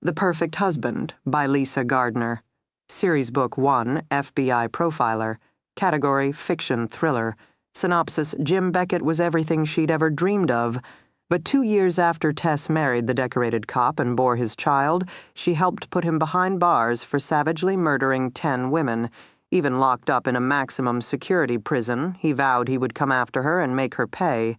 The Perfect Husband by Lisa Gardner. Series Book 1, FBI Profiler. Category, Fiction Thriller. Synopsis, Jim Beckett was everything she'd ever dreamed of. But 2 years after Tess married the decorated cop and bore his child, she helped put him behind bars for savagely murdering 10 women. Even locked up in a maximum security prison, he vowed he would come after her and make her pay.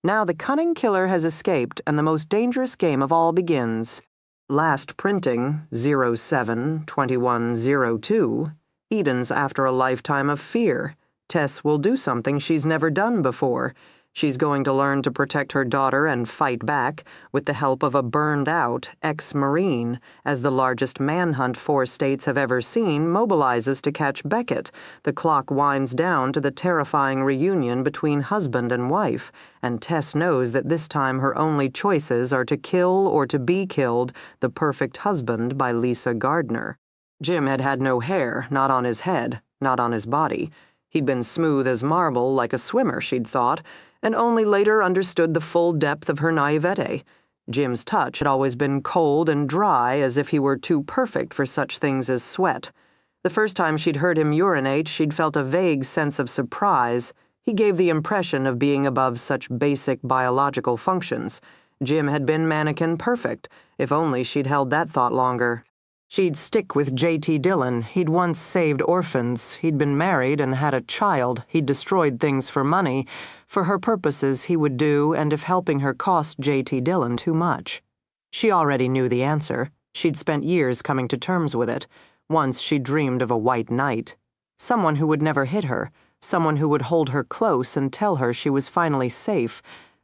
Now the cunning killer has escaped, and the most dangerous game of all begins. Last printing, 07-2102, Eden's after a lifetime of fear. Tess will do something she's never done before. She's going to learn to protect her daughter and fight back with the help of a burned-out ex-Marine, as the largest manhunt 4 states have ever seen mobilizes to catch Beckett. The clock winds down to the terrifying reunion between husband and wife, and Tess knows that this time her only choices are to kill or to be killed. The Perfect Husband by Lisa Gardner. Jim had had no hair, not on his head, not on his body. He'd been smooth as marble, like a swimmer, she'd thought, and only later understood the full depth of her naivete. Jim's touch had always been cold and dry, as if he were too perfect for such things as sweat. The first time she'd heard him urinate, she'd felt a vague sense of surprise. He gave the impression of being above such basic biological functions. Jim had been mannequin perfect, if only she'd held that thought longer. She'd stick with J.T. Dillon. He'd once saved orphans. He'd been married and had a child. He'd destroyed things for money. For her purposes, he would do, and if helping her cost J.T. Dillon too much. She already knew the answer. She'd spent years coming to terms with it. Once she dreamed of a white knight. Someone who would never hit her. Someone who would hold her close and tell her she was finally safe.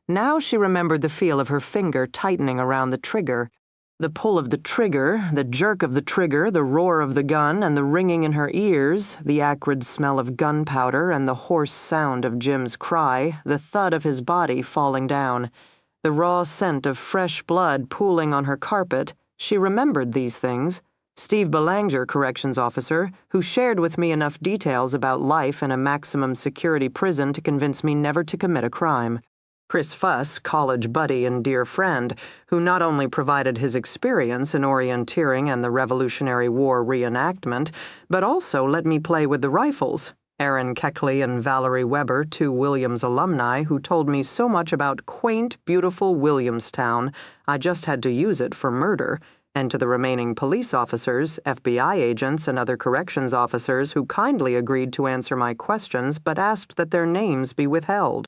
Now she remembered the feel of her finger tightening around the trigger. The pull of the trigger, the jerk of the trigger, the roar of the gun, and the ringing in her ears, the acrid smell of gunpowder and the hoarse sound of Jim's cry, the thud of his body falling down, the raw scent of fresh blood pooling on her carpet. She remembered these things. Steve Belanger, corrections officer, who shared with me enough details about life in a maximum security prison to convince me never to commit a crime. Chris Fuss, college buddy and dear friend, who not only provided his experience in orienteering and the Revolutionary War reenactment, but also let me play with the rifles. Aaron Keckley and Valerie Weber, 2 Williams alumni who told me so much about quaint, beautiful Williamstown, I just had to use it for murder. And to the remaining police officers, FBI agents, and other corrections officers who kindly agreed to answer my questions but asked that their names be withheld.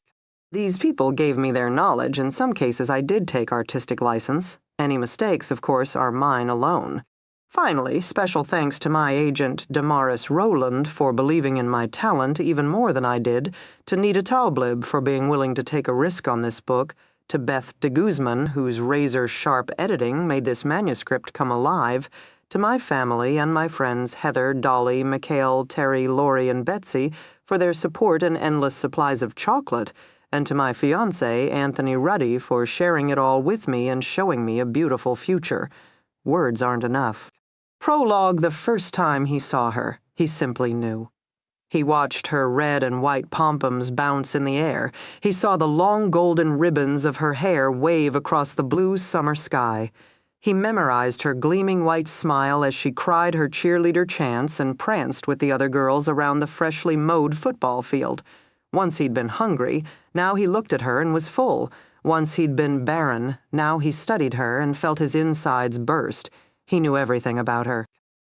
These people gave me their knowledge. In some cases I did take artistic license. Any mistakes, of course, are mine alone. Finally, special thanks to my agent Damaris Rowland for believing in my talent even more than I did, to Nita Talblib for being willing to take a risk on this book, to Beth de Guzman, whose razor-sharp editing made this manuscript come alive, to my family and my friends Heather, Dolly, Mikhail, Terry, Lori, and Betsy for their support and endless supplies of chocolate, and to my fiancé, Anthony Ruddy, for sharing it all with me and showing me a beautiful future. Words aren't enough. Prologue. The first time he saw her, he simply knew. He watched her red and white pompons bounce in the air. He saw the long golden ribbons of her hair wave across the blue summer sky. He memorized her gleaming white smile as she cried her cheerleader chants and pranced with the other girls around the freshly mowed football field. Once he'd been hungry, now he looked at her and was full. Once he'd been barren, now he studied her and felt his insides burst. He knew everything about her.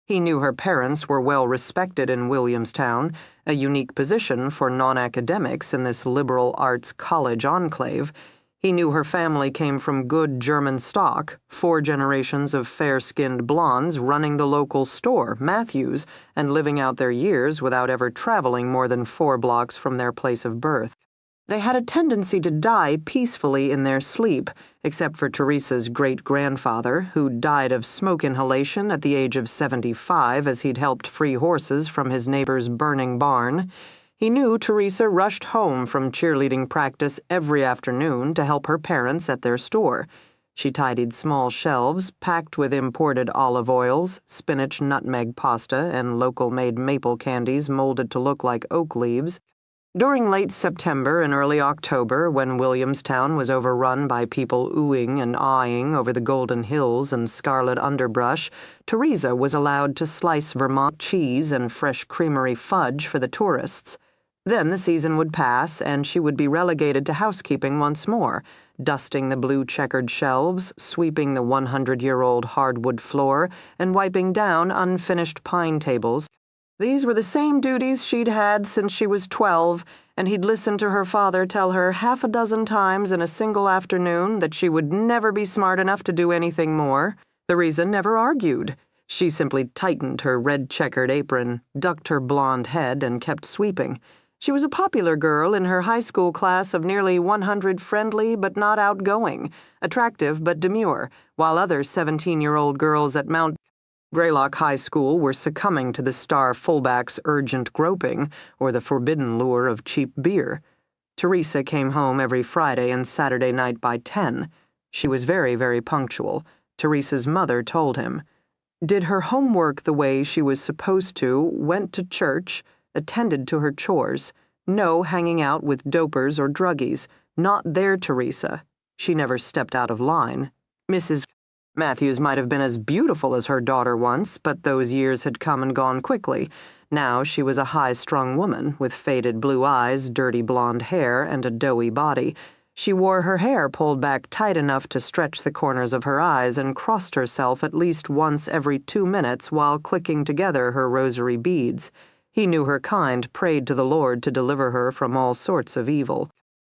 He knew her parents were well respected in Williamstown, a unique position for non-academics in this liberal arts college enclave. He knew her family came from good German stock, 4 generations of fair-skinned blondes running the local store, Matthews, and living out their years without ever traveling more than 4 blocks from their place of birth. They had a tendency to die peacefully in their sleep, except for Teresa's great-grandfather, who died of smoke inhalation at the age of 75 as he'd helped free horses from his neighbor's burning barn. He knew Teresa rushed home from cheerleading practice every afternoon to help her parents at their store. She tidied small shelves packed with imported olive oils, spinach nutmeg pasta, and local-made maple candies molded to look like oak leaves. During late September and early October, when Williamstown was overrun by people oohing and aahing over the golden hills and scarlet underbrush, Teresa was allowed to slice Vermont cheese and fresh creamery fudge for the tourists. Then the season would pass, and she would be relegated to housekeeping once more, dusting the blue-checkered shelves, sweeping the 100-year-old hardwood floor, and wiping down unfinished pine tables. These were the same duties she'd had since she was 12, and he'd listened to her father tell her half a dozen times in a single afternoon that she would never be smart enough to do anything more. Teresa never argued. She simply tightened her red-checkered apron, ducked her blonde head, and kept sweeping. She was a popular girl in her high school class of nearly 100, friendly but not outgoing, attractive but demure, while other 17-year-old girls at Mount Greylock High School were succumbing to the star fullback's urgent groping or the forbidden lure of cheap beer. Teresa came home every Friday and Saturday night by 10. She was very, very punctual, Teresa's mother told him. Did her homework the way she was supposed to, went to church, attended to her chores. No hanging out with dopers or druggies. Not their Teresa. She never stepped out of line. Mrs. Matthews might have been as beautiful as her daughter once, but those years had come and gone quickly. Now she was a high-strung woman with faded blue eyes, dirty blonde hair, and a doughy body. She wore her hair pulled back tight enough to stretch the corners of her eyes and crossed herself at least once every 2 minutes while clicking together her rosary beads. He knew her kind prayed to the Lord to deliver her from all sorts of evil.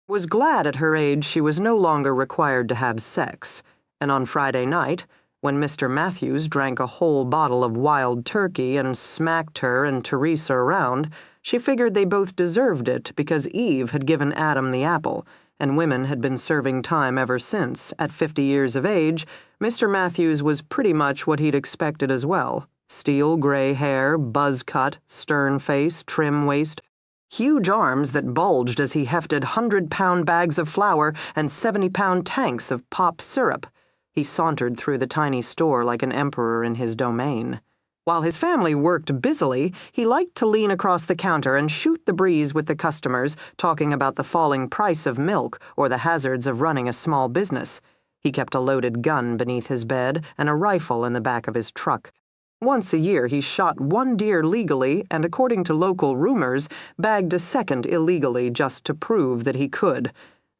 Was glad at her age she was no longer required to have sex. And on Friday night, when Mr. Matthews drank a whole bottle of wild turkey and smacked her and Teresa around, she figured they both deserved it because Eve had given Adam the apple, and women had been serving time ever since. At 50 years of age, Mr. Matthews was pretty much what he'd expected as well. Steel gray hair, buzz cut, stern face, trim waist, huge arms that bulged as he hefted 100-pound bags of flour and 70-pound tanks of pop syrup. He sauntered through the tiny store like an emperor in his domain. While his family worked busily, he liked to lean across the counter and shoot the breeze with the customers, talking about the falling price of milk or the hazards of running a small business. He kept a loaded gun beneath his bed and a rifle in the back of his truck. Once a year he shot 1 deer legally and, according to local rumors, bagged a second illegally just to prove that he could.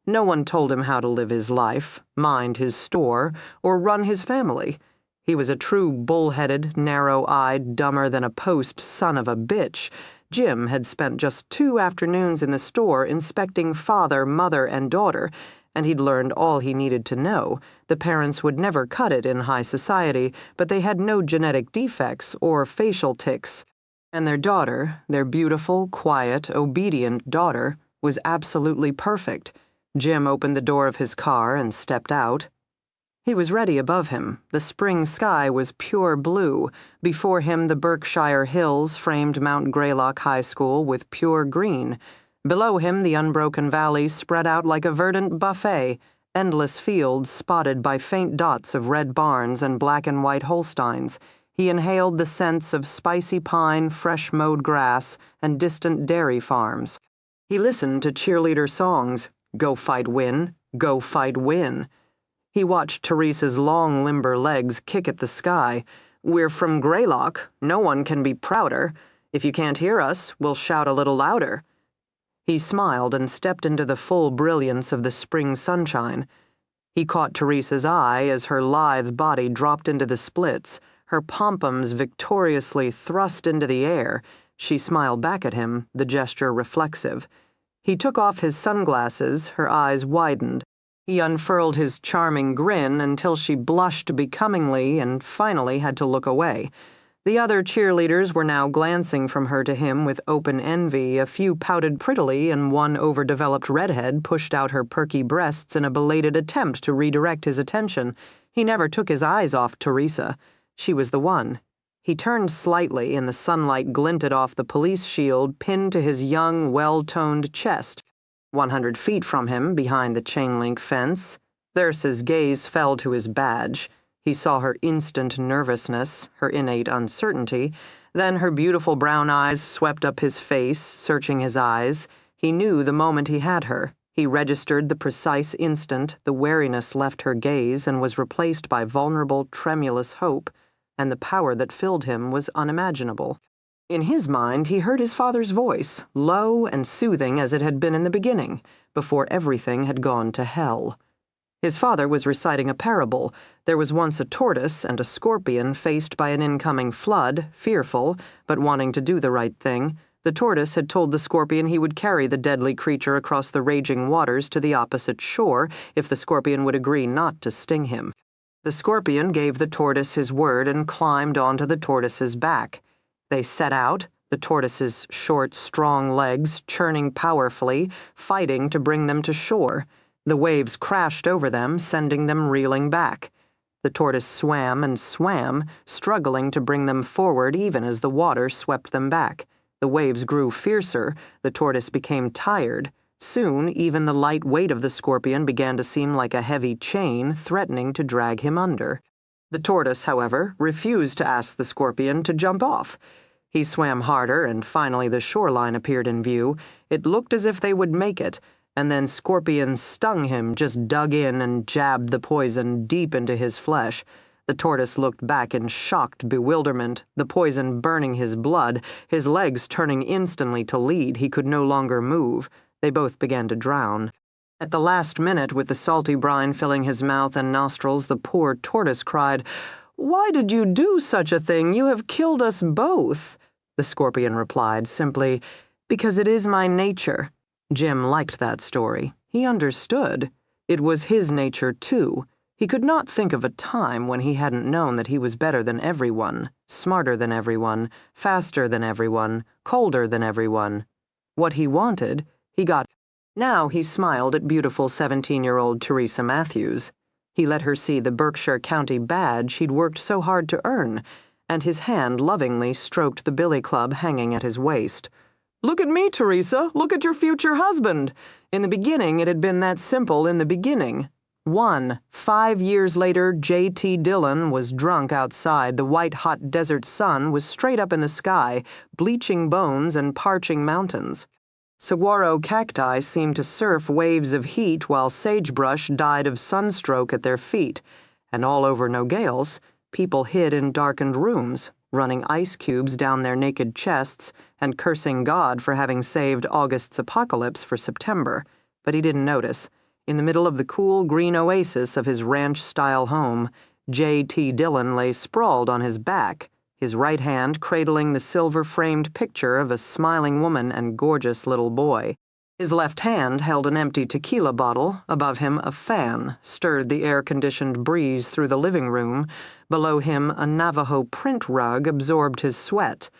No one told him how to live his life, mind his store, or run his family. He was a true bull-headed, narrow-eyed, dumber-than-a-post son of a bitch. Jim had spent just 2 afternoons in the store inspecting father, mother, and daughter, and he'd learned all he needed to know. The parents would never cut it in high society, but they had no genetic defects or facial tics. And their daughter, their beautiful, quiet, obedient daughter, was absolutely perfect. Jim opened the door of his car and stepped out. He was ready above him. The spring sky was pure blue. Before him, the Berkshire Hills framed Mount Greylock High School with pure green. Below him, the unbroken valley spread out like a verdant buffet, endless fields spotted by faint dots of red barns and black and white Holsteins. He inhaled the scents of spicy pine, fresh mowed grass, and distant dairy farms. He listened to cheerleader songs. Go fight, win. Go fight, win. He watched Teresa's long, limber legs kick at the sky. We're from Greylock. No one can be prouder. If you can't hear us, we'll shout a little louder. He smiled and stepped into the full brilliance of the spring sunshine. He caught Teresa's eye as her lithe body dropped into the splits, her pompons victoriously thrust into the air. She smiled back at him, the gesture reflexive. He took off his sunglasses, her eyes widened. He unfurled his charming grin until she blushed becomingly and finally had to look away. The other cheerleaders were now glancing from her to him with open envy. A few pouted prettily, and one overdeveloped redhead pushed out her perky breasts in a belated attempt to redirect his attention. He never took his eyes off Teresa. She was the one. He turned slightly, and the sunlight glinted off the police shield pinned to his young, well-toned chest. 100 feet from him, behind the chain-link fence, Thyrsa's gaze fell to his badge. He saw her instant nervousness, her innate uncertainty. Then her beautiful brown eyes swept up his face, searching his eyes. He knew the moment he had her. He registered the precise instant the wariness left her gaze and was replaced by vulnerable, tremulous hope, and the power that filled him was unimaginable. In his mind, he heard his father's voice, low and soothing as it had been in the beginning, before everything had gone to hell. His father was reciting a parable. There was once a tortoise and a scorpion faced by an incoming flood, fearful, but wanting to do the right thing. The tortoise had told the scorpion he would carry the deadly creature across the raging waters to the opposite shore if the scorpion would agree not to sting him. The scorpion gave the tortoise his word and climbed onto the tortoise's back. They set out, the tortoise's short, strong legs churning powerfully, fighting to bring them to shore. The waves crashed over them, sending them reeling back. The tortoise swam and swam, struggling to bring them forward even as the water swept them back. The waves grew fiercer, the tortoise became tired. Soon, even the light weight of the scorpion began to seem like a heavy chain, threatening to drag him under. The tortoise, however, refused to ask the scorpion to jump off. He swam harder, and finally the shoreline appeared in view. It looked as if they would make it, and then Scorpion stung him, just dug in and jabbed the poison deep into his flesh. The tortoise looked back in shocked bewilderment, the poison burning his blood, his legs turning instantly to lead. He could no longer move. They both began to drown. At the last minute, with the salty brine filling his mouth and nostrils, the poor tortoise cried, "Why did you do such a thing? You have killed us both." The scorpion replied simply, "Because it is my nature." Jim liked that story. He understood. It was his nature, too. He could not think of a time when he hadn't known that he was better than everyone, smarter than everyone, faster than everyone, colder than everyone. What he wanted, he got. Now he smiled at beautiful 17-year-old Teresa Matthews. He let her see the Berkshire County badge he'd worked so hard to earn, and his hand lovingly stroked the billy club hanging at his waist. "Look at me, Teresa. Look at your future husband." In the beginning, it had been that simple in the beginning. 5 years later, J.T. Dillon was drunk outside. The white-hot desert sun was straight up in the sky, bleaching bones and parching mountains. Saguaro cacti seemed to surf waves of heat while sagebrush died of sunstroke at their feet. And all over Nogales, people hid in darkened rooms, running ice cubes down their naked chests and cursing God for having saved August's apocalypse for September. But he didn't notice. In the middle of the cool green oasis of his ranch-style home, J.T. Dillon lay sprawled on his back, his right hand cradling the silver-framed picture of a smiling woman and gorgeous little boy. His left hand held an empty tequila bottle. Above him, a fan stirred the air-conditioned breeze through the living room. Below him, a Navajo print rug absorbed his sweat.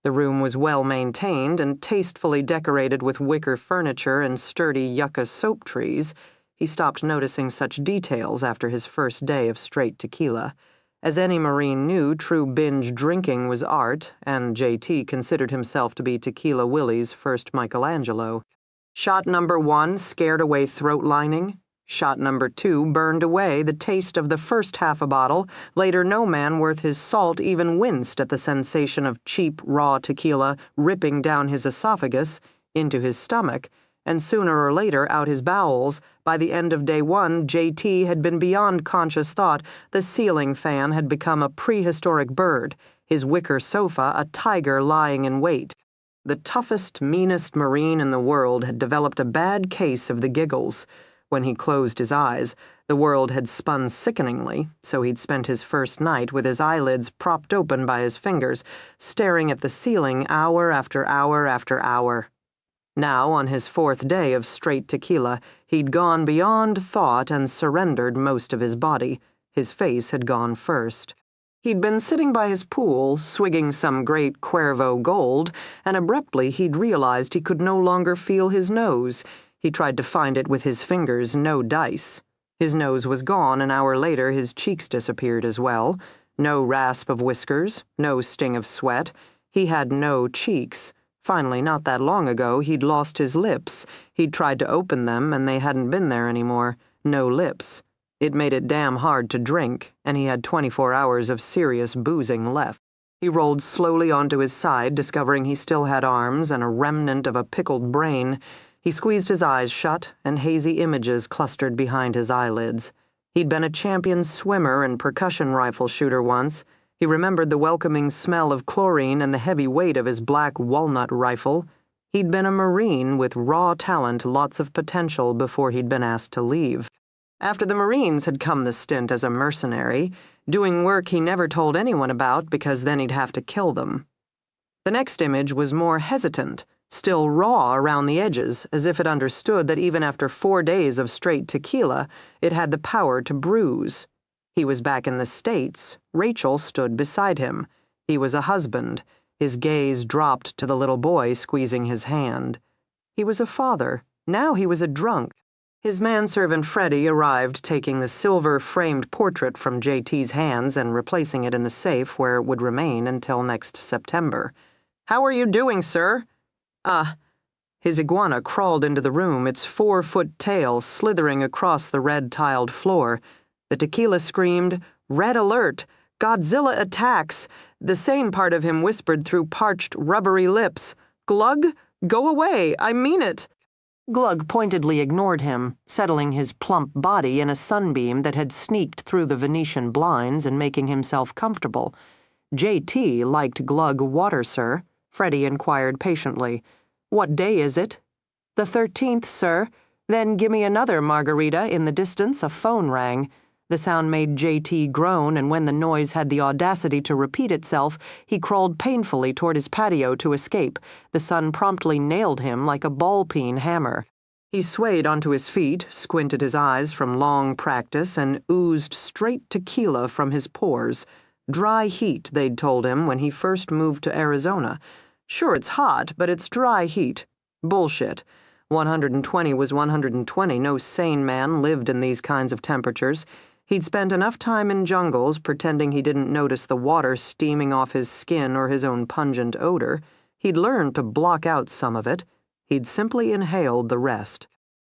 The room was well-maintained and tastefully decorated with wicker furniture and sturdy yucca soap trees. He stopped noticing such details after his first day of straight tequila. As any Marine knew, true binge drinking was art, and J.T. considered himself to be Tequila Willie's first Michelangelo. Shot number 1 scared away throat lining. Shot number 2 burned away the taste of the first half a bottle. Later, no man worth his salt even winced at the sensation of cheap, raw tequila ripping down his esophagus, into his stomach, and sooner or later out his bowels. By the end of day 1, J.T. had been beyond conscious thought. The ceiling fan had become a prehistoric bird, his wicker sofa a tiger lying in wait. The toughest, meanest Marine in the world had developed a bad case of the giggles. When he closed his eyes, the world had spun sickeningly, so he'd spent his first night with his eyelids propped open by his fingers, staring at the ceiling hour after hour after hour. Now, on his 4th day of straight tequila, he'd gone beyond thought and surrendered most of his body. His face had gone first. He'd been sitting by his pool, swigging some great Cuervo Gold, and abruptly he'd realized he could no longer feel his nose. He tried to find it with his fingers, no dice. His nose was gone. An hour later, his cheeks disappeared as well. No rasp of whiskers, no sting of sweat. He had no cheeks. Finally, not that long ago, he'd lost his lips. He'd tried to open them, and they hadn't been there anymore. No lips. It made it damn hard to drink, and he had 24 hours of serious boozing left. He rolled slowly onto his side, discovering he still had arms and a remnant of a pickled brain. He squeezed his eyes shut, and hazy images clustered behind his eyelids. He'd been a champion swimmer and percussion rifle shooter once. He remembered the welcoming smell of chlorine and the heavy weight of his black walnut rifle. He'd been a Marine with raw talent, lots of potential before he'd been asked to leave. After the Marines had come the stint as a mercenary, doing work he never told anyone about because then he'd have to kill them. The next image was more hesitant, still raw around the edges, as if it understood that even after 4 days of straight tequila, it had the power to bruise. He was back in the States. Rachel stood beside him. He was a husband. His gaze dropped to the little boy squeezing his hand. He was a father. Now he was a drunk. His manservant Freddie arrived taking the silver-framed portrait from JT's hands and replacing it in the safe where it would remain until next September. "How are you doing, sir?" His iguana crawled into the room, its 4-foot tail slithering across the red-tiled floor. The tequila screamed, "Red alert! Godzilla attacks!" The sane part of him whispered through parched, rubbery lips, "Glug, go away, I mean it." Glug pointedly ignored him, settling his plump body in a sunbeam that had sneaked through the Venetian blinds and making himself comfortable. JT liked Glug water, sir. Freddie inquired patiently. "What day is it?" "The 13th, sir." "Then gimme another margarita." In the distance, a phone rang. The sound made JT groan, and when the noise had the audacity to repeat itself, he crawled painfully toward his patio to escape. The sun promptly nailed him like a ball-peen hammer. He swayed onto his feet, squinted his eyes from long practice, and oozed straight tequila from his pores. Dry heat, they'd told him when he first moved to Arizona. Sure, it's hot, but it's dry heat. Bullshit. 120 was 120. No sane man lived in these kinds of temperatures. He'd spent enough time in jungles pretending he didn't notice the water steaming off his skin or his own pungent odor. He'd learned to block out some of it. He'd simply inhaled the rest.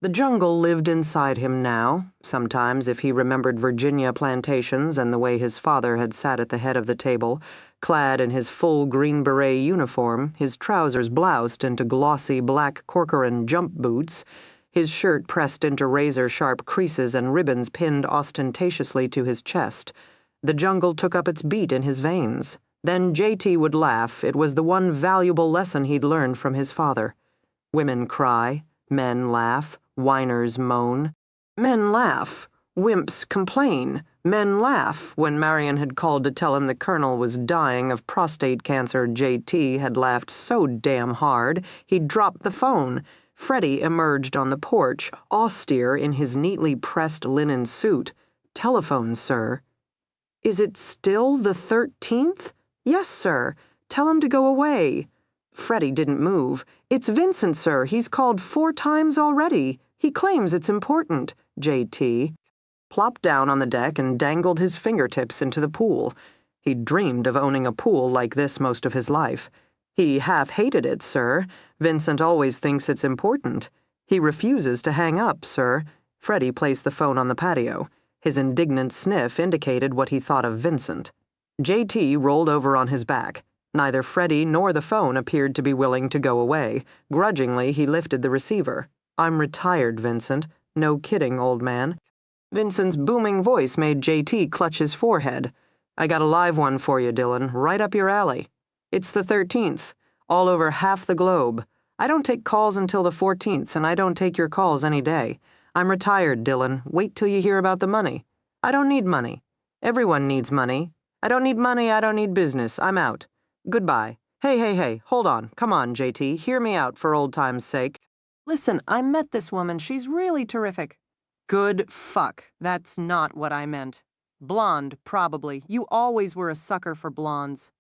The jungle lived inside him now. Sometimes, if he remembered Virginia plantations and the way his father had sat at the head of the table, clad in his full Green Beret uniform, his trousers bloused into glossy black Corcoran jump boots, his shirt pressed into razor-sharp creases and ribbons pinned ostentatiously to his chest. The jungle took up its beat in his veins. Then JT would laugh. It was the one valuable lesson he'd learned from his father. Women cry, men laugh, whiners moan. Men laugh. Wimps complain. Men laugh. When Marion had called to tell him the colonel was dying of prostate cancer, JT had laughed so damn hard he'd dropped the phone. Freddie emerged on the porch, austere in his neatly pressed linen suit. "Telephone, sir." "Is it still the 13th? "Yes, sir. Tell him to go away." Freddie didn't move. "It's Vincent, sir. He's called 4 times already. He claims it's important." JT plopped down on the deck and dangled his fingertips into the pool. He'd dreamed of owning a pool like this most of his life. "He half hated it, sir. Vincent always thinks it's important. He refuses to hang up, sir." Freddie placed the phone on the patio. His indignant sniff indicated what he thought of Vincent. JT rolled over on his back. Neither Freddie nor the phone appeared to be willing to go away. Grudgingly, he lifted the receiver. "I'm retired, Vincent. No kidding, old man." Vincent's booming voice made JT clutch his forehead. "I got a live one for you, Dylan, right up your alley. It's the 13th, all over half the globe. I don't take calls until the 14th, and I don't take your calls any day. I'm retired, Dylan. Wait till you hear about the money. I don't need money. Everyone needs money. I don't need money, I don't need business. I'm out. Goodbye. Hey, hold on. Come on, JT, hear me out for old time's sake. Listen, I met this woman. She's really terrific." "Good fuck. That's not what I meant. Blonde, probably. You always were a sucker for blondes."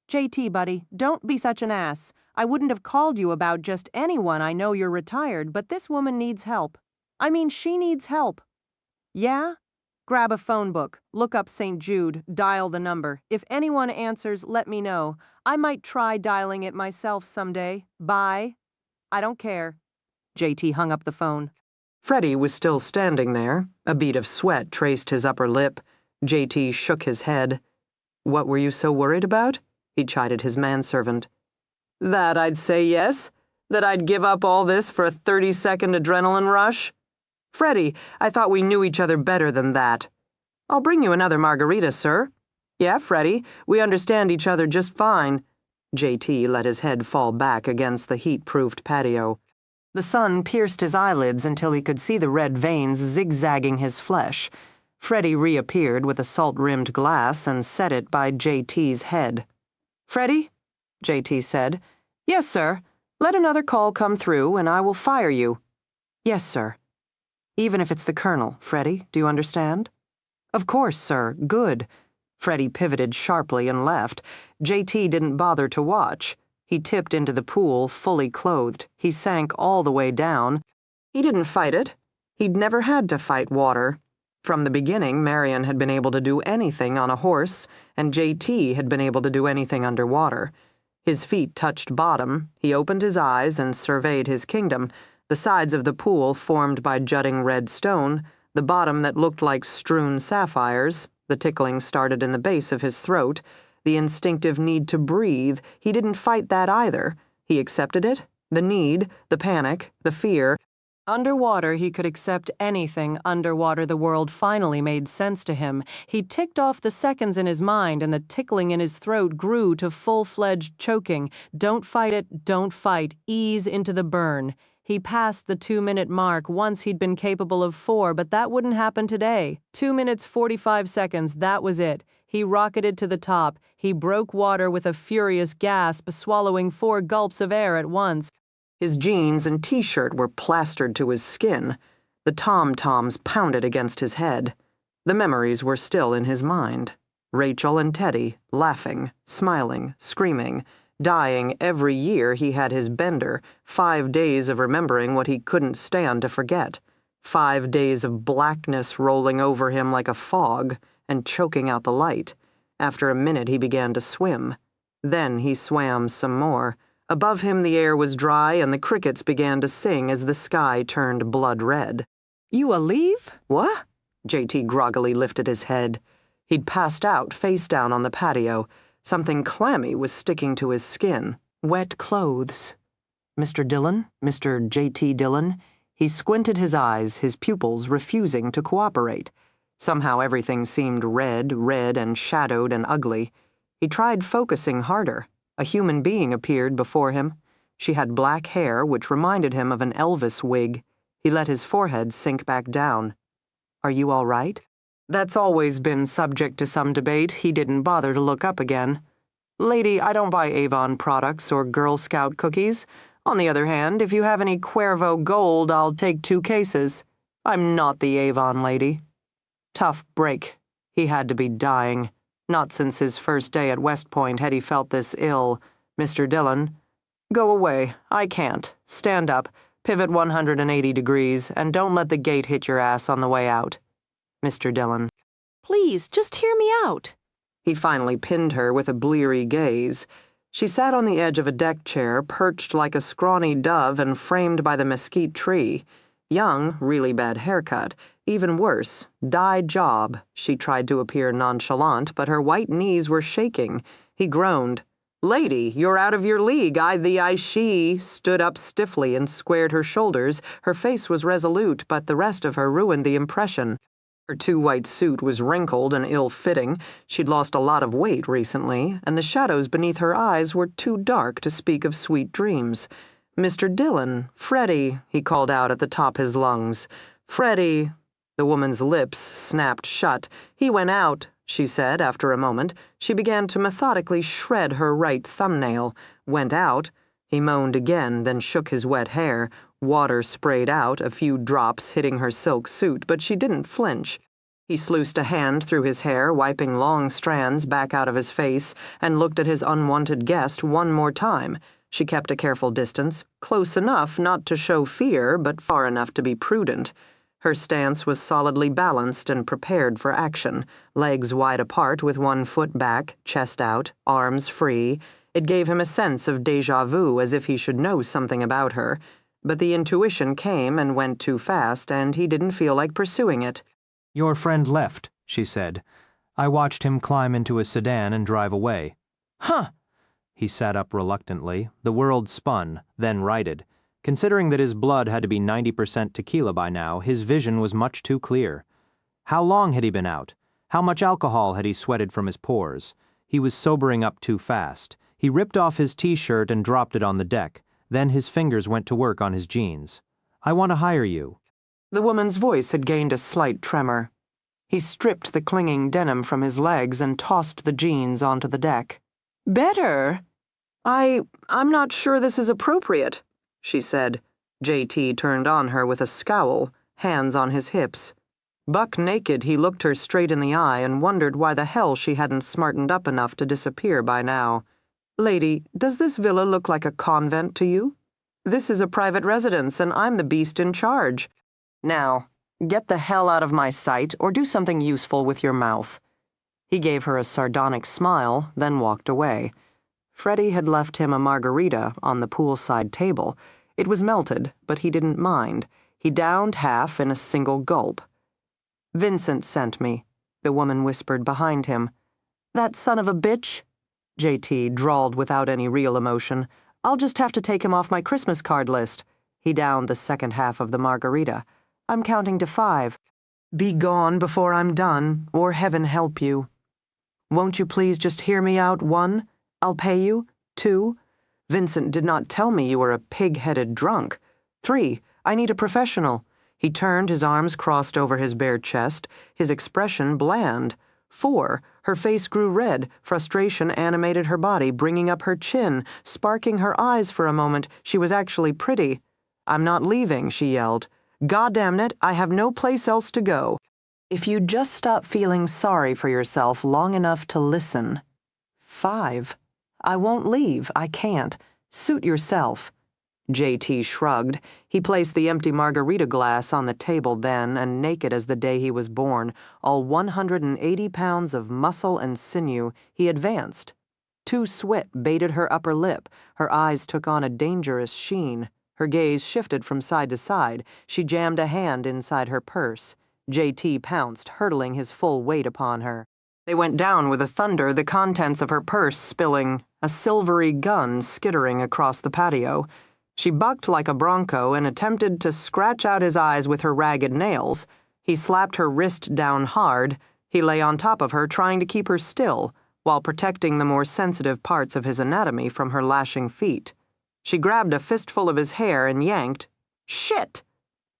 "JT, buddy, don't be such an ass. I wouldn't have called you about just anyone. I know you're retired, but this woman needs help. I mean, she needs help." "Yeah? Grab a phone book, look up St. Jude, dial the number. If anyone answers, let me know. I might try dialing it myself someday. Bye." "I don't care." JT hung up the phone. Freddie was still standing there. A bead of sweat traced his upper lip. JT shook his head. "What were you so worried about?" He chided his manservant. "That I'd say yes. That I'd give up all this for a 30-second adrenaline rush? Freddie, I thought we knew each other better than that. I'll bring you another margarita, sir. Yeah, Freddie, we understand each other just fine. JT let his head fall back against the heat-proofed patio. The sun pierced his eyelids until he could see the red veins zigzagging his flesh. Freddie reappeared with a salt-rimmed glass and set it by JT's head. Freddie? JT said. Yes, sir. Let another call come through and I will fire you. Yes, sir. Even if it's the colonel, Freddie, do you understand? Of course, sir. Good. Freddie pivoted sharply and left. JT didn't bother to watch. He tipped into the pool, fully clothed. He sank all the way down. He didn't fight it. He'd never had to fight water. From the beginning, Marion had been able to do anything on a horse, and JT had been able to do anything underwater. His feet touched bottom. He opened his eyes and surveyed his kingdom, the sides of the pool formed by jutting red stone, the bottom that looked like strewn sapphires. The tickling started in the base of his throat. The instinctive need to breathe, he didn't fight that either. He accepted it, the need, the panic, the fear. Underwater, he could accept anything. Underwater, the world finally made sense to him. He ticked off the seconds in his mind, and the tickling in his throat grew to full-fledged choking. Don't fight it, don't fight. Ease into the burn. He passed the 2-minute mark. Once he'd been capable of 4, but that wouldn't happen today. 2 minutes 45 seconds, that was it. He rocketed to the top. He broke water with a furious gasp, swallowing 4 gulps of air at once. His jeans and t-shirt were plastered to his skin. The tom-toms pounded against his head. The memories were still in his mind. Rachel and Teddy, laughing, smiling, screaming, dying every year he had his bender, 5 days of remembering what he couldn't stand to forget, 5 days of blackness rolling over him like a fog and choking out the light. After a minute he began to swim. Then he swam some more. Above him the air was dry and the crickets began to sing as the sky turned blood red. You a leave? What? JT groggily lifted his head. He'd passed out face down on the patio. Something clammy was sticking to his skin. Wet clothes. Mr. Dillon? Mr. J.T. Dillon? He squinted his eyes, his pupils refusing to cooperate. Somehow everything seemed red, and shadowed and ugly. He tried focusing harder. A human being appeared before him. She had black hair, which reminded him of an Elvis wig. He let his forehead sink back down. Are you all right? That's always been subject to some debate. He didn't bother to look up again. Lady, I don't buy Avon products or Girl Scout cookies. On the other hand, if you have any Cuervo gold, I'll take 2 cases. I'm not the Avon lady. Tough break. He had to be dying. Not since his first day at West Point had he felt this ill. Mr. Dillon. Go away. I can't. Stand up. Pivot 180 degrees, and don't let the gate hit your ass on the way out. Mr. Dillon. Please, just hear me out. He finally pinned her with a bleary gaze. She sat on the edge of a deck chair, perched like a scrawny dove and framed by the mesquite tree. Young, really bad haircut. Even worse, dye job. She tried to appear nonchalant, but her white knees were shaking. He groaned. Lady, you're out of your league. She stood up stiffly and squared her shoulders. Her face was resolute, but the rest of her ruined the impression. Her 2-white suit was wrinkled and ill-fitting. She'd lost a lot of weight recently, and the shadows beneath her eyes were too dark to speak of sweet dreams. Mr. Dillon, Freddie, he called out at the top his lungs. Freddie. The woman's lips snapped shut. He went out, she said after a moment. She began to methodically shred her right thumbnail. Went out. He moaned again, then shook his wet hair. Water sprayed out, a few drops hitting her silk suit, but she didn't flinch. He sluiced a hand through his hair, wiping long strands back out of his face, and looked at his unwanted guest one more time. She kept a careful distance, close enough not to show fear, but far enough to be prudent. Her stance was solidly balanced and prepared for action, legs wide apart with 1 foot back, chest out, arms free. It gave him a sense of déjà vu, as if he should know something about her. But the intuition came and went too fast, and he didn't feel like pursuing it. Your friend left, she said. I watched him climb into a sedan and drive away. Huh! He sat up reluctantly. The world spun, then righted. Considering that his blood had to be 90% tequila by now, his vision was much too clear. How long had he been out? How much alcohol had he sweated from his pores? He was sobering up too fast. He ripped off his t-shirt and dropped it on the deck. Then his fingers went to work on his jeans. "I want to hire you." The woman's voice had gained a slight tremor. He stripped the clinging denim from his legs and tossed the jeans onto the deck. "Better? I'm not sure this is appropriate," she said. JT turned on her with a scowl, hands on his hips. Buck naked, he looked her straight in the eye and wondered why the hell she hadn't smartened up enough to disappear by now. "Lady, does this villa look like a convent to you? This is a private residence and I'm the beast in charge. Now, get the hell out of my sight or do something useful with your mouth." He gave her a sardonic smile, then walked away. Freddie had left him a margarita on the poolside table. It was melted, but he didn't mind. He downed half in a single gulp. "Vincent sent me," the woman whispered behind him. "That son of a bitch?" JT drawled without any real emotion. "I'll just have to take him off my Christmas card list." He downed the second half of the margarita. "I'm counting to 5. Be gone before I'm done, or heaven help you. Won't you please just hear me out? 1, I'll pay you. 2, Vincent did not tell me you were a pig-headed drunk. 3, I need a professional." He turned, his arms crossed over his bare chest, his expression bland. 4, her face grew red, frustration animated her body, bringing up her chin, sparking her eyes for a moment. She was actually pretty. "I'm not leaving," she yelled. "Goddamn it, I have no place else to go. If you'd just stop feeling sorry for yourself long enough to listen." 5, "I won't leave, I can't. Suit yourself." JT shrugged. He placed the empty margarita glass on the table then, and naked as the day he was born, all 180 pounds of muscle and sinew, he advanced. Too sweat baited her upper lip. Her eyes took on a dangerous sheen. Her gaze shifted from side to side. She jammed a hand inside her purse. JT pounced, hurtling his full weight upon her. They went down with a thunder, the contents of her purse spilling, a silvery gun skittering across the patio. She bucked like a bronco and attempted to scratch out his eyes with her ragged nails. He slapped her wrist down hard. He lay on top of her, trying to keep her still, while protecting the more sensitive parts of his anatomy from her lashing feet. She grabbed a fistful of his hair and yanked. "Shit!"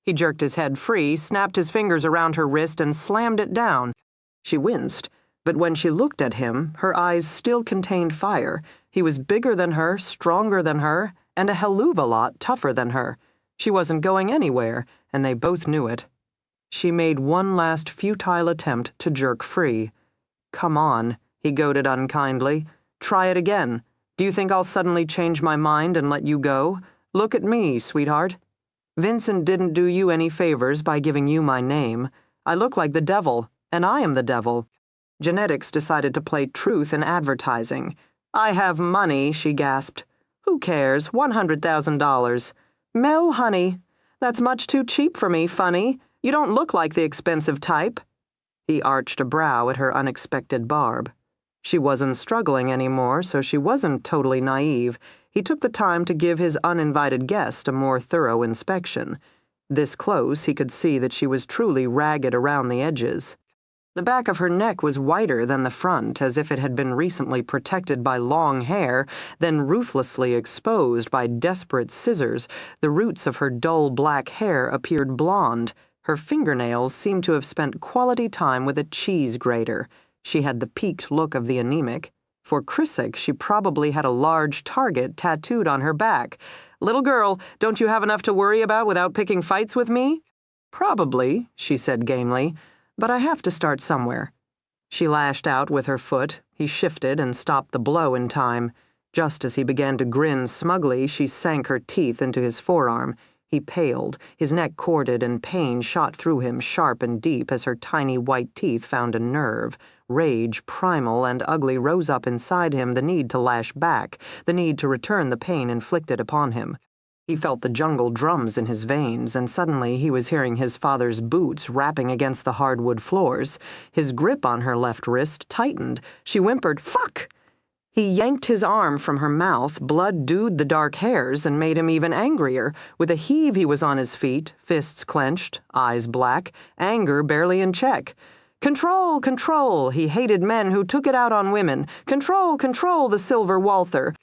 He jerked his head free, snapped his fingers around her wrist, and slammed it down. She winced, but when she looked at him, her eyes still contained fire. He was bigger than her, stronger than her, and a helluva lot tougher than her. She wasn't going anywhere, and they both knew it. She made one last futile attempt to jerk free. "Come on," he goaded unkindly. "Try it again. Do you think I'll suddenly change my mind and let you go? Look at me, sweetheart. Vincent didn't do you any favors by giving you my name. I look like the devil, and I am the devil. Genetics decided to play truth in advertising. I have money," she gasped. "Who cares? $100,000. Mel, honey, that's much too cheap for me, funny. You don't look like the expensive type." He arched a brow at her unexpected barb. She wasn't struggling anymore, so she wasn't totally naive. He took the time to give his uninvited guest a more thorough inspection. This close, he could see that she was truly ragged around the edges. The back of her neck was whiter than the front, as if it had been recently protected by long hair, then ruthlessly exposed by desperate scissors. The roots of her dull black hair appeared blonde. Her fingernails seemed to have spent quality time with a cheese grater. She had the peaked look of the anemic. For Chrissick, she probably had a large target tattooed on her back. "Little girl, don't you have enough to worry about without picking fights with me?" "Probably," she said gamely, "but I have to start somewhere." She lashed out with her foot. He shifted and stopped the blow in time. Just as he began to grin smugly, she sank her teeth into his forearm. He paled, his neck corded, and pain shot through him sharp and deep as her tiny white teeth found a nerve. Rage, primal and ugly, rose up inside him, the need to lash back, the need to return the pain inflicted upon him. He felt the jungle drums in his veins, and suddenly he was hearing his father's boots rapping against the hardwood floors. His grip on her left wrist tightened. She whimpered, "Fuck!" He yanked his arm from her mouth, blood dewed the dark hairs and made him even angrier. With a heave he was on his feet, fists clenched, eyes black, anger barely in check. Control, control! He hated men who took it out on women. Control, control the silver Walther.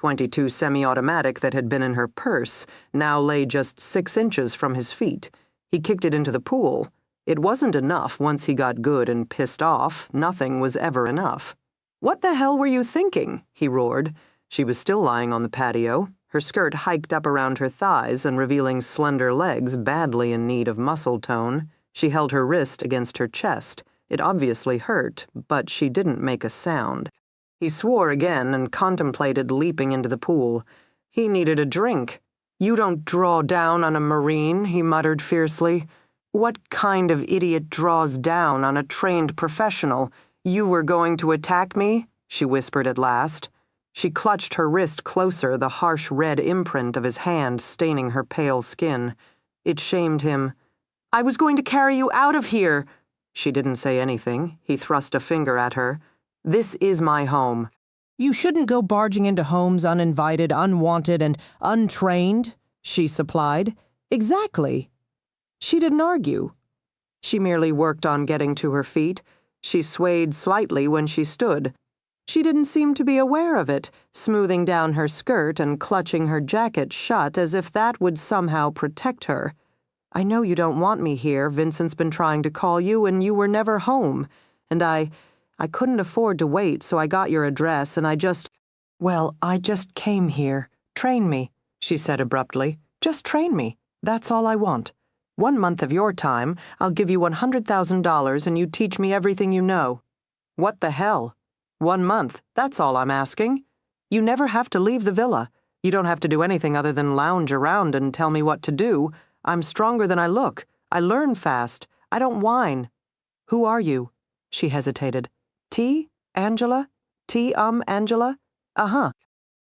.22 semi-automatic that had been in her purse now lay just 6 inches from his feet. He kicked it into the pool. It wasn't enough once he got good and pissed off. Nothing was ever enough. "What the hell were you thinking?" he roared. She was still lying on the patio, her skirt hiked up around her thighs and revealing slender legs badly in need of muscle tone. She held her wrist against her chest. It obviously hurt, but she didn't make a sound. He swore again and contemplated leaping into the pool. He needed a drink. "You don't draw down on a Marine," he muttered fiercely. "What kind of idiot draws down on a trained professional? You were going to attack me?" she whispered at last. She clutched her wrist closer, the harsh red imprint of his hand staining her pale skin. It shamed him. "I was going to carry you out of here." She didn't say anything. He thrust a finger at her. "This is my home." "You shouldn't go barging into homes uninvited, unwanted, and untrained," she supplied. "Exactly." She didn't argue. She merely worked on getting to her feet. She swayed slightly when she stood. She didn't seem to be aware of it, smoothing down her skirt and clutching her jacket shut as if that would somehow protect her. "I know you don't want me here. Vincent's been trying to call you, and you were never home. And I couldn't afford to wait, so I got your address, and I just came here. Train me," she said abruptly. "Just train me. That's all I want. 1 month of your time, I'll give you $100,000 and you teach me everything you know." "What the hell? 1 month, that's all I'm asking. You never have to leave the villa. You don't have to do anything other than lounge around and tell me what to do. I'm stronger than I look. I learn fast. I don't whine." "Who are you?" She hesitated. "T? Angela? Angela? Uh-huh.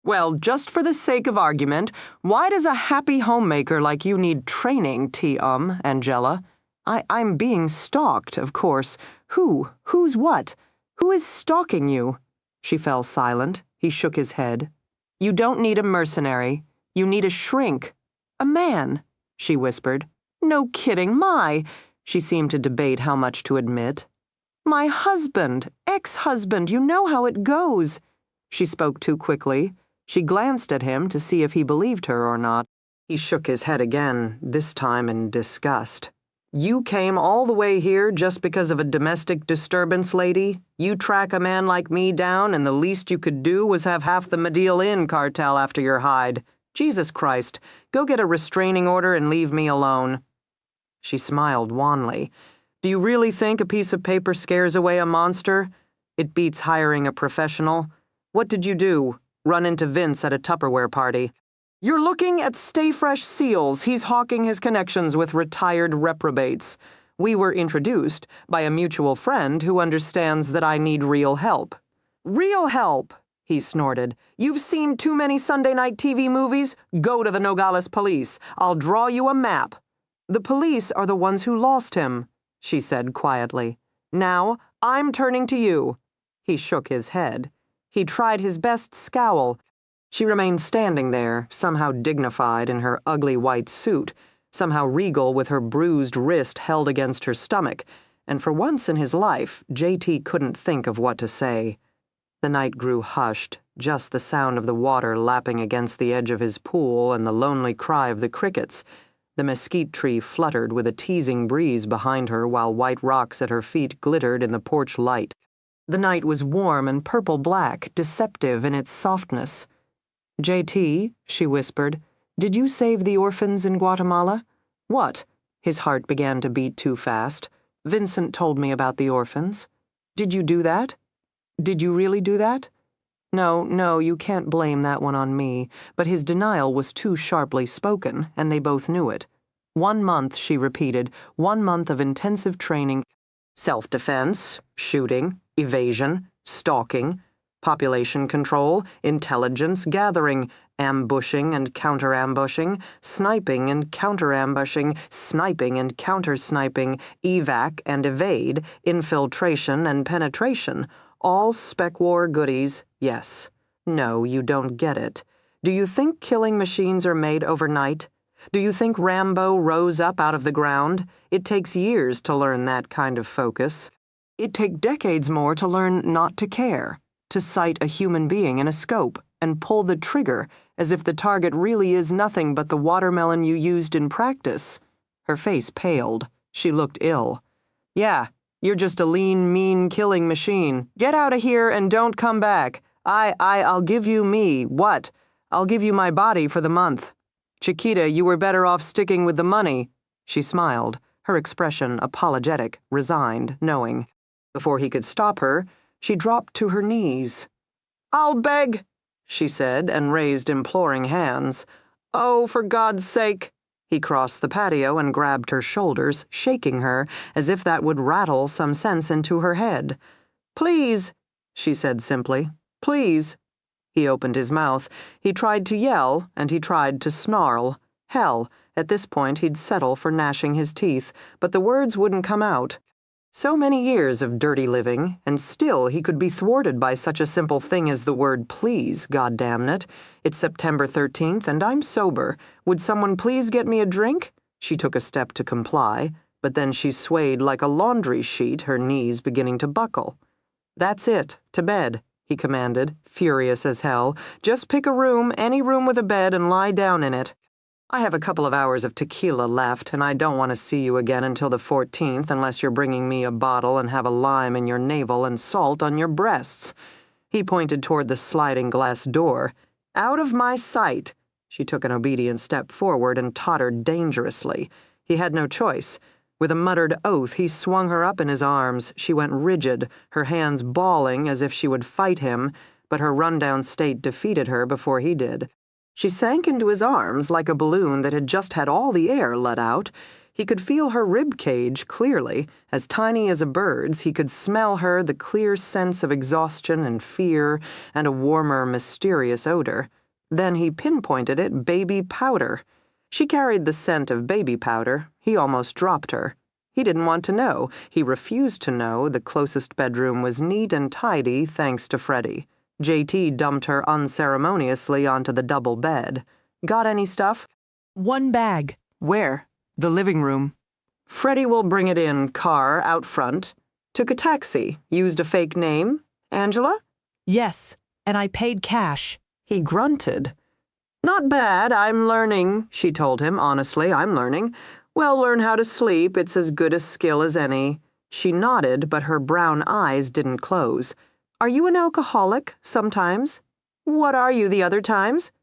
Well, just for the sake of argument, why does a happy homemaker like you need training, Angela? I'm being stalked, of course. Who? Who's what? Who is stalking you?" She fell silent. He shook his head. "You don't need a mercenary. You need a shrink." "A man," she whispered. "No kidding, she seemed to debate how much to admit. "My husband, ex-husband, you know how it goes." She spoke too quickly. She glanced at him to see if he believed her or not. He shook his head again, this time in disgust. "You came all the way here just because of a domestic disturbance, lady? You track a man like me down and the least you could do was have half the Medellin Inn cartel after your hide. Jesus Christ, go get a restraining order and leave me alone." She smiled wanly. "Do you really think a piece of paper scares away a monster? It beats hiring a professional. What did you do? Run into Vince at a Tupperware party?" "You're looking at Stay Fresh Seals. He's hawking his connections with retired reprobates. We were introduced by a mutual friend who understands that I need real help." "Real help?" he snorted. "You've seen too many Sunday night TV movies? Go to the Nogales police. I'll draw you a map." "The police are the ones who lost him," she said quietly. "Now, I'm turning to you." He shook his head. He tried his best scowl. She remained standing there, somehow dignified in her ugly white suit, somehow regal with her bruised wrist held against her stomach, and for once in his life, J.T. couldn't think of what to say. The night grew hushed, just the sound of the water lapping against the edge of his pool and the lonely cry of the crickets. The mesquite tree fluttered with a teasing breeze behind her while white rocks at her feet glittered in the porch light. The night was warm and purple-black, deceptive in its softness. "J.T.," she whispered, "did you save the orphans in Guatemala?" "What?" His heart began to beat too fast. "Vincent told me about the orphans." "Did you do that? Did you really do that?" No, you can't blame that one on me, but his denial was too sharply spoken, and they both knew it. 1 month, she repeated, 1 month of intensive training. Self-defense, shooting, evasion, stalking, population control, intelligence gathering, ambushing and counter-ambushing, sniping and counter-ambushing, sniping and counter-sniping, evac and evade, infiltration and penetration, all spec war goodies, yes. No, you don't get it. Do you think killing machines are made overnight? Do you think Rambo rose up out of the ground? It takes years to learn that kind of focus. It'd take decades more to learn not to care, to sight a human being in a scope and pull the trigger as if the target really is nothing but the watermelon you used in practice. Her face paled. She looked ill. Yeah, you're just a lean, mean killing machine. Get out of here and don't come back. I'll give you me. What? I'll give you my body for the month. Chiquita, you were better off sticking with the money. She smiled, her expression apologetic, resigned, knowing. Before he could stop her, she dropped to her knees. I'll beg, she said, and raised imploring hands. Oh, for God's sake. He crossed the patio and grabbed her shoulders, shaking her, as if that would rattle some sense into her head. Please, she said simply. Please. He opened his mouth. He tried to yell, and he tried to snarl. Hell, at this point he'd settle for gnashing his teeth, but the words wouldn't come out. So many years of dirty living, and still he could be thwarted by such a simple thing as the word please, goddamn it. It's September 13th, and I'm sober. Would someone please get me a drink? She took a step to comply, but then she swayed like a laundry sheet, her knees beginning to buckle. That's it, to bed, he commanded, furious as hell. Just pick a room, any room with a bed, and lie down in it. I have a couple of hours of tequila left, and I don't want to see you again until the 14th unless you're bringing me a bottle and have a lime in your navel and salt on your breasts. He pointed toward the sliding glass door. Out of my sight. She took an obedient step forward and tottered dangerously. He had no choice. With a muttered oath, he swung her up in his arms. She went rigid, her hands bawling as if she would fight him, but her rundown state defeated her before he did. She sank into his arms like a balloon that had just had all the air let out. He could feel her rib cage clearly. As tiny as a bird's, he could smell her, the clear sense of exhaustion and fear, and a warmer, mysterious odor. Then he pinpointed it, baby powder. She carried the scent of baby powder. He almost dropped her. He didn't want to know. He refused to know the closest bedroom was neat and tidy thanks to Freddie. JT dumped her unceremoniously onto the double bed. Got any stuff? One bag. Where? The living room. Freddie will bring it in, car, out front. Took a taxi. Used a fake name. Angela? Yes, and I paid cash. He grunted. Not bad, I'm learning, she told him, honestly, I'm learning. Well, learn how to sleep, it's as good a skill as any. She nodded, but her brown eyes didn't close. Are you an alcoholic, sometimes? What are you the other times?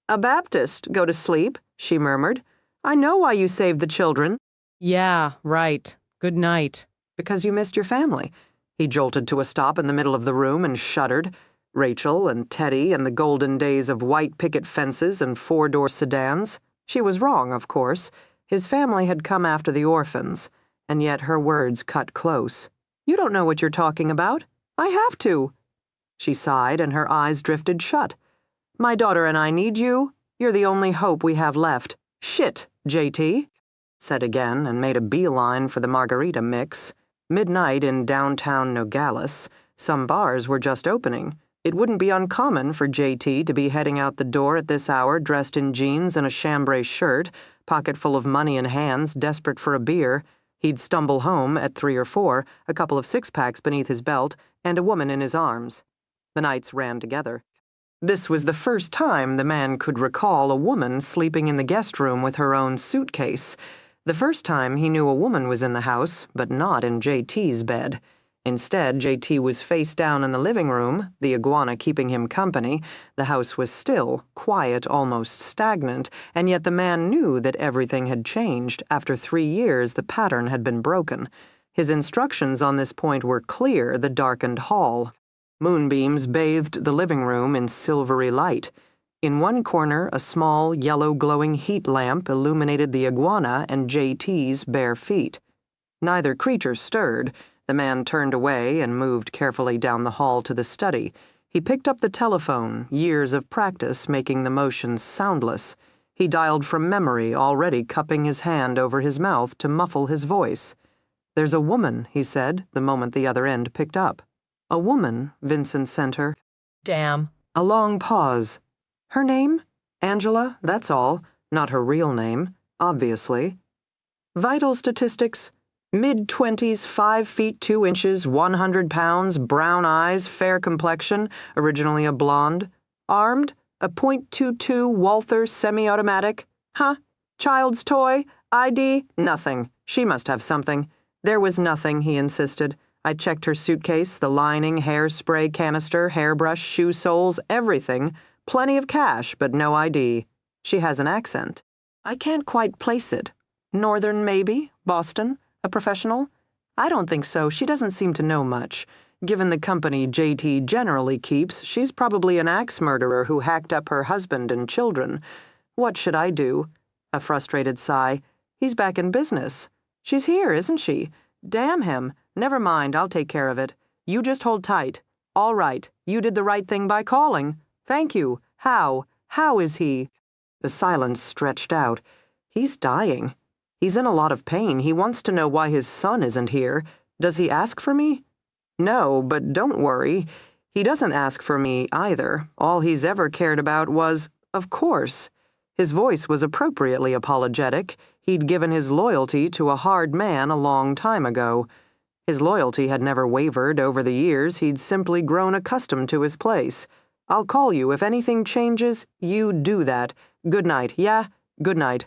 A Baptist, go to sleep, she murmured. I know why you saved the children. Yeah, right. Good night. Because you missed your family. He jolted to a stop in the middle of the room and shuddered. Rachel and Teddy and the golden days of white picket fences and four-door sedans. She was wrong, of course. His family had come after the orphans, and yet her words cut close. You don't know what you're talking about. I have to. She sighed and her eyes drifted shut. My daughter and I need you. You're the only hope we have left. Shit, JT. Said again and made a beeline for the margarita mix. Midnight in downtown Nogales. Some bars were just opening. It wouldn't be uncommon for JT to be heading out the door at this hour dressed in jeans and a chambray shirt, pocket full of money in hands, desperate for a beer. He'd stumble home at 3 or 4, a couple of six-packs beneath his belt, and a woman in his arms. The nights ran together. This was the first time the man could recall a woman sleeping in the guest room with her own suitcase. The first time he knew a woman was in the house, but not in JT's bed. Instead, JT was face down in the living room, the iguana keeping him company. The house was still, quiet, almost stagnant, and yet the man knew that everything had changed. After 3 years, the pattern had been broken. His instructions on this point were clear, the darkened hall. Moonbeams bathed the living room in silvery light. In one corner, a small, yellow glowing heat lamp illuminated the iguana and JT's bare feet. Neither creature stirred. The man turned away and moved carefully down the hall to the study. He picked up the telephone, years of practice making the motions soundless. He dialed from memory, already cupping his hand over his mouth to muffle his voice. There's a woman, he said, the moment the other end picked up. A woman, Vincent sent her. Damn. A long pause. Her name? Angela, that's all. Not her real name, obviously. Vital statistics: mid-20s, 5 feet 2 inches, 100 pounds, brown eyes, fair complexion, originally a blonde. Armed? A .22 Walther semi-automatic. Huh? Child's toy? ID? Nothing. She must have something. There was nothing, he insisted. I checked her suitcase, the lining, hairspray canister, hairbrush, shoe soles, everything. Plenty of cash, but no ID. She has an accent. I can't quite place it. Northern, maybe? Boston? A professional? I don't think so. She doesn't seem to know much. Given the company JT generally keeps, she's probably an axe murderer who hacked up her husband and children. What should I do? A frustrated sigh. He's back in business. She's here, isn't she? Damn him. Never mind, I'll take care of it. You just hold tight. All right, you did the right thing by calling. Thank you. How? How is he? The silence stretched out. He's dying. He's in a lot of pain. He wants to know why his son isn't here. Does he ask for me? No, but don't worry. He doesn't ask for me either. All he's ever cared about was, of course. His voice was appropriately apologetic. He'd given his loyalty to a hard man a long time ago. His loyalty had never wavered over the years. He'd simply grown accustomed to his place. I'll call you if anything changes. You do that. Good night, yeah? Good night.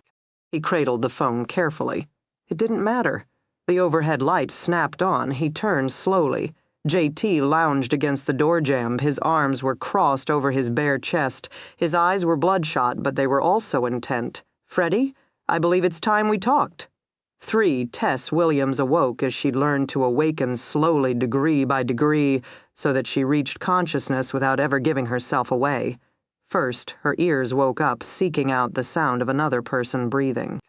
He cradled the phone carefully. It didn't matter. The overhead light snapped on. He turned slowly. JT lounged against the door jamb. His arms were crossed over his bare chest. His eyes were bloodshot, but they were also intent. Freddie, I believe it's time we talked. 3. Tess Williams awoke as she learned to awaken slowly, degree by degree, so that she reached consciousness without ever giving herself away. First, her ears woke up, seeking out the sound of another person breathing.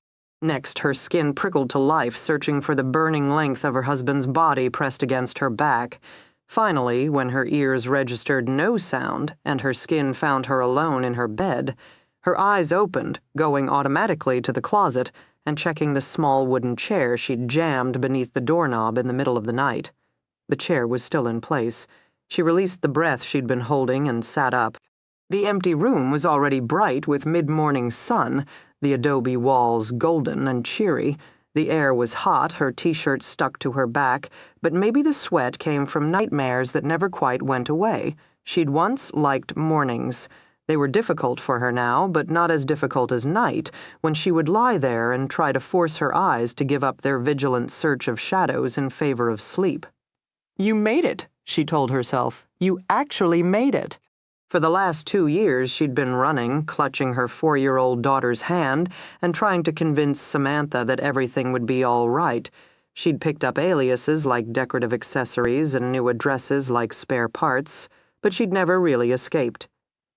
Next, her skin prickled to life, searching for the burning length of her husband's body pressed against her back. Finally, when her ears registered no sound and her skin found her alone in her bed, her eyes opened, going automatically to the closet and checking the small wooden chair she'd jammed beneath the doorknob in the middle of the night. The chair was still in place. She released the breath she'd been holding and sat up. The empty room was already bright with mid-morning sun, the adobe walls golden and cheery. The air was hot, her t-shirt stuck to her back, but maybe the sweat came from nightmares that never quite went away. She'd once liked mornings. They were difficult for her now, but not as difficult as night, when she would lie there and try to force her eyes to give up their vigilant search of shadows in favor of sleep. You made it, she told herself. You actually made it. For the last 2 years, she'd been running, clutching her 4-year-old daughter's hand and trying to convince Samantha that everything would be all right. She'd picked up aliases like decorative accessories and new addresses like spare parts, but she'd never really escaped.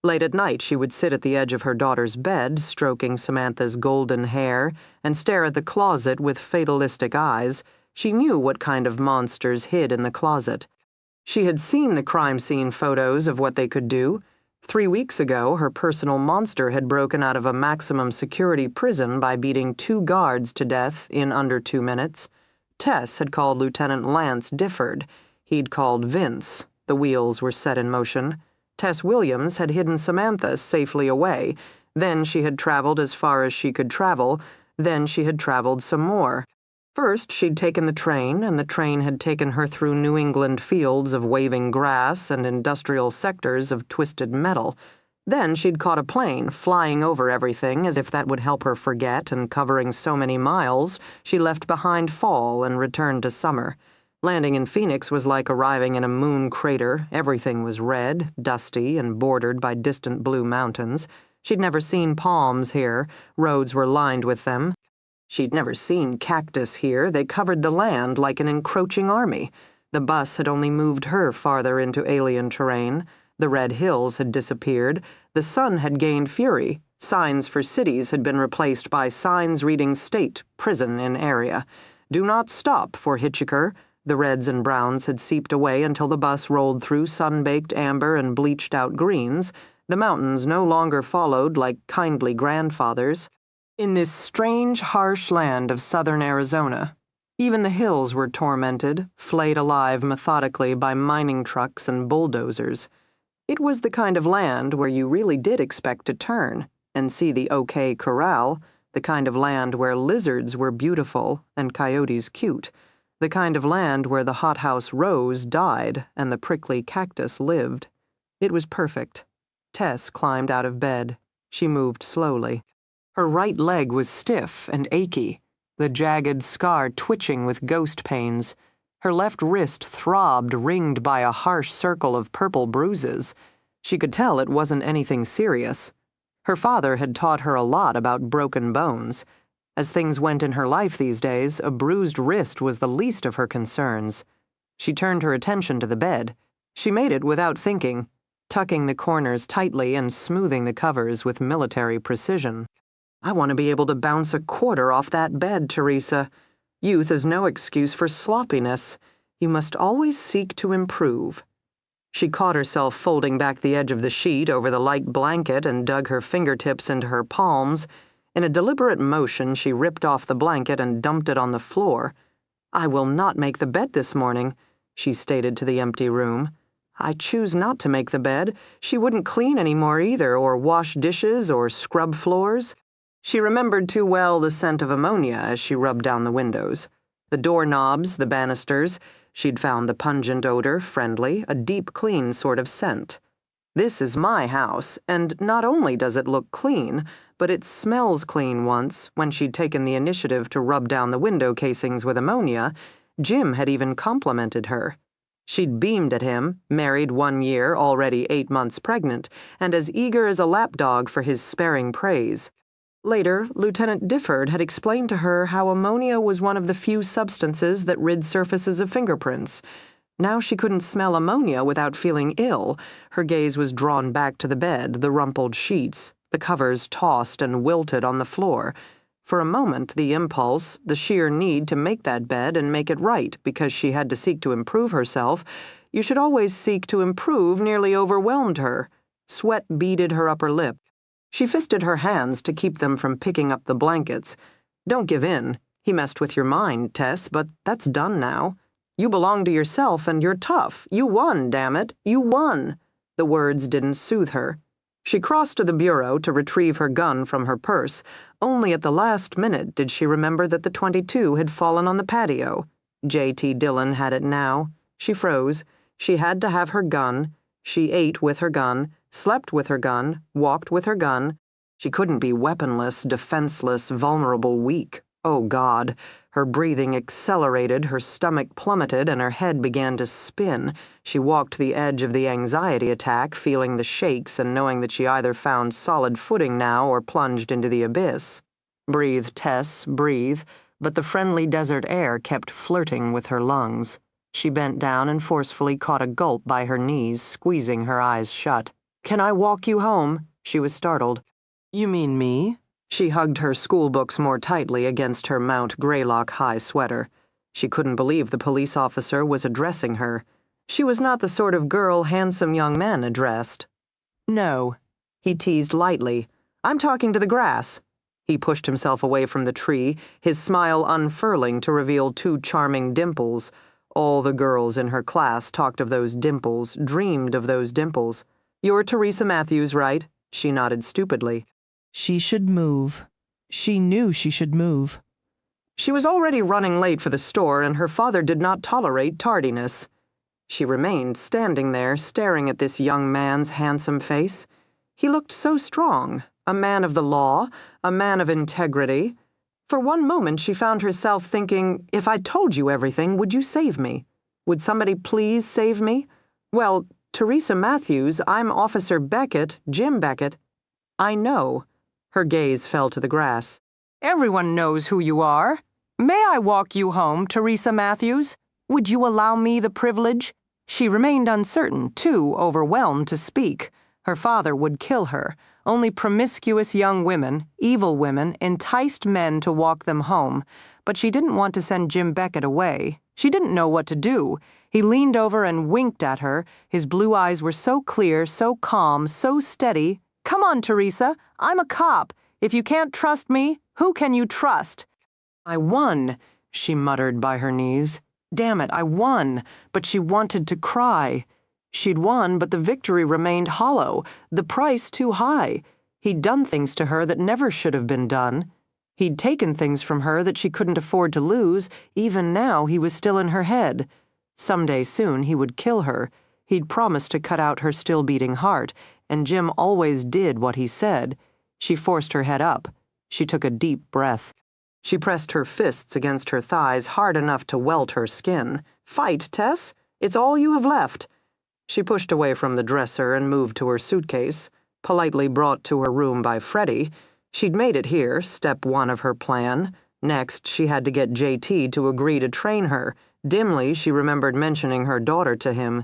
Late at night, she would sit at the edge of her daughter's bed, stroking Samantha's golden hair, and stare at the closet with fatalistic eyes. She knew what kind of monsters hid in the closet. She had seen the crime scene photos of what they could do. 3 weeks ago, her personal monster had broken out of a maximum security prison by beating 2 guards to death in under 2 minutes. Tess had called Lieutenant Lance Difford. He'd called Vince. The wheels were set in motion. Tess Williams had hidden Samantha safely away. Then she had traveled as far as she could travel. Then she had traveled some more. First, she'd taken the train, and the train had taken her through New England fields of waving grass and industrial sectors of twisted metal. Then she'd caught a plane, flying over everything as if that would help her forget, and covering so many miles, she left behind fall and returned to summer. Landing in Phoenix was like arriving in a moon crater. Everything was red, dusty, and bordered by distant blue mountains. She'd never seen palms here. Roads were lined with them. She'd never seen cactus here. They covered the land like an encroaching army. The bus had only moved her farther into alien terrain. The red hills had disappeared. The sun had gained fury. Signs for cities had been replaced by signs reading state, prison in area. Do not stop for Hitchhiker. The reds and browns had seeped away until the bus rolled through sun-baked amber and bleached-out greens. The mountains no longer followed like kindly grandfathers. In this strange, harsh land of southern Arizona, even the hills were tormented, flayed alive methodically by mining trucks and bulldozers. It was the kind of land where you really did expect to turn and see the OK Corral, the kind of land where lizards were beautiful and coyotes cute, the kind of land where the hothouse rose died and the prickly cactus lived. It was perfect. Tess climbed out of bed. She moved slowly. Her right leg was stiff and achy, the jagged scar twitching with ghost pains. Her left wrist throbbed, ringed by a harsh circle of purple bruises. She could tell it wasn't anything serious. Her father had taught her a lot about broken bones. As things went in her life these days, a bruised wrist was the least of her concerns. She turned her attention to the bed. She made it without thinking, tucking the corners tightly and smoothing the covers with military precision. I want to be able to bounce a quarter off that bed, Teresa. Youth is no excuse for sloppiness. You must always seek to improve. She caught herself folding back the edge of the sheet over the light blanket and dug her fingertips into her palms. In a deliberate motion, she ripped off the blanket and dumped it on the floor. I will not make the bed this morning, she stated to the empty room. I choose not to make the bed. She wouldn't clean any more either, or wash dishes, or scrub floors. She remembered too well the scent of ammonia as she rubbed down the windows. The doorknobs, the banisters. She'd found the pungent odor friendly, a deep, clean sort of scent. This is my house, and not only does it look clean, but it smells clean. Once, when she'd taken the initiative to rub down the window casings with ammonia, Jim had even complimented her. She'd beamed at him, married 1 year, already 8 months pregnant, and as eager as a lapdog for his sparing praise. Later, Lieutenant Difford had explained to her how ammonia was one of the few substances that rid surfaces of fingerprints. Now she couldn't smell ammonia without feeling ill. Her gaze was drawn back to the bed, the rumpled sheets, the covers tossed and wilted on the floor. For a moment, the impulse, the sheer need to make that bed and make it right because she had to seek to improve herself, you should always seek to improve, nearly overwhelmed her. Sweat beaded her upper lip. She fisted her hands to keep them from picking up the blankets. Don't give in. He messed with your mind, Tess, but that's done now. You belong to yourself and you're tough. You won, damn it. You won. The words didn't soothe her. She crossed to the bureau to retrieve her gun from her purse. Only at the last minute did she remember that the .22 had fallen on the patio. J.T. Dillon had it now. She froze. She had to have her gun. She ate with her gun, slept with her gun, walked with her gun. She couldn't be weaponless, defenseless, vulnerable, weak. Oh, God. Her breathing accelerated, her stomach plummeted, and her head began to spin. She walked the edge of the anxiety attack, feeling the shakes and knowing that she either found solid footing now or plunged into the abyss. Breathe, Tess, breathe, but the friendly desert air kept flirting with her lungs. She bent down and forcefully caught a gulp by her knees, squeezing her eyes shut. "Can I walk you home?" She was startled. "You mean me?" She hugged her schoolbooks more tightly against her Mount Greylock high sweater. She couldn't believe the police officer was addressing her. She was not the sort of girl handsome young men addressed. "No," he teased lightly. "I'm talking to the grass." He pushed himself away from the tree, his smile unfurling to reveal 2 charming dimples. All the girls in her class talked of those dimples, dreamed of those dimples. "You're Teresa Matthews, right?" She nodded stupidly. She should move. She knew she should move. She was already running late for the store, and her father did not tolerate tardiness. She remained standing there, staring at this young man's handsome face. He looked so strong, a man of the law, a man of integrity. For one moment she found herself thinking, if I told you everything, would you save me? Would somebody please save me? Well, Teresa Matthews, I'm Officer Beckett, Jim Beckett. I know. Her gaze fell to the grass. Everyone knows who you are. May I walk you home, Teresa Matthews? Would you allow me the privilege? She remained uncertain, too overwhelmed to speak. Her father would kill her. Only promiscuous young women, evil women, enticed men to walk them home. But she didn't want to send Jim Beckett away. She didn't know what to do. He leaned over and winked at her. His blue eyes were so clear, so calm, so steady. "Come on, Teresa. I'm a cop. If you can't trust me, who can you trust?" "I won," she muttered by her knees. Damn it, I won. But she wanted to cry. She'd won, but the victory remained hollow, the price too high. He'd done things to her that never should have been done. He'd taken things from her that she couldn't afford to lose. Even now, he was still in her head. Someday soon, he would kill her. He'd promised to cut out her still-beating heart, and Jim always did what he said. She forced her head up. She took a deep breath. She pressed her fists against her thighs hard enough to welt her skin. "Fight, Tess! It's all you have left." She pushed away from the dresser and moved to her suitcase, politely brought to her room by Freddie. She'd made it here, step one of her plan. Next, she had to get JT to agree to train her. Dimly, she remembered mentioning her daughter to him.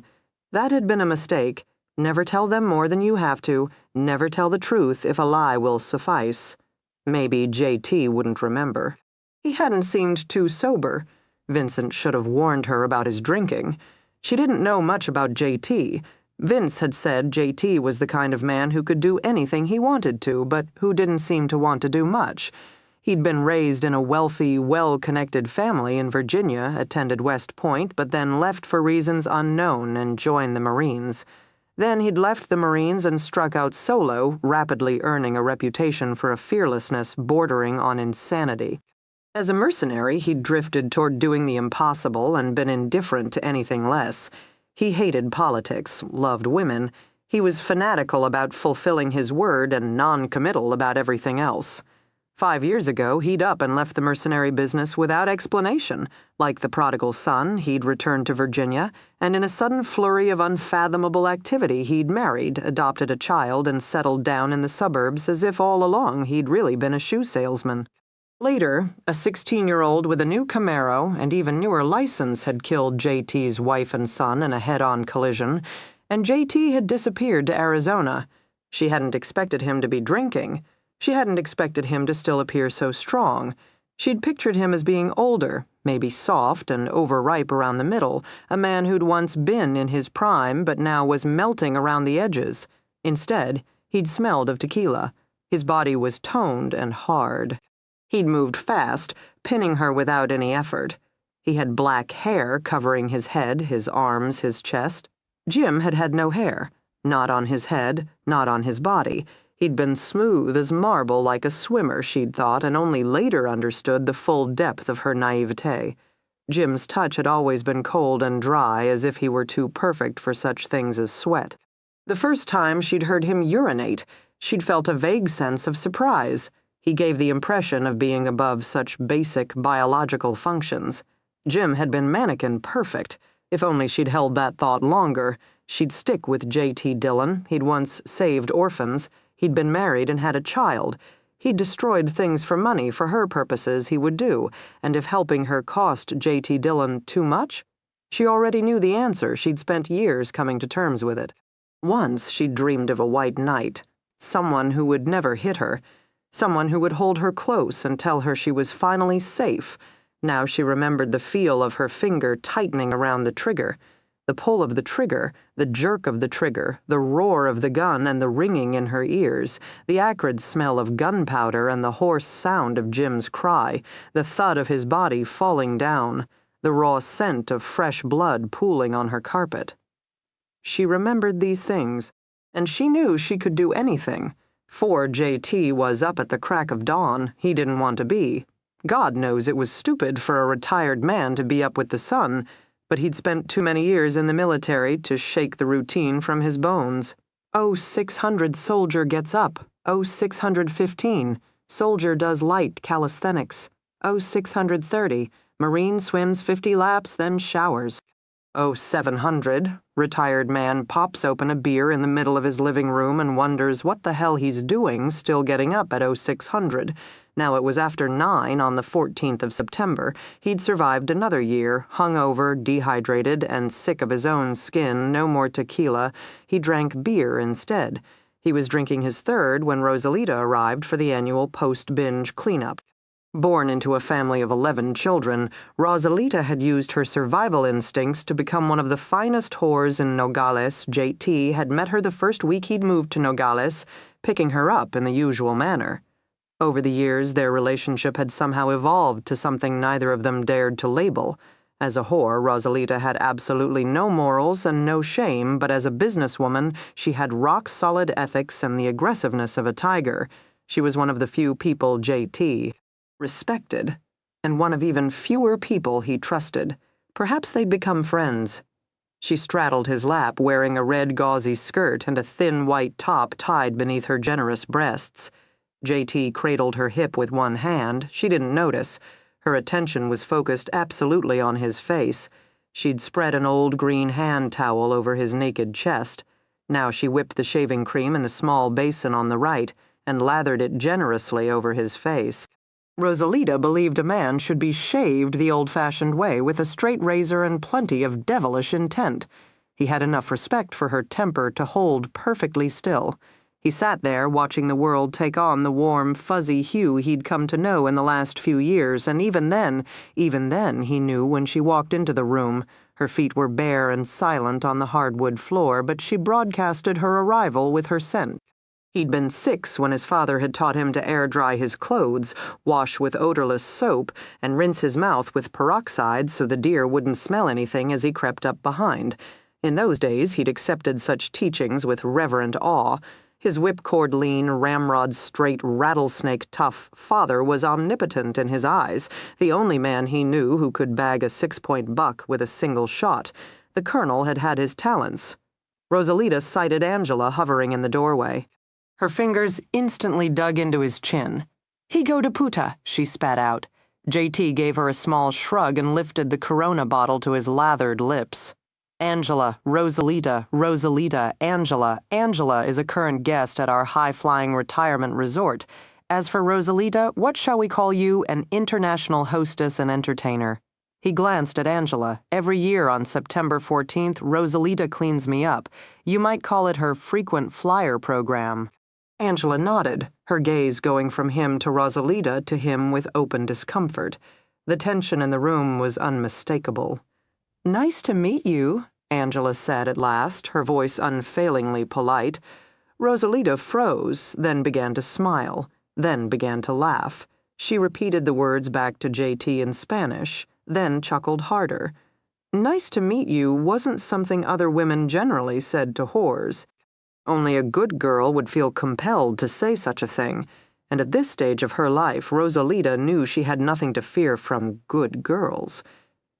That had been a mistake. Never tell them more than you have to. Never tell the truth if a lie will suffice. Maybe JT wouldn't remember. He hadn't seemed too sober. Vincent should have warned her about his drinking. She didn't know much about JT. Vince had said JT was the kind of man who could do anything he wanted to, but who didn't seem to want to do much. He'd been raised in a wealthy, well-connected family in Virginia, attended West Point, but then left for reasons unknown and joined the Marines. Then he'd left the Marines and struck out solo, rapidly earning a reputation for a fearlessness bordering on insanity. As a mercenary, he'd drifted toward doing the impossible and been indifferent to anything less. He hated politics, loved women. He was fanatical about fulfilling his word and non-committal about everything else. 5 years ago, he'd up and left the mercenary business without explanation. Like the prodigal son, he'd returned to Virginia, and in a sudden flurry of unfathomable activity, he'd married, adopted a child, and settled down in the suburbs as if all along he'd really been a shoe salesman. Later, a 16-year-old with a new Camaro and even newer license had killed JT's wife and son in a head-on collision, and JT had disappeared to Arizona. She hadn't expected him to be drinking. She hadn't expected him to still appear so strong. She'd pictured him as being older, maybe soft and overripe around the middle, a man who'd once been in his prime but now was melting around the edges. Instead, he'd smelled of tequila. His body was toned and hard. He'd moved fast, pinning her without any effort. He had black hair covering his head, his arms, his chest. Jim had had no hair. Not on his head, not on his body. He'd been smooth as marble like a swimmer, she'd thought, and only later understood the full depth of her naivete. Jim's touch had always been cold and dry, as if he were too perfect for such things as sweat. The first time she'd heard him urinate, she'd felt a vague sense of surprise. He gave the impression of being above such basic biological functions. Jim had been mannequin perfect. If only she'd held that thought longer, she'd stick with J.T. Dillon. He'd once saved orphans. He'd been married and had a child. He'd destroyed things for money for her purposes he would do, and if helping her cost J.T. Dillon too much? She already knew the answer. She'd spent years coming to terms with it. Once she'd dreamed of a white knight, someone who would never hit her, someone who would hold her close and tell her she was finally safe. Now she remembered the feel of her finger tightening around the trigger. The pull of the trigger, the jerk of the trigger, the roar of the gun and the ringing in her ears, the acrid smell of gunpowder and the hoarse sound of Jim's cry, the thud of his body falling down, the raw scent of fresh blood pooling on her carpet. She remembered these things, and she knew she could do anything. For JT was up at the crack of dawn. He didn't want to be. God knows it was stupid for a retired man to be up with the sun, but he'd spent too many years in the military to shake the routine from his bones. 0600 soldier gets up. 0615 soldier does light calisthenics. 0630 Marine swims 50 laps, then showers. 0700 retired man pops open a beer in the middle of his living room and wonders what the hell he's doing still getting up at 0600. Now it was after 9 on the 14th of September. He'd survived another year, hungover, dehydrated, and sick of his own skin, no more tequila. He drank beer instead. He was drinking his third when Rosalita arrived for the annual post-binge cleanup. Born into a family of 11 children, Rosalita had used her survival instincts to become one of the finest whores in Nogales. JT had met her the first week he'd moved to Nogales, picking her up in the usual manner. Over the years, their relationship had somehow evolved to something neither of them dared to label. As a whore, Rosalita had absolutely no morals and no shame, but as a businesswoman, she had rock-solid ethics and the aggressiveness of a tiger. She was one of the few people J.T. respected, and one of even fewer people he trusted. Perhaps they'd become friends. She straddled his lap, wearing a red gauzy skirt and a thin white top tied beneath her generous breasts. J.T. cradled her hip with one hand. She didn't notice. Her attention was focused absolutely on his face. She'd spread an old green hand towel over his naked chest. Now she whipped the shaving cream in the small basin on the right and lathered it generously over his face. Rosalita believed a man should be shaved the old-fashioned way, with a straight razor and plenty of devilish intent. He had enough respect for her temper to hold perfectly still. He sat there watching the world take on the warm, fuzzy hue he'd come to know in the last few years, and even then, he knew when she walked into the room. Her feet were bare and silent on the hardwood floor, but she broadcasted her arrival with her scent. He'd been 6 when his father had taught him to air-dry his clothes, wash with odorless soap, and rinse his mouth with peroxide so the deer wouldn't smell anything as he crept up behind. In those days, he'd accepted such teachings with reverent awe. His whipcord lean, ramrod straight, rattlesnake tough father was omnipotent in his eyes, the only man he knew who could bag a 6-point buck with a single shot. The colonel had had his talents. Rosalita sighted Angela hovering in the doorway. Her fingers instantly dug into his chin. "Higo de puta," she spat out. J.T. gave her a small shrug and lifted the Corona bottle to his lathered lips. "Angela, Rosalita, Rosalita, Angela. Angela is a current guest at our high-flying retirement resort. As for Rosalita, what shall we call you? An international hostess and entertainer." He glanced at Angela. "Every year on September 14th, Rosalita cleans me up. You might call it her frequent flyer program." Angela nodded, her gaze going from him to Rosalita to him with open discomfort. The tension in the room was unmistakable. "Nice to meet you," Angela said at last, her voice unfailingly polite. Rosalita froze, then began to smile, then began to laugh. She repeated the words back to J.T. in Spanish, then chuckled harder. "Nice to meet you wasn't something other women generally said to whores. Only a good girl would feel compelled to say such a thing, and at this stage of her life, Rosalita knew she had nothing to fear from good girls.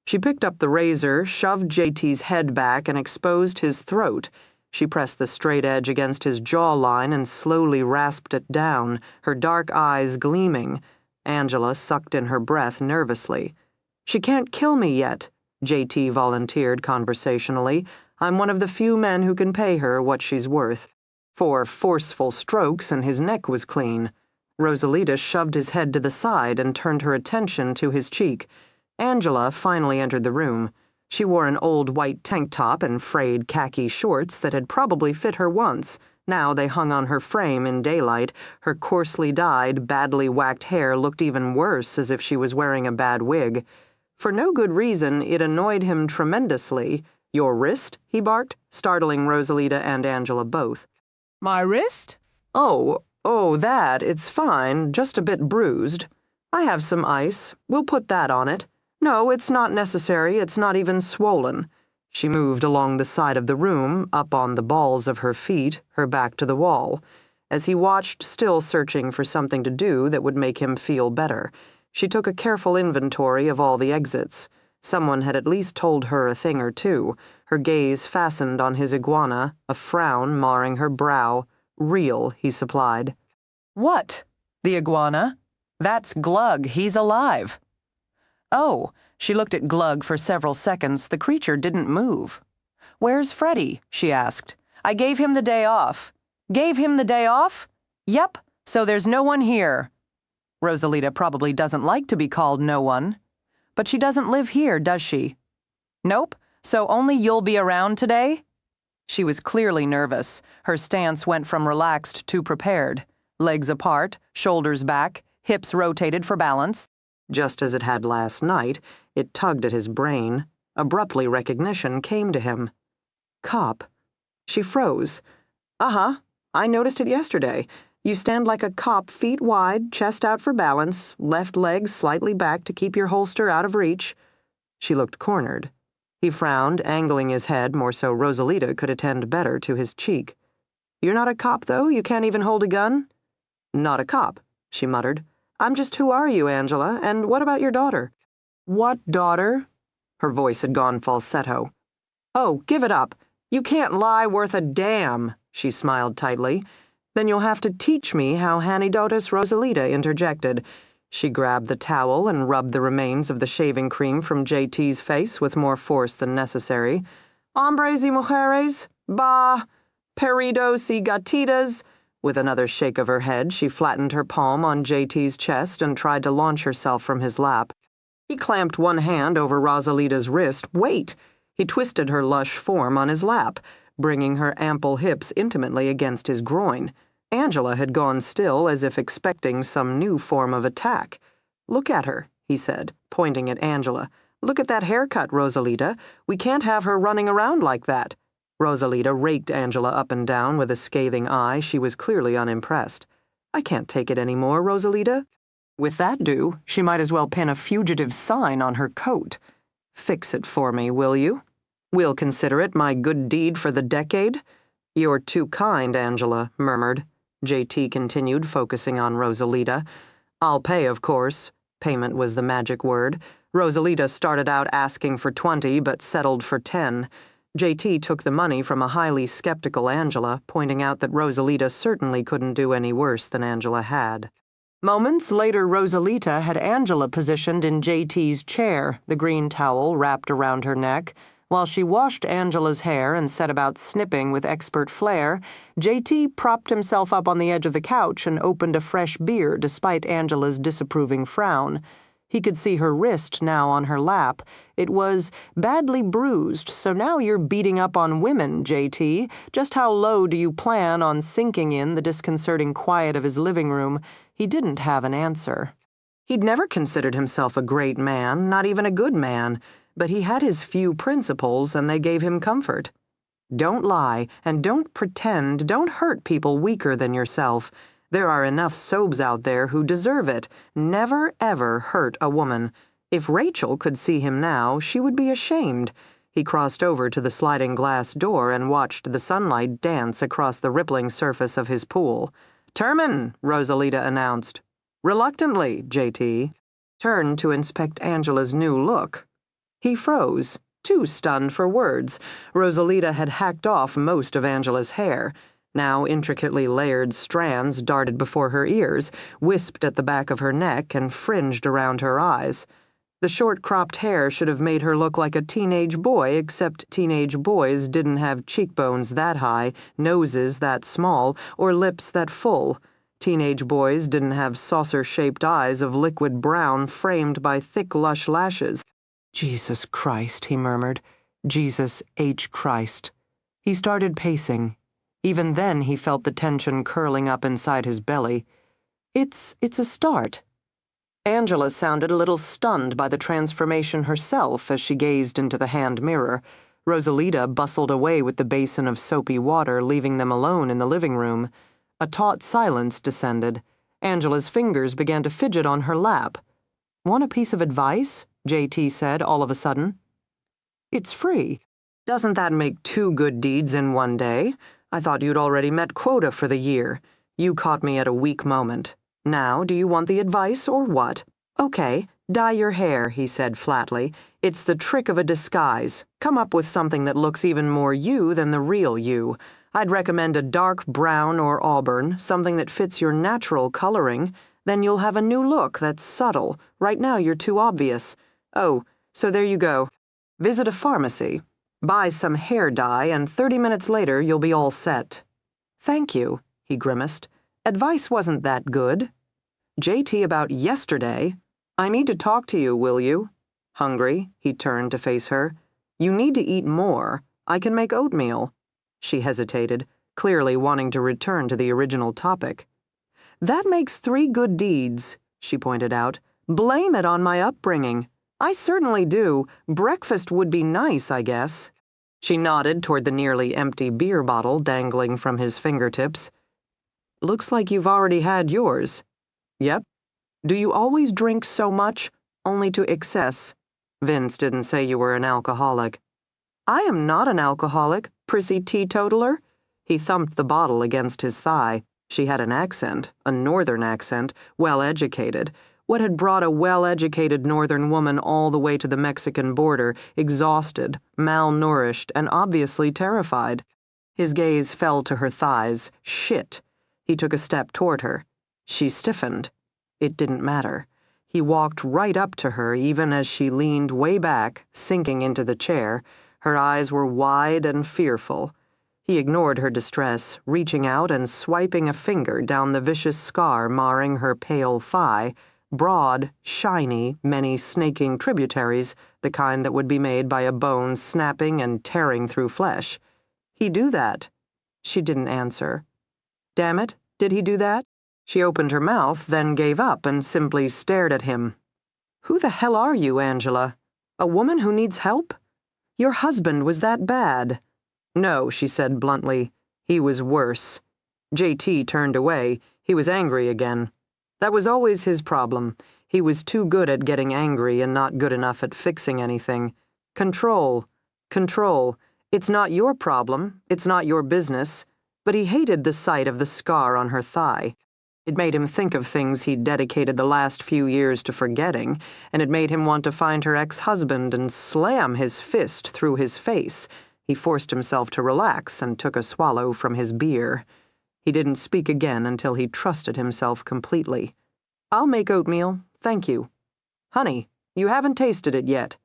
She picked up the razor, shoved J.T.'s head back, and exposed his throat. She pressed the straight edge against his jawline and slowly rasped it down, her dark eyes gleaming. Angela sucked in her breath nervously. "She can't kill me yet," J.T. volunteered conversationally. "I'm one of the few men who can pay her what she's worth." 4 forceful strokes and his neck was clean. Rosalita shoved his head to the side and turned her attention to his cheek. Angela finally entered the room. She wore an old white tank top and frayed khaki shorts that had probably fit her once. Now they hung on her frame in daylight. Her coarsely dyed, badly whacked hair looked even worse, as if she was wearing a bad wig. For no good reason, it annoyed him tremendously. "Your wrist?" he barked, startling Rosalita and Angela both. "My wrist?" Oh, that. It's fine, just a bit bruised. I have some ice. We'll put that on it. No, it's not necessary. It's not even swollen." She moved along the side of the room, up on the balls of her feet, her back to the wall. As he watched, still searching for something to do that would make him feel better, she took a careful inventory of all the exits. Someone had at least told her a thing or two. Her gaze fastened on his iguana, a frown marring her brow. "Real," he supplied. "What? The iguana? That's Glug. He's alive." "Oh." She looked at Glug for several seconds. The creature didn't move. "Where's Freddie?" she asked. "I gave him the day off." "Gave him the day off?" "Yep, so there's no one here." Rosalita probably doesn't like to be called no one. "But she doesn't live here, does she?" "Nope, so only you'll be around today?" She was clearly nervous. Her stance went from relaxed to prepared. Legs apart, shoulders back, hips rotated for balance. Just as it had last night, it tugged at his brain. Abruptly, recognition came to him. "Cop." She froze. "Uh-huh. I noticed it yesterday. You stand like a cop, feet wide, chest out for balance, left leg slightly back to keep your holster out of reach." She looked cornered. He frowned, angling his head more so Rosalita could attend better to his cheek. "You're not a cop, though? You can't even hold a gun?" "Not a cop," she muttered. "I'm just who are you, Angela, and what about your daughter?" "What daughter?" Her voice had gone falsetto. "Oh, give it up. You can't lie worth a damn," she smiled tightly. "Then you'll have to teach me how Hanidotus," Rosalita interjected. She grabbed the towel and rubbed the remains of the shaving cream from JT's face with more force than necessary. "Hombres y mujeres? Bah! Perritos y gatitas." With another shake of her head, she flattened her palm on JT's chest and tried to launch herself from his lap. He clamped one hand over Rosalita's wrist. Wait! He twisted her lush form on his lap, bringing her ample hips intimately against his groin. Angela had gone still, as if expecting some new form of attack. "Look at her," he said, pointing at Angela. "Look at that haircut, Rosalita. We can't have her running around like that." Rosalita raked Angela up and down with a scathing eye. She was clearly unimpressed. "I can't take it any more, Rosalita." With that due, she might as well pin a fugitive sign on her coat. "Fix it for me, will you? We'll consider it my good deed for the decade." "You're too kind," Angela murmured. JT continued, focusing on Rosalita. "I'll pay, of course." Payment was the magic word. Rosalita started out asking for 20, but settled for 10. JT took the money from a highly skeptical Angela, pointing out that Rosalita certainly couldn't do any worse than Angela had. Moments later, Rosalita had Angela positioned in JT's chair, the green towel wrapped around her neck. While she washed Angela's hair and set about snipping with expert flair, JT propped himself up on the edge of the couch and opened a fresh beer despite Angela's disapproving frown. He could see her wrist now on her lap. It was badly bruised, so now you're beating up on women, JT. Just how low do you plan on sinking in the disconcerting quiet of his living room? He didn't have an answer. He'd never considered himself a great man, not even a good man, but he had his few principles and they gave him comfort. Don't lie, and don't pretend, don't hurt people weaker than yourself. There are enough sobs out there who deserve it. Never, ever hurt a woman. If Rachel could see him now, she would be ashamed. He crossed over to the sliding glass door and watched the sunlight dance across the rippling surface of his pool. "Termin," Rosalita announced. Reluctantly, JT turned to inspect Angela's new look. He froze, too stunned for words. Rosalita had hacked off most of Angela's hair. Now intricately layered strands darted before her ears, wisped at the back of her neck, and fringed around her eyes. The short-cropped hair should have made her look like a teenage boy, except teenage boys didn't have cheekbones that high, noses that small, or lips that full. Teenage boys didn't have saucer-shaped eyes of liquid brown framed by thick, lush lashes. "Jesus Christ," he murmured. "Jesus H. Christ." He started pacing. Even then he felt the tension curling up inside his belly. It's a start." Angela sounded a little stunned by the transformation herself as she gazed into the hand mirror. Rosalita bustled away with the basin of soapy water, leaving them alone in the living room. A taut silence descended. Angela's fingers began to fidget on her lap. "Want a piece of advice?" JT said all of a sudden. "It's free. Doesn't that make 2 good deeds in one day? I thought you'd already met quota for the year. You caught me at a weak moment. Now, do you want the advice or what?" "Okay, dye your hair," he said flatly. "It's the trick of a disguise. Come up with something that looks even more you than the real you. I'd recommend a dark brown or auburn, something that fits your natural coloring. Then you'll have a new look that's subtle. Right now you're too obvious. Oh, so there you go. Visit a pharmacy. Buy some hair dye, and 30 minutes later you'll be all set." "Thank you," he grimaced. "Advice wasn't that good." "JT about yesterday? I need to talk to you, will you?" Hungry, he turned to face her. "You need to eat more. I can make oatmeal." She hesitated, clearly wanting to return to the original topic. "That makes 3 good deeds," she pointed out. "Blame it on my upbringing. I certainly do. Breakfast would be nice, I guess." She nodded toward the nearly empty beer bottle dangling from his fingertips. "Looks like you've already had yours." "Yep." "Do you always drink so much? Only to excess?" Vince didn't say you were an alcoholic. I am not an alcoholic, prissy teetotaler. He thumped the bottle against his thigh. She had an accent, a northern accent, well-educated. What had brought a well-educated northern woman all the way to the Mexican border, exhausted, malnourished, and obviously terrified? His gaze fell to her thighs. Shit. He took a step toward her. She stiffened. It didn't matter. He walked right up to her even as she leaned way back, sinking into the chair. Her eyes were wide and fearful. He ignored her distress, reaching out and swiping a finger down the vicious scar marring her pale thigh, broad, shiny, many snaking tributaries, the kind that would be made by a bone snapping and tearing through flesh. He do that? She didn't answer. Damn it, did he do that? She opened her mouth, then gave up and simply stared at him. Who the hell are you, Angela? A woman who needs help? Your husband was that bad. No, she said bluntly. He was worse. JT turned away. He was angry again. That was always his problem. He was too good at getting angry and not good enough at fixing anything. Control. Control. It's not your problem. It's not your business. But he hated the sight of the scar on her thigh. It made him think of things he'd dedicated the last few years to forgetting, and it made him want to find her ex-husband and slam his fist through his face. He forced himself to relax and took a swallow from his beer. He didn't speak again until he trusted himself completely. I'll make oatmeal, thank you. Honey, you haven't tasted it yet.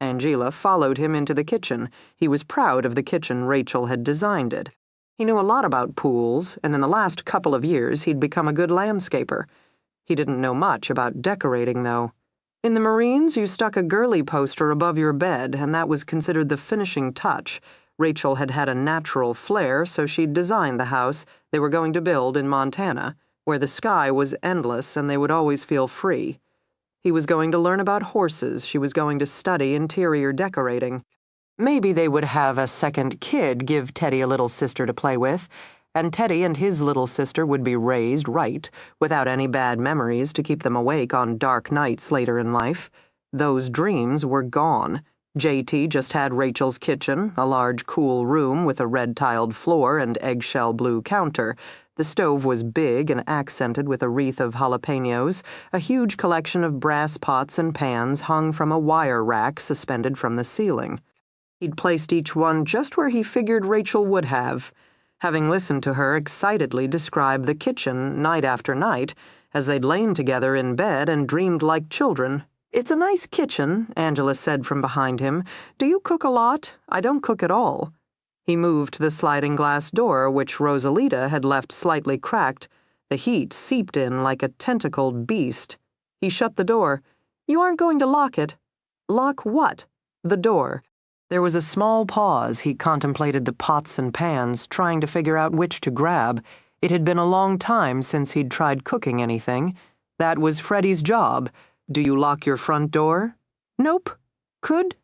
Angela followed him into the kitchen. He was proud of the kitchen Rachel had designed it. He knew a lot about pools, and in the last couple of years he'd become a good landscaper. He didn't know much about decorating, though. In the Marines, you stuck a girly poster above your bed, and that was considered the finishing touch. Rachel had had a natural flair, so she'd designed the house they were going to build in Montana, where the sky was endless and they would always feel free. He was going to learn about horses. She was going to study interior decorating. Maybe they would have a second kid give Teddy a little sister to play with, and Teddy and his little sister would be raised right, without any bad memories to keep them awake on dark nights later in life. Those dreams were gone. JT just had Rachel's kitchen, a large cool room with a red-tiled floor and eggshell blue counter. The stove was big and accented with a wreath of jalapenos. A huge collection of brass pots and pans hung from a wire rack suspended from the ceiling. He'd placed each one just where he figured Rachel would have, having listened to her excitedly describe the kitchen night after night as they'd lain together in bed and dreamed like children. It's a nice kitchen, Angela said from behind him. Do you cook a lot? I don't cook at all. He moved to the sliding glass door, which Rosalita had left slightly cracked. The heat seeped in like a tentacled beast. He shut the door. You aren't going to lock it? Lock what? The door. There was a small pause. He contemplated the pots and pans, trying to figure out which to grab. It had been a long time since he'd tried cooking anything. That was Freddie's job. Do you lock your front door? Nope. Could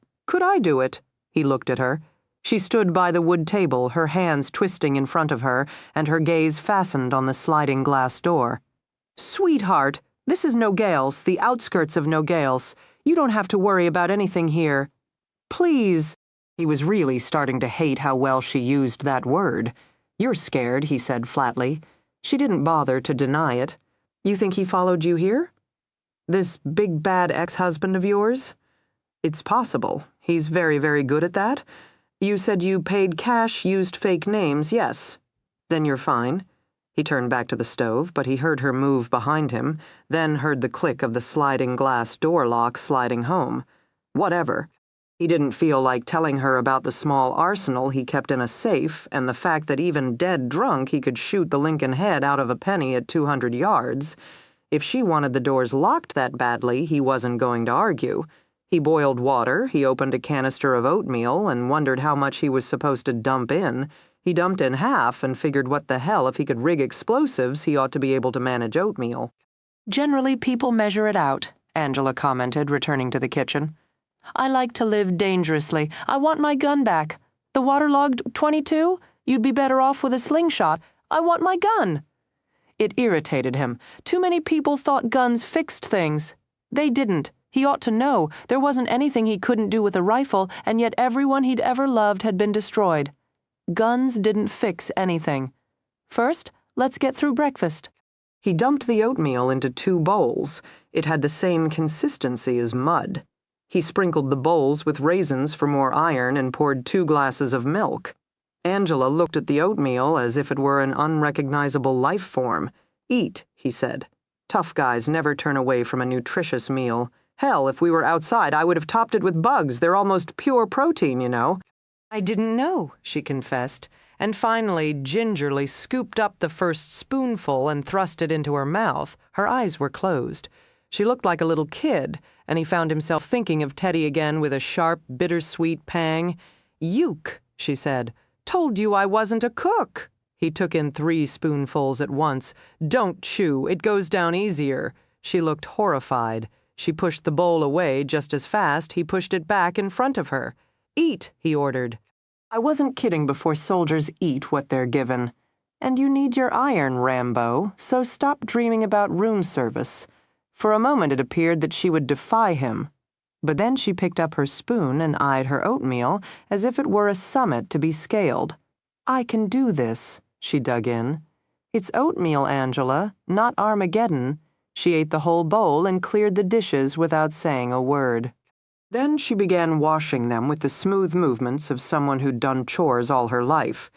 I do it? He looked at her. She stood by the wood table, her hands twisting in front of her, and her gaze fastened on the sliding glass door. Sweetheart, this is Nogales, the outskirts of Nogales. You don't have to worry about anything here. Please. He was really starting to hate how well she used that word. You're scared, he said flatly. She didn't bother to deny it. You think he followed you here? This big bad ex-husband of yours? It's possible. He's very, very good at that. You said you paid cash, used fake names, yes. Then you're fine. He turned back to the stove, but he heard her move behind him, then heard the click of the sliding glass door lock sliding home. Whatever. He didn't feel like telling her about the small arsenal he kept in a safe and the fact that even dead drunk he could shoot the Lincoln head out of a penny at 200 yards. If she wanted the doors locked that badly, he wasn't going to argue. He boiled water, he opened a canister of oatmeal and wondered how much he was supposed to dump in. He dumped in half and figured what the hell, if he could rig explosives, he ought to be able to manage oatmeal. Generally, people measure it out, Angela commented, returning to the kitchen. I like to live dangerously. I want my gun back. The waterlogged .22? You'd be better off with a slingshot. I want my gun. It irritated him. Too many people thought guns fixed things. They didn't. He ought to know there wasn't anything he couldn't do with a rifle, and yet everyone he'd ever loved had been destroyed. Guns didn't fix anything. First, let's get through breakfast. He dumped the oatmeal into 2 bowls. It had the same consistency as mud. He sprinkled the bowls with raisins for more iron and poured 2 glasses of milk. Angela looked at the oatmeal as if it were an unrecognizable life form. "Eat," he said. "Tough guys never turn away from a nutritious meal. Hell, if we were outside, I would have topped it with bugs. They're almost pure protein, you know." "I didn't know," she confessed, and finally gingerly scooped up the first spoonful and thrust it into her mouth. Her eyes were closed. She looked like a little kid, and he found himself thinking of Teddy again with a sharp, bittersweet pang. "Yook," she said. "Told you I wasn't a cook." He took in 3 spoonfuls at once. "Don't chew. It goes down easier." She looked horrified. She pushed the bowl away just as fast he pushed it back in front of her. "Eat," he ordered. "I wasn't kidding before soldiers eat what they're given. And you need your iron, Rambo, so stop dreaming about room service." For a moment it appeared that she would defy him. But then she picked up her spoon and eyed her oatmeal as if it were a summit to be scaled. "I can do this," she dug in. "It's oatmeal, Angela, not Armageddon." She ate the whole bowl and cleared the dishes without saying a word. Then she began washing them with the smooth movements of someone who'd done chores all her life.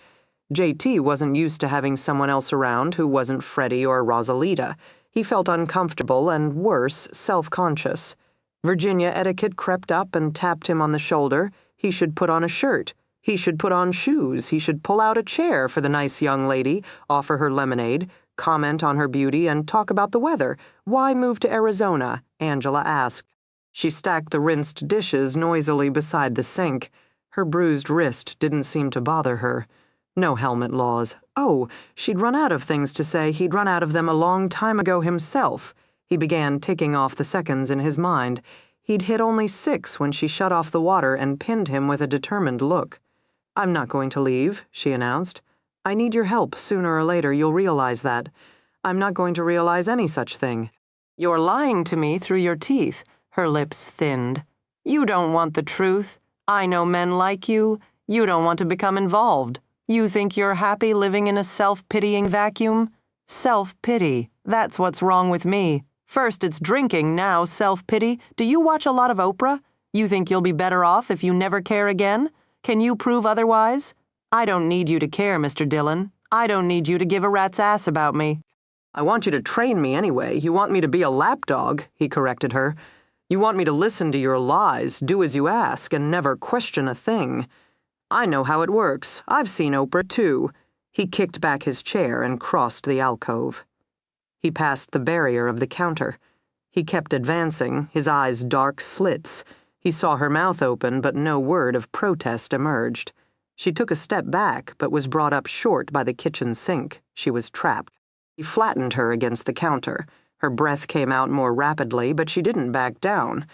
JT wasn't used to having someone else around who wasn't Freddie or Rosalita. He felt uncomfortable and, worse, self-conscious. Virginia etiquette crept up and tapped him on the shoulder. He should put on a shirt. He should put on shoes. He should pull out a chair for the nice young lady, offer her lemonade, comment on her beauty, and talk about the weather. "Why move to Arizona?" Angela asked. She stacked the rinsed dishes noisily beside the sink. Her bruised wrist didn't seem to bother her. No helmet laws. Oh, she'd run out of things to say. He'd run out of them a long time ago himself. He began ticking off the seconds in his mind. He'd hit only 6 when she shut off the water and pinned him with a determined look. "I'm not going to leave," she announced. "I need your help. Sooner or later you'll realize that. I'm not going to realize any such thing." "You're lying to me through your teeth." Her lips thinned. "You don't want the truth. I know men like you. You don't want to become involved. You think you're happy living in a self-pitying vacuum? Self-pity. That's what's wrong with me. First it's drinking, now self-pity. Do you watch a lot of Oprah? You think you'll be better off if you never care again? Can you prove otherwise? I don't need you to care, Mr. Dillon. I don't need you to give a rat's ass about me." "I want you to train me anyway. You want me to be a lapdog," he corrected her. "You want me to listen to your lies, do as you ask, and never question a thing. I know how it works. I've seen Oprah, too." He kicked back his chair and crossed the alcove. He passed the barrier of the counter. He kept advancing, his eyes dark slits. He saw her mouth open, but no word of protest emerged. She took a step back, but was brought up short by the kitchen sink. She was trapped. He flattened her against the counter. Her breath came out more rapidly, but she didn't back down.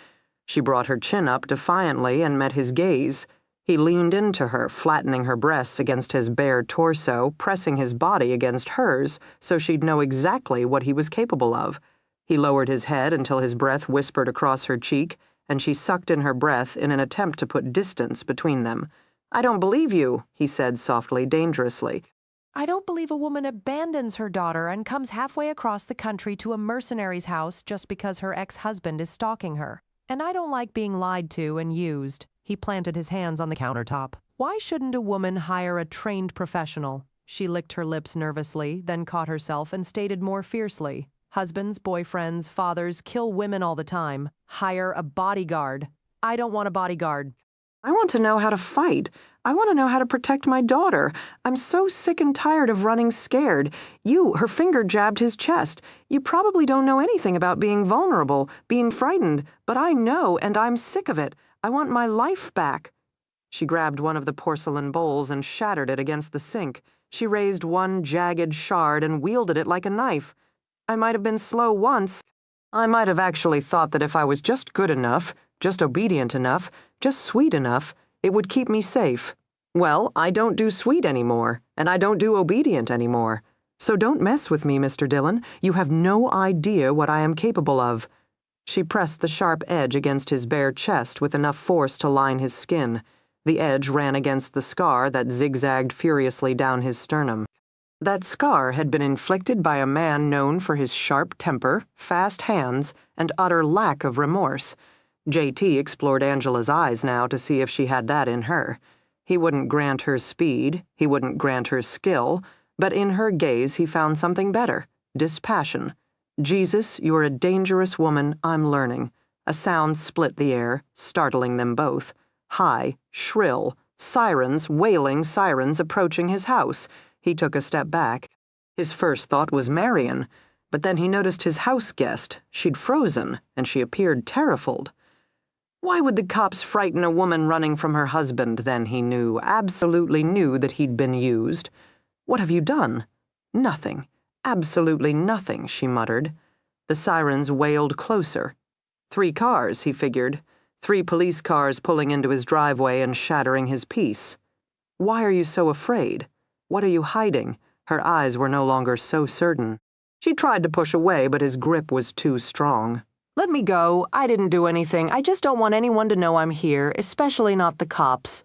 She brought her chin up defiantly and met his gaze. He leaned into her, flattening her breasts against his bare torso, pressing his body against hers so she'd know exactly what he was capable of. He lowered his head until his breath whispered across her cheek, and she sucked in her breath in an attempt to put distance between them. "I don't believe you," he said softly, dangerously. "I don't believe a woman abandons her daughter and comes halfway across the country to a mercenary's house just because her ex-husband is stalking her. And I don't like being lied to and used." He planted his hands on the countertop. "Why shouldn't a woman hire a trained professional?" She licked her lips nervously, then caught herself and stated more fiercely. "Husbands, boyfriends, fathers kill women all the time. Hire a bodyguard." "I don't want a bodyguard." "I want to know how to fight. I want to know how to protect my daughter. I'm so sick and tired of running scared. Her finger jabbed his chest. You probably don't know anything about being vulnerable, being frightened, but I know, and I'm sick of it. I want my life back." She grabbed one of the porcelain bowls and shattered it against the sink. She raised one jagged shard and wielded it like a knife. "I might have been slow once. I might have actually thought that if I was just good enough, just obedient enough, just sweet enough, it would keep me safe. Well, I don't do sweet anymore, and I don't do obedient anymore. So don't mess with me, Mr. Dillon. You have no idea what I am capable of." She pressed the sharp edge against his bare chest with enough force to line his skin. The edge ran against the scar that zigzagged furiously down his sternum. That scar had been inflicted by a man known for his sharp temper, fast hands, and utter lack of remorse. JT explored Angela's eyes now to see if she had that in her. He wouldn't grant her speed, he wouldn't grant her skill, but in her gaze he found something better: dispassion. "Jesus, you're a dangerous woman, I'm learning." A sound split the air, startling them both. High, shrill, sirens, wailing sirens approaching his house. He took a step back. His first thought was Marion, but then he noticed his house guest. She'd frozen, and she appeared terrified. Why would the cops frighten a woman running from her husband? Then he knew, absolutely knew, that he'd been used. "What have you done?" "Nothing. Absolutely nothing," she muttered. The sirens wailed closer. 3 cars, he figured. 3 police cars pulling into his driveway and shattering his peace. "Why are you so afraid? What are you hiding?" Her eyes were no longer so certain. She tried to push away, but his grip was too strong. "Let me go. I didn't do anything. I just don't want anyone to know I'm here, especially not the cops."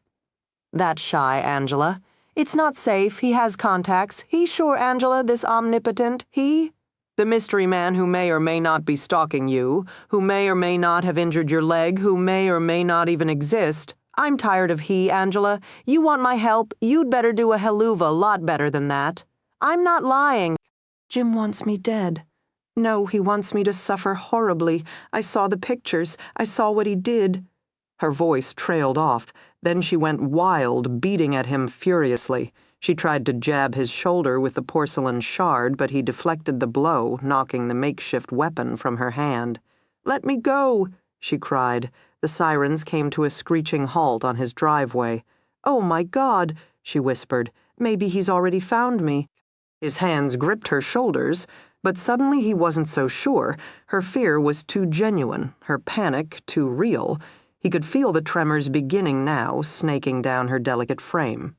"That's shy, Angela. It's not safe. He has contacts. He sure, Angela, this omnipotent, he? The mystery man who may or may not be stalking you, who may or may not have injured your leg, who may or may not even exist. I'm tired of he, Angela. You want my help? You'd better do a helluva lot better than that. I'm not lying." "Jim wants me dead. No, he wants me to suffer horribly. I saw the pictures. I saw what he did." Her voice trailed off. Then she went wild, beating at him furiously. She tried to jab his shoulder with the porcelain shard, but he deflected the blow, knocking the makeshift weapon from her hand. "Let me go," she cried. The sirens came to a screeching halt on his driveway. "Oh, my God," she whispered. "Maybe he's already found me." His hands gripped her shoulders, but suddenly he wasn't so sure. Her fear was too genuine, her panic too real. He could feel the tremors beginning now, snaking down her delicate frame.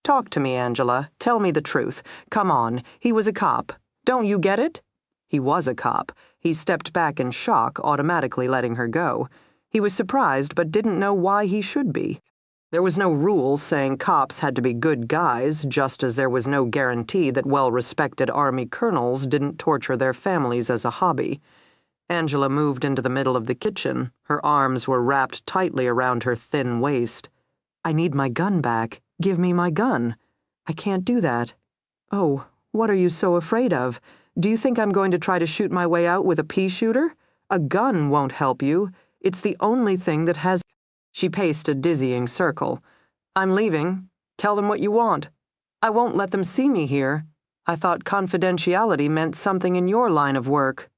"Talk to me, Angela. Tell me the truth. Come on. He was a cop. Don't you get it?" He was a cop. He stepped back in shock, automatically letting her go. He was surprised, but didn't know why he should be. There was no rule saying cops had to be good guys, just as there was no guarantee that well-respected Army colonels didn't torture their families as a hobby. Angela moved into the middle of the kitchen. Her arms were wrapped tightly around her thin waist. "I need my gun back. Give me my gun." "I can't do that." "Oh, what are you so afraid of? Do you think I'm going to try to shoot my way out with a pea shooter? A gun won't help you. It's the only thing that has—" She paced a dizzying circle. "I'm leaving. Tell them what you want. I won't let them see me here. I thought confidentiality meant something in your line of work."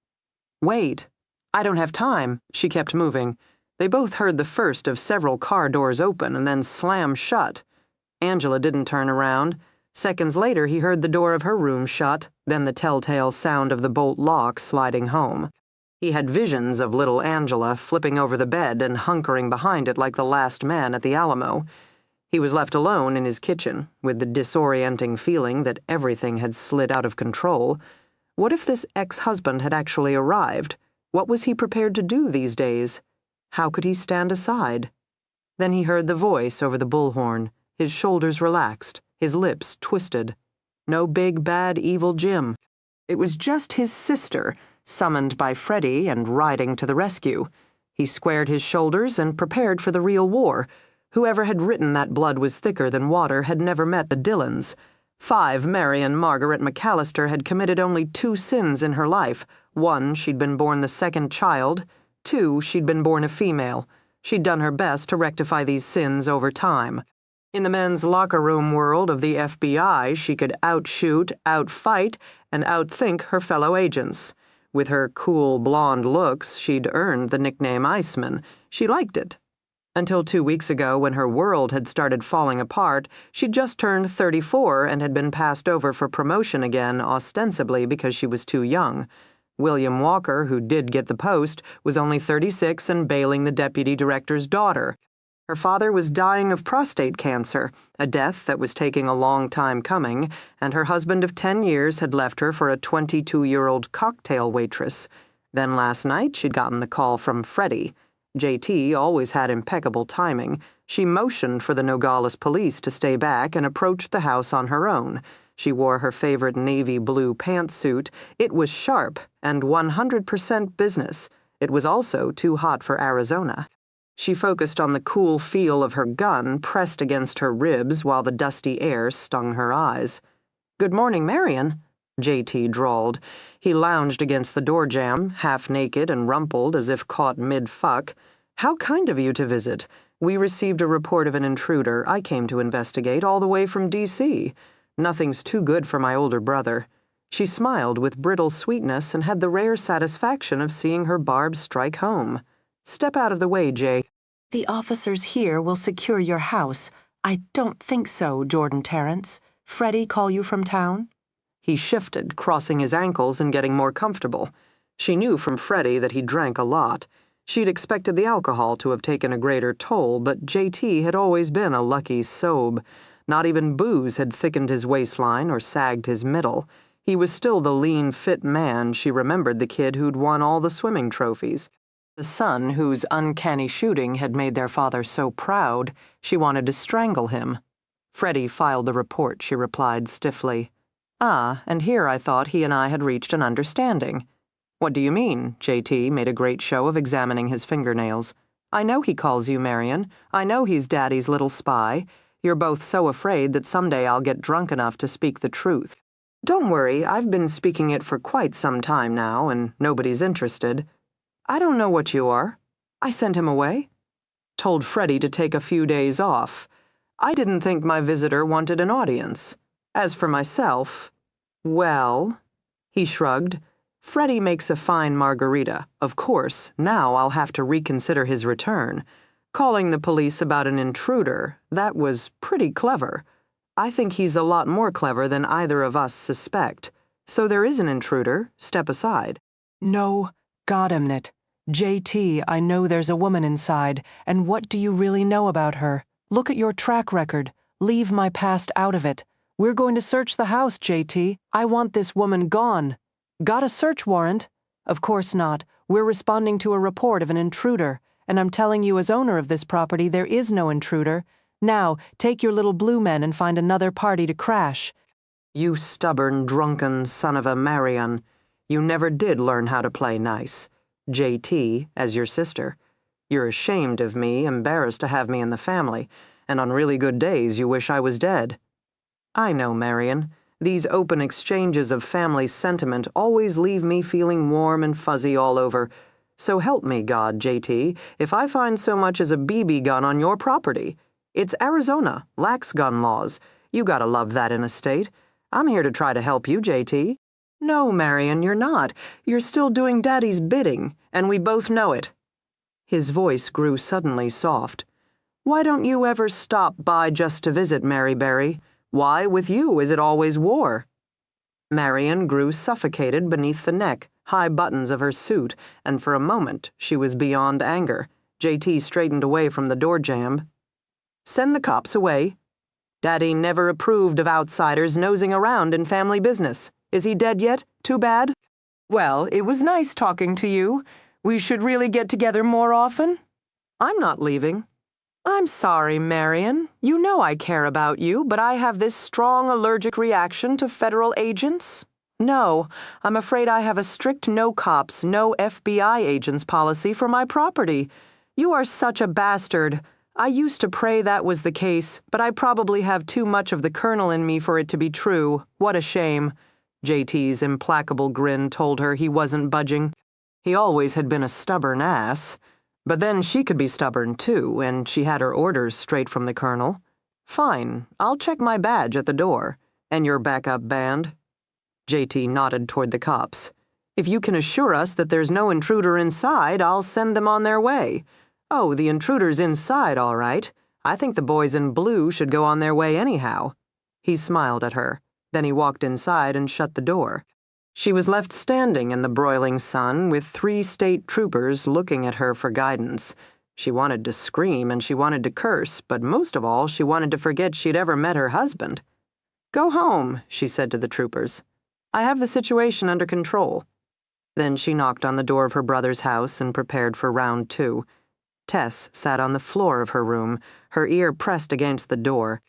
"Wait. I don't have time." She kept moving. They both heard the first of several car doors open and then slam shut. Angela didn't turn around. Seconds later, he heard the door of her room shut, then the telltale sound of the bolt lock sliding home. He had visions of little Angela flipping over the bed and hunkering behind it like the last man at the Alamo. He was left alone in his kitchen, with the disorienting feeling that everything had slid out of control. What if this ex-husband had actually arrived? What was he prepared to do these days? How could he stand aside? Then he heard the voice over the bullhorn. His shoulders relaxed, his lips twisted. No big, bad, evil Jim. It was just his sister, summoned by Freddie and riding to the rescue. He squared his shoulders and prepared for the real war. Whoever had written that blood was thicker than water had never met the Dillons. 5, Marion Margaret McAllister had committed only 2 sins in her life. 1, she'd been born the second child. 2, she'd been born a female. She'd done her best to rectify these sins over time. In the men's locker room world of the FBI, she could outshoot, outfight, and outthink her fellow agents. With her cool blonde looks, she'd earned the nickname Iceman. She liked it. Until 2 weeks ago, when her world had started falling apart, she'd just turned 34 and had been passed over for promotion again, ostensibly because she was too young. William Walker, who did get the post, was only 36 and bailing the deputy director's daughter. Her father was dying of prostate cancer, a death that was taking a long time coming, and her husband of 10 years had left her for a 22-year-old cocktail waitress. Then last night she'd gotten the call from Freddie. JT always had impeccable timing. She motioned for the Nogales police to stay back and approached the house on her own. She wore her favorite navy blue pantsuit. It was sharp and 100% business. It was also too hot for Arizona. She focused on the cool feel of her gun pressed against her ribs while the dusty air stung her eyes. "Good morning, Marion," JT drawled. He lounged against the door jamb, half naked and rumpled as if caught mid-fuck. "How kind of you to visit. We received a report of an intruder I came to investigate all the way from D.C. Nothing's too good for my older brother." She smiled with brittle sweetness and had the rare satisfaction of seeing her barb strike home. "Step out of the way, Jay." The officers here will secure your house. I don't think so, Jordan Terrence. Freddie call you from town? He shifted, crossing his ankles and getting more comfortable. She knew from Freddie that he drank a lot. She'd expected the alcohol to have taken a greater toll, but JT had always been a lucky sobe. Not even booze had thickened his waistline or sagged his middle. He was still the lean, fit man. She remembered the kid who'd won all the swimming trophies. The son whose uncanny shooting had made their father so proud, she wanted to strangle him. Freddie filed the report, she replied stiffly. "Ah, and here I thought he and I had reached an understanding." "What do you mean?" JT made a great show of examining his fingernails. "I know he calls you Marion. I know he's Daddy's little spy. You're both so afraid that someday I'll get drunk enough to speak the truth. Don't worry, I've been speaking it for quite some time now, and nobody's interested. I don't know what you are. I sent him away. Told Freddie to take a few days off. I didn't think my visitor wanted an audience. As for myself, well," he shrugged, "Freddie makes a fine margarita. Of course, now I'll have to reconsider his return. Calling the police about an intruder, that was pretty clever. I think he's a lot more clever than either of us suspect. So there is an intruder. Step aside." No, goddammit. JT, I know there's a woman inside, and what do you really know about her? Look at your track record. Leave my past out of it. We're going to search the house, JT. I want this woman gone. Got a search warrant? Of course not. We're responding to a report of an intruder, and I'm telling you as owner of this property there is no intruder. Now, take your little blue men and find another party to crash. "You stubborn, drunken son of a Marion. You never did learn how to play nice. JT, as your sister. You're ashamed of me, embarrassed to have me in the family, and on really good days you wish I was dead. I know, Marion. These open exchanges of family sentiment always leave me feeling warm and fuzzy all over. So help me, God, JT, if I find so much as a BB gun on your property. It's Arizona, lax gun laws. You gotta love that in a state. I'm here to try to help you, JT. No, Marion, you're not. You're still doing Daddy's bidding, and we both know it. His voice grew suddenly soft. Why don't you ever stop by just to visit, Maryberry? Why, with you, is it always war? Marion grew suffocated beneath the neck, high buttons of her suit, and for a moment she was beyond anger. JT straightened away from the door jamb. Send the cops away. Daddy never approved of outsiders nosing around in family business. Is he dead yet? Too bad? Well, it was nice talking to you. We should really get together more often. I'm not leaving. I'm sorry, Marion. You know I care about you, but I have this strong allergic reaction to federal agents. No, I'm afraid I have a strict no cops, no FBI agents policy for my property. You are such a bastard. I used to pray that was the case, but I probably have too much of the colonel in me for it to be true. What a shame. JT's implacable grin told her he wasn't budging. He always had been a stubborn ass. But then she could be stubborn too, and she had her orders straight from the colonel. Fine, I'll check my badge at the door. And your backup band? JT nodded toward the cops. If you can assure us that there's no intruder inside, I'll send them on their way. Oh, the intruder's inside, all right. I think the boys in blue should go on their way anyhow. He smiled at her. Then he walked inside and shut the door. She was left standing in the broiling sun with 3 state troopers looking at her for guidance. She wanted to scream and she wanted to curse, but most of all, she wanted to forget she'd ever met her husband. Go home, she said to the troopers. I have the situation under control. Then she knocked on the door of her brother's house and prepared for round two. Tess sat on the floor of her room, her ear pressed against the door.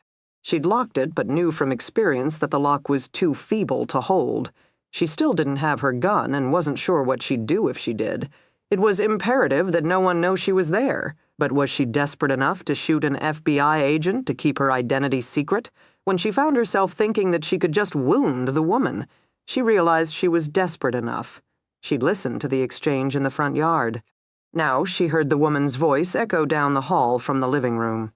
She'd locked it, but knew from experience that the lock was too feeble to hold. She still didn't have her gun and wasn't sure what she'd do if she did. It was imperative that no one know she was there, but was she desperate enough to shoot an FBI agent to keep her identity secret? When she found herself thinking that she could just wound the woman, she realized she was desperate enough. She'd listened to the exchange in the front yard. Now she heard the woman's voice echo down the hall from the living room.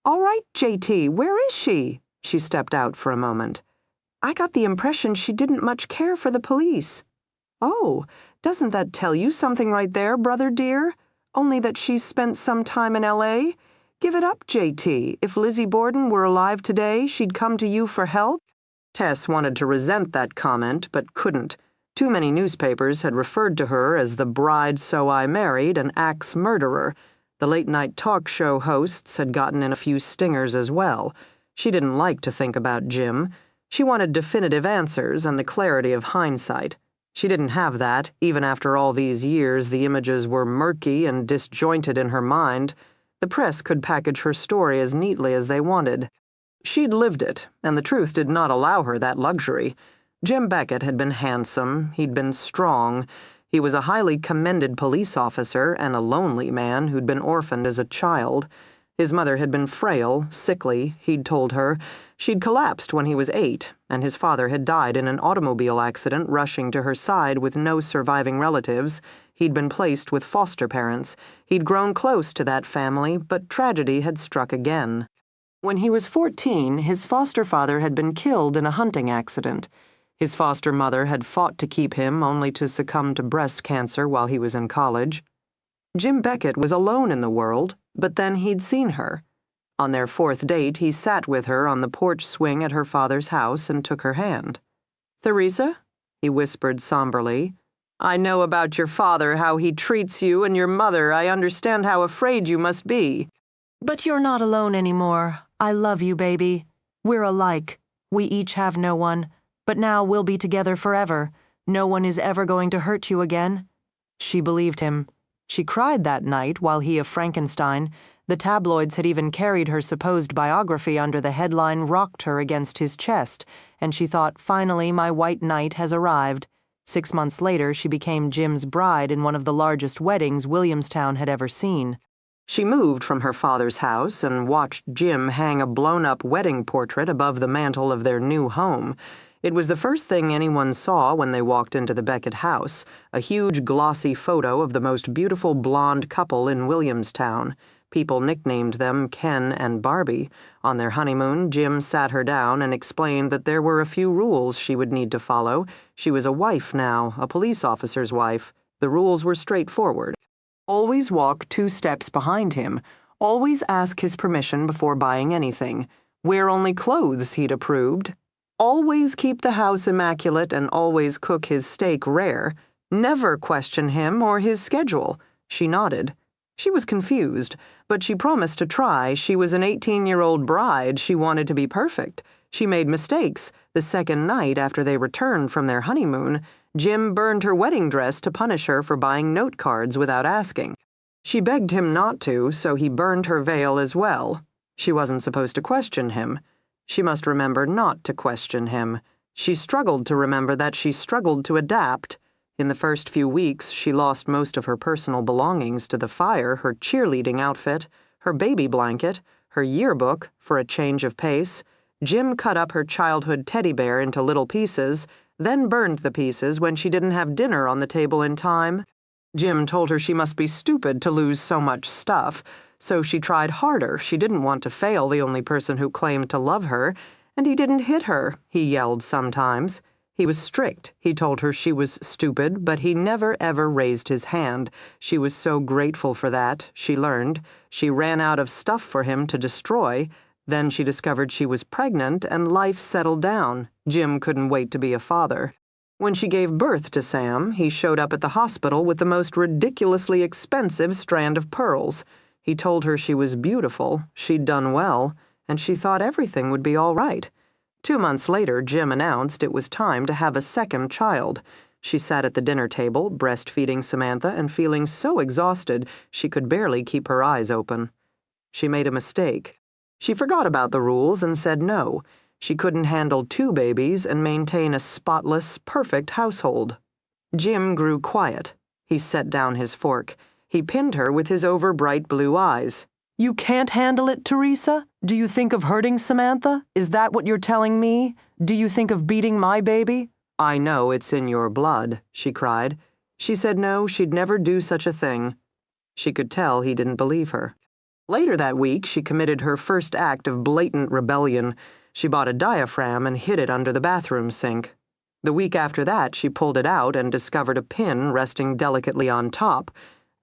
"All right, JT, where is she?" She stepped out for a moment. "I got the impression she didn't much care for the police." "Oh, doesn't that tell you something right there, brother dear? Only that she's spent some time in L.A.? Give it up, JT. If Lizzie Borden were alive today, she'd come to you for help." Tess wanted to resent that comment, but couldn't. Too many newspapers had referred to her as the bride so I married and axe murderer. The late-night talk show hosts had gotten in a few stingers as well. She didn't like to think about Jim. She wanted definitive answers and the clarity of hindsight. She didn't have that. Even after all these years, the images were murky and disjointed in her mind. The press could package her story as neatly as they wanted. She'd lived it, and the truth did not allow her that luxury. Jim Beckett had been handsome, he'd been strong. He was a highly commended police officer and a lonely man who'd been orphaned as a child. His mother had been frail, sickly, he'd told her. She'd collapsed when he was 8, and his father had died in an automobile accident rushing to her side with no surviving relatives. He'd been placed with foster parents. He'd grown close to that family, but tragedy had struck again. When he was 14, his foster father had been killed in a hunting accident. His foster mother had fought to keep him only to succumb to breast cancer while he was in college. Jim Beckett was alone in the world, but then he'd seen her. On their 4th date, he sat with her on the porch swing at her father's house and took her hand. "Theresa," he whispered somberly, "I know about your father, how he treats you, and your mother. I understand how afraid you must be. But you're not alone anymore. I love you, baby. We're alike. We each have no one. But now we'll be together forever. No one is ever going to hurt you again." She believed him. She cried that night while he of Frankenstein. The tabloids had even carried her supposed biography under the headline "Rocked Her Against His Chest," and she thought, finally, my white knight has arrived. 6 months later, she became Jim's bride in one of the largest weddings Williamstown had ever seen. She moved from her father's house and watched Jim hang a blown-up wedding portrait above the mantel of their new home. It was the first thing anyone saw when they walked into the Beckett house, a huge glossy photo of the most beautiful blonde couple in Williamstown. People nicknamed them Ken and Barbie. On their honeymoon, Jim sat her down and explained that there were a few rules she would need to follow. She was a wife now, a police officer's wife. The rules were straightforward. Always walk 2 steps behind him. Always ask his permission before buying anything. Wear only clothes he'd approved. Always keep the house immaculate and always cook his steak rare. Never question him or his schedule. She nodded. She was confused, but she promised to try. She was an 18-year-old bride. She wanted to be perfect. She made mistakes. The second night after they returned from their honeymoon, Jim burned her wedding dress to punish her for buying note cards without asking. She begged him not to, so he burned her veil as well. She wasn't supposed to question him. She must remember not to question him. She struggled to remember that she struggled to adapt. In the first few weeks, she lost most of her personal belongings to the fire: her cheerleading outfit, her baby blanket, her yearbook, for a change of pace. Jim cut up her childhood teddy bear into little pieces, then burned the pieces when she didn't have dinner on the table in time. Jim told her she must be stupid to lose so much stuff, so she tried harder. She didn't want to fail the only person who claimed to love her, and he didn't hit her, he yelled sometimes. He was strict. He told her she was stupid, but he never ever raised his hand. She was so grateful for that, she learned. She ran out of stuff for him to destroy. Then she discovered she was pregnant and life settled down. Jim couldn't wait to be a father. When she gave birth to Sam, he showed up at the hospital with the most ridiculously expensive strand of pearls. He told her she was beautiful, she'd done well, and she thought everything would be all right. 2 months later, Jim announced it was time to have a second child. She sat at the dinner table, breastfeeding Samantha and feeling so exhausted she could barely keep her eyes open. She made a mistake. She forgot about the rules and said no. She couldn't handle 2 babies and maintain a spotless, perfect household. Jim grew quiet. He set down his fork. He pinned her with his over-bright blue eyes. You can't handle it, Teresa? Do you think of hurting Samantha? Is that what you're telling me? Do you think of beating my baby? I know it's in your blood, she cried. She said no, she'd never do such a thing. She could tell he didn't believe her. Later that week, she committed her first act of blatant rebellion. She bought a diaphragm and hid it under the bathroom sink. The week after that, she pulled it out and discovered a pin resting delicately on top.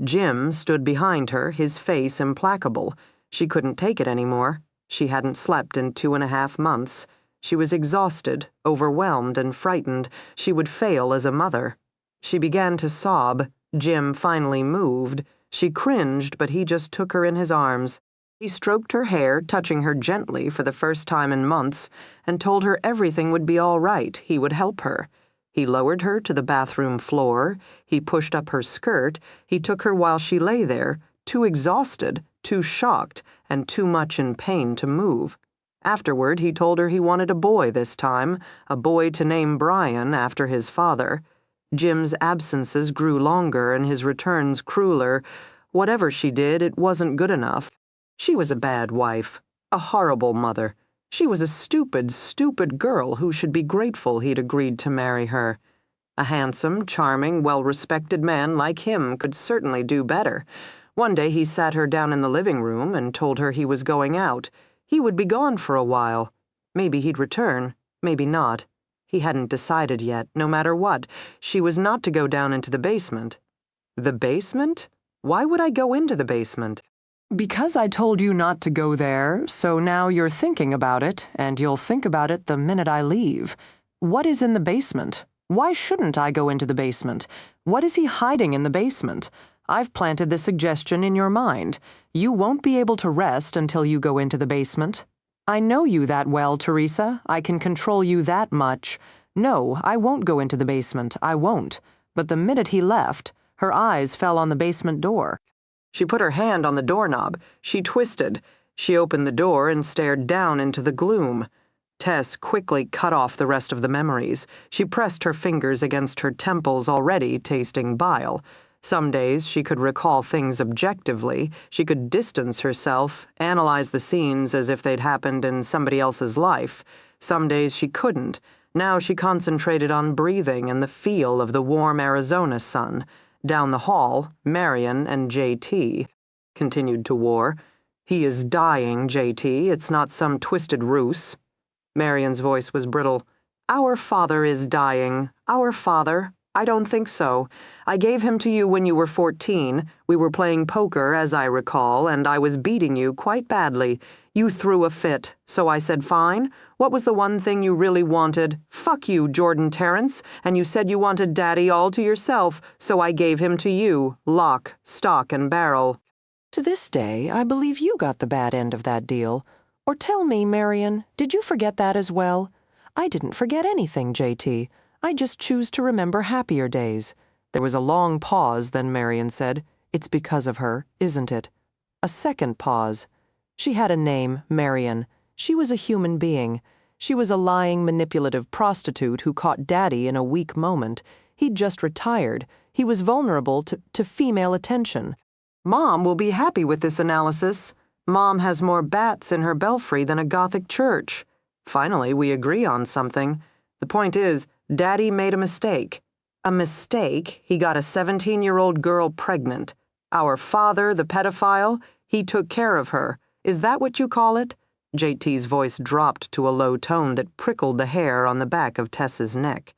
Jim stood behind her, his face implacable. She couldn't take it anymore. She hadn't slept in 2.5 months. She was exhausted, overwhelmed, and frightened. She would fail as a mother. She began to sob. Jim finally moved. She cringed, but he just took her in his arms. He stroked her hair, touching her gently for the first time in months, and told her everything would be all right. He would help her. He lowered her to the bathroom floor. He pushed up her skirt. He took her while she lay there, too exhausted, too shocked, and too much in pain to move. Afterward, he told her he wanted a boy this time, a boy to name Brian after his father. Jim's absences grew longer and his returns crueler. Whatever she did, it wasn't good enough. She was a bad wife, a horrible mother. She was a stupid, stupid girl who should be grateful he'd agreed to marry her. A handsome, charming, well-respected man like him could certainly do better. One day he sat her down in the living room and told her he was going out. He would be gone for a while. Maybe he'd return, maybe not. He hadn't decided yet, no matter what. She was not to go down into the basement. The basement? Why would I go into the basement? Because I told you not to go there, so now you're thinking about it, and you'll think about it the minute I leave. What is in the basement? Why shouldn't I go into the basement? What is he hiding in the basement? I've planted the suggestion in your mind. You won't be able to rest until you go into the basement. I know you that well, Teresa. I can control you that much. No, I won't go into the basement. I won't. But the minute he left, her eyes fell on the basement door. She put her hand on the doorknob. She twisted. She opened the door and stared down into the gloom. Tess quickly cut off the rest of the memories. She pressed her fingers against her temples already tasting bile. Some days she could recall things objectively. She could distance herself, analyze the scenes as if they'd happened in somebody else's life. Some days she couldn't. Now she concentrated on breathing and the feel of the warm Arizona sun. Down the hall, Marion and J.T. continued to war. He is dying, J.T. It's not some twisted ruse. Marion's voice was brittle. Our father is dying. Our father. I don't think so. I gave him to you when you were 14. We were playing poker, as I recall, and I was beating you quite badly. You threw a fit, so I said fine. What was the one thing you really wanted? Fuck you, Jordan Terrence. And you said you wanted Daddy all to yourself, so I gave him to you, lock, stock, and barrel. To this day, I believe you got the bad end of that deal. Or tell me, Marion, did you forget that as well? I didn't forget anything, J.T. I just choose to remember happier days. There was a long pause, then Marion said, It's because of her, isn't it? A second pause. She had a name, Marion. She was a human being. She was a lying, manipulative prostitute who caught Daddy in a weak moment. He'd just retired. He was vulnerable to female attention. Mom will be happy with this analysis. Mom has more bats in her belfry than a Gothic church. Finally, we agree on something. The point is, Daddy made a mistake. A mistake? He got a 17-year-old girl pregnant. Our father, the pedophile, he took care of her. Is that what you call it? JT's voice dropped to a low tone that prickled the hair on the back of Tess's neck.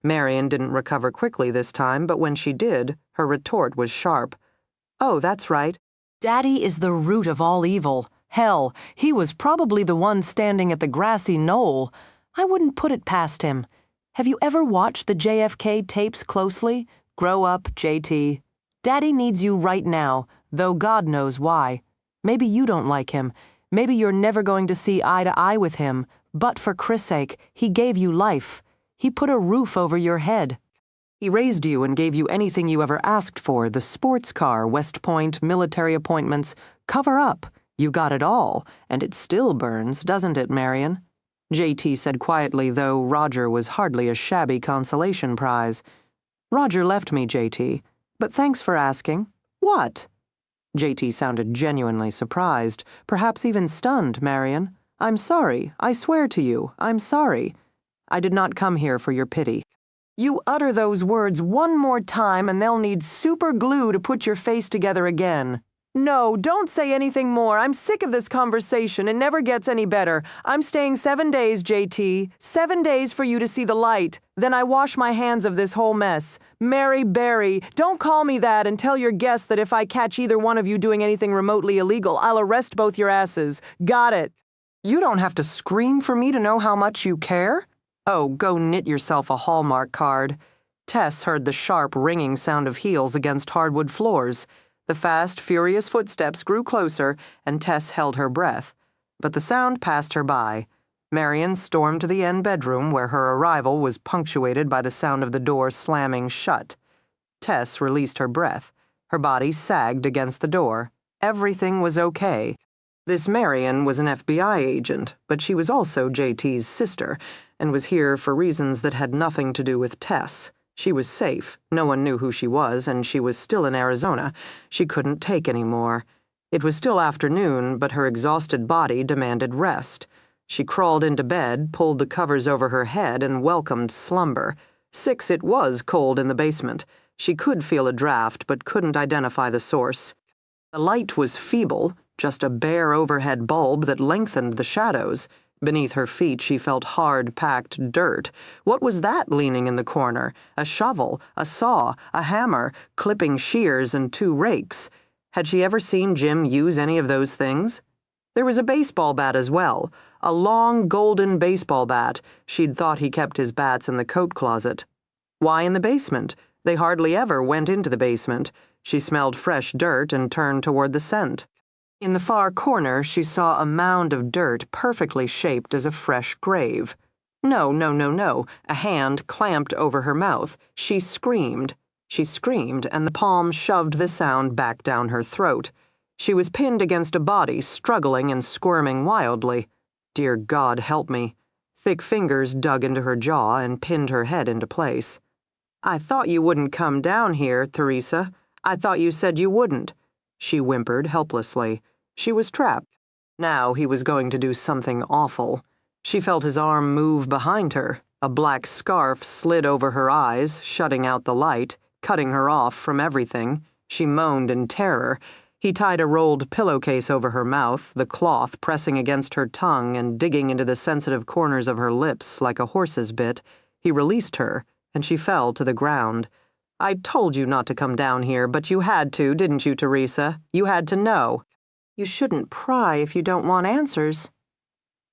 Marion didn't recover quickly this time, but when she did, her retort was sharp. Oh, that's right. Daddy is the root of all evil. Hell, he was probably the one standing at the grassy knoll. I wouldn't put it past him. Have you ever watched the JFK tapes closely? Grow up, JT. Daddy needs you right now, though God knows why. Maybe you don't like him. Maybe you're never going to see eye to eye with him. But for Chris' sake, he gave you life. He put a roof over your head. He raised you and gave you anything you ever asked for, the sports car, West Point, military appointments. Cover up. You got it all, and it still burns, doesn't it, Marion? JT said quietly, though Roger was hardly a shabby consolation prize. Roger left me, JT, but thanks for asking. What? JT sounded genuinely surprised, perhaps even stunned, Marion. I'm sorry. I swear to you, I'm sorry. I did not come here for your pity. You utter those words one more time and they'll need super glue to put your face together again. No, don't say anything more. I'm sick of this conversation. It never gets any better. I'm staying 7 days, JT. 7 days for you to see the light. Then I wash my hands of this whole mess. Mary Berry, don't call me that and tell your guests that if I catch either one of you doing anything remotely illegal, I'll arrest both your asses. Got it. You don't have to scream for me to know how much you care. Oh, go knit yourself a Hallmark card. Tess heard the sharp, ringing sound of heels against hardwood floors. The fast, furious footsteps grew closer, and Tess held her breath. But the sound passed her by. Marion stormed to the end bedroom, where her arrival was punctuated by the sound of the door slamming shut. Tess released her breath. Her body sagged against the door. Everything was okay. This Marion was an FBI agent, but she was also JT's sister, and was here for reasons that had nothing to do with Tess. She was safe. No one knew who she was, and she was still in Arizona. She couldn't take any more. It was still afternoon, but her exhausted body demanded rest. She crawled into bed, pulled the covers over her head, and welcomed slumber. 6 it was cold in the basement. She could feel a draft, but couldn't identify the source. The light was feeble, just a bare overhead bulb that lengthened the shadows. Beneath her feet she felt hard-packed dirt. What was that leaning in the corner? A shovel, a saw, a hammer, clipping shears, and 2 rakes. Had she ever seen Jim use any of those things? There was a baseball bat as well, a long golden baseball bat. She'd thought he kept his bats in the coat closet. Why in the basement? They hardly ever went into the basement. She smelled fresh dirt and turned toward the scent. In the far corner, she saw a mound of dirt perfectly shaped as a fresh grave. No, no, no, no. A hand clamped over her mouth. She screamed. She screamed, and the palm shoved the sound back down her throat. She was pinned against a body, struggling and squirming wildly. Dear God, help me. Thick fingers dug into her jaw and pinned her head into place. I thought you wouldn't come down here, Theresa. I thought you said you wouldn't. She whimpered helplessly. She was trapped. Now he was going to do something awful. She felt his arm move behind her. A black scarf slid over her eyes, shutting out the light, cutting her off from everything. She moaned in terror. He tied a rolled pillowcase over her mouth, the cloth pressing against her tongue and digging into the sensitive corners of her lips like a horse's bit. He released her, and she fell to the ground. I told you not to come down here, but you had to, didn't you, Theresa? You had to know. You shouldn't pry if you don't want answers.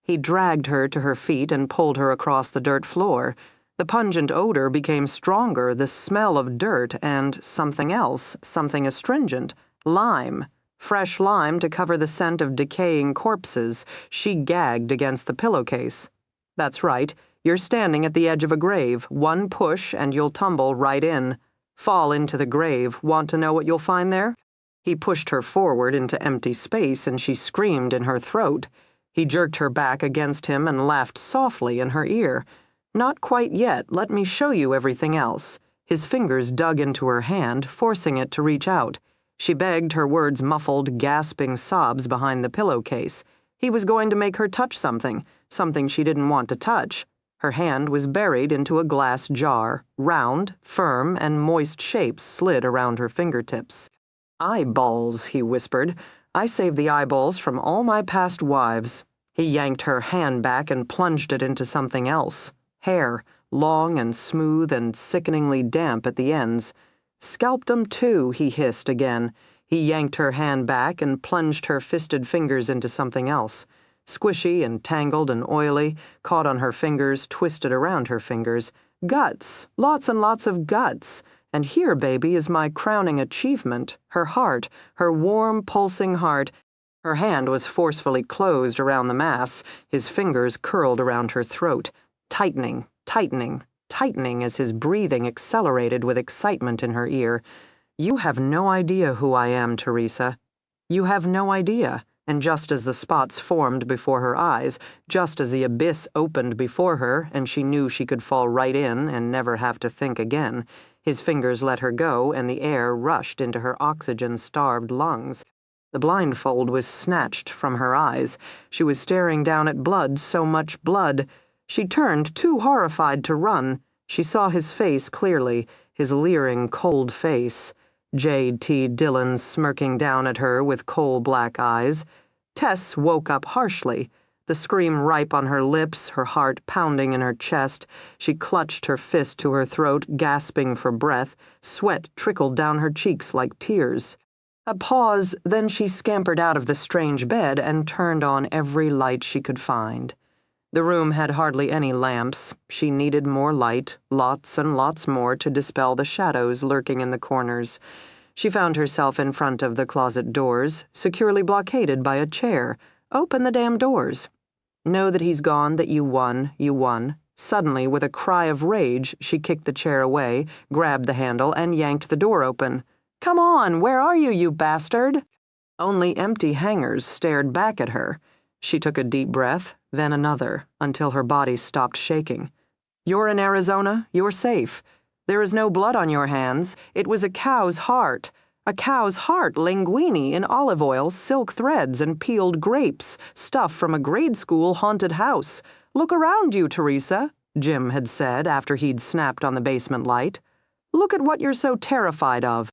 He dragged her to her feet and pulled her across the dirt floor. The pungent odor became stronger, the smell of dirt and something else, something astringent. Lime. Fresh lime to cover the scent of decaying corpses. She gagged against the pillowcase. That's right. You're standing at the edge of a grave. One push and you'll tumble right in. Fall into the grave. Want to know what you'll find there? He pushed her forward into empty space and she screamed in her throat. He jerked her back against him and laughed softly in her ear. Not quite yet. Let me show you everything else. His fingers dug into her hand, forcing it to reach out. She begged, her words muffled, gasping sobs behind the pillowcase. He was going to make her touch something she didn't want to touch. Her hand was buried into a glass jar. Round, firm, and moist shapes slid around her fingertips. Eyeballs, he whispered. I saved the eyeballs from all my past wives. He yanked her hand back and plunged it into something else. Hair, long and smooth and sickeningly damp at the ends. Scalped 'em too, he hissed again. He yanked her hand back and plunged her fisted fingers into something else. Squishy and tangled and oily, caught on her fingers, twisted around her fingers. Guts, lots and lots of guts. And here, baby, is my crowning achievement, her heart, her warm, pulsing heart. Her hand was forcefully closed around the mass, his fingers curled around her throat, tightening, tightening, tightening as his breathing accelerated with excitement in her ear. "You have no idea who I am, Teresa. You have no idea." And just as the spots formed before her eyes, just as the abyss opened before her and she knew she could fall right in and never have to think again, his fingers let her go and the air rushed into her oxygen-starved lungs. The blindfold was snatched from her eyes. She was staring down at blood, so much blood. She turned, too horrified to run. She saw his face clearly, his leering, cold face. Jade T. Dillon smirking down at her with coal-black eyes. Tess woke up harshly, the scream ripe on her lips, her heart pounding in her chest. She clutched her fist to her throat, gasping for breath. Sweat trickled down her cheeks like tears. A pause, then she scampered out of the strange bed and turned on every light she could find. The room had hardly any lamps. She needed more light, lots and lots more, to dispel the shadows lurking in the corners. She found herself in front of the closet doors, securely blockaded by a chair. Open the damn doors. Know that he's gone, that you won, you won. Suddenly, with a cry of rage, she kicked the chair away, grabbed the handle, and yanked the door open. "Come on, where are you, you bastard?" Only empty hangars stared back at her. She took a deep breath, then another, until her body stopped shaking. "You're in Arizona. You're safe. There is no blood on your hands. It was a cow's heart. A cow's heart, linguine in olive oil, silk threads, and peeled grapes, stuff from a grade school haunted house. Look around you, Teresa," Jim had said after he'd snapped on the basement light. "Look at what you're so terrified of.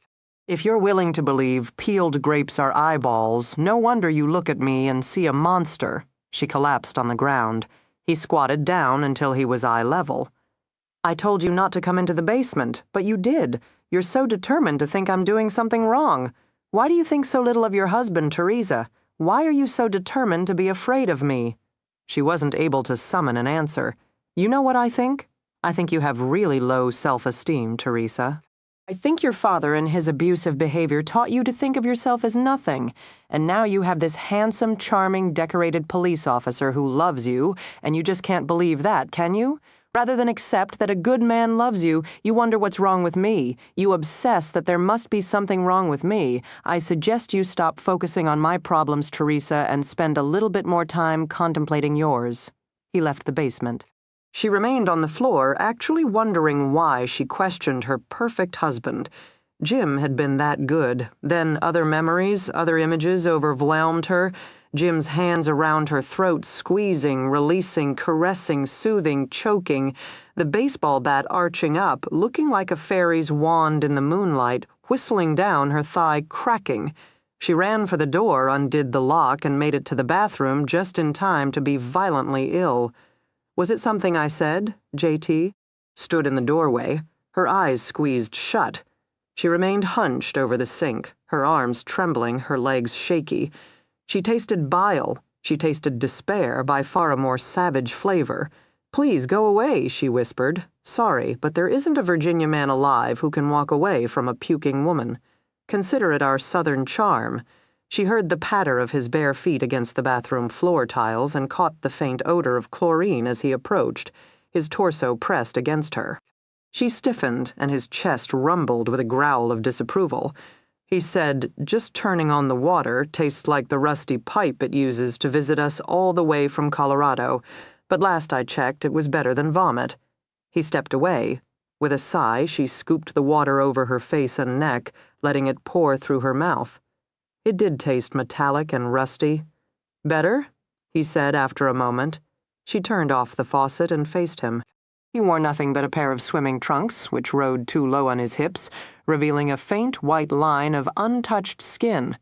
If you're willing to believe peeled grapes are eyeballs, no wonder you look at me and see a monster." She collapsed on the ground. He squatted down until he was eye level. "I told you not to come into the basement, but you did. You're so determined to think I'm doing something wrong. Why do you think so little of your husband, Teresa? Why are you so determined to be afraid of me?" She wasn't able to summon an answer. "You know what I think? I think you have really low self-esteem, Teresa. I think your father and his abusive behavior taught you to think of yourself as nothing, and now you have this handsome, charming, decorated police officer who loves you, and you just can't believe that, can you? Rather than accept that a good man loves you, you wonder what's wrong with me. You obsess that there must be something wrong with me. I suggest you stop focusing on my problems, Teresa, and spend a little bit more time contemplating yours." He left the basement. She remained on the floor, actually wondering why she questioned her perfect husband. Jim had been that good. Then other memories, other images overwhelmed her. Jim's hands around her throat, squeezing, releasing, caressing, soothing, choking. The baseball bat arching up, looking like a fairy's wand in the moonlight, whistling down her thigh, cracking. She ran for the door, undid the lock, and made it to the bathroom just in time to be violently ill. "Was it something I said?" JT stood in the doorway, her eyes squeezed shut. She remained hunched over the sink, her arms trembling, her legs shaky. She tasted bile. She tasted despair, by far a more savage flavor. "Please go away," she whispered. "Sorry, but there isn't a Virginia man alive who can walk away from a puking woman. Consider it our southern charm." She heard the patter of his bare feet against the bathroom floor tiles and caught the faint odor of chlorine as he approached, his torso pressed against her. She stiffened, and his chest rumbled with a growl of disapproval. He said, "Just turning on the water tastes like the rusty pipe it uses to visit us all the way from Colorado, but last I checked it was better than vomit." He stepped away. With a sigh, she scooped the water over her face and neck, letting it pour through her mouth. It did taste metallic and rusty. "Better?" he said after a moment. She turned off the faucet and faced him. He wore nothing but a pair of swimming trunks, which rode too low on his hips, revealing a faint white line of untouched skin.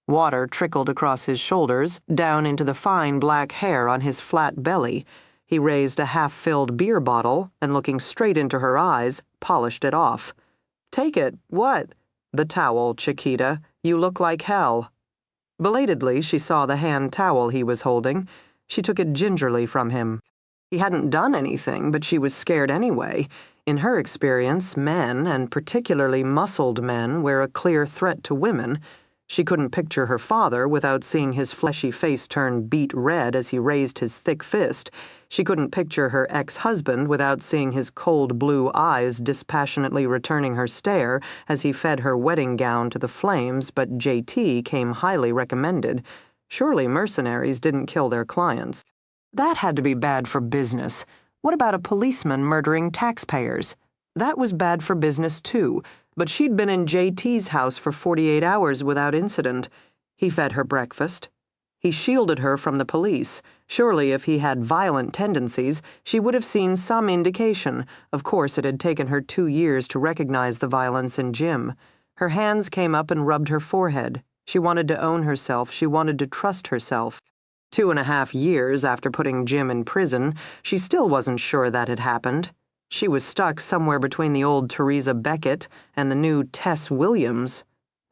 Water trickled across his shoulders, down into the fine black hair on his flat belly. He raised a half-filled beer bottle and, looking straight into her eyes, polished it off. "Take it. What?" "The towel, Chiquita. You look like hell." Belatedly, she saw the hand towel he was holding. She took it gingerly from him. He hadn't done anything, but she was scared anyway. In her experience, men, and particularly muscled men, were a clear threat to women. She couldn't picture her father without seeing his fleshy face turn beet red as he raised his thick fist. She couldn't picture her ex-husband without seeing his cold blue eyes dispassionately returning her stare as he fed her wedding gown to the flames, but JT came highly recommended. Surely mercenaries didn't kill their clients. That had to be bad for business. What about a policeman murdering taxpayers? That was bad for business, too, but she'd been in JT's house for 48 hours without incident. He fed her breakfast. He shielded her from the police. Surely if he had violent tendencies, she would have seen some indication. Of course, it had taken her 2 years to recognize the violence in Jim. Her hands came up and rubbed her forehead. She wanted to own herself. She wanted to trust herself. 2.5 years after putting Jim in prison, she still wasn't sure that had happened. She was stuck somewhere between the old Teresa Beckett and the new Tess Williams.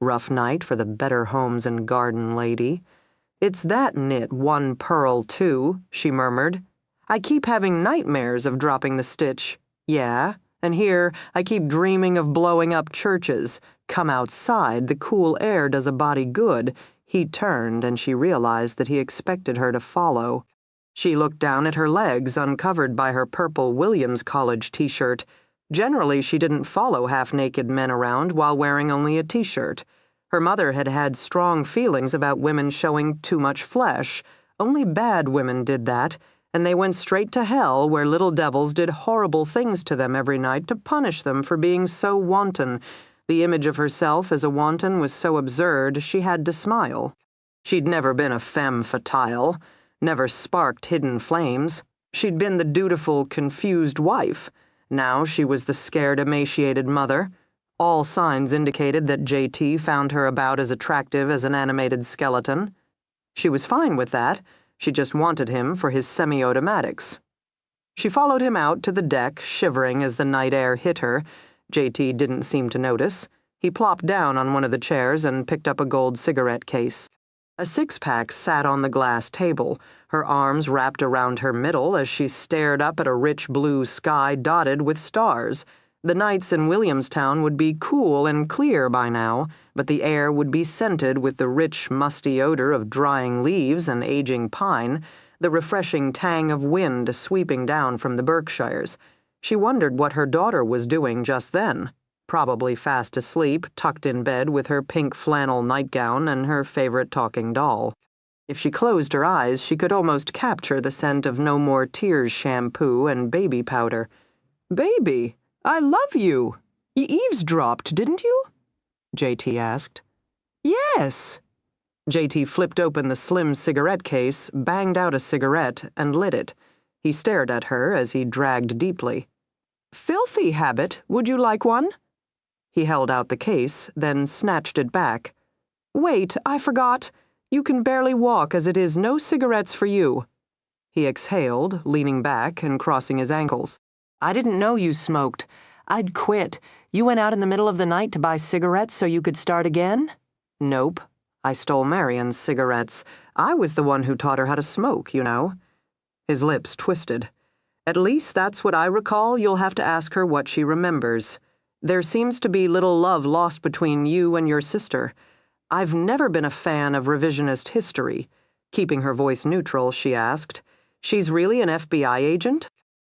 Rough night for the Better Homes and Garden lady. "It's that knit, one pearl, too," she murmured. "I keep having nightmares of dropping the stitch. Yeah, and here I keep dreaming of blowing up churches. Come outside, the cool air does a body good." He turned, and she realized that he expected her to follow. She looked down at her legs, uncovered by her purple Williams College t-shirt. Generally, she didn't follow half-naked men around while wearing only a t-shirt. Her mother had had strong feelings about women showing too much flesh. Only bad women did that, and they went straight to hell where little devils did horrible things to them every night to punish them for being so wanton. The image of herself as a wanton was so absurd she had to smile. She'd never been a femme fatale, never sparked hidden flames. She'd been the dutiful, confused wife. Now she was the scared, emaciated mother. All signs indicated that JT found her about as attractive as an animated skeleton. She was fine with that. She just wanted him for his semi-automatics. She followed him out to the deck, shivering as the night air hit her. JT didn't seem to notice. He plopped down on one of the chairs and picked up a gold cigarette case. A six-pack sat on the glass table, her arms wrapped around her middle as she stared up at a rich blue sky dotted with stars. The nights in Williamstown would be cool and clear by now, but the air would be scented with the rich, musty odor of drying leaves and aging pine, the refreshing tang of wind sweeping down from the Berkshires. She wondered what her daughter was doing just then. Probably fast asleep, tucked in bed with her pink flannel nightgown and her favorite talking doll. If she closed her eyes, she could almost capture the scent of No More Tears shampoo and baby powder. "Baby, I love you. You eavesdropped, didn't you?" JT asked. "Yes." JT flipped open the slim cigarette case, banged out a cigarette, and lit it. He stared at her as he dragged deeply. "Filthy habit. Would you like one?" He held out the case, then snatched it back. "Wait, I forgot. You can barely walk as it is no cigarettes for you." He exhaled, leaning back and crossing his ankles. "I didn't know you smoked. I'd quit. You went out in the middle of the night to buy cigarettes so you could start again?" "Nope. I stole Marion's cigarettes. I was the one who taught her how to smoke, you know." His lips twisted. "At least that's what I recall. You'll have to ask her what she remembers. There seems to be little love lost between you and your sister. I've never been a fan of revisionist history." Keeping her voice neutral, she asked, "She's really an FBI agent?"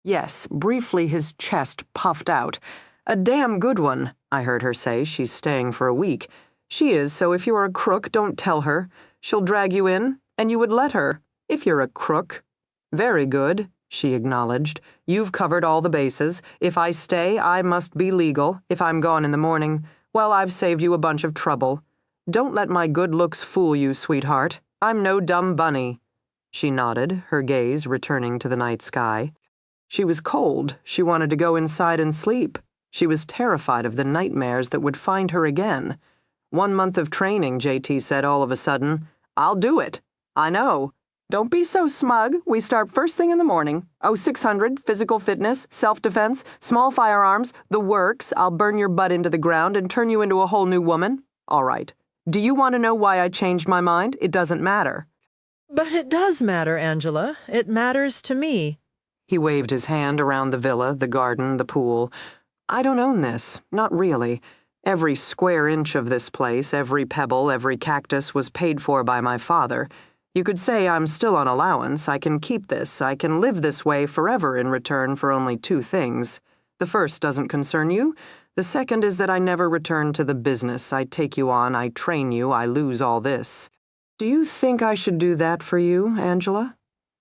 "Yes." Briefly his chest puffed out. "A damn good one," I heard her say. "She's staying for a week. She is, so if you're a crook, don't tell her. She'll drag you in, and you would let her, if you're a crook." "Very good," she acknowledged. "You've covered all the bases. If I stay, I must be legal. If I'm gone in the morning, well, I've saved you a bunch of trouble. Don't let my good looks fool you, sweetheart. I'm no dumb bunny." She nodded, her gaze returning to the night sky. She was cold. She wanted to go inside and sleep. She was terrified of the nightmares that would find her again. 1 month of training, JT said all of a sudden. "I'll do it. I know. Don't be so smug. We start first thing in the morning. 0600, physical fitness, self-defense, small firearms, the works. I'll burn your butt into the ground and turn you into a whole new woman. All right. Do you want to know why I changed my mind? It doesn't matter." But it does matter, Angela. It matters to me. He waved his hand around the villa, the garden, the pool. "I don't own this. Not really. Every square inch of this place, every pebble, every cactus was paid for by my father. You could say I'm still on allowance. I can keep this. I can live this way forever in return for only two things. The first doesn't concern you. The second is that I never return to the business. I take you on, I train you, I lose all this. Do you think I should do that for you, Angela?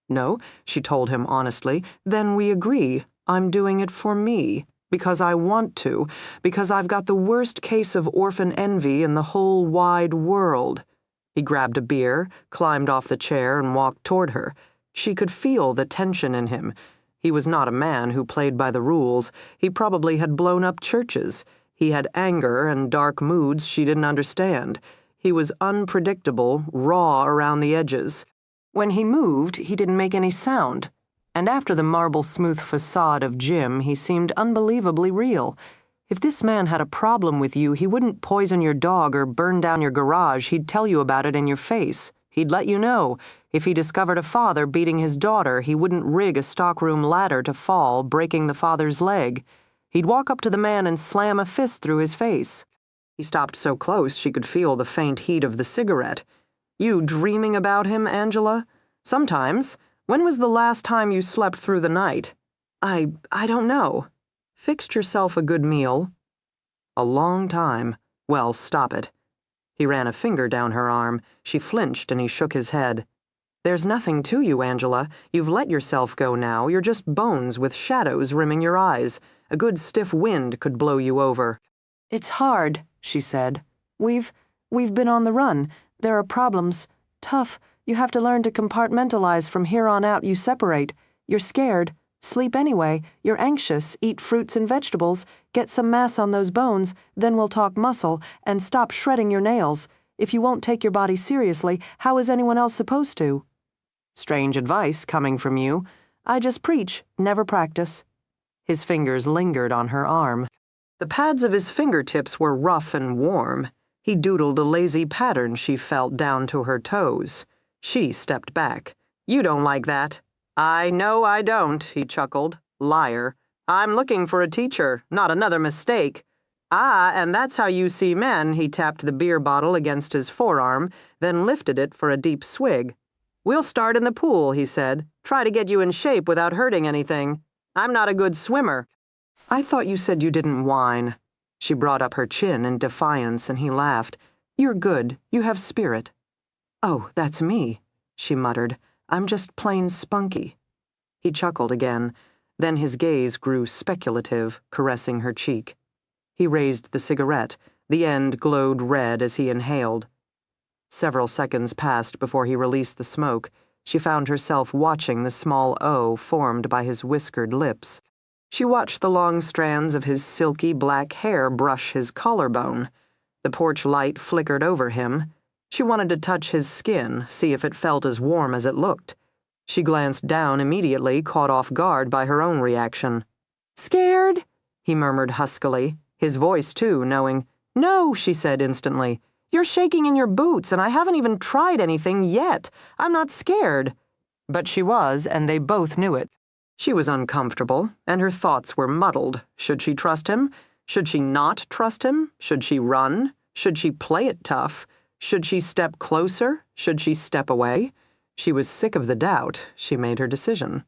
No, she told him honestly. Then we agree. I'm doing it for me. Because I want to. Because I've got the worst case of orphan envy in the whole wide world. He grabbed a beer, climbed off the chair, and walked toward her. She could feel the tension in him. He was not a man who played by the rules. He probably had blown up churches. He had anger and dark moods she didn't understand. He was unpredictable, raw around the edges. When he moved, he didn't make any sound. And after the marble-smooth facade of Jim, he seemed unbelievably real. If this man had a problem with you, he wouldn't poison your dog or burn down your garage. He'd tell you about it in your face. He'd let you know. If he discovered a father beating his daughter, he wouldn't rig a stockroom ladder to fall, breaking the father's leg. He'd walk up to the man and slam a fist through his face. He stopped so close she could feel the faint heat of the cigarette. You dreaming about him, Angela? Sometimes. When was the last time you slept through the night? I don't know. Fixed yourself a good meal? A long time. Well, stop it. He ran a finger down her arm. She flinched and he shook his head. There's nothing to you, Angela. You've let yourself go now. You're just bones with shadows rimming your eyes. A good stiff wind could blow you over. It's hard, she said. We've been on the run. There are problems. Tough. You have to learn to compartmentalize. From here on out, you separate. You're scared. Sleep anyway. You're anxious. Eat fruits and vegetables. Get some mass on those bones. Then we'll talk muscle. And stop shredding your nails. If you won't take your body seriously, how is anyone else supposed to? Strange advice coming from you. I just preach, never practice. His fingers lingered on her arm. The pads of his fingertips were rough and warm. He doodled a lazy pattern she felt down to her toes. She stepped back. You don't like that. I know I don't, he chuckled. Liar. I'm looking for a teacher, not another mistake. Ah, and that's how you see men. He tapped the beer bottle against his forearm, then lifted it for a deep swig. We'll start in the pool, he said. Try to get you in shape without hurting anything. I'm not a good swimmer. I thought you said you didn't whine. She brought up her chin in defiance, and he laughed. You're good. You have spirit. Oh, that's me, she muttered. I'm just plain spunky. He chuckled again. Then his gaze grew speculative, caressing her cheek. He raised the cigarette. The end glowed red as he inhaled. Several seconds passed before he released the smoke. She found herself watching the small O formed by his whiskered lips. She watched the long strands of his silky black hair brush his collarbone. The porch light flickered over him. She wanted to touch his skin, see if it felt as warm as it looked. She glanced down immediately, caught off guard by her own reaction. Scared? He murmured huskily, his voice too, knowing. No, she said instantly. You're shaking in your boots, and I haven't even tried anything yet. I'm not scared. But she was, and they both knew it. She was uncomfortable, and her thoughts were muddled. Should she trust him? Should she not trust him? Should she run? Should she play it tough? Should she step closer? Should she step away? She was sick of the doubt. She made her decision.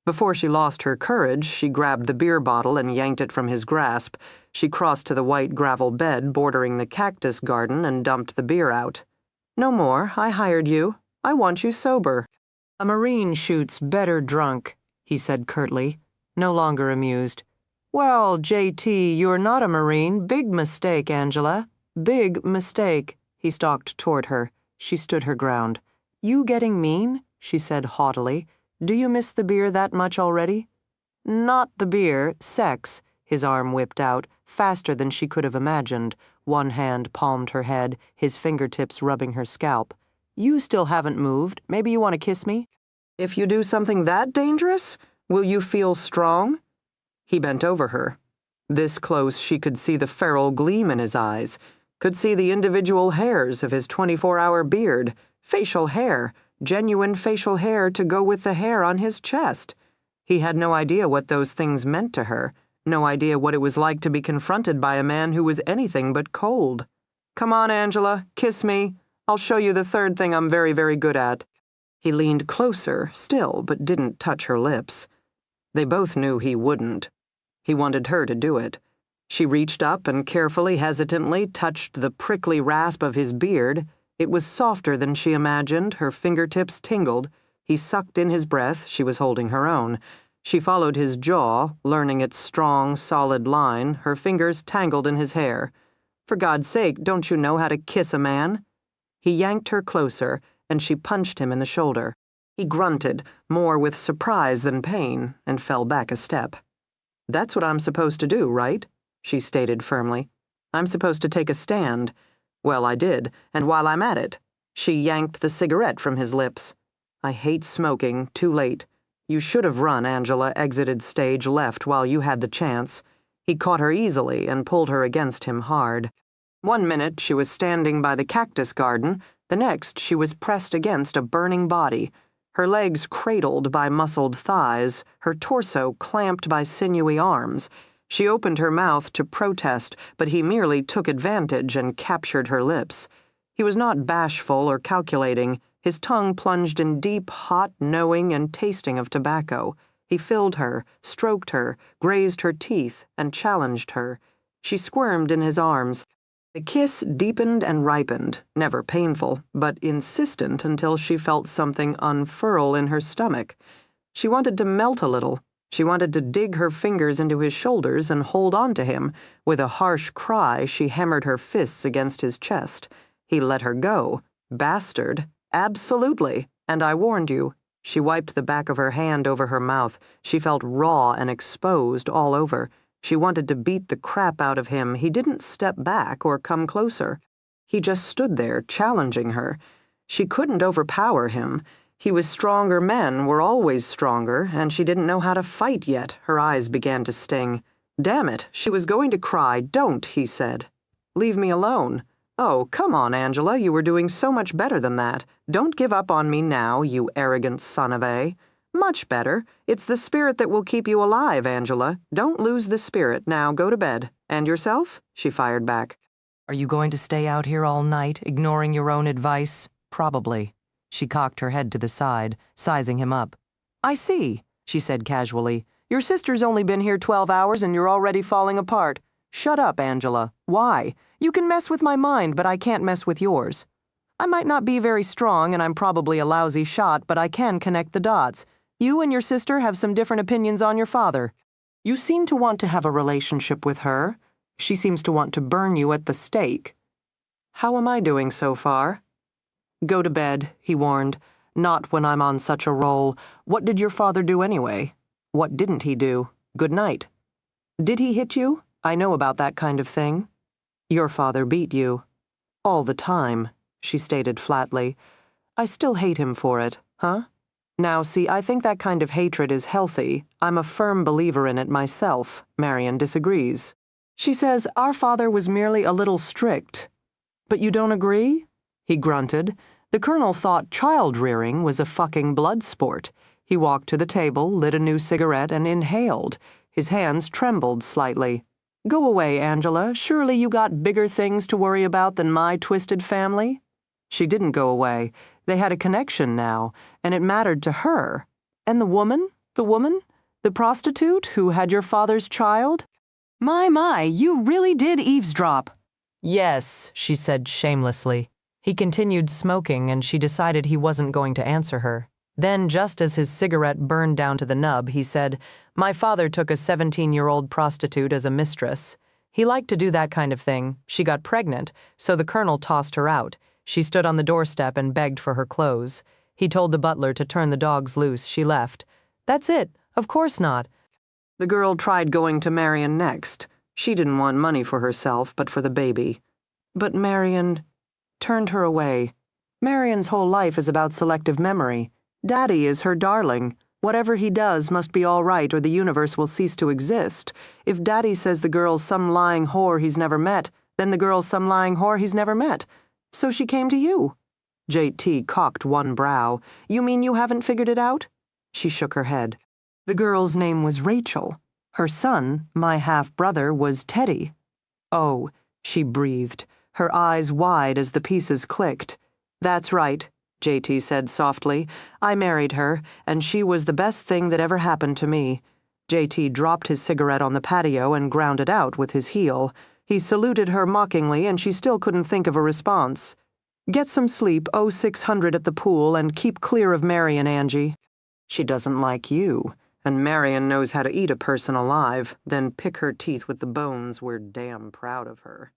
Before she lost her courage, she grabbed the beer bottle and yanked it from his grasp. She crossed to the white gravel bed bordering the cactus garden and dumped the beer out. No more. I hired you. I want you sober. A Marine shoots better drunk, he said curtly, no longer amused. Well, J.T., you're not a Marine. Big mistake, Angela. Big mistake. He stalked toward her. She stood her ground. You getting mean? She said haughtily. Do you miss the beer that much already? Not the beer, sex. His arm whipped out, faster than she could have imagined. One hand palmed her head, his fingertips rubbing her scalp. You still haven't moved. Maybe you want to kiss me? If you do something that dangerous, will you feel strong? He bent over her. This close she could see the feral gleam in his eyes, could see the individual hairs of his 24-hour beard, facial hair, genuine facial hair to go with the hair on his chest. He had no idea what those things meant to her, No idea what it was like to be confronted by a man who was anything but cold. "Come on, Angela, kiss me. I'll show you the third thing I'm very, very good at." He leaned closer, still, but didn't touch her lips. They both knew he wouldn't. He wanted her to do it. She reached up and carefully, hesitantly touched the prickly rasp of his beard. It was softer than she imagined, her fingertips tingled. He sucked in his breath, she was holding her own. She followed his jaw, learning its strong, solid line, her fingers tangled in his hair. "For God's sake, don't you know how to kiss a man?" He yanked her closer, and she punched him in the shoulder. He grunted, more with surprise than pain, and fell back a step. "That's what I'm supposed to do, right?" she stated firmly. "I'm supposed to take a stand. Well, I did, and while I'm at it..." She yanked the cigarette from his lips. "I hate smoking, too late. You should have run," Angela exited stage left while you had the chance. He caught her easily and pulled her against him hard. 1 minute she was standing by the cactus garden, the next she was pressed against a burning body, her legs cradled by muscled thighs, her torso clamped by sinewy arms. She opened her mouth to protest, but he merely took advantage and captured her lips. He was not bashful or calculating. His tongue plunged in deep, hot knowing and tasting of tobacco. He filled her, stroked her, grazed her teeth, and challenged her. She squirmed in his arms. The kiss deepened and ripened, never painful, but insistent until she felt something unfurl in her stomach. She wanted to melt a little. She wanted to dig her fingers into his shoulders and hold on to him. With a harsh cry, she hammered her fists against his chest. He let her go. Bastard. Absolutely. And I warned you. She wiped the back of her hand over her mouth. She felt raw and exposed all over. She wanted to beat the crap out of him. He didn't step back or come closer. He just stood there, challenging her. She couldn't overpower him. He was stronger. Men were always stronger, and she didn't know how to fight yet. Her eyes began to sting. Damn it, she was going to cry. "Don't," he said. "Leave me alone." "Oh, come on, Angela, you were doing so much better than that. Don't give up on me now, you arrogant son of a..." "Much better. It's the spirit that will keep you alive, Angela. Don't lose the spirit. Now go to bed. And yourself?" she fired back. "Are you going to stay out here all night, ignoring your own advice?" "Probably." She cocked her head to the side, sizing him up. "I see," she said casually. "Your sister's only been here 12 hours and you're already falling apart. Shut up, Angela. Why? You can mess with my mind, but I can't mess with yours. I might not be very strong and I'm probably a lousy shot, but I can connect the dots. You and your sister have some different opinions on your father. You seem to want to have a relationship with her. She seems to want to burn you at the stake. How am I doing so far?" "Go to bed," he warned. "Not when I'm on such a roll. What did your father do anyway? What didn't he do? Good night." "Did he hit you? I know about that kind of thing." "Your father beat you." "All the time," she stated flatly. "I still hate him for it, huh? Now, see, I think that kind of hatred is healthy. I'm a firm believer in it myself." Marion disagrees. She says our father was merely a little strict. "But you don't agree?" He grunted. The colonel thought child-rearing was a fucking blood sport. He walked to the table, lit a new cigarette, and inhaled. His hands trembled slightly. "Go away, Angela. Surely you got bigger things to worry about than my twisted family?" She didn't go away. They had a connection now, and it mattered to her. "And the woman? The woman? The prostitute who had your father's child?" My, you really did eavesdrop." "Yes," she said shamelessly. He continued smoking, and she decided he wasn't going to answer her. Then, just as his cigarette burned down to the nub, he said, "My father took a 17-year-old prostitute as a mistress. He liked to do that kind of thing. She got pregnant, so the colonel tossed her out. She stood on the doorstep and begged for her clothes. He told the butler to turn the dogs loose. She left. That's it. Of course not." The girl tried going to Marion next. She didn't want money for herself, but for the baby. But Marion turned her away. Marion's whole life is about selective memory. Daddy is her darling. Whatever he does must be all right or the universe will cease to exist. If Daddy says the girl's some lying whore he's never met, then the girl's some lying whore he's never met. So she came to you. JT cocked one brow. "You mean you haven't figured it out?" She shook her head. "The girl's name was Rachel. Her son, my half-brother, was Teddy. Oh, she breathed, her eyes wide as the pieces clicked. That's right, JT said softly. I married her, and she was the best thing that ever happened to me. JT dropped his cigarette on the patio and ground it out with his heel. He saluted her mockingly, and she still couldn't think of a response. Get some sleep, 0600 at the pool, and keep clear of Marion, Angie. She doesn't like you, and Marion knows how to eat a person alive, then pick her teeth with the bones. We're damn proud of her.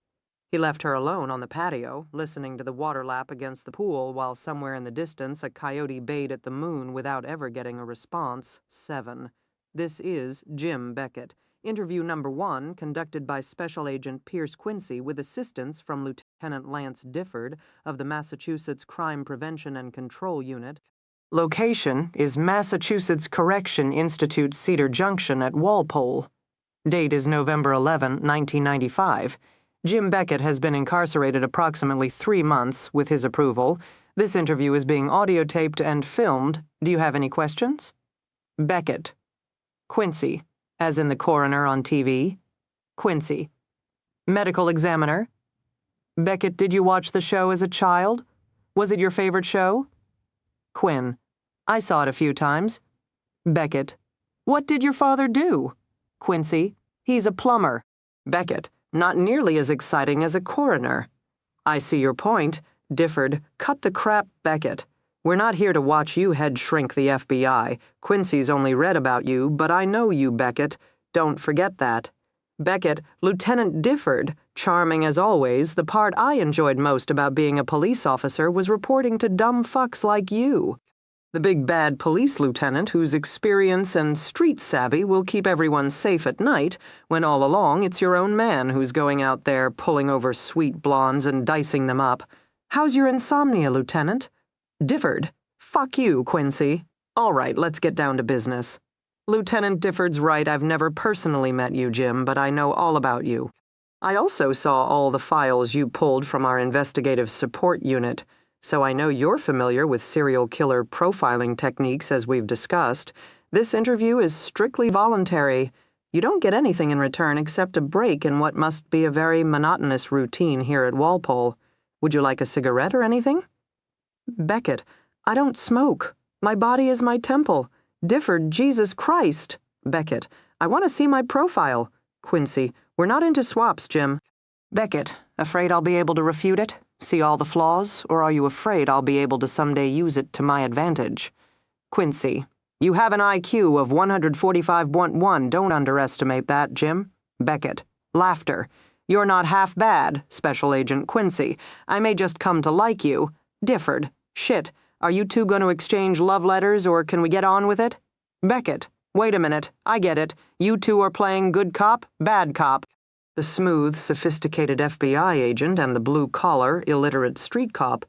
He left her alone on the patio, listening to the water lap against the pool, while somewhere in the distance a coyote bayed at the moon without ever getting a response. 7. This is Jim Beckett. Interview number 1, conducted by Special Agent Pierce Quincy with assistance from Lieutenant Lance Difford of the Massachusetts Crime Prevention and Control Unit. Location is Massachusetts Correction Institute Cedar Junction at Walpole. Date is November 11, 1995. Jim Beckett has been incarcerated approximately 3 months, with his approval. This interview is being audiotaped and filmed. Do you have any questions? Beckett. Quincy, as in the coroner on TV. Quincy. Medical examiner. Beckett, did you watch the show as a child? Was it your favorite show? Quinn. I saw it a few times. Beckett. What did your father do? Quincy. He's a plumber. Beckett. Not nearly as exciting as a coroner. I see your point. Difford. Cut the crap, Beckett. We're not here to watch you head shrink the FBI. Quincy's only read about you, but I know you, Beckett. Don't forget that. Beckett, Lieutenant Difford, charming as always, the part I enjoyed most about being a police officer was reporting to dumb fucks like you. The big bad police lieutenant whose experience and street savvy will keep everyone safe at night, when all along it's your own man who's going out there pulling over sweet blondes and dicing them up. How's your insomnia, Lieutenant? Difford. Fuck you, Quincy. All right, let's get down to business. Lieutenant Difford's right, I've never personally met you, Jim, but I know all about you. I also saw all the files you pulled from our investigative support unit, so I know you're familiar with serial killer profiling techniques as we've discussed. This interview is strictly voluntary. You don't get anything in return except a break in what must be a very monotonous routine here at Walpole. Would you like a cigarette or anything? Beckett, I don't smoke. My body is my temple. Difford, Jesus Christ. Beckett, I want to see my profile. Quincy, we're not into swaps, Jim. Beckett, afraid I'll be able to refute it? See all the flaws? Or are you afraid I'll be able to someday use it to my advantage? Quincy, you have an IQ of 145.1. Don't underestimate that, Jim. Beckett, laughter. You're not half bad, Special Agent Quincy. I may just come to like you. Difford, shit. Are you two going to exchange love letters, or can we get on with it? Beckett, wait a minute. I get it. You two are playing good cop, bad cop. The smooth, sophisticated FBI agent and the blue-collar, illiterate street cop.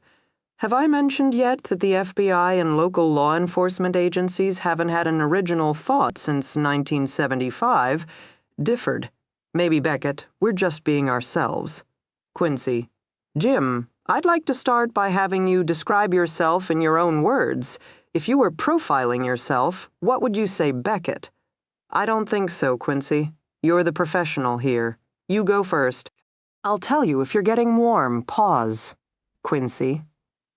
Have I mentioned yet that the FBI and local law enforcement agencies haven't had an original thought since 1975? Difford. Maybe, Beckett, we're just being ourselves. Quincy. Jim, I'd like to start by having you describe yourself in your own words. If you were profiling yourself, what would you say, Beckett? I don't think so, Quincy. You're the professional here. You go first. I'll tell you if you're getting warm. Pause. Quincy.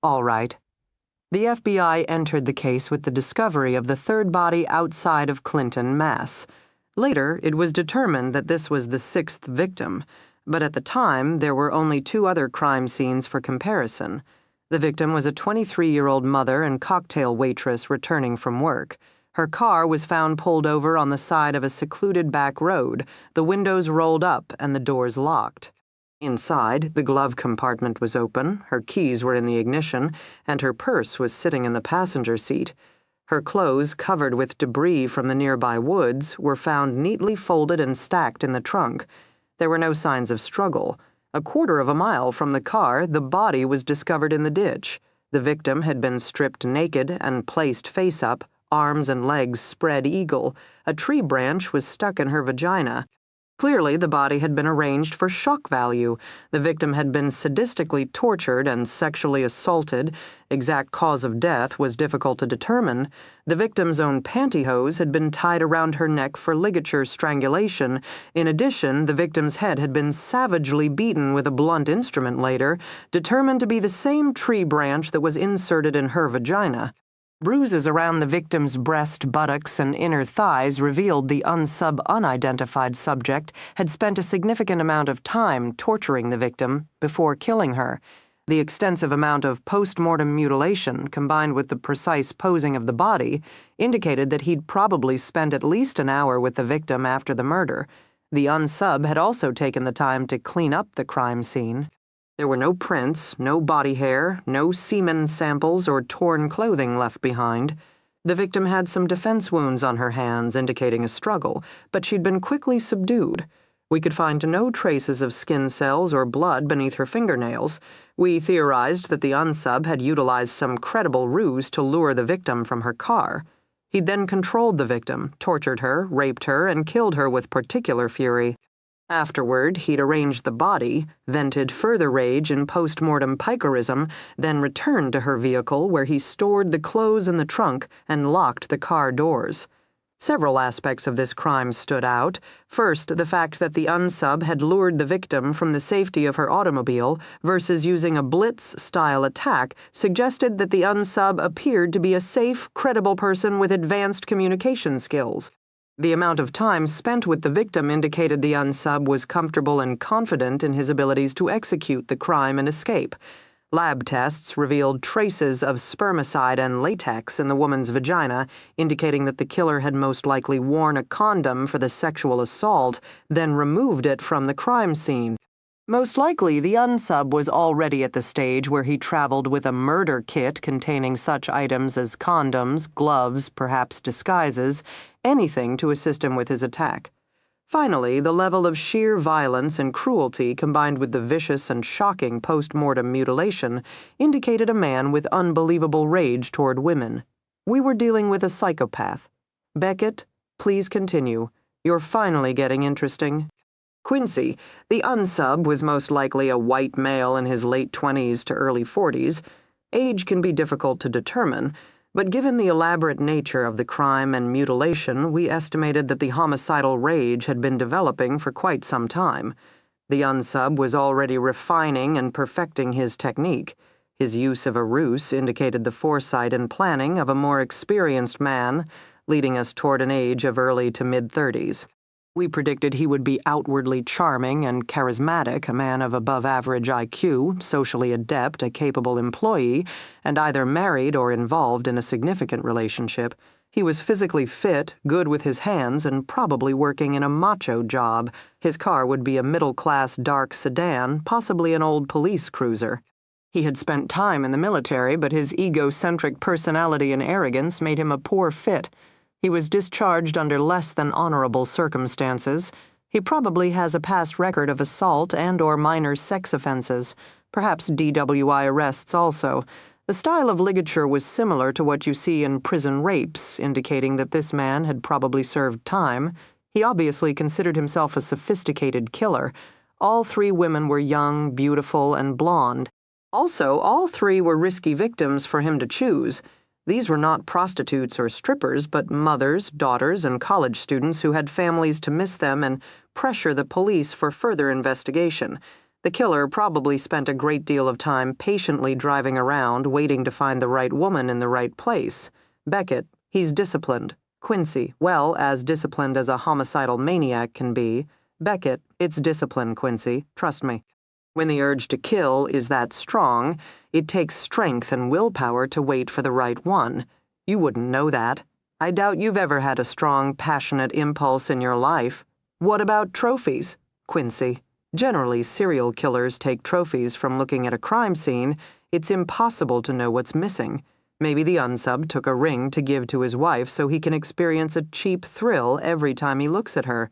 All right. The FBI entered the case with the discovery of the third body outside of Clinton, Mass. Later, it was determined that this was the 6th victim, but at the time, there were only 2 other crime scenes for comparison. The victim was a 23-year-old mother and cocktail waitress returning from work. Her car was found pulled over on the side of a secluded back road, the windows rolled up and the doors locked. Inside, the glove compartment was open, her keys were in the ignition, and her purse was sitting in the passenger seat. Her clothes, covered with debris from the nearby woods, were found neatly folded and stacked in the trunk. There were no signs of struggle. A quarter of a mile from the car, the body was discovered in the ditch. The victim had been stripped naked and placed face up, arms and legs spread eagle. A tree branch was stuck in her vagina. Clearly, the body had been arranged for shock value. The victim had been sadistically tortured and sexually assaulted. Exact cause of death was difficult to determine. The victim's own pantyhose had been tied around her neck for ligature strangulation. In addition, the victim's head had been savagely beaten with a blunt instrument later, determined to be the same tree branch that was inserted in her vagina. Bruises around the victim's breast, buttocks, and inner thighs revealed the unidentified subject had spent a significant amount of time torturing the victim before killing her. The extensive amount of post-mortem mutilation, combined with the precise posing of the body, indicated that he'd probably spent at least an hour with the victim after the murder. The unsub had also taken the time to clean up the crime scene. There were no prints, no body hair, no semen samples or torn clothing left behind. The victim had some defense wounds on her hands indicating a struggle, but she'd been quickly subdued. We could find no traces of skin cells or blood beneath her fingernails. We theorized that the unsub had utilized some credible ruse to lure the victim from her car. He'd then controlled the victim, tortured her, raped her, and killed her with particular fury. Afterward, he'd arranged the body, vented further rage in post-mortem picarism, then returned to her vehicle where he stored the clothes in the trunk and locked the car doors. Several aspects of this crime stood out. First, the fact that the unsub had lured the victim from the safety of her automobile versus using a blitz-style attack suggested that the unsub appeared to be a safe, credible person with advanced communication skills. The amount of time spent with the victim indicated the unsub was comfortable and confident in his abilities to execute the crime and escape. Lab tests revealed traces of spermicide and latex in the woman's vagina, indicating that the killer had most likely worn a condom for the sexual assault, then removed it from the crime scene. Most likely, the unsub was already at the stage where he traveled with a murder kit containing such items as condoms, gloves, perhaps disguises, anything to assist him with his attack. Finally, the level of sheer violence and cruelty combined with the vicious and shocking post-mortem mutilation indicated a man with unbelievable rage toward women. We were dealing with a psychopath. Beckett, please continue. You're finally getting interesting. Quincy, the unsub, was most likely a white male in his late 20s to early 40s. Age can be difficult to determine, but given the elaborate nature of the crime and mutilation, we estimated that the homicidal rage had been developing for quite some time. The unsub was already refining and perfecting his technique. His use of a ruse indicated the foresight and planning of a more experienced man, leading us toward an age of early to mid-30s. We predicted he would be outwardly charming and charismatic, a man of above-average IQ, socially adept, a capable employee, and either married or involved in a significant relationship. He was physically fit, good with his hands, and probably working in a macho job. His car would be a middle-class dark sedan, possibly an old police cruiser. He had spent time in the military, but his egocentric personality and arrogance made him a poor fit. He was discharged under less than honorable circumstances. He probably has a past record of assault and/or minor sex offenses, perhaps DWI arrests also. The style of ligature was similar to what you see in prison rapes, indicating that this man had probably served time. He obviously considered himself a sophisticated killer. All three women were young, beautiful, and blonde. Also, all three were risky victims for him to choose. These were not prostitutes or strippers, but mothers, daughters, and college students who had families to miss them and pressure the police for further investigation. The killer probably spent a great deal of time patiently driving around, waiting to find the right woman in the right place. Beckett, he's disciplined. Quincy, well, as disciplined as a homicidal maniac can be. Beckett, it's discipline, Quincy. Trust me. When the urge to kill is that strong, it takes strength and willpower to wait for the right one. You wouldn't know that. I doubt you've ever had a strong, passionate impulse in your life. What about trophies? Quincy. Generally, serial killers take trophies from looking at a crime scene. It's impossible to know what's missing. Maybe the unsub took a ring to give to his wife so he can experience a cheap thrill every time he looks at her.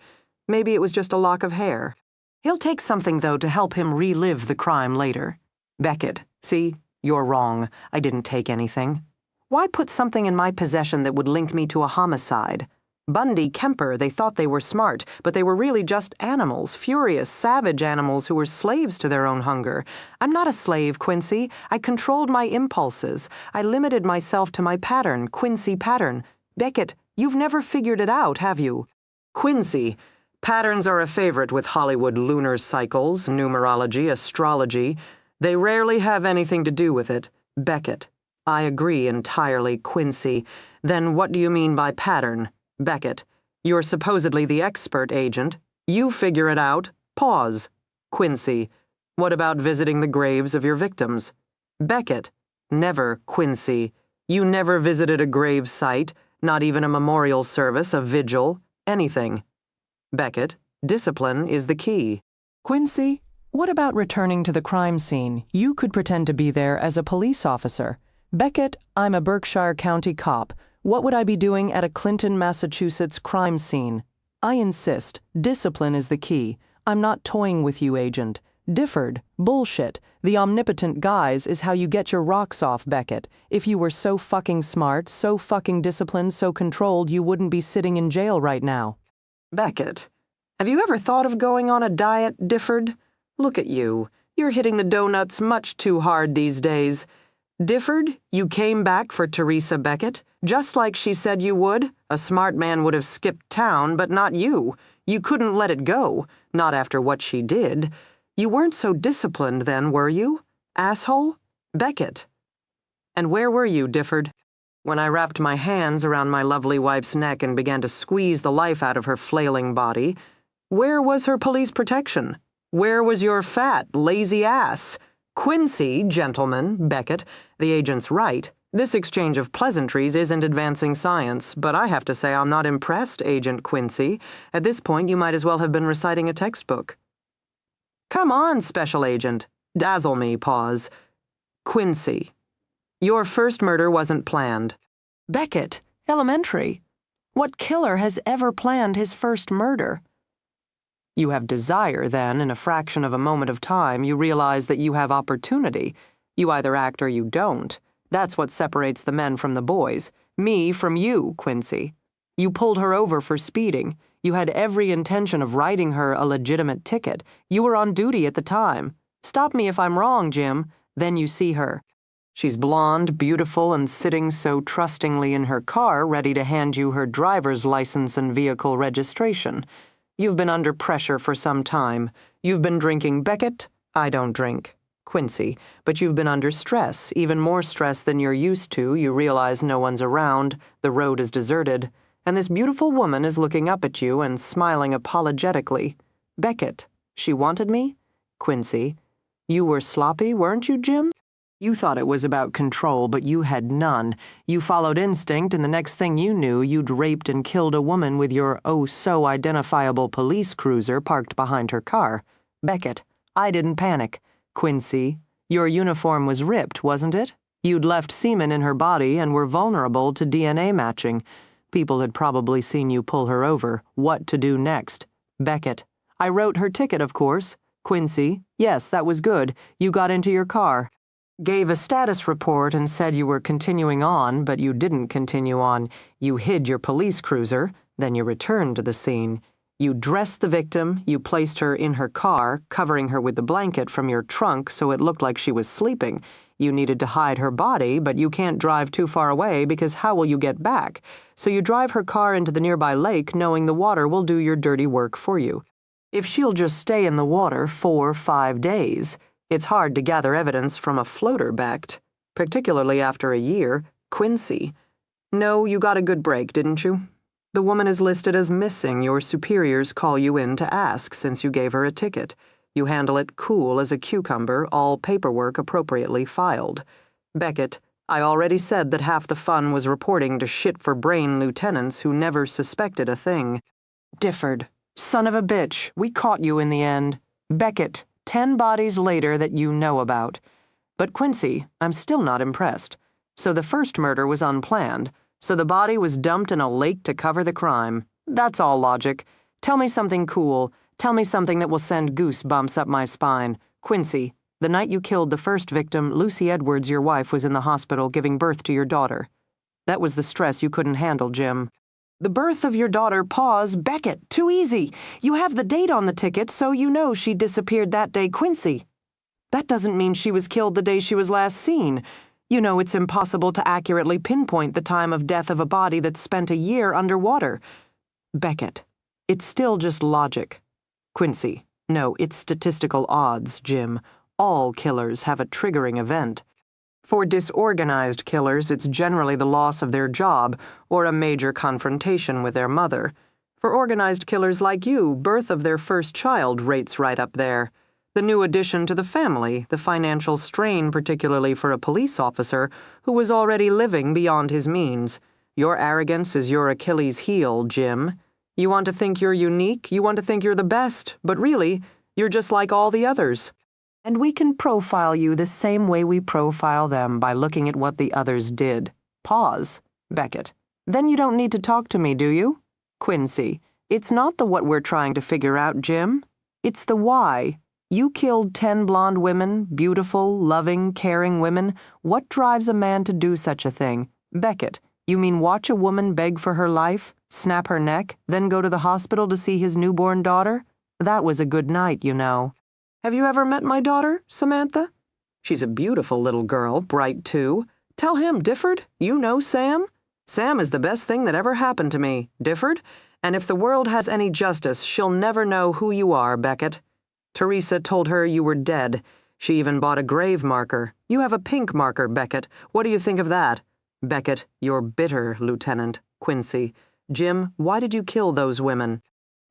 Maybe it was just a lock of hair. He'll take something, though, to help him relive the crime later. Beckett, see, you're wrong. I didn't take anything. Why put something in my possession that would link me to a homicide? Bundy, Kemper, they thought they were smart, but they were really just animals, furious, savage animals who were slaves to their own hunger. I'm not a slave, Quincy. I controlled my impulses. I limited myself to my pattern, Quincy pattern. Beckett, you've never figured it out, have you? Quincy, patterns are a favorite with Hollywood lunar cycles, numerology, astrology. They rarely have anything to do with it. Beckett, I agree entirely, Quincy. Then what do you mean by pattern? Beckett, you're supposedly the expert agent. You figure it out. Pause. Quincy, what about visiting the graves of your victims? Beckett, never, Quincy. You never visited a grave site, not even a memorial service, a vigil, anything. Beckett, discipline is the key. Quincy, what about returning to the crime scene? You could pretend to be there as a police officer. Beckett, I'm a Berkshire County cop. What would I be doing at a Clinton, Massachusetts crime scene? I insist. Discipline is the key. I'm not toying with you, agent. Differed. Bullshit. The omnipotent guise is how you get your rocks off, Beckett. If you were so fucking smart, so fucking disciplined, so controlled, you wouldn't be sitting in jail right now. Beckett, have you ever thought of going on a diet, Difford? Look at you. You're hitting the donuts much too hard these days. Difford, you came back for Teresa Beckett, just like she said you would. A smart man would have skipped town, but not you. You couldn't let it go, not after what she did. You weren't so disciplined then, were you? Asshole? Beckett. And where were you, Difford? When I wrapped my hands around my lovely wife's neck and began to squeeze the life out of her flailing body, where was her police protection? Where was your fat, lazy ass? Quincy, gentlemen, Beckett, the agent's right. This exchange of pleasantries isn't advancing science, but I have to say I'm not impressed, Agent Quincy. At this point, you might as well have been reciting a textbook. Come on, Special Agent. Dazzle me, pause. Quincy, your first murder wasn't planned. Beckett, elementary. What killer has ever planned his first murder? You have desire, then, in a fraction of a moment of time, you realize that you have opportunity. You either act or you don't. That's what separates the men from the boys. Me from you, Quincy. You pulled her over for speeding. You had every intention of writing her a legitimate ticket. You were on duty at the time. Stop me if I'm wrong, Jim. Then you see her. She's blonde, beautiful, and sitting so trustingly in her car, ready to hand you her driver's license and vehicle registration. You've been under pressure for some time. You've been drinking, Beckett. I don't drink. Quincy, but you've been under stress, even more stress than you're used to. You realize no one's around, the road is deserted, and this beautiful woman is looking up at you and smiling apologetically. Beckett, she wanted me? Quincy, you were sloppy, weren't you, Jim? You thought it was about control, but you had none. You followed instinct, and the next thing you knew, you'd raped and killed a woman with your oh-so-identifiable police cruiser parked behind her car. Beckett, I didn't panic. Quincy, your uniform was ripped, wasn't it? You'd left semen in her body and were vulnerable to DNA matching. People had probably seen you pull her over. What to do next? Beckett, I wrote her ticket, of course. Quincy, yes, that was good. You got into your car. Gave a status report and said you were continuing on, but you didn't continue on. You hid your police cruiser, then you returned to the scene. You dressed the victim, you placed her in her car, covering her with the blanket from your trunk so it looked like she was sleeping. You needed to hide her body, but you can't drive too far away because how will you get back? So you drive her car into the nearby lake knowing the water will do your dirty work for you. If she'll just stay in the water 4 or 5 days, it's hard to gather evidence from a floater backed, particularly after a year. Quincy. No, you got a good break, didn't you? The woman is listed as missing. Your superiors call you in to ask since you gave her a ticket. You handle it cool as a cucumber, all paperwork appropriately filed. Beckett, I already said that half the fun was reporting to shit-for-brain lieutenants who never suspected a thing. Difford, son of a bitch, we caught you in the end. Beckett, 10 bodies later that you know about. But Quincy, I'm still not impressed. So the first murder was unplanned. So the body was dumped in a lake to cover the crime. That's all logic. Tell me something cool. Tell me something that will send goosebumps up my spine. Quincy, the night you killed the first victim, Lucy Edwards, your wife, was in the hospital giving birth to your daughter. That was the stress you couldn't handle, Jim. The birth of your daughter, pause, Beckett, too easy. You have the date on the ticket, so you know she disappeared that day, Quincy. That doesn't mean she was killed the day she was last seen. You know it's impossible to accurately pinpoint the time of death of a body that's spent a year underwater. Beckett, it's still just logic. Quincy, no, it's statistical odds, Jim. All killers have a triggering event. For disorganized killers, it's generally the loss of their job or a major confrontation with their mother. For organized killers like you, birth of their first child rates right up there. The new addition to the family, the financial strain particularly for a police officer who was already living beyond his means. Your arrogance is your Achilles heel, Jim. You want to think you're unique, you want to think you're the best, but really, you're just like all the others. And we can profile you the same way we profile them by looking at what the others did. Pause, Beckett. Then you don't need to talk to me, do you? Quincy, it's not the what we're trying to figure out, Jim. It's the why. You killed 10 blonde women, beautiful, loving, caring women. What drives a man to do such a thing? Beckett, you mean watch a woman beg for her life, snap her neck, then go to the hospital to see his newborn daughter? That was a good night, you know. Have you ever met my daughter, Samantha? She's a beautiful little girl, bright too. Tell him, Difford, you know Sam? Sam is the best thing that ever happened to me, Difford, and if the world has any justice, she'll never know who you are, Beckett. Teresa told her you were dead. She even bought a grave marker. You have a pink marker, Beckett. What do you think of that? Beckett, you're bitter, Lieutenant. Quincy. Jim, why did you kill those women?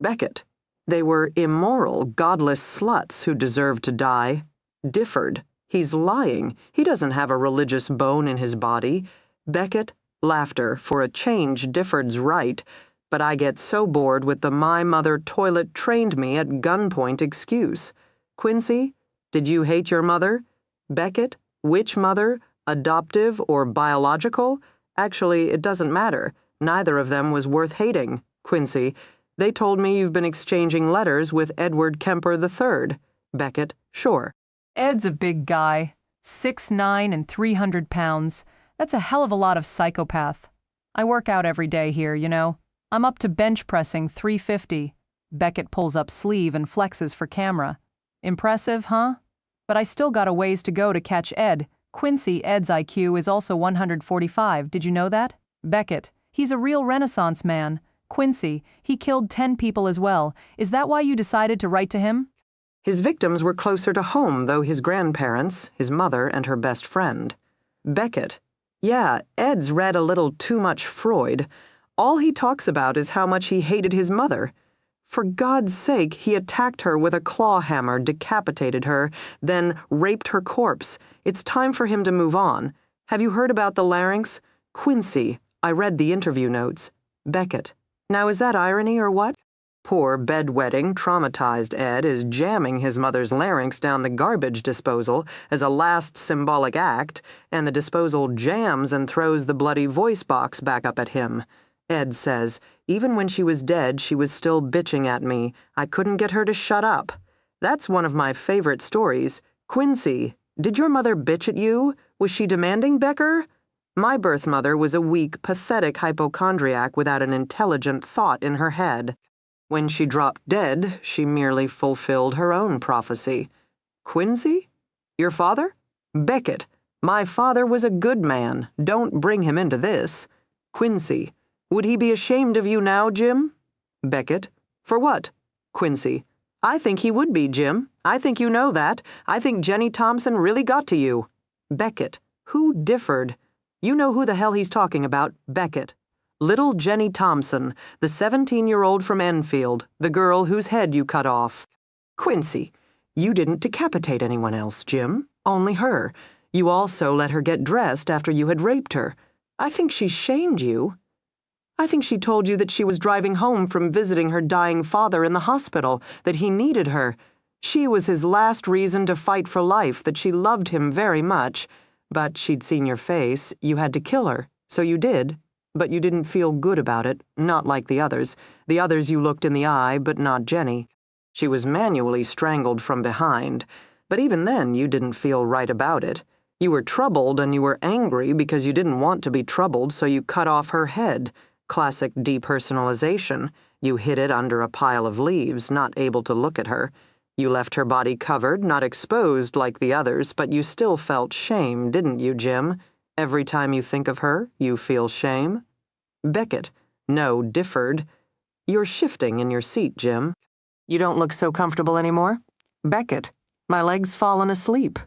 Beckett. They were immoral, godless sluts who deserved to die. Difford. He's lying. He doesn't have a religious bone in his body. Beckett. Laughter. For a change, Difford's right. But I get so bored with the my mother toilet trained me at gunpoint excuse. Quincy. Did you hate your mother? Beckett. Which mother? Adoptive or biological? Actually, it doesn't matter. Neither of them was worth hating. Quincy. They told me you've been exchanging letters with Edward Kemper III. Beckett, sure. Ed's a big guy, 6'9" and 300 pounds. That's a hell of a lot of psychopath. I work out every day here, you know. I'm up to bench pressing 350. Beckett pulls up sleeve and flexes for camera. Impressive, huh? But I still got a ways to go to catch Ed. Quincy, Ed's IQ is also 145. Did you know that? Beckett, he's a real Renaissance man. Quincy, he killed 10 people as well. Is that why you decided to write to him? His victims were closer to home, though his grandparents, his mother, and her best friend. Beckett. Yeah, Ed's read a little too much Freud. All he talks about is how much he hated his mother. For God's sake, he attacked her with a claw hammer, decapitated her, then raped her corpse. It's time for him to move on. Have you heard about the larynx? Quincy. I read the interview notes. Beckett. Now is that irony or what? Poor bedwetting, traumatized Ed is jamming his mother's larynx down the garbage disposal as a last symbolic act, and the disposal jams and throws the bloody voice box back up at him. Ed says, even when she was dead, she was still bitching at me. I couldn't get her to shut up. That's one of my favorite stories. Quincy, did your mother bitch at you? Was she demanding, Becker? My birth mother was a weak, pathetic hypochondriac without an intelligent thought in her head. When she dropped dead, she merely fulfilled her own prophecy. Quincy? Your father? Beckett. My father was a good man. Don't bring him into this. Quincy. Would he be ashamed of you now, Jim? Beckett. For what? Quincy. I think he would be, Jim. I think you know that. I think Jenny Thompson really got to you. Beckett. Who differed? You know who the hell he's talking about, Beckett. Little Jenny Thompson, the 17-year-old from Enfield, the girl whose head you cut off. Quincy, you didn't decapitate anyone else, Jim. Only her. You also let her get dressed after you had raped her. I think she shamed you. I think she told you that she was driving home from visiting her dying father in the hospital, that he needed her. She was his last reason to fight for life, that she loved him very much. But she'd seen your face. You had to kill her. So you did. But you didn't feel good about it, not like the others. The others you looked in the eye, but not Jenny. She was manually strangled from behind. But even then, you didn't feel right about it. You were troubled and you were angry because you didn't want to be troubled, so you cut off her head. Classic depersonalization. You hid it under a pile of leaves, not able to look at her. You left her body covered, not exposed like the others, but you still felt shame, didn't you, Jim? Every time you think of her, you feel shame? Beckett. No, Difford. You're shifting in your seat, Jim. You don't look so comfortable anymore? Beckett. My leg's fallen asleep.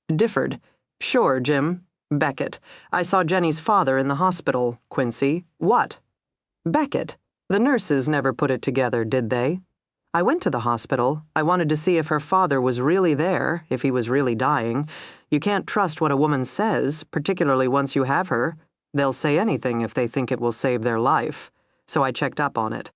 Difford. Sure, Jim. Beckett. I saw Jenny's father in the hospital, Quincy. What? Beckett. The nurses never put it together, did they? I went to the hospital. I wanted to see if her father was really there, if he was really dying. You can't trust what a woman says, particularly once you have her. They'll say anything if they think it will save their life. So I checked up on it.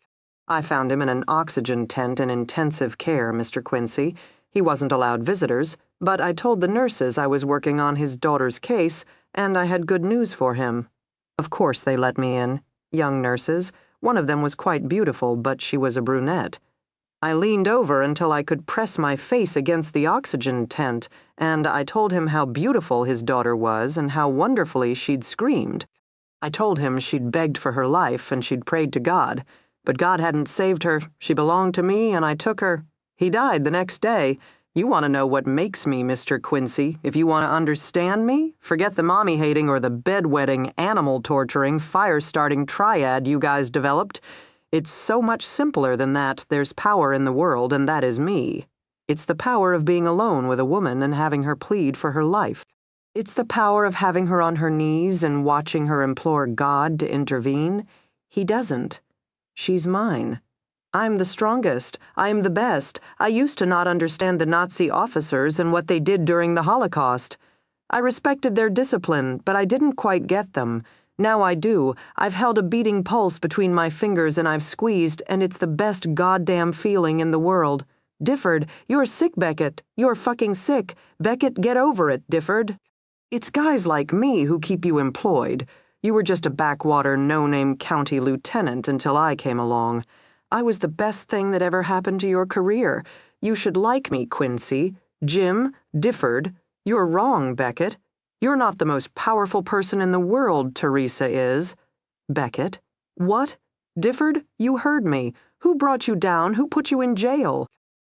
I found him in an oxygen tent in intensive care, Mr. Quincy. He wasn't allowed visitors, but I told the nurses I was working on his daughter's case, and I had good news for him. Of course they let me in. Young nurses. One of them was quite beautiful, but she was a brunette. I leaned over until I could press my face against the oxygen tent, and I told him how beautiful his daughter was and how wonderfully she'd screamed. I told him she'd begged for her life and she'd prayed to God, but God hadn't saved her. She belonged to me, and I took her. He died the next day. You want to know what makes me, Mr. Quincy. If you want to understand me, forget the mommy-hating or the bedwetting, animal-torturing, fire-starting triad you guys developed. It's so much simpler than that. There's power in the world, and that is me. It's the power of being alone with a woman and having her plead for her life. It's the power of having her on her knees and watching her implore God to intervene. He doesn't. She's mine. I'm the strongest. I am the best. I used to not understand the Nazi officers and what they did during the Holocaust. I respected their discipline, but I didn't quite get them. Now I do. I've held a beating pulse between my fingers and I've squeezed, and it's the best goddamn feeling in the world. Difford, you're sick, Beckett. You're fucking sick. Beckett, get over it, Difford. It's guys like me who keep you employed. You were just a backwater, no-name county lieutenant until I came along. I was the best thing that ever happened to your career. You should like me, Quincy. Jim, Difford. You're wrong, Beckett. You're not the most powerful person in the world, Teresa is. Beckett. What? Difford, you heard me. Who brought you down? Who put you in jail?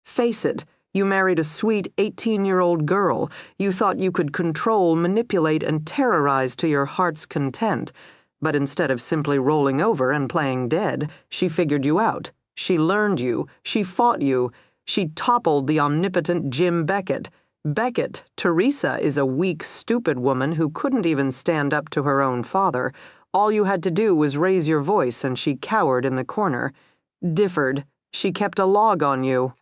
Face it. You married a sweet 18-year-old girl. You thought you could control, manipulate, and terrorize to your heart's content. But instead of simply rolling over and playing dead, she figured you out. She learned you. She fought you. She toppled the omnipotent Jim Beckett. Beckett, Teresa, is a weak, stupid woman who couldn't even stand up to her own father. All you had to do was raise your voice and she cowered in the corner. Difford, she kept a log on you.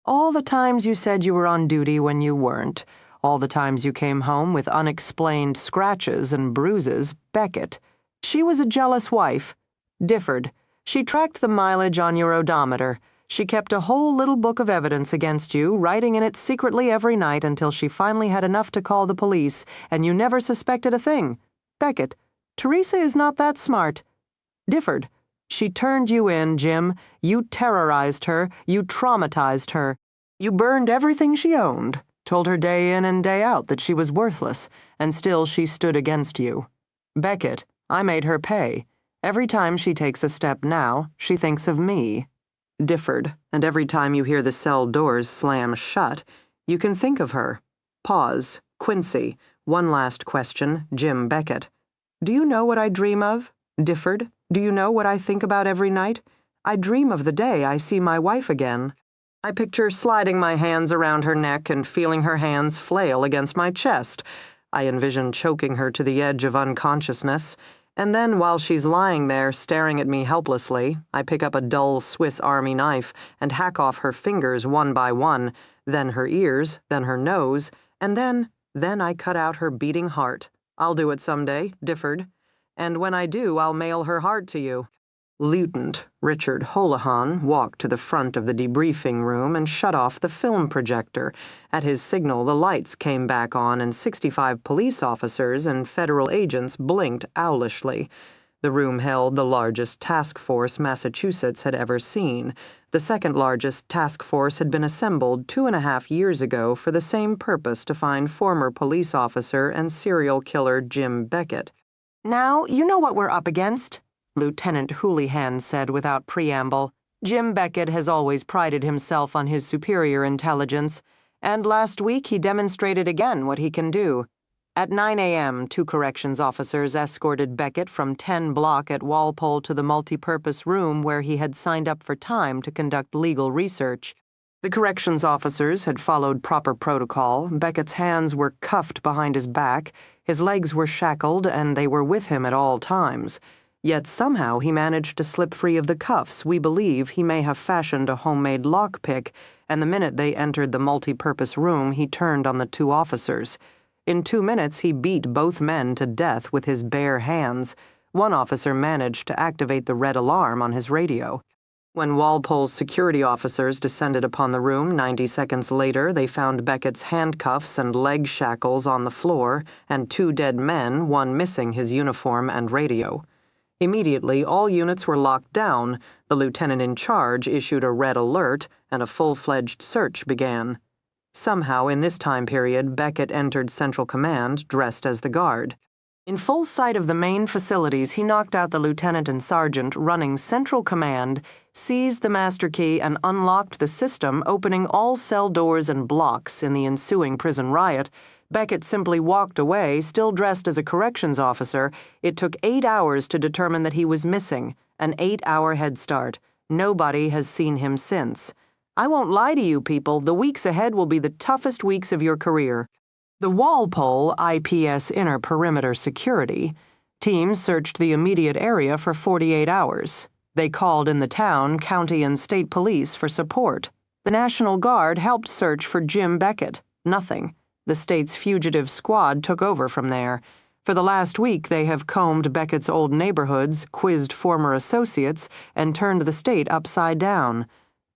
All the times you said you were on duty when you weren't. All the times you came home with unexplained scratches and bruises. Beckett. She was a jealous wife. Difford. She tracked the mileage on your odometer. She kept a whole little book of evidence against you, writing in it secretly every night until she finally had enough to call the police, and you never suspected a thing. Beckett. Teresa is not that smart. Difford. She turned you in, Jim. You terrorized her. You traumatized her. You burned everything she owned, told her day in and day out that she was worthless, and still she stood against you. Beckett, I made her pay. Every time she takes a step now, she thinks of me. Difford, and every time you hear the cell doors slam shut, you can think of her. Pause. Quincy. One last question. Jim Beckett. Do you know what I dream of? Difford, do you know what I think about every night? I dream of the day I see my wife again. I picture sliding my hands around her neck and feeling her hands flail against my chest. I envision choking her to the edge of unconsciousness. And then, while she's lying there staring at me helplessly, I pick up a dull Swiss Army knife and hack off her fingers one by one, then her ears, then her nose, and then I cut out her beating heart. I'll do it someday, Difford. And when I do, I'll mail her heart to you. Lieutenant Richard Holohan walked to the front of the debriefing room and shut off the film projector. At his signal, the lights came back on and 65 police officers and federal agents blinked owlishly. The room held the largest task force Massachusetts had ever seen. The second largest task force had been assembled 2.5 years ago for the same purpose, to find former police officer and serial killer Jim Beckett. Now, you know what we're up against. Lieutenant Houlihan said without preamble. Jim Beckett has always prided himself on his superior intelligence, and last week he demonstrated again what he can do. At 9 a.m., 2 corrections officers escorted Beckett from 10 block at Walpole to the multipurpose room where he had signed up for time to conduct legal research. The corrections officers had followed proper protocol. Beckett's hands were cuffed behind his back, his legs were shackled, and they were with him at all times. Yet somehow he managed to slip free of the cuffs. We believe he may have fashioned a homemade lockpick, and the minute they entered the multipurpose room, he turned on the 2 officers. In 2 minutes, he beat both men to death with his bare hands. One officer managed to activate the red alarm on his radio. When Walpole's security officers descended upon the room 90 seconds later, they found Beckett's handcuffs and leg shackles on the floor and 2 dead men, one missing his uniform and radio. Immediately, all units were locked down, the lieutenant in charge issued a red alert, and a full-fledged search began. Somehow, in this time period, Beckett entered Central Command dressed as the guard. In full sight of the main facilities, he knocked out the lieutenant and sergeant running Central Command, seized the master key, and unlocked the system, opening all cell doors and blocks in the ensuing prison riot. Beckett simply walked away, still dressed as a corrections officer. It took 8 hours to determine that he was missing, an 8-hour head start. Nobody has seen him since. I won't lie to you people, the weeks ahead will be the toughest weeks of your career. The Walpole IPS Inner Perimeter Security team searched the immediate area for 48 hours. They called in the town, county, and state police for support. The National Guard helped search for Jim Beckett. Nothing. The state's fugitive squad took over from there. For the last week, they have combed Beckett's old neighborhoods, quizzed former associates, and turned the state upside down.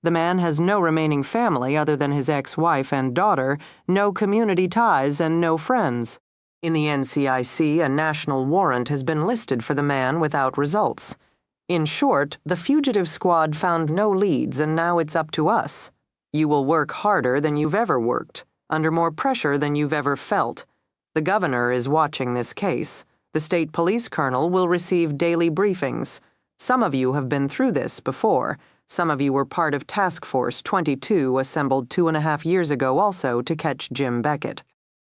The man has no remaining family other than his ex-wife and daughter, no community ties, and no friends. In the NCIC, a national warrant has been listed for the man without results. In short, the fugitive squad found no leads, and now it's up to us. You will work harder than you've ever worked, under more pressure than you've ever felt. The governor is watching this case. The state police colonel will receive daily briefings. Some of you have been through this before. Some of you were part of Task Force 22, assembled 2.5 years ago also to catch Jim Beckett.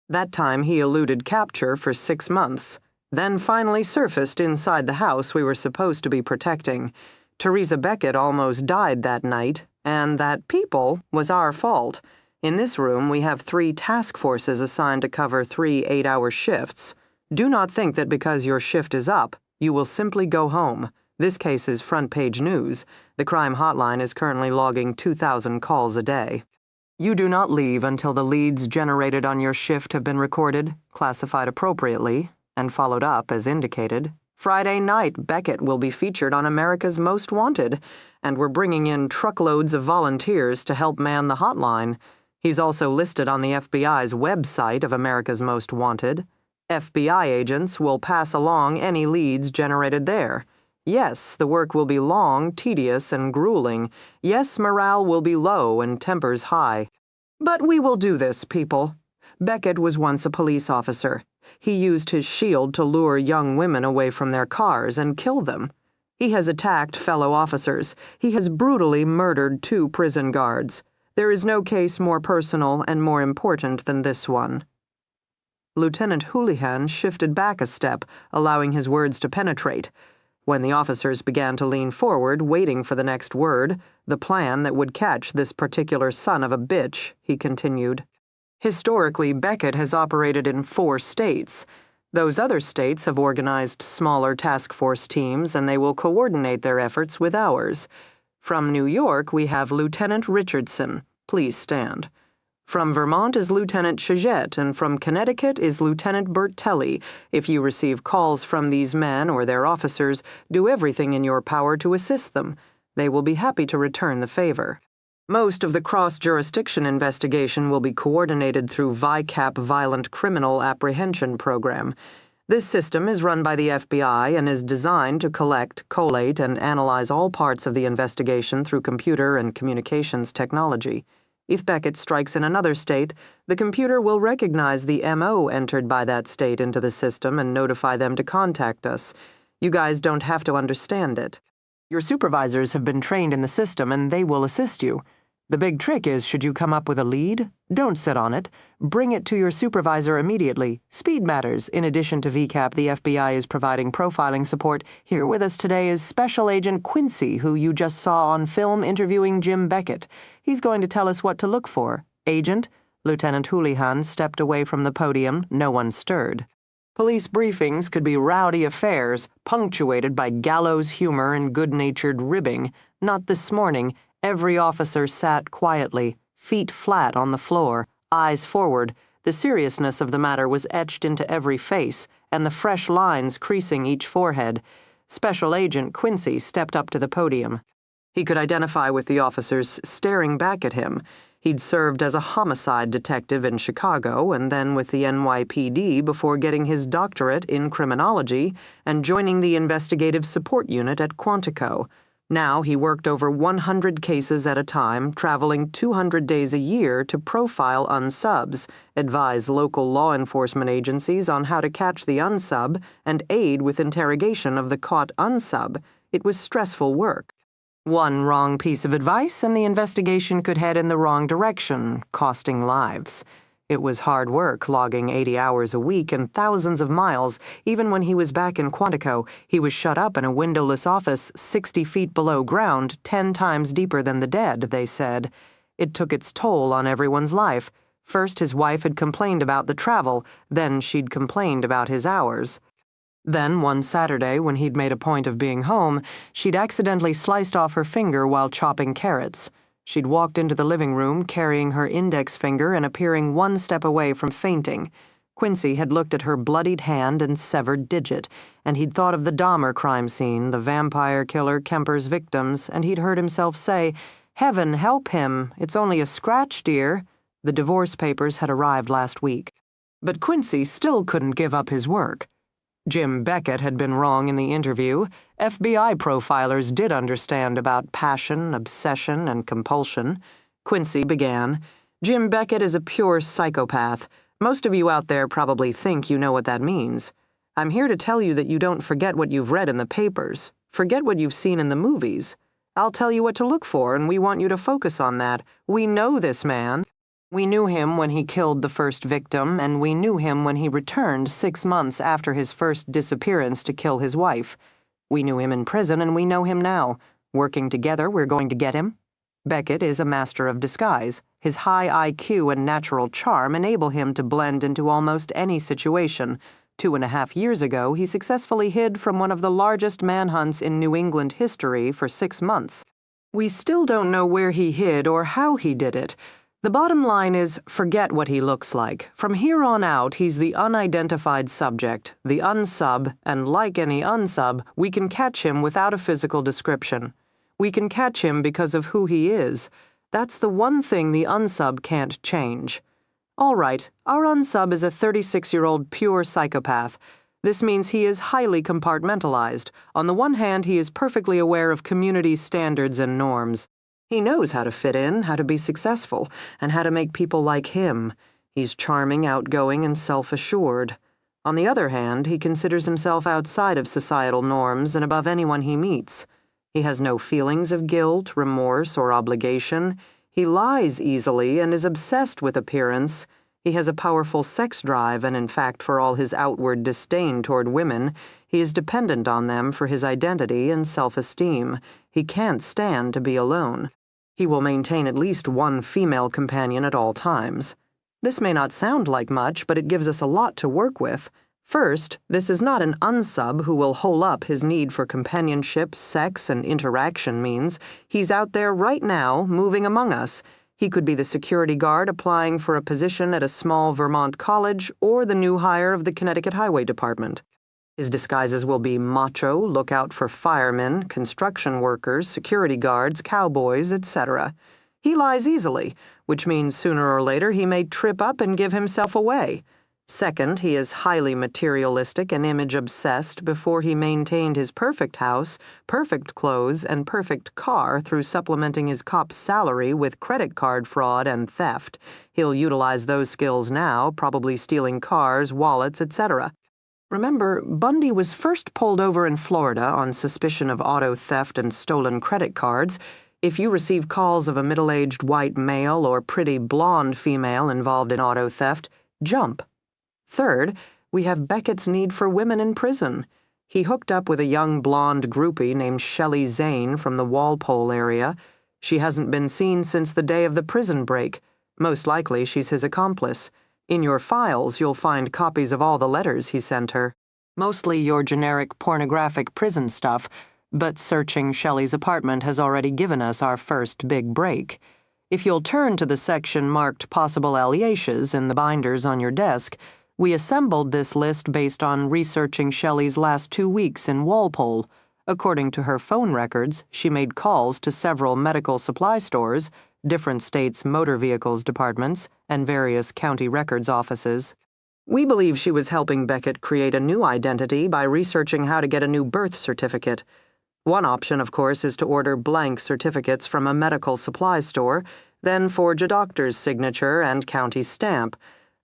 That time he eluded capture for 6 months, then finally surfaced inside the house we were supposed to be protecting. Teresa Beckett almost died that night, and that people was our fault. In this room, we have 3 task forces assigned to cover 3 8-hour shifts. Do not think that because your shift is up, you will simply go home. This case is front-page news. The crime hotline is currently logging 2,000 calls a day. You do not leave until the leads generated on your shift have been recorded, classified appropriately, and followed up as indicated. Friday night, Beckett will be featured on America's Most Wanted, and we're bringing in truckloads of volunteers to help man the hotline. He's also listed on the FBI's website of America's Most Wanted. FBI agents will pass along any leads generated there. Yes, the work will be long, tedious, and grueling. Yes, morale will be low and tempers high. But we will do this, people. Beckett was once a police officer. He used his shield to lure young women away from their cars and kill them. He has attacked fellow officers. He has brutally murdered 2 prison guards. There is no case more personal and more important than this one. Lieutenant Houlihan shifted back a step, allowing his words to penetrate. When the officers began to lean forward, waiting for the next word, the plan that would catch this particular son of a bitch, he continued. Historically, Beckett has operated in 4 states. Those other states have organized smaller task force teams, and they will coordinate their efforts with ours. From New York, we have Lieutenant Richardson. Please stand. From Vermont is Lieutenant Chagette, and from Connecticut is Lieutenant Bertelli. If you receive calls from these men or their officers, do everything in your power to assist them. They will be happy to return the favor. Most of the cross-jurisdiction investigation will be coordinated through VICAP Violent Criminal Apprehension Program. This system is run by the FBI and is designed to collect, collate, and analyze all parts of the investigation through computer and communications technology. If Beckett strikes in another state, the computer will recognize the MO entered by that state into the system and notify them to contact us. You guys don't have to understand it. Your supervisors have been trained in the system and they will assist you. The big trick is, should you come up with a lead, don't sit on it. Bring it to your supervisor immediately. Speed matters. In addition to VCAP, the FBI is providing profiling support. Here with us today is Special Agent Quincy, who you just saw on film interviewing Jim Beckett. He's going to tell us what to look for. Agent? Lieutenant Houlihan stepped away from the podium. No one stirred. Police briefings could be rowdy affairs, punctuated by gallows humor and good-natured ribbing. Not this morning. Every officer sat quietly, feet flat on the floor, eyes forward. The seriousness of the matter was etched into every face, and the fresh lines creasing each forehead. Special Agent Quincy stepped up to the podium. He could identify with the officers staring back at him. He'd served as a homicide detective in Chicago and then with the NYPD before getting his doctorate in criminology and joining the investigative support unit at Quantico. Now he worked over 100 cases at a time, traveling 200 days a year to profile unsubs, advise local law enforcement agencies on how to catch the unsub, and aid with interrogation of the caught unsub. It was stressful work. One wrong piece of advice and the investigation could head in the wrong direction, costing lives. It was hard work, logging 80 hours a week and thousands of miles. Even when he was back in Quantico, he was shut up in a windowless office 60 feet below ground, 10 times deeper than the dead, they said. It took its toll on everyone's life. First, his wife had complained about the travel, then she'd complained about his hours. Then, one Saturday, when he'd made a point of being home, she'd accidentally sliced off her finger while chopping carrots. She'd walked into the living room carrying her index finger and appearing one step away from fainting. Quincy had looked at her bloodied hand and severed digit, and he'd thought of the Dahmer crime scene, the vampire killer Kemper's victims, and he'd heard himself say, "Heaven help him, it's only a scratch, dear." The divorce papers had arrived last week. But Quincy still couldn't give up his work. Jim Beckett had been wrong in the interview. FBI profilers did understand about passion, obsession, and compulsion. Quincy began. Jim Beckett is a pure psychopath. Most of you out there probably think you know what that means. I'm here to tell you that you don't forget what you've read in the papers. Forget what you've seen in the movies. I'll tell you what to look for, and we want you to focus on that. We know this man. We knew him when he killed the first victim, and we knew him when he returned 6 months after his first disappearance to kill his wife. We knew him in prison, and we know him now. Working together, we're going to get him. Beckett is a master of disguise. His high IQ and natural charm enable him to blend into almost any situation. 2.5 years ago, he successfully hid from one of the largest manhunts in New England history for 6 months. We still don't know where he hid or how he did it. The bottom line is, forget what he looks like. From here on out, he's the unidentified subject, the unsub, and like any unsub, we can catch him without a physical description. We can catch him because of who he is. That's the one thing the unsub can't change. All right, our unsub is a 36-year-old pure psychopath. This means he is highly compartmentalized. On the one hand, he is perfectly aware of community standards and norms. He knows how to fit in, how to be successful, and how to make people like him. He's charming, outgoing, and self-assured. On the other hand, he considers himself outside of societal norms and above anyone he meets. He has no feelings of guilt, remorse, or obligation. He lies easily and is obsessed with appearance. He has a powerful sex drive, and in fact, for all his outward disdain toward women, he is dependent on them for his identity and self-esteem. He can't stand to be alone. He will maintain at least one female companion at all times. This may not sound like much, but it gives us a lot to work with. First, this is not an unsub who will hole up his need for companionship, sex, and interaction means. He's out there right now, moving among us. He could be the security guard applying for a position at a small Vermont college or the new hire of the Connecticut Highway Department. His disguises will be macho, lookout for firemen, construction workers, security guards, cowboys, etc. He lies easily, which means sooner or later he may trip up and give himself away. Second, he is highly materialistic and image-obsessed before he maintained his perfect house, perfect clothes, and perfect car through supplementing his cop's salary with credit card fraud and theft. He'll utilize those skills now, probably stealing cars, wallets, etc. Remember, Bundy was first pulled over in Florida on suspicion of auto theft and stolen credit cards. If you receive calls of a middle-aged white male or pretty blonde female involved in auto theft, jump. Third, we have Beckett's need for women in prison. He hooked up with a young blonde groupie named Shelley Zane from the Walpole area. She hasn't been seen since the day of the prison break. Most likely she's his accomplice. In your files, you'll find copies of all the letters he sent her. Mostly your generic pornographic prison stuff, but searching Shelley's apartment has already given us our first big break. If you'll turn to the section marked Possible Aliases in the binders on your desk, we assembled this list based on researching Shelley's last 2 weeks in Walpole. According to her phone records, she made calls to several medical supply stores, different states' motor vehicles departments, and various county records offices. We believe she was helping Beckett create a new identity by researching how to get a new birth certificate. One option, of course, is to order blank certificates from a medical supply store, then forge a doctor's signature and county stamp.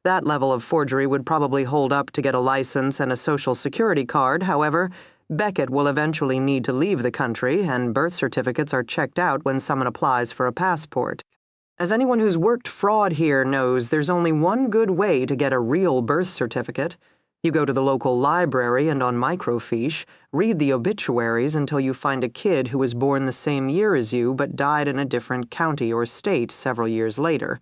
That level of forgery would probably hold up to get a license and a social security card. However, Beckett will eventually need to leave the country, and birth certificates are checked out when someone applies for a passport. As anyone who's worked fraud here knows, there's only one good way to get a real birth certificate. You go to the local library and on microfiche, read the obituaries until you find a kid who was born the same year as you but died in a different county or state several years later.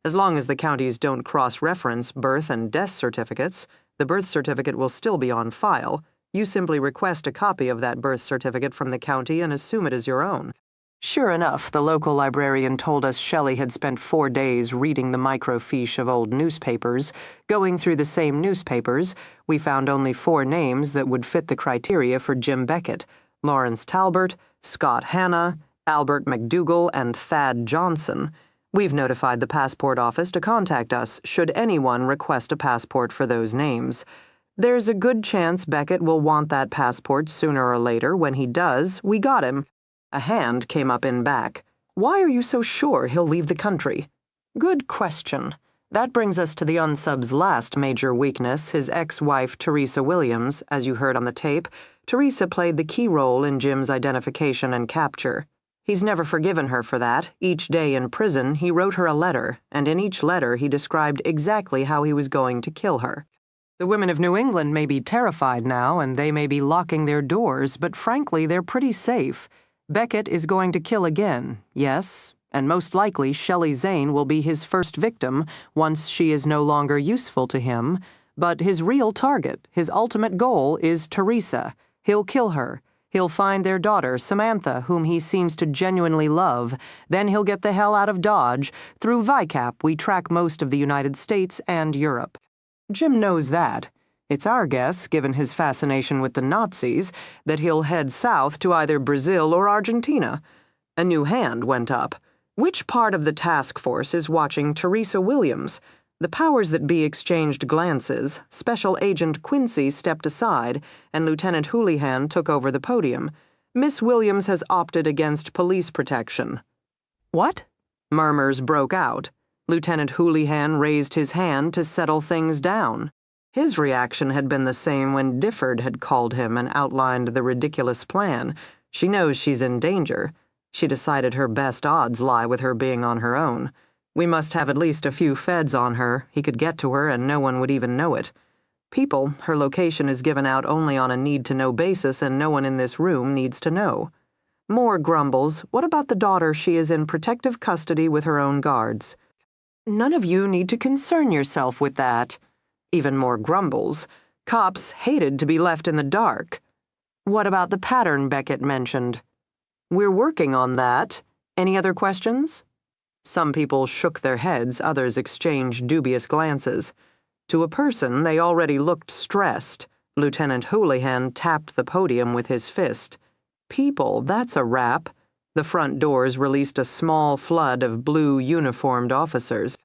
As long as the counties don't cross-reference birth and death certificates, the birth certificate will still be on file. You simply request a copy of that birth certificate from the county and assume it is your own. Sure enough, the local librarian told us Shelley had spent 4 days reading the microfiche of old newspapers. Going through the same newspapers, we found only 4 names that would fit the criteria for Jim Beckett: Lawrence Talbert, Scott Hanna, Albert McDougal, and Thad Johnson. We've notified the passport office to contact us should anyone request a passport for those names. There's a good chance Beckett will want that passport sooner or later. When he does, we got him. A hand came up in back. Why are you so sure he'll leave the country? Good question. That brings us to the unsub's last major weakness, his ex-wife, Teresa Williams. As you heard on the tape, Teresa played the key role in Jim's identification and capture. He's never forgiven her for that. Each day in prison, he wrote her a letter, and in each letter he described exactly how he was going to kill her. The women of New England may be terrified now, and they may be locking their doors, but frankly, they're pretty safe. Beckett is going to kill again, yes, and most likely Shelley Zane will be his first victim once she is no longer useful to him. But his real target, his ultimate goal, is Teresa. He'll kill her. He'll find their daughter, Samantha, whom he seems to genuinely love. Then he'll get the hell out of Dodge. Through VICAP, we track most of the United States and Europe. Jim knows that. It's our guess, given his fascination with the Nazis, that he'll head south to either Brazil or Argentina. A new hand went up. Which part of the task force is watching Teresa Williams? The powers that be exchanged glances. Special Agent Quincy stepped aside, and Lieutenant Houlihan took over the podium. Miss Williams has opted against police protection. What? Murmurs broke out. Lieutenant Houlihan raised his hand to settle things down. His reaction had been the same when Difford had called him and outlined the ridiculous plan. She knows she's in danger. She decided her best odds lie with her being on her own. We must have at least a few feds on her. He could get to her and no one would even know it. People, her location is given out only on a need-to-know basis, and no one in this room needs to know. More grumbles. What about the daughter? She is in protective custody with her own guards. None of you need to concern yourself with that. Even more grumbles. Cops hated to be left in the dark. What about the pattern Beckett mentioned? We're working on that. Any other questions? Some people shook their heads, others exchanged dubious glances. To a person, they already looked stressed. Lieutenant Houlihan tapped the podium with his fist. People, that's a wrap. The front doors released a small flood of blue uniformed officers.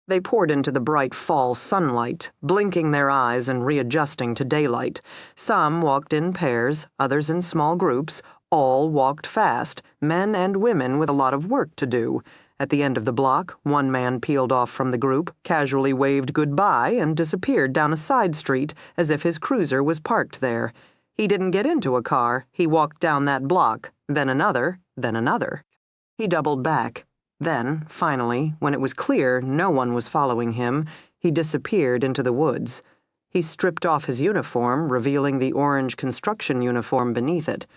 They poured into the bright fall sunlight, blinking their eyes and readjusting to daylight. Some walked in pairs, others in small groups. All walked fast, men and women with a lot of work to do. At the end of the block, one man peeled off from the group, casually waved goodbye, and disappeared down a side street as if his cruiser was parked there. He didn't get into a car. He walked down that block, then another, then another. He doubled back. Then, finally, when it was clear no one was following him, he disappeared into the woods. He stripped off his uniform, revealing the orange construction uniform beneath it.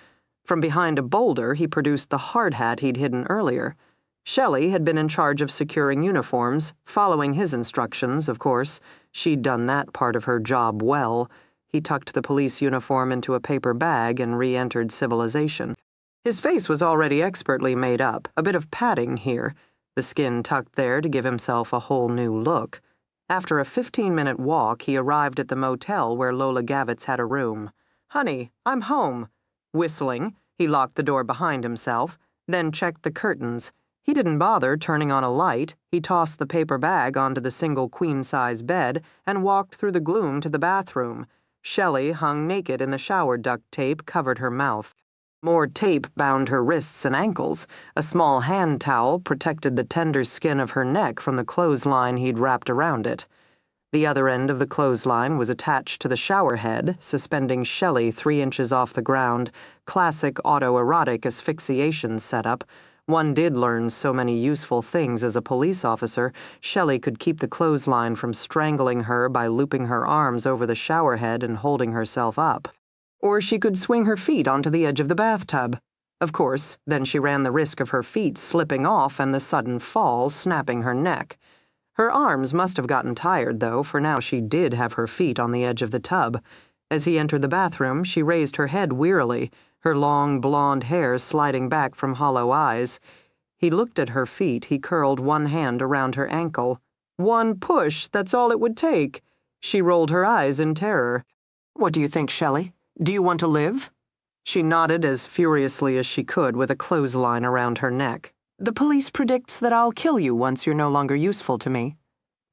From behind a boulder, he produced the hard hat he'd hidden earlier. Shelley had been in charge of securing uniforms, following his instructions, of course. She'd done that part of her job well. He tucked the police uniform into a paper bag and re-entered civilization. His face was already expertly made up, a bit of padding here, the skin tucked there to give himself a whole new look. After a 15-minute walk, he arrived at the motel where Lola Gavitz had a room. "Honey, I'm home." Whistling, he locked the door behind himself, then checked the curtains. He didn't bother turning on a light. He tossed the paper bag onto the single queen-size bed and walked through the gloom to the bathroom. Shelley, hung naked in the shower duct tape, covered her mouth. More tape bound her wrists and ankles. A small hand towel protected the tender skin of her neck from the clothesline he'd wrapped around it. The other end of the clothesline was attached to the shower head, suspending Shelley 3 inches off the ground. Classic autoerotic asphyxiation setup. One did learn so many useful things as a police officer. Shelley could keep the clothesline from strangling her by looping her arms over the shower head and holding herself up. Or she could swing her feet onto the edge of the bathtub. Of course, then she ran the risk of her feet slipping off and the sudden fall snapping her neck. Her arms must have gotten tired, though, for now she did have her feet on the edge of the tub. As he entered the bathroom, she raised her head wearily, her long blonde hair sliding back from hollow eyes. He looked at her feet. He curled one hand around her ankle. "One push, that's all it would take." She rolled her eyes in terror. "What do you think, Shelley? Do you want to live?" She nodded as furiously as she could with a clothesline around her neck. "The police predicts that I'll kill you once you're no longer useful to me."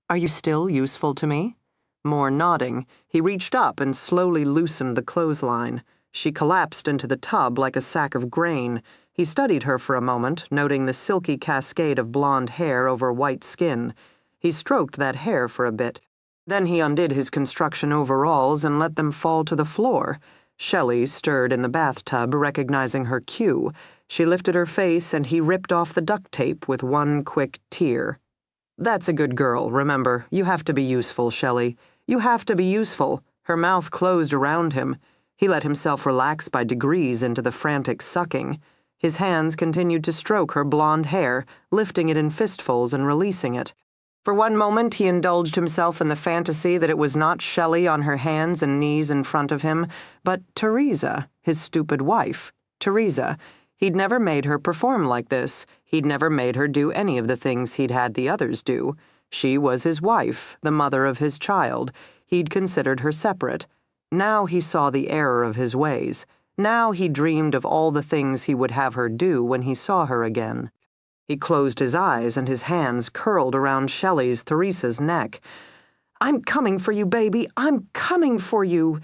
"Are you still useful to me?" More nodding. He reached up and slowly loosened the clothesline. She collapsed into the tub like a sack of grain. He studied her for a moment, noting the silky cascade of blonde hair over white skin. He stroked that hair for a bit. Then he undid his construction overalls and let them fall to the floor. Shelley stirred in the bathtub, recognizing her cue. She lifted her face and he ripped off the duct tape with one quick tear. "That's a good girl, remember. You have to be useful, Shelley. You have to be useful." Her mouth closed around him. He let himself relax by degrees into the frantic sucking. His hands continued to stroke her blonde hair, lifting it in fistfuls and releasing it. For one moment, he indulged himself in the fantasy that it was not Shelley on her hands and knees in front of him, but Teresa, his stupid wife. Teresa. He'd never made her perform like this. He'd never made her do any of the things he'd had the others do. She was his wife, the mother of his child. He'd considered her separate. Now he saw the error of his ways. Now he dreamed of all the things he would have her do when he saw her again. He closed his eyes and his hands curled around Shelley's, Theresa's neck. "I'm coming for you, baby. I'm coming for you."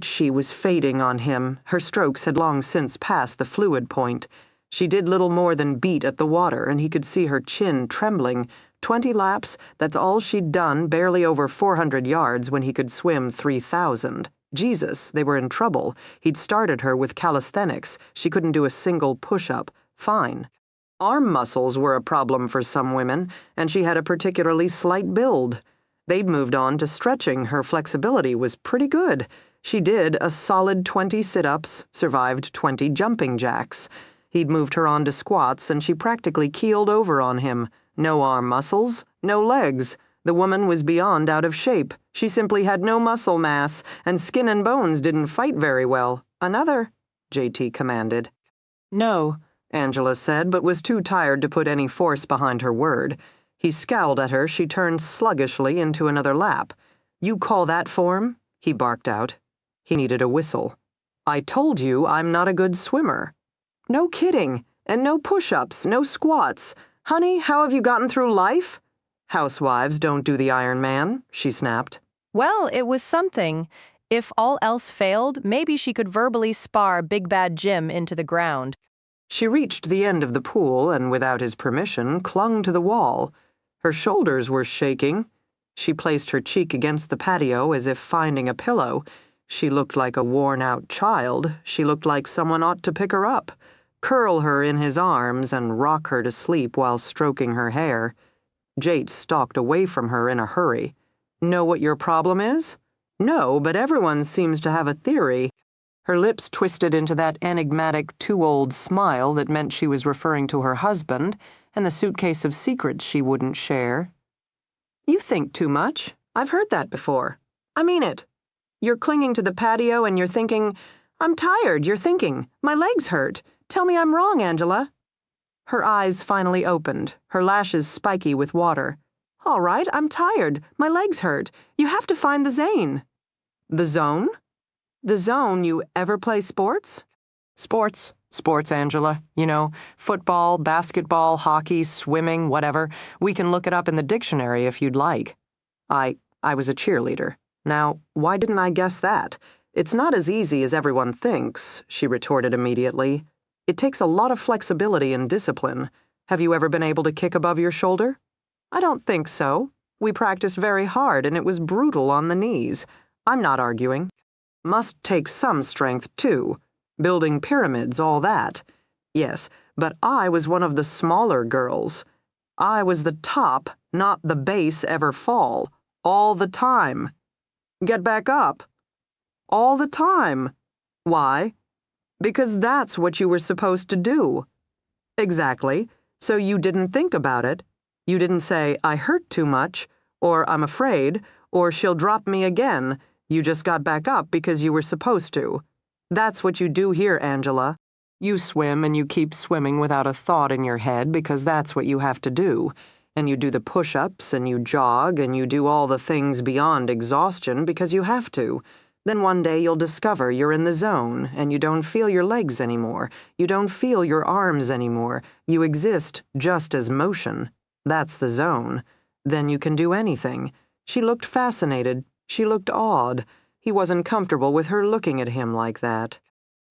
She was fading on him. Her strokes had long since passed the fluid point. She did little more than beat at the water, and he could see her chin trembling. 20 laps, that's all she'd done, barely over 400 yards when he could swim 3,000. Jesus, they were in trouble. He'd started her with calisthenics. She couldn't do a single push-up. Fine. Arm muscles were a problem for some women, and she had a particularly slight build. They'd moved on to stretching. Her flexibility was pretty good. She did a solid 20 sit-ups, survived 20 jumping jacks. He'd moved her on to squats, and she practically keeled over on him. No arm muscles, no legs. The woman was beyond out of shape. She simply had no muscle mass, and skin and bones didn't fight very well. "Another," JT commanded. "No," Angela said, but was too tired to put any force behind her word. He scowled at her. She turned sluggishly into another lap. "You call that form?" he barked out. He needed a whistle. "I told you I'm not a good swimmer." "No kidding. And no push-ups, no squats. Honey, how have you gotten through life?" "Housewives don't do the Iron Man," she snapped. Well, it was something. If all else failed, maybe she could verbally spar Big Bad Jim into the ground. She reached the end of the pool and, without his permission, clung to the wall. Her shoulders were shaking. She placed her cheek against the patio as if finding a pillow. She looked like a worn-out child. She looked like someone ought to pick her up, curl her in his arms, and rock her to sleep while stroking her hair. Jate stalked away from her in a hurry. Know what your problem is? No, but everyone seems to have a theory. Her lips twisted into that enigmatic too-old smile that meant she was referring to her husband and the suitcase of secrets she wouldn't share. You think too much. I've heard that before. I mean it. You're clinging to the patio and you're thinking, I'm tired. You're thinking, my legs hurt. Tell me I'm wrong, Angela. Her eyes finally opened, her lashes spiky with water. All right, I'm tired. My legs hurt. You have to find the Zane. The zone? The zone. You ever play sports? Sports. Sports, Angela. You know, football, basketball, hockey, swimming, whatever. We can look it up in the dictionary if you'd like. I was a cheerleader. Now, why didn't I guess that? It's not as easy as everyone thinks, she retorted immediately. It takes a lot of flexibility and discipline. Have you ever been able to kick above your shoulder? I don't think so. We practiced very hard and it was brutal on the knees. I'm not arguing. Must take some strength, too. Building pyramids, all that. Yes, but I was one of the smaller girls. I was the top, not the base ever fall. All the time. Get back up. All the time. Why? Because that's what you were supposed to do. Exactly. So you didn't think about it. You didn't say, I hurt too much, or I'm afraid, or she'll drop me again. You just got back up because you were supposed to. That's what you do here, Angela. You swim and you keep swimming without a thought in your head because that's what you have to do. And you do the push-ups and you jog and you do all the things beyond exhaustion because you have to. Then one day you'll discover you're in the zone and you don't feel your legs anymore. You don't feel your arms anymore. You exist just as motion. That's the zone. Then you can do anything. She looked fascinated. She looked awed. He wasn't comfortable with her looking at him like that.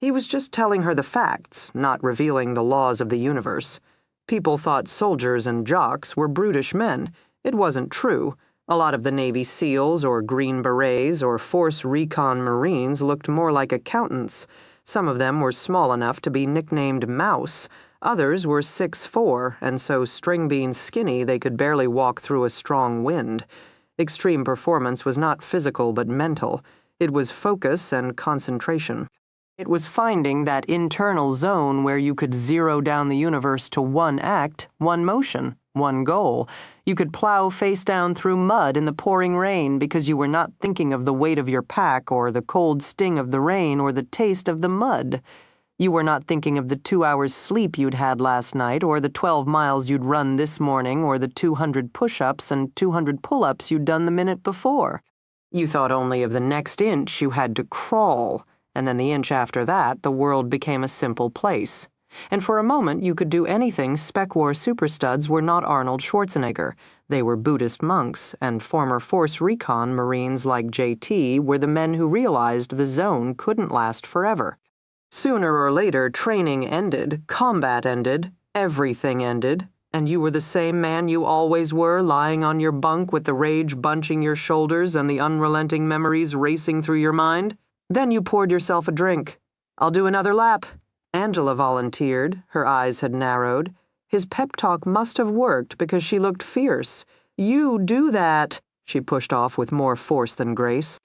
He was just telling her the facts, not revealing the laws of the universe. People thought soldiers and jocks were brutish men. It wasn't true. A lot of the Navy SEALs or Green Berets or Force Recon Marines looked more like accountants. Some of them were small enough to be nicknamed Mouse. Others were 6'4", and so string-bean skinny they could barely walk through a strong wind. Extreme performance was not physical but mental. It was focus and concentration. It was finding that internal zone where you could zero down the universe to one act, one motion, one goal. You could plow face down through mud in the pouring rain because you were not thinking of the weight of your pack or the cold sting of the rain or the taste of the mud. You were not thinking of the 2 hours sleep you'd had last night or the 12 miles you'd run this morning or the 200 push-ups and 200 pull-ups you'd done the minute before. You thought only of the next inch you had to crawl, and then the inch after that the world became a simple place. And for a moment you could do anything Spec War superstuds were not Arnold Schwarzenegger. They were Buddhist monks, and former Force Recon Marines like JT were the men who realized the zone couldn't last forever. Sooner or later, training ended, combat ended, everything ended, and you were the same man you always were, lying on your bunk with the rage bunching your shoulders and the unrelenting memories racing through your mind. Then you poured yourself a drink. I'll do another lap. Angela volunteered. Her eyes had narrowed. His pep talk must have worked because she looked fierce. You do that, she pushed off with more force than grace.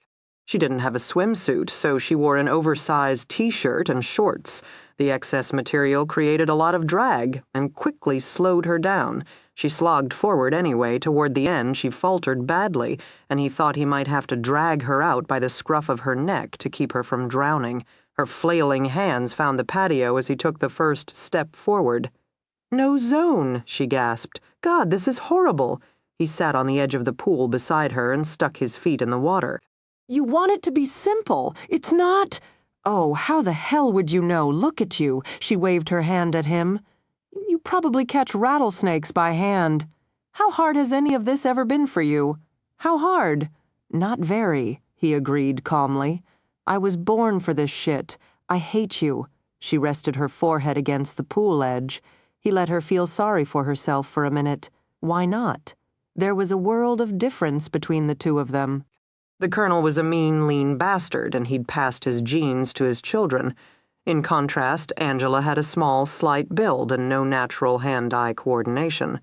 She didn't have a swimsuit, so she wore an oversized t-shirt and shorts. The excess material created a lot of drag and quickly slowed her down. She slogged forward anyway. Toward the end, she faltered badly, and he thought he might have to drag her out by the scruff of her neck to keep her from drowning. Her flailing hands found the patio as he took the first step forward. No zone, she gasped. God, this is horrible. He sat on the edge of the pool beside her and stuck his feet in the water. You want it to be simple. It's not. Oh, how the hell would you know? Look at you. She waved her hand at him. You probably catch rattlesnakes by hand. How hard has any of this ever been for you? How hard? Not very, he agreed calmly. I was born for this shit. I hate you. She rested her forehead against the pool edge. He let her feel sorry for herself for a minute. Why not? There was a world of difference between the two of them. The colonel was a mean, lean bastard, and he'd passed his genes to his children. In contrast, Angela had a small, slight build and no natural hand-eye coordination.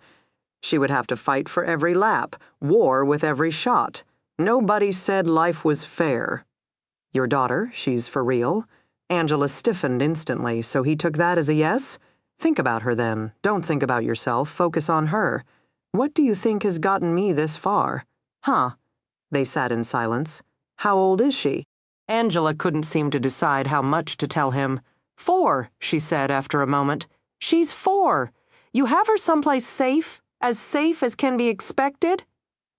She would have to fight for every lap, war with every shot. Nobody said life was fair. Your daughter, she's for real? Angela stiffened instantly, so he took that as a yes? Think about her then. Don't think about yourself. Focus on her. What do you think has gotten me this far? Huh? They sat in silence. How old is she? Angela couldn't seem to decide how much to tell him. 4, she said after a moment. She's 4. You have her someplace safe as can be expected?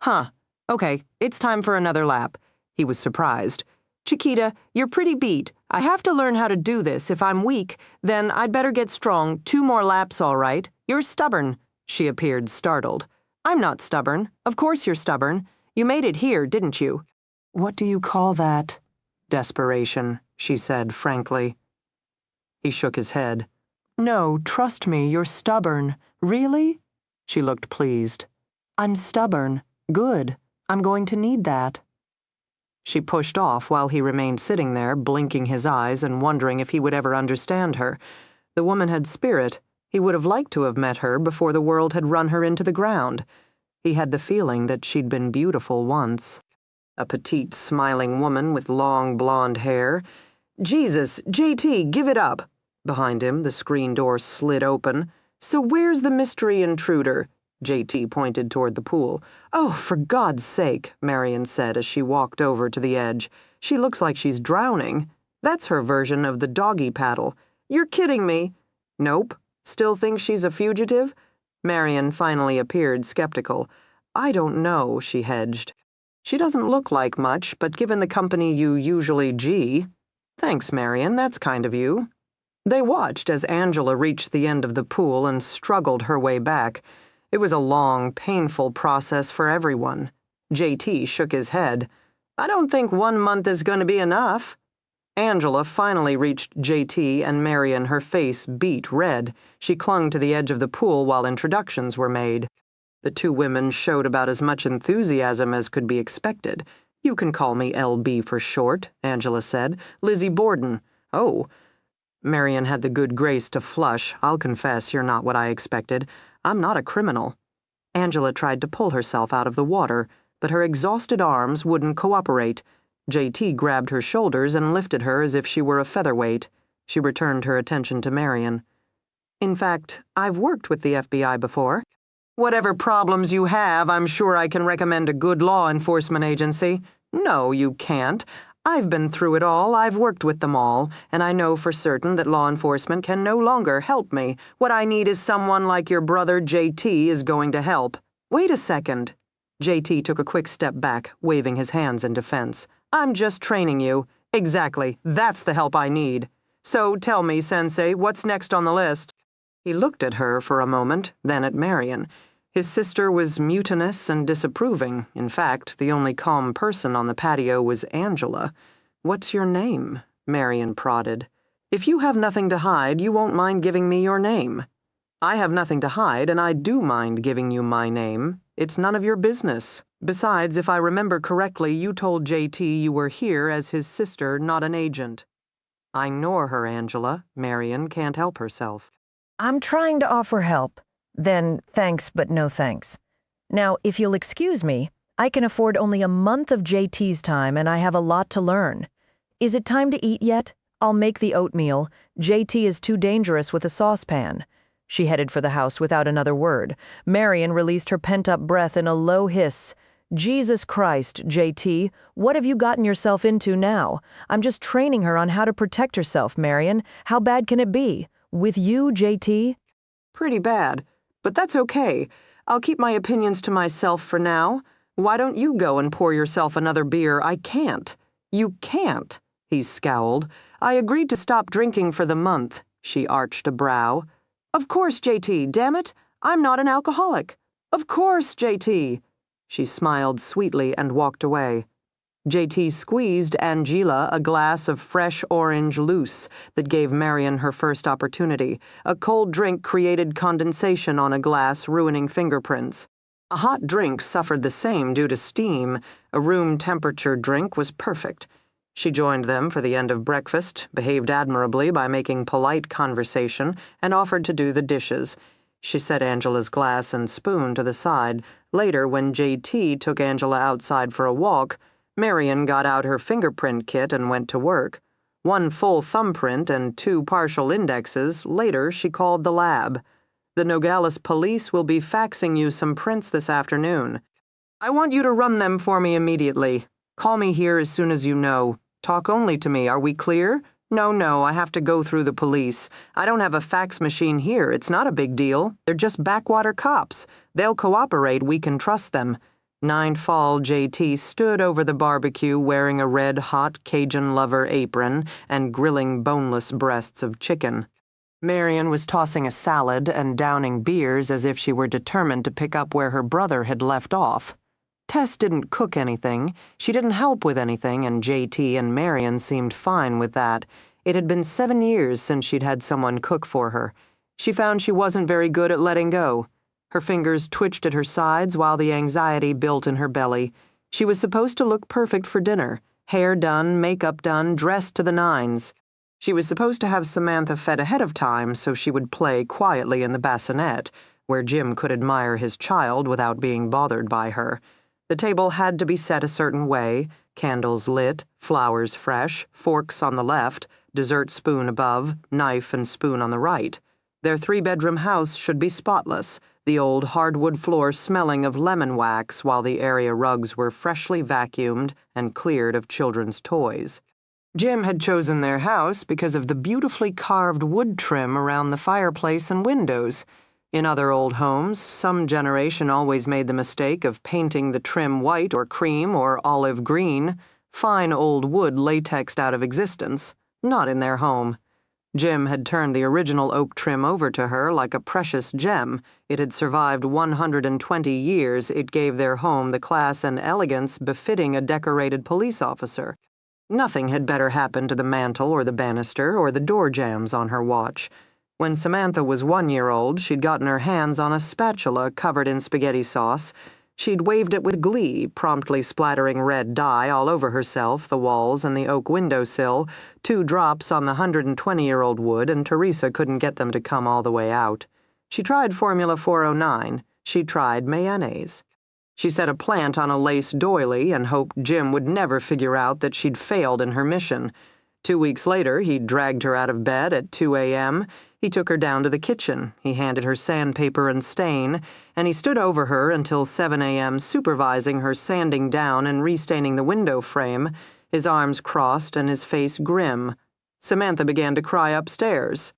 Huh. Okay, it's time for another lap. He was surprised. Chiquita, you're pretty beat. I have to learn how to do this. If I'm weak, then I'd better get strong. 2 more laps, all right. You're stubborn. She appeared startled. I'm not stubborn. Of course you're stubborn. You made it here, didn't you? What do you call that? Desperation, she said frankly. He shook his head. No, trust me, you're stubborn. Really? She looked pleased. I'm stubborn. Good. I'm going to need that. She pushed off while he remained sitting there, blinking his eyes and wondering if he would ever understand her. The woman had spirit. He would have liked to have met her before the world had run her into the ground. He had the feeling that she'd been beautiful once. A petite, smiling woman with long blonde hair. Jesus, JT, give it up. Behind him, the screen door slid open. So where's the mystery intruder? JT pointed toward the pool. Oh, for God's sake, Marion said as she walked over to the edge. She looks like she's drowning. That's her version of the doggy paddle. You're kidding me. Nope. Still think she's a fugitive? Marion finally appeared skeptical. I don't know, she hedged. She doesn't look like much, but given the company you usually G. Thanks, Marion, that's kind of you. They watched as Angela reached the end of the pool and struggled her way back. It was a long, painful process for everyone. JT shook his head. I don't think 1 month is going to be enough. Angela finally reached JT, and Marion, her face beet red. She clung to the edge of the pool while introductions were made. The two women showed about as much enthusiasm as could be expected. You can call me LB for short, Angela said. Lizzie Borden. Oh. Marion had the good grace to flush. I'll confess you're not what I expected. I'm not a criminal. Angela tried to pull herself out of the water, but her exhausted arms wouldn't cooperate. JT grabbed her shoulders and lifted her as if she were a featherweight. She returned her attention to Marion. In fact, I've worked with the FBI before. Whatever problems you have, I'm sure I can recommend a good law enforcement agency. No, you can't. I've been through it all, I've worked with them all, and I know for certain that law enforcement can no longer help me. What I need is someone like your brother JT is going to help. Wait a second. JT took a quick step back, waving his hands in defense. I'm just training you. Exactly, that's the help I need. So tell me, Sensei, what's next on the list? He looked at her for a moment, then at Marion. His sister was mutinous and disapproving. In fact, the only calm person on the patio was Angela. What's your name? Marion prodded. If you have nothing to hide, you won't mind giving me your name. I have nothing to hide, and I do mind giving you my name. It's none of your business. Besides, if I remember correctly, you told JT you were here as his sister, not an agent. Ignore her, Angela. Marion can't help herself. I'm trying to offer help. Then thanks, but no thanks. Now, if you'll excuse me, I can afford only a month of JT's time and I have a lot to learn. Is it time to eat yet? I'll make the oatmeal. JT is too dangerous with a saucepan. She headed for the house without another word. Marion released her pent-up breath in a low hiss. Jesus Christ, JT, what have you gotten yourself into now? I'm just training her on how to protect herself, Marion. How bad can it be? With you, JT? Pretty bad. But that's okay. I'll keep my opinions to myself for now. Why don't you go and pour yourself another beer? I can't. You can't, he scowled. I agreed to stop drinking for the month. She arched a brow. Of course, JT, damn it. I'm not an alcoholic. Of course, JT. She smiled sweetly and walked away. JT squeezed Angela a glass of fresh orange loose that gave Marion her first opportunity. A cold drink created condensation on a glass, ruining fingerprints. A hot drink suffered the same due to steam. A room temperature drink was perfect. She joined them for the end of breakfast, behaved admirably by making polite conversation, and offered to do the dishes. She set Angela's glass and spoon to the side. Later, when JT took Angela outside for a walk, Marion got out her fingerprint kit and went to work. One full thumbprint and 2 partial indexes. Later, she called the lab. The Nogales police will be faxing you some prints this afternoon. I want you to run them for me immediately. Call me here as soon as you know. Talk only to me. Are we clear? No, I have to go through the police. I don't have a fax machine here. It's not a big deal. They're just backwater cops. They'll cooperate. We can trust them. Nightfall JT stood over the barbecue wearing a red-hot Cajun lover apron and grilling boneless breasts of chicken. Marion was tossing a salad and downing beers as if she were determined to pick up where her brother had left off. Tess didn't cook anything, she didn't help with anything, and JT and Marion seemed fine with that. It had been 7 years since she'd had someone cook for her. She found she wasn't very good at letting go. Her fingers twitched at her sides while the anxiety built in her belly. She was supposed to look perfect for dinner, hair done, makeup done, dressed to the nines. She was supposed to have Samantha fed ahead of time so she would play quietly in the bassinet, where Jim could admire his child without being bothered by her. The table had to be set a certain way, candles lit, flowers fresh, forks on the left, dessert spoon above, knife and spoon on the right. Their 3-bedroom house should be spotless, the old hardwood floor smelling of lemon wax while the area rugs were freshly vacuumed and cleared of children's toys. Jim had chosen their house because of the beautifully carved wood trim around the fireplace and windows. In other old homes, some generation always made the mistake of painting the trim white or cream or olive green, fine old wood latexed out of existence. Not in their home. Jim had turned the original oak trim over to her like a precious gem. It had survived 120 years. It gave their home the class and elegance befitting a decorated police officer. Nothing had better happened to the mantel or the banister or the door jambs on her watch. When Samantha was 1 year old, she'd gotten her hands on a spatula covered in spaghetti sauce. She'd waved it with glee, promptly splattering red dye all over herself, the walls, and the oak windowsill, 2 drops on the 120-year-old wood, and Teresa couldn't get them to come all the way out. She tried Formula 409. She tried mayonnaise. She set a plant on a lace doily and hoped Jim would never figure out that she'd failed in her mission. 2 weeks later, he dragged her out of bed at 2 a.m., he took her down to the kitchen, he handed her sandpaper and stain, and he stood over her until 7 a.m. supervising her sanding down and restaining the window frame, his arms crossed and his face grim. Samantha began to cry upstairs.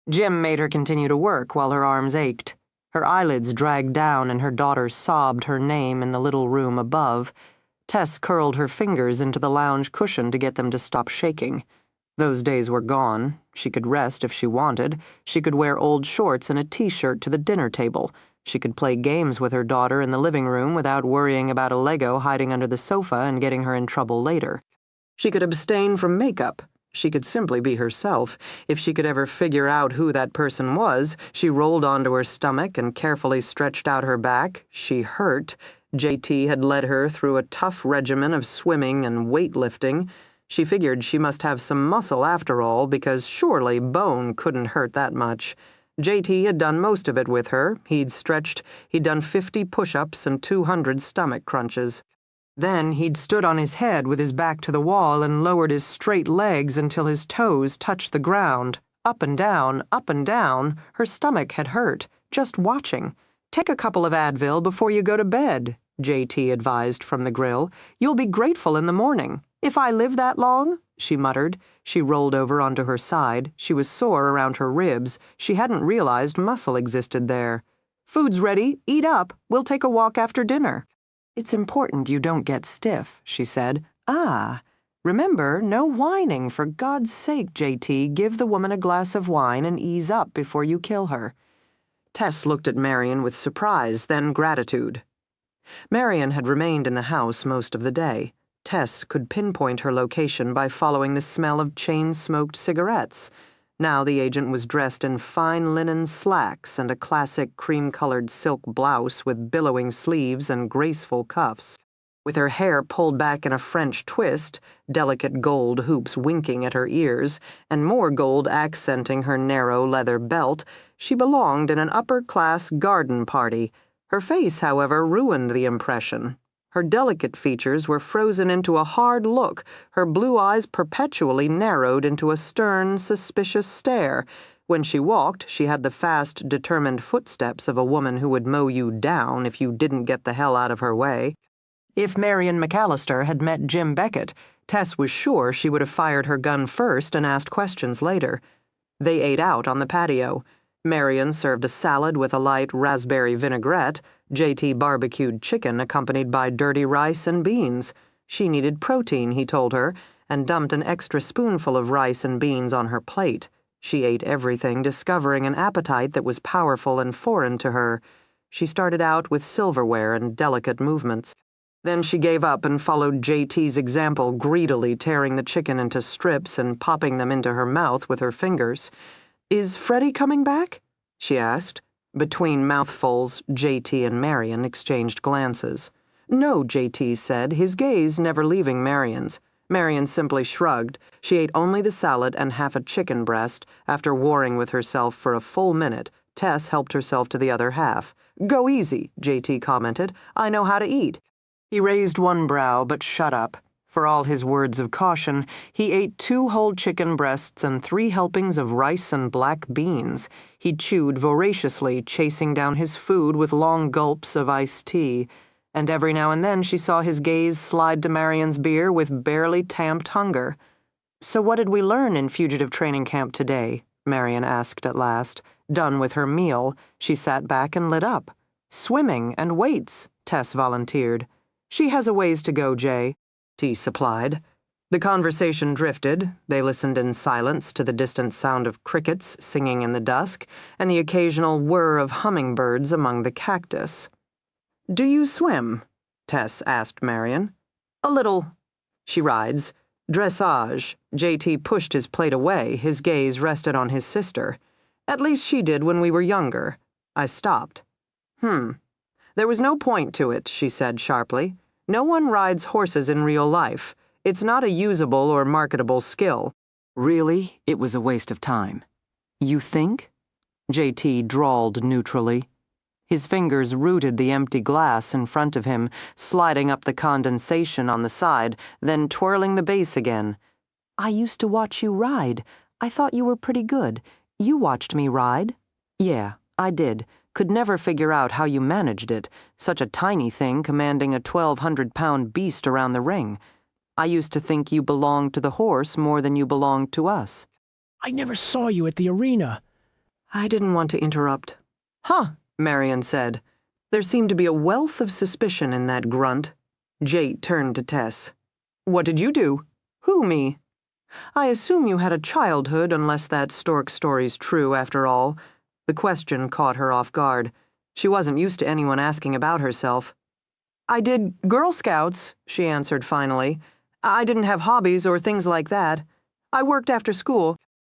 Jim made her continue to work while her arms ached. Her eyelids dragged down and her daughter sobbed her name in the little room above. Tess curled her fingers into the lounge cushion to get them to stop shaking. Those days were gone. She could rest if she wanted. She could wear old shorts and a t-shirt to the dinner table. She could play games with her daughter in the living room without worrying about a Lego hiding under the sofa and getting her in trouble later. She could abstain from makeup. She could simply be herself. If she could ever figure out who that person was, she rolled onto her stomach and carefully stretched out her back. She hurt. JT had led her through a tough regimen of swimming and weightlifting. She figured she must have some muscle after all, because surely bone couldn't hurt that much. JT had done most of it with her. He'd done 50 push-ups and 200 stomach crunches. Then he'd stood on his head with his back to the wall and lowered his straight legs until his toes touched the ground. Up and down, up and down. Her stomach had hurt, just watching. "Take a couple of Advil before you go to bed," JT advised from the grill. "You'll be grateful in the morning." "If I live that long?" she muttered. She rolled over onto her side. She was sore around her ribs. She hadn't realized muscle existed there. "Food's ready. Eat up. We'll take a walk after dinner." "It's important you don't get stiff," she said. "Ah. Remember, no whining, for God's sake, JT. Give the woman a glass of wine and ease up before you kill her." Tess looked at Marion with surprise, then gratitude. Marion had remained in the house most of the day. Tess could pinpoint her location by following the smell of chain-smoked cigarettes. Now the agent was dressed in fine linen slacks and a classic cream-colored silk blouse with billowing sleeves and graceful cuffs. With her hair pulled back in a French twist, delicate gold hoops winking at her ears, and more gold accenting her narrow leather belt, she belonged in an upper-class garden party. Her face, however, ruined the impression. Her delicate features were frozen into a hard look, her blue eyes perpetually narrowed into a stern, suspicious stare. When she walked, she had the fast, determined footsteps of a woman who would mow you down if you didn't get the hell out of her way. If Marion McAllister had met Jim Beckett, Tess was sure she would have fired her gun first and asked questions later. They ate out on the patio. Marion served a salad with a light raspberry vinaigrette, JT barbecued chicken accompanied by dirty rice and beans. She needed protein, he told her, and dumped an extra spoonful of rice and beans on her plate. She ate everything, discovering an appetite that was powerful and foreign to her. She started out with silverware and delicate movements. Then she gave up and followed JT's example, greedily tearing the chicken into strips and popping them into her mouth with her fingers. "Is Freddie coming back?" she asked. Between mouthfuls, JT and Marion exchanged glances. "No," JT said, his gaze never leaving Marion's. Marion simply shrugged. She ate only the salad and half a chicken breast. After warring with herself for a full minute, Tess helped herself to the other half. "Go easy," JT commented. "I know how to eat." He raised one brow but shut up. For all his words of caution, he ate 2 whole chicken breasts and 3 helpings of rice and black beans. He chewed voraciously, chasing down his food with long gulps of iced tea. And every now and then she saw his gaze slide to Marion's beer with barely tamped hunger. "So what did we learn in fugitive training camp today?" Marion asked at last. Done with her meal, she sat back and lit up. "Swimming and weights," Tess volunteered. "She has a ways to go, Jay," T supplied. The conversation drifted. They listened in silence to the distant sound of crickets singing in the dusk and the occasional whir of hummingbirds among the cactus. "Do you swim?" Tess asked Marion. "A little." "She rides." "Dressage." JT pushed his plate away. His gaze rested on his sister. "At least she did when we were younger." I stopped. There was no point to it," she said sharply. "No one rides horses in real life. It's not a usable or marketable skill." "Really, it was a waste of time." "You think?" JT drawled neutrally. His fingers rooted the empty glass in front of him, sliding up the condensation on the side, then twirling the base again. "I used to watch you ride. I thought you were pretty good. You watched me ride?" "Yeah, I did. Could never figure out how you managed it, such a tiny thing commanding a 1,200-pound beast around the ring. I used to think you belonged to the horse more than you belonged to us." "I never saw you at the arena." I didn't want to interrupt. "Huh," Marion said. There seemed to be a wealth of suspicion in that grunt. Jate turned to Tess. "What did you do?" "Who, me?" "I assume you had a childhood, unless that stork story's true after all." The question caught her off guard. She wasn't used to anyone asking about herself. "I did Girl Scouts," she answered finally. "I didn't have hobbies or things like that. I worked after school.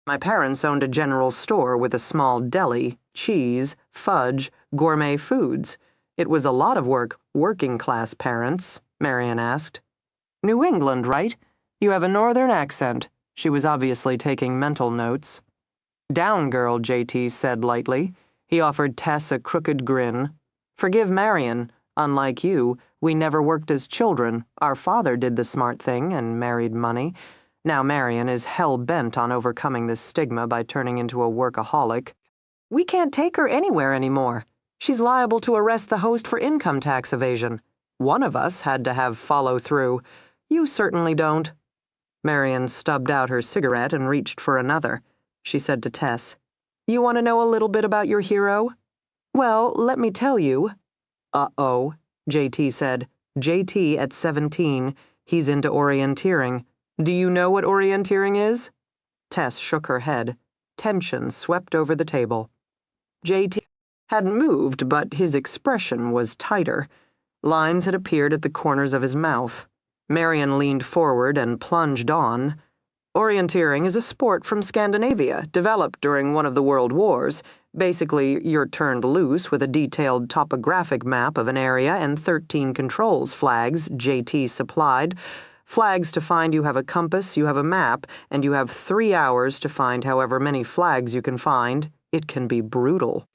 My parents owned a general store with a small deli, cheese, fudge, gourmet foods. It was a lot of work, working-class parents," Marion asked. "New England, right? You have a northern accent." She was obviously taking mental notes. "Down, girl," JT said lightly. He offered Tess a crooked grin. "Forgive Marion. Unlike you, we never worked as children. Our father did the smart thing and married money. Now Marion is hell-bent on overcoming this stigma by turning into a workaholic. We can't take her anywhere anymore. She's liable to arrest the host for income tax evasion. One of us had to have follow-through. You certainly don't." Marion stubbed out her cigarette and reached for another. She said to Tess, "You want to know a little bit about your hero?" "Well, let me tell you." "Uh-oh," JT said. "JT at 17. He's into orienteering. Do you know what orienteering is?" Tess shook her head. Tension swept over the table. JT hadn't moved, but his expression was tighter. Lines had appeared at the corners of his mouth. Marion leaned forward and plunged on. Orienteering is a sport from Scandinavia, developed during one of the world wars. Basically, you're turned loose with a detailed topographic map of an area and 13 controls flags JT supplied. Flags to find you have a compass, you have a map, and you have 3 hours to find however many flags you can find. It can be brutal.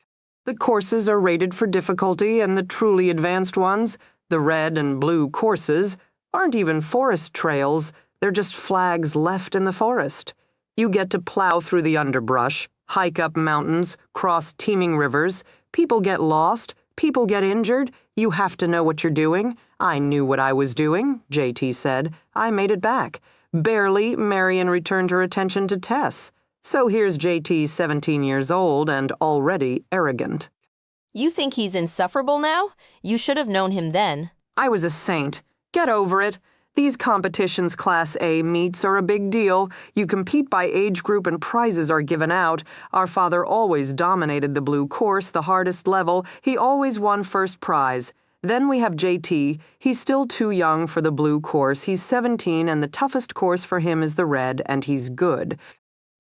The courses are rated for difficulty, and the truly advanced ones, the red and blue courses, aren't even forest trails. They're just flags left in the forest. You get to plow through the underbrush, hike up mountains, cross teeming rivers. People get lost. People get injured. You have to know what you're doing. I knew what I was doing, JT said. I made it back. Barely, Marion returned her attention to Tess. So here's JT, 17 years old and already arrogant. You think he's insufferable now? You should have known him then. I was a saint. Get over it. These competitions Class A meets are a big deal. You compete by age group and prizes are given out. Our father always dominated the blue course, the hardest level. He always won first prize. Then we have JT. He's still too young for the blue course. He's 17 and the toughest course for him is the red, and he's good.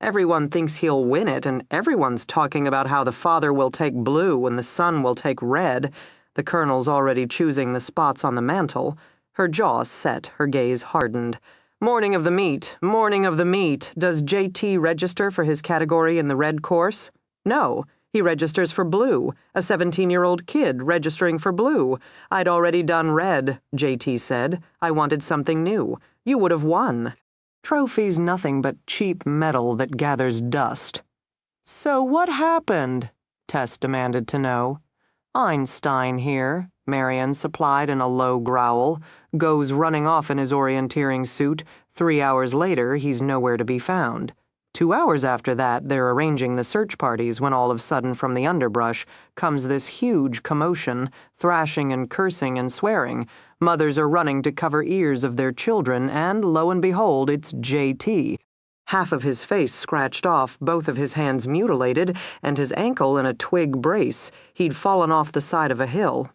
Everyone thinks he'll win it, and everyone's talking about how the father will take blue and the son will take red. The colonel's already choosing the spots on the mantle. Her jaw set, her gaze hardened. Morning of the meet, morning of the meet. Does JT register for his category in the red course? No, he registers for blue, a 17-year-old kid registering for blue. I'd already done red, JT said. I wanted something new. You would have won. Trophy's nothing but cheap metal that gathers dust. So what happened? Tess demanded to know. Einstein here, Marion supplied in a low growl. Goes running off in his orienteering suit. 3 hours later, he's nowhere to be found. 2 hours after that, they're arranging the search parties when all of a sudden from the underbrush comes this huge commotion, thrashing and cursing and swearing. Mothers are running to cover ears of their children, and lo and behold, it's JT. Half of his face scratched off, both of his hands mutilated, and his ankle in a twig brace. He'd fallen off the side of a hill.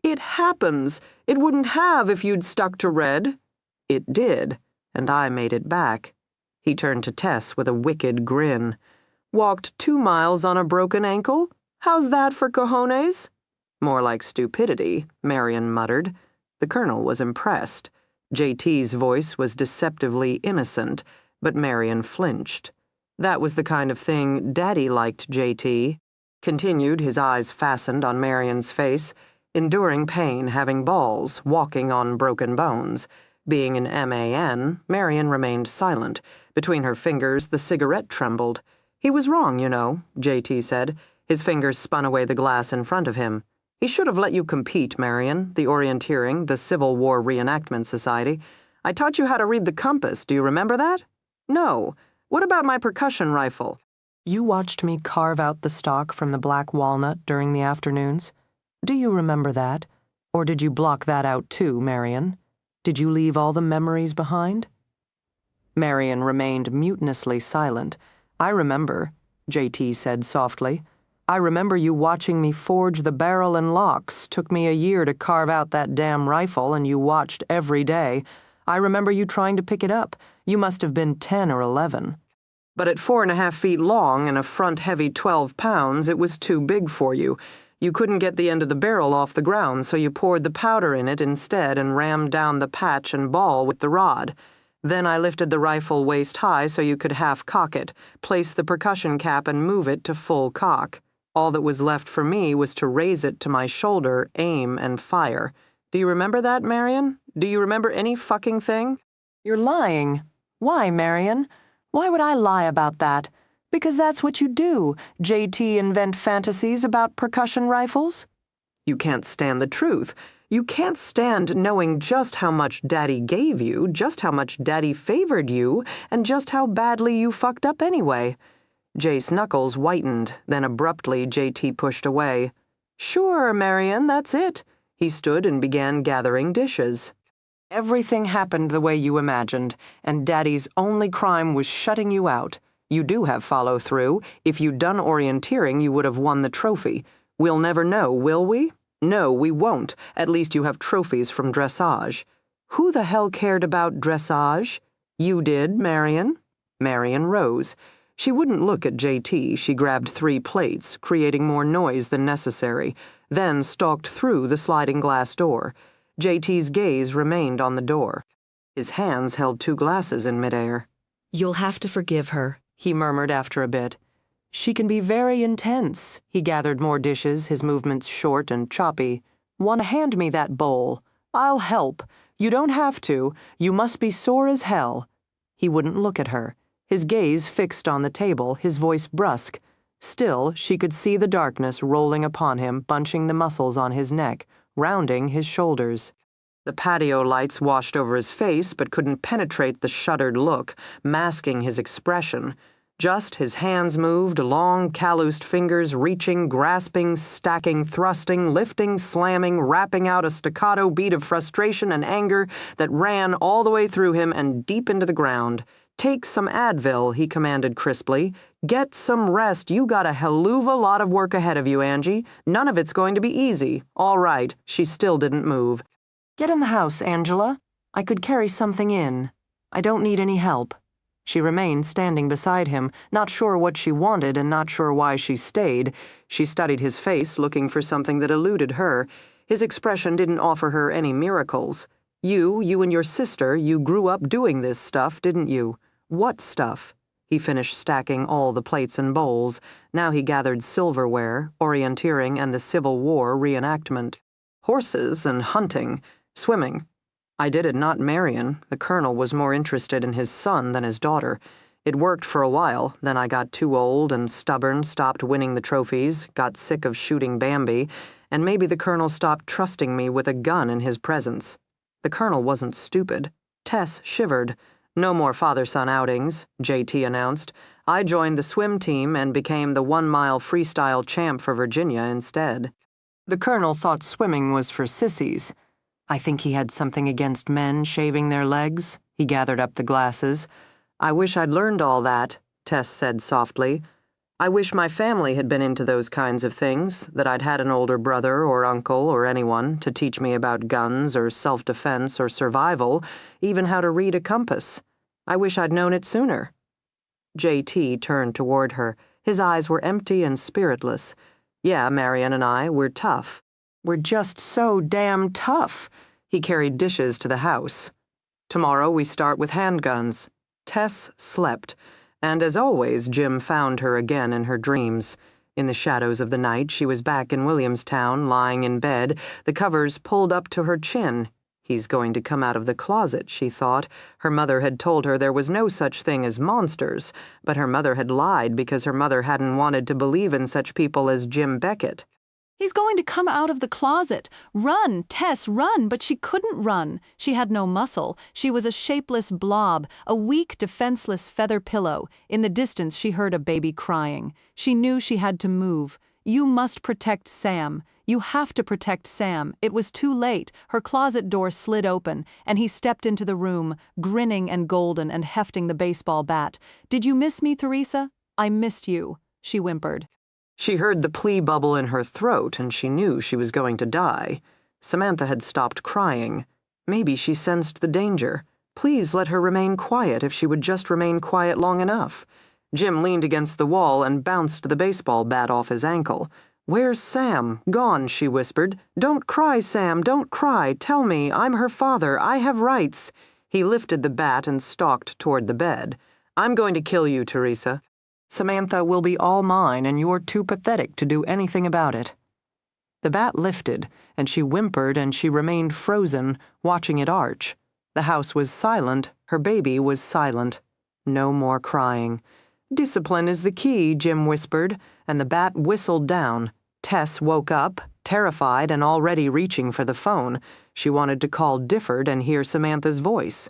It happens. It wouldn't have if you'd stuck to red. It did, and I made it back. He turned to Tess with a wicked grin. Walked 2 miles on a broken ankle? How's that for cojones? More like stupidity, Marion muttered. The colonel was impressed. JT's voice was deceptively innocent, but Marion flinched. That was the kind of thing Daddy liked JT. Continued, his eyes fastened on Marion's face. Enduring pain, having balls, walking on broken bones. Being an MAN, Marion remained silent. Between her fingers, the cigarette trembled. He was wrong, you know, JT said. His fingers spun away the glass in front of him. He should have let you compete, Marion, the orienteering, the Civil War Reenactment Society. I taught you how to read the compass, do you remember that? No. What about my percussion rifle? You watched me carve out the stock from the black walnut during the afternoons? Do you remember that? Or did you block that out too, Marion? Did you leave all the memories behind? Marion remained mutinously silent. I remember, JT said softly. I remember you watching me forge the barrel and locks. Took me a year to carve out that damn rifle, and you watched every day. I remember you trying to pick it up. You must have been 10 or 11. But at 4.5 feet long and a front heavy 12 pounds, it was too big for you. You couldn't get the end of the barrel off the ground, so you poured the powder in it instead and rammed down the patch and ball with the rod. Then I lifted the rifle waist high so you could half cock it, place the percussion cap and move it to full cock. All that was left for me was to raise it to my shoulder, aim, and fire. Do you remember that, Marion? Do you remember any fucking thing? You're lying. Why, Marion? Why would I lie about that? Because that's what you do, JT invent fantasies about percussion rifles? You can't stand the truth. You can't stand knowing just how much Daddy gave you, just how much Daddy favored you, and just how badly you fucked up anyway. Jace knuckles whitened, then abruptly JT pushed away. Sure, Marion, that's it. He stood and began gathering dishes. Everything happened the way you imagined, and Daddy's only crime was shutting you out. You do have follow-through. If you'd done orienteering, you would have won the trophy. We'll never know, will we? No, we won't. At least you have trophies from dressage. Who the hell cared about dressage? You did, Marion. Marion rose. She wouldn't look at JT. She grabbed 3 plates, creating more noise than necessary, then stalked through the sliding glass door. JT's gaze remained on the door. His hands held 2 glasses in midair. You'll have to forgive her, he murmured after a bit. She can be very intense. He gathered more dishes, his movements short and choppy. Wanna hand me that bowl? I'll help. You don't have to. You must be sore as hell. He wouldn't look at her, his gaze fixed on the table, his voice brusque. Still, she could see the darkness rolling upon him, bunching the muscles on his neck, rounding his shoulders. The patio lights washed over his face but couldn't penetrate the shuttered look, masking his expression. Just his hands moved, long, calloused fingers reaching, grasping, stacking, thrusting, lifting, slamming, rapping out a staccato beat of frustration and anger that ran all the way through him and deep into the ground. Take some Advil, he commanded crisply. Get some rest. You got a helluva lot of work ahead of you, Angie. None of it's going to be easy. All right. She still didn't move. Get in the house, Angela. I could carry something in. I don't need any help. She remained standing beside him, not sure what she wanted and not sure why she stayed. She studied his face, looking for something that eluded her. His expression didn't offer her any miracles. You and your sister, you grew up doing this stuff, didn't you? What stuff? He finished stacking all the plates and bowls. Now he gathered silverware, orienteering, and the Civil War reenactment. Horses and hunting, swimming. I did it, not Marion. The colonel was more interested in his son than his daughter. It worked for a while, then I got too old and stubborn, stopped winning the trophies, got sick of shooting Bambi, and maybe the colonel stopped trusting me with a gun in his presence. The colonel wasn't stupid. Tess shivered. No more father-son outings, JT announced. I joined the swim team and became the 1-mile freestyle champ for Virginia instead. The colonel thought swimming was for sissies. I think he had something against men shaving their legs. He gathered up the glasses. I wish I'd learned all that, Tess said softly. I wish my family had been into those kinds of things, that I'd had an older brother or uncle or anyone to teach me about guns or self-defense or survival, even how to read a compass. I wish I'd known it sooner. JT turned toward her. His eyes were empty and spiritless. Yeah, Marion and I, we're tough. We're just so damn tough. He carried dishes to the house. Tomorrow we start with handguns. Tess slept, and as always, Jim found her again in her dreams. In the shadows of the night, she was back in Williamstown, lying in bed, the covers pulled up to her chin. He's going to come out of the closet, she thought. Her mother had told her there was no such thing as monsters, but her mother had lied because her mother hadn't wanted to believe in such people as Jim Beckett. He's going to come out of the closet. Run, Tess, run, but she couldn't run. She had no muscle. She was a shapeless blob, a weak, defenseless feather pillow. In the distance, she heard a baby crying. She knew she had to move. You must protect Sam. You have to protect Sam. It was too late. Her closet door slid open, and he stepped into the room, grinning and golden and hefting the baseball bat. Did you miss me, Theresa? I missed you, she whimpered. She heard the plea bubble in her throat, and she knew she was going to die. Samantha had stopped crying. Maybe she sensed the danger. Please let her remain quiet if she would just remain quiet long enough. Jim leaned against the wall and bounced the baseball bat off his ankle. "Where's Sam? Gone," she whispered. "Don't cry, Sam, don't cry. Tell me, I'm her father. I have rights." He lifted the bat and stalked toward the bed. "I'm going to kill you, Theresa. Samantha will be all mine, and you're too pathetic to do anything about it." The bat lifted, and she whimpered, and she remained frozen, watching it arch. The house was silent, her baby was silent. No more crying. "Discipline is the key," Jim whispered, and the bat whistled down. Tess woke up, terrified and already reaching for the phone. She wanted to call Difford and hear Samantha's voice.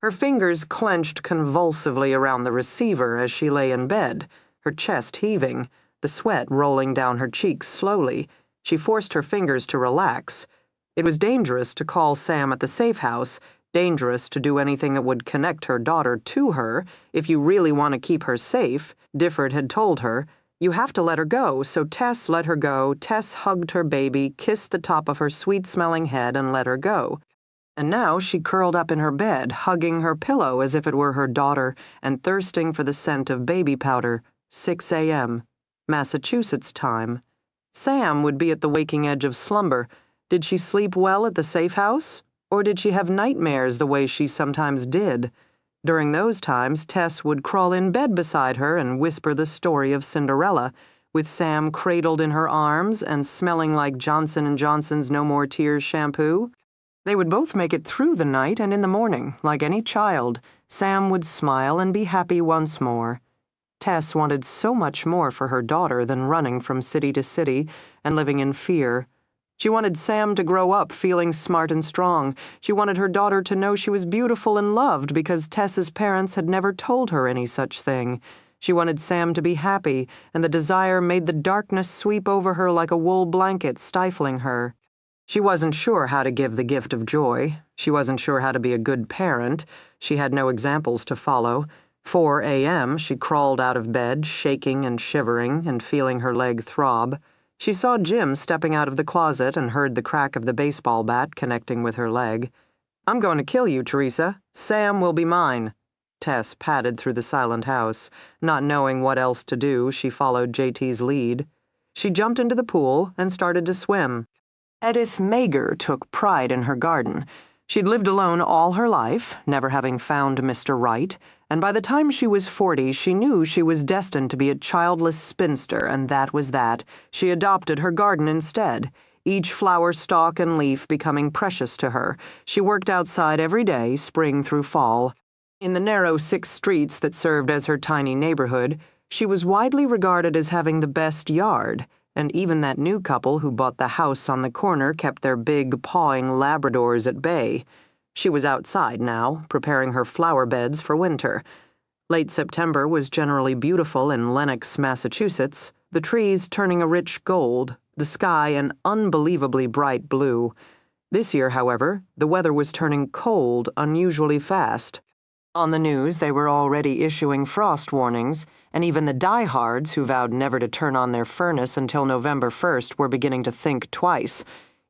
Her fingers clenched convulsively around the receiver as she lay in bed, her chest heaving, the sweat rolling down her cheeks slowly. She forced her fingers to relax. It was dangerous to call Sam at the safe house, dangerous to do anything that would connect her daughter to her. If you really want to keep her safe, Difford had told her, you have to let her go. So Tess let her go. Tess hugged her baby, kissed the top of her sweet-smelling head, and let her go. And now she curled up in her bed, hugging her pillow as if it were her daughter, and thirsting for the scent of baby powder. 6 a.m. Massachusetts time. Sam would be at the waking edge of slumber. Did she sleep well at the safe house? Or did she have nightmares the way she sometimes did? During those times, Tess would crawl in bed beside her and whisper the story of Cinderella, with Sam cradled in her arms and smelling like Johnson & Johnson's No More Tears shampoo. They would both make it through the night, and in the morning, like any child, Sam would smile and be happy once more. Tess wanted so much more for her daughter than running from city to city and living in fear. She wanted Sam to grow up feeling smart and strong. She wanted her daughter to know she was beautiful and loved because Tess's parents had never told her any such thing. She wanted Sam to be happy, and the desire made the darkness sweep over her like a wool blanket, stifling her. She wasn't sure how to give the gift of joy. She wasn't sure how to be a good parent. She had no examples to follow. 4 a.m., she crawled out of bed, shaking and shivering and feeling her leg throb. She saw Jim stepping out of the closet and heard the crack of the baseball bat connecting with her leg. "I'm going to kill you, Teresa. Sam will be mine." Tess padded through the silent house. Not knowing what else to do, she followed JT's lead. She jumped into the pool and started to swim. Edith Mager took pride in her garden. She'd lived alone all her life, never having found Mr. Right, and by the time she was 40, she knew she was destined to be a childless spinster, and that was that. She adopted her garden instead, each flower stalk and leaf becoming precious to her. She worked outside every day, spring through fall. In the narrow 6 streets that served as her tiny neighborhood, she was widely regarded as having the best yard, and even that new couple who bought the house on the corner kept their big, pawing Labradors at bay. She was outside now, preparing her flower beds for winter. Late September was generally beautiful in Lenox, Massachusetts, the trees turning a rich gold, the sky an unbelievably bright blue. This year, however, the weather was turning cold unusually fast. On the news, they were already issuing frost warnings, and even the diehards who vowed never to turn on their furnace until November 1st were beginning to think twice.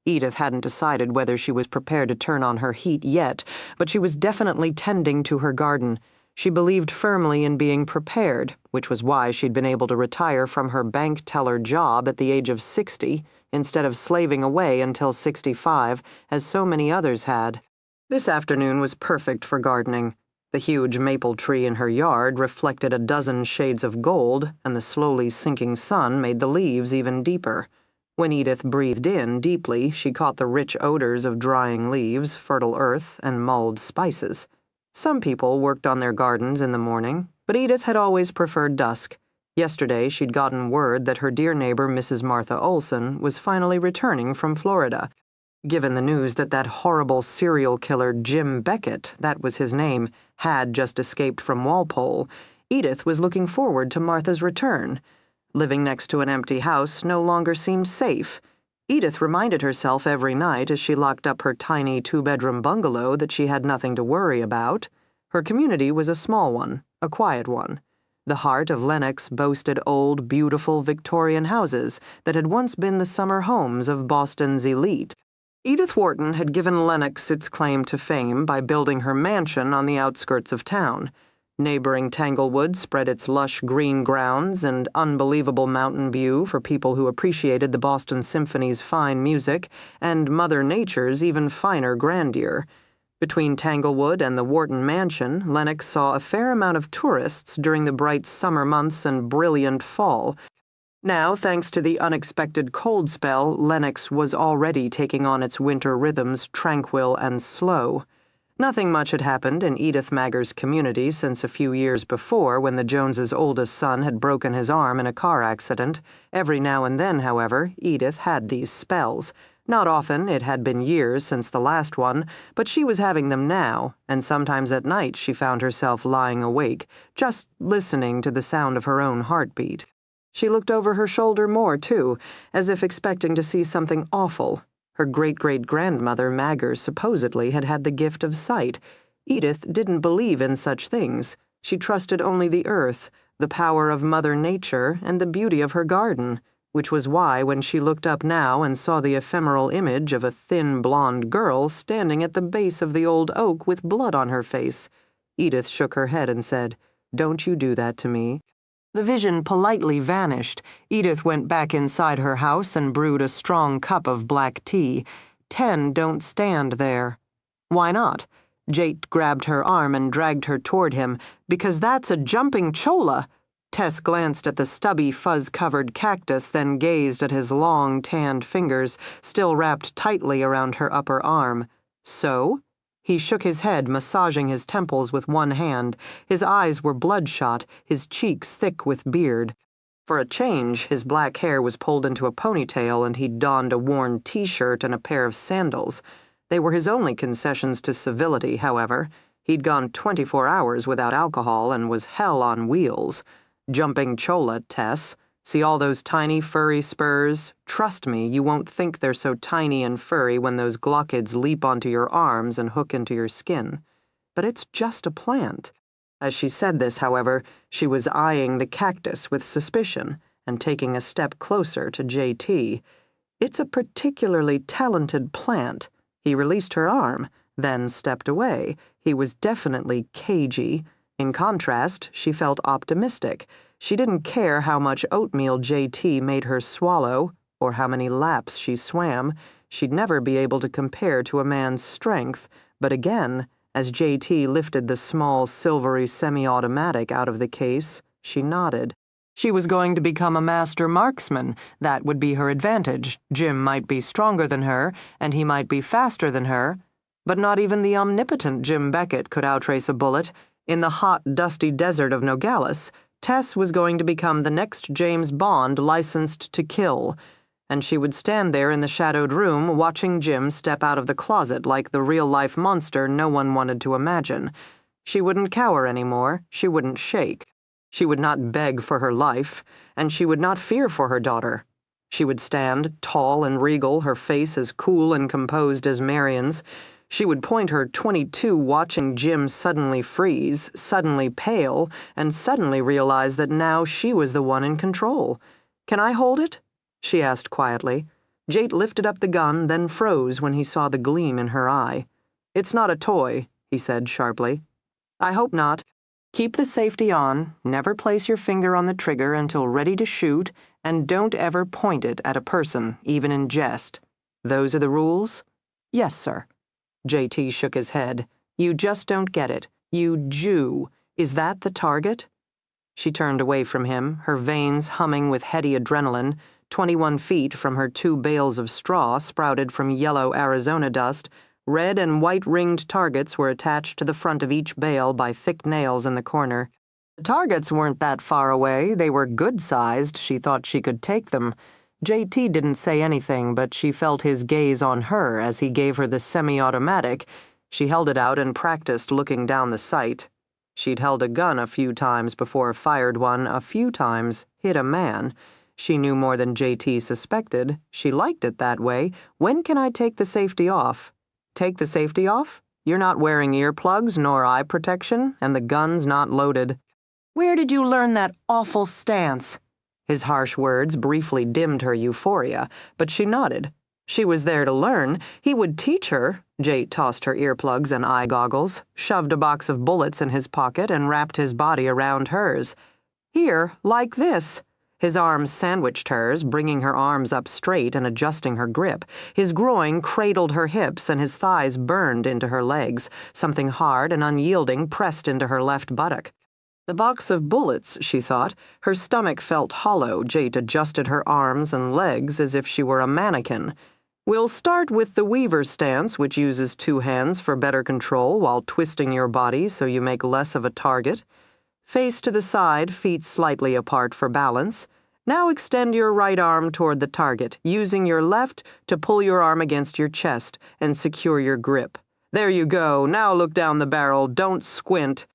Edith hadn't decided whether she was prepared to turn on her heat yet, but she was definitely tending to her garden. She believed firmly in being prepared, which was why she'd been able to retire from her bank teller job at the age of 60, instead of slaving away until 65, as so many others had. This afternoon was perfect for gardening. The huge maple tree in her yard reflected a dozen shades of gold, and the slowly sinking sun made the leaves even deeper. When Edith breathed in deeply, she caught the rich odors of drying leaves, fertile earth, and mulled spices. Some people worked on their gardens in the morning, but Edith had always preferred dusk. Yesterday, she'd gotten word that her dear neighbor, Mrs. Martha Olson, was finally returning from Florida. Given the news that that horrible serial killer Jim Beckett, that was his name, had just escaped from Walpole, Edith was looking forward to Martha's return. Living next to an empty house no longer seemed safe. Edith reminded herself every night as she locked up her tiny 2-bedroom bungalow that she had nothing to worry about. Her community was a small one, a quiet one. The heart of Lenox boasted old, beautiful Victorian houses that had once been the summer homes of Boston's elite. Edith Wharton had given Lenox its claim to fame by building her mansion on the outskirts of town. Neighboring Tanglewood spread its lush green grounds and unbelievable mountain view for people who appreciated the Boston Symphony's fine music and Mother Nature's even finer grandeur. Between Tanglewood and the Wharton mansion, Lenox saw a fair amount of tourists during the bright summer months and brilliant fall. Now, thanks to the unexpected cold spell, Lenox was already taking on its winter rhythms tranquil and slow. Nothing much had happened in Edith Mager's community since a few years before when the Joneses' oldest son had broken his arm in a car accident. Every now and then, however, Edith had these spells. Not often, it had been years since the last one, but she was having them now, and sometimes at night she found herself lying awake, just listening to the sound of her own heartbeat. She looked over her shoulder more, too, as if expecting to see something awful. Her great-great-grandmother Mager supposedly had had the gift of sight. Edith didn't believe in such things. She trusted only the earth, the power of Mother Nature, and the beauty of her garden. which was why when she looked up now and saw the ephemeral image of a thin blonde girl standing at the base of the old oak with blood on her face, Edith shook her head and said, "Don't you do that to me." The vision politely vanished. Edith went back inside her house and brewed a strong cup of black tea. 10 don't stand there. Why not? Jate grabbed her arm and dragged her toward him. Because that's a jumping chola. Tess glanced at the stubby, fuzz-covered cactus, then gazed at his long, tanned fingers, still wrapped tightly around her upper arm. So? He shook his head, massaging his temples with one hand. His eyes were bloodshot, his cheeks thick with beard. For a change, his black hair was pulled into a ponytail and he'd donned a worn t-shirt and a pair of sandals. They were his only concessions to civility, however. He'd gone 24 hours without alcohol and was hell on wheels. Jumping chola, Tess. See all those tiny furry spurs? Trust me, you won't think they're so tiny and furry when those glockids leap onto your arms and hook into your skin. But it's just a plant. As she said this, however, she was eyeing the cactus with suspicion and taking a step closer to JT. It's a particularly talented plant. He released her arm, then stepped away. He was definitely cagey. In contrast, she felt optimistic. She didn't care how much oatmeal JT made her swallow, or how many laps she swam. She'd never be able to compare to a man's strength, but again, as JT lifted the small, silvery semi-automatic out of the case, she nodded. She was going to become a master marksman. That would be her advantage. Jim might be stronger than her, and he might be faster than her. But not even the omnipotent Jim Beckett could outrace a bullet. In the hot, dusty desert of Nogales, Tess was going to become the next James Bond licensed to kill, and she would stand there in the shadowed room watching Jim step out of the closet like the real-life monster no one wanted to imagine. She wouldn't cower anymore, she wouldn't shake. She would not beg for her life, and she would not fear for her daughter. She would stand, tall and regal, her face as cool and composed as Marian's. She would point her .22 watching Jim suddenly freeze, suddenly pale, and suddenly realize that now she was the one in control. "Can I hold it?" she asked quietly. Jate lifted up the gun, then froze when he saw the gleam in her eye. "It's not a toy," he said sharply. "I hope not. Keep the safety on, never place your finger on the trigger until ready to shoot, and don't ever point it at a person, even in jest. Those are the rules?" "Yes, sir." JT shook his head. "You just don't get it. You Jew. Is that the target?" She turned away from him, her veins humming with heady adrenaline. 21 feet from her 2 bales of straw sprouted from yellow Arizona dust. Red and white ringed targets were attached to the front of each bale by thick nails in the corner. The targets weren't that far away. They were good-sized. She thought she could take them. JT didn't say anything, but she felt his gaze on her as he gave her the semi-automatic. She held it out and practiced looking down the sight. She'd held a gun a few times before, fired one a few times, hit a man. She knew more than JT suspected. She liked it that way. "When can I take the safety off?" "Take the safety off? You're not wearing earplugs nor eye protection, and the gun's not loaded." "Where did you learn that awful stance?" His harsh words briefly dimmed her euphoria, but she nodded. She was there to learn. He would teach her. Jate tossed her earplugs and eye goggles, shoved a box of bullets in his pocket, and wrapped his body around hers. "Here, like this." His arms sandwiched hers, bringing her arms up straight and adjusting her grip. His groin cradled her hips and his thighs burned into her legs. Something hard and unyielding pressed into her left buttock. The box of bullets, she thought. Her stomach felt hollow. Jate adjusted her arms and legs as if she were a mannequin. "We'll start with the Weaver stance, which uses 2 hands for better control while twisting your body so you make less of a target. Face to the side, feet slightly apart for balance. Now extend your right arm toward the target, using your left to pull your arm against your chest and secure your grip. There you go. Now look down the barrel. Don't squint."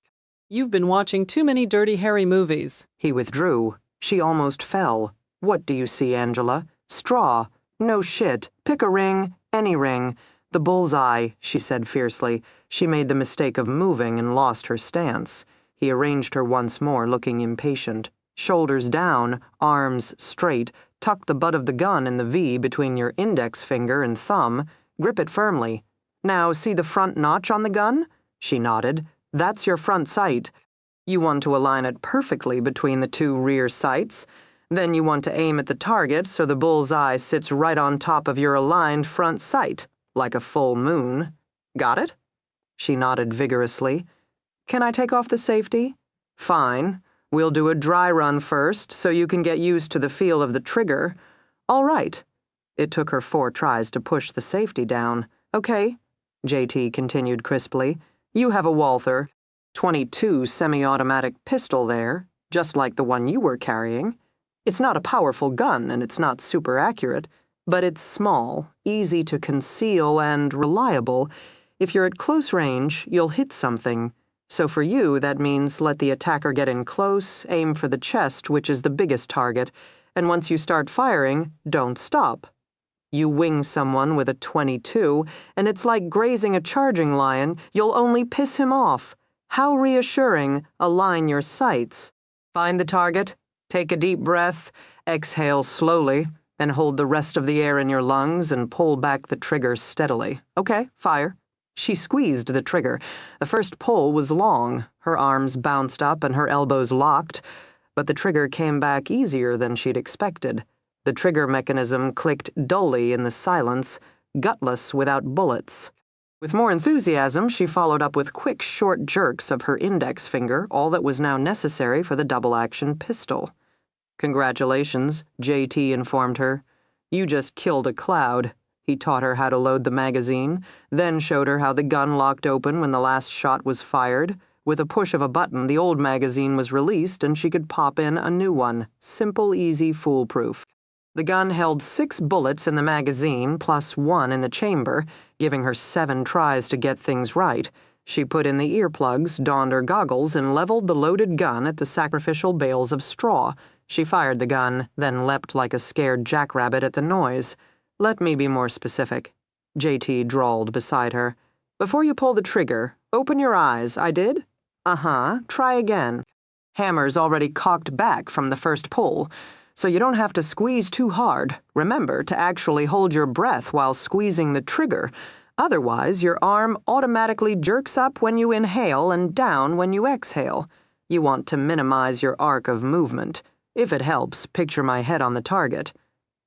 "You've been watching too many Dirty Harry movies." He withdrew. She almost fell. "What do you see, Angela? Straw. No shit. Pick a ring. Any ring. The bullseye," she said fiercely. She made the mistake of moving and lost her stance. He arranged her once more, looking impatient. Shoulders down, arms straight, tuck the butt of the gun in the V between your index finger and thumb. Grip it firmly. Now see the front notch on the gun? She nodded. That's your front sight. You want to align it perfectly between the two rear sights. Then you want to aim at the target so the bull's eye sits right on top of your aligned front sight, like a full moon. Got it? She nodded vigorously. Can I take off the safety? Fine. We'll do a dry run first so you can get used to the feel of the trigger. All right. It took her 4 tries to push the safety down. Okay, JT continued crisply. You have a Walther. .22 semi-automatic pistol there, just like the one you were carrying. It's not a powerful gun and it's not super accurate, but it's small, easy to conceal, and reliable. If you're at close range, you'll hit something. So for you, that means let the attacker get in close, aim for the chest, which is the biggest target, and once you start firing, don't stop. You wing someone with a .22, and it's like grazing a charging lion. You'll only piss him off. How reassuring. Align your sights. Find the target, take a deep breath, exhale slowly, then hold the rest of the air in your lungs and pull back the trigger steadily. Okay, fire. She squeezed the trigger. The first pull was long. Her arms bounced up and her elbows locked, but the trigger came back easier than she'd expected. The trigger mechanism clicked dully in the silence, gutless without bullets. With more enthusiasm, she followed up with quick, short jerks of her index finger, all that was now necessary for the double-action pistol. Congratulations, JT informed her. You just killed a cloud. He taught her how to load the magazine, then showed her how the gun locked open when the last shot was fired. With a push of a button, the old magazine was released and she could pop in a new one. Simple, easy, foolproof. The gun held 6 bullets in the magazine, plus 1 in the chamber, giving her 7 tries to get things right. She put in the earplugs, donned her goggles, and leveled the loaded gun at the sacrificial bales of straw. She fired the gun, then leapt like a scared jackrabbit at the noise. Let me be more specific, JT drawled beside her. Before you pull the trigger, open your eyes. I did? Uh-huh. Try again. Hammer's already cocked back from the first pull, so you don't have to squeeze too hard. Remember to actually hold your breath while squeezing the trigger. Otherwise, your arm automatically jerks up when you inhale and down when you exhale. You want to minimize your arc of movement. If it helps, picture my head on the target.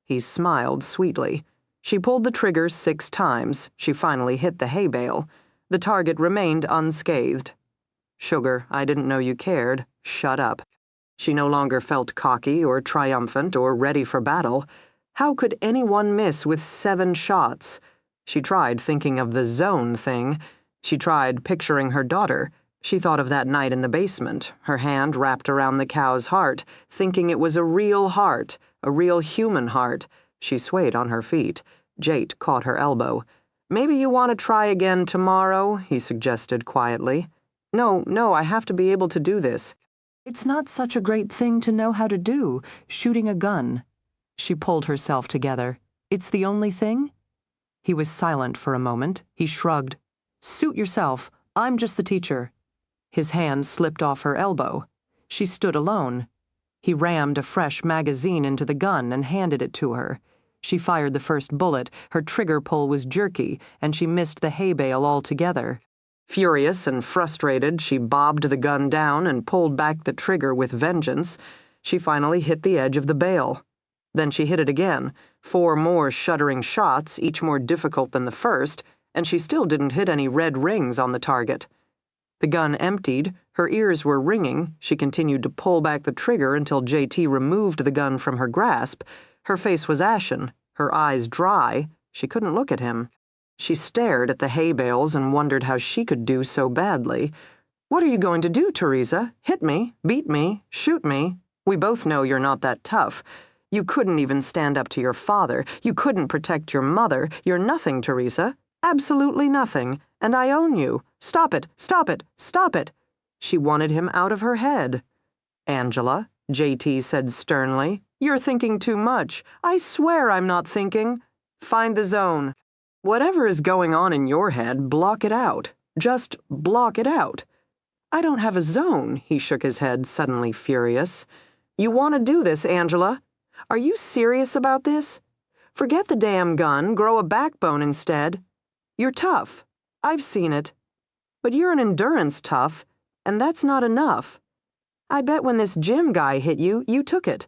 He smiled sweetly. She pulled the trigger 6 times. She finally hit the hay bale. The target remained unscathed. Sugar, I didn't know you cared. Shut up. She no longer felt cocky or triumphant or ready for battle. How could anyone miss with 7 shots? She tried thinking of the zone thing. She tried picturing her daughter. She thought of that night in the basement, her hand wrapped around the cow's heart, thinking it was a real heart, a real human heart. She swayed on her feet. Jate caught her elbow. Maybe you want to try again tomorrow, he suggested quietly. No, I have to be able to do this. It's not such a great thing to know how to do, shooting a gun. She pulled herself together. It's the only thing? He was silent for a moment. He shrugged. Suit yourself. I'm just the teacher. His hand slipped off her elbow. She stood alone. He rammed a fresh magazine into the gun and handed it to her. She fired the first bullet. Her trigger pull was jerky, and she missed the hay bale altogether. Furious and frustrated, she bobbed the gun down and pulled back the trigger with vengeance. She finally hit the edge of the bale. Then she hit it again. 4 more shuddering shots, each more difficult than the first, and she still didn't hit any red rings on the target. The gun emptied, her ears were ringing. She continued to pull back the trigger until JT removed the gun from her grasp. Her face was ashen, her eyes dry. She couldn't look at him. She stared at the hay bales and wondered how she could do so badly. What are you going to do, Teresa? Hit me? Beat me? Shoot me? We both know you're not that tough. You couldn't even stand up to your father. You couldn't protect your mother. You're nothing, Teresa. Absolutely nothing. And I own you. Stop it, stop it, stop it. She wanted him out of her head. Angela, JT said sternly, you're thinking too much. I swear I'm not thinking. Find the zone. Whatever is going on in your head, block it out. Just block it out. I don't have a zone, he shook his head, suddenly furious. You want to do this, Angela? Are you serious about this? Forget the damn gun, grow a backbone instead. You're tough. I've seen it. But you're an endurance tough, and that's not enough. I bet when this gym guy hit you, you took it.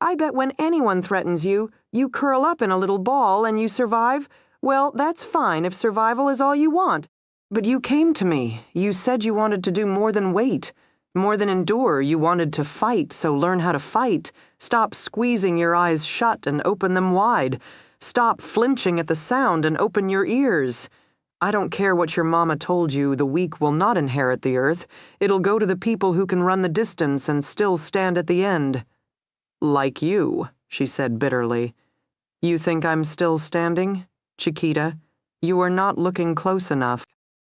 I bet when anyone threatens you, you curl up in a little ball and you survive. Well, that's fine if survival is all you want. But you came to me. You said you wanted to do more than wait. More than endure, you wanted to fight, so learn how to fight. Stop squeezing your eyes shut and open them wide. Stop flinching at the sound and open your ears. I don't care what your mama told you, the weak will not inherit the earth. It'll go to the people who can run the distance and still stand at the end. Like you, she said bitterly. You think I'm still standing? Chiquita, you are not looking close enough.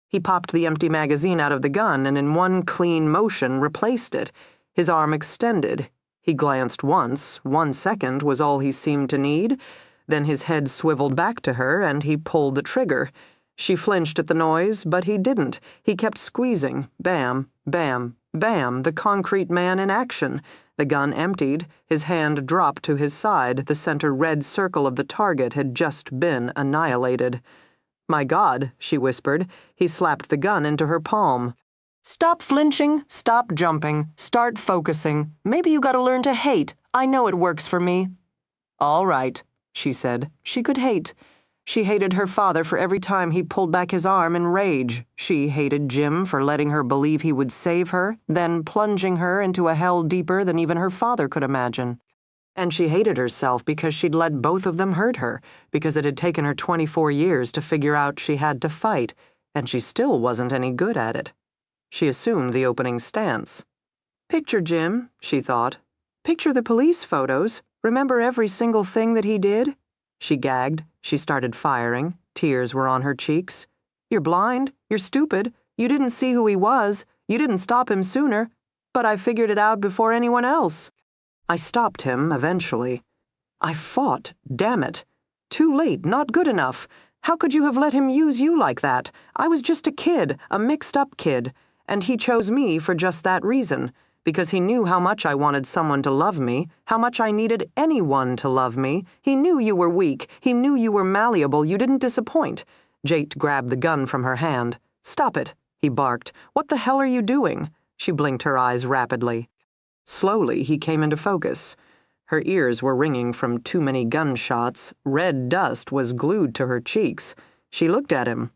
He popped the empty magazine out of the gun and in one clean motion replaced it, his arm extended. He glanced once, 1 second was all he seemed to need. Then his head swiveled back to her and he pulled the trigger. She flinched at the noise, but he didn't. He kept squeezing. Bam, bam, bam, the concrete man in action. The gun emptied, his hand dropped to his side, the center red circle of the target had just been annihilated. My God, she whispered. He slapped the gun into her palm. Stop flinching, stop jumping, start focusing. Maybe you gotta learn to hate. I know it works for me. All right, she said. She could hate. She hated her father for every time he pulled back his arm in rage. She hated Jim for letting her believe he would save her, then plunging her into a hell deeper than even her father could imagine. And she hated herself because she'd let both of them hurt her, because it had taken her 24 years to figure out she had to fight, and she still wasn't any good at it. She assumed the opening stance. Picture Jim, she thought. Picture the police photos. Remember every single thing that he did? She gagged. She started firing. Tears were on her cheeks. You're blind. You're stupid. You didn't see who he was. You didn't stop him sooner. But I figured it out before anyone else. I stopped him, eventually. I fought, damn it. Too late, not good enough. How could you have let him use you like that? I was just a kid, a mixed-up kid, and he chose me for just that reason, because he knew how much I wanted someone to love me, how much I needed anyone to love me. He knew you were weak. He knew you were malleable. You didn't disappoint. Jate grabbed the gun from her hand. Stop it, he barked. What the hell are you doing? She blinked her eyes rapidly. Slowly, he came into focus. Her ears were ringing from too many gunshots. Red dust was glued to her cheeks. She looked at him.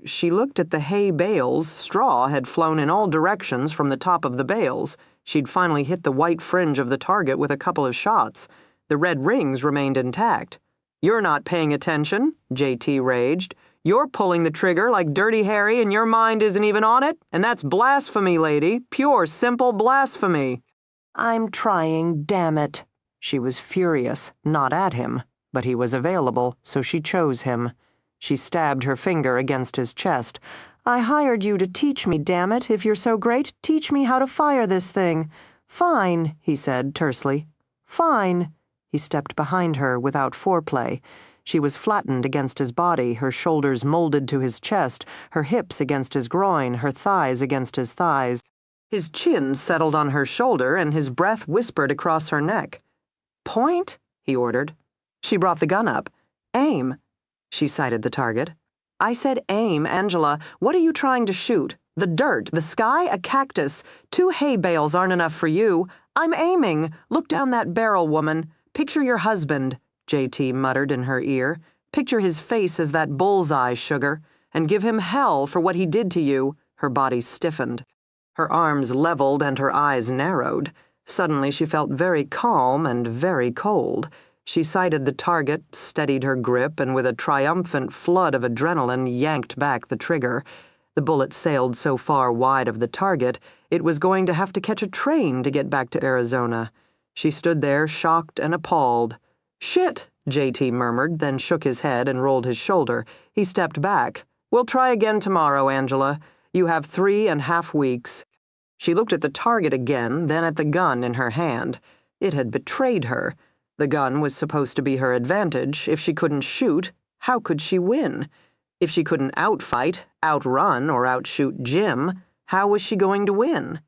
She looked at the hay bales. Straw had flown in all directions from the top of the bales. She'd finally hit the white fringe of the target with a couple of shots. The red rings remained intact. You're not paying attention, JT raged. You're pulling the trigger like Dirty Harry and your mind isn't even on it, and that's blasphemy, lady. Pure, simple blasphemy. I'm trying, damn it. She was furious, not at him, but he was available, so she chose him. She stabbed her finger against his chest. I hired you to teach me, damn it. If you're so great, teach me how to fire this thing. Fine, he said tersely. Fine. He stepped behind her without foreplay. She was flattened against his body, her shoulders molded to his chest, her hips against his groin, her thighs against his thighs. His chin settled on her shoulder, and his breath whispered across her neck. Point, he ordered. She brought the gun up. Aim. She sighted the target. I said aim, Angela. What are you trying to shoot? The dirt, the sky, a cactus. 2 hay bales aren't enough for you. I'm aiming. Look down that barrel, woman. Picture your husband, JT muttered in her ear. Picture his face as that bullseye, sugar, and give him hell for what he did to you. Her body stiffened. Her arms leveled and her eyes narrowed. Suddenly she felt very calm and very cold. She sighted the target, steadied her grip, and with a triumphant flood of adrenaline yanked back the trigger. The bullet sailed so far wide of the target, it was going to have to catch a train to get back to Arizona. She stood there shocked and appalled. Shit, JT murmured, then shook his head and rolled his shoulder. He stepped back. We'll try again tomorrow, Angela. You have 3.5 weeks. She looked at the target again, then at the gun in her hand. It had betrayed her. The gun was supposed to be her advantage. If she couldn't shoot, how could she win? If she couldn't outfight, outrun, or outshoot Jim, how was she going to win?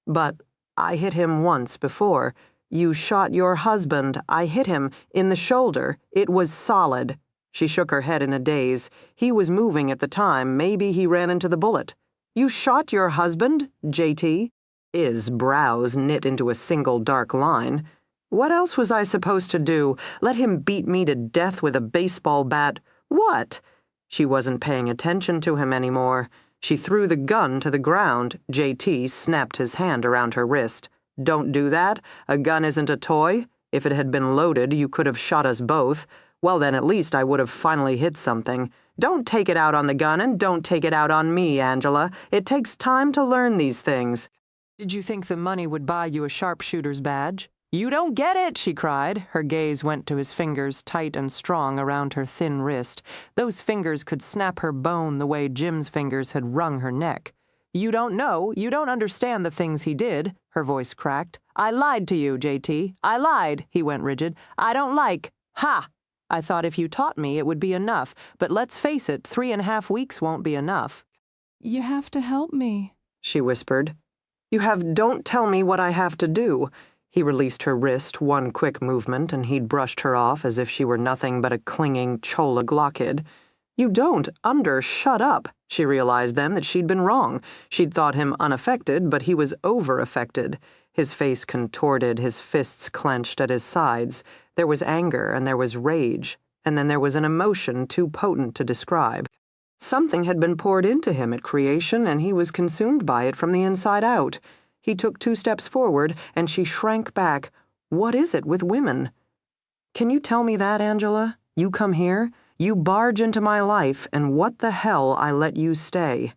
But I hit him once before. You shot your husband. I hit him in the shoulder. It was solid. She shook her head in a daze. He was moving at the time. Maybe he ran into the bullet. You shot your husband, JT? His brows knit into a single dark line. What else was I supposed to do? Let him beat me to death with a baseball bat? What? She wasn't paying attention to him anymore. She threw the gun to the ground. JT snapped his hand around her wrist. Don't do that. A gun isn't a toy. If it had been loaded, you could have shot us both. Well, then at least I would have finally hit something. Don't take it out on the gun, and don't take it out on me, Angela. It takes time to learn these things. Did you think the money would buy you a sharpshooter's badge? You don't get it, she cried. Her gaze went to his fingers, tight and strong around her thin wrist. Those fingers could snap her bone the way Jim's fingers had wrung her neck. You don't know. You don't understand the things he did, her voice cracked. I lied to you, JT. I lied, he went rigid. I don't like. Ha! I thought if you taught me it would be enough, but let's face it, 3.5 weeks won't be enough. You have to help me, she whispered. Don't tell me what I have to do. He released her wrist, one quick movement, and he'd brushed her off as if she were nothing but a clinging chola glockid. You don't shut up. She realized then that she'd been wrong. She'd thought him unaffected, but he was over-affected. His face contorted, his fists clenched at his sides. There was anger, and there was rage, and then there was an emotion too potent to describe. Something had been poured into him at creation, and he was consumed by it from the inside out. He took 2 steps forward, and she shrank back. What is it with women? Can you tell me that, Angela? You come here, you barge into my life, and what the hell I let you stay?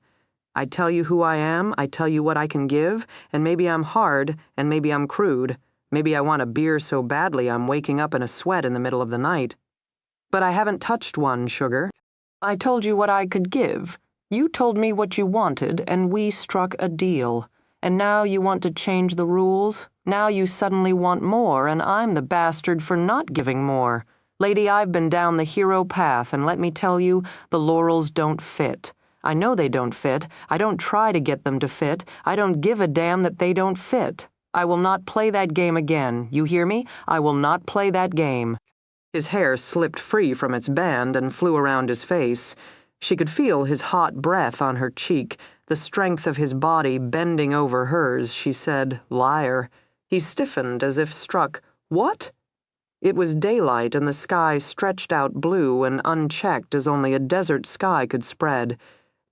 I tell you who I am, I tell you what I can give, and maybe I'm hard, and maybe I'm crude. Maybe I want a beer so badly I'm waking up in a sweat in the middle of the night. But I haven't touched one, sugar. I told you what I could give. You told me what you wanted, and we struck a deal. And now you want to change the rules? Now you suddenly want more, and I'm the bastard for not giving more. Lady, I've been down the hero path, and let me tell you, the laurels don't fit. I know they don't fit. I don't try to get them to fit. I don't give a damn that they don't fit. I will not play that game again. You hear me? I will not play that game. His hair slipped free from its band and flew around his face. She could feel his hot breath on her cheek, the strength of his body bending over hers. She said, liar. He stiffened as if struck. What? It was daylight and the sky stretched out blue and unchecked as only a desert sky could spread.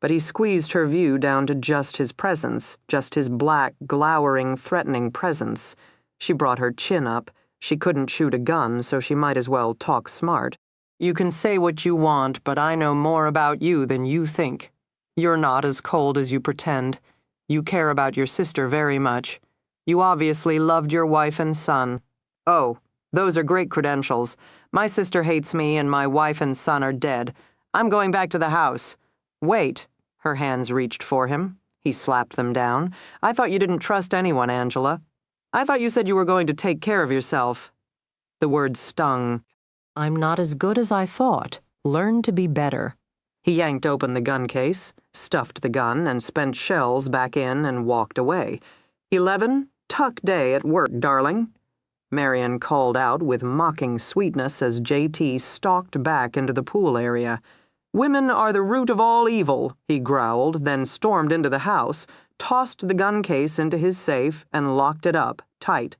But he squeezed her view down to just his presence, just his black, glowering, threatening presence. She brought her chin up. She couldn't shoot a gun, so she might as well talk smart. You can say what you want, but I know more about you than you think. You're not as cold as you pretend. You care about your sister very much. You obviously loved your wife and son. Oh, those are great credentials. My sister hates me and my wife and son are dead. I'm going back to the house. Wait. Her hands reached for him. He slapped them down. I thought you didn't trust anyone, Angela. I thought you said you were going to take care of yourself. The words stung. I'm not as good as I thought. Learn to be better. He yanked open the gun case, stuffed the gun, and spent shells back in and walked away. 11, tuck day at work, darling. Marion called out with mocking sweetness as JT stalked back into the pool area. Women are the root of all evil, he growled, then stormed into the house, tossed the gun case into his safe, and locked it up, tight.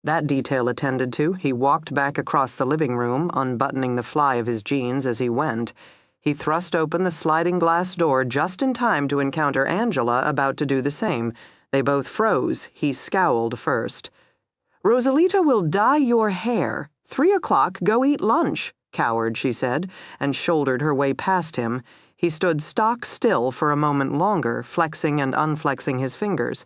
That detail attended to, he walked back across the living room, unbuttoning the fly of his jeans as he went. He thrust open the sliding glass door just in time to encounter Angela about to do the same. They both froze. He scowled first. Rosalita will dye your hair. 3 o'clock, go eat lunch, coward, she said, and shouldered her way past him. He stood stock still for a moment longer, flexing and unflexing his fingers.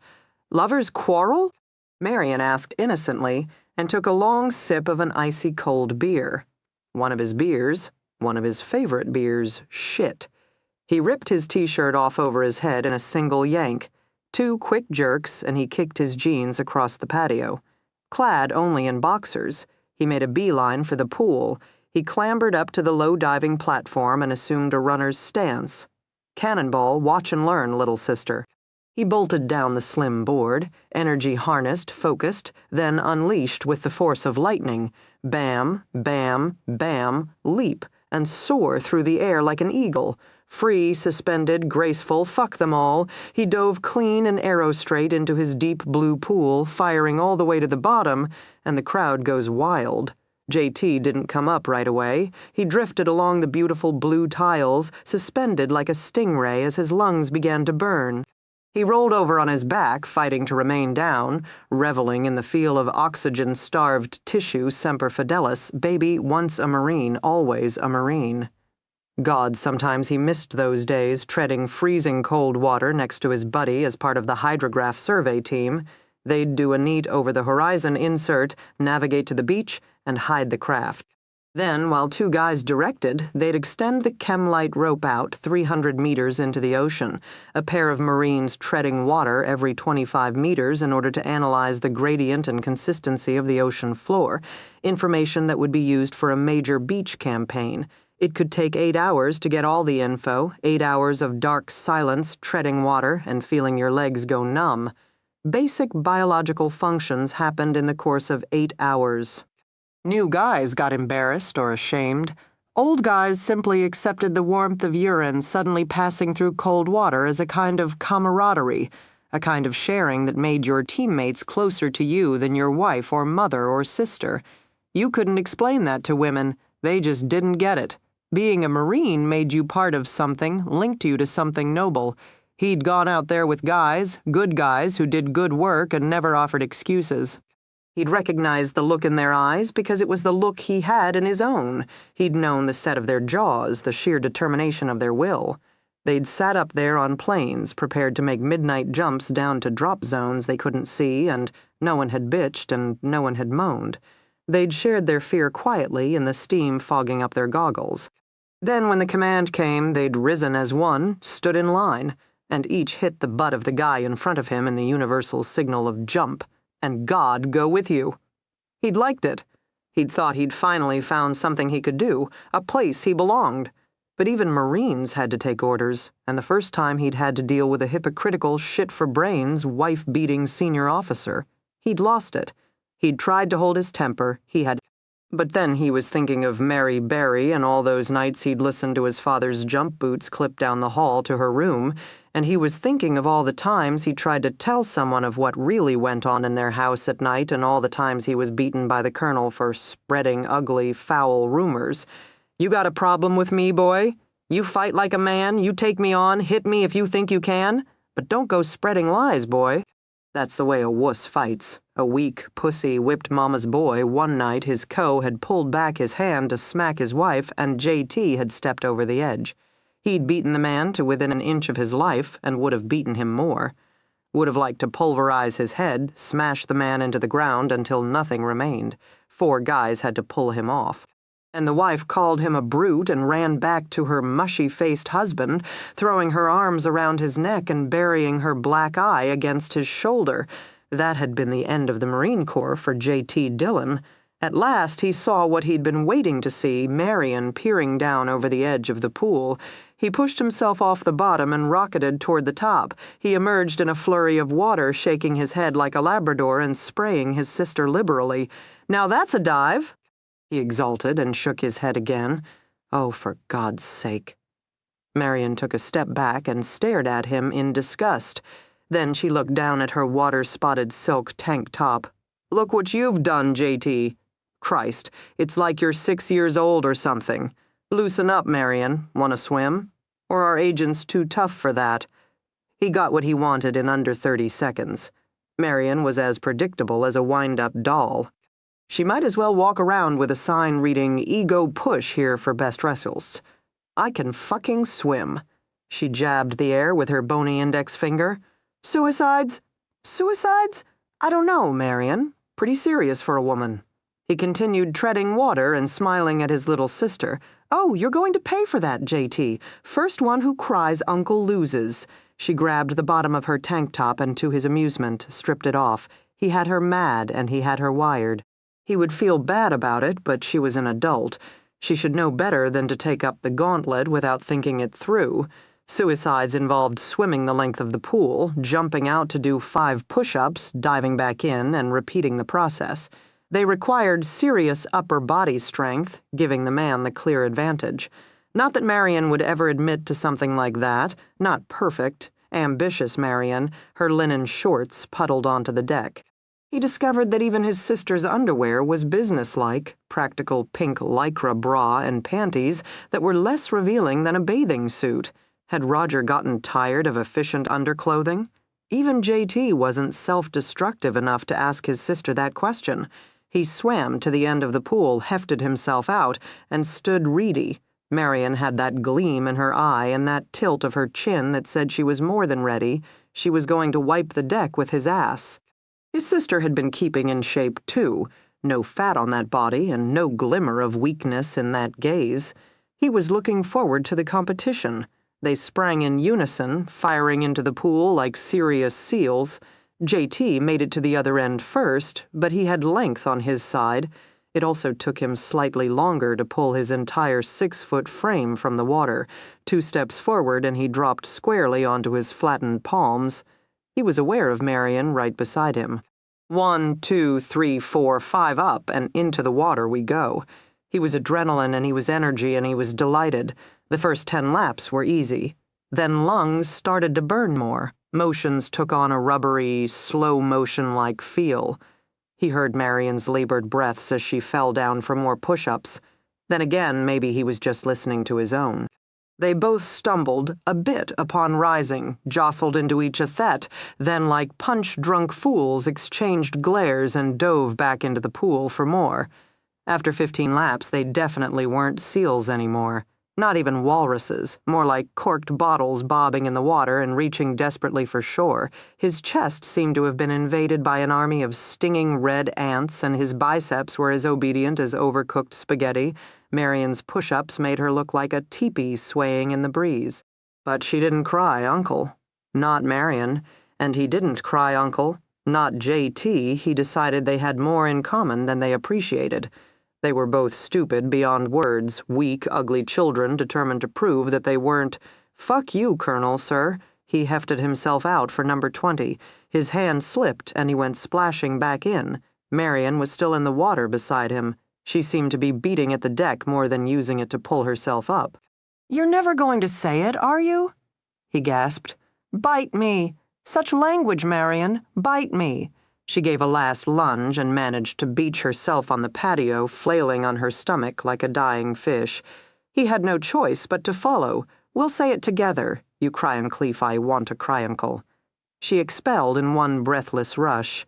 Lovers quarrel? Marion asked innocently, and took a long sip of an icy cold beer. One of his beers, one of his favorite beers, shit. He ripped his t-shirt off over his head in a single yank. 2 quick jerks, and he kicked his jeans across the patio. Clad only in boxers, he made a beeline for the pool. He clambered up to the low-diving platform and assumed a runner's stance. Cannonball, watch and learn, little sister. He bolted down the slim board, energy harnessed, focused, then unleashed with the force of lightning. Bam, bam, bam, leap, and soar through the air like an eagle. Free, suspended, graceful, fuck them all, he dove clean and arrow-straight into his deep blue pool, firing all the way to the bottom, and the crowd goes wild. JT didn't come up right away. He drifted along the beautiful blue tiles, suspended like a stingray as his lungs began to burn. He rolled over on his back, fighting to remain down, reveling in the feel of oxygen-starved tissue semper fidelis, baby once a Marine, always a Marine. God, sometimes he missed those days, treading freezing cold water next to his buddy as part of the hydrograph survey team. They'd do a neat over-the-horizon insert, navigate to the beach, and hide the craft. Then, while two guys directed, they'd extend the chem-light rope out 300 meters into the ocean, a pair of Marines treading water every 25 meters in order to analyze the gradient and consistency of the ocean floor, information that would be used for a major beach campaign. It could take 8 hours to get all the info, 8 hours of dark silence, treading water, and feeling your legs go numb. Basic biological functions happened in the course of 8 hours. New guys got embarrassed or ashamed. Old guys simply accepted the warmth of urine suddenly passing through cold water as a kind of camaraderie, a kind of sharing that made your teammates closer to you than your wife or mother or sister. You couldn't explain that to women. They just didn't get it. Being a Marine made you part of something, linked you to something noble. He'd gone out there with guys, good guys who did good work and never offered excuses. He'd recognized the look in their eyes because it was the look he had in his own. He'd known the set of their jaws, the sheer determination of their will. They'd sat up there on planes, prepared to make midnight jumps down to drop zones they couldn't see, and no one had bitched and no one had moaned. They'd shared their fear quietly in the steam fogging up their goggles. Then when the command came, they'd risen as one, stood in line, and each hit the butt of the guy in front of him in the universal signal of jump. And God go with you. He'd liked it. He'd thought he'd finally found something he could do, a place he belonged. But even Marines had to take orders, and the first time he'd had to deal with a hypocritical, shit-for-brains, wife-beating senior officer. He'd lost it. He'd tried to hold his temper, but then he was thinking of Mary Berry and all those nights he'd listened to his father's jump boots clip down the hall to her room, and he was thinking of all the times he tried to tell someone of what really went on in their house at night and all the times he was beaten by the colonel for spreading ugly, foul rumors. You got a problem with me, boy? You fight like a man, you take me on, hit me if you think you can, but don't go spreading lies, boy. That's the way a wuss fights. A weak, pussy, whipped mama's boy, one night his had pulled back his hand to smack his wife and JT had stepped over the edge. He'd beaten the man to within an inch of his life and would have beaten him more. Would have liked to pulverize his head, smash the man into the ground until nothing remained. 4 guys had to pull him off. And the wife called him a brute and ran back to her mushy-faced husband, throwing her arms around his neck and burying her black eye against his shoulder. That had been the end of the Marine Corps for J.T. Dillon. At last he saw what he'd been waiting to see, Marion peering down over the edge of the pool. He pushed himself off the bottom and rocketed toward the top. He emerged in a flurry of water, shaking his head like a Labrador and spraying his sister liberally. "Now that's a dive!" He exulted and shook his head again. Oh, for God's sake. Marion took a step back and stared at him in disgust. Then she looked down at her water-spotted silk tank top. "Look what you've done, JT. Christ, it's like you're 6 years old or something. Loosen up, Marion. Want to swim? Or are agents too tough for that?" He got what he wanted in under 30 seconds. Marion was as predictable as a wind-up doll. She might as well walk around with a sign reading "Ego Push" here for best results. "I can fucking swim." She jabbed the air with her bony index finger. "Suicides? Suicides? I don't know, Marion. Pretty serious for a woman." He continued treading water and smiling at his little sister. "Oh, you're going to pay for that, JT. First one who cries uncle loses." She grabbed the bottom of her tank top and, to his amusement, stripped it off. He had her mad and he had her wired. He would feel bad about it, but she was an adult. She should know better than to take up the gauntlet without thinking it through. Suicides involved swimming the length of the pool, jumping out to do 5 push-ups, diving back in, and repeating the process. They required serious upper body strength, giving the man the clear advantage. Not that Marion would ever admit to something like that, not perfect, ambitious Marion, her linen shorts puddled onto the deck. He discovered that even his sister's underwear was businesslike, practical pink lycra bra and panties that were less revealing than a bathing suit. Had Roger gotten tired of efficient underclothing? Even JT wasn't self-destructive enough to ask his sister that question. He swam to the end of the pool, hefted himself out, and stood ready. Marion had that gleam in her eye and that tilt of her chin that said she was more than ready. She was going to wipe the deck with his ass. His sister had been keeping in shape, too. No fat on that body and no glimmer of weakness in that gaze. He was looking forward to the competition. They sprang in unison, firing into the pool like serious seals. JT made it to the other end first, but he had length on his side. It also took him slightly longer to pull his entire 6-foot frame from the water. 2 steps forward and he dropped squarely onto his flattened palms. He was aware of Marion right beside him. 1, 2, 3, 4, 5 up, and into the water we go. He was adrenaline and he was energy and he was delighted. The first 10 laps were easy. Then lungs started to burn more. Motions took on a rubbery, slow motion-like feel. He heard Marion's labored breaths as she fell down for more push-ups. Then again, maybe he was just listening to his own. They both stumbled a bit upon rising, jostled into each other, then like punch-drunk fools exchanged glares and dove back into the pool for more. After 15 laps, they definitely weren't seals anymore. Not even walruses, more like corked bottles bobbing in the water and reaching desperately for shore. His chest seemed to have been invaded by an army of stinging red ants, and his biceps were as obedient as overcooked spaghetti. Marion's push-ups made her look like a teepee swaying in the breeze. But she didn't cry, Uncle. Not Marion. And he didn't cry, Uncle. Not JT. He decided they had more in common than they appreciated. They were both stupid beyond words, weak, ugly children determined to prove that they weren't. "Fuck you, Colonel, sir." He hefted himself out for number 20. His hand slipped and he went splashing back in. Marion was still in the water beside him. She seemed to be beating at the deck more than using it to pull herself up. "You're never going to say it, are you?" he gasped. "Bite me. Such language, Marion. Bite me." She gave a last lunge and managed to beach herself on the patio, flailing on her stomach like a dying fish. He had no choice but to follow. "We'll say it together. You cryin' cleef, I want to cry, Uncle." She expelled in one breathless rush.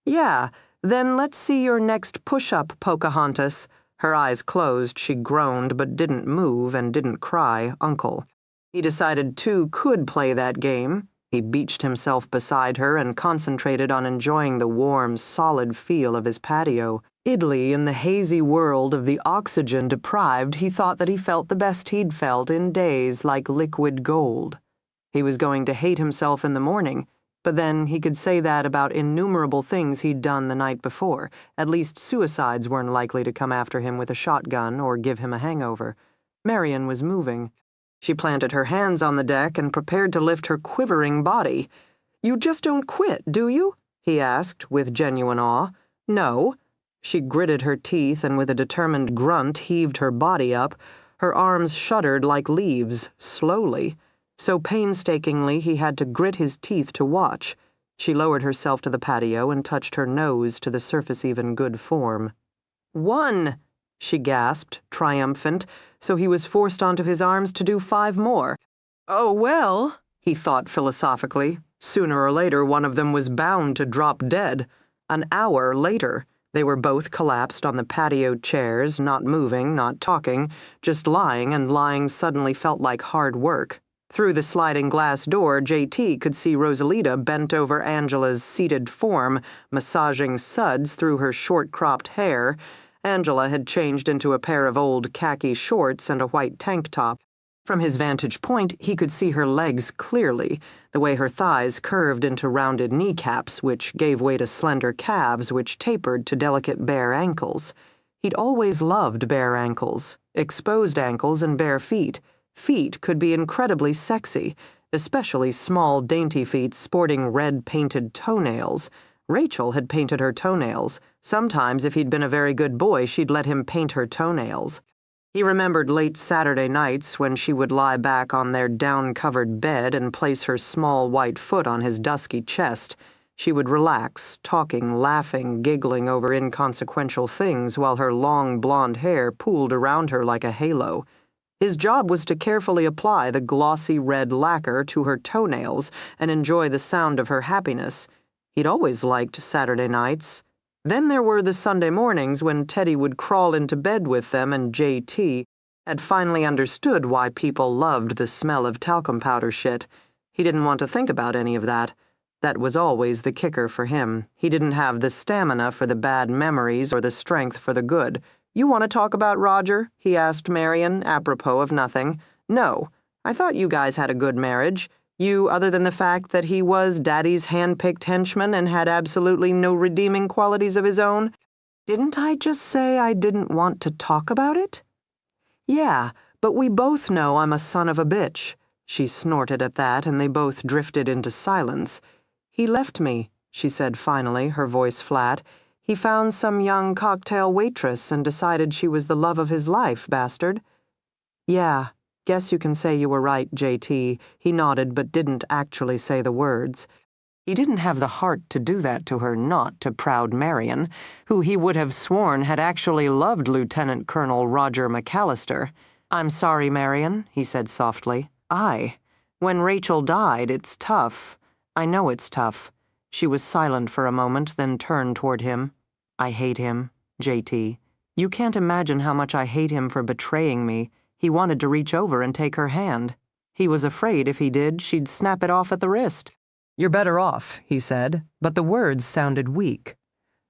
"Yeah, then let's see your next push-up, Pocahontas." Her eyes closed, she groaned but didn't move and didn't cry, Uncle. He decided 2 could play that game. He beached himself beside her and concentrated on enjoying the warm, solid feel of his patio. Idly, in the hazy world of the oxygen-deprived, he thought that he felt the best he'd felt in days, like liquid gold. He was going to hate himself in the morning, but then he could say that about innumerable things he'd done the night before. At least suicides weren't likely to come after him with a shotgun or give him a hangover. Marion was moving. She planted her hands on the deck and prepared to lift her quivering body. "You just don't quit, do you?" he asked, with genuine awe. "No." She gritted her teeth and with a determined grunt heaved her body up. Her arms shuddered like leaves, slowly. So painstakingly he had to grit his teeth to watch. She lowered herself to the patio and touched her nose to the surface-even good form. "1!" she gasped, triumphant, so he was forced onto his arms to do 5 more. "Oh, well," he thought philosophically, sooner or later one of them was bound to drop dead. An hour later, they were both collapsed on the patio chairs, not moving, not talking, just lying, and lying suddenly felt like hard work. Through the sliding glass door, JT could see Rosalita bent over Angela's seated form, massaging suds through her short-cropped hair. Angela had changed into a pair of old khaki shorts and a white tank top. From his vantage point, he could see her legs clearly, the way her thighs curved into rounded kneecaps, which gave way to slender calves which tapered to delicate bare ankles. He'd always loved bare ankles, exposed ankles and bare feet. Feet could be incredibly sexy, especially small, dainty feet sporting red-painted toenails. Rachel had painted her toenails. Sometimes, if he'd been a very good boy, she'd let him paint her toenails. He remembered late Saturday nights when she would lie back on their down-covered bed and place her small white foot on his dusky chest. She would relax, talking, laughing, giggling over inconsequential things while her long blonde hair pooled around her like a halo. His job was to carefully apply the glossy red lacquer to her toenails and enjoy the sound of her happiness. He'd always liked Saturday nights. Then there were the Sunday mornings when Teddy would crawl into bed with them and JT had finally understood why people loved the smell of talcum powder shit. He didn't want to think about any of that. That was always the kicker for him. He didn't have the stamina for the bad memories or the strength for the good. "You want to talk about Roger?" he asked Marion, apropos of nothing. "No. I thought you guys had a good marriage. You, other than the fact that he was Daddy's hand-picked henchman and had absolutely no redeeming qualities of his own. Didn't I just say I didn't want to talk about it?" "Yeah, but we both know I'm a son of a bitch." She snorted at that, and they both drifted into silence. "He left me," she said finally, her voice flat. "He found some young cocktail waitress and decided she was the love of his life, bastard." "Yeah, guess you can say you were right, JT." He nodded but didn't actually say the words. He didn't have the heart to do that to her, not to proud Marion, who he would have sworn had actually loved Lieutenant Colonel Roger McAllister. "I'm sorry, Marion," he said softly. When Rachel died, it's tough. I know it's tough." She was silent for a moment, then turned toward him. "I hate him, JT. You can't imagine how much I hate him for betraying me. He wanted to reach over and take her hand. He was afraid if he did, she'd snap it off at the wrist." "You're better off," he said, but the words sounded weak.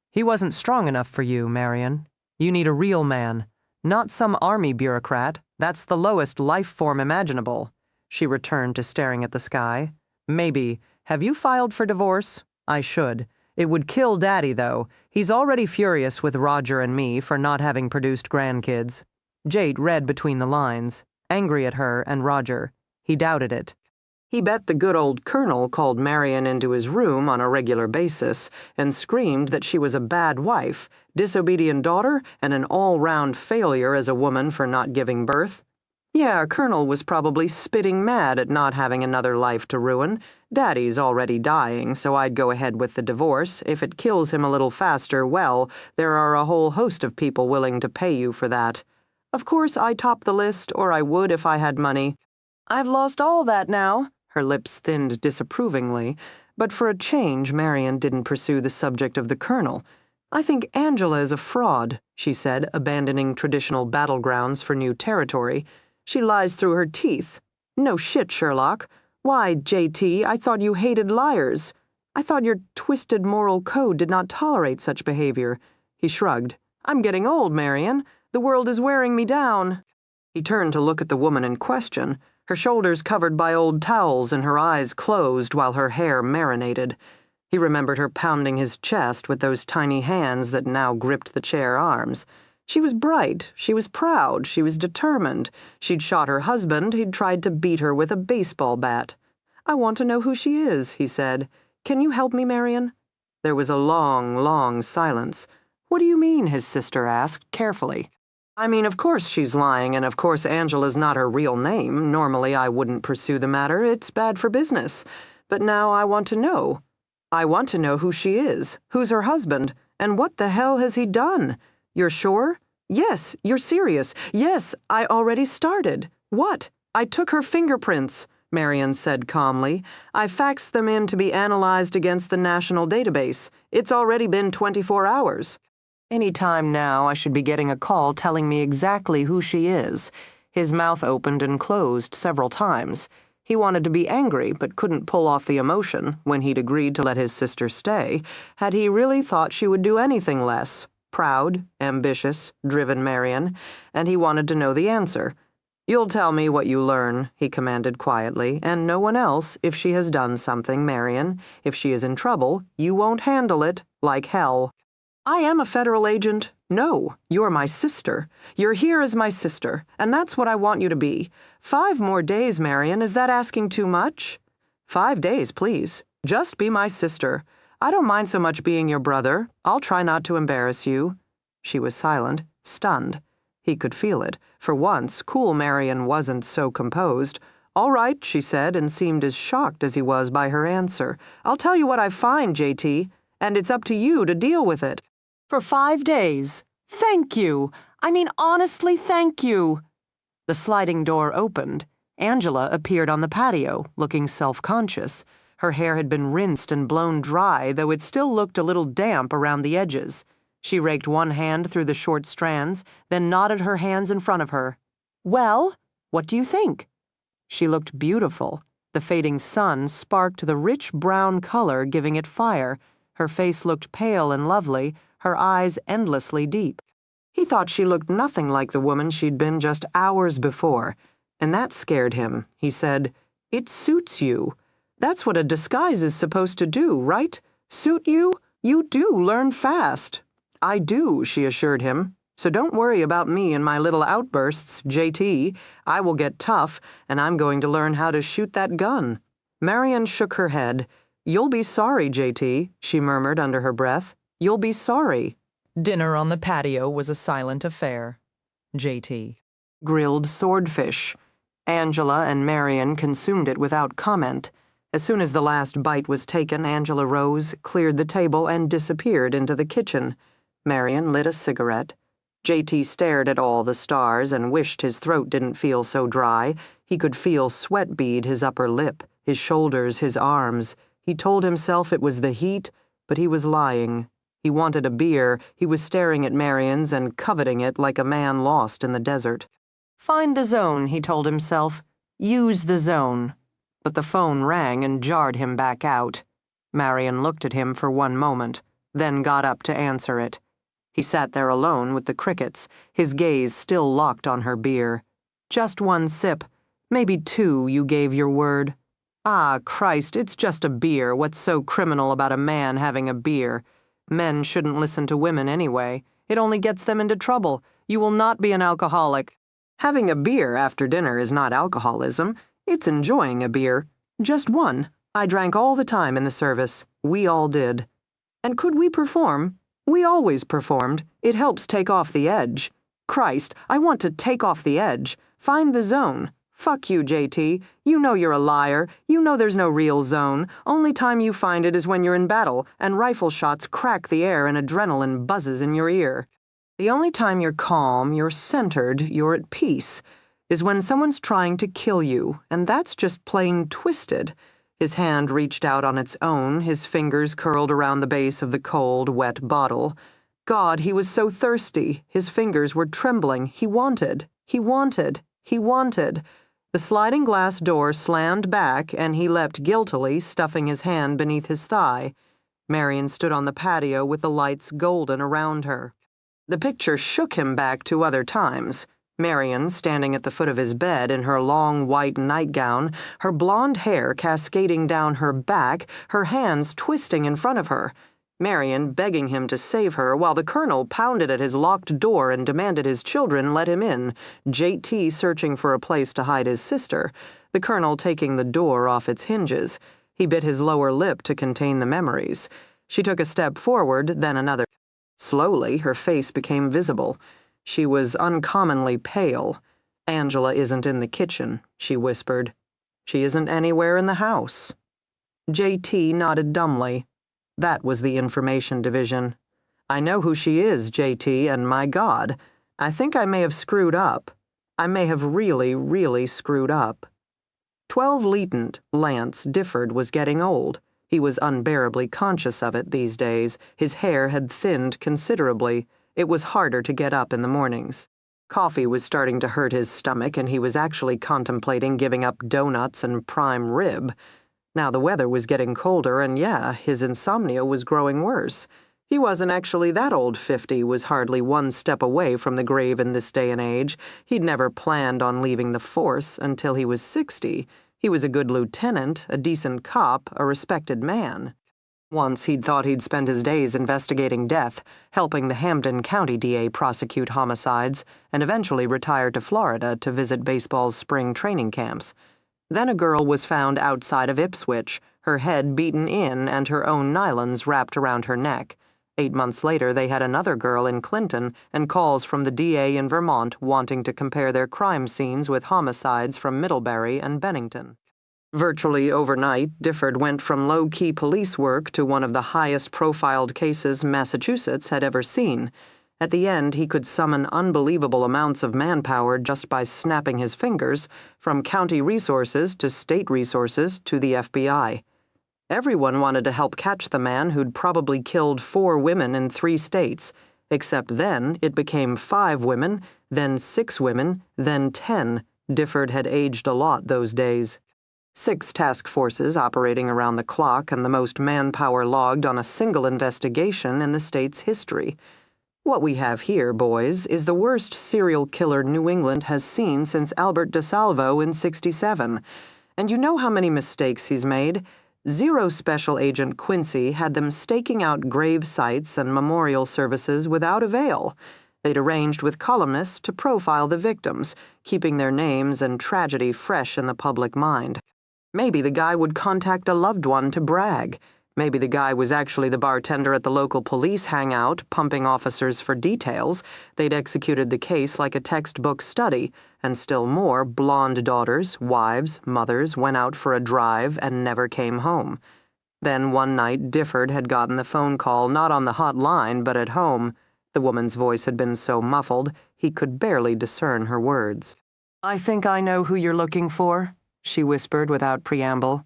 "He wasn't strong enough for you, Marion. You need a real man, not some army bureaucrat. That's the lowest life form imaginable." She returned to staring at the sky. "Maybe. Have you filed for divorce?" "I should. It would kill Daddy, though. He's already furious with Roger and me for not having produced grandkids." Jade read between the lines, angry at her and Roger. He doubted it. He bet the good old Colonel called Marion into his room on a regular basis and screamed that she was a bad wife, disobedient daughter, and an all-round failure as a woman for not giving birth. Yeah, Colonel was probably spitting mad at not having another life to ruin. Daddy's already dying, so I'd go ahead with the divorce. If it kills him a little faster, well, there are a whole host of people willing to pay you for that. Of course, I top the list, or I would if I had money. I've lost all that now. Her lips thinned disapprovingly, but for a change, Marion didn't pursue the subject of the Colonel. "I think Angela is a fraud," she said, abandoning traditional battlegrounds for new territory. "She lies through her teeth." "No shit, Sherlock. Why, JT, I thought you hated liars. I thought your twisted moral code did not tolerate such behavior." He shrugged. "I'm getting old, Marion. The world is wearing me down." He turned to look at the woman in question, her shoulders covered by old towels and her eyes closed while her hair marinated. He remembered her pounding his chest with those tiny hands that now gripped the chair arms. She was bright, she was proud, she was determined. She'd shot her husband, he'd tried to beat her with a baseball bat. "I want to know who she is," he said. "Can you help me, Marion?" There was a long, long silence. "What do you mean?" his sister asked, carefully. "I mean, of course she's lying, and of course Angela's not her real name. Normally I wouldn't pursue the matter, it's bad for business. But now I want to know. I want to know who she is, who's her husband, and what the hell has he done? You're sure? Yes, you're serious. Yes, I already started. What? I took her fingerprints," Marion said calmly. "I faxed them in to be analyzed against the national database. It's already been 24 hours. Any time now I should be getting a call telling me exactly who she is." His mouth opened and closed several times. He wanted to be angry, but couldn't pull off the emotion when he'd agreed to let his sister stay. Had he really thought she would do anything less? Proud, ambitious, driven Marion, and he wanted to know the answer. "You'll tell me what you learn," he commanded quietly, "and no one else if she has done something, Marion. If she is in trouble, you won't handle it like hell." I am a federal agent. No, you're my sister. You're here as my sister, and that's what I want you to be. 5 more days, Marion, is that asking too much? 5 days, please. Just be my sister. I don't mind so much being your brother. I'll try not to embarrass you. She was silent, stunned. He could feel it. For once, cool Marion wasn't so composed. All right, she said, and seemed as shocked as he was by her answer. I'll tell you what I find, JT, and it's up to you to deal with it. For 5 days. Thank you. I mean, honestly, thank you. The sliding door opened. Angela appeared on the patio, looking self-conscious. Her hair had been rinsed and blown dry, though it still looked a little damp around the edges. She raked one hand through the short strands, then nodded her hands in front of her. Well, what do you think? She looked beautiful. The fading sun sparked the rich brown color, giving it fire. Her face looked pale and lovely, her eyes endlessly deep. He thought she looked nothing like the woman she'd been just hours before, and that scared him. He said, "It suits you. That's what a disguise is supposed to do, right? Suit you? You do learn fast." "I do," she assured him. "So don't worry about me and my little outbursts, JT. I will get tough, and I'm going to learn how to shoot that gun." Marion shook her head. "You'll be sorry, JT," she murmured under her breath. "You'll be sorry." Dinner on the patio was a silent affair. JT. Grilled swordfish. Angela and Marion consumed it without comment. As soon as the last bite was taken, Angela rose, cleared the table, and disappeared into the kitchen. Marion lit a cigarette. JT stared at all the stars and wished his throat didn't feel so dry. He could feel sweat bead his upper lip, his shoulders, his arms. He told himself it was the heat, but he was lying. He wanted a beer. He was staring at Marion's and coveting it like a man lost in the desert. Find the zone, he told himself. Use the zone. But the phone rang and jarred him back out. Marion looked at him for one moment, then got up to answer it. He sat there alone with the crickets, his gaze still locked on her beer. "Just 1 sip. Maybe 2, you gave your word." "Ah, Christ, it's just a beer. What's so criminal about a man having a beer? Men shouldn't listen to women anyway. It only gets them into trouble. You will not be an alcoholic. Having a beer after dinner is not alcoholism. It's enjoying a beer. Just 1. I drank all the time in the service. We all did. And could we perform? We always performed. It helps take off the edge. Christ, I want to take off the edge. Find the zone. Fuck you, JT. You know you're a liar. You know there's no real zone. Only time you find it is when you're in battle and rifle shots crack the air and adrenaline buzzes in your ear. The only time you're calm, you're centered, you're at peace, is when someone's trying to kill you, and that's just plain twisted. His hand reached out on its own, his fingers curled around the base of the cold, wet bottle. God, he was so thirsty. His fingers were trembling. He wanted. The sliding glass door slammed back, and he leapt guiltily, stuffing his hand beneath his thigh. Marion stood on the patio with the lights golden around her. The picture shook him back to other times. Marion standing at the foot of his bed in her long white nightgown, her blonde hair cascading down her back, her hands twisting in front of her. Marion begging him to save her while the colonel pounded at his locked door and demanded his children let him in, JT searching for a place to hide his sister, the colonel taking the door off its hinges. He bit his lower lip to contain the memories. She took a step forward, then another. Slowly, her face became visible. She was uncommonly pale. "Angela isn't in the kitchen," she whispered. "She isn't anywhere in the house." JT nodded dumbly. That was the information division. "I know who she is, JT, and my God, I think I may have screwed up. I may have really, really screwed up." 12 Lieutenant Lance Difford was getting old. He was unbearably conscious of it these days. His hair had thinned considerably. It was harder to get up in the mornings. Coffee was starting to hurt his stomach, and he was actually contemplating giving up donuts and prime rib. Now the weather was getting colder, and his insomnia was growing worse. He wasn't actually that old. 50 was hardly 1 step away from the grave in this day and age. He'd never planned on leaving the force until he was 60. He was a good lieutenant, a decent cop, a respected man. Once he'd thought he'd spend his days investigating death, helping the Hampden County DA prosecute homicides, and eventually retired to Florida to visit baseball's spring training camps. Then a girl was found outside of Ipswich, her head beaten in and her own nylons wrapped around her neck. 8 months later, they had another girl in Clinton and calls from the DA in Vermont wanting to compare their crime scenes with homicides from Middlebury and Bennington. Virtually overnight, Difford went from low-key police work to one of the highest-profiled cases Massachusetts had ever seen. At the end, he could summon unbelievable amounts of manpower just by snapping his fingers, from county resources to state resources to the FBI. Everyone wanted to help catch the man who'd probably killed 4 women in 3 states, except then it became 5 women, then 6 women, then 10. Difford had aged a lot those days. 6 task forces operating around the clock and the most manpower logged on a single investigation in the state's history. What we have here, boys, is the worst serial killer New England has seen since Albert DeSalvo in '67. And you know how many mistakes he's made? Zero Special Agent Quincy had them staking out grave sites and memorial services without avail. They'd arranged with columnists to profile the victims, keeping their names and tragedy fresh in the public mind. Maybe the guy would contact a loved one to brag. Maybe the guy was actually the bartender at the local police hangout, pumping officers for details. They'd executed the case like a textbook study, and still more, blonde daughters, wives, mothers went out for a drive and never came home. Then one night, Difford had gotten the phone call not on the hot line, but at home. The woman's voice had been so muffled, he could barely discern her words. "I think I know who you're looking for," she whispered without preamble.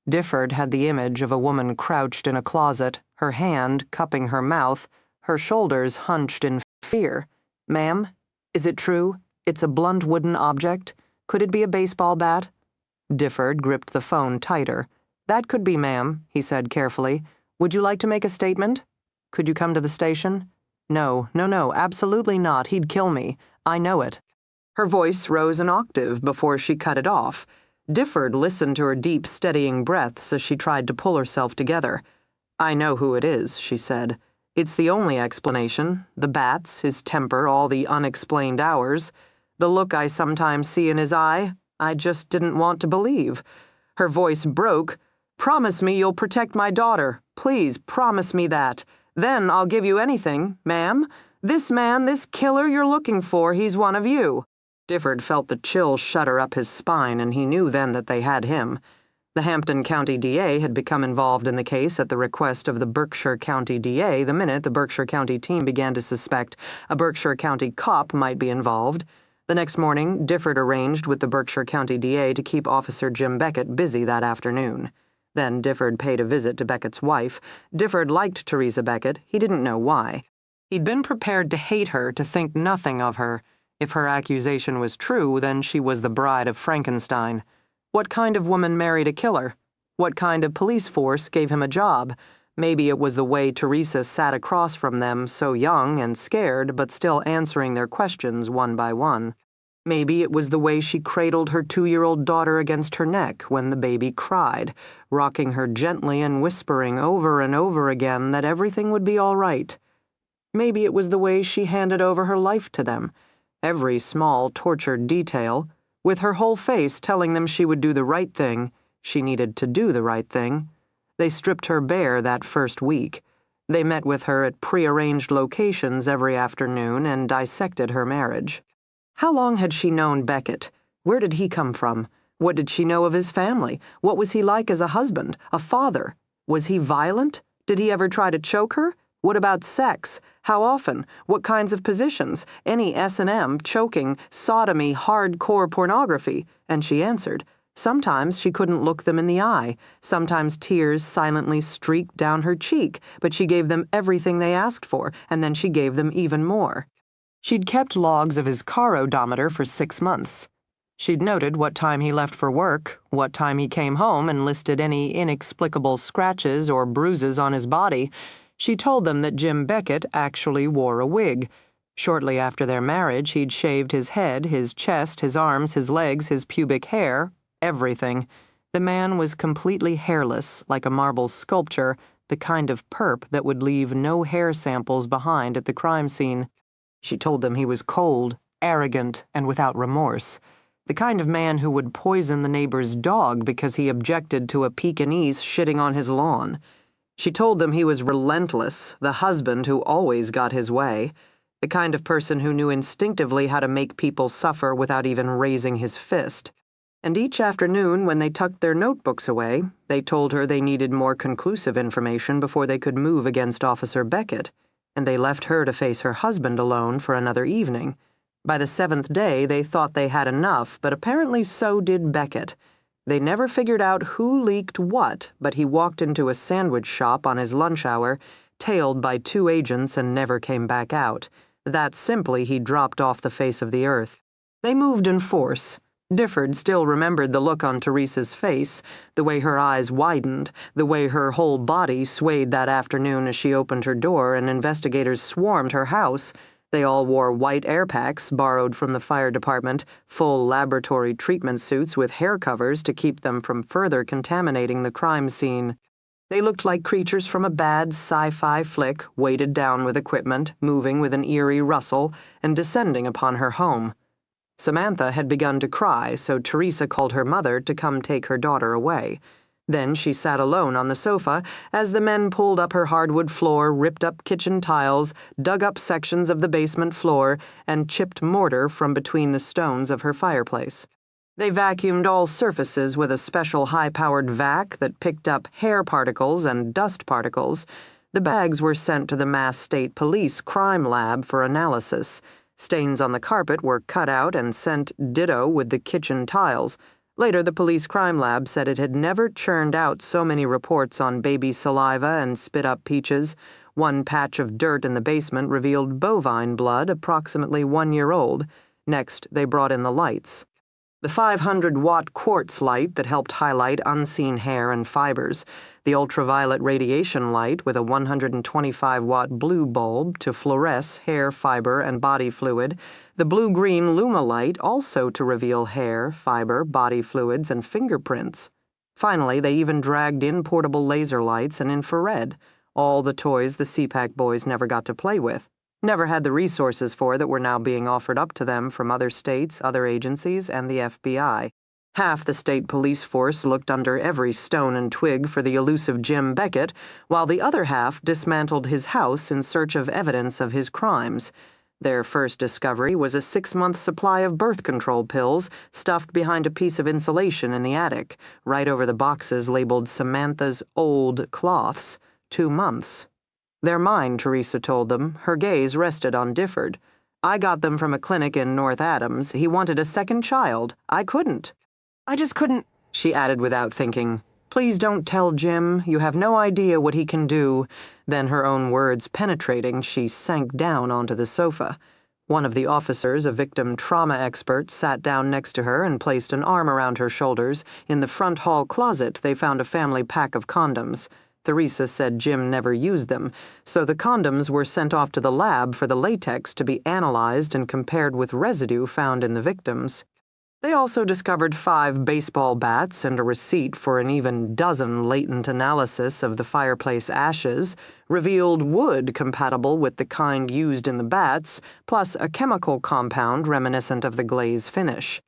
Difford had the image of a woman crouched in a closet, her hand cupping her mouth, her shoulders hunched in fear. "Ma'am, is it true? It's a blunt wooden object. Could it be a baseball bat?" Difford gripped the phone tighter. "That could be, ma'am," he said carefully. "Would you like to make a statement? Could you come to the station?" "No, absolutely not. He'd kill me. I know it." Her voice rose an octave before she cut it off. Difford listened to her deep, steadying breaths as she tried to pull herself together. "I know who it is," she said. "It's the only explanation. The bats, his temper, all the unexplained hours. The look I sometimes see in his eye, I just didn't want to believe." Her voice broke. "Promise me you'll protect my daughter. Please, promise me that. Then I'll give you anything, ma'am. This man, this killer you're looking for, he's one of you." Difford felt the chill shudder up his spine, and he knew then that they had him. The Hampden County DA had become involved in the case at the request of the Berkshire County DA the minute the Berkshire County team began to suspect a Berkshire County cop might be involved. The next morning, Difford arranged with the Berkshire County DA to keep Officer Jim Beckett busy that afternoon. Then Difford paid a visit to Beckett's wife. Difford liked Teresa Beckett. He didn't know why. He'd been prepared to hate her, to think nothing of her. If her accusation was true, then she was the bride of Frankenstein. What kind of woman married a killer? What kind of police force gave him a job? Maybe it was the way Teresa sat across from them, so young and scared, but still answering their questions one by one. Maybe it was the way she cradled her 2-year-old daughter against her neck when the baby cried, rocking her gently and whispering over and over again that everything would be all right. Maybe it was the way she handed over her life to them. Every small, tortured detail, with her whole face telling them she would do the right thing. She needed to do the right thing. They stripped her bare that first week. They met with her at prearranged locations every afternoon and dissected her marriage. How long had she known Beckett? Where did he come from? What did she know of his family? What was he like as a husband, a father? Was he violent? Did he ever try to choke her? What about sex? How often? What kinds of positions? Any S&M, choking, sodomy, hardcore pornography? And she answered. Sometimes she couldn't look them in the eye. Sometimes tears silently streaked down her cheek, but she gave them everything they asked for, and then she gave them even more. She'd kept logs of his car odometer for 6 months. She'd noted what time he left for work, what time he came home, and listed any inexplicable scratches or bruises on his body. She told them that Jim Beckett actually wore a wig. Shortly after their marriage, he'd shaved his head, his chest, his arms, his legs, his pubic hair, everything. The man was completely hairless, like a marble sculpture, the kind of perp that would leave no hair samples behind at the crime scene. She told them he was cold, arrogant, and without remorse. The kind of man who would poison the neighbor's dog because he objected to a Pekingese shitting on his lawn. She told them he was relentless, the husband who always got his way, the kind of person who knew instinctively how to make people suffer without even raising his fist. And each afternoon, when they tucked their notebooks away, they told her they needed more conclusive information before they could move against Officer Beckett, and they left her to face her husband alone for another evening. By the 7th day, they thought they had enough, but apparently so did Beckett. They never figured out who leaked what, but he walked into a sandwich shop on his lunch hour, tailed by 2 agents, and never came back out. That simply he dropped off the face of the earth. They moved in force. Difford still remembered the look on Teresa's face, the way her eyes widened, the way her whole body swayed that afternoon as she opened her door and investigators swarmed her house. They all wore white air packs borrowed from the fire department, full laboratory treatment suits with hair covers to keep them from further contaminating the crime scene. They looked like creatures from a bad sci-fi flick, weighted down with equipment, moving with an eerie rustle, and descending upon her home. Samantha had begun to cry, so Teresa called her mother to come take her daughter away. Then she sat alone on the sofa as the men pulled up her hardwood floor, ripped up kitchen tiles, dug up sections of the basement floor, and chipped mortar from between the stones of her fireplace. They vacuumed all surfaces with a special high-powered vac that picked up hair particles and dust particles. The bags were sent to the Mass State Police crime lab for analysis. Stains on the carpet were cut out and sent ditto with the kitchen tiles. Later, the police crime lab said it had never churned out so many reports on baby saliva and spit-up peaches. One patch of dirt in the basement revealed bovine blood, approximately 1 year old. Next, they brought in the lights. The 500-watt quartz light that helped highlight unseen hair and fibers, the ultraviolet radiation light with a 125-watt blue bulb to fluoresce hair, fiber, and body fluid, the blue-green Luma light also to reveal hair, fiber, body fluids, and fingerprints. Finally, they even dragged in portable laser lights and infrared, all the toys the CPAC boys never got to play with. Never had the resources for that were now being offered up to them from other states, other agencies, and the FBI. Half the state police force looked under every stone and twig for the elusive Jim Beckett, while the other half dismantled his house in search of evidence of his crimes. Their first discovery was a 6-month supply of birth control pills stuffed behind a piece of insulation in the attic, right over the boxes labeled Samantha's old cloths. 2 months. They're mine, Teresa told them. Her gaze rested on Difford. I got them from a clinic in North Adams. He wanted a second child. I couldn't. I just couldn't, she added without thinking. Please don't tell Jim. You have no idea what he can do. Then, her own words penetrating, she sank down onto the sofa. One of the officers, a victim trauma expert, sat down next to her and placed an arm around her shoulders. In the front hall closet, they found a family pack of condoms. Teresa said Jim never used them, so the condoms were sent off to the lab for the latex to be analyzed and compared with residue found in the victims. They also discovered 5 baseball bats and a receipt for an even dozen latent analysis of the fireplace ashes, revealed wood compatible with the kind used in the bats, plus a chemical compound reminiscent of the glaze finish.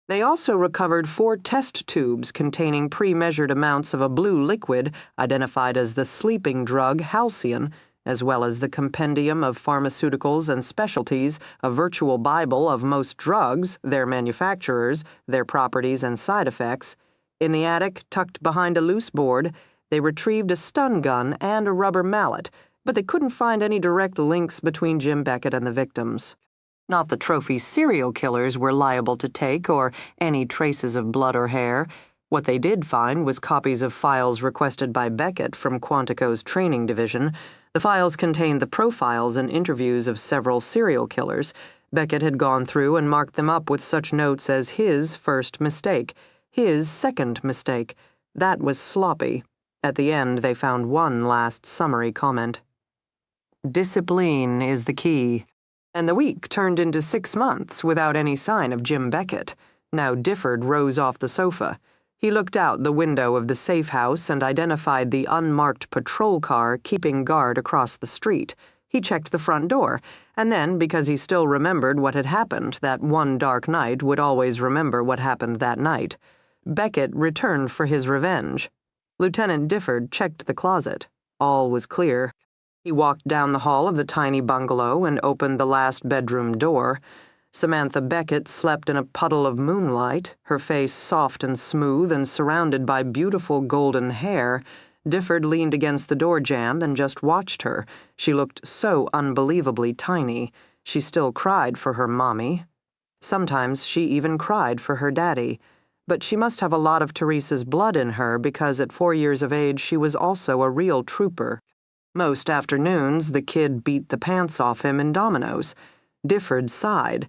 They also recovered 4 test tubes containing pre-measured amounts of a blue liquid identified as the sleeping drug Halcyon, as well as the compendium of pharmaceuticals and specialties, a virtual Bible of most drugs, their manufacturers, their properties and side effects. In the attic, tucked behind a loose board, they retrieved a stun gun and a rubber mallet, but they couldn't find any direct links between Jim Beckett and the victims. Not the trophy serial killers were liable to take or any traces of blood or hair. What they did find was copies of files requested by Beckett from Quantico's training division. The files contained the profiles and interviews of several serial killers. Beckett had gone through and marked them up with such notes as his first mistake, his second mistake. That was sloppy. At the end, they found one last summary comment. Discipline is the key. And the week turned into 6 months without any sign of Jim Beckett. Now Difford rose off the sofa. He looked out the window of the safe house and identified the unmarked patrol car keeping guard across the street. He checked the front door, and then, because he still remembered what had happened that one dark night, would always remember what happened that night. Beckett returned for his revenge. Lieutenant Difford checked the closet. All was clear. He walked down the hall of the tiny bungalow and opened the last bedroom door. Samantha Beckett slept in a puddle of moonlight, her face soft and smooth and surrounded by beautiful golden hair. Difford leaned against the door jamb and just watched her. She looked so unbelievably tiny. She still cried for her mommy. Sometimes she even cried for her daddy. But she must have a lot of Teresa's blood in her because at 4 years of age she was also a real trooper. Most afternoons the kid beat the pants off him in dominoes. Difford sighed.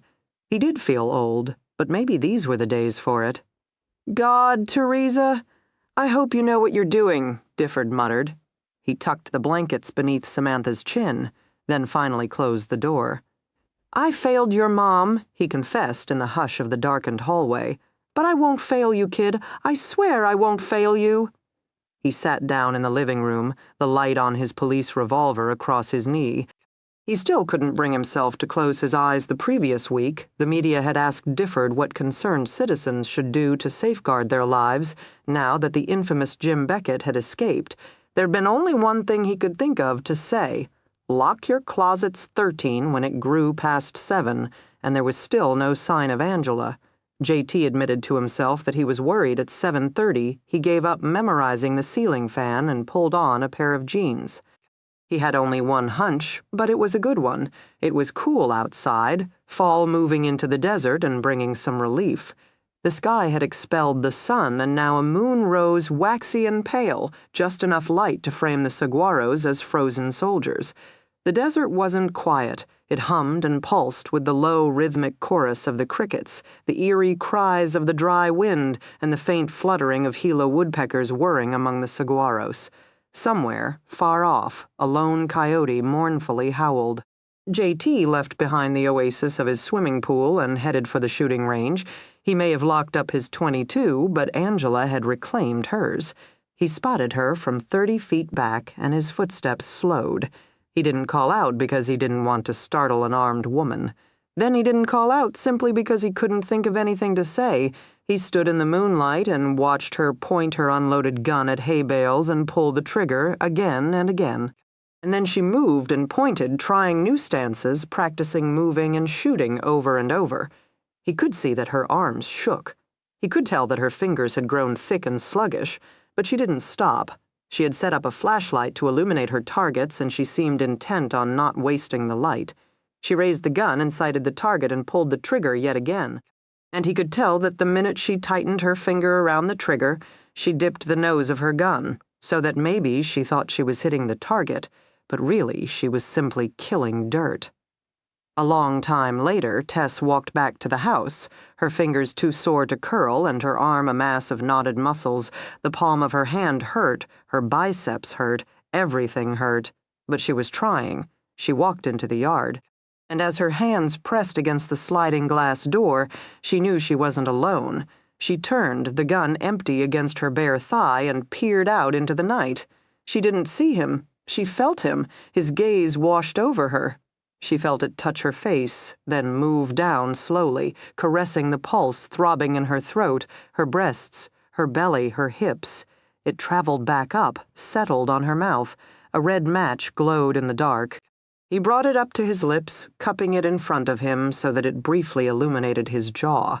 He did feel old, but maybe these were the days for it. "God, Teresa, I hope you know what you're doing," Difford muttered. He tucked the blankets beneath Samantha's chin, then finally closed the door. "I failed your mom," he confessed in the hush of the darkened hallway. "But I won't fail you, kid. I swear I won't fail you." He sat down in the living room, the light on his police revolver across his knee. He still couldn't bring himself to close his eyes. The previous week, the media had asked Difford what concerned citizens should do to safeguard their lives now that the infamous Jim Beckett had escaped. There'd been only one thing he could think of to say: lock your closets 13 when it grew past 7, and there was still no sign of Angela. JT admitted to himself that he was worried at 7:30 he gave up memorizing the ceiling fan and pulled on a pair of jeans. He had only one hunch, but it was a good one. It was cool outside, fall moving into the desert and bringing some relief. The sky had expelled the sun, and now a moon rose waxy and pale, just enough light to frame the saguaros as frozen soldiers. The desert wasn't quiet. It hummed and pulsed with the low rhythmic chorus of the crickets, the eerie cries of the dry wind, and the faint fluttering of Gila woodpeckers whirring among the saguaros. Somewhere, far off, a lone coyote mournfully howled. JT left behind the oasis of his swimming pool and headed for the shooting range. He may have locked up his .22, but Angela had reclaimed hers. He spotted her from 30 feet back, and his footsteps slowed. He didn't call out because he didn't want to startle an armed woman. Then he didn't call out simply because he couldn't think of anything to say. He stood in the moonlight and watched her point her unloaded gun at hay bales and pull the trigger again and again. And then she moved and pointed, trying new stances, practicing moving and shooting over and over. He could see that her arms shook. He could tell that her fingers had grown thick and sluggish, but she didn't stop. She had set up a flashlight to illuminate her targets, and she seemed intent on not wasting the light. She raised the gun and sighted the target and pulled the trigger yet again. And he could tell that the minute she tightened her finger around the trigger, she dipped the nose of her gun, so that maybe she thought she was hitting the target, but really she was simply killing dirt. A long time later, Tess walked back to the house, her fingers too sore to curl and her arm a mass of knotted muscles. The palm of her hand hurt, her biceps hurt, everything hurt. But she was trying. She walked into the yard. And as her hands pressed against the sliding glass door, she knew she wasn't alone. She turned, the gun empty against her bare thigh, and peered out into the night. She didn't see him. She felt him. His gaze washed over her. She felt it touch her face, then move down slowly, caressing the pulse throbbing in her throat, her breasts, her belly, her hips. It traveled back up, settled on her mouth. A red match glowed in the dark. He brought it up to his lips, cupping it in front of him so that it briefly illuminated his jaw.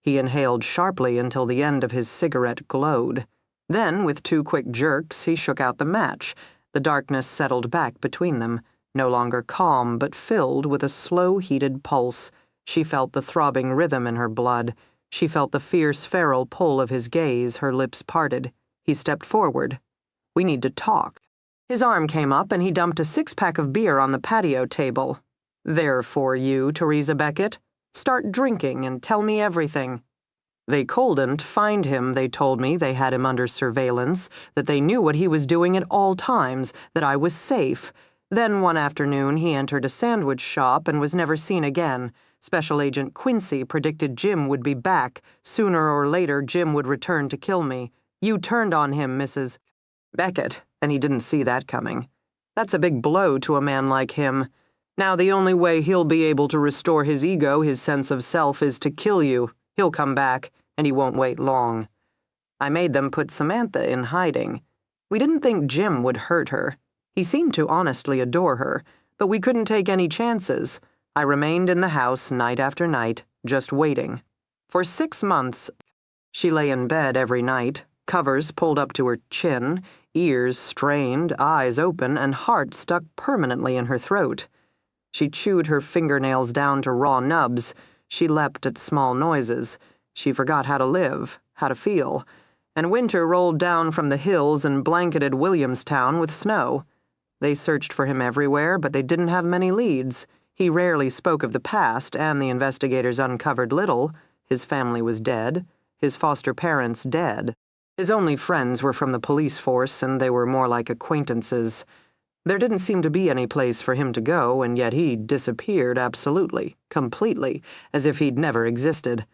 He inhaled sharply until the end of his cigarette glowed. Then, with 2 quick jerks, he shook out the match. The darkness settled back between them, no longer calm but filled with a slow, heated pulse. She felt the throbbing rhythm in her blood. She felt the fierce, feral pull of his gaze, her lips parted. He stepped forward. "We need to talk." His arm came up and he dumped a 6-pack of beer on the patio table. "There for you, Teresa Beckett. Start drinking and tell me everything." They couldn't find him, they told me. They had him under surveillance, that they knew what he was doing at all times, that I was safe. Then one afternoon he entered a sandwich shop and was never seen again. Special Agent Quincy predicted Jim would be back. Sooner or later, Jim would return to kill me. You turned on him, Mrs. Beckett, and he didn't see that coming. That's a big blow to a man like him. Now the only way he'll be able to restore his ego, his sense of self, is to kill you. He'll come back, and he won't wait long. I made them put Samantha in hiding. We didn't think Jim would hurt her. He seemed to honestly adore her, but we couldn't take any chances. I remained in the house night after night, just waiting. For 6 months, she lay in bed every night, covers pulled up to her chin, ears strained, eyes open, and heart stuck permanently in her throat. She chewed her fingernails down to raw nubs. She leapt at small noises. She forgot how to live, how to feel. And winter rolled down from the hills and blanketed Williamstown with snow. They searched for him everywhere, but they didn't have many leads. He rarely spoke of the past, and the investigators uncovered little. His family was dead. His foster parents dead. His only friends were from the police force, and they were more like acquaintances. There didn't seem to be any place for him to go, and yet he disappeared absolutely, completely, as if he'd never existed.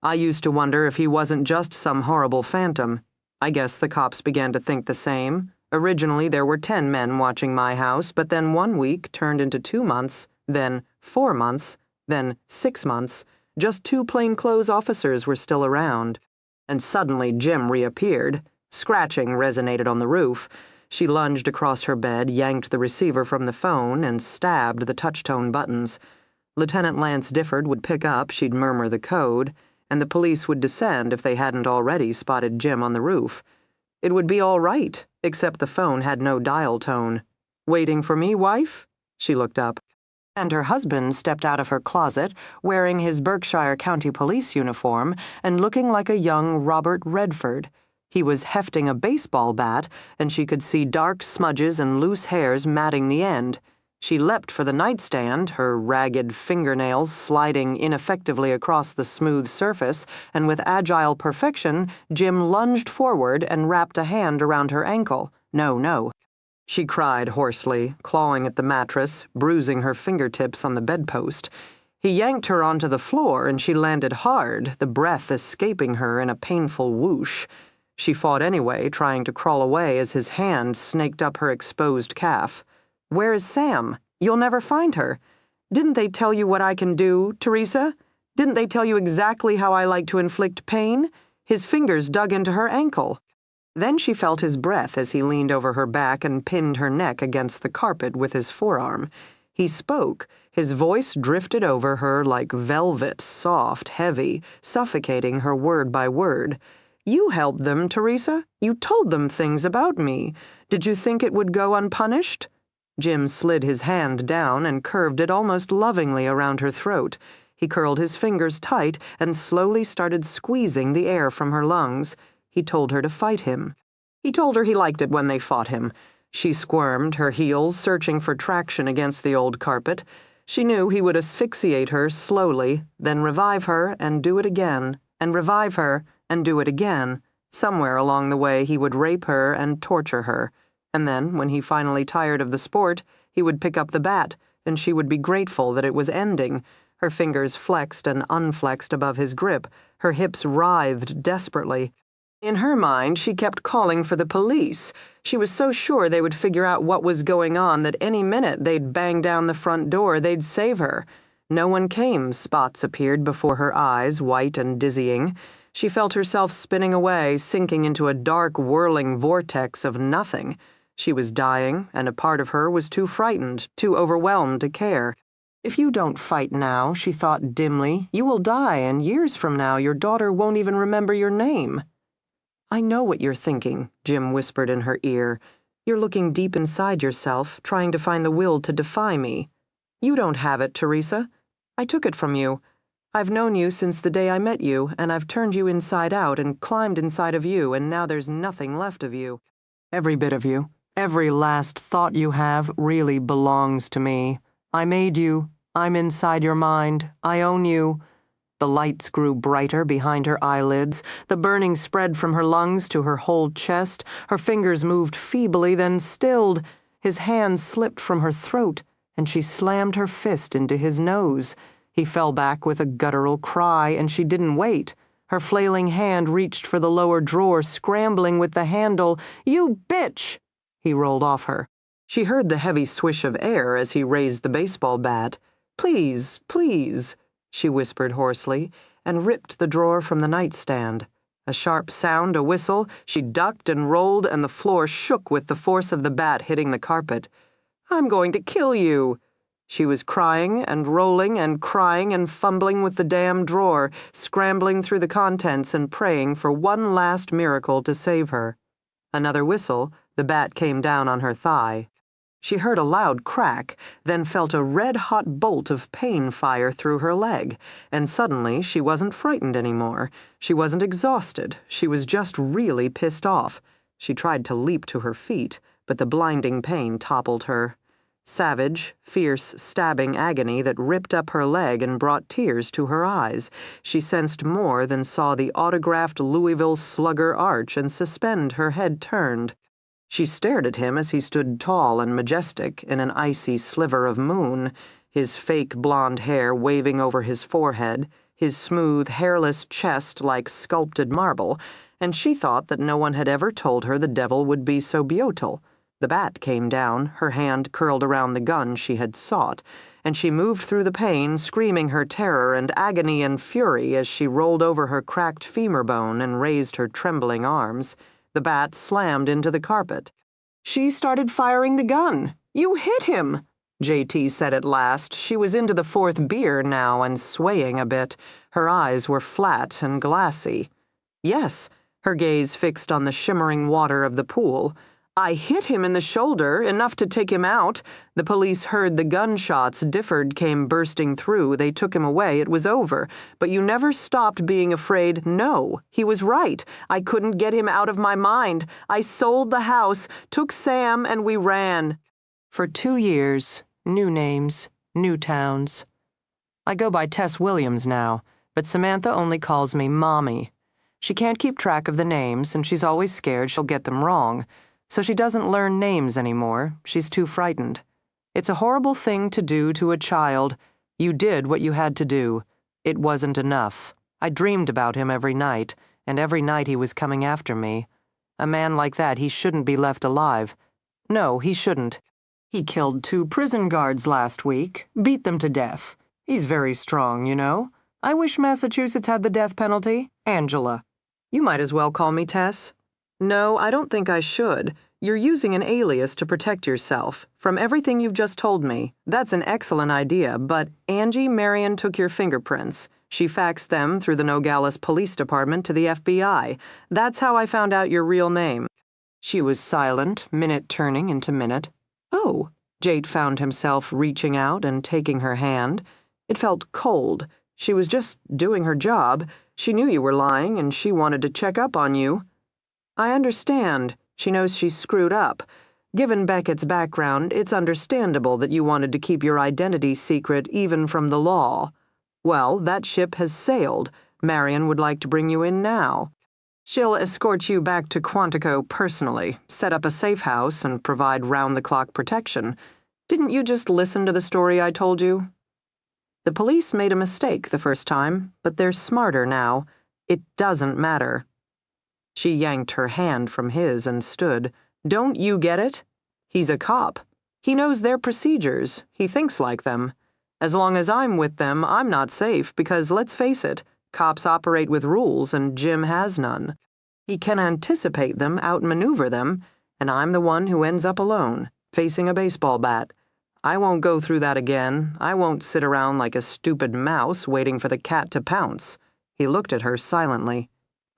I used to wonder if he wasn't just some horrible phantom. I guess the cops began to think the same. Originally, there were 10 men watching my house, but then 1 week turned into 2 months, then 4 months, then 6 months. Just 2 plainclothes officers were still around. And suddenly Jim reappeared. Scratching resonated on the roof. She lunged across her bed, yanked the receiver from the phone, and stabbed the touch-tone buttons. Lieutenant Lance Difford would pick up, she'd murmur the code, and the police would descend if they hadn't already spotted Jim on the roof. It would be all right, except the phone had no dial tone. "Waiting for me, wife?" She looked up. And her husband stepped out of her closet, wearing his Berkshire County Police uniform and looking like a young Robert Redford. He was hefting a baseball bat, and she could see dark smudges and loose hairs matting the end. She leapt for the nightstand, her ragged fingernails sliding ineffectively across the smooth surface, and with agile perfection, Jim lunged forward and wrapped a hand around her ankle. "No, no." She cried hoarsely, clawing at the mattress, bruising her fingertips on the bedpost. He yanked her onto the floor, and she landed hard, the breath escaping her in a painful whoosh. She fought anyway, trying to crawl away as his hand snaked up her exposed calf. "Where is Sam? You'll never find her. Didn't they tell you what I can do, Teresa? Didn't they tell you exactly how I like to inflict pain?" His fingers dug into her ankle. Then she felt his breath as he leaned over her back and pinned her neck against the carpet with his forearm. He spoke. His voice drifted over her like velvet, soft, heavy, suffocating her word by word. "You helped them, Teresa. You told them things about me. Did you think it would go unpunished?" Jim slid his hand down and curved it almost lovingly around her throat. He curled his fingers tight and slowly started squeezing the air from her lungs. He told her to fight him. He told her he liked it when they fought him. She squirmed, her heels searching for traction against the old carpet. She knew he would asphyxiate her slowly, then revive her and do it again, and revive her and do it again. Somewhere along the way he would rape her and torture her. And then, when he finally tired of the sport, he would pick up the bat, and she would be grateful that it was ending. Her fingers flexed and unflexed above his grip. Her hips writhed desperately. In her mind, she kept calling for the police. She was so sure they would figure out what was going on that any minute they'd bang down the front door, they'd save her. No one came. Spots appeared before her eyes, white and dizzying. She felt herself spinning away, sinking into a dark, whirling vortex of nothing. She was dying, and a part of her was too frightened, too overwhelmed to care. "If you don't fight now," she thought dimly, "you will die, and years from now your daughter won't even remember your name." "I know what you're thinking," Jim whispered in her ear. "You're looking deep inside yourself, trying to find the will to defy me. You don't have it, Teresa. I took it from you. I've known you since the day I met you, and I've turned you inside out and climbed inside of you, and now there's nothing left of you. Every bit of you, every last thought you have really belongs to me. I made you. I'm inside your mind. I own you." The lights grew brighter behind her eyelids. The burning spread from her lungs to her whole chest. Her fingers moved feebly, then stilled. His hand slipped from her throat, and she slammed her fist into his nose. He fell back with a guttural cry, and she didn't wait. Her flailing hand reached for the lower drawer, scrambling with the handle. "You bitch!" He rolled off her. She heard the heavy swish of air as he raised the baseball bat. "Please, please," she whispered hoarsely, and ripped the drawer from the nightstand. A sharp sound, a whistle, she ducked and rolled, and the floor shook with the force of the bat hitting the carpet. "I'm going to kill you." She was crying and rolling and crying and fumbling with the damn drawer, scrambling through the contents and praying for one last miracle to save her. Another whistle, the bat came down on her thigh. She heard a loud crack, then felt a red-hot bolt of pain fire through her leg, and suddenly she wasn't frightened anymore. She wasn't exhausted. She was just really pissed off. She tried to leap to her feet, but the blinding pain toppled her. Savage, fierce, stabbing agony that ripped up her leg and brought tears to her eyes. She sensed more than saw the autographed Louisville Slugger arch and suspend, her head turned. She stared at him as he stood tall and majestic in an icy sliver of moon, his fake blonde hair waving over his forehead, his smooth, hairless chest like sculpted marble, and she thought that no one had ever told her the devil would be so beautiful. The bat came down, her hand curled around the gun she had sought, and she moved through the pain, screaming her terror and agony and fury as she rolled over her cracked femur bone and raised her trembling arms. The bat slammed into the carpet. "She started firing the gun. You hit him," JT said at last. She was into the fourth beer now and swaying a bit. Her eyes were flat and glassy. "Yes," her gaze fixed on the shimmering water of the pool. "I hit him in the shoulder, enough to take him out. The police heard the gunshots. Difford came bursting through. They took him away. It was over. But you never stopped being afraid. No, he was right. I couldn't get him out of my mind. I sold the house, took Sam, and we ran. For 2 years, new names, new towns. I go by Tess Williams now, but Samantha only calls me Mommy. She can't keep track of the names, and she's always scared she'll get them wrong. So she doesn't learn names anymore. She's too frightened. It's a horrible thing to do to a child. You did what you had to do. It wasn't enough. I dreamed about him every night, and every night he was coming after me. A man like that, he shouldn't be left alive. No, he shouldn't. He killed 2 prison guards last week, beat them to death. He's very strong, you know. I wish Massachusetts had the death penalty. Angela. You might as well call me Tess. No, I don't think I should. You're using an alias to protect yourself. From everything you've just told me, that's an excellent idea, but Angie Marion took your fingerprints. She faxed them through the Nogales Police Department to the FBI. That's how I found out your real name. She was silent, minute turning into minute. Oh, Jate found himself reaching out and taking her hand. It felt cold. She was just doing her job. She knew you were lying, and she wanted to check up on you. I understand. She knows she's screwed up. Given Beckett's background, it's understandable that you wanted to keep your identity secret even from the law. Well, that ship has sailed. Marion would like to bring you in now. She'll escort you back to Quantico personally, set up a safe house, and provide round-the-clock protection. Didn't you just listen to the story I told you? The police made a mistake the first time, but they're smarter now. It doesn't matter. She yanked her hand from his and stood. Don't you get it? He's a cop. He knows their procedures. He thinks like them. As long as I'm with them, I'm not safe because, let's face it, cops operate with rules and Jim has none. He can anticipate them, outmaneuver them, and I'm the one who ends up alone, facing a baseball bat. I won't go through that again. I won't sit around like a stupid mouse waiting for the cat to pounce. He looked at her silently.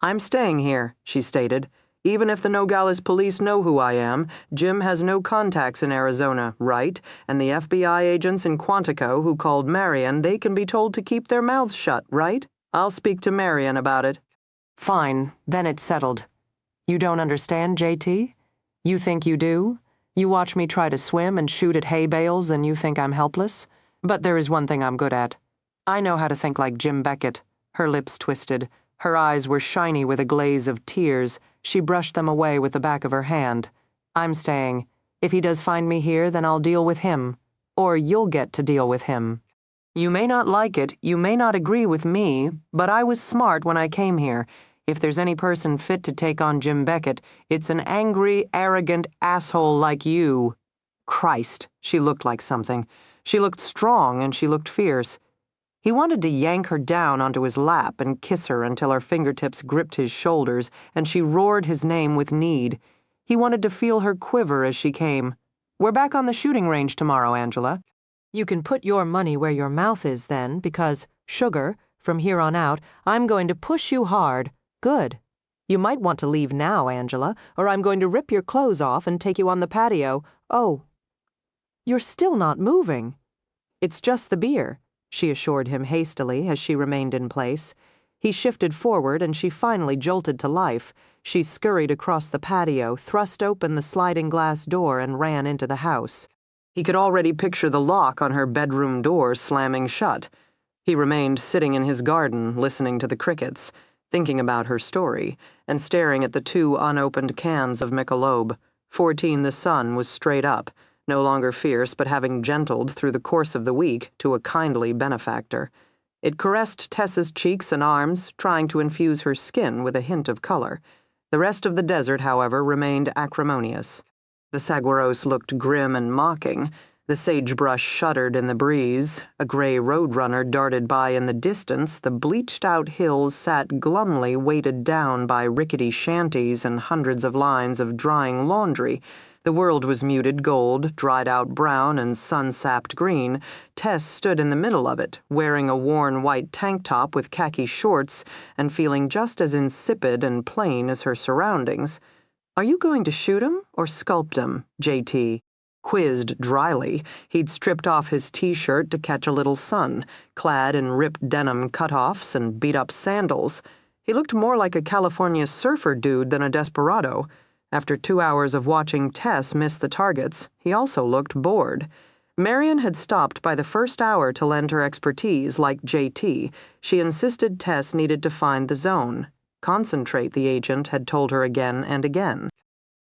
I'm staying here, she stated. Even if the Nogales police know who I am, Jim has no contacts in Arizona, right? And the FBI agents in Quantico who called Marion, they can be told to keep their mouths shut, right? I'll speak to Marion about it. Fine, then it's settled. You don't understand, JT? You think you do? You watch me try to swim and shoot at hay bales and you think I'm helpless? But there is one thing I'm good at. I know how to think like Jim Beckett. Her lips twisted. Her eyes were shiny with a glaze of tears. She brushed them away with the back of her hand. I'm staying. If he does find me here, then I'll deal with him. Or you'll get to deal with him. You may not like it, you may not agree with me, but I was smart when I came here. If there's any person fit to take on Jim Beckett, it's an angry, arrogant asshole like you. Christ, she looked like something. She looked strong and she looked fierce. He wanted to yank her down onto his lap and kiss her until her fingertips gripped his shoulders and she roared his name with need. He wanted to feel her quiver as she came. We're back on the shooting range tomorrow, Angela. You can put your money where your mouth is then, because, sugar, from here on out, I'm going to push you hard. Good. You might want to leave now, Angela, or I'm going to rip your clothes off and take you on the patio. Oh. You're still not moving. It's just the beer, she assured him hastily as she remained in place. He shifted forward and she finally jolted to life. She scurried across the patio, thrust open the sliding glass door, and ran into the house. He could already picture the lock on her bedroom door slamming shut. He remained sitting in his garden, listening to the crickets, thinking about her story, and staring at the 2 unopened cans of Michelob. 14 the sun was straight up, no longer fierce but having gentled through the course of the week to a kindly benefactor. It caressed Tess's cheeks and arms, trying to infuse her skin with a hint of color. The rest of the desert, however, remained acrimonious. The saguaros looked grim and mocking. The sagebrush shuddered in the breeze. A gray roadrunner darted by in the distance. The bleached-out hills sat glumly weighted down by rickety shanties and hundreds of lines of drying laundry. The world was muted gold, dried-out brown, and sun-sapped green. Tess stood in the middle of it, wearing a worn white tank top with khaki shorts and feeling just as insipid and plain as her surroundings. "Are you going to shoot him or sculpt him?" J.T. quizzed dryly. He'd stripped off his T-shirt to catch a little sun, clad in ripped denim cutoffs and beat-up sandals. He looked more like a California surfer dude than a desperado. After 2 hours of watching Tess miss the targets, he also looked bored. Marion had stopped by the first hour to lend her expertise, like J.T. She insisted Tess needed to find the zone. Concentrate, the agent had told her again and again.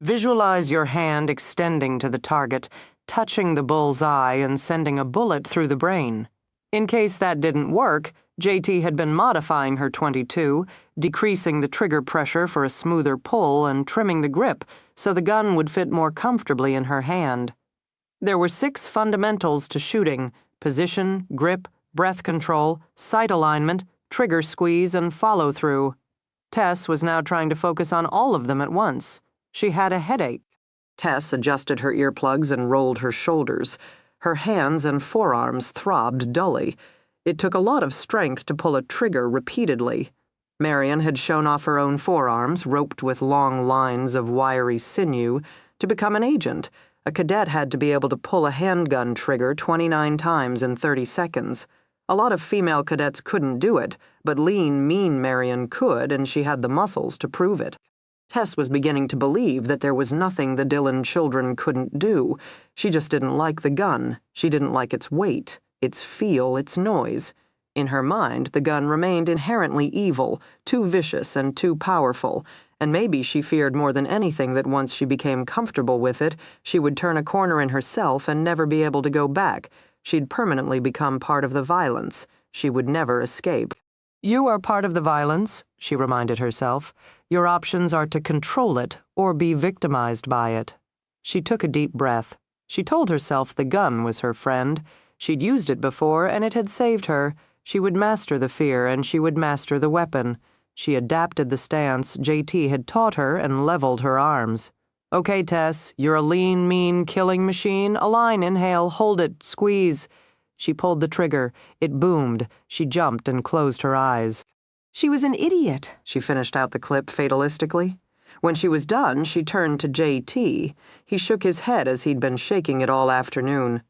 Visualize your hand extending to the target, touching the bull's eye and sending a bullet through the brain. In case that didn't work, J.T. had been modifying her .22, decreasing the trigger pressure for a smoother pull and trimming the grip so the gun would fit more comfortably in her hand. There were 6 fundamentals to shooting: position, grip, breath control, sight alignment, trigger squeeze, and follow-through. Tess was now trying to focus on all of them at once. She had a headache. Tess adjusted her earplugs and rolled her shoulders. Her hands and forearms throbbed dully. It took a lot of strength to pull a trigger repeatedly. Marion had shown off her own forearms, roped with long lines of wiry sinew. To become an agent, a cadet had to be able to pull a handgun trigger 29 times in 30 seconds. A lot of female cadets couldn't do it, but lean, mean Marion could, and she had the muscles to prove it. Tess was beginning to believe that there was nothing the Dillon children couldn't do. She just didn't like the gun. She didn't like its weight, its feel, its noise. In her mind, the gun remained inherently evil, too vicious and too powerful, and maybe she feared more than anything that once she became comfortable with it, she would turn a corner in herself and never be able to go back. She'd permanently become part of the violence. She would never escape. "You are part of the violence," she reminded herself. "Your options are to control it or be victimized by it." She took a deep breath. She told herself the gun was her friend. She'd used it before, and it had saved her. She would master the fear, and she would master the weapon. She adapted the stance J.T. had taught her and leveled her arms. "Okay, Tess, you're a lean, mean, killing machine. Align, inhale, hold it, squeeze." She pulled the trigger. It boomed. She jumped and closed her eyes. "She was an idiot," she finished out the clip fatalistically. When she was done, she turned to J.T. He shook his head as he'd been shaking it all afternoon.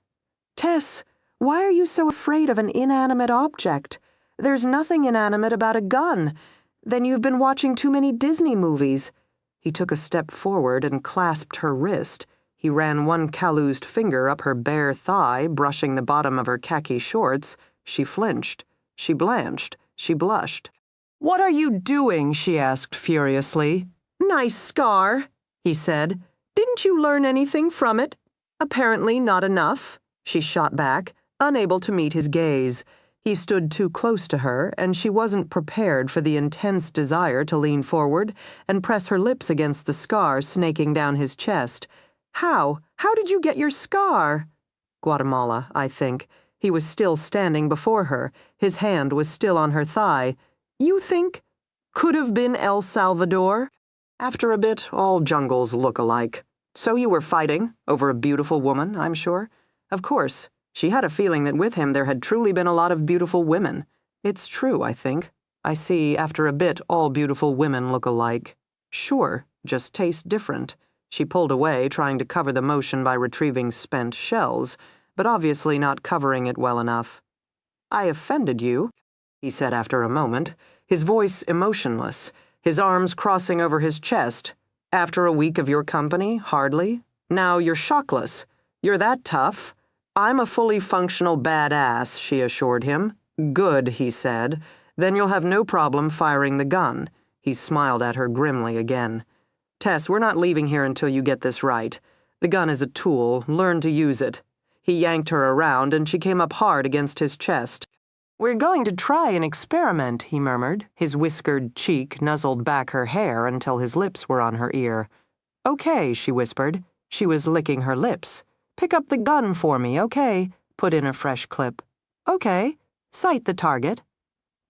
"Tess, why are you so afraid of an inanimate object? There's nothing inanimate about a gun. Then you've been watching too many Disney movies." He took a step forward and clasped her wrist. He ran one calloused finger up her bare thigh, brushing the bottom of her khaki shorts. She flinched. She blanched. She blushed. "What are you doing?" she asked furiously. "Nice scar," he said. "Didn't you learn anything from it? Apparently not enough, she shot back, unable to meet his gaze. He stood too close to her, and she wasn't prepared for the intense desire to lean forward and press her lips against the scar snaking down his chest. How? How did you get your scar? Guatemala, I think. He was still standing before her. His hand was still on her thigh. You think? Could have been El Salvador? After a bit, all jungles look alike. So you were fighting over a beautiful woman, I'm sure? Of course. She had a feeling that with him there had truly been a lot of beautiful women. It's true, I think. I see, after a bit, all beautiful women look alike. Sure, just taste different. She pulled away, trying to cover the motion by retrieving spent shells, but obviously not covering it well enough. I offended you, he said after a moment, his voice emotionless, his arms crossing over his chest. After a week of your company, hardly. Now you're shockless. You're that tough. I'm a fully functional badass, she assured him. Good, he said. Then you'll have no problem firing the gun. He smiled at her grimly again. Tess, we're not leaving here until you get this right. The gun is a tool. Learn to use it. He yanked her around, and she came up hard against his chest. We're going to try an experiment, he murmured. His whiskered cheek nuzzled back her hair until his lips were on her ear. Okay, she whispered. She was licking her lips. Pick up the gun for me, okay? Put in a fresh clip. Okay. Sight the target.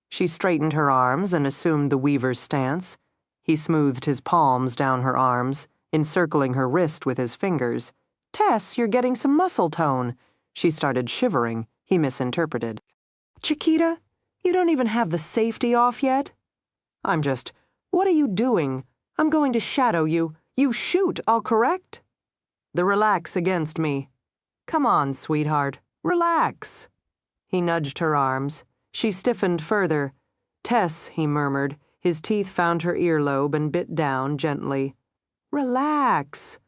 She straightened her arms and assumed the weaver's stance. He smoothed his palms down her arms, encircling her wrist with his fingers. Tess, you're getting some muscle tone. She started shivering. He misinterpreted. Chiquita, you don't even have the safety off yet? What are you doing? I'm going to shadow you. You shoot, I'll correct. The relax against me. Come on, sweetheart. Relax. He nudged her arms. She stiffened further. Tess, he murmured. His teeth found her earlobe and bit down gently. Relax.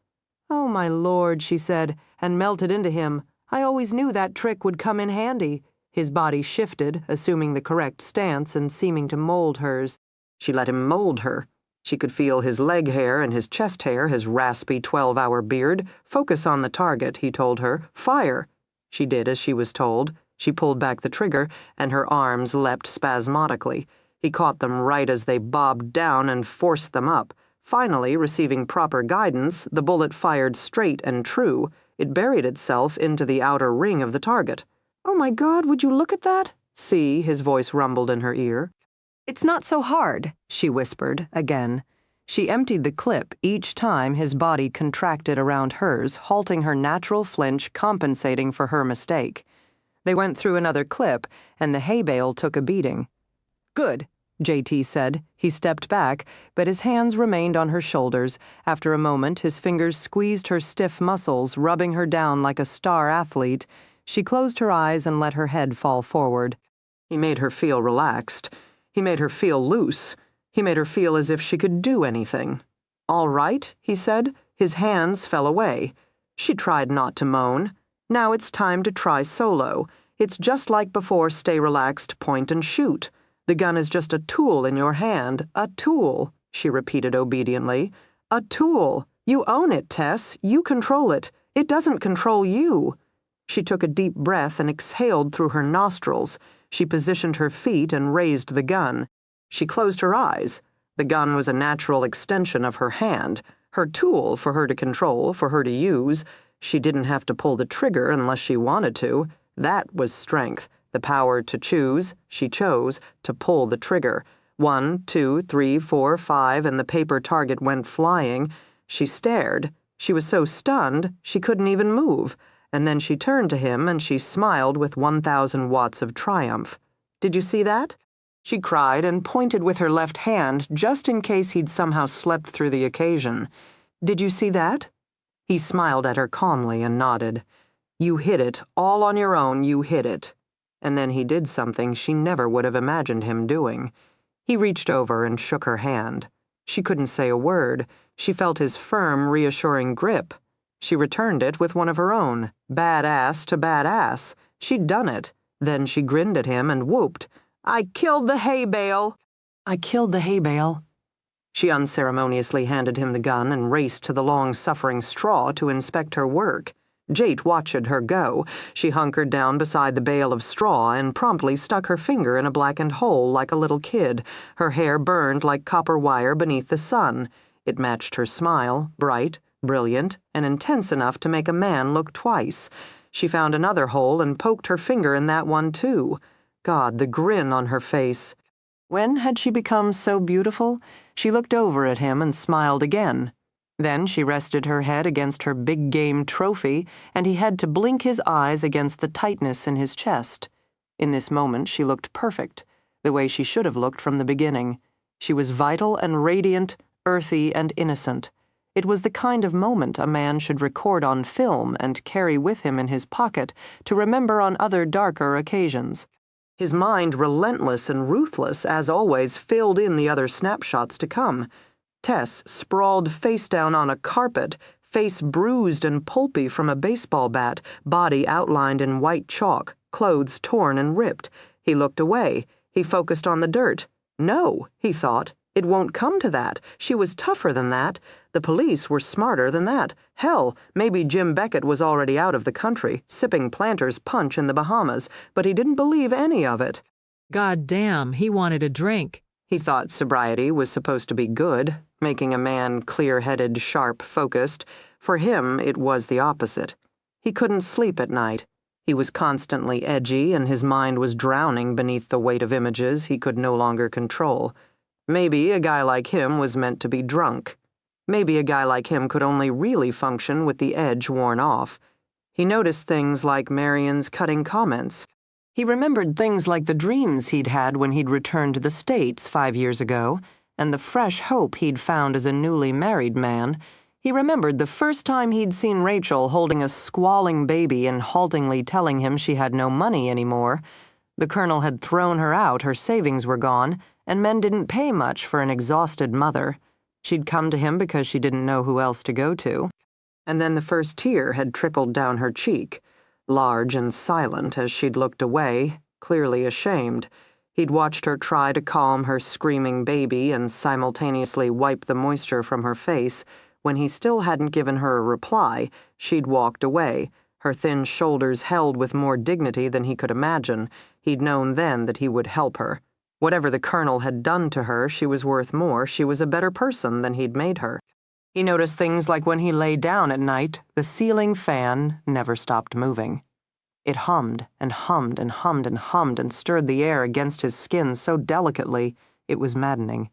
Oh, my lord, she said, and melted into him. I always knew that trick would come in handy. His body shifted, assuming the correct stance and seeming to mold hers. She let him mold her. She could feel his leg hair and his chest hair, his raspy 12-hour beard. Focus on the target, he told her. Fire. She did as she was told. She pulled back the trigger, and her arms leapt spasmodically. He caught them right as they bobbed down and forced them up. Finally, receiving proper guidance, the bullet fired straight and true. It buried itself into the outer ring of the target. Oh my God, would you look at that? See, his voice rumbled in her ear. It's not so hard, she whispered, again. She emptied the clip each time his body contracted around hers, halting her natural flinch, compensating for her mistake. They went through another clip, and the hay bale took a beating. Good, JT said. He stepped back, but his hands remained on her shoulders. After a moment, his fingers squeezed her stiff muscles, rubbing her down like a star athlete. She closed her eyes and let her head fall forward. He made her feel relaxed. He made her feel loose. He made her feel as if she could do anything. All right, he said. His hands fell away. She tried not to moan. Now it's time to try solo. It's just like before, stay relaxed, point and shoot. The gun is just a tool in your hand. A tool, she repeated obediently. A tool. You own it, Tess. You control it. It doesn't control you. She took a deep breath and exhaled through her nostrils. She positioned her feet and raised the gun. She closed her eyes. The gun was a natural extension of her hand, her tool for her to control, for her to use. She didn't have to pull the trigger unless she wanted to. That was strength, the power to choose. She chose to pull the trigger. 1, 2, 3, 4, 5, and the paper target went flying. She stared. She was so stunned she couldn't even move. And then she turned to him and she smiled with 1,000 watts of triumph. Did you see that? She cried and pointed with her left hand just in case he'd somehow slept through the occasion. Did you see that? He smiled at her calmly and nodded. You hit it, all on your own, you hit it. And then he did something she never would have imagined him doing. He reached over and shook her hand. She couldn't say a word. She felt his firm, reassuring grip. She returned it with one of her own, badass to badass. She'd done it. Then she grinned at him and whooped. I killed the hay bale. I killed the hay bale. She unceremoniously handed him the gun and raced to the long-suffering straw to inspect her work. Jate watched her go. She hunkered down beside the bale of straw and promptly stuck her finger in a blackened hole like a little kid. Her hair burned like copper wire beneath the sun. It matched her smile, bright, brilliant, and intense enough to make a man look twice. She found another hole and poked her finger in that one, too. God, the grin on her face. When had she become so beautiful? She looked over at him and smiled again. Then she rested her head against her big game trophy, and he had to blink his eyes against the tightness in his chest. In this moment she looked perfect, the way she should have looked from the beginning. She was vital and radiant, earthy and innocent. It was the kind of moment a man should record on film and carry with him in his pocket to remember on other darker occasions. His mind, relentless and ruthless, as always, filled in the other snapshots to come. Tess sprawled face down on a carpet, face bruised and pulpy from a baseball bat, body outlined in white chalk, clothes torn and ripped. He looked away. He focused on the dirt. No, he thought. It won't come to that. She was tougher than that. The police were smarter than that. Hell, maybe Jim Beckett was already out of the country, sipping Planter's punch in the Bahamas, but he didn't believe any of it. God damn, he wanted a drink. He thought sobriety was supposed to be good, making a man clear-headed, sharp, focused. For him, it was the opposite. He couldn't sleep at night. He was constantly edgy, and his mind was drowning beneath the weight of images he could no longer control. Maybe a guy like him was meant to be drunk. Maybe a guy like him could only really function with the edge worn off. He noticed things like Marian's cutting comments. He remembered things like the dreams he'd had when he'd returned to the States 5 years ago, and the fresh hope he'd found as a newly married man. He remembered the first time he'd seen Rachel holding a squalling baby and haltingly telling him she had no money anymore. The Colonel had thrown her out, her savings were gone, and men didn't pay much for an exhausted mother. She'd come to him because she didn't know who else to go to. And then the first tear had trickled down her cheek, large and silent as she'd looked away, clearly ashamed. He'd watched her try to calm her screaming baby and simultaneously wipe the moisture from her face. When he still hadn't given her a reply, she'd walked away, her thin shoulders held with more dignity than he could imagine. He'd known then that he would help her. Whatever the Colonel had done to her, she was worth more. She was a better person than he'd made her. He noticed things like when he lay down at night, the ceiling fan never stopped moving. It hummed and hummed and hummed and hummed and stirred the air against his skin so delicately it was maddening.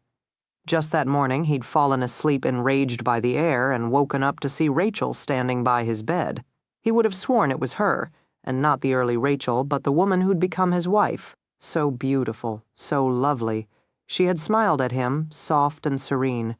Just that morning, he'd fallen asleep enraged by the air and woken up to see Rachel standing by his bed. He would have sworn it was her, and not the early Rachel, but the woman who'd become his wife. So beautiful, so lovely. She had smiled at him, soft and serene.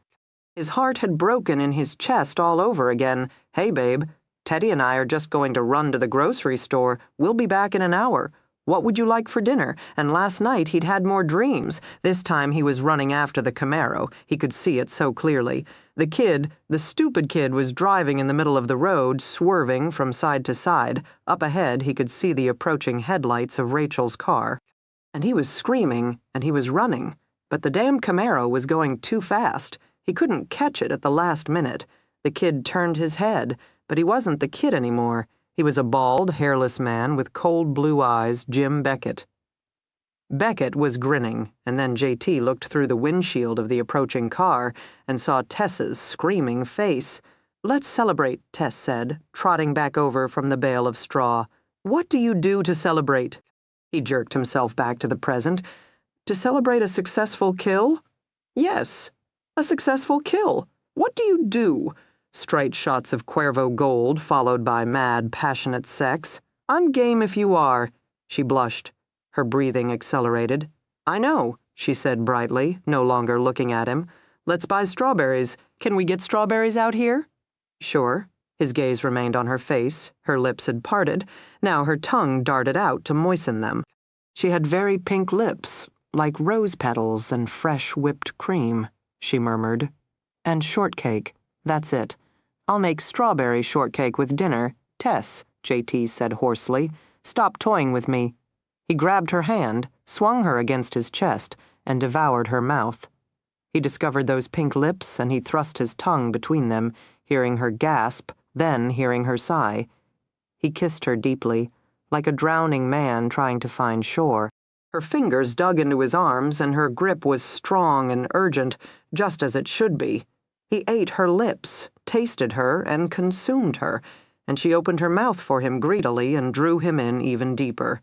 His heart had broken in his chest all over again. Hey, babe, Teddy and I are just going to run to the grocery store. We'll be back in an hour. What would you like for dinner? And last night he'd had more dreams. This time he was running after the Camaro. He could see it so clearly. The stupid kid was driving in the middle of the road, swerving from side to side. Up ahead he could see the approaching headlights of Rachel's car. And he was screaming, and he was running. But the damn Camaro was going too fast. He couldn't catch it at the last minute. The kid turned his head, but he wasn't the kid anymore. He was a bald, hairless man with cold blue eyes, Jim Beckett. Beckett was grinning, and then JT looked through the windshield of the approaching car and saw Tess's screaming face. "Let's celebrate," Tess said, trotting back over from the bale of straw. "What do you do to celebrate?" He jerked himself back to the present. "To celebrate a successful kill?" "Yes, a successful kill. What do you do?" Straight shots of Cuervo Gold, followed by mad, passionate sex. "I'm game if you are." She blushed. Her breathing accelerated. "I know," she said brightly, no longer looking at him. "Let's buy strawberries. Can we get strawberries out here?" "Sure." His gaze remained on her face. Her lips had parted. Now her tongue darted out to moisten them. She had very pink lips, like rose petals and fresh whipped cream, she murmured. "And shortcake. That's it. I'll make strawberry shortcake with dinner. Tess," JT said hoarsely, "stop toying with me." He grabbed her hand, swung her against his chest, and devoured her mouth. He discovered those pink lips, and he thrust his tongue between them, hearing her gasp, then hearing her sigh. He kissed her deeply, like a drowning man trying to find shore. Her fingers dug into his arms, and her grip was strong and urgent, just as it should be. He ate her lips, tasted her, and consumed her, and she opened her mouth for him greedily and drew him in even deeper.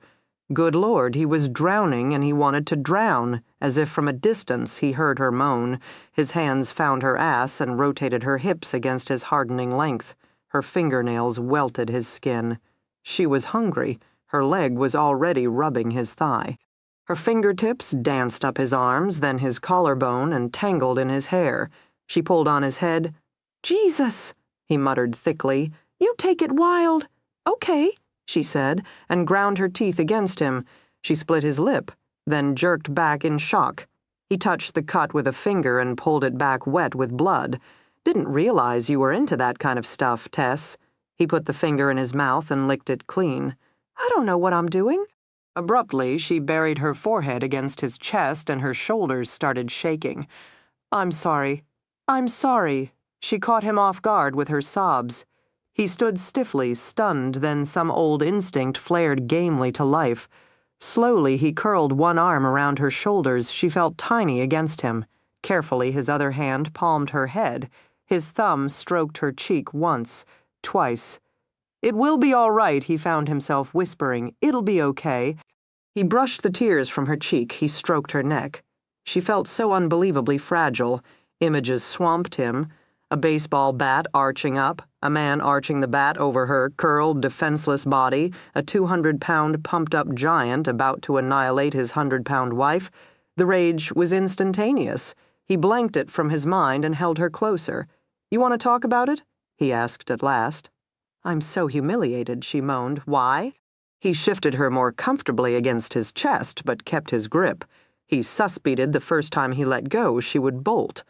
Good Lord, he was drowning, and he wanted to drown, as if from a distance he heard her moan. His hands found her ass and rotated her hips against his hardening length. Her fingernails welted his skin. She was hungry. Her leg was already rubbing his thigh. Her fingertips danced up his arms, then his collarbone, and tangled in his hair. She pulled on his head. "Jesus," he muttered thickly. "You take it wild." "Okay," she said, and ground her teeth against him. She split his lip, then jerked back in shock. He touched the cut with a finger and pulled it back wet with blood. "Didn't realize you were into that kind of stuff, Tess." He put the finger in his mouth and licked it clean. "I don't know what I'm doing." Abruptly, she buried her forehead against his chest and her shoulders started shaking. "I'm sorry. I'm sorry." She caught him off guard with her sobs. He stood stiffly, stunned, then some old instinct flared gamely to life. Slowly, he curled one arm around her shoulders. She felt tiny against him. Carefully, his other hand palmed her head. His thumb stroked her cheek once, twice. "It will be all right," he found himself whispering. "It'll be okay." He brushed the tears from her cheek. He stroked her neck. She felt so unbelievably fragile. Images swamped him. A baseball bat arching up, a man arching the bat over her curled, defenseless body, a 200-pound pumped-up giant about to annihilate his 100-pound wife. The rage was instantaneous. He blanked it from his mind and held her closer. "You want to talk about it?" he asked at last. "I'm so humiliated," she moaned. "Why?" He shifted her more comfortably against his chest, but kept his grip. He suspected the first time he let go she would bolt.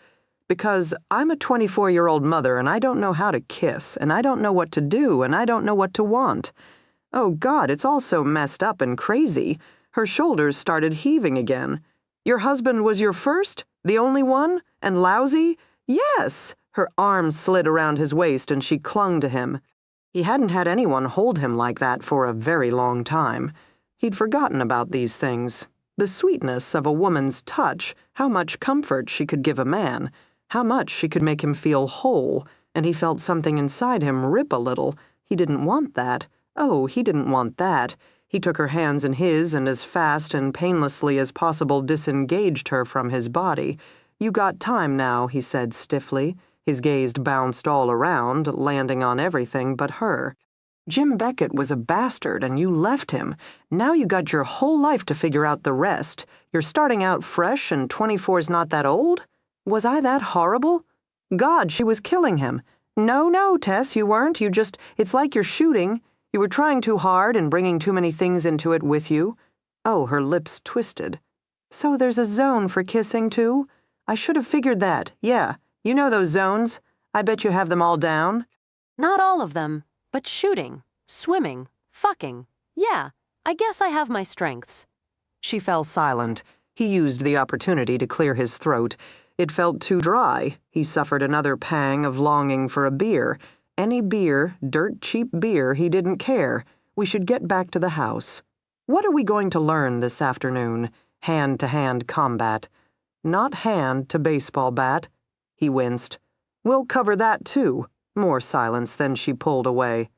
"Because I'm a 24-year-old mother, and I don't know how to kiss, and I don't know what to do, and I don't know what to want. Oh, God, it's all so messed up and crazy." Her shoulders started heaving again. "Your husband was your first? The only one? And lousy?" "Yes!" Her arms slid around his waist, and she clung to him. He hadn't had anyone hold him like that for a very long time. He'd forgotten about these things. The sweetness of a woman's touch, how much comfort she could give a man, how much she could make him feel whole, and he felt something inside him rip a little. He didn't want that. Oh, he didn't want that. He took her hands in his and as fast and painlessly as possible disengaged her from his body. "You got time now," he said stiffly. His gaze bounced all around, landing on everything but her. "Jim Beckett was a bastard, and you left him. Now you got your whole life to figure out the rest. You're starting out fresh, and 24's not that old? Was I that horrible? God, she was killing him. No, Tess, you weren't. It's like you're shooting. You were trying too hard and bringing too many things into it with you." Oh, her lips twisted. "So there's a zone for kissing, too? I should have figured that. Yeah, you know those zones. I bet you have them all down." Not all of them, but shooting, swimming, fucking. Yeah, I guess I have my strengths. She fell silent. He used the opportunity to clear his throat. It felt too dry. He suffered another pang of longing for a beer. Any beer, dirt cheap beer, he didn't care. We should get back to the house. What are we going to learn this afternoon? Hand-to-hand combat. Not hand to baseball bat. He winced. We'll cover that too. More silence, then she pulled away.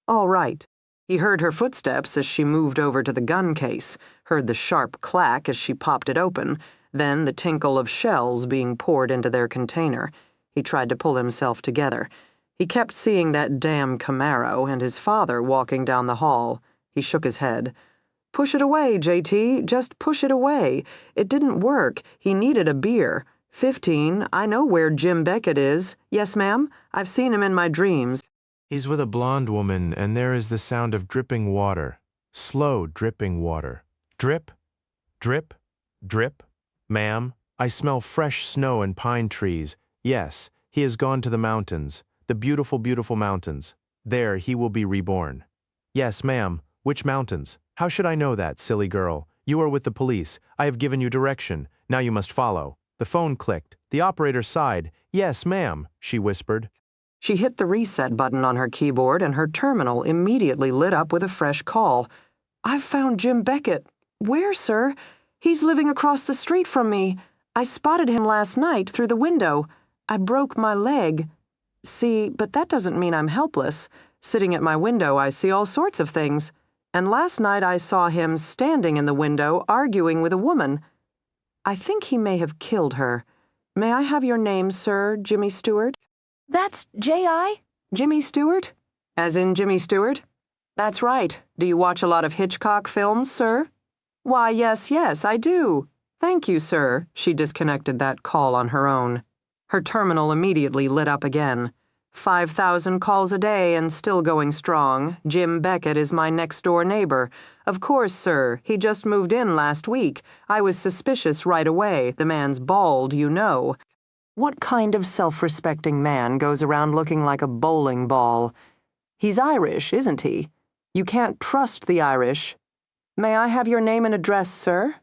All right. He heard her footsteps as she moved over to the gun case, heard the sharp clack as she popped it open, then the tinkle of shells being poured into their container. He tried to pull himself together. He kept seeing that damn Camaro and his father walking down the hall. He shook his head. "Push it away, JT. Just push it away. It didn't work. He needed a beer. 15. I know where Jim Beckett is. Yes, ma'am. I've seen him in my dreams." "He's with a blonde woman, and there is the sound of dripping water. Slow dripping water. Drip, drip, drip. Ma'am, I smell fresh snow and pine trees. Yes, he has gone to the mountains, the beautiful, beautiful mountains. There he will be reborn." "Yes, ma'am. Which mountains? How should I know that, silly girl? You are with the police. I have given you direction. Now you must follow." The phone clicked. The operator sighed. "Yes, ma'am," she whispered. She hit the reset button on her keyboard and her terminal immediately lit up with a fresh call. "I've found Jim Beckett." "Where, sir?" "He's living across the street from me. I spotted him last night through the window. I broke my leg." "See, but that doesn't mean I'm helpless. Sitting at my window, I see all sorts of things. And last night I saw him standing in the window arguing with a woman. I think he may have killed her. May I have your name, sir, Jimmy Stewart?" That's J.I.? "Jimmy Stewart? As in Jimmy Stewart?" "That's right. Do you watch a lot of Hitchcock films, sir?" "Why, yes, I do. Thank you, sir." She disconnected that call on her own. Her terminal immediately lit up again. 5,000 calls a day and still going strong. Jim Beckett is my next-door neighbor. Of course, sir. He just moved in last week. I was suspicious right away. The man's bald, you know. What kind of self-respecting man goes around looking like a bowling ball? He's Irish, isn't he? You can't trust the Irish. May I have your name and address, sir?"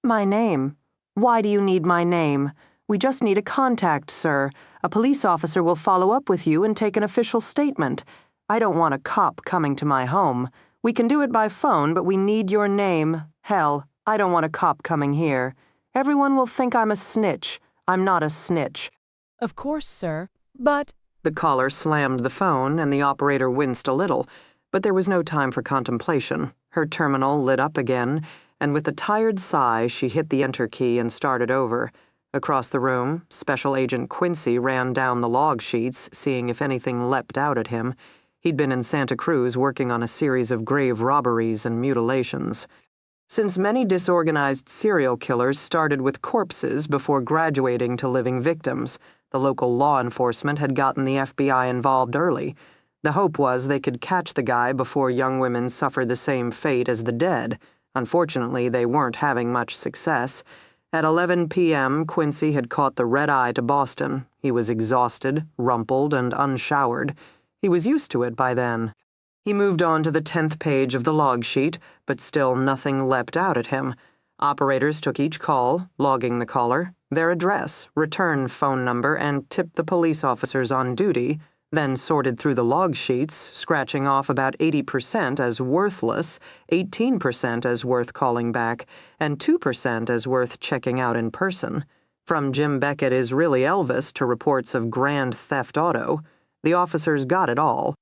"My name? Why do you need my name? We just need a contact, sir. A police officer will follow up with you and take an official statement. I don't want a cop coming to my home. We can do it by phone, but we need your name. Hell, I don't want a cop coming here. Everyone will think I'm a snitch. I'm not a snitch." Of course, sir. But The caller slammed the phone, and the operator winced a little, but there was no time for contemplation. Her terminal lit up again, and with a tired sigh, she hit the enter key and started over. Across the room, Special Agent Quincy ran down the log sheets, seeing if anything leapt out at him. He'd been in Santa Cruz working on a series of grave robberies and mutilations. Since many disorganized serial killers started with corpses before graduating to living victims, the local law enforcement had gotten the FBI involved early. The hope was they could catch the guy before young women suffered the same fate as the dead. Unfortunately, they weren't having much success. At 11 p.m., Quincy had caught the red eye to Boston. He was exhausted, rumpled, and unshowered. He was used to it by then. He moved on to the 10th page of the log sheet, but still nothing leapt out at him. Operators took each call, logging the caller, their address, return phone number, and tipped the police officers on duty, then sorted through the log sheets, scratching off about 80% as worthless, 18% as worth calling back, and 2% as worth checking out in person. From Jim Beckett is really Elvis to reports of grand theft auto, the officers got it all.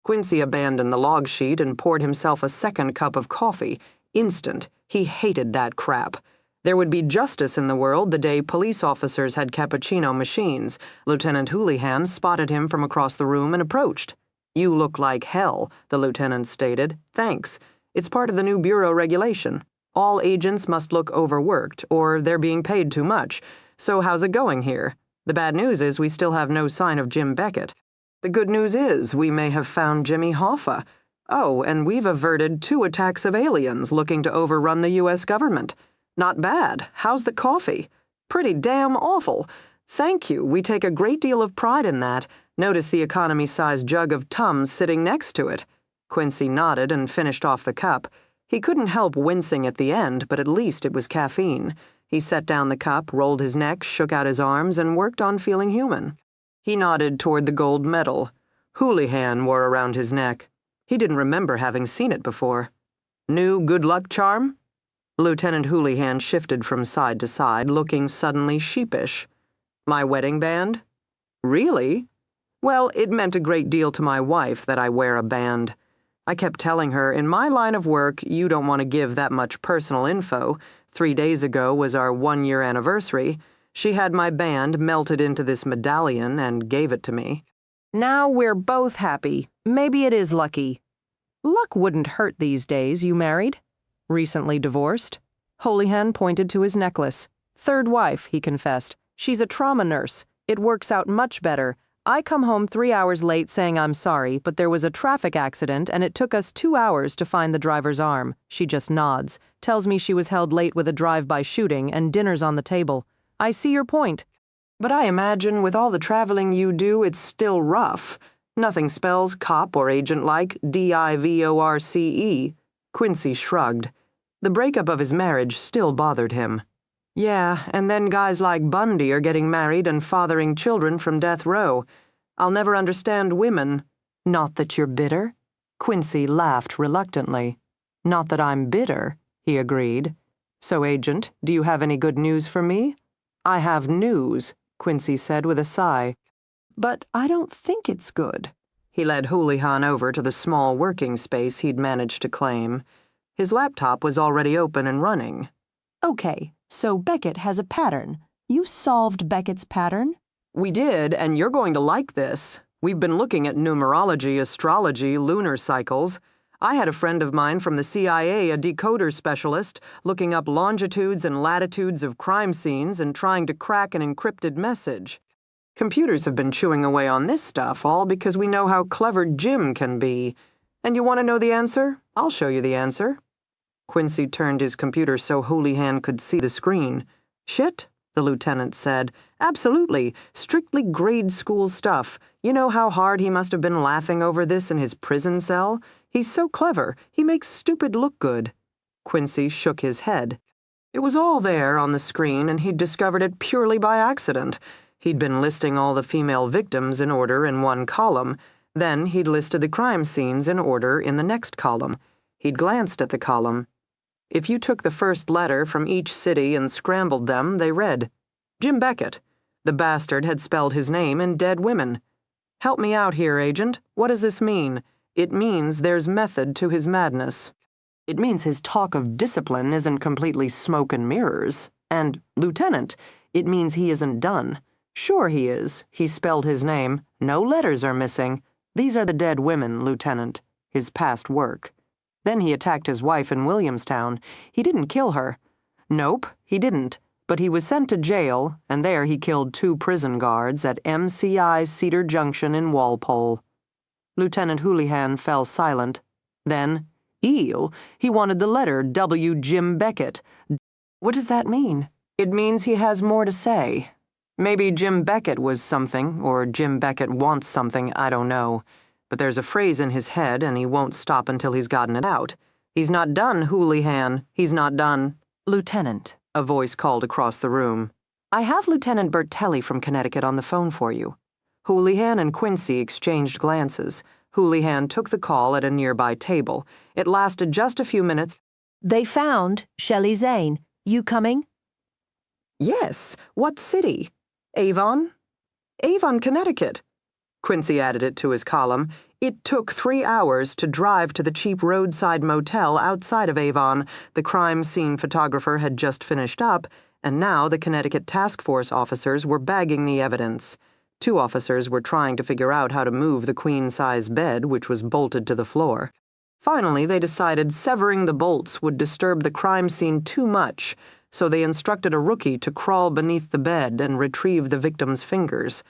Quincy abandoned the log sheet and poured himself a second cup of coffee. Instant. He hated that crap. There would be justice in the world the day police officers had cappuccino machines. Lieutenant Houlihan spotted him from across the room and approached. "You look like hell," the lieutenant stated. "Thanks. It's part of the new bureau regulation. All agents must look overworked, or they're being paid too much. So how's it going here? The bad news is we still have no sign of Jim Beckett. The good news is we may have found Jimmy Hoffa. Oh, and we've averted 2 attacks of aliens looking to overrun the U.S. government. Not bad. How's the coffee? Pretty damn awful. Thank you. We take a great deal of pride in that. Notice the economy-sized jug of Tums sitting next to it." Quincy nodded and finished off the cup. He couldn't help wincing at the end, but at least it was caffeine. He set down the cup, rolled his neck, shook out his arms, and worked on feeling human. He nodded toward the gold medal. Houlihan wore around his neck. He didn't remember having seen it before. "New good luck charm?" Lieutenant Houlihan shifted from side to side, looking suddenly sheepish. "My wedding band?" "Really?" "Well, it meant a great deal to my wife that I wear a band. I kept telling her, in my line of work, you don't want to give that much personal info. 3 days ago was our 1-year anniversary. She had my band melted into this medallion and gave it to me. Now we're both happy. Maybe it is lucky." "Luck wouldn't hurt these days, you married?" "Recently divorced." Houlihan pointed to his necklace. "Third wife," he confessed. "She's a trauma nurse. It works out much better. I come home 3 hours late saying I'm sorry, but there was a traffic accident and it took us 2 hours to find the driver's arm." She just nods, tells me she was held late with a drive-by shooting and dinner's on the table. I see your point. But I imagine with all the traveling you do, it's still rough. Nothing spells cop or agent like DIVORCE. Quincy shrugged. The breakup of his marriage still bothered him. "Yeah, and then guys like Bundy are getting married and fathering children from death row. I'll never understand women. Not that you're bitter. Quincy laughed reluctantly. Not that I'm bitter, he agreed. So, Agent, do you have any good news for me? I have news, Quincy said with a sigh. But I don't think it's good. He led Houlihan over to the small working space he'd managed to claim. His laptop was already open and running. Okay, so Beckett has a pattern. You solved Beckett's pattern? We did, and you're going to like this. We've been looking at numerology, astrology, lunar cycles. I had a friend of mine from the CIA, a decoder specialist, looking up longitudes and latitudes of crime scenes and trying to crack an encrypted message. Computers have been chewing away on this stuff, all because we know how clever Jim can be. And you want to know the answer? I'll show you the answer. Quincy turned his computer so Houlihan could see the screen. Shit, the lieutenant said. Absolutely. Strictly grade school stuff. You know how hard he must have been laughing over this in his prison cell? He's so clever. He makes stupid look good. Quincy shook his head. It was all there on the screen, and he'd discovered it purely by accident. He'd been listing all the female victims in order in one column. Then he'd listed the crime scenes in order in the next column. He'd glanced at the column. If you took the first letter from each city and scrambled them, they read, Jim Beckett. The bastard had spelled his name in dead women. Help me out here, Agent. What does this mean? It means there's method to his madness. It means his talk of discipline isn't completely smoke and mirrors. And, Lieutenant, it means he isn't done. Sure he is. He spelled his name. No letters are missing. These are the dead women, Lieutenant. His past work. Then he attacked his wife in Williamstown. He didn't kill her. Nope, he didn't. But he was sent to jail, and there he killed 2 prison guards at MCI Cedar Junction in Walpole. Lieutenant Houlihan fell silent. Then, he wanted the letter W. Jim Beckett. What does that mean? It means he has more to say. Maybe Jim Beckett was something, or Jim Beckett wants something, I don't know. But there's a phrase in his head, and he won't stop until he's gotten it out. He's not done, Houlihan. He's not done. Lieutenant, a voice called across the room. I have Lieutenant Bertelli from Connecticut on the phone for you. Houlihan and Quincy exchanged glances. Houlihan took the call at a nearby table. It lasted just a few minutes. They found Shelley Zane. You coming? Yes. What city? Avon? Avon, Connecticut. Quincy added it to his column. It took 3 hours to drive to the cheap roadside motel outside of Avon. The crime scene photographer had just finished up, and now the Connecticut task force officers were bagging the evidence. 2 officers were trying to figure out how to move the queen-size bed, which was bolted to the floor. Finally, they decided severing the bolts would disturb the crime scene too much, so they instructed a rookie to crawl beneath the bed and retrieve the victim's fingers.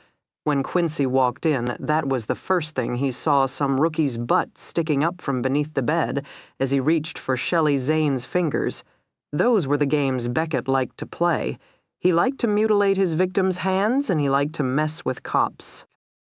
When Quincy walked in, that was the first thing he saw, some rookie's butt sticking up from beneath the bed as he reached for Shelley Zane's fingers. Those were the games Beckett liked to play. He liked to mutilate his victims' hands, and he liked to mess with cops.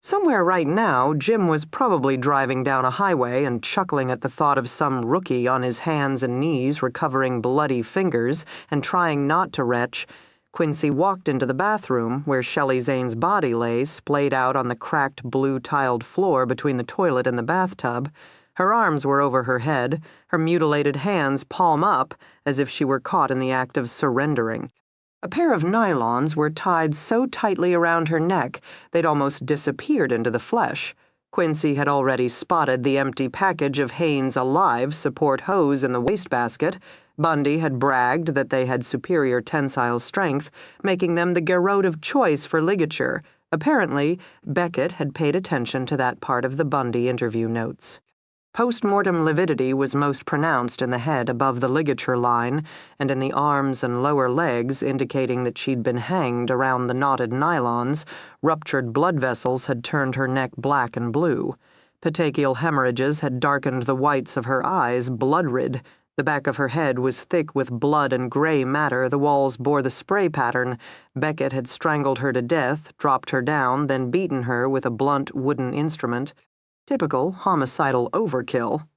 Somewhere right now, Jim was probably driving down a highway and chuckling at the thought of some rookie on his hands and knees recovering bloody fingers and trying not to retch. Quincy walked into the bathroom, where Shelley Zane's body lay splayed out on the cracked blue-tiled floor between the toilet and the bathtub. Her arms were over her head, her mutilated hands palm up, as if she were caught in the act of surrendering. A pair of nylons were tied so tightly around her neck they'd almost disappeared into the flesh. Quincy had already spotted the empty package of Hanes Alive support hose in the wastebasket. Bundy had bragged that they had superior tensile strength, making them the garrote of choice for ligature. Apparently, Beckett had paid attention to that part of the Bundy interview notes. Post-mortem lividity was most pronounced in the head above the ligature line, and in the arms and lower legs, indicating that she'd been hanged around the knotted nylons. Ruptured blood vessels had turned her neck black and blue. Petechial hemorrhages had darkened the whites of her eyes blood-red. The back of her head was thick with blood and gray matter. The walls bore the spray pattern. Beckett had strangled her to death, dropped her down, then beaten her with a blunt wooden instrument. Typical homicidal overkill.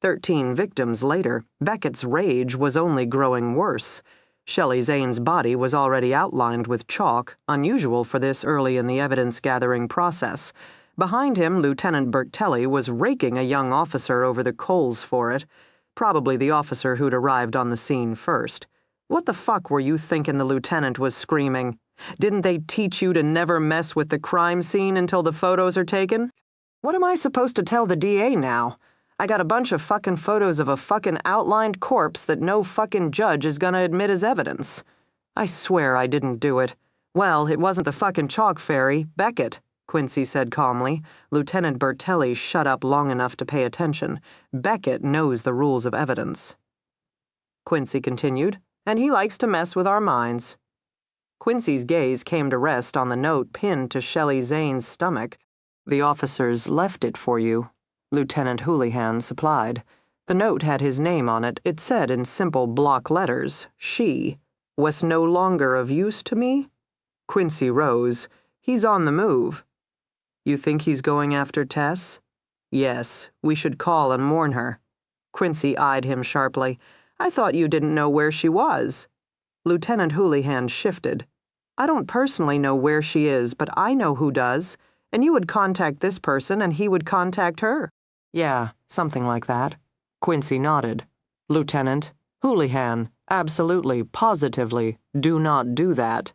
13 victims later, Beckett's rage was only growing worse. Shelley Zane's body was already outlined with chalk, unusual for this early in the evidence-gathering process. Behind him, Lieutenant Bertelli was raking a young officer over the coals for it, probably the officer who'd arrived on the scene first. "What the fuck were you thinking?" the lieutenant was screaming. "Didn't they teach you to never mess with the crime scene until the photos are taken? What am I supposed to tell the DA now? I got a bunch of fucking photos of a fucking outlined corpse that no fucking judge is gonna admit as evidence. I swear I didn't do it. Well, it wasn't the fucking chalk fairy, Beckett," Quincy said calmly. Lieutenant Bertelli shut up long enough to pay attention. "Beckett knows the rules of evidence." Quincy continued, "And he likes to mess with our minds." Quincy's gaze came to rest on the note pinned to Shelley Zane's stomach. "The officers left it for you," Lieutenant Houlihan supplied. The note had his name on it. It said in simple block letters, "She was no longer of use to me." Quincy rose. "He's on the move." "You think he's going after Tess?" "Yes, we should call and warn her." Quincy eyed him sharply. "I thought you didn't know where she was." Lieutenant Houlihan shifted. "I don't personally know where she is, but I know who does, and you would contact this person and he would contact her." "Yeah, something like that." Quincy nodded. "Lieutenant Houlihan, absolutely, positively, do not do that.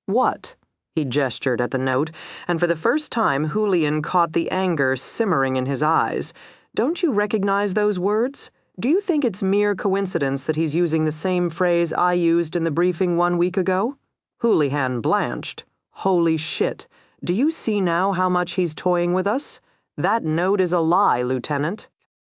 What?" He gestured at the note, and for the first time Houlihan caught the anger simmering in his eyes. "Don't you recognize those words? Do you think it's mere coincidence that he's using the same phrase I used in the briefing 1 week ago?" Houlihan blanched. "Holy shit. Do you see now how much he's toying with us? That note is a lie, Lieutenant."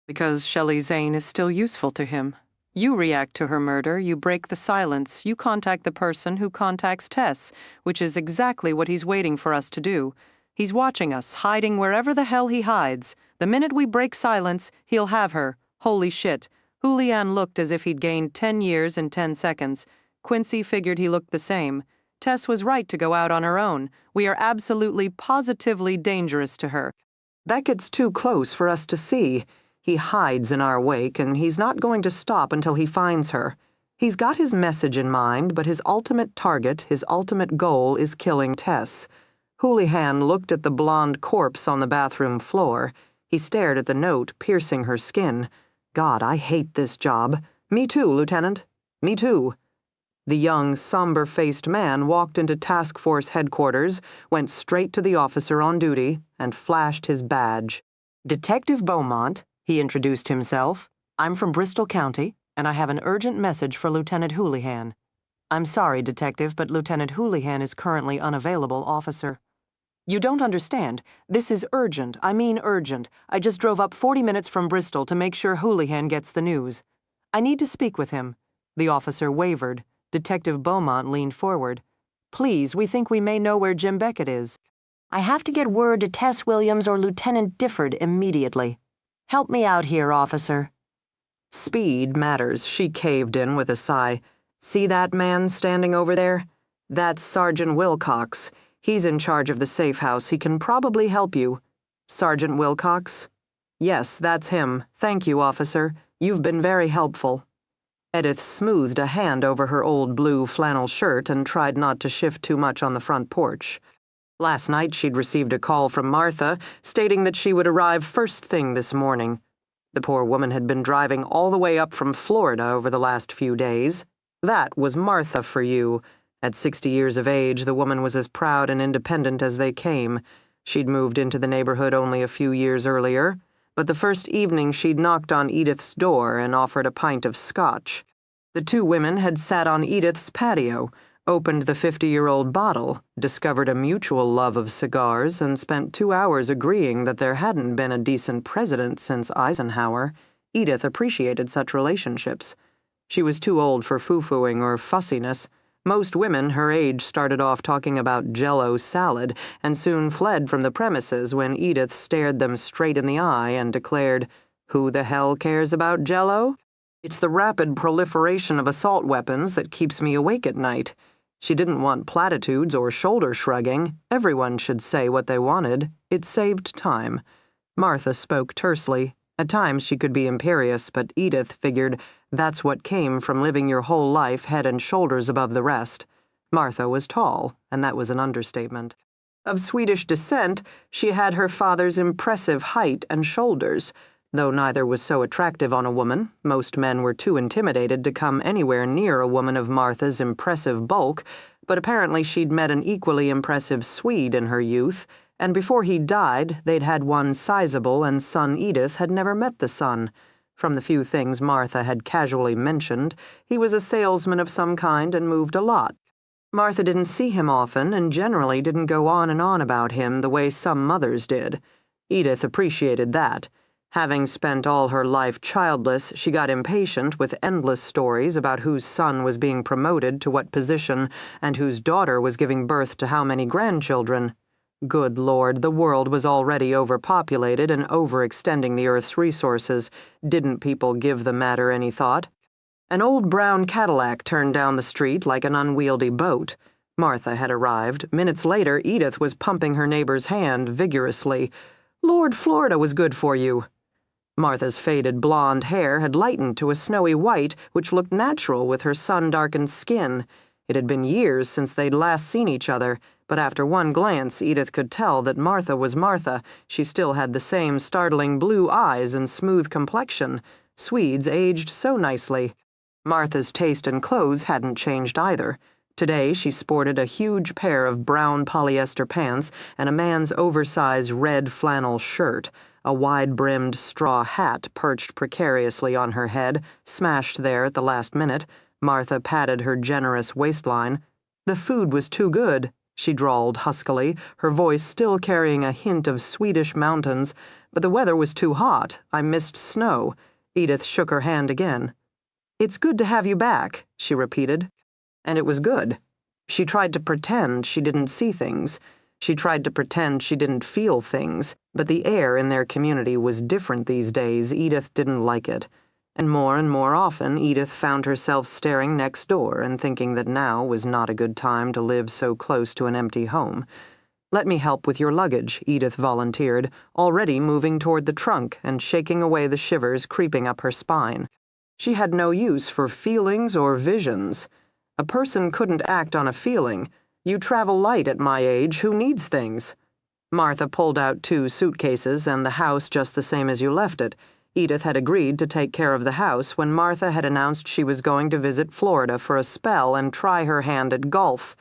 Because Shelley Zane is still useful to him. You react to her murder, you break the silence, you contact the person who contacts Tess, which is exactly what he's waiting for us to do. He's watching us, hiding wherever the hell he hides. The minute we break silence, he'll have her. Holy shit. Houlihan looked as if he'd gained 10 years in 10 seconds. Quincy figured he looked the same. Tess was right to go out on her own. We are absolutely, positively dangerous to her. "Beckett's too close for us to see. He hides in our wake, and he's not going to stop until he finds her. He's got his message in mind, but his ultimate target, his ultimate goal, is killing Tess." Houlihan looked at the blonde corpse on the bathroom floor. He stared at the note, piercing her skin. "God, I hate this job. Me too, Lieutenant. Me too." The young, somber-faced man walked into task force headquarters, went straight to the officer on duty, and flashed his badge. "Detective Beaumont," he introduced himself. "I'm from Bristol County, and I have an urgent message for Lieutenant Houlihan." "I'm sorry, Detective, but Lieutenant Houlihan is currently unavailable, officer." "You don't understand. This is urgent. I mean urgent. I just drove up 40 minutes from Bristol to make sure Houlihan gets the news. I need to speak with him." The officer wavered. Detective Beaumont leaned forward. "Please, we think we may know where Jim Beckett is." "I have to get word to Tess Williams or Lieutenant Difford immediately. Help me out here, officer." "Speed matters," she caved in with a sigh. "See that man standing over there? That's Sergeant Wilcox. He's in charge of the safe house. He can probably help you." "Sergeant Wilcox?" "Yes, that's him. Thank you, officer. You've been very helpful." Edith smoothed a hand over her old blue flannel shirt and tried not to shift too much on the front porch. Last night she'd received a call from Martha stating that she would arrive first thing this morning. The poor woman had been driving all the way up from Florida over the last few days. That was Martha for you. At 60 years of age, the woman was as proud and independent as they came. She'd moved into the neighborhood only a few years earlier, but the first evening she'd knocked on Edith's door and offered a pint of scotch. The two women had sat on Edith's patio, opened the 50-year-old bottle, discovered a mutual love of cigars, and spent 2 hours agreeing that there hadn't been a decent president since Eisenhower. Edith appreciated such relationships. She was too old for foo-fooing or fussiness. Most women her age started off talking about Jell-O salad and soon fled from the premises when Edith stared them straight in the eye and declared, "Who the hell cares about Jell-O? It's the rapid proliferation of assault weapons that keeps me awake at night." She didn't want platitudes or shoulder shrugging. Everyone should say what they wanted. It saved time. Martha spoke tersely. At times she could be imperious, but Edith figured That's what came from living your whole life head and shoulders above the rest. Martha was tall, and that was an understatement. Of Swedish descent, she had her father's impressive height and shoulders. Though neither was so attractive on a woman, most men were too intimidated to come anywhere near a woman of Martha's impressive bulk, but apparently she'd met an equally impressive Swede in her youth, and before he died, they'd had one sizable, and son Edith had never met the son. From the few things Martha had casually mentioned, he was a salesman of some kind and moved a lot. Martha didn't see him often and generally didn't go on and on about him the way some mothers did. Edith appreciated that. Having spent all her life childless, she got impatient with endless stories about whose son was being promoted to what position and whose daughter was giving birth to how many grandchildren. Good Lord, the world was already overpopulated and overextending the Earth's resources. Didn't people give the matter any thought? An old brown Cadillac turned down the street like an unwieldy boat. Martha had arrived. Minutes later, Edith was pumping her neighbor's hand vigorously. Lord, Florida was good for you. Martha's faded blonde hair had lightened to a snowy white, which looked natural with her sun-darkened skin. It had been years since they'd last seen each other, but after one glance, Edith could tell that Martha was Martha. She still had the same startling blue eyes and smooth complexion. Swedes aged so nicely. Martha's taste in clothes hadn't changed either. Today, she sported a huge pair of brown polyester pants and a man's oversized red flannel shirt. A wide-brimmed straw hat perched precariously on her head, smashed there at the last minute. Martha patted her generous waistline. The food was too good, she drawled huskily, her voice still carrying a hint of Swedish mountains, but the weather was too hot. I missed snow. Edith shook her hand again. It's good to have you back, she repeated. And it was good. She tried to pretend she didn't see things. She tried to pretend she didn't feel things, but the air in their community was different these days. Edith didn't like it. And more often, Edith found herself staring next door and thinking that now was not a good time to live so close to an empty home. Let me help with your luggage, Edith volunteered, already moving toward the trunk and shaking away the shivers creeping up her spine. She had no use for feelings or visions. A person couldn't act on a feeling. You travel light at my age. Who needs things? Martha pulled out 2 suitcases and the house just the same as you left it. Edith had agreed to take care of the house when Martha had announced she was going to visit Florida for a spell and try her hand at golf.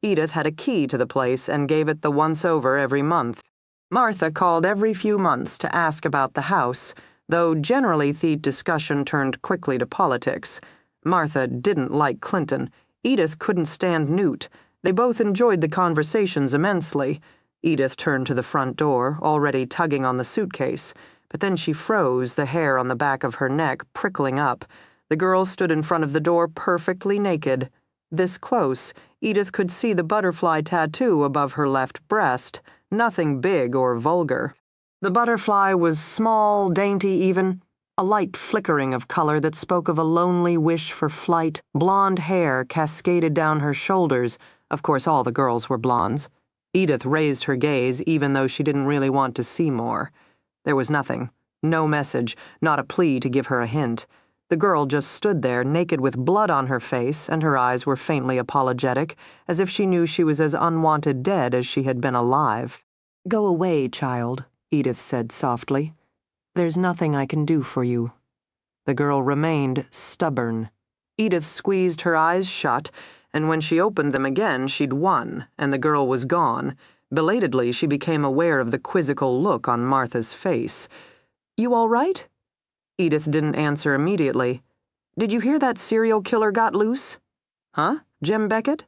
Edith had a key to the place and gave it the once-over every month. Martha called every few months to ask about the house, though generally the discussion turned quickly to politics. Martha didn't like Clinton. Edith couldn't stand Newt. They both enjoyed the conversations immensely. Edith turned to the front door, already tugging on the suitcase, but then she froze, the hair on the back of her neck prickling up. The girl stood in front of the door perfectly naked. This close, Edith could see the butterfly tattoo above her left breast, nothing big or vulgar. The butterfly was small, dainty even, a light flickering of color that spoke of a lonely wish for flight. Blonde hair cascaded down her shoulders. Of course, all the girls were blondes. Edith raised her gaze, even though she didn't really want to see more. There was nothing. No message, not a plea to give her a hint. The girl just stood there, naked with blood on her face, and her eyes were faintly apologetic, as if she knew she was as unwanted dead as she had been alive. "Go away, child," Edith said softly. "There's nothing I can do for you." The girl remained stubborn. Edith squeezed her eyes shut, and when she opened them again, she'd won, and the girl was gone. Belatedly, she became aware of the quizzical look on Martha's face. "You all right?" Edith didn't answer immediately. "Did you hear that serial killer got loose?" "Huh? Jim Beckett?"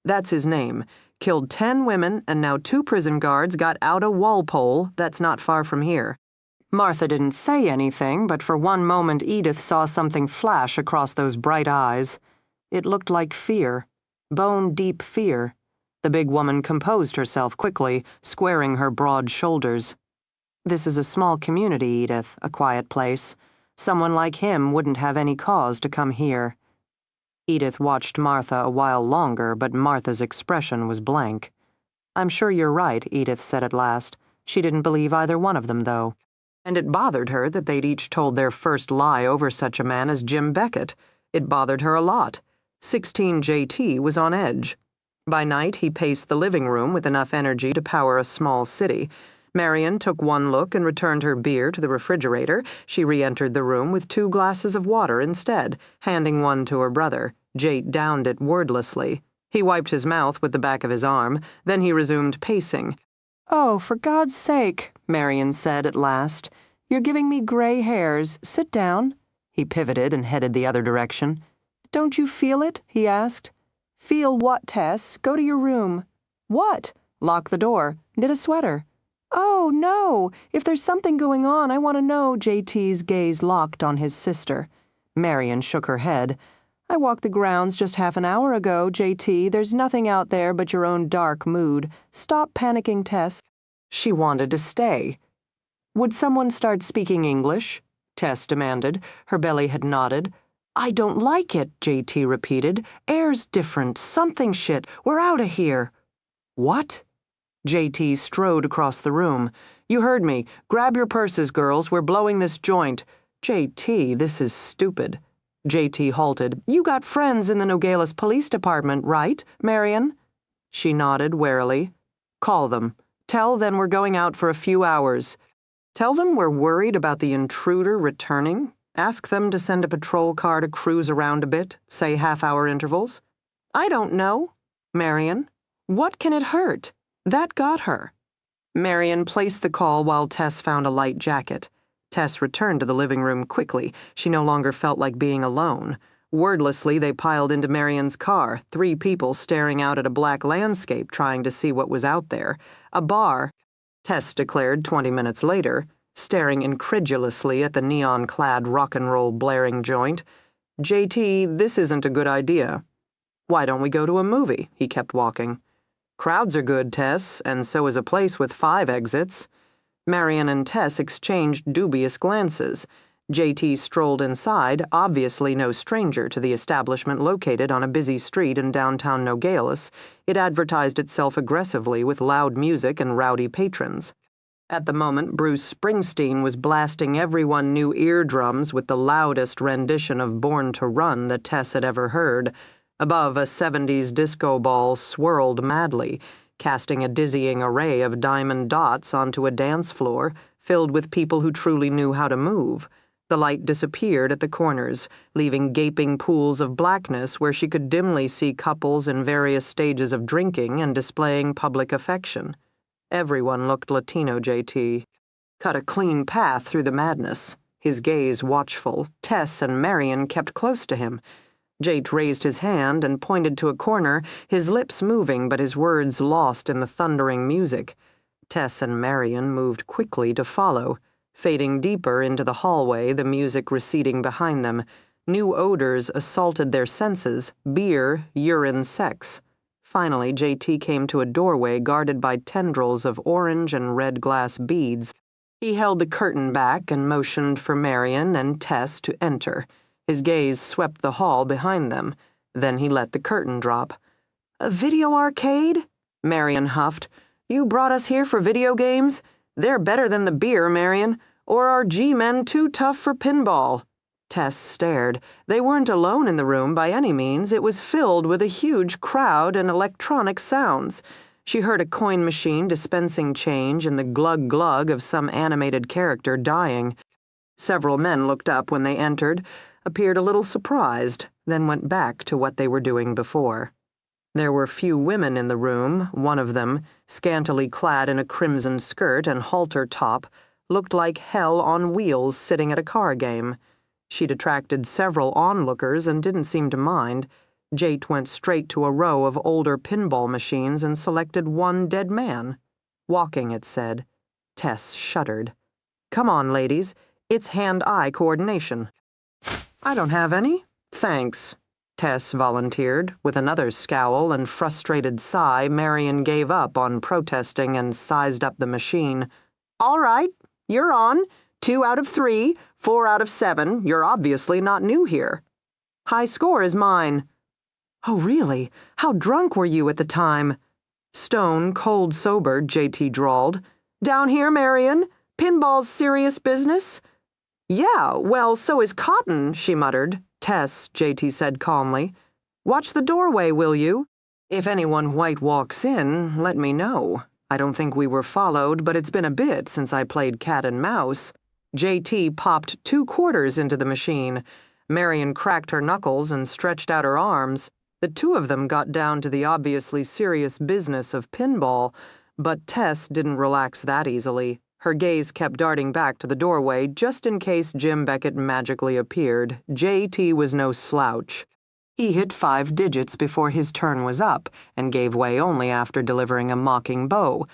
"That's his name. Killed 10 women, and now 2 prison guards got out of Walpole. That's not far from here." Martha didn't say anything, but for one moment Edith saw something flash across those bright eyes. It looked like fear. Bone-deep fear. The big woman composed herself quickly, squaring her broad shoulders. "This is a small community, Edith, a quiet place. Someone like him wouldn't have any cause to come here." Edith watched Martha a while longer, but Martha's expression was blank. "I'm sure you're right," Edith said at last. She didn't believe either one of them, though. And it bothered her that they'd each told their first lie over such a man as Jim Beckett. It bothered her a lot. 16 JT was on edge. By night, he paced the living room with enough energy to power a small city. Marion took one look and returned her beer to the refrigerator. She re-entered the room with 2 glasses of water instead, handing one to her brother. Jate downed it wordlessly. He wiped his mouth with the back of his arm. Then he resumed pacing. "Oh, for God's sake," Marion said at last. "You're giving me gray hairs. Sit down." He pivoted and headed the other direction. "Don't you feel it?" he asked. "Feel what, Tess? Go to your room." "What?" "Lock the door. Knit a sweater." "Oh, no. If there's something going on, I want to know." JT's gaze locked on his sister. Marion shook her head. "I walked the grounds just half an hour ago, JT. There's nothing out there but your own dark mood. Stop panicking, Tess." She wanted to stay. "Would someone start speaking English?" Tess demanded. Her belly had nodded. "I don't like it," JT repeated. "Air's different. Something shit. We're out of here." "What?" JT strode across the room. "You heard me. Grab your purses, girls. We're blowing this joint." "JT, this is stupid." JT halted. "You got friends in the Nogales Police Department, right, Marion?" She nodded warily. "Call them. Tell them we're going out for a few hours. Tell them we're worried about the intruder returning. Ask them to send a patrol car to cruise around a bit, say half-hour intervals." "I don't know." "Marion, what can it hurt? That got her." Marion placed the call while Tess found a light jacket. Tess returned to the living room quickly. She no longer felt like being alone. Wordlessly, they piled into Marion's car, 3 people staring out at a black landscape trying to see what was out there. A bar, Tess declared 20 minutes later, staring incredulously at the neon-clad rock-and-roll blaring joint. "JT, this isn't a good idea." "Why don't we go to a movie?" He kept walking. "Crowds are good, Tess, and so is a place with 5 exits." Marion and Tess exchanged dubious glances. JT strolled inside, obviously no stranger to the establishment located on a busy street in downtown Nogales. It advertised itself aggressively with loud music and rowdy patrons. At the moment, Bruce Springsteen was blasting everyone new eardrums with the loudest rendition of Born to Run that Tess had ever heard. Above, a 70s disco ball swirled madly, casting a dizzying array of diamond dots onto a dance floor filled with people who truly knew how to move. The light disappeared at the corners, leaving gaping pools of blackness where she could dimly see couples in various stages of drinking and displaying public affection. Everyone looked Latino, JT. Cut a clean path through the madness. His gaze watchful, Tess and Marion kept close to him. Jate raised his hand and pointed to a corner, his lips moving but his words lost in the thundering music. Tess and Marion moved quickly to follow, fading deeper into the hallway, the music receding behind them. New odors assaulted their senses: beer, urine, sex. Finally, JT came to a doorway guarded by tendrils of orange and red glass beads. He held the curtain back and motioned for Marion and Tess to enter. His gaze swept the hall behind them. Then he let the curtain drop. "A video arcade?" Marion huffed. "You brought us here for video games? They're better than the beer, Marion. Or are G-men too tough for pinball?" Tess stared. They weren't alone in the room by any means. It was filled with a huge crowd and electronic sounds. She heard a coin machine dispensing change and the glug-glug of some animated character dying. Several men looked up when they entered, appeared a little surprised, then went back to what they were doing before. There were few women in the room. One of them, scantily clad in a crimson skirt and halter top, looked like hell on wheels sitting at a car game. She'd attracted several onlookers and didn't seem to mind. Jate went straight to a row of older pinball machines and selected one dead man. Walking, it said. Tess shuddered. "Come on, ladies. It's hand-eye coordination." "I don't have any. Thanks," Tess volunteered. With another scowl and frustrated sigh, Marion gave up on protesting and sized up the machine. "All right, you're on. 2 out of 3, 4 out of 7. You're obviously not new here." "High score is mine." "Oh, really? How drunk were you at the time?" "Stone cold sober," JT drawled. "Down here, Marion." Pinball's serious business? Yeah, well, so is cotton, she muttered. Tess, JT said calmly. Watch the doorway, will you? If anyone white walks in, let me know. I don't think we were followed, but it's been a bit since I played cat and mouse. JT popped 2 quarters into the machine. Marion cracked her knuckles and stretched out her arms. The two of them got down to the obviously serious business of pinball, but Tess didn't relax that easily. Her gaze kept darting back to the doorway just in case Jim Beckett magically appeared. JT was no slouch. He hit 5 digits before his turn was up and gave way only after delivering a mocking bow.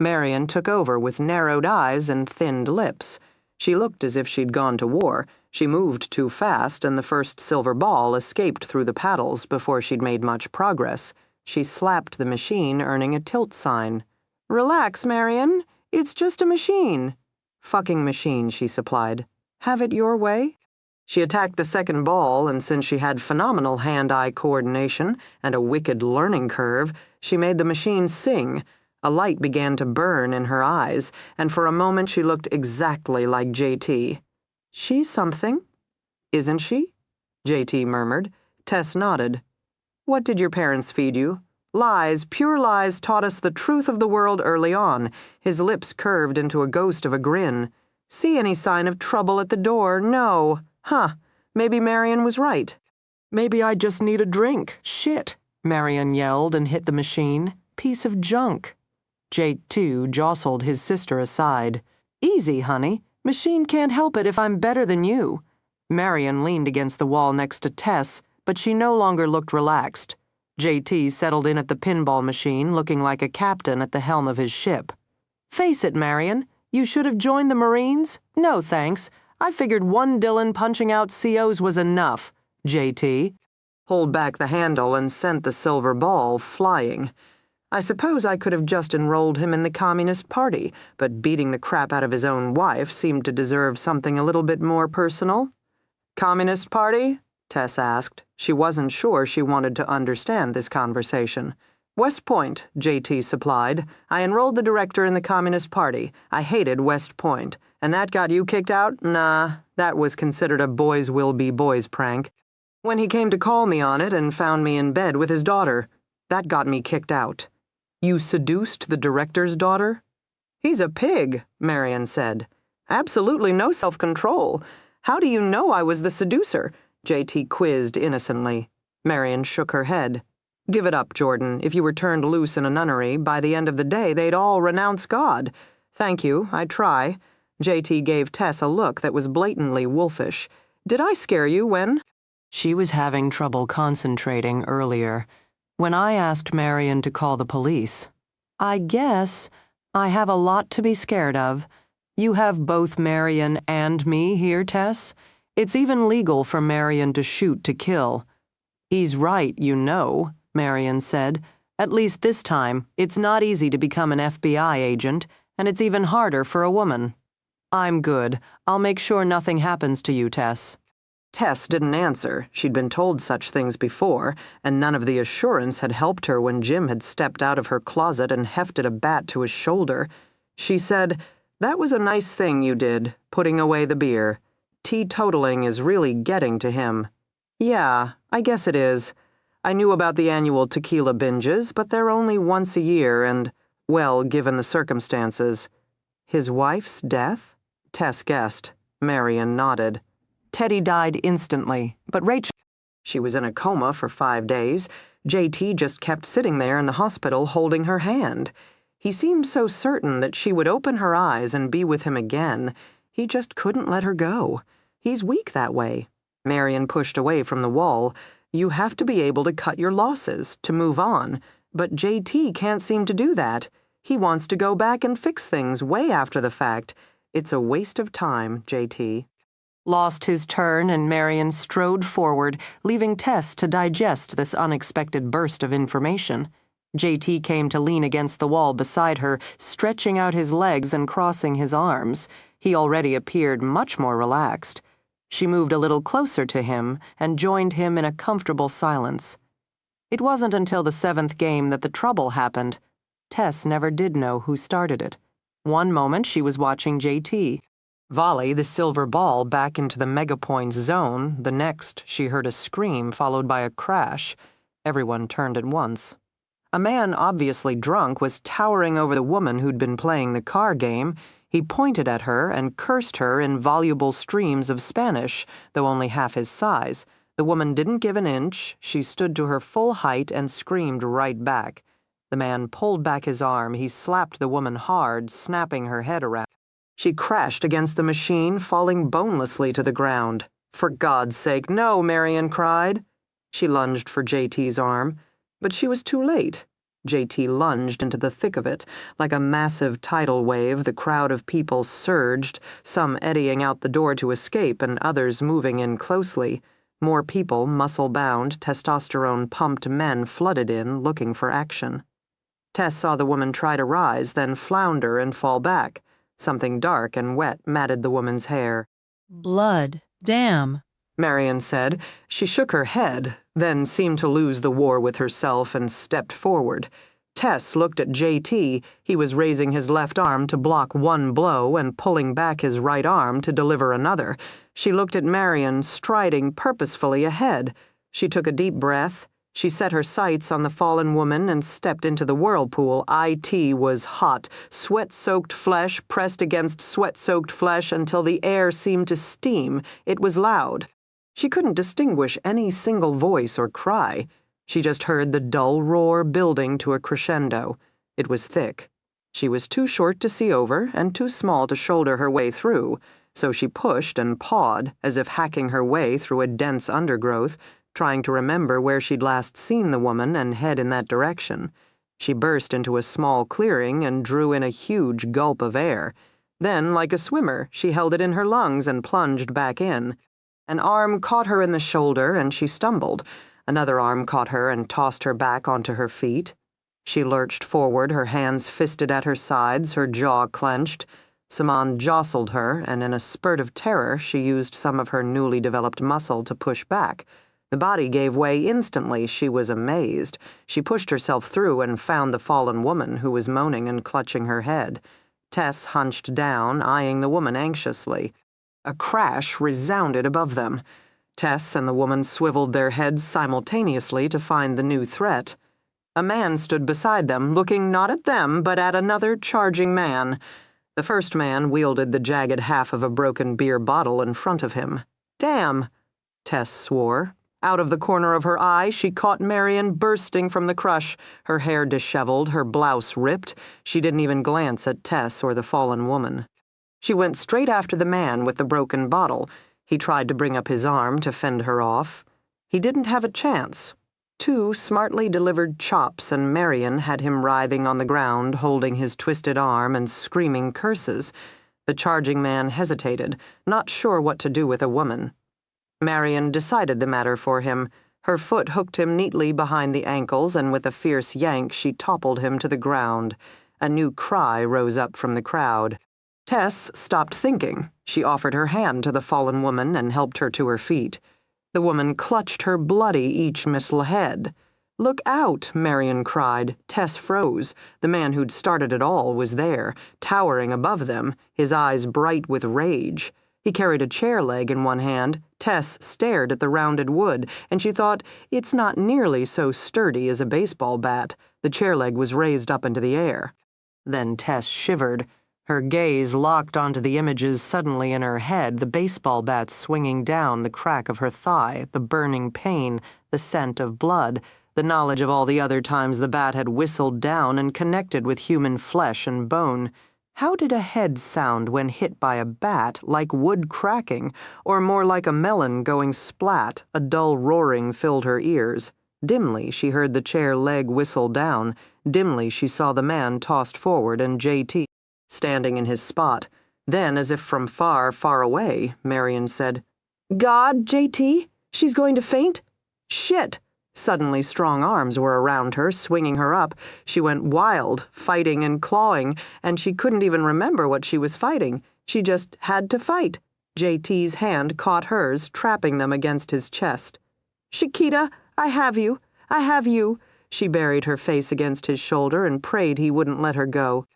Marion took over with narrowed eyes and thinned lips. She looked as if she'd gone to war. She moved too fast, and the first silver ball escaped through the paddles before she'd made much progress. She slapped the machine, earning a tilt sign. Relax, Marion. It's just a machine. Fucking machine, she supplied. Have it your way? She attacked the second ball, and since she had phenomenal hand-eye coordination and a wicked learning curve, she made the machine sing. A light began to burn in her eyes, and for a moment she looked exactly like JT. She's something, isn't she? JT murmured. Tess nodded. What did your parents feed you? Lies, pure lies, taught us the truth of the world early on. His lips curved into a ghost of a grin. See any sign of trouble at the door? No. Huh. Maybe Marion was right. Maybe I just need a drink. Shit. Marion yelled and hit the machine. Piece of junk. J2 jostled his sister aside. Easy, honey. Machine can't help it if I'm better than you. Marion leaned against the wall next to Tess, but she no longer looked relaxed. JT settled in at the pinball machine, looking like a captain at the helm of his ship. Face it, Marion. You should have joined the Marines? No, thanks. I figured one Dillon punching out COs was enough. JT pulled back the handle and sent the silver ball flying. I suppose I could have just enrolled him in the Communist Party, but beating the crap out of his own wife seemed to deserve something a little bit more personal. Communist Party? Tess asked. She wasn't sure she wanted to understand this conversation. West Point, JT supplied. I enrolled the director in the Communist Party. I hated West Point. And that got you kicked out? Nah, that was considered a boys will be boys prank. When he came to call me on it and found me in bed with his daughter, that got me kicked out. You seduced the director's daughter? He's a pig, Marion said. Absolutely no self-control. How do you know I was the seducer? JT quizzed innocently. Marion shook her head. Give it up, Jordan. If you were turned loose in a nunnery, by the end of the day they'd all renounce God. Thank you, I try. JT gave Tess a look that was blatantly wolfish. Did I scare you when? She was having trouble concentrating earlier. When I asked Marion to call the police, I guess I have a lot to be scared of. You have both Marion and me here, Tess. It's even legal for Marion to shoot to kill. He's right, you know, Marion said. At least this time, it's not easy to become an FBI agent, and it's even harder for a woman. I'm good. I'll make sure nothing happens to you, Tess. Tess didn't answer. She'd been told such things before, and none of the assurance had helped her when Jim had stepped out of her closet and hefted a bat to his shoulder. She said, That was a nice thing you did, putting away the beer. Teetotaling is really getting to him. Yeah, I guess it is. I knew about the annual tequila binges, but they're only once a year and, well, given the circumstances. His wife's death? Tess guessed. Marion nodded. Teddy died instantly, but Rachel... She was in a coma for 5 days. JT just kept sitting there in the hospital holding her hand. He seemed so certain that she would open her eyes and be with him again. He just couldn't let her go. He's weak that way. Marion pushed away from the wall. You have to be able to cut your losses, to move on. But JT can't seem to do that. He wants to go back and fix things way after the fact. It's a waste of time, JT. Lost his turn, and Marion strode forward, leaving Tess to digest this unexpected burst of information. JT came to lean against the wall beside her, stretching out his legs and crossing his arms. He already appeared much more relaxed. She moved a little closer to him and joined him in a comfortable silence. It wasn't until the 7th game that the trouble happened. Tess never did know who started it. One moment she was watching JT volley the silver ball back into the megapoint's zone. The next, she heard a scream followed by a crash. Everyone turned at once. A man, obviously drunk, was towering over the woman who'd been playing the car game. He pointed at her and cursed her in voluble streams of Spanish, though only half his size. The woman didn't give an inch. She stood to her full height and screamed right back. The man pulled back his arm. He slapped the woman hard, snapping her head around. She crashed against the machine, falling bonelessly to the ground. "For God's sake, no," Marion cried. She lunged for JT's arm, but she was too late. JT lunged into the thick of it. Like a massive tidal wave, the crowd of people surged, some eddying out the door to escape and others moving in closely. More people, muscle-bound, testosterone-pumped men flooded in, looking for action. Tess saw the woman try to rise, then flounder and fall back. Something dark and wet matted the woman's hair. "Blood. Damn," Marion said. She shook her head, then seemed to lose the war with herself and stepped forward. Tess looked at JT. He was raising his left arm to block one blow and pulling back his right arm to deliver another. She looked at Marion, striding purposefully ahead. She took a deep breath. She set her sights on the fallen woman and stepped into the whirlpool. IT was hot, sweat-soaked flesh pressed against sweat-soaked flesh until the air seemed to steam. It was loud. She couldn't distinguish any single voice or cry. She just heard the dull roar building to a crescendo. It was thick. She was too short to see over and too small to shoulder her way through, so she pushed and pawed as if hacking her way through a dense undergrowth, trying to remember where she'd last seen the woman and head in that direction. She burst into a small clearing and drew in a huge gulp of air. Then, like a swimmer, she held it in her lungs and plunged back in. An arm caught her in the shoulder and she stumbled. Another arm caught her and tossed her back onto her feet. She lurched forward, her hands fisted at her sides, her jaw clenched. Saman jostled her, and in a spurt of terror, she used some of her newly developed muscle to push back. The body gave way instantly. She was amazed. She pushed herself through and found the fallen woman, who was moaning and clutching her head. Tess hunched down, eyeing the woman anxiously. A crash resounded above them. Tess and the woman swiveled their heads simultaneously to find the new threat. A man stood beside them, looking not at them, but at another charging man. The first man wielded the jagged half of a broken beer bottle in front of him. "Damn," Tess swore. Out of the corner of her eye, she caught Marion bursting from the crush, her hair disheveled, her blouse ripped. She didn't even glance at Tess or the fallen woman. She went straight after the man with the broken bottle. He tried to bring up his arm to fend her off. He didn't have a chance. Two smartly delivered chops, and Marion had him writhing on the ground, holding his twisted arm and screaming curses. The charging man hesitated, not sure what to do with a woman. Marion decided the matter for him. Her foot hooked him neatly behind the ankles, and with a fierce yank she toppled him to the ground. A new cry rose up from the crowd. Tess stopped thinking. She offered her hand to the fallen woman and helped her to her feet. The woman clutched her bloody each missile head. "Look out," Marion cried. Tess froze. The man who'd started it all was there, towering above them, his eyes bright with rage. He carried a chair leg in one hand. Tess stared at the rounded wood, and she thought, it's not nearly so sturdy as a baseball bat. The chair leg was raised up into the air. Then Tess shivered. Her gaze locked onto the images suddenly in her head, the baseball bat swinging down the crack of her thigh, the burning pain, the scent of blood, the knowledge of all the other times the bat had whistled down and connected with human flesh and bone. How did a head sound when hit by a bat, like wood cracking, or more like a melon going splat? A dull roaring filled her ears. Dimly she heard the chair leg whistle down. Dimly she saw the man tossed forward and JT standing in his spot. Then, as if from far, far away, Marion said, "God, JT, she's going to faint? Shit!" Suddenly strong arms were around her, swinging her up. She went wild, fighting and clawing, and she couldn't even remember what she was fighting. She just had to fight. JT's hand caught hers, trapping them against his chest. "Chiquita, I have you. I have you." She buried her face against his shoulder and prayed he wouldn't let her go.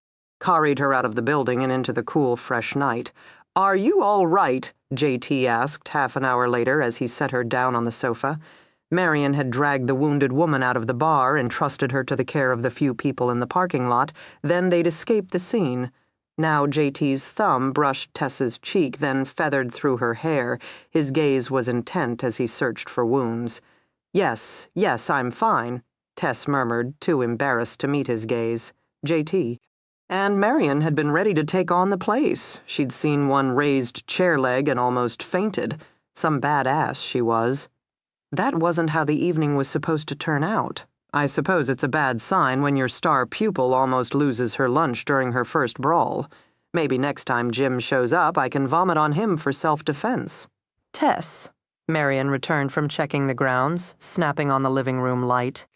carried her out of the building and into the cool, fresh night. "Are you all right?" JT asked half an hour later as he set her down on the sofa. Marion had dragged the wounded woman out of the bar and trusted her to the care of the few people in the parking lot. Then they'd escaped the scene. Now JT's thumb brushed Tess's cheek, then feathered through her hair. His gaze was intent as he searched for wounds. Yes, I'm fine," Tess murmured, too embarrassed to meet his gaze. JT. And Marion had been ready to take on the place. She'd seen one raised chair leg and almost fainted. Some badass she was. That wasn't how the evening was supposed to turn out. I suppose it's a bad sign when your star pupil almost loses her lunch during her first brawl. Maybe next time Jim shows up, I can vomit on him for self-defense. "Tess," Marion returned from checking the grounds, snapping on the living room light.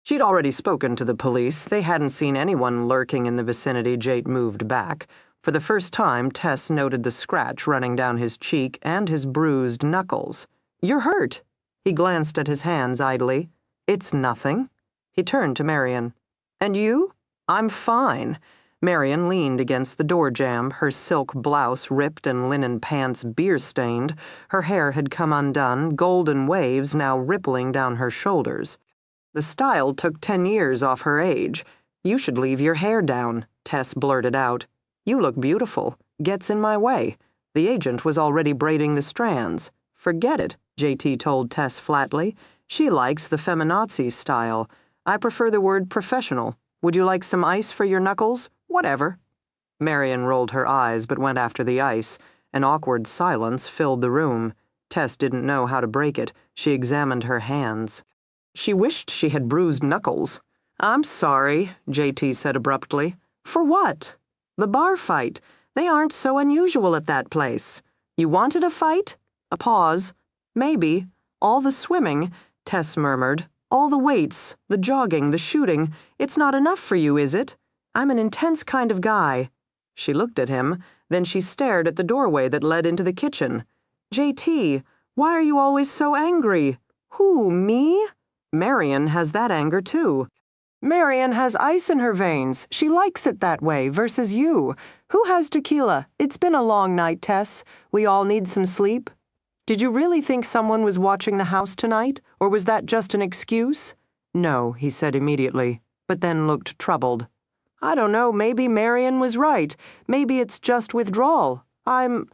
She'd already spoken to the police. They hadn't seen anyone lurking in the vicinity. Jate moved back. For the first time, Tess noted the scratch running down his cheek and his bruised knuckles. "You're hurt." He glanced at his hands idly. "It's nothing." He turned to Marion. "And you?" "I'm fine." Marion leaned against the door jamb, her silk blouse ripped and linen pants beer-stained. Her hair had come undone, golden waves now rippling down her shoulders. The style took 10 years off her age. "You should leave your hair down," Tess blurted out. "You look beautiful. Gets in my way." The agent was already braiding the strands. "Forget it," JT told Tess flatly. "She likes the feminazi style. I prefer the word professional. Would you like some ice for your knuckles? Whatever." Marion rolled her eyes but went after the ice. An awkward silence filled the room. Tess didn't know how to break it. She examined her hands. She wished she had bruised knuckles. "I'm sorry," JT said abruptly. "For what?" "The bar fight. They aren't so unusual at that place." "You wanted a fight?" A pause. "Maybe. All the swimming," Tess murmured. "All the weights, the jogging, the shooting. It's not enough for you, is it? I'm an intense kind of guy." She looked at him, then she stared at the doorway that led into the kitchen. "JT, why are you always so angry?" "Who, me?" "Marion has that anger, too." "Marion has ice in her veins. She likes it that way, versus you. Who has tequila? It's been a long night, Tess. We all need some sleep." "Did you really think someone was watching the house tonight, or was that just an excuse?" "No," he said immediately, but then looked troubled. "I don't know, maybe Marion was right. Maybe it's just withdrawal. I'm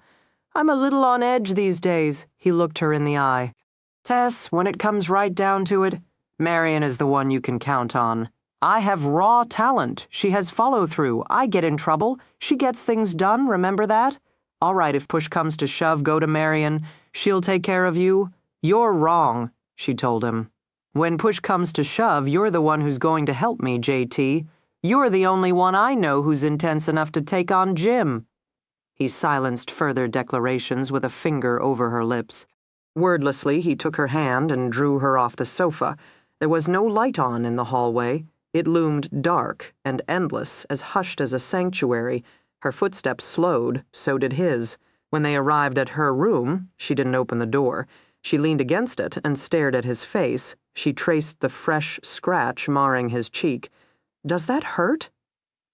a little on edge these days." He looked her in the eye. "Tess, when it comes right down to it, Marion is the one you can count on. I have raw talent. She has follow-through. I get in trouble. She gets things done, remember that? All right, if push comes to shove, go to Marion. She'll take care of you." "You're wrong," she told him. "When push comes to shove, you're the one who's going to help me, JT. You're the only one I know who's intense enough to take on Jim." He silenced further declarations with a finger over her lips. Wordlessly, he took her hand and drew her off the sofa. There was no light on in the hallway. It loomed dark and endless, as hushed as a sanctuary. Her footsteps slowed, so did his. When they arrived at her room, she didn't open the door. She leaned against it and stared at his face. She traced the fresh scratch marring his cheek. "Does that hurt?"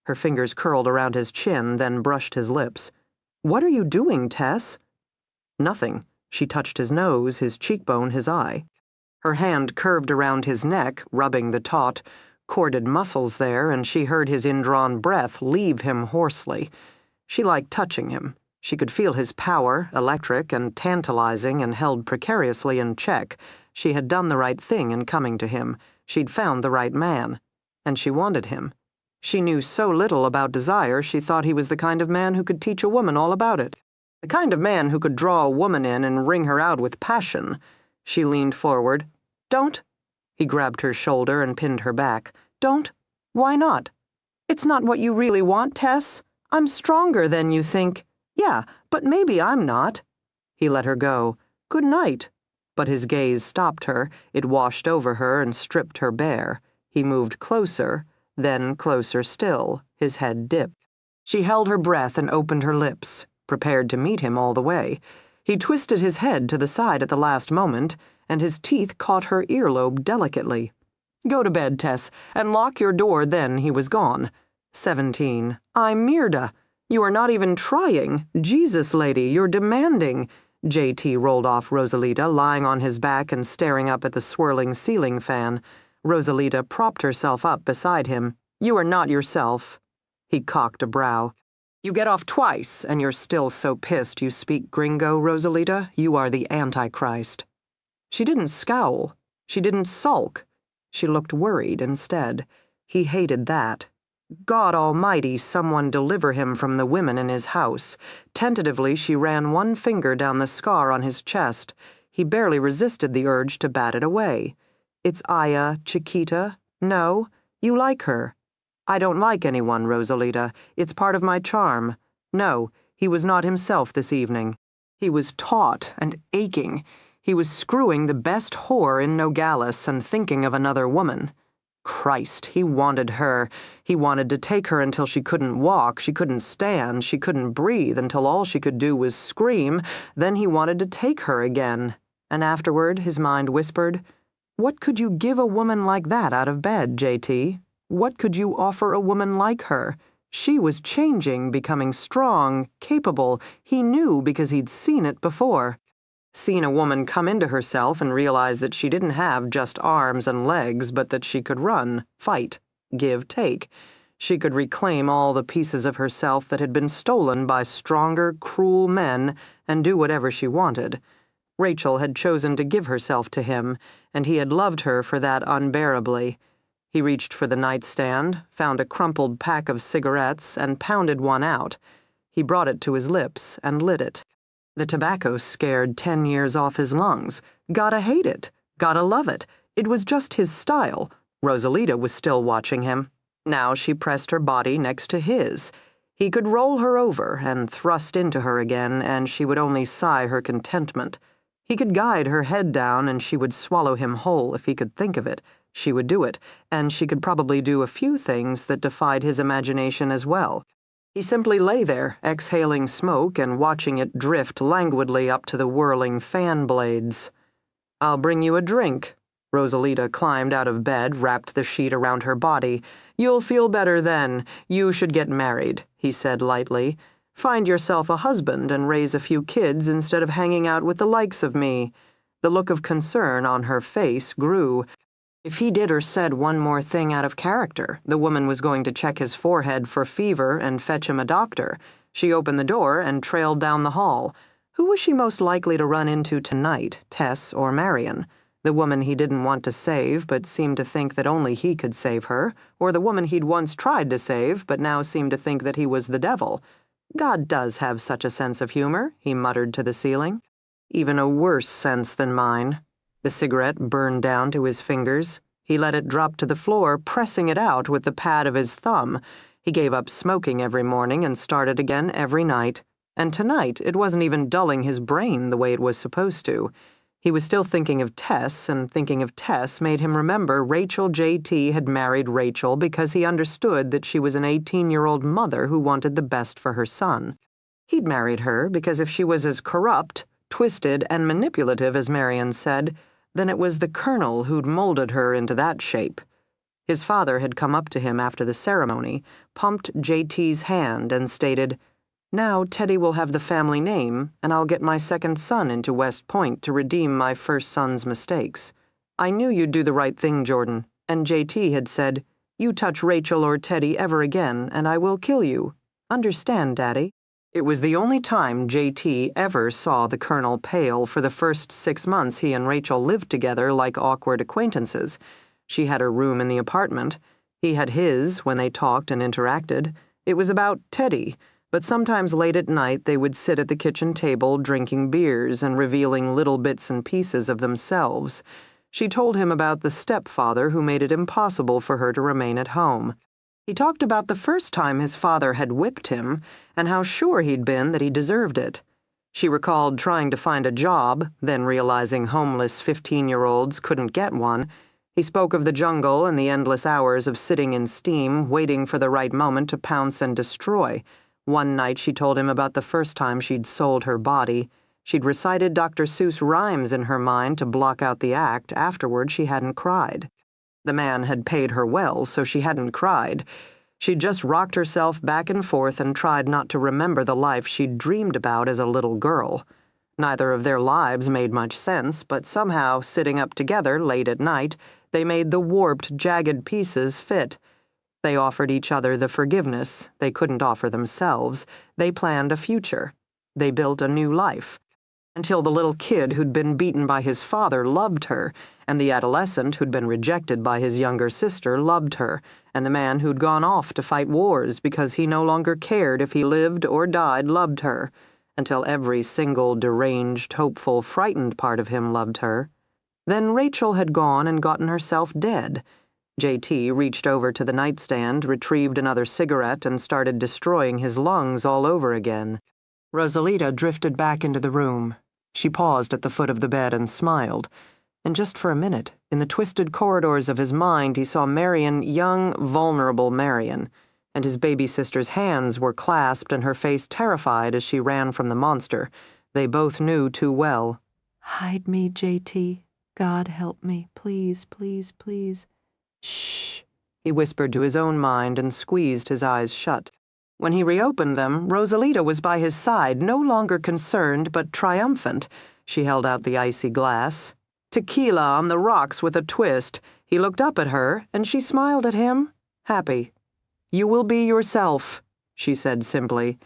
Her fingers curled around his chin, then brushed his lips. "What are you doing, Tess?" "Nothing." She touched his nose, his cheekbone, his eye. Her hand curved around his neck, rubbing the taut, corded muscles there, and she heard his indrawn breath leave him hoarsely. She liked touching him. She could feel his power, electric and tantalizing and held precariously in check. She had done the right thing in coming to him. She'd found the right man. And she wanted him. She knew so little about desire, she thought he was the kind of man who could teach a woman all about it. The kind of man who could draw a woman in and wring her out with passion. She leaned forward. "Don't." He grabbed her shoulder and pinned her back. "Don't. Why not?" "It's not what you really want, Tess. I'm stronger than you think." "Yeah, but maybe I'm not." He let her go. "Good night." But his gaze stopped her. It washed over her and stripped her bare. He moved closer, then closer still, his head dipped. She held her breath and opened her lips, prepared to meet him all the way. He twisted his head to the side at the last moment, and his teeth caught her earlobe delicately. "Go to bed, Tess, and lock your door." Then he was gone. 17. I'm Mirda. You are not even trying. Jesus, lady, you're demanding. JT rolled off Rosalita, lying on his back and staring up at the swirling ceiling fan. Rosalita propped herself up beside him. You are not yourself. He cocked a brow. You get off twice, and you're still so pissed you speak gringo, Rosalita. You are the Antichrist. She didn't scowl. She didn't sulk. She looked worried instead. He hated that. God Almighty, someone deliver him from the women in his house. Tentatively, she ran one finger down the scar on his chest. He barely resisted the urge to bat it away. It's Aya, Chiquita. No, you like her. I don't like anyone, Rosalita. It's part of my charm. No, he was not himself this evening. He was taut and aching. He was screwing the best whore in Nogales and thinking of another woman. Christ, he wanted her. He wanted to take her until she couldn't walk, she couldn't stand, she couldn't breathe, until all she could do was scream. Then he wanted to take her again. And afterward, his mind whispered, what could you give a woman like that out of bed, JT? What could you offer a woman like her? She was changing, becoming strong, capable. He knew because he'd seen it before. Seen a woman come into herself and realize that she didn't have just arms and legs, but that she could run, fight, give, take. She could reclaim all the pieces of herself that had been stolen by stronger, cruel men and do whatever she wanted. Rachel had chosen to give herself to him, and he had loved her for that unbearably. He reached for the nightstand, found a crumpled pack of cigarettes, and pounded one out. He brought it to his lips and lit it. The tobacco scared 10 years off his lungs. Gotta hate it. Gotta love it. It was just his style. Rosalita was still watching him. Now she pressed her body next to his. He could roll her over and thrust into her again, and she would only sigh her contentment. He could guide her head down, and she would swallow him whole if he could think of it. She would do it, and she could probably do a few things that defied his imagination as well. He simply lay there, exhaling smoke and watching it drift languidly up to the whirling fan blades. I'll bring you a drink. Rosalita climbed out of bed, wrapped the sheet around her body. You'll feel better then. You should get married, he said lightly. Find yourself a husband and raise a few kids instead of hanging out with the likes of me. The look of concern on her face grew. If he did or said one more thing out of character, the woman was going to check his forehead for fever and fetch him a doctor. She opened the door and trailed down the hall. Who was she most likely to run into tonight, Tess or Marion? The woman he didn't want to save but seemed to think that only he could save her, or the woman he'd once tried to save but now seemed to think that he was the devil. God does have such a sense of humor, he muttered to the ceiling. Even a worse sense than mine. The cigarette burned down to his fingers. He let it drop to the floor, pressing it out with the pad of his thumb. He gave up smoking every morning and started again every night. And tonight, it wasn't even dulling his brain the way it was supposed to. He was still thinking of Tess, and thinking of Tess made him remember Rachel J.T. had married Rachel because he understood that she was an 18-year-old mother who wanted the best for her son. He'd married her because if she was as corrupt, twisted, and manipulative as Marion said, then it was the Colonel who'd molded her into that shape. His father had come up to him after the ceremony, pumped J.T.'s hand, and stated, Now Teddy will have the family name, and I'll get my second son into West Point to redeem my first son's mistakes. I knew you'd do the right thing, Jordan, and J.T. had said, You touch Rachel or Teddy ever again, and I will kill you. Understand, Daddy? It was the only time J.T. ever saw the Colonel pale for the first 6 months he and Rachel lived together like awkward acquaintances. She had her room in the apartment. He had his when they talked and interacted. It was about Teddy, but sometimes late at night they would sit at the kitchen table drinking beers and revealing little bits and pieces of themselves. She told him about the stepfather who made it impossible for her to remain at home. He talked about the first time his father had whipped him and how sure he'd been that he deserved it. She recalled trying to find a job, then realizing homeless 15-year-olds couldn't get one. He spoke of the jungle and the endless hours of sitting in steam, waiting for the right moment to pounce and destroy. One night she told him about the first time she'd sold her body. She'd recited Dr. Seuss rhymes in her mind to block out the act. Afterward, she hadn't cried. The man had paid her well, so she hadn't cried. She just rocked herself back and forth and tried not to remember the life she'd dreamed about as a little girl. Neither of their lives made much sense, but somehow, sitting up together late at night, they made the warped, jagged pieces fit. They offered each other the forgiveness they couldn't offer themselves. They planned a future. They built a new life. Until the little kid who'd been beaten by his father loved her, and the adolescent who'd been rejected by his younger sister loved her, and the man who'd gone off to fight wars because he no longer cared if he lived or died loved her, until every single deranged, hopeful, frightened part of him loved her. Then Rachel had gone and gotten herself dead. JT reached over to the nightstand, retrieved another cigarette, and started destroying his lungs all over again. Rosalita drifted back into the room. She paused at the foot of the bed and smiled. And just for a minute, in the twisted corridors of his mind, he saw Marion, young, vulnerable Marion, and his baby sister's hands were clasped and her face terrified as she ran from the monster. They both knew too well. Hide me, JT. God help me. Please, please, please. Shh, he whispered to his own mind and squeezed his eyes shut. When he reopened them, Rosalita was by his side, no longer concerned but triumphant. She held out the icy glass. Tequila on the rocks with a twist. He looked up at her, and she smiled at him, happy. "You will be yourself," she said simply.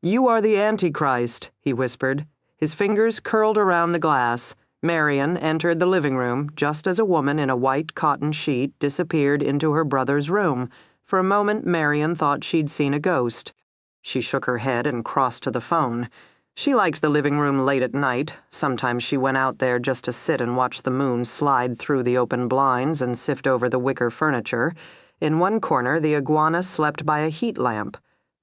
"You are the Antichrist," he whispered. His fingers curled around the glass. Marion entered the living room just as a woman in a white cotton sheet disappeared into her brother's room. For a moment, Marion thought she'd seen a ghost. She shook her head and crossed to the phone. She liked the living room late at night. Sometimes she went out there just to sit and watch the moon slide through the open blinds and sift over the wicker furniture. In one corner, the iguana slept by a heat lamp.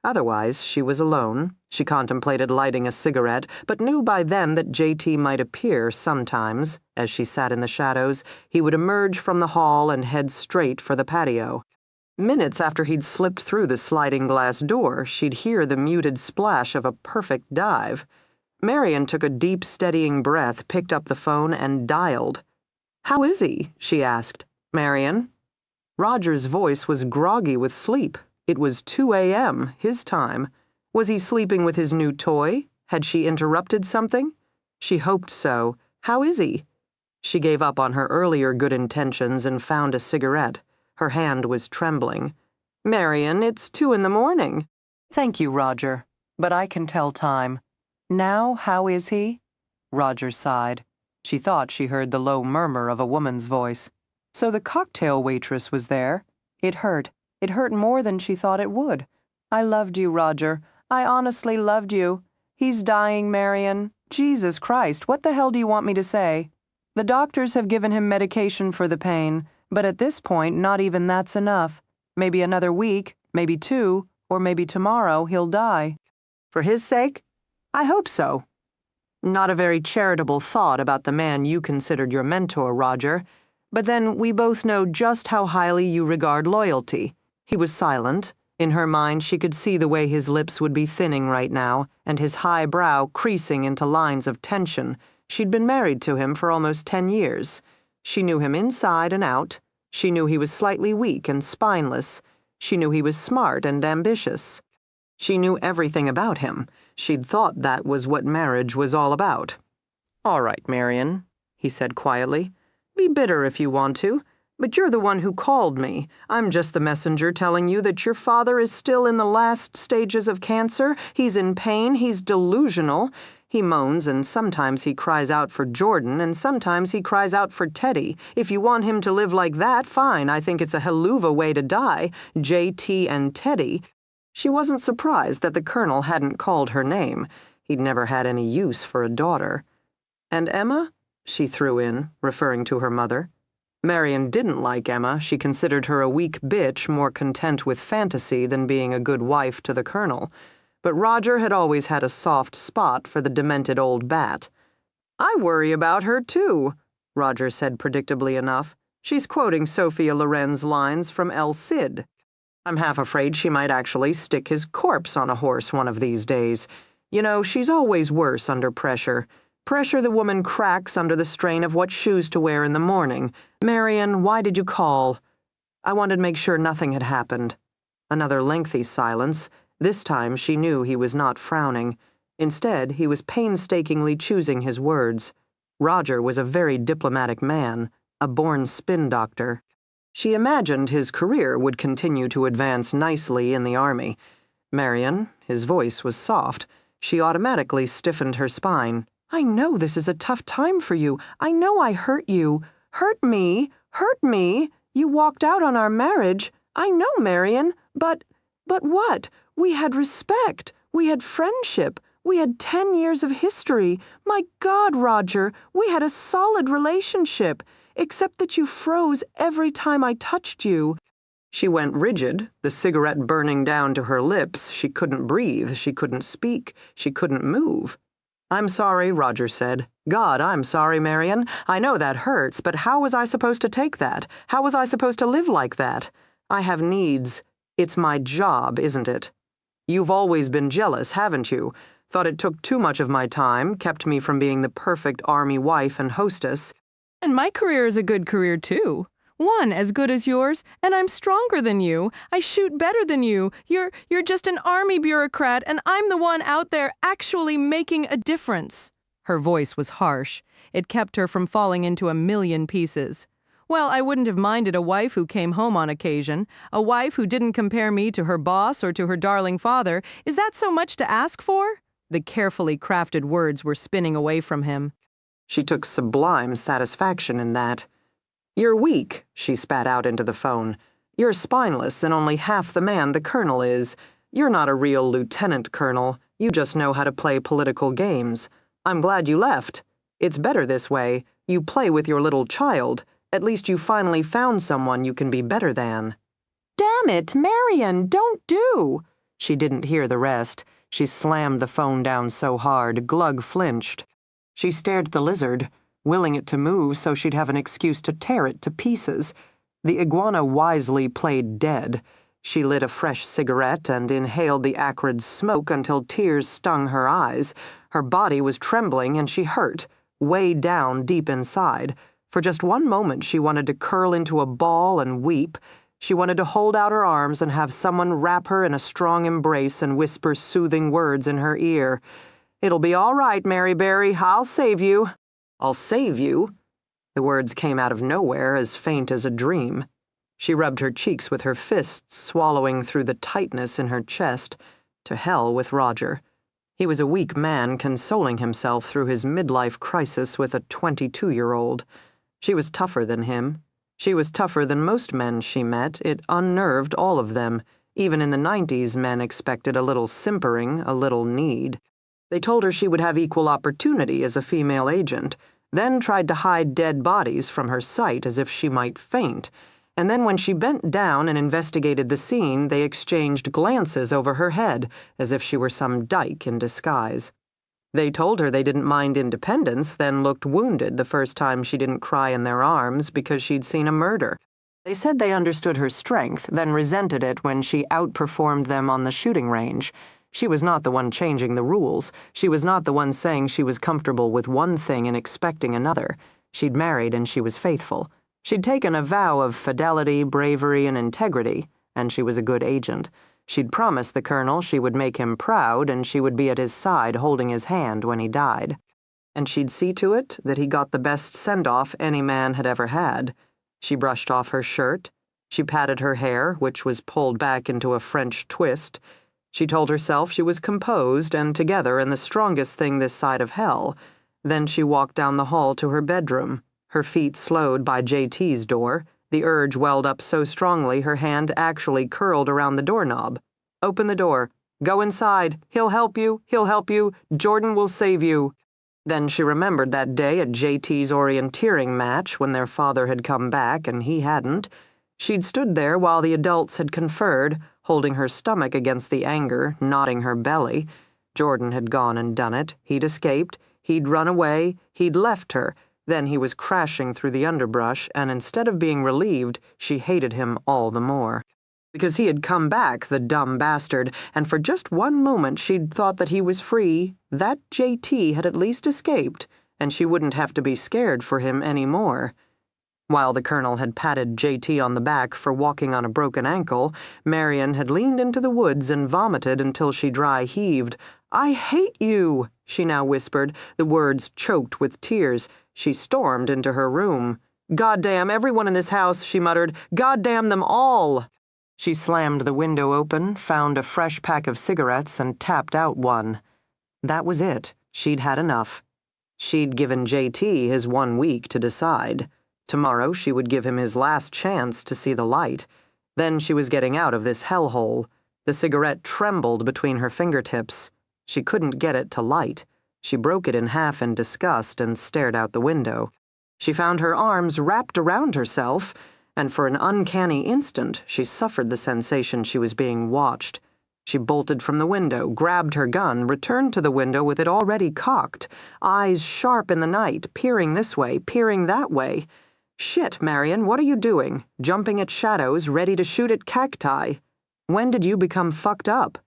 Otherwise, she was alone. She contemplated lighting a cigarette, but knew by then that JT might appear sometimes. As she sat in the shadows, he would emerge from the hall and head straight for the patio. Minutes after he'd slipped through the sliding glass door, she'd hear the muted splash of a perfect dive. Marion took a deep, steadying breath, picked up the phone, and dialed. "How is he?" she asked. "Marion?" Roger's voice was groggy with sleep. It was 2 a.m., his time. Was he sleeping with his new toy? Had she interrupted something? She hoped so. "How is he?" She gave up on her earlier good intentions and found a cigarette. Her hand was trembling. "Marion, it's 2 in the morning." Thank you, Roger, but I can tell time. Now, how is he? Roger sighed. She thought she heard the low murmur of a woman's voice. So the cocktail waitress was there. It hurt. It hurt more than she thought it would. I loved you, Roger. I honestly loved you. He's dying, Marion. Jesus Christ, what the hell do you want me to say? The doctors have given him medication for the pain, but at this point, not even that's enough. Maybe another week, maybe 2, or maybe tomorrow he'll die. For his sake? I hope so. Not a very charitable thought about the man you considered your mentor, Roger. But then we both know just how highly you regard loyalty. He was silent. In her mind, she could see the way his lips would be thinning right now, and his high brow creasing into lines of tension. She'd been married to him for almost 10 years. She knew him inside and out. She knew he was slightly weak and spineless. She knew he was smart and ambitious. She knew everything about him. She'd thought that was what marriage was all about. "All right, Marion," he said quietly. "Be bitter if you want to, but you're the one who called me. I'm just the messenger telling you that your father is still in the last stages of cancer. He's in pain. He's delusional. He moans, and sometimes he cries out for Jordan, and sometimes he cries out for Teddy. If you want him to live like that, fine. I think it's a helluva way to die. JT and Teddy." She wasn't surprised that the colonel hadn't called her name. He'd never had any use for a daughter. "And Emma?" she threw in, referring to her mother. Marion didn't like Emma. She considered her a weak bitch, more content with fantasy than being a good wife to the colonel. But Roger had always had a soft spot for the demented old bat. "I worry about her, too," Roger said predictably enough. "She's quoting Sophia Loren's lines from El Cid. I'm half afraid she might actually stick his corpse on a horse one of these days. You know, she's always worse under pressure. Pressure the woman cracks under the strain of what shoes to wear in the morning. Marion, why did you call? I wanted to make sure nothing had happened." Another lengthy silence. This time she knew he was not frowning. Instead, he was painstakingly choosing his words. Roger was a very diplomatic man, a born spin doctor. She imagined his career would continue to advance nicely in the army. Marion, his voice was soft. She automatically stiffened her spine. I know this is a tough time for you. I know I hurt you. Hurt me. Hurt me. You walked out on our marriage. I know, Marion. But what? We had respect. We had friendship. We had 10 years of history. My God, Roger, we had a solid relationship, except that you froze every time I touched you. She went rigid, the cigarette burning down to her lips. She couldn't breathe. She couldn't speak. She couldn't move. I'm sorry, Roger said. God, I'm sorry, Marion. I know that hurts, but how was I supposed to take that? How was I supposed to live like that? I have needs. It's my job, isn't it? You've always been jealous, haven't you? Thought it took too much of my time, kept me from being the perfect army wife and hostess. And my career is a good career, too. One as good as yours, and I'm stronger than you. I shoot better than you. You're just an army bureaucrat, and I'm the one out there actually making a difference. Her voice was harsh. It kept her from falling into a million pieces. Well, I wouldn't have minded a wife who came home on occasion, a wife who didn't compare me to her boss or to her darling father. Is that so much to ask for? The carefully crafted words were spinning away from him. She took sublime satisfaction in that. You're weak, she spat out into the phone. You're spineless and only half the man the colonel is. You're not a real lieutenant colonel. You just know how to play political games. I'm glad you left. It's better this way. You play with your little child. At least you finally found someone you can be better than. Damn it, Marion, don't do. She didn't hear the rest. She slammed the phone down so hard, Glug flinched. She stared at the lizard, willing it to move so she'd have an excuse to tear it to pieces. The iguana wisely played dead. She lit a fresh cigarette and inhaled the acrid smoke until tears stung her eyes. Her body was trembling and she hurt, way down deep inside. For just one moment she wanted to curl into a ball and weep. She wanted to hold out her arms and have someone wrap her in a strong embrace and whisper soothing words in her ear. It'll be all right, Mary Berry. I'll save you. I'll save you? The words came out of nowhere, as faint as a dream. She rubbed her cheeks with her fists, swallowing through the tightness in her chest. To hell with Roger. He was a weak man consoling himself through his midlife crisis with a 22-year-old. She was tougher than him. She was tougher than most men she met. It unnerved all of them. Even in the 90s, men expected a little simpering, a little need. They told her she would have equal opportunity as a female agent, then tried to hide dead bodies from her sight as if she might faint. And then when she bent down and investigated the scene, they exchanged glances over her head, as if she were some dyke in disguise. They told her they didn't mind independence, then looked wounded the first time she didn't cry in their arms because she'd seen a murder. They said they understood her strength, then resented it when she outperformed them on the shooting range. She was not the one changing the rules. She was not the one saying she was comfortable with one thing and expecting another. She'd married and she was faithful. She'd taken a vow of fidelity, bravery, and integrity, and she was a good agent. She'd promised the colonel she would make him proud and she would be at his side holding his hand when he died. And she'd see to it that he got the best send-off any man had ever had. She brushed off her shirt. She patted her hair, which was pulled back into a French twist. She told herself she was composed and together and the strongest thing this side of hell. Then she walked down the hall to her bedroom, her feet slowed by JT's door. The urge welled up so strongly her hand actually curled around the doorknob. Open the door. Go inside. He'll help you. He'll help you. Jordan will save you. Then she remembered that day at JT's orienteering match when their father had come back and he hadn't. She'd stood there while the adults had conferred, holding her stomach against the anger, knotting her belly. Jordan had gone and done it. He'd escaped. He'd run away. He'd left her. Then he was crashing through the underbrush, and instead of being relieved, she hated him all the more. Because he had come back, the dumb bastard, and for just one moment she'd thought that he was free. That JT had at least escaped, and she wouldn't have to be scared for him any more. While the colonel had patted JT on the back for walking on a broken ankle, Marion had leaned into the woods and vomited until she dry heaved. "I hate you," she now whispered, the words choked with tears. She stormed into her room. "Goddamn everyone in this house," she muttered. "Goddamn them all." She slammed the window open, found a fresh pack of cigarettes, and tapped out one. That was it. She'd had enough. She'd given JT his 1 week to decide. Tomorrow she would give him his last chance to see the light. Then she was getting out of this hellhole. The cigarette trembled between her fingertips. She couldn't get it to light. She broke it in half in disgust and stared out the window. She found her arms wrapped around herself, and for an uncanny instant she suffered the sensation she was being watched. She bolted from the window, grabbed her gun, returned to the window with it already cocked, eyes sharp in the night, peering this way, peering that way. "Shit, Marion, what are you doing? Jumping at shadows, ready to shoot at cacti. When did you become fucked up?"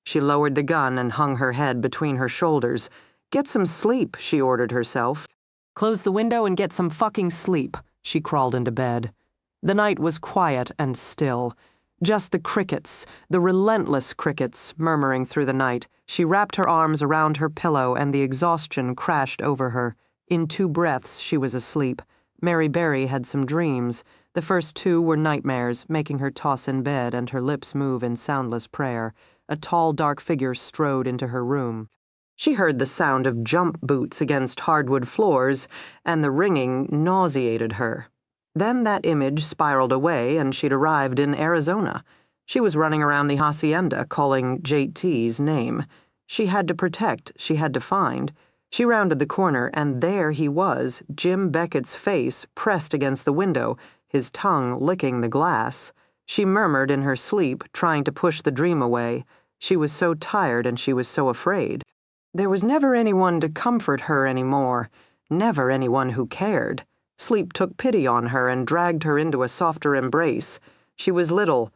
She lowered the gun and hung her head between her shoulders. "Get some sleep," she ordered herself. "Close the window and get some fucking sleep." She crawled into bed. The night was quiet and still. Just the crickets, the relentless crickets, murmuring through the night. She wrapped her arms around her pillow and the exhaustion crashed over her. In 2 breaths she was asleep. Mary Berry had some dreams. The first 2 were nightmares, making her toss in bed and her lips move in soundless prayer. A tall, dark figure strode into her room. She heard the sound of jump boots against hardwood floors, and the ringing nauseated her. Then that image spiraled away and she'd arrived in Arizona. She was running around the hacienda calling JT's name. She had to protect, she had to find. She rounded the corner, and there he was, Jim Beckett's face pressed against the window, his tongue licking the glass. She murmured in her sleep, trying to push the dream away. She was so tired and she was so afraid. There was never anyone to comfort her anymore, never anyone who cared. Sleep took pity on her and dragged her into a softer embrace. She was little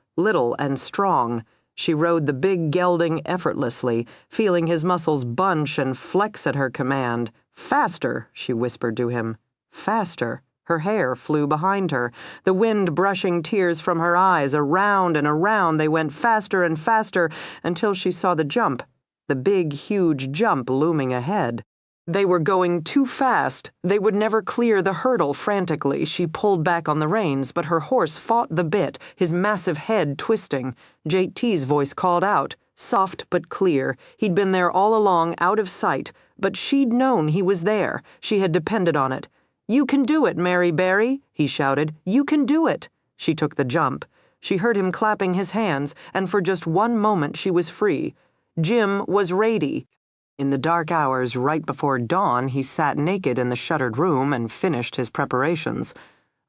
and strong. She rode the big gelding effortlessly, feeling his muscles bunch and flex at her command. "Faster," she whispered to him. Faster. Her hair flew behind her, the wind brushing tears from her eyes. Around and around they went faster and faster until she saw the jump, the big, huge jump looming ahead. They were going too fast. They would never clear the hurdle. Frantically, she pulled back on the reins, but her horse fought the bit, his massive head twisting. JT's voice called out, soft but clear. He'd been there all along, out of sight, but she'd known he was there. She had depended on it. "You can do it, Mary Berry," he shouted. "You can do it." She took the jump. She heard him clapping his hands, and for just 1 moment she was free. Jim was ready. In the dark hours right before dawn, he sat naked in the shuttered room and finished his preparations.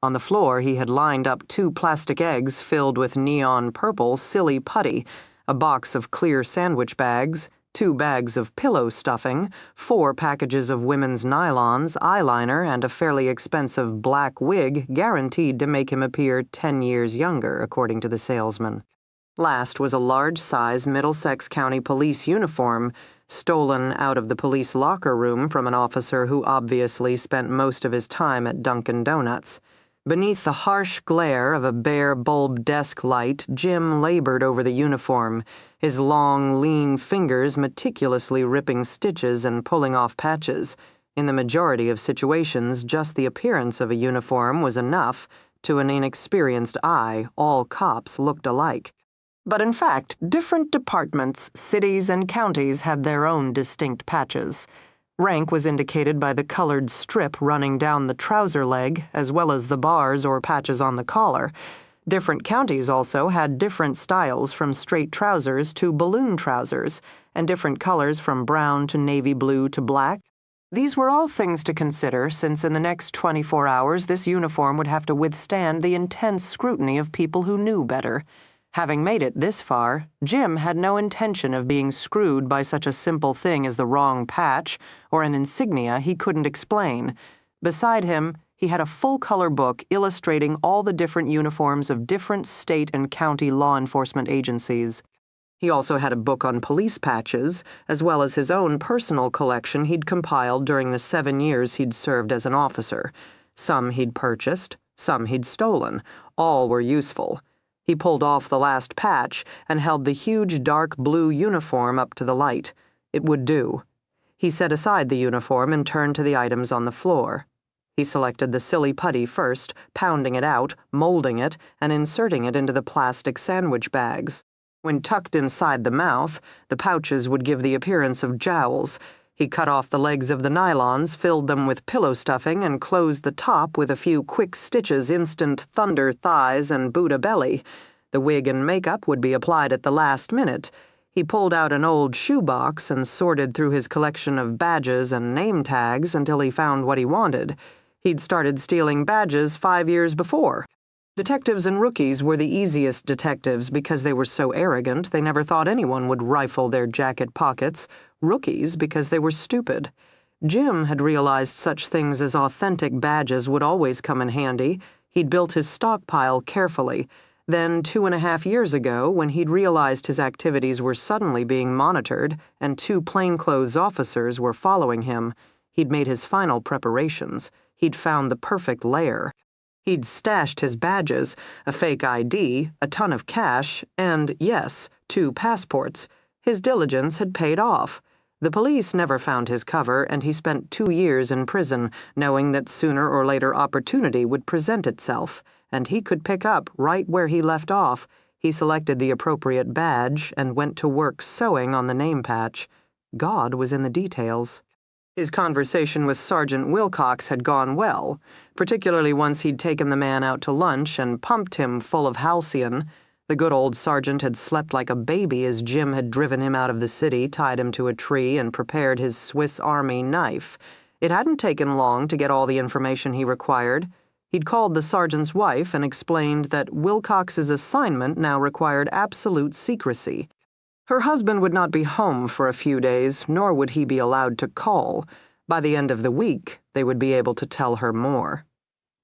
On the floor, he had lined up 2 plastic eggs filled with neon purple silly putty, a box of clear sandwich bags, 2 bags of pillow stuffing, 4 packages of women's nylons, eyeliner, and a fairly expensive black wig guaranteed to make him appear 10 years younger, according to the salesman. Last was a large-size Middlesex County police uniform, stolen out of the police locker room from an officer who obviously spent most of his time at Dunkin' Donuts. Beneath the harsh glare of a bare bulb desk light, Jim labored over the uniform, his long, lean fingers meticulously ripping stitches and pulling off patches. In the majority of situations, just the appearance of a uniform was enough. To an inexperienced eye, all cops looked alike. But in fact, different departments, cities, and counties had their own distinct patches. Rank was indicated by the colored strip running down the trouser leg, as well as the bars or patches on the collar. Different counties also had different styles from straight trousers to balloon trousers, and different colors from brown to navy blue to black. These were all things to consider, since in the next 24 hours this uniform would have to withstand the intense scrutiny of people who knew better. Having made it this far, Jim had no intention of being screwed by such a simple thing as the wrong patch or an insignia he couldn't explain. Beside him, he had a full-color book illustrating all the different uniforms of different state and county law enforcement agencies. He also had a book on police patches, as well as his own personal collection he'd compiled during the 7 years he'd served as an officer. Some he'd purchased, some he'd stolen. All were useful. He pulled off the last patch and held the huge dark blue uniform up to the light. It would do. He set aside the uniform and turned to the items on the floor. He selected the silly putty first, pounding it out, molding it, and inserting it into the plastic sandwich bags. When tucked inside the mouth, the pouches would give the appearance of jowls. He cut off the legs of the nylons, filled them with pillow stuffing, and closed the top with a few quick stitches instant thunder thighs and Buddha belly. The wig and makeup would be applied at the last minute. He pulled out an old shoebox and sorted through his collection of badges and name tags until he found what he wanted. He'd started stealing badges 5 years before. Detectives and rookies were the easiest detectives because they were so arrogant they never thought anyone would rifle their jacket pockets. Rookies because they were stupid. Jim had realized such things as authentic badges would always come in handy. He'd built his stockpile carefully. Then 2.5 years ago, when he'd realized his activities were suddenly being monitored and 2 plainclothes officers were following him, he'd made his final preparations. He'd found the perfect lair. He'd stashed his badges, a fake ID, a ton of cash, and, yes, 2 passports. His diligence had paid off. The police never found his cover, and he spent 2 years in prison, knowing that sooner or later opportunity would present itself, and he could pick up right where he left off. He selected the appropriate badge and went to work sewing on the name patch. God was in the details. His conversation with Sergeant Wilcox had gone well, particularly once he'd taken the man out to lunch and pumped him full of halcyon. The good old sergeant had slept like a baby as Jim had driven him out of the city, tied him to a tree, and prepared his Swiss Army knife. It hadn't taken long to get all the information he required. He'd called the sergeant's wife and explained that Wilcox's assignment now required absolute secrecy. Her husband would not be home for a few days, nor would he be allowed to call. By the end of the week, they would be able to tell her more.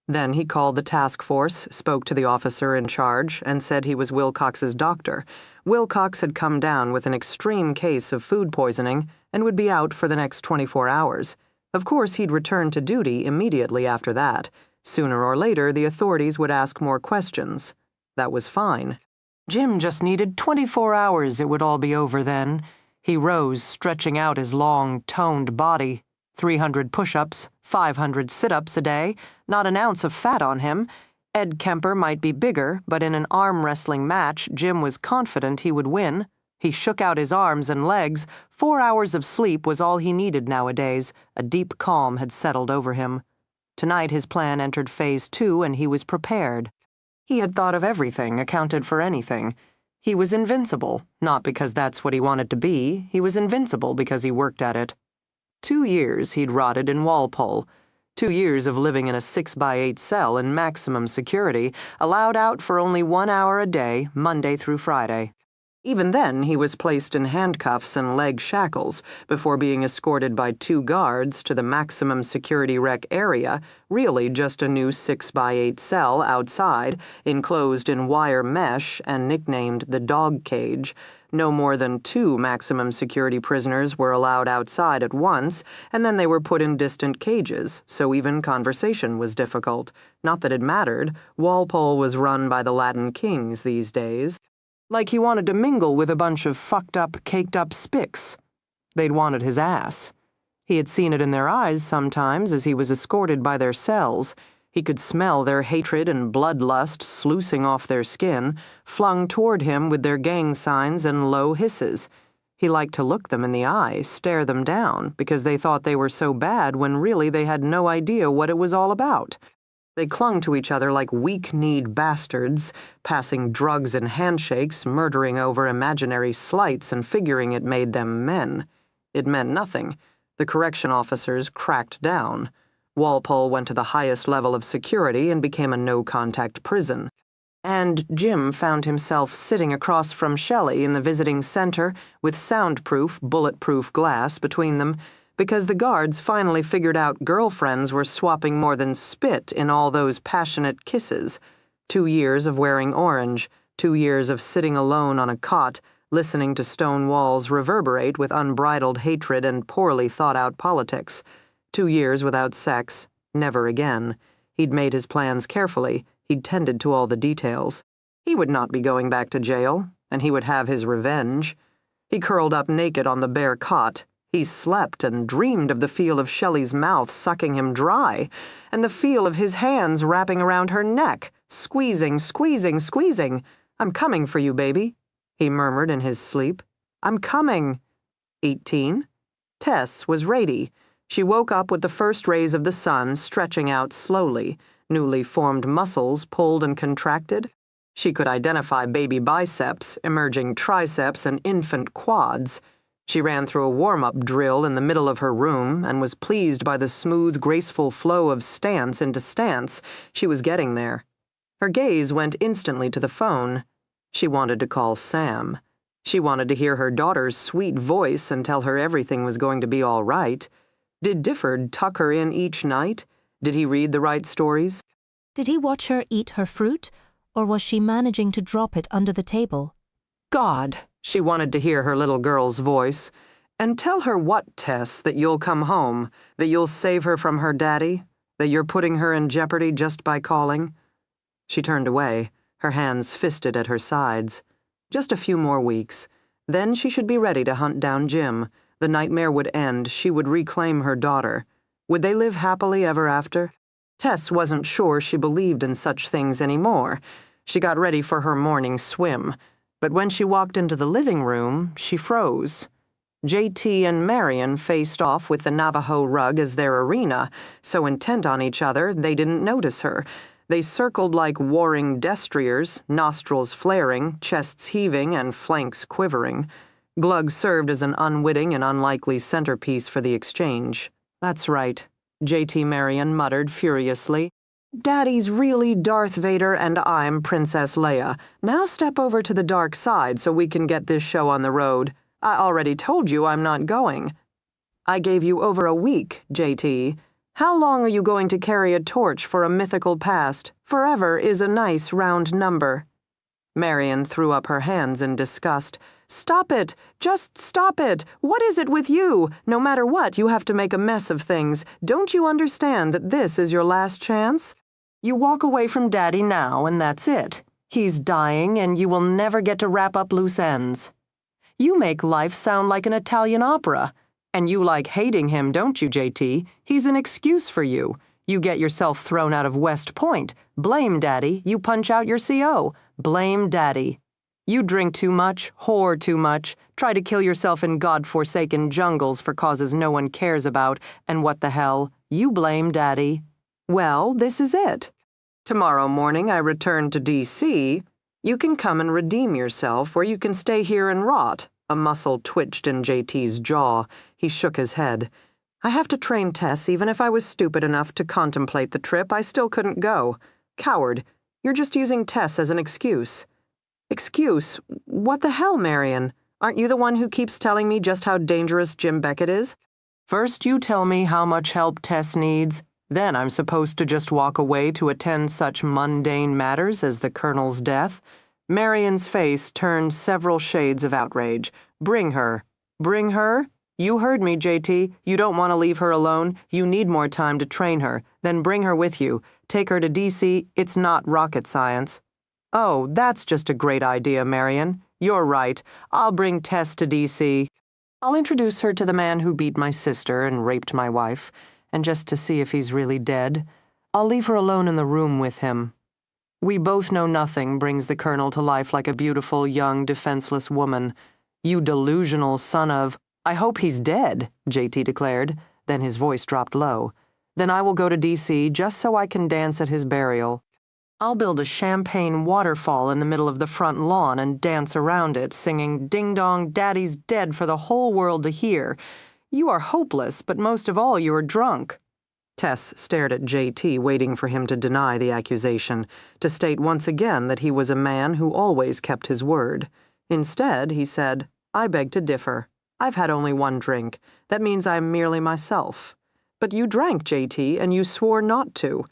Then he called the task force, spoke to the officer in charge, and said he was Wilcox's doctor. Wilcox had come down with an extreme case of food poisoning and would be out for the next 24 hours. Of course, he'd return to duty immediately after that. Sooner or later, the authorities would ask more questions. That was fine. Jim just needed 24 hours, it would all be over then. He rose, stretching out his long, toned body. 300 push-ups, 500 sit-ups a day, not an ounce of fat on him. Ed Kemper might be bigger, but in an arm wrestling match, Jim was confident he would win. He shook out his arms and legs. 4 hours of sleep was all he needed nowadays. A deep calm had settled over him. Tonight his plan entered phase 2, and he was prepared. He had thought of everything, accounted for anything. He was invincible, not because that's what he wanted to be. He was invincible because he worked at it. 2 years he'd rotted in Walpole. 2 years of living in a 6x8 cell in maximum security, allowed out for only 1 hour a day, Monday through Friday. Even then, he was placed in handcuffs and leg shackles before being escorted by 2 guards to the maximum security rec area, really just a new 6x8 cell outside, enclosed in wire mesh and nicknamed the dog cage. No more than 2 maximum security prisoners were allowed outside at once, and then they were put in distant cages, so even conversation was difficult. Not that it mattered. Walpole was run by the Latin kings these days. Like he wanted to mingle with a bunch of fucked-up, caked-up spics. They'd wanted his ass. He had seen it in their eyes sometimes as he was escorted by their cells. He could smell their hatred and bloodlust sluicing off their skin, flung toward him with their gang signs and low hisses. He liked to look them in the eye, stare them down, because they thought they were so bad when really they had no idea what it was all about. They clung to each other like weak-kneed bastards, passing drugs and handshakes, murdering over imaginary slights and figuring it made them men. It meant nothing. The correction officers cracked down. Walpole went to the highest level of security and became a no-contact prison. And Jim found himself sitting across from Shelley in the visiting center with soundproof, bulletproof glass between them, because the guards finally figured out girlfriends were swapping more than spit in all those passionate kisses. 2 years of wearing orange, 2 years of sitting alone on a cot, listening to stone walls reverberate with unbridled hatred and poorly thought-out politics. 2 years without sex, never again. He'd made his plans carefully. He'd tended to all the details. He would not be going back to jail, and he would have his revenge. He curled up naked on the bare cot. He slept and dreamed of the feel of Shelley's mouth sucking him dry, and the feel of his hands wrapping around her neck, squeezing, squeezing, squeezing. "I'm coming for you, baby," he murmured in his sleep. "I'm coming." 18. Tess was ready. She woke up with the first rays of the sun stretching out slowly. Newly formed muscles pulled and contracted. She could identify baby biceps, emerging triceps, and infant quads. She ran through a warm-up drill in the middle of her room and was pleased by the smooth, graceful flow of stance into stance. She was getting there. Her gaze went instantly to the phone. She wanted to call Sam. She wanted to hear her daughter's sweet voice and tell her everything was going to be all right. Did Difford tuck her in each night? Did he read the right stories? Did he watch her eat her fruit, or was she managing to drop it under the table? God, she wanted to hear her little girl's voice. And tell her what, Tess, that you'll come home, that you'll save her from her daddy, that you're putting her in jeopardy just by calling. She turned away, her hands fisted at her sides. Just a few more weeks. Then she should be ready to hunt down Jim. The nightmare would end. She would reclaim her daughter. Would they live happily ever after? Tess wasn't sure she believed in such things anymore. She got ready for her morning swim. But when she walked into the living room, she froze. JT and Marion faced off with the Navajo rug as their arena, so intent on each other they didn't notice her. They circled like warring destriers, nostrils flaring, chests heaving, and flanks quivering. Glug served as an unwitting and unlikely centerpiece for the exchange. "That's right," JT Marion muttered furiously. "Daddy's really Darth Vader and I'm Princess Leia. Now step over to the dark side so we can get this show on the road. I already told you I'm not going." "I gave you over a week, JT. How long are you going to carry a torch for a mythical past? Forever is a nice round number." Marion threw up her hands in disgust. "Stop it! Just stop it! What is it with you? No matter what, you have to make a mess of things. Don't you understand that this is your last chance? You walk away from Daddy now, and that's it. He's dying, and you will never get to wrap up loose ends. You make life sound like an Italian opera. And you like hating him, don't you, JT? He's an excuse for you. You get yourself thrown out of West Point. Blame Daddy. You punch out your CO. Blame Daddy. You drink too much, whore too much, try to kill yourself in God-forsaken jungles for causes no one cares about, and what the hell? You blame Daddy. Well, this is it. Tomorrow morning I return to D.C. You can come and redeem yourself, or you can stay here and rot. A muscle twitched in JT's jaw. He shook his head. I have to train Tess. Even if I was stupid enough to contemplate the trip, I still couldn't go. Coward. You're just using Tess as an excuse. Excuse? What the hell, Marion? Aren't you the one who keeps telling me just how dangerous Jim Beckett is? First you tell me how much help Tess needs, then I'm supposed to just walk away to attend such mundane matters as the Colonel's death. Marion's face turned several shades of outrage. Bring her. Bring her? You heard me, JT. You don't want to leave her alone. You need more time to train her. Then bring her with you. Take her to D.C. It's not rocket science. Oh, that's just a great idea, Marion. You're right. I'll bring Tess to D.C. I'll introduce her to the man who beat my sister and raped my wife, and just to see if he's really dead. I'll leave her alone in the room with him. We both know nothing brings the Colonel to life like a beautiful, young, defenseless woman. You delusional son of... I hope he's dead, JT declared. Then his voice dropped low. Then I will go to D.C. just so I can dance at his burial. I'll build a champagne waterfall in the middle of the front lawn and dance around it, singing Ding Dong, Daddy's dead for the whole world to hear. You are hopeless, but most of all you are drunk. Tess stared at JT, waiting for him to deny the accusation, to state once again that he was a man who always kept his word. Instead, he said, I beg to differ. I've had only one drink. That means I'm merely myself. But you drank, JT, and you swore not to.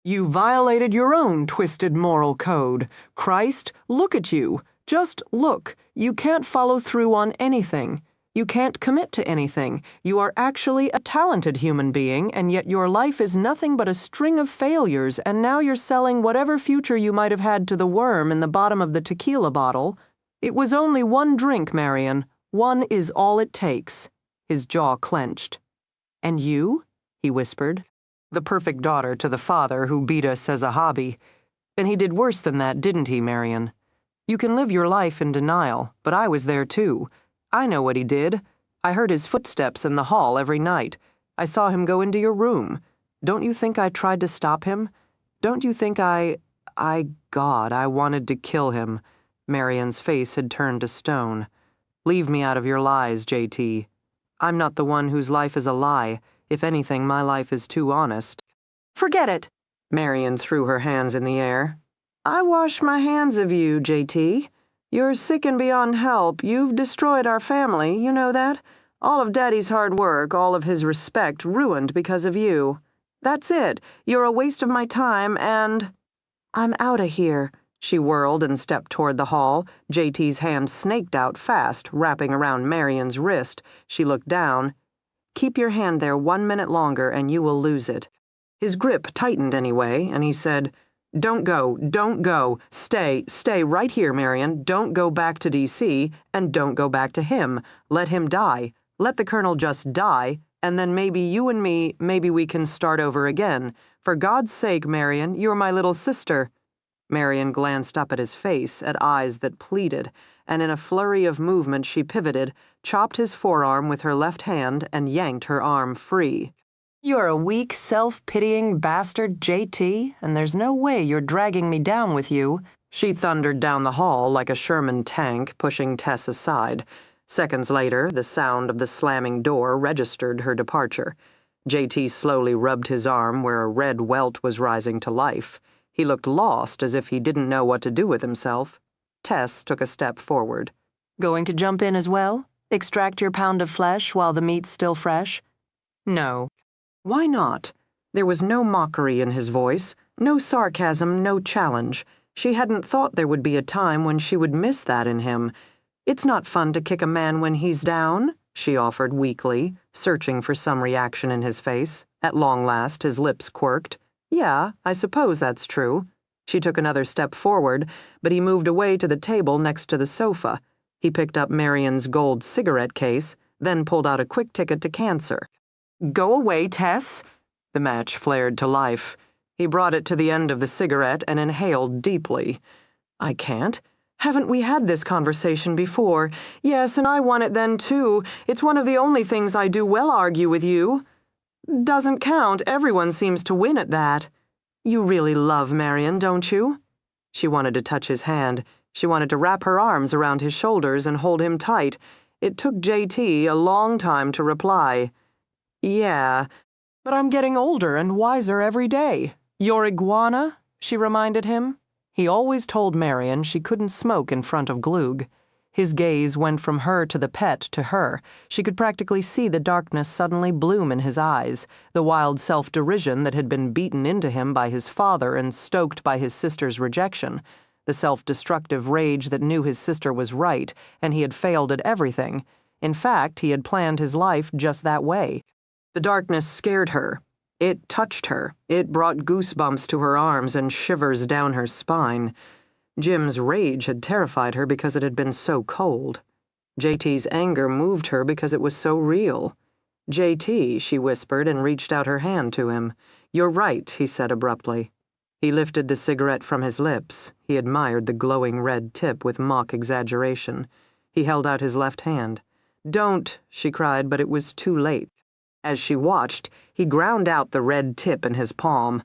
You violated your own twisted moral code. Christ, look at you. Just look. You can't follow through on anything. You can't commit to anything. You are actually a talented human being, and yet your life is nothing but a string of failures, and now you're selling whatever future you might have had to the worm in the bottom of the tequila bottle. It was only one drink, Marion. One is all it takes." His jaw clenched. "And you?" he whispered. "The perfect daughter to the father who beat us as a hobby. And he did worse than that, didn't he, Marion? You can live your life in denial, but I was there too. I know what he did. I heard his footsteps in the hall every night. I saw him go into your room. Don't you think I tried to stop him? Don't you think God, I wanted to kill him." Marion's face had turned to stone. "Leave me out of your lies, JT. I'm not the one whose life is a lie. If anything, my life is too honest." "Forget it!" Marion threw her hands in the air. "I wash my hands of you, JT. You're sick and beyond help. You've destroyed our family, you know that? All of Daddy's hard work, all of his respect, ruined because of you. That's it. You're a waste of my time, and—" "I'm out of here." She whirled and stepped toward the hall. JT's hand snaked out fast, wrapping around Marion's wrist. She looked down. "Keep your hand there 1 minute longer and you will lose it." His grip tightened anyway, and he said, "Don't go, don't go. Stay right here, Marion. Don't go back to D.C., and don't go back to him. Let him die. Let the Colonel just die, and then maybe you and me, maybe we can start over again. For God's sake, Marion, you're my little sister." Marion glanced up at his face, at eyes that pleaded, and in a flurry of movement she pivoted, chopped his forearm with her left hand, and yanked her arm free. "You're a weak, self-pitying bastard, JT, and there's no way you're dragging me down with you." She thundered down the hall like a Sherman tank, pushing Tess aside. Seconds later, the sound of the slamming door registered her departure. JT slowly rubbed his arm where a red welt was rising to life. He looked lost, as if he didn't know what to do with himself. Tess took a step forward. "Going to jump in as well? Extract your pound of flesh while the meat's still fresh?" "No." "Why not?" There was no mockery in his voice, no sarcasm, no challenge. She hadn't thought there would be a time when she would miss that in him. "It's not fun to kick a man when he's down," she offered weakly, searching for some reaction in his face. At long last, his lips quirked. "Yeah, I suppose that's true." She took another step forward, but he moved away to the table next to the sofa. He picked up Marion's gold cigarette case, then pulled out a quick ticket to cancer. "Go away, Tess." The match flared to life. He brought it to the end of the cigarette and inhaled deeply. "I can't. Haven't we had this conversation before? Yes, and I won it then, too. It's one of the only things I do well argue with you." "Doesn't count. Everyone seems to win at that." "You really love Marion, don't you?" She wanted to touch his hand. She wanted to wrap her arms around his shoulders and hold him tight. It took JT a long time to reply. "Yeah, but I'm getting older and wiser every day. Your iguana?" she reminded him. He always told Marion she couldn't smoke in front of Glug. His gaze went from her to the pet to her. She could practically see the darkness suddenly bloom in his eyes, the wild self-derision that had been beaten into him by his father and stoked by his sister's rejection, the self-destructive rage that knew his sister was right and he had failed at everything. In fact, he had planned his life just that way. The darkness scared her. It touched her. It brought goosebumps to her arms and shivers down her spine. Jim's rage had terrified her because it had been so cold. JT's anger moved her because it was so real. "JT," she whispered and reached out her hand to him. "You're right," he said abruptly. He lifted the cigarette from his lips. He admired the glowing red tip with mock exaggeration. He held out his left hand. "Don't," she cried, but it was too late. As she watched, he ground out the red tip in his palm.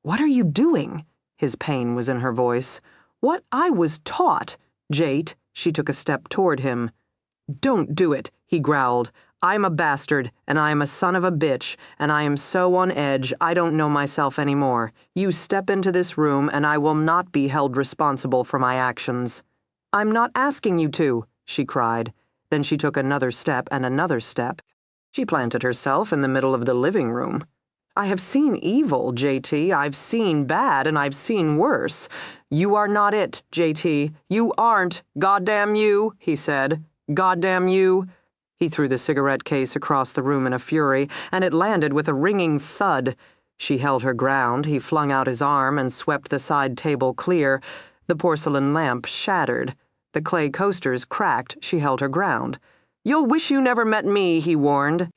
"What are you doing?" His pain was in her voice. "What I was taught, Jate." She took a step toward him. "Don't do it," he growled. "I'm a bastard, and I am a son of a bitch, and I am so on edge I don't know myself anymore. You step into this room, and I will not be held responsible for my actions." "I'm not asking you to," she cried. Then she took another step and another step. She planted herself in the middle of the living room. "I have seen evil, JT. I've seen bad, and I've seen worse. You are not it, JT. You aren't. Goddamn you," he said. "Goddamn you." He threw the cigarette case across the room in a fury, and it landed with a ringing thud. She held her ground. He flung out his arm and swept the side table clear. The porcelain lamp shattered. The clay coasters cracked. She held her ground. "You'll wish you never met me," he warned.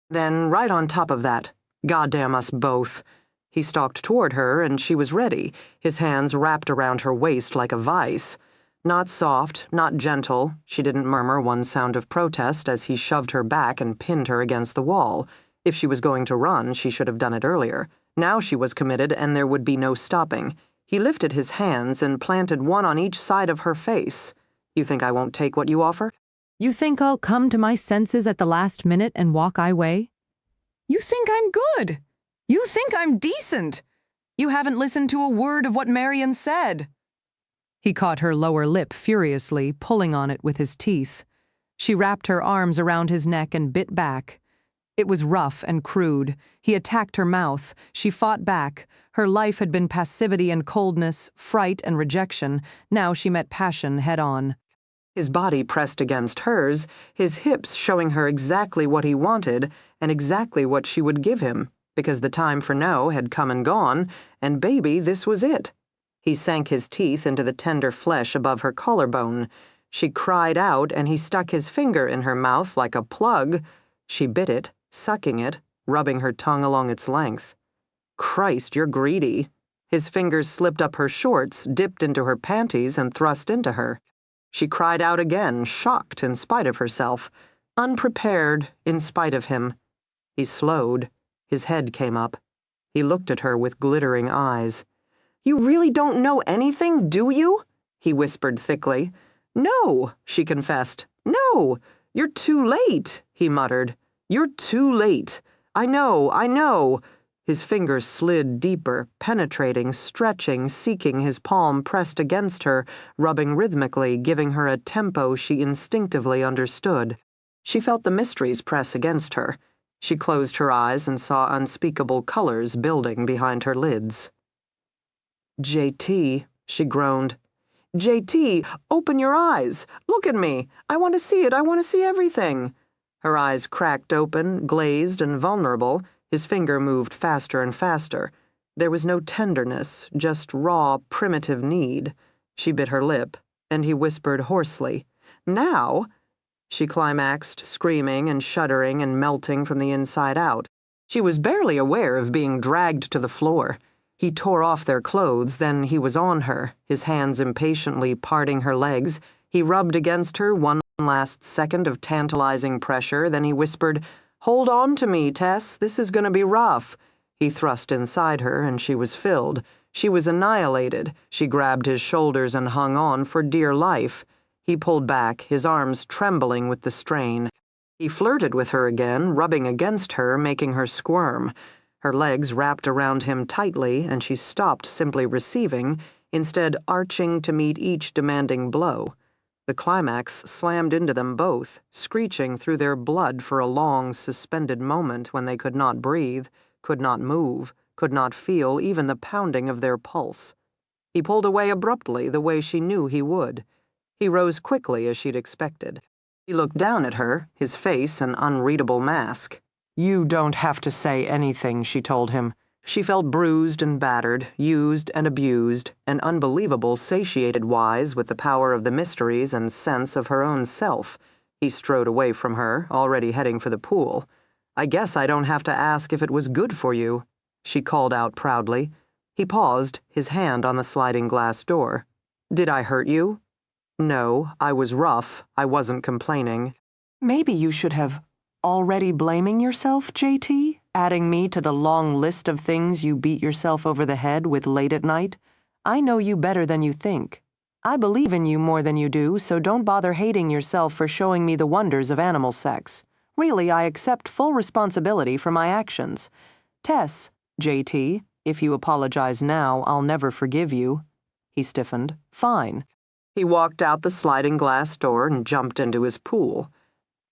Then, right on top of that, goddamn us both. He stalked toward her, and she was ready, his hands wrapped around her waist like a vice. Not soft, not gentle, she didn't murmur one sound of protest as he shoved her back and pinned her against the wall. If she was going to run, she should have done it earlier. Now she was committed, and there would be no stopping. He lifted his hands and planted one on each side of her face. "You think I won't take what you offer?" You think I'll come to my senses at the last minute and walk away? You think I'm good. You think I'm decent. You haven't listened to a word of what Marion said. He caught her lower lip furiously, pulling on it with his teeth. She wrapped her arms around his neck and bit back. It was rough and crude. He attacked her mouth. She fought back. Her life had been passivity and coldness, fright and rejection. Now she met passion head-on. His body pressed against hers, his hips showing her exactly what he wanted and exactly what she would give him, because the time for no had come and gone, and baby, this was it. He sank his teeth into the tender flesh above her collarbone. She cried out, and he stuck his finger in her mouth like a plug. She bit it, sucking it, rubbing her tongue along its length. "Christ, you're greedy." His fingers slipped up her shorts, dipped into her panties, and thrust into her. She cried out again, shocked in spite of herself, unprepared in spite of him. He slowed. His head came up. He looked at her with glittering eyes. "You really don't know anything, do you?" he whispered thickly. "No," she confessed. "No. You're too late," he muttered. "You're too late. I know, I know." His fingers slid deeper, penetrating, stretching, seeking his palm pressed against her, rubbing rhythmically, giving her a tempo she instinctively understood. She felt the mysteries press against her. She closed her eyes and saw unspeakable colors building behind her lids. "JT," she groaned. "JT, open your eyes. Look at me. I want to see it. I want to see everything." Her eyes cracked open, glazed and vulnerable. His finger moved faster and faster. There was no tenderness, just raw, primitive need. She bit her lip, and he whispered hoarsely, "Now?" She climaxed, screaming and shuddering and melting from the inside out. She was barely aware of being dragged to the floor. He tore off their clothes, then he was on her, his hands impatiently parting her legs. He rubbed against her one last second of tantalizing pressure, then he whispered, "Hold on to me, Tess. This is going to be rough." He thrust inside her, and she was filled. She was annihilated. She grabbed his shoulders and hung on for dear life. He pulled back, his arms trembling with the strain. He flirted with her again, rubbing against her, making her squirm. Her legs wrapped around him tightly, and she stopped simply receiving, instead arching to meet each demanding blow. The climax slammed into them both, screeching through their blood for a long, suspended moment when they could not breathe, could not move, could not feel even the pounding of their pulse. He pulled away abruptly the way she knew he would. He rose quickly as she'd expected. He looked down at her, his face an unreadable mask. "You don't have to say anything," she told him. She felt bruised and battered, used and abused, and unbelievable satiated-wise with the power of the mysteries and sense of her own self. He strode away from her, already heading for the pool. "I guess I don't have to ask if it was good for you," she called out proudly. He paused, his hand on the sliding glass door. "Did I hurt you?" "No, I was rough. I wasn't complaining." "Maybe you should have already blaming yourself, JT? Adding me to the long list of things you beat yourself over the head with late at night? I know you better than you think. I believe in you more than you do, so don't bother hating yourself for showing me the wonders of animal sex. Really, I accept full responsibility for my actions. Tess, JT, if you apologize now, I'll never forgive you." He stiffened. "Fine." He walked out the sliding glass door and jumped into his pool.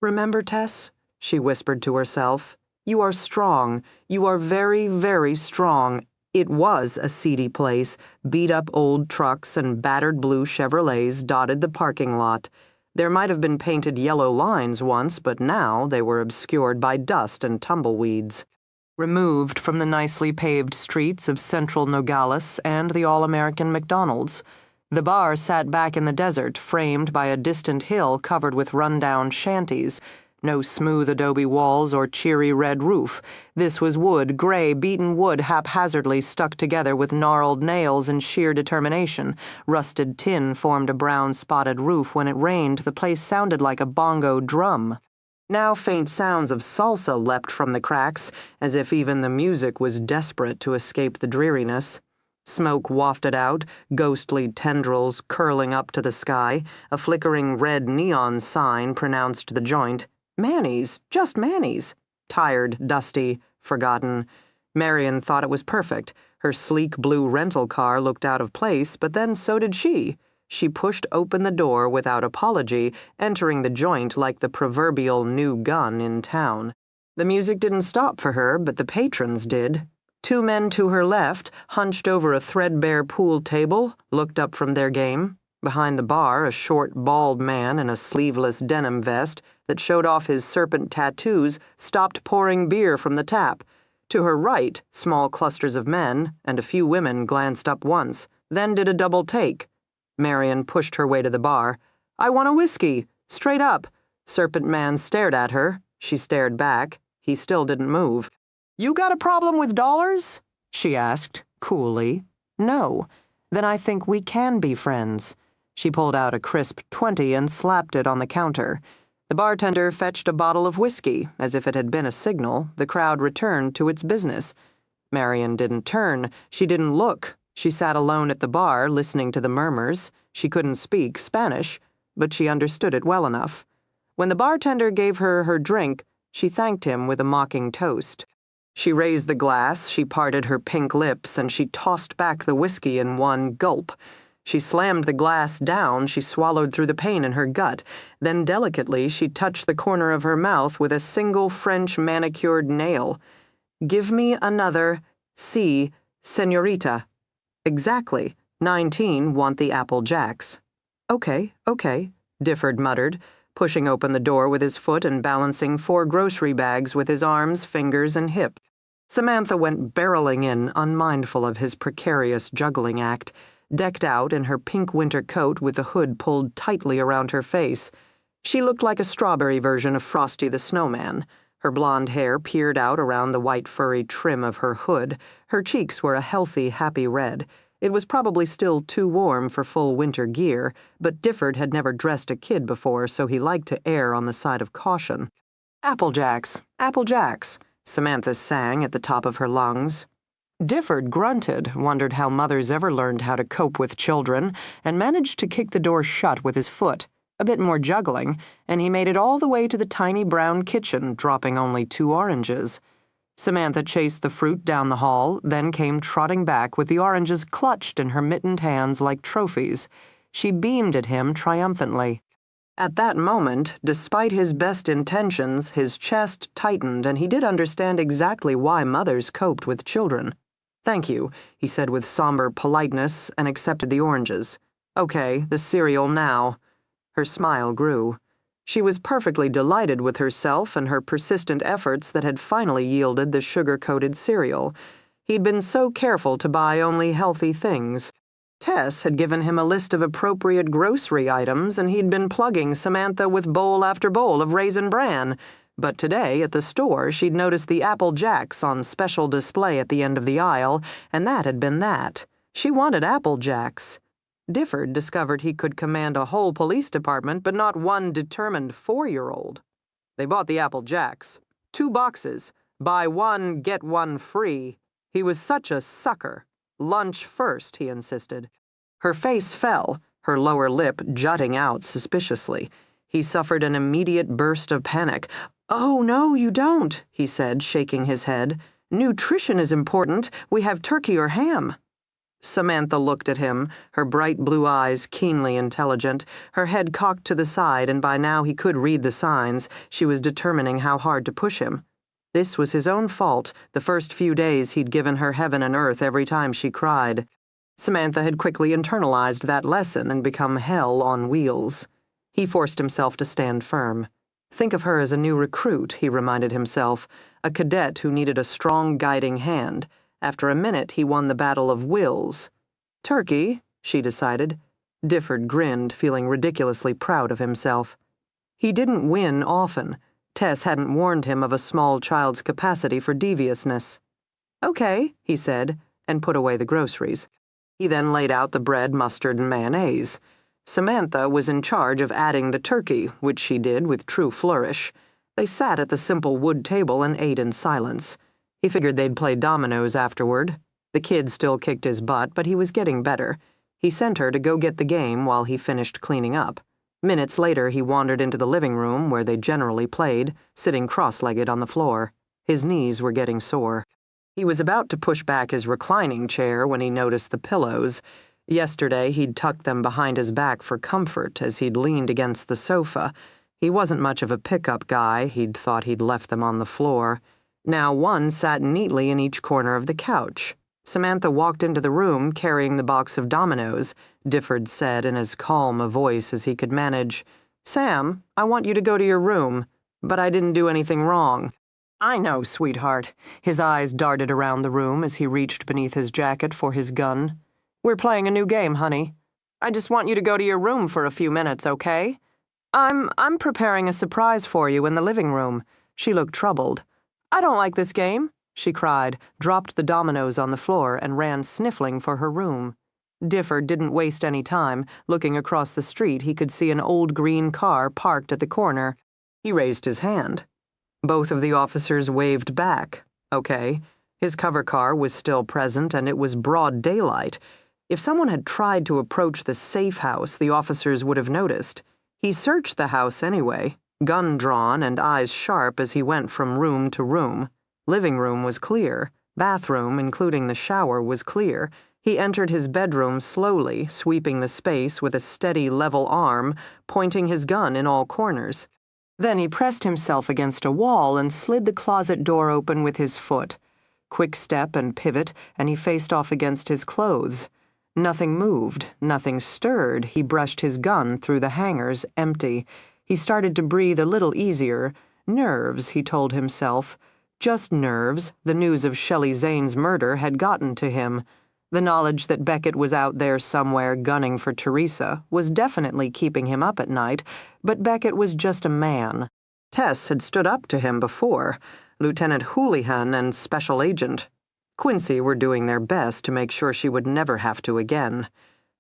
"Remember, Tess?" she whispered to herself. "You are strong. You are very, very strong." It was a seedy place. Beat-up old trucks and battered blue Chevrolets dotted the parking lot. There might have been painted yellow lines once, but now they were obscured by dust and tumbleweeds. Removed from the nicely paved streets of central Nogales and the all-American McDonald's, the bar sat back in the desert, framed by a distant hill covered with run-down shanties. No smooth adobe walls or cheery red roof. This was wood, gray, beaten wood haphazardly stuck together with gnarled nails and sheer determination. Rusted tin formed a brown-spotted roof. When it rained, the place sounded like a bongo drum. Now faint sounds of salsa leapt from the cracks, as if even the music was desperate to escape the dreariness. Smoke wafted out, ghostly tendrils curling up to the sky. A flickering red neon sign pronounced the joint. Manny's, just Manny's. Tired, dusty, forgotten. Marion thought it was perfect. Her sleek blue rental car looked out of place, but then so did she. She pushed open the door without apology, entering the joint like the proverbial new gun in town. The music didn't stop for her, but the patrons did. Two men to her left, hunched over a threadbare pool table, looked up from their game. Behind the bar, a short, bald man in a sleeveless denim vest that showed off his serpent tattoos stopped pouring beer from the tap. To her right, small clusters of men and a few women glanced up once, then did a double take. Marion pushed her way to the bar. "I want a whiskey. Straight up." Serpent man stared at her. She stared back. He still didn't move. "You got a problem with dollars?" she asked, coolly. "No. Then I think we can be friends." She pulled out a crisp 20 and slapped it on the counter. The bartender fetched a bottle of whiskey. As if it had been a signal, the crowd returned to its business. Marion didn't turn. She didn't look. She sat alone at the bar, listening to the murmurs. She couldn't speak Spanish, but she understood it well enough. When the bartender gave her her drink, she thanked him with a mocking toast. She raised the glass, she parted her pink lips, and she tossed back the whiskey in one gulp. She slammed the glass down, she swallowed through the pain in her gut. Then delicately she touched the corner of her mouth with a single French manicured nail. "Give me another, si, señorita." "Exactly. 19 want the Apple Jacks." Okay, Difford muttered, pushing open the door with his foot and balancing 4 grocery bags with his arms, fingers, and hips. Samantha went barreling in, unmindful of his precarious juggling act, decked out in her pink winter coat with the hood pulled tightly around her face. She looked like a strawberry version of Frosty the Snowman. Her blonde hair peered out around the white furry trim of her hood. Her cheeks were a healthy, happy red. It was probably still too warm for full winter gear, but Difford had never dressed a kid before, so he liked to err on the side of caution. "Apple Jacks, Apple Jacks," Samantha sang at the top of her lungs. Difford grunted, wondered how mothers ever learned how to cope with children, and managed to kick the door shut with his foot. A bit more juggling, and he made it all the way to the tiny brown kitchen, dropping only 2 oranges. Samantha chased the fruit down the hall, then came trotting back with the oranges clutched in her mittened hands like trophies. She beamed at him triumphantly. At that moment, despite his best intentions, his chest tightened, and he did understand exactly why mothers coped with children. "Thank you," he said with somber politeness, and accepted the oranges. "Okay, the cereal now." Her smile grew. She was perfectly delighted with herself and her persistent efforts that had finally yielded the sugar-coated cereal. He'd been so careful to buy only healthy things. Tess had given him a list of appropriate grocery items, and he'd been plugging Samantha with bowl after bowl of Raisin Bran. But today, at the store, she'd noticed the Apple Jacks on special display at the end of the aisle, and that had been that. She wanted Apple Jacks. Difford discovered he could command a whole police department, but not one determined 4-year-old. They bought the Apple Jacks. 2 boxes. Buy 1, get 1 free. He was such a sucker. Lunch first, he insisted. Her face fell, her lower lip jutting out suspiciously. He suffered an immediate burst of panic. "Oh, no, you don't," he said, shaking his head. "Nutrition is important. We have turkey or ham." Samantha looked at him, her bright blue eyes keenly intelligent, her head cocked to the side, and by now he could read the signs. She was determining how hard to push him. This was his own fault. The first few days he'd given her heaven and earth every time she cried. Samantha had quickly internalized that lesson and become hell on wheels. He forced himself to stand firm. Think of her as a new recruit, he reminded himself, a cadet who needed a strong guiding hand. After a minute, he won the battle of wills. Turkey, she decided. Difford grinned, feeling ridiculously proud of himself. He didn't win often. Tess hadn't warned him of a small child's capacity for deviousness. Okay, he said, and put away the groceries. He then laid out the bread, mustard, and mayonnaise. Samantha was in charge of adding the turkey, which she did with true flourish. They sat at the simple wood table and ate in silence. He figured they'd play dominoes afterward. The kid still kicked his butt, but he was getting better. He sent her to go get the game while he finished cleaning up. Minutes later, he wandered into the living room where they generally played, sitting cross-legged on the floor. His knees were getting sore. He was about to push back his reclining chair when he noticed the pillows. Yesterday, he'd tucked them behind his back for comfort as he'd leaned against the sofa. He wasn't much of a pickup guy. He'd thought he'd left them on the floor. Now one sat neatly in each corner of the couch. Samantha walked into the room carrying the box of dominoes. Difford said in as calm a voice as he could manage, "Sam, I want you to go to your room, but I didn't do anything wrong." "I know, sweetheart." His eyes darted around the room as he reached beneath his jacket for his gun. "We're playing a new game, honey. I just want you to go to your room for a few minutes, okay? I'm preparing a surprise for you in the living room." She looked troubled. "I don't like this game," she cried, dropped the dominoes on the floor, and ran sniffling for her room. Difford didn't waste any time. Looking across the street, he could see an old green car parked at the corner. He raised his hand. Both of the officers waved back. Okay. His cover car was still present, and it was broad daylight. If someone had tried to approach the safe house, the officers would have noticed. He searched the house anyway, gun drawn and eyes sharp as he went from room to room. Living room was clear. Bathroom, including the shower, was clear. He entered his bedroom slowly, sweeping the space with a steady, level arm, pointing his gun in all corners. Then he pressed himself against a wall and slid the closet door open with his foot. Quick step and pivot, and he faced off against his clothes. Nothing moved, nothing stirred. He brushed his gun through the hangers, empty. He started to breathe a little easier. Nerves, he told himself. Just nerves. The news of Shelley Zane's murder had gotten to him. The knowledge that Beckett was out there somewhere gunning for Teresa was definitely keeping him up at night, but Beckett was just a man. Tess had stood up to him before. Lieutenant Houlihan and Special Agent Quincy were doing their best to make sure she would never have to again.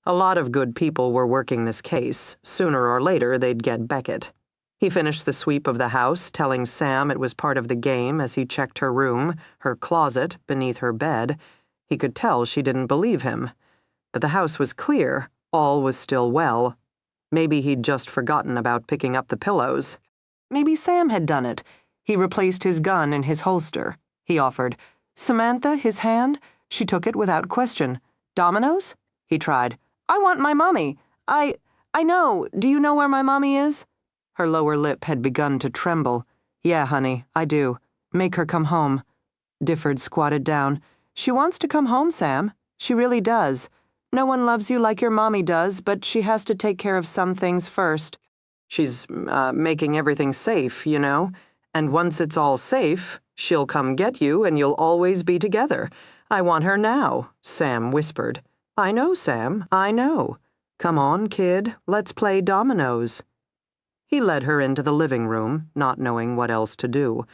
A lot of good people were working this case. Sooner or later, they'd get Beckett. He finished the sweep of the house, telling Sam it was part of the game as he checked her room, her closet, beneath her bed. He could tell she didn't believe him. But the house was clear. All was still well. Maybe he'd just forgotten about picking up the pillows. Maybe Sam had done it. He replaced his gun in his holster. He offered. "Samantha, his hand?" She took it without question. "Dominoes?" He tried. "I want my mommy. I know. Do you know where my mommy is?" Her lower lip had begun to tremble. "Yeah, honey, I do. Make her come home." Difford squatted down. "She wants to come home, Sam. She really does. No one loves you like your mommy does, but she has to take care of some things first. She's, making everything safe, you know. And once it's all safe, she'll come get you and you'll always be together. I want her now," Sam whispered. "I know, Sam, I know. Come on, kid, let's play dominoes." He led her into the living room, not knowing what else to do.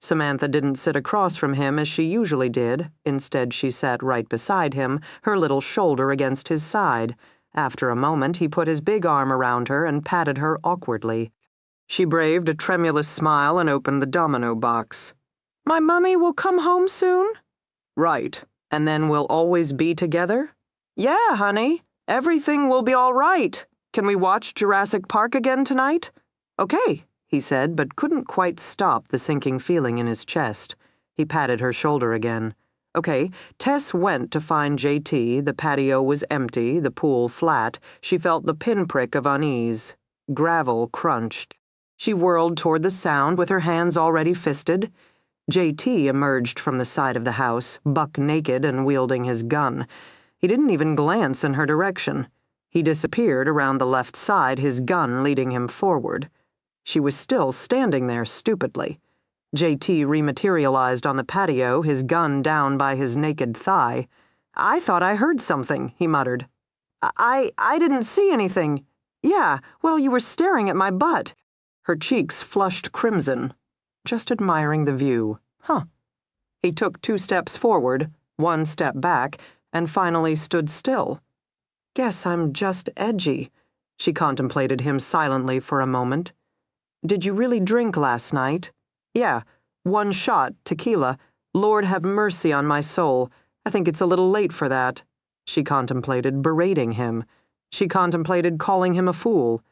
Samantha didn't sit across from him as she usually did. Instead, she sat right beside him, her little shoulder against his side. After a moment, he put his big arm around her and patted her awkwardly. She braved a tremulous smile and opened the domino box. "My mummy will come home soon?" "Right. And then we'll always be together?" "Yeah, honey. Everything will be all right. Can we watch Jurassic Park again tonight?" "Okay," he said, but couldn't quite stop the sinking feeling in his chest. He patted her shoulder again. Okay, Tess went to find JT. The patio was empty, the pool flat. She felt the pinprick of unease. Gravel crunched. She whirled toward the sound with her hands already fisted. JT emerged from the side of the house, buck naked and wielding his gun. He didn't even glance in her direction. He disappeared around the left side, his gun leading him forward. She was still standing there stupidly. JT rematerialized on the patio, his gun down by his naked thigh. "I thought I heard something," he muttered. I didn't see anything. Yeah, well, you were staring at my butt." Her cheeks flushed crimson. Just admiring the view. Huh. He took 2 steps forward, 1 step back, and finally stood still. "Guess I'm just edgy." She contemplated him silently for a moment. "Did you really drink last night?" "Yeah, 1 shot, tequila. Lord have mercy on my soul. I think it's a little late for that." She contemplated berating him. She contemplated calling him a fool.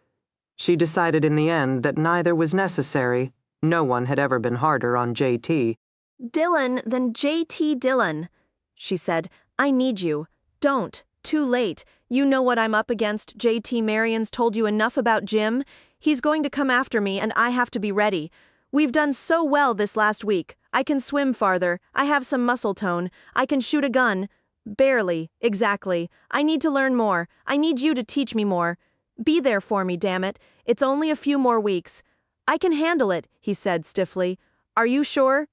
She decided in the end that neither was necessary. No one had ever been harder on JT. "Dylan, then JT Dylan," she said. "I need you. Don't. Too late. You know what I'm up against. JT Marion's told you enough about Jim. He's going to come after me, and I have to be ready. We've done so well this last week. I can swim farther. I have some muscle tone. I can shoot a gun. Barely, exactly. I need to learn more. I need you to teach me more. Be there for me, damn it. It's only a few more weeks. I can handle it," he said stiffly. "Are you sure?"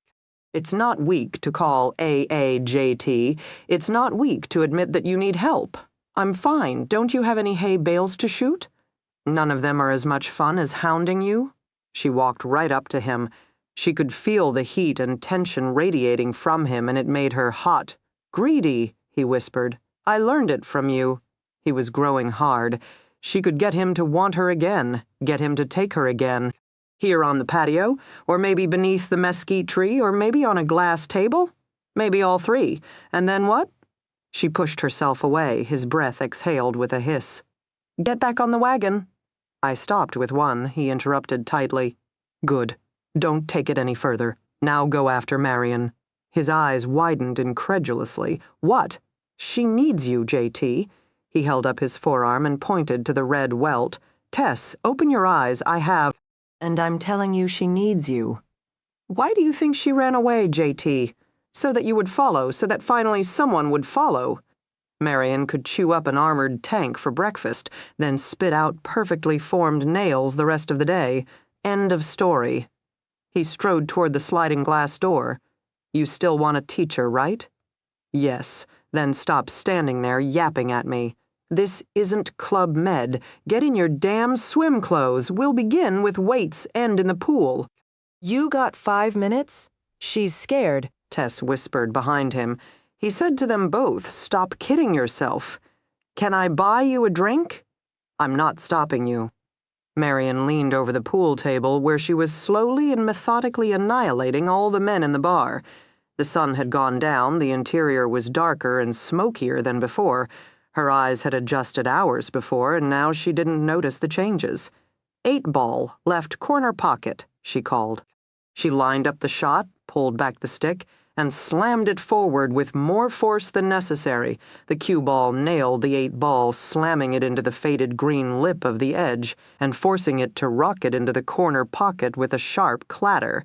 It's not weak to call JT. It's not weak to admit that you need help. I'm fine. Don't you have any hay bales to shoot? None of them are as much fun as hounding you? She walked right up to him. She could feel the heat and tension radiating from him, and it made her hot. "Greedy," he whispered. "I learned it from you." He was growing hard. She could get him to want her again, get him to take her again. Here on the patio, or maybe beneath the mesquite tree, or maybe on a glass table? Maybe all 3. And then what? She pushed herself away, his breath exhaled with a hiss. "Get back on the wagon." I stopped with one, he interrupted tightly. "Good. Don't take it any further. Now go after Marion." His eyes widened incredulously. "What?" "She needs you, JT." He held up his forearm and pointed to the red welt. "Tess, open your eyes. I have. And I'm telling you she needs you." "Why do you think she ran away, JT? So that you would follow, so that finally someone would follow." Marion could chew up an armored tank for breakfast, then spit out perfectly formed nails the rest of the day. End of story. He strode toward the sliding glass door. "You still want a teacher, right?" "Yes. Then stop standing there yapping at me. This isn't Club Med. Get in your damn swim clothes. We'll begin with weights and in the pool." "You got 5 minutes?" "She's scared," Tess whispered behind him. He said to them both, "Stop kidding yourself." "Can I buy you a drink?" "I'm not stopping you." Marion leaned over the pool table where she was slowly and methodically annihilating all the men in the bar. The sun had gone down, the interior was darker and smokier than before. Her eyes had adjusted hours before, and now she didn't notice the changes. "8 ball, left corner pocket," she called. She lined up the shot, pulled back the stick, and slammed it forward with more force than necessary. The cue ball nailed the 8 ball, slamming it into the faded green lip of the edge, and forcing it to rocket into the corner pocket with a sharp clatter.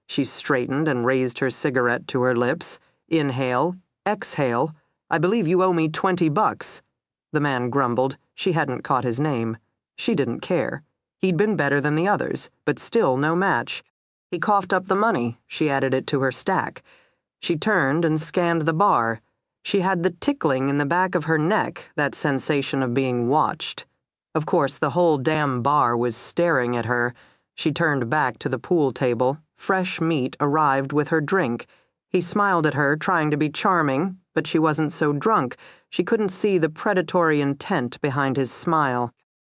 She straightened and raised her cigarette to her lips. Inhale, exhale. "I believe you owe me $20. The man grumbled. She hadn't caught his name. She didn't care. He'd been better than the others, but still no match. He coughed up the money. She added it to her stack. She turned and scanned the bar. She had the tickling in the back of her neck, that sensation of being watched. Of course, the whole damn bar was staring at her. She turned back to the pool table. Fresh meat arrived with her drink. He smiled at her, trying to be charming, but she wasn't so drunk. She couldn't see the predatory intent behind his smile.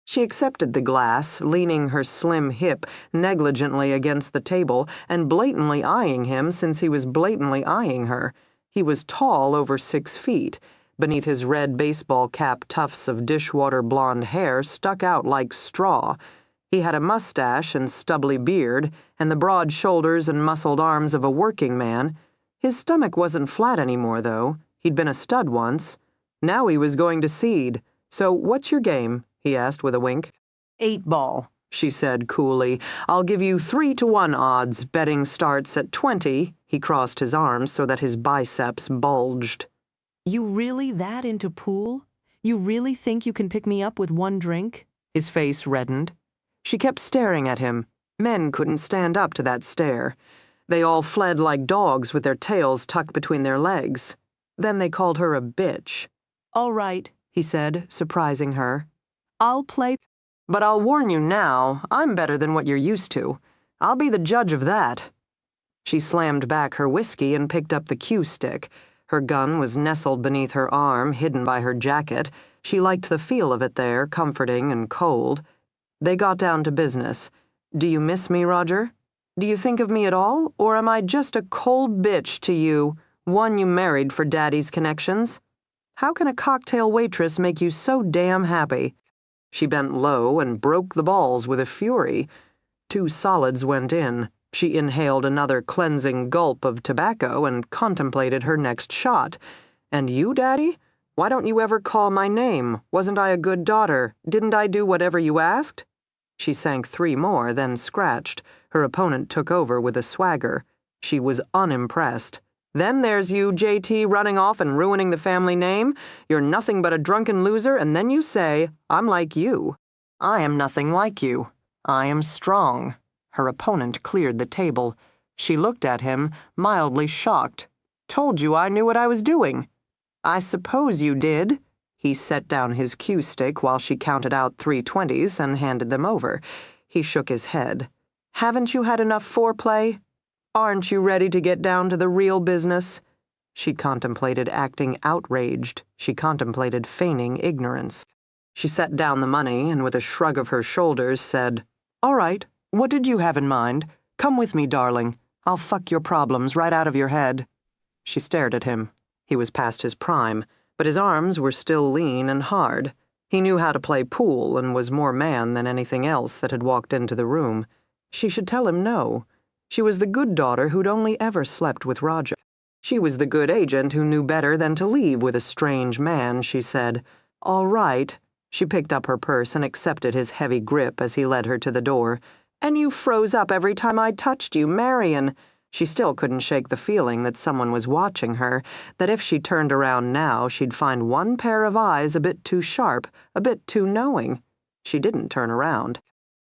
She accepted the glass, leaning her slim hip negligently against the table and blatantly eyeing him since he was blatantly eyeing her. He was tall, over 6 feet. Beneath his red baseball cap, tufts of dishwater blonde hair stuck out like straw. He had a mustache and stubbly beard, and the broad shoulders and muscled arms of a working man. His stomach wasn't flat anymore, though. He'd been a stud once. Now he was going to seed. "So what's your game?" he asked with a wink. 8 ball, she said coolly. "I'll give you 3-to-1 odds. Betting starts at 20. He crossed his arms so that his biceps bulged. You really that into pool? You really think you can pick me up with one drink? His face reddened. She kept staring at him. Men couldn't stand up to that stare. They all fled like dogs with their tails tucked between their legs. Then they called her a bitch. All right, he said, surprising her. I'll play. But I'll warn you now, I'm better than what you're used to. I'll be the judge of that. She slammed back her whiskey and picked up the cue stick. Her gun was nestled beneath her arm, hidden by her jacket. She liked the feel of it there, comforting and cold. They got down to business. Do you miss me, Roger? Do you think of me at all, or am I just a cold bitch to you, one you married for Daddy's connections? How can a cocktail waitress make you so damn happy? She bent low and broke the balls with a fury. 2 solids went in. She inhaled another cleansing gulp of tobacco and contemplated her next shot. And you, Daddy? Why don't you ever call my name? Wasn't I a good daughter? Didn't I do whatever you asked? She sank 3 more, then scratched. Her opponent took over with a swagger. She was unimpressed. Then there's you, JT, running off and ruining the family name. You're nothing but a drunken loser, and then you say, I'm like you. I am nothing like you. I am strong. Her opponent cleared the table. She looked at him, mildly shocked. Told you I knew what I was doing. I suppose you did. He set down his cue stick while she counted out 3 20s and handed them over. He shook his head. Haven't you had enough foreplay? Aren't you ready to get down to the real business? She contemplated acting outraged. She contemplated feigning ignorance. She set down the money and with a shrug of her shoulders said, All right, what did you have in mind? Come with me, darling. I'll fuck your problems right out of your head. She stared at him. He was past his prime, but his arms were still lean and hard. He knew how to play pool and was more man than anything else that had walked into the room. She should tell him no. She was the good daughter who'd only ever slept with Roger. She was the good agent who knew better than to leave with a strange man, she said. All right. She picked up her purse and accepted his heavy grip as he led her to the door. And you froze up every time I touched you, Marion. She still couldn't shake the feeling that someone was watching her, that if she turned around now, she'd find one pair of eyes a bit too sharp, a bit too knowing. She didn't turn around.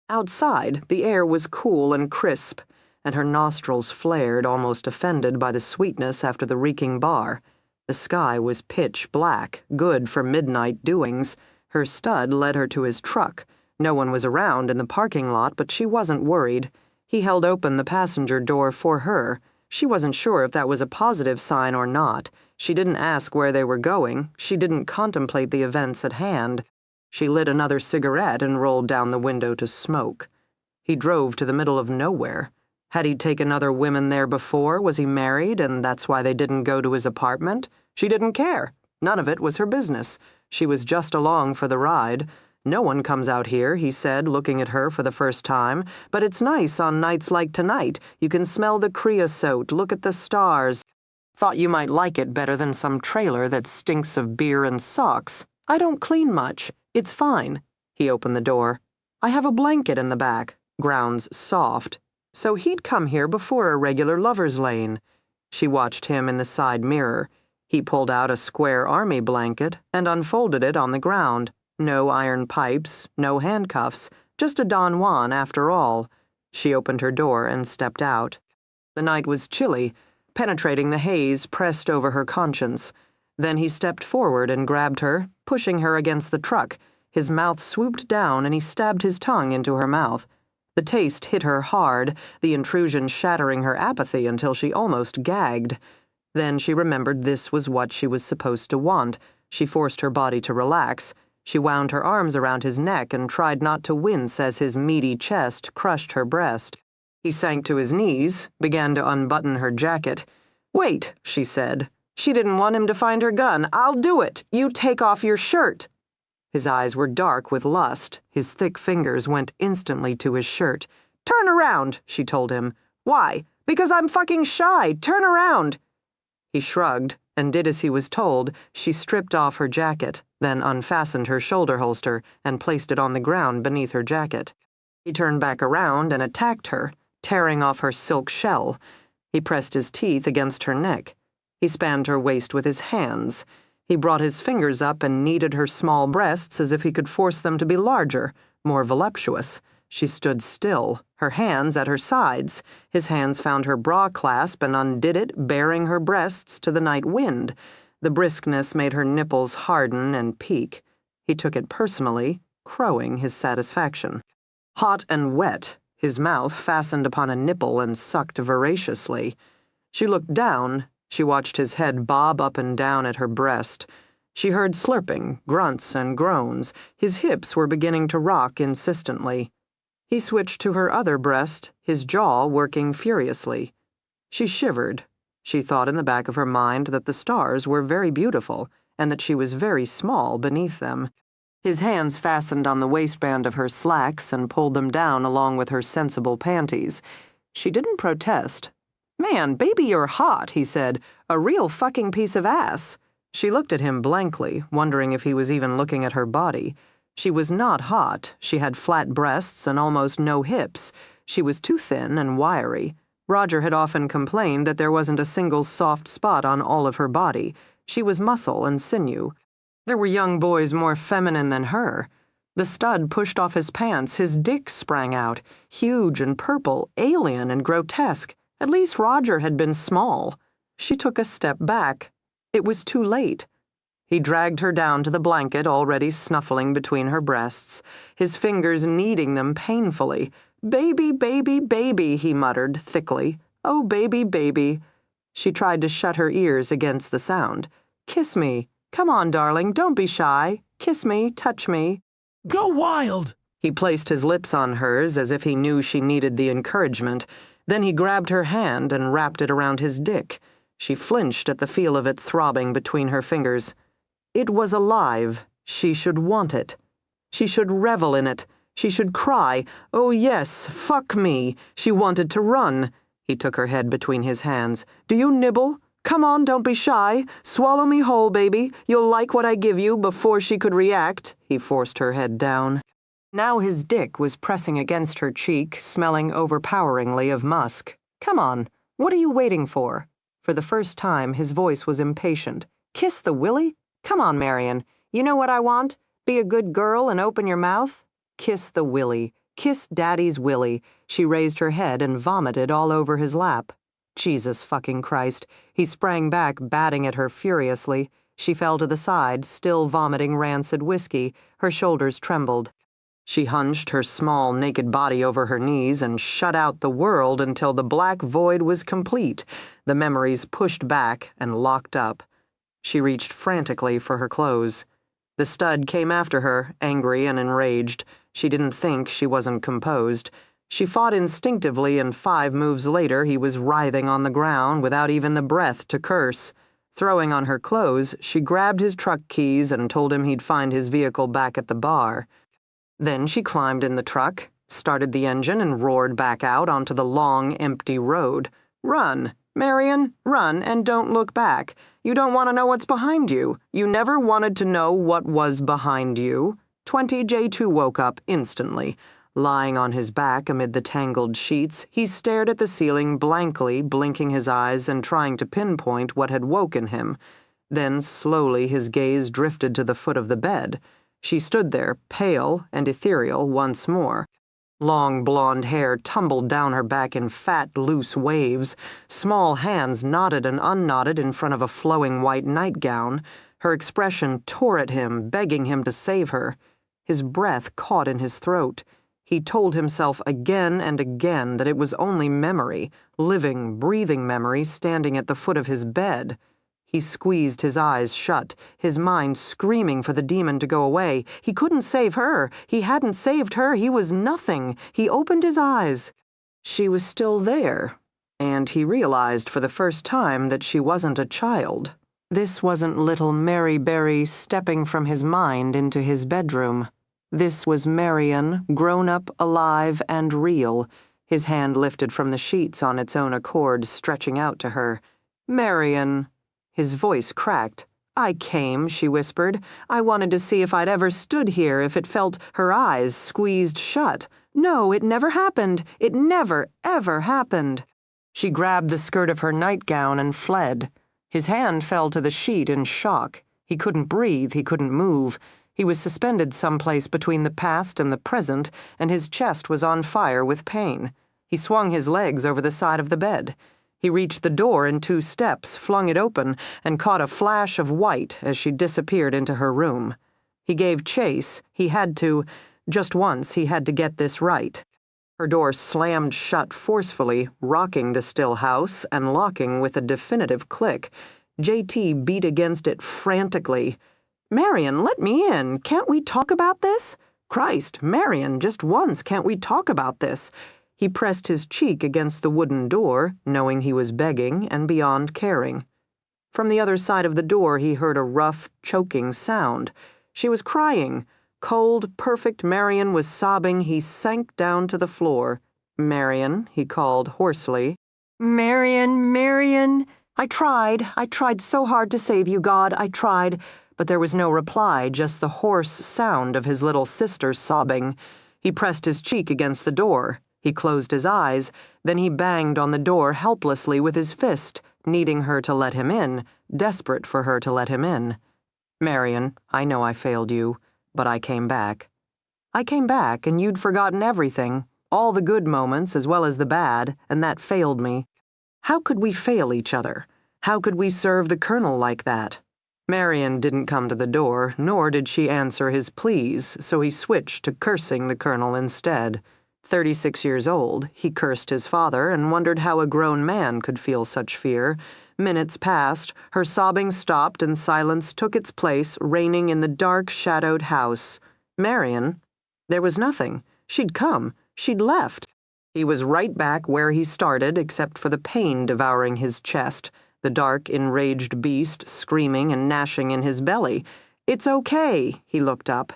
Outside, the air was cool and crisp, and her nostrils flared, almost offended by the sweetness after the reeking bar. The sky was pitch black, good for midnight doings. Her stud led her to his truck. No one was around in the parking lot, but she wasn't worried. He held open the passenger door for her. She wasn't sure if that was a positive sign or not. She didn't ask where they were going. She didn't contemplate the events at hand. She lit another cigarette and rolled down the window to smoke. He drove to the middle of nowhere. Had he taken other women there before? Was he married, and that's why they didn't go to his apartment? She didn't care. None of it was her business. She was just along for the ride. No one comes out here, he said, looking at her for the first time. But it's nice on nights like tonight. You can smell the creosote, look at the stars. Thought you might like it better than some trailer that stinks of beer and socks. I don't clean much. It's fine. He opened the door. I have a blanket in the back. Grounds soft. So he'd come here before a regular lover's lane. She watched him in the side mirror. He pulled out a square army blanket and unfolded it on the ground. No iron pipes, no handcuffs, just a Don Juan after all. She opened her door and stepped out. The night was chilly. Penetrating the haze pressed over her conscience. Then he stepped forward and grabbed her, pushing her against the truck. His mouth swooped down and he stabbed his tongue into her mouth. The taste hit her hard, the intrusion shattering her apathy until she almost gagged. Then she remembered this was what she was supposed to want. She forced her body to relax. She wound her arms around his neck and tried not to wince as his meaty chest crushed her breast. He sank to his knees, began to unbutton her jacket. Wait, she said. She didn't want him to find her gun. I'll do it. You take off your shirt. His eyes were dark with lust. His thick fingers went instantly to his shirt. Turn around, she told him. Why? Because I'm fucking shy. Turn around. He shrugged and did as he was told. She stripped off her jacket, then unfastened her shoulder holster and placed it on the ground beneath her jacket. He turned back around and attacked her, tearing off her silk shell. He pressed his teeth against her neck. He spanned her waist with his hands. He brought his fingers up and kneaded her small breasts as if he could force them to be larger, more voluptuous. She stood still, her hands at her sides. His hands found her bra clasp and undid it, baring her breasts to the night wind. The briskness made her nipples harden and peak. He took it personally, crowing his satisfaction. Hot and wet, his mouth fastened upon a nipple and sucked voraciously. She looked down. She watched his head bob up and down at her breast. She heard slurping, grunts, and groans. His hips were beginning to rock insistently. He switched to her other breast, his jaw working furiously. She shivered. She thought in the back of her mind that the stars were very beautiful and that she was very small beneath them. His hands fastened on the waistband of her slacks and pulled them down along with her sensible panties. She didn't protest. "Man, baby, you're hot," he said. "A real fucking piece of ass." She looked at him blankly, wondering if he was even looking at her body. She was not hot. She had flat breasts and almost no hips. She was too thin and wiry. Roger had often complained that there wasn't a single soft spot on all of her body. She was muscle and sinew. There were young boys more feminine than her. The stud pushed off his pants. His dick sprang out, huge and purple, alien and grotesque. At least Roger had been small. She took a step back. It was too late. He dragged her down to the blanket, already snuffling between her breasts, his fingers kneading them painfully. "Baby, baby, baby," he muttered thickly. "Oh, baby, baby." She tried to shut her ears against the sound. "Kiss me. Come on, darling, don't be shy. Kiss me, touch me." Go wild! He placed his lips on hers as if he knew she needed the encouragement. Then he grabbed her hand and wrapped it around his dick. She flinched at the feel of it throbbing between her fingers. It was alive. She should want it. She should revel in it. She should cry, "Oh yes, fuck me." She wanted to run. He took her head between his hands. "Do you nibble? Come on, don't be shy. Swallow me whole, baby. You'll like what I give you." Before she could react, he forced her head down. Now his dick was pressing against her cheek, smelling overpoweringly of musk. "Come on. What are you waiting for?" For the first time, his voice was impatient. "Kiss the willy? Come on, Marion. You know what I want? Be a good girl and open your mouth. Kiss the willy. Kiss Daddy's willy." She raised her head and vomited all over his lap. Jesus fucking Christ. He sprang back, batting at her furiously. She fell to the side, still vomiting rancid whiskey. Her shoulders trembled. She hunched her small, naked body over her knees and shut out the world until the black void was complete, the memories pushed back and locked up. She reached frantically for her clothes. The stud came after her, angry and enraged. She didn't think she wasn't composed. She fought instinctively, and 5 moves later he was writhing on the ground without even the breath to curse. Throwing on her clothes, she grabbed his truck keys and told him he'd find his vehicle back at the bar. Then she climbed in the truck, started the engine, and roared back out onto the long, empty road. "Run, Marion, run, and don't look back. You don't want to know what's behind you. You never wanted to know what was behind you." 20J2 woke up instantly. Lying on his back amid the tangled sheets, he stared at the ceiling blankly, blinking his eyes and trying to pinpoint what had woken him. Then slowly his gaze drifted to the foot of the bed. She stood there, pale and ethereal once more. Long blonde hair tumbled down her back in fat, loose waves. Small hands knotted and unknotted in front of a flowing white nightgown. Her expression tore at him, begging him to save her. His breath caught in his throat. He told himself again and again that it was only memory, living, breathing memory, standing at the foot of his bed. He squeezed his eyes shut, his mind screaming for the demon to go away. He couldn't save her. He hadn't saved her. He was nothing. He opened his eyes. She was still there, and he realized for the first time that she wasn't a child. This wasn't little Mary Berry stepping from his mind into his bedroom. This was Marion, grown up, alive, and real, his hand lifted from the sheets on its own accord, stretching out to her. "Marion." His voice cracked. "I came," she whispered. "I wanted to see if I'd ever stood here, if it felt her eyes squeezed shut. No, it never happened. It never, ever happened." She grabbed the skirt of her nightgown and fled. His hand fell to the sheet in shock. He couldn't breathe, he couldn't move. He was suspended someplace between the past and the present, and his chest was on fire with pain. He swung his legs over the side of the bed. He reached the door in 2 steps, flung it open, and caught a flash of white as she disappeared into her room. He gave chase. He had to. Just once, he had to get this right. Her door slammed shut forcefully, rocking the still house and locking with a definitive click. J.T. beat against it frantically. "Marion, let me in. Can't we talk about this? Christ, Marion, just once, can't we talk about this?" He pressed his cheek against the wooden door, knowing he was begging and beyond caring. From the other side of the door he heard a rough, choking sound. She was crying. Cold, perfect Marion was sobbing. He sank down to the floor. "Marion," he called hoarsely. "Marion, Marion. I tried so hard to save you, God, I tried." But there was no reply, just the hoarse sound of his little sister sobbing. He pressed his cheek against the door. He closed his eyes. Then he banged on the door helplessly with his fist, needing her to let him in, desperate for her to let him in. "Marion, I know I failed you, but I came back. I came back, and you'd forgotten everything, all the good moments as well as the bad, and that failed me. How could we fail each other? How could we serve the Colonel like that?" Marion didn't come to the door, nor did she answer his pleas, so he switched to cursing the Colonel instead. 36 years old, he cursed his father and wondered how a grown man could feel such fear. Minutes passed, her sobbing stopped, and silence took its place, reigning in the dark, shadowed house. Marion? There was nothing. She'd come. She'd left. He was right back where he started, except for the pain devouring his chest, the dark, enraged beast screaming and gnashing in his belly. "It's okay," he looked up.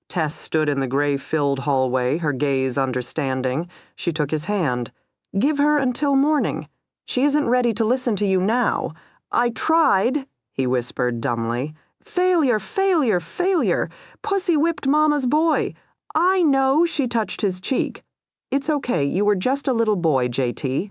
Tess stood in the gray-filled hallway, her gaze understanding. She took his hand. "Give her until morning. She isn't ready to listen to you now. I tried," he whispered dumbly. "Failure, failure, failure. Pussy whipped Mama's boy. I know," she touched his cheek. "It's okay, you were just a little boy, J.T.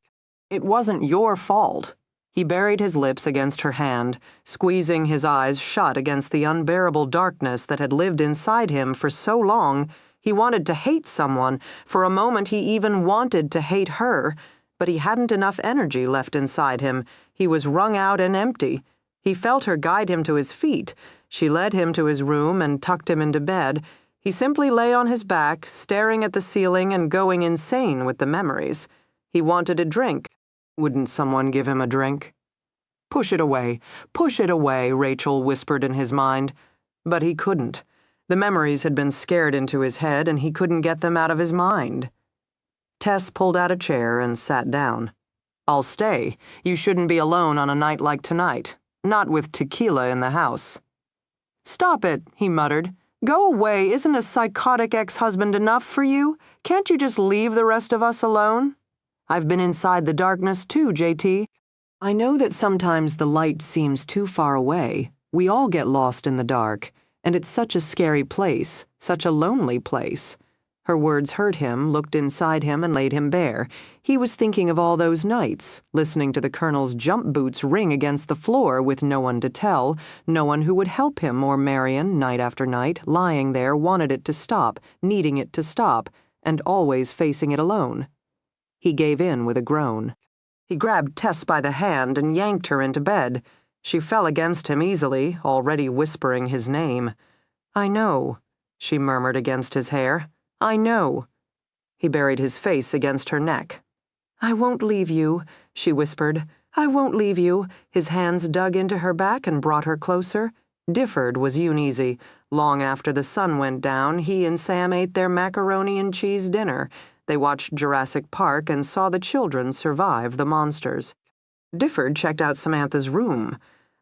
It wasn't your fault." He buried his lips against her hand, squeezing his eyes shut against the unbearable darkness that had lived inside him for so long. He wanted to hate someone. For a moment he even wanted to hate her. But he hadn't enough energy left inside him. He was wrung out and empty. He felt her guide him to his feet. She led him to his room and tucked him into bed. He simply lay on his back, staring at the ceiling and going insane with the memories. He wanted a drink. Wouldn't someone give him a drink? Push it away, Rachel whispered in his mind. But he couldn't. The memories had been scared into his head, and he couldn't get them out of his mind. Tess pulled out a chair and sat down. "I'll stay. You shouldn't be alone on a night like tonight. Not with tequila in the house." "Stop it," he muttered. "Go away. Isn't a psychotic ex-husband enough for you? Can't you just leave the rest of us alone? I've been inside the darkness too, J.T. I know that sometimes the light seems too far away. We all get lost in the dark, and it's such a scary place, such a lonely place." Her words hurt him, looked inside him, and laid him bare. He was thinking of all those nights, listening to the Colonel's jump boots ring against the floor with no one to tell, no one who would help him or Marion night after night, lying there, wanted it to stop, needing it to stop, and always facing it alone. He gave in with a groan. He grabbed Tess by the hand and yanked her into bed. She fell against him easily, already whispering his name. "I know," she murmured against his hair. "I know." He buried his face against her neck. "I won't leave you," she whispered. "I won't leave you." His hands dug into her back and brought her closer. Difford was uneasy. Long after the sun went down, he and Sam ate their macaroni and cheese dinner. They watched Jurassic Park and saw the children survive the monsters. Difford checked out Samantha's room,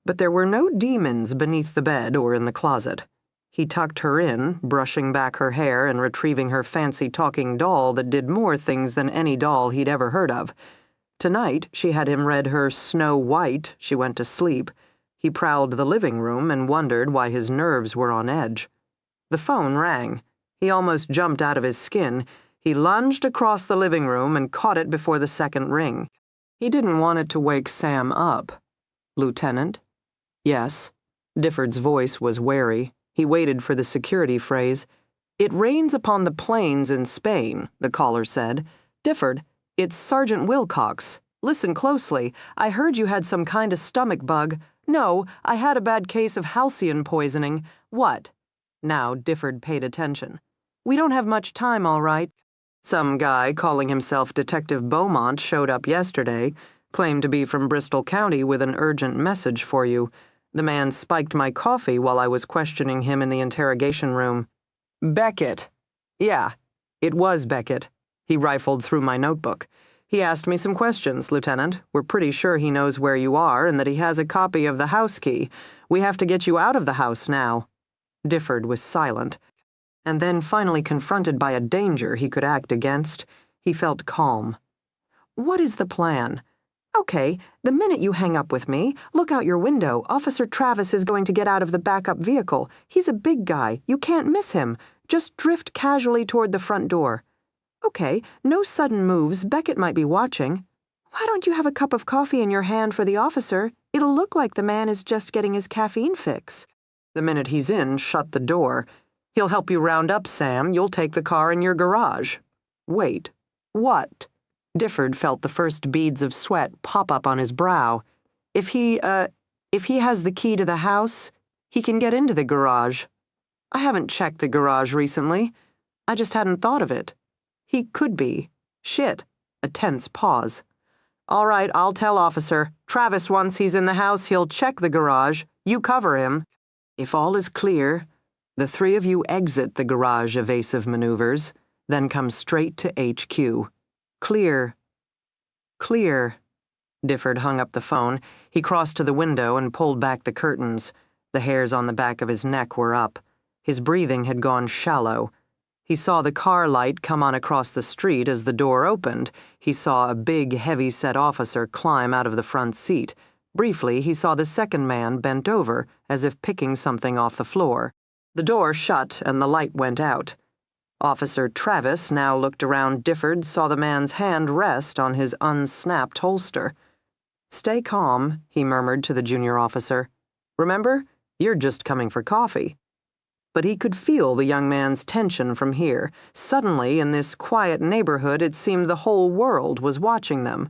but there were no demons beneath the bed or in the closet. He tucked her in, brushing back her hair and retrieving her fancy talking doll that did more things than any doll he'd ever heard of. Tonight, she had him read her Snow White. She went to sleep. He prowled the living room and wondered why his nerves were on edge. The phone rang. He almost jumped out of his skin. He lunged across the living room and caught it before the second ring. He didn't want it to wake Sam up. "Lieutenant?" "Yes." Difford's voice was wary. He waited for the security phrase. "It rains upon the plains in Spain," the caller said. "Difford, it's Sergeant Wilcox. Listen closely. I heard you had some kind of stomach bug. No, I had a bad case of halcyon poisoning. What?" Now Difford paid attention. "We don't have much time, all right. Some guy calling himself Detective Beaumont showed up yesterday, claimed to be from Bristol County with an urgent message for you. The man spiked my coffee while I was questioning him in the interrogation room." "Beckett." "Yeah, it was Beckett." He rifled through my notebook. "He asked me some questions, Lieutenant. We're pretty sure he knows where you are and that he has a copy of the house key. We have to get you out of the house now." Difford was silent. And then, finally confronted by a danger he could act against, he felt calm. "What is the plan?" "Okay, the minute you hang up with me, look out your window. Officer Travis is going to get out of the backup vehicle. He's a big guy. You can't miss him. Just drift casually toward the front door." "Okay, no sudden moves. Beckett might be watching." "Why don't you have a cup of coffee in your hand for the officer? It'll look like the man is just getting his caffeine fix." "The minute he's in, shut the door. He'll help you round up Sam. You'll take the car in your garage." "Wait. What?" Difford felt the first beads of sweat pop up on his brow. If he has the key to the house, he can get into the garage." "I haven't checked the garage recently. I just hadn't thought of it." "He could be. Shit." A tense pause. "All right, I'll tell Officer. Travis, once he's in the house, he'll check the garage. You cover him. If all is clear, the three of you exit the garage evasive maneuvers, then come straight to HQ. Clear." "Clear." Difford hung up the phone. He crossed to the window and pulled back the curtains. The hairs on the back of his neck were up. His breathing had gone shallow. He saw the car light come on across the street as the door opened. He saw a big, heavy-set officer climb out of the front seat. Briefly, he saw the second man bent over, as if picking something off the floor. The door shut and the light went out. Officer Travis now looked around. Difford saw the man's hand rest on his unsnapped holster. "Stay calm," he murmured to the junior officer. "Remember, you're just coming for coffee." But he could feel the young man's tension from here. Suddenly, in this quiet neighborhood, it seemed the whole world was watching them.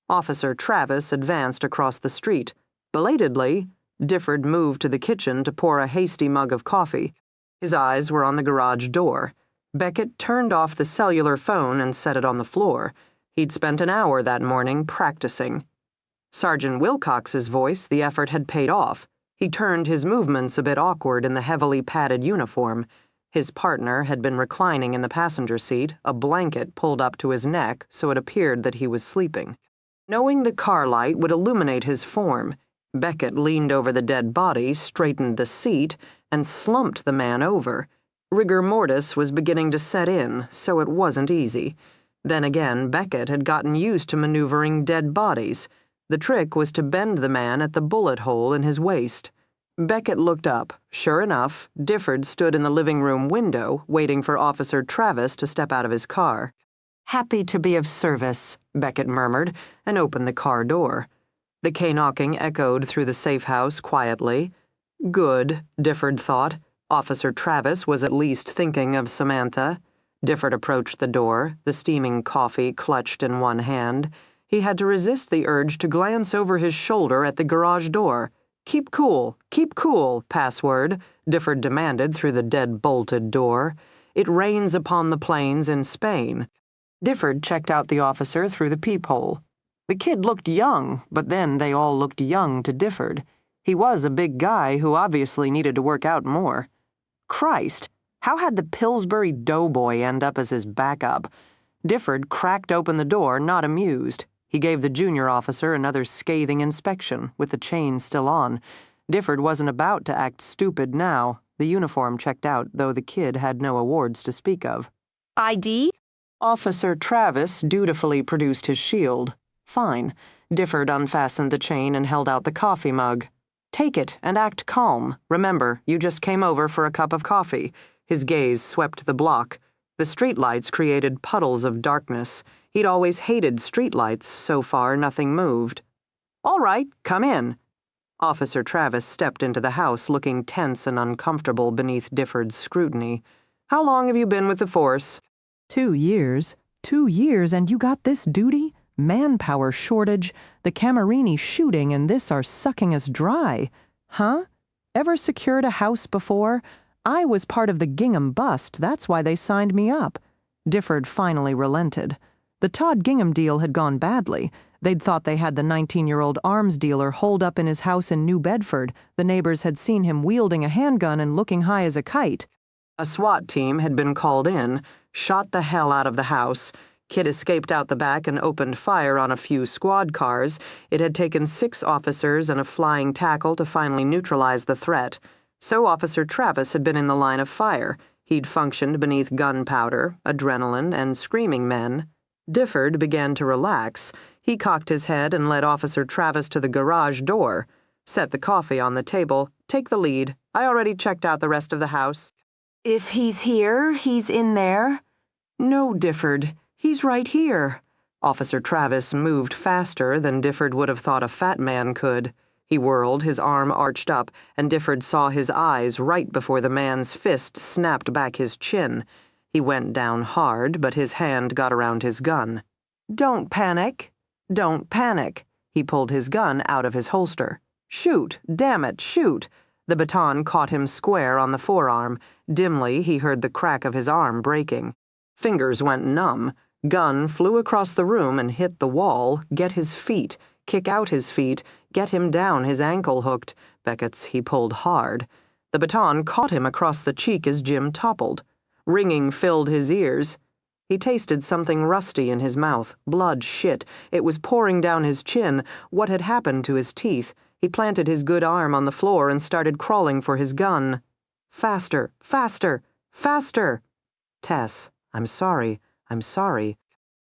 Officer Travis advanced across the street. Belatedly, Difford moved to the kitchen to pour a hasty mug of coffee. His eyes were on the garage door. Beckett turned off the cellular phone and set it on the floor. He'd spent an hour that morning practicing. Sergeant Wilcox's voice, the effort had paid off. He turned his movements a bit awkward in the heavily padded uniform. His partner had been reclining in the passenger seat, a blanket pulled up to his neck so it appeared that he was sleeping. Knowing the car light would illuminate his form, Beckett leaned over the dead body, straightened the seat, and slumped the man over. Rigor mortis was beginning to set in, so it wasn't easy. Then again, Beckett had gotten used to maneuvering dead bodies. The trick was to bend the man at the bullet hole in his waist. Beckett looked up. Sure enough, Difford stood in the living room window, waiting for Officer Travis to step out of his car. "Happy to be of service," Beckett murmured, and opened the car door. The K-knocking echoed through the safe house quietly. Good, Difford thought. Officer Travis was at least thinking of Samantha. Difford approached the door, the steaming coffee clutched in one hand. He had to resist the urge to glance over his shoulder at the garage door. Keep cool, password," Difford demanded through the dead-bolted door. "It rains upon the plains in Spain." Difford checked out the officer through the peephole. The kid looked young, but then they all looked young to Difford. He was a big guy who obviously needed to work out more. Christ, how had the Pillsbury doughboy end up as his backup? Difford cracked open the door, not amused. He gave the junior officer another scathing inspection, with the chain still on. Difford wasn't about to act stupid now. The uniform checked out, though the kid had no awards to speak of. ID? Officer Travis dutifully produced his shield. Fine. Difford unfastened the chain and held out the coffee mug. "Take it and act calm. Remember, you just came over for a cup of coffee." His gaze swept the block. The streetlights created puddles of darkness. He'd always hated streetlights. So far, nothing moved. "All right, come in." Officer Travis stepped into the house looking tense and uncomfortable beneath Difford's scrutiny. "How long have you been with the force?" 2 years. 2 years, and you got this duty? Manpower shortage, the Camerini shooting, and this are sucking us dry. Huh? Ever secured a house before? I was part of the Gingham bust, that's why they signed me up. Difford finally relented. The Todd Gingham deal had gone badly. They'd thought they had the 19-year-old arms dealer holed up in his house in New Bedford. The neighbors had seen him wielding a handgun and looking high as a kite. A SWAT team had been called in, shot the hell out of the house. Kid escaped out the back and opened fire on a few squad cars. It had taken 6 officers and a flying tackle to finally neutralize the threat. So Officer Travis had been in the line of fire. He'd functioned beneath gunpowder, adrenaline, and screaming men. Difford began to relax. He cocked his head and led Officer Travis to the garage door. "Set the coffee on the table. Take the lead. I already checked out the rest of the house." If he's here, he's in there? "No, Difford. He's right here." Officer Travis moved faster than Difford would have thought a fat man could. He whirled, his arm arched up, and Difford saw his eyes right before the man's fist snapped back his chin. He went down hard, but his hand got around his gun. "Don't panic. Don't panic." He pulled his gun out of his holster. "Shoot! Damn it, shoot!" The baton caught him square on the forearm. Dimly, he heard the crack of his arm breaking. Fingers went numb. Gun flew across the room and hit the wall, get his feet, kick out his feet, get him down, his ankle hooked. Beckett's he pulled hard. The baton caught him across the cheek as Jim toppled. Ringing filled his ears. He tasted something rusty in his mouth. Blood shit. It was pouring down his chin. What had happened to his teeth? He planted his good arm on the floor and started crawling for his gun. "Faster, faster, faster!" "Tess, I'm sorry, I'm sorry."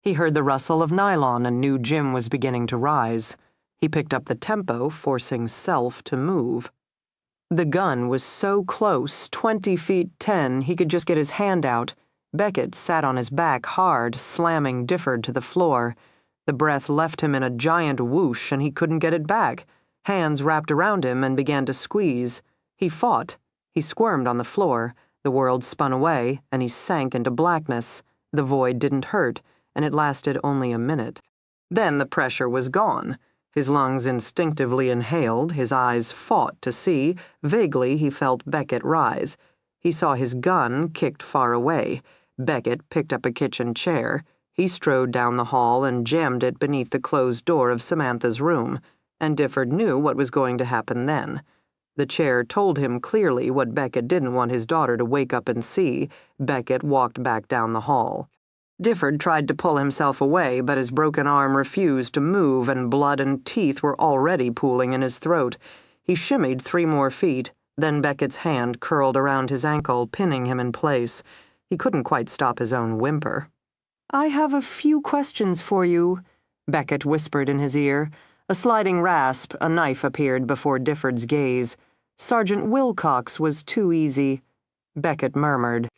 He heard the rustle of nylon and knew Jim was beginning to rise. He picked up the tempo, forcing self to move. The gun was so close, 20 feet 10, he could just get his hand out. Beckett sat on his back hard, slamming Difford to the floor. The breath left him in a giant whoosh and he couldn't get it back. Hands wrapped around him and began to squeeze. He fought. He squirmed on the floor. The world spun away, and he sank into blackness. The void didn't hurt, and it lasted only a minute. Then the pressure was gone. His lungs instinctively inhaled, his eyes fought to see. Vaguely, he felt Beckett rise. He saw his gun kicked far away. Beckett picked up a kitchen chair. He strode down the hall and jammed it beneath the closed door of Samantha's room. And Difford knew what was going to happen then. The chair told him clearly what Beckett didn't want his daughter to wake up and see. Beckett walked back down the hall. Difford tried to pull himself away, but his broken arm refused to move, and blood and teeth were already pooling in his throat. He shimmied 3 more feet, then Beckett's hand curled around his ankle, pinning him in place. He couldn't quite stop his own whimper. "I have a few questions for you," Beckett whispered in his ear. A sliding rasp, a knife appeared before Difford's gaze. Sergeant Wilcox was too easy. Beckett murmured.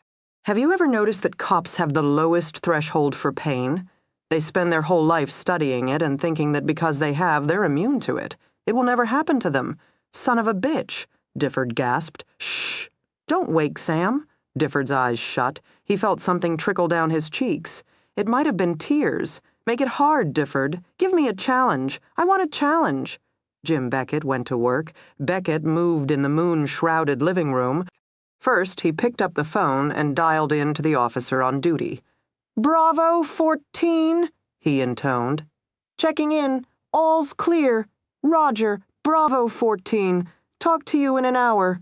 "Have you ever noticed that cops have the lowest threshold for pain? They spend their whole life studying it and thinking that because they have, they're immune to it. It will never happen to them. Son of a bitch," Difford gasped. "Shh! Don't wake Sam." Difford's eyes shut. He felt something trickle down his cheeks. It might have been tears. "Make it hard, Difford. Give me a challenge. I want a challenge." Jim Beckett went to work. Beckett moved in the moon-shrouded living room. First, he picked up the phone and dialed in to the officer on duty. "Bravo 14, he intoned. "Checking in. All's clear. Roger, Bravo 14. Talk to you in an hour."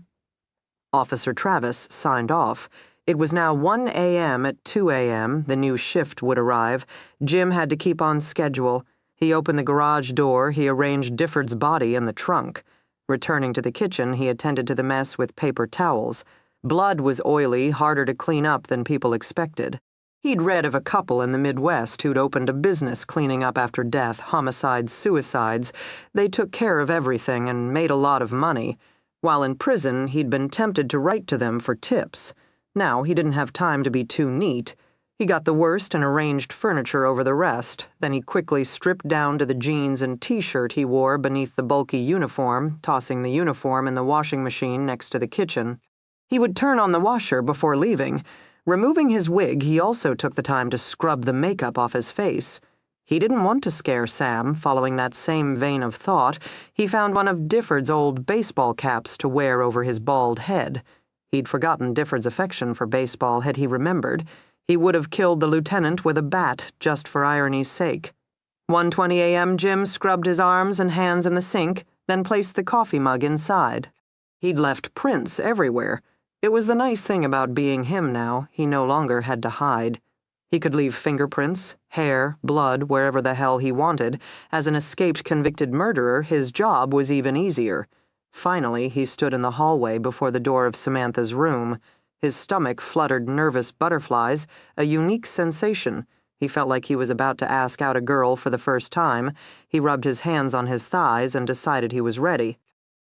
Officer Travis signed off. It was now 1 a.m. At 2 a.m., the new shift would arrive. Jim had to keep on schedule. He opened the garage door. He arranged Difford's body in the trunk. Returning to the kitchen, he attended to the mess with paper towels. Blood was oily, harder to clean up than people expected. He'd read of a couple in the Midwest who'd opened a business cleaning up after death, homicides, suicides. They took care of everything and made a lot of money. While in prison, he'd been tempted to write to them for tips. Now he didn't have time to be too neat. He got the worst and arranged furniture over the rest. Then he quickly stripped down to the jeans and t-shirt he wore beneath the bulky uniform, tossing the uniform in the washing machine next to the kitchen. He would turn on the washer before leaving. Removing his wig, he also took the time to scrub the makeup off his face. He didn't want to scare Sam. Following that same vein of thought, he found one of Difford's old baseball caps to wear over his bald head. He'd forgotten Difford's affection for baseball had he remembered. He would have killed the lieutenant with a bat just for irony's sake. 1:20 a.m. Jim scrubbed his arms and hands in the sink, then placed the coffee mug inside. He'd left prints everywhere. It was the nice thing about being him now. He no longer had to hide. He could leave fingerprints, hair, blood, wherever the hell he wanted. As an escaped convicted murderer, his job was even easier. Finally, he stood in the hallway before the door of Samantha's room. His stomach fluttered nervous butterflies, a unique sensation. He felt like he was about to ask out a girl for the first time. He rubbed his hands on his thighs and decided he was ready.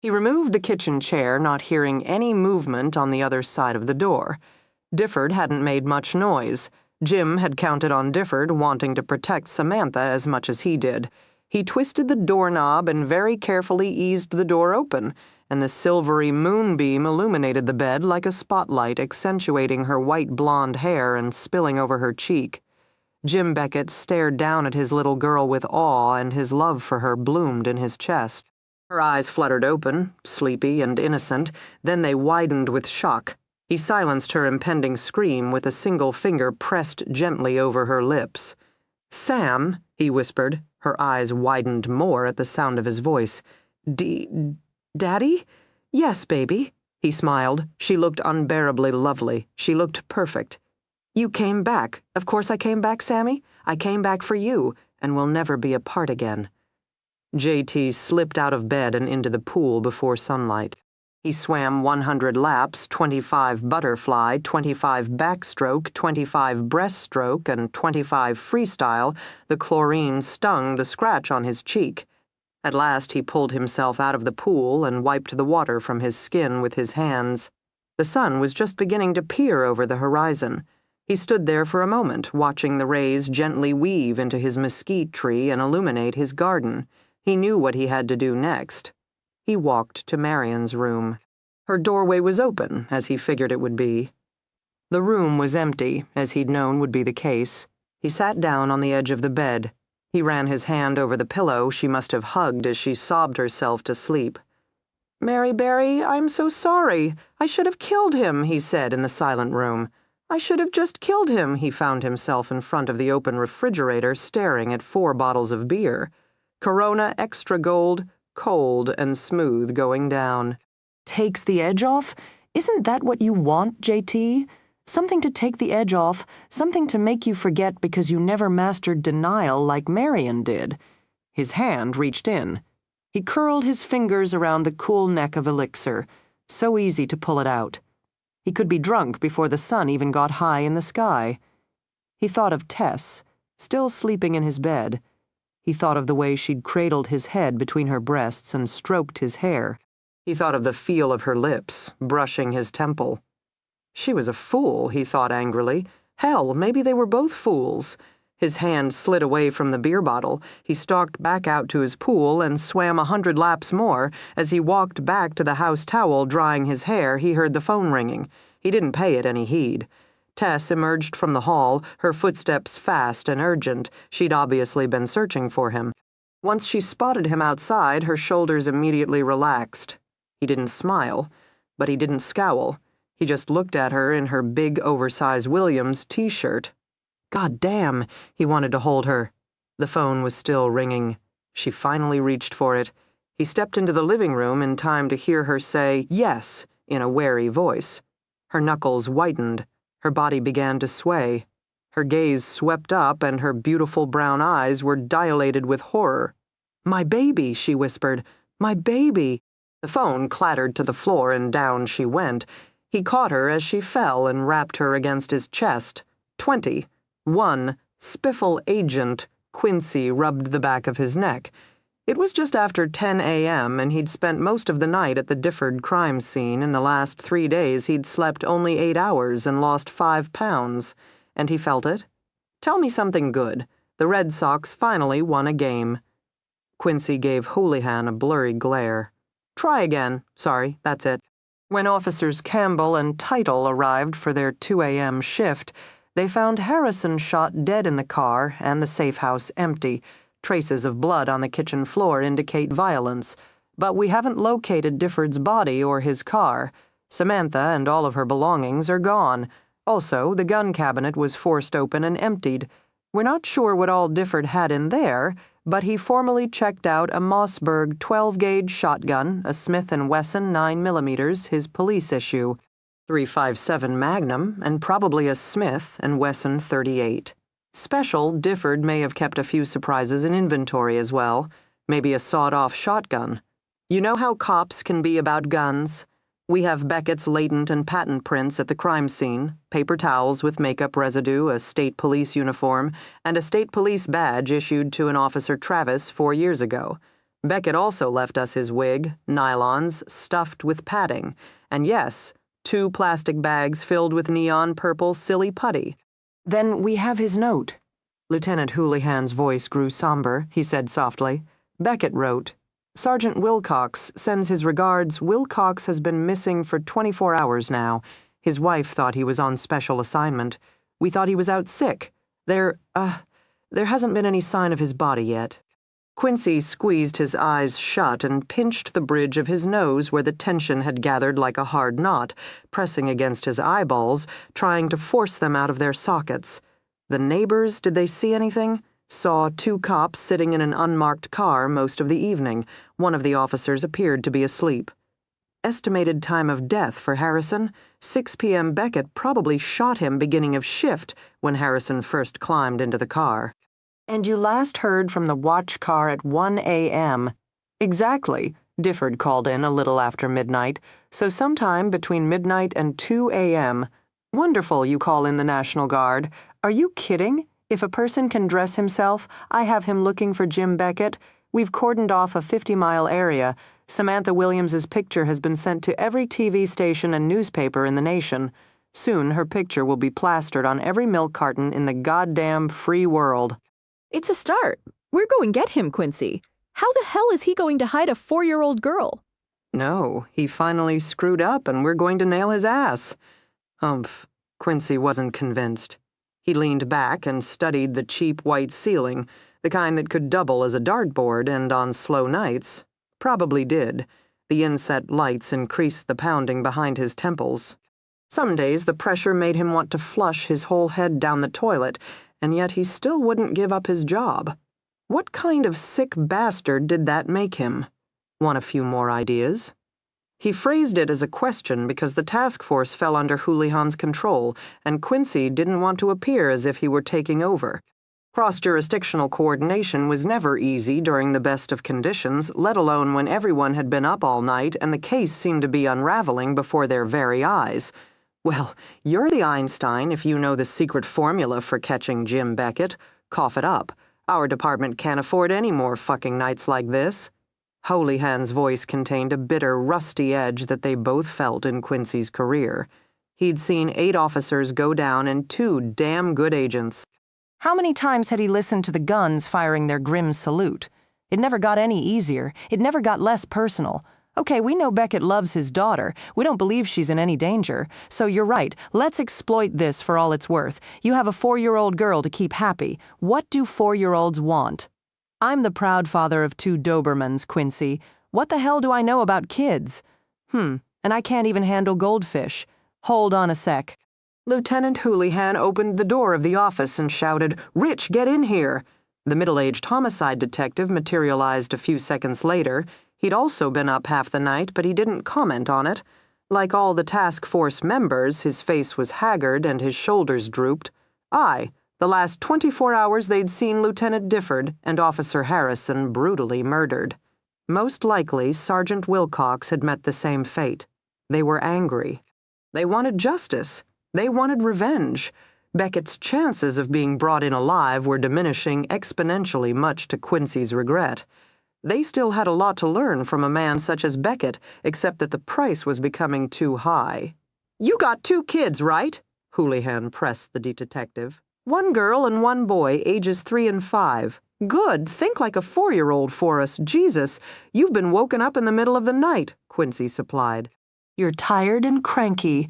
He removed the kitchen chair, not hearing any movement on the other side of the door. Difford hadn't made much noise. Jim had counted on Difford wanting to protect Samantha as much as he did. He twisted the doorknob and very carefully eased the door open, and the silvery moonbeam illuminated the bed like a spotlight, accentuating her white blonde hair and spilling over her cheek. Jim Beckett stared down at his little girl with awe, and his love for her bloomed in his chest. Her eyes fluttered open, sleepy and innocent, then they widened with shock. He silenced her impending scream with a single finger pressed gently over her lips. "Sam," he whispered. Her eyes widened more at the sound of his voice. Daddy? Yes, baby." He smiled. She looked unbearably lovely. She looked perfect. "You came back. Of course I came back, Sammy. I came back for you, and we'll never be apart again." JT slipped out of bed and into the pool before sunlight. He swam 100 laps, 25 butterfly, 25 backstroke, 25 breaststroke, and 25 freestyle. The chlorine stung the scratch on his cheek. At last he pulled himself out of the pool and wiped the water from his skin with his hands. The sun was just beginning to peer over the horizon. He stood there for a moment, watching the rays gently weave into his mesquite tree and illuminate his garden. He knew what he had to do next. He walked to Marian's room. Her doorway was open, as he figured it would be. The room was empty, as he'd known would be the case. He sat down on the edge of the bed. He ran his hand over the pillow she must have hugged as she sobbed herself to sleep. "Mary Berry, I'm so sorry. I should have killed him," he said in the silent room. "I should have just killed him." He found himself in front of the open refrigerator staring at 4 bottles of beer. Corona Extra Gold, cold and smooth going down. "Takes the edge off? Isn't that what you want, JT? Something to take the edge off, something to make you forget because you never mastered denial like Marian did." His hand reached in. He curled his fingers around the cool neck of elixir. So easy to pull it out. He could be drunk before the sun even got high in the sky. He thought of Tess, still sleeping in his bed. He thought of the way she'd cradled his head between her breasts and stroked his hair. He thought of the feel of her lips, brushing his temple. She was a fool, he thought angrily. Hell, maybe they were both fools. His hand slid away from the beer bottle. He stalked back out to his pool and swam 100 laps more. As he walked back to the house towel drying his hair, he heard the phone ringing. He didn't pay it any heed. Tess emerged from the hall, her footsteps fast and urgent. She'd obviously been searching for him. Once she spotted him outside, her shoulders immediately relaxed. He didn't smile, but he didn't scowl. He just looked at her in her big, oversized Williams t-shirt. God damn, he wanted to hold her. The phone was still ringing. She finally reached for it. He stepped into the living room in time to hear her say yes in a wary voice. Her knuckles whitened. Her body began to sway. Her gaze swept up, and her beautiful brown eyes were dilated with horror. "My baby," she whispered. "My baby." The phone clattered to the floor, and down she went. He caught her as she fell and wrapped her against his chest. 20. 1. Spiffle Agent. Quincy rubbed the back of his neck. It was just after 10 a.m., and he'd spent most of the night at the Difford crime scene. In the last 3 days, he'd slept only 8 hours and lost 5 pounds. and he felt it. Tell me something good. The Red Sox finally won a game. Quincy gave Houlihan a blurry glare. Try again. Sorry, that's it. When officers Campbell and Title arrived for their 2 a.m. shift, they found Harrison shot dead in the car and the safe house empty. Traces of blood on the kitchen floor indicate violence, but we haven't located Difford's body or his car. Samantha and all of her belongings are gone. Also, the gun cabinet was forced open and emptied. We're not sure what all Difford had in there, but he formally checked out a Mossberg 12-gauge shotgun, a Smith & Wesson 9mm, his police issue, .357 Magnum, and probably a Smith & Wesson .38. Special, Difford may have kept a few surprises in inventory as well, maybe a sawed-off shotgun. You know how cops can be about guns? We have Beckett's latent and patent prints at the crime scene, paper towels with makeup residue, a state police uniform, and a state police badge issued to an Officer Travis 4 years ago. Beckett also left us his wig, nylons, stuffed with padding, and yes, 2 plastic bags filled with neon purple silly putty. Then we have his note. Lieutenant Houlihan's voice grew somber. He said softly, Beckett wrote, Sergeant Wilcox sends his regards. Wilcox has been missing for 24 hours now. His wife thought he was on special assignment. We thought he was out sick. There hasn't been any sign of his body yet. Quincy squeezed his eyes shut and pinched the bridge of his nose where the tension had gathered like a hard knot, pressing against his eyeballs, trying to force them out of their sockets. The neighbors, did they see anything? Saw 2 cops sitting in an unmarked car most of the evening. One of the officers appeared to be asleep. Estimated time of death for Harrison? 6 p.m. Beckett probably shot him beginning of shift when Harrison first climbed into the car. And you last heard from the watch car at 1 a.m. Exactly. Difford called in a little after midnight, so sometime between midnight and 2 a.m. Wonderful you call in the National Guard. Are you kidding? If a person can dress himself, I have him looking for Jim Beckett. We've cordoned off a 50-mile area. Samantha Williams's picture has been sent to every TV station and newspaper in the nation. Soon her picture will be plastered on every milk carton in the goddamn free world. It's a start. We're going to get him, Quincy. How the hell is he going to hide a 4-year-old girl? No, he finally screwed up and we're going to nail his ass. Humph. Quincy wasn't convinced. He leaned back and studied the cheap white ceiling, the kind that could double as a dartboard and on slow nights. Probably did. The inset lights increased the pounding behind his temples. Some days the pressure made him want to flush his whole head down the toilet, and yet he still wouldn't give up his job. What kind of sick bastard did that make him? Want a few more ideas? He phrased it as a question because the task force fell under Houlihan's control, and Quincy didn't want to appear as if he were taking over. Cross-jurisdictional coordination was never easy during the best of conditions, let alone when everyone had been up all night and the case seemed to be unraveling before their very eyes. Well, you're the Einstein if you know the secret formula for catching Jim Beckett. Cough it up. Our department can't afford any more fucking nights like this. Houlihan's voice contained a bitter, rusty edge that they both felt in Quincy's career. He'd seen 8 officers go down and 2 damn good agents. How many times had he listened to the guns firing their grim salute? It never got any easier. It never got less personal. Okay, we know Beckett loves his daughter. We don't believe she's in any danger. So you're right. Let's exploit this for all it's worth. You have a 4-year-old girl to keep happy. What do 4-year-olds want? I'm the proud father of 2 Dobermans, Quincy. What the hell do I know about kids? And I can't even handle goldfish. Hold on a sec. Lieutenant Houlihan opened the door of the office and shouted, "Rich, get in here!" The middle-aged homicide detective materialized a few seconds later. He'd also been up half the night, but he didn't comment on it. Like all the task force members, his face was haggard and his shoulders drooped. Aye, the last 24 hours they'd seen Lieutenant Difford and Officer Harrison brutally murdered. Most likely, Sergeant Wilcox had met the same fate. They were angry. They wanted justice. They wanted revenge. Beckett's chances of being brought in alive were diminishing exponentially, much to Quincy's regret. They still had a lot to learn from a man such as Beckett, except that the price was becoming too high. "You got 2 kids, right?" Houlihan pressed the detective. "One girl and one boy, ages 3 and 5. Good, think like a 4-year-old for us. Jesus, you've been woken up in the middle of the night," Quincy supplied. You're tired and cranky.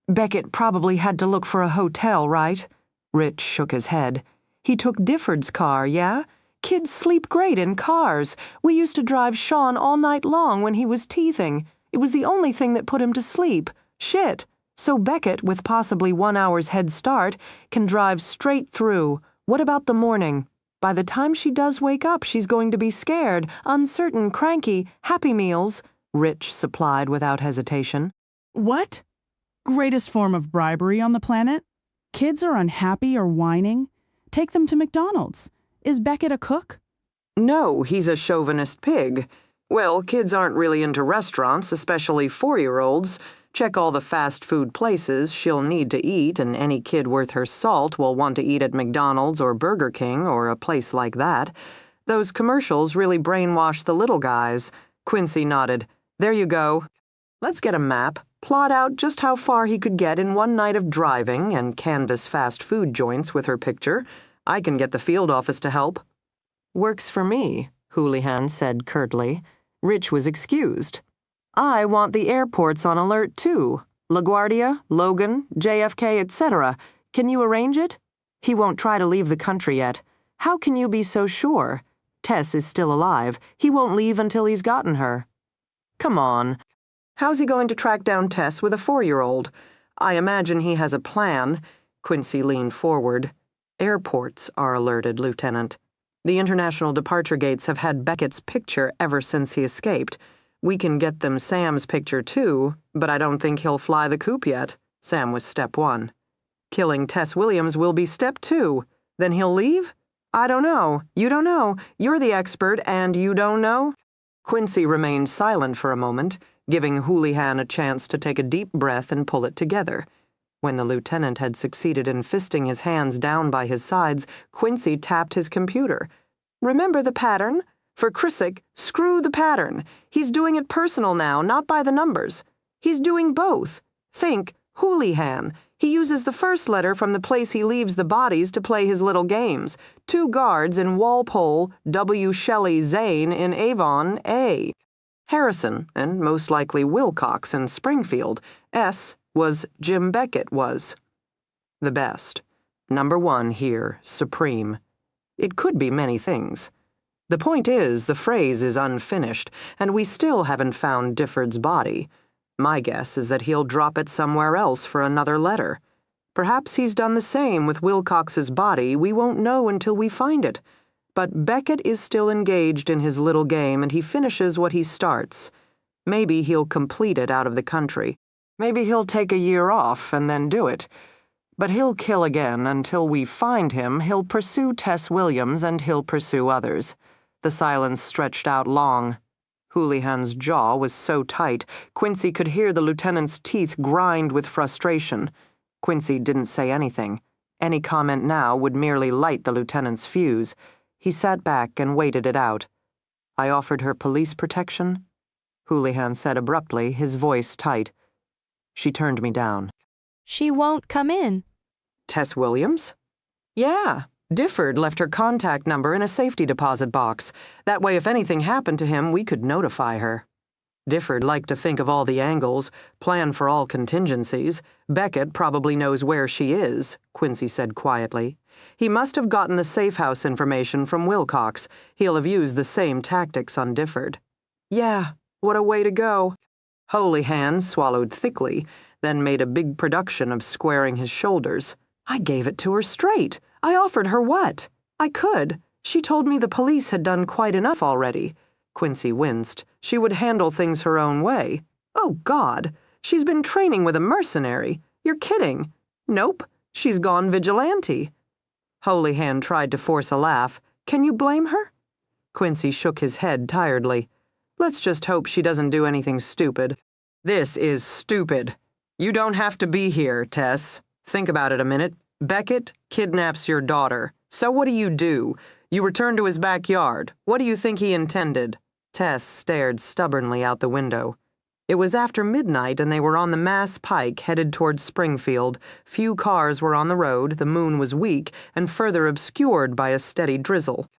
Beckett probably had to look for a hotel, right? Rich shook his head. He took Difford's car, yeah? Kids sleep great in cars. We used to drive Sean all night long when he was teething. It was the only thing that put him to sleep. Shit. So Beckett, with possibly 1 hour's head start, can drive straight through. What about the morning? By the time she does wake up, she's going to be scared, uncertain, cranky, Happy Meals, Rich supplied without hesitation. What? Greatest form of bribery on the planet? Kids are unhappy or whining? Take them to McDonald's. Is Beckett a cook? No, he's a chauvinist pig. Well, kids aren't really into restaurants, especially 4-year-olds. Check all the fast food places she'll need to eat, and any kid worth her salt will want to eat at McDonald's or Burger King or a place like that. Those commercials really brainwash the little guys. Quincy nodded. There you go. Let's get a map, plot out just how far he could get in one night of driving, and canvass fast food joints with her picture. I can get the field office to help. Works for me, Houlihan said curtly. Rich was excused. I want the airports on alert, too. LaGuardia, Logan, JFK, etc. Can you arrange it? He won't try to leave the country yet. How can you be so sure? Tess is still alive. He won't leave until he's gotten her. Come on. How's he going to track down Tess with a 4-year-old? I imagine he has a plan. Quincy leaned forward. Airports are alerted, Lieutenant. The international departure gates have had Beckett's picture ever since he escaped. We can get them Sam's picture, too, but I don't think he'll fly the coop yet. Sam was step 1. Killing Tess Williams will be step 2. Then he'll leave? I don't know. You don't know. You're the expert, and you don't know? Quincy remained silent for a moment, giving Houlihan a chance to take a deep breath and pull it together. When the lieutenant had succeeded in fisting his hands down by his sides, Quincy tapped his computer. Remember the pattern? For Chrissick, screw the pattern. He's doing it personal now, not by the numbers. He's doing both. Think, Houlihan. He uses the first letter from the place he leaves the bodies to play his little games. 2 guards in Walpole, W. Shelley Zane in Avon, A. Harrison, and most likely Wilcox in Springfield, S. was Jim Beckett was. The best. Number 1 here, supreme. It could be many things. The point is, the phrase is unfinished, and we still haven't found Difford's body. My guess is that he'll drop it somewhere else for another letter. Perhaps he's done the same with Wilcox's body. We won't know until we find it. But Beckett is still engaged in his little game, and he finishes what he starts. Maybe he'll complete it out of the country. Maybe he'll take a year off and then do it. But he'll kill again until we find him. He'll pursue Tess Williams, and he'll pursue others. The silence stretched out long. Houlihan's jaw was so tight, Quincy could hear the lieutenant's teeth grind with frustration. Quincy didn't say anything. Any comment now would merely light the lieutenant's fuse. He sat back and waited it out. I offered her police protection, Houlihan said abruptly, his voice tight. She turned me down. She won't come in. Tess Williams? Yeah. Difford left her contact number in a safety deposit box. That way, if anything happened to him, we could notify her. Difford liked to think of all the angles, plan for all contingencies. Beckett probably knows where she is, Quincy said quietly. He must have gotten the safe house information from Wilcox. He'll have used the same tactics on Difford. Yeah, what a way to go. Houlihan swallowed thickly, then made a big production of squaring his shoulders. I gave it to her straight. I offered her what? I could. She told me the police had done quite enough already. Quincy winced. She would handle things her own way. Oh, God. She's been training with a mercenary. You're kidding. Nope. She's gone vigilante. Houlihan tried to force a laugh. Can you blame her? Quincy shook his head tiredly. Let's just hope she doesn't do anything stupid. This is stupid. You don't have to be here, Tess. Think about it a minute. Beckett kidnaps your daughter. So what do? You return to his backyard. What do you think he intended? Tess stared stubbornly out the window. It was after midnight and they were on the Mass Pike headed towards Springfield. Few cars were on the road, the moon was weak and further obscured by a steady drizzle.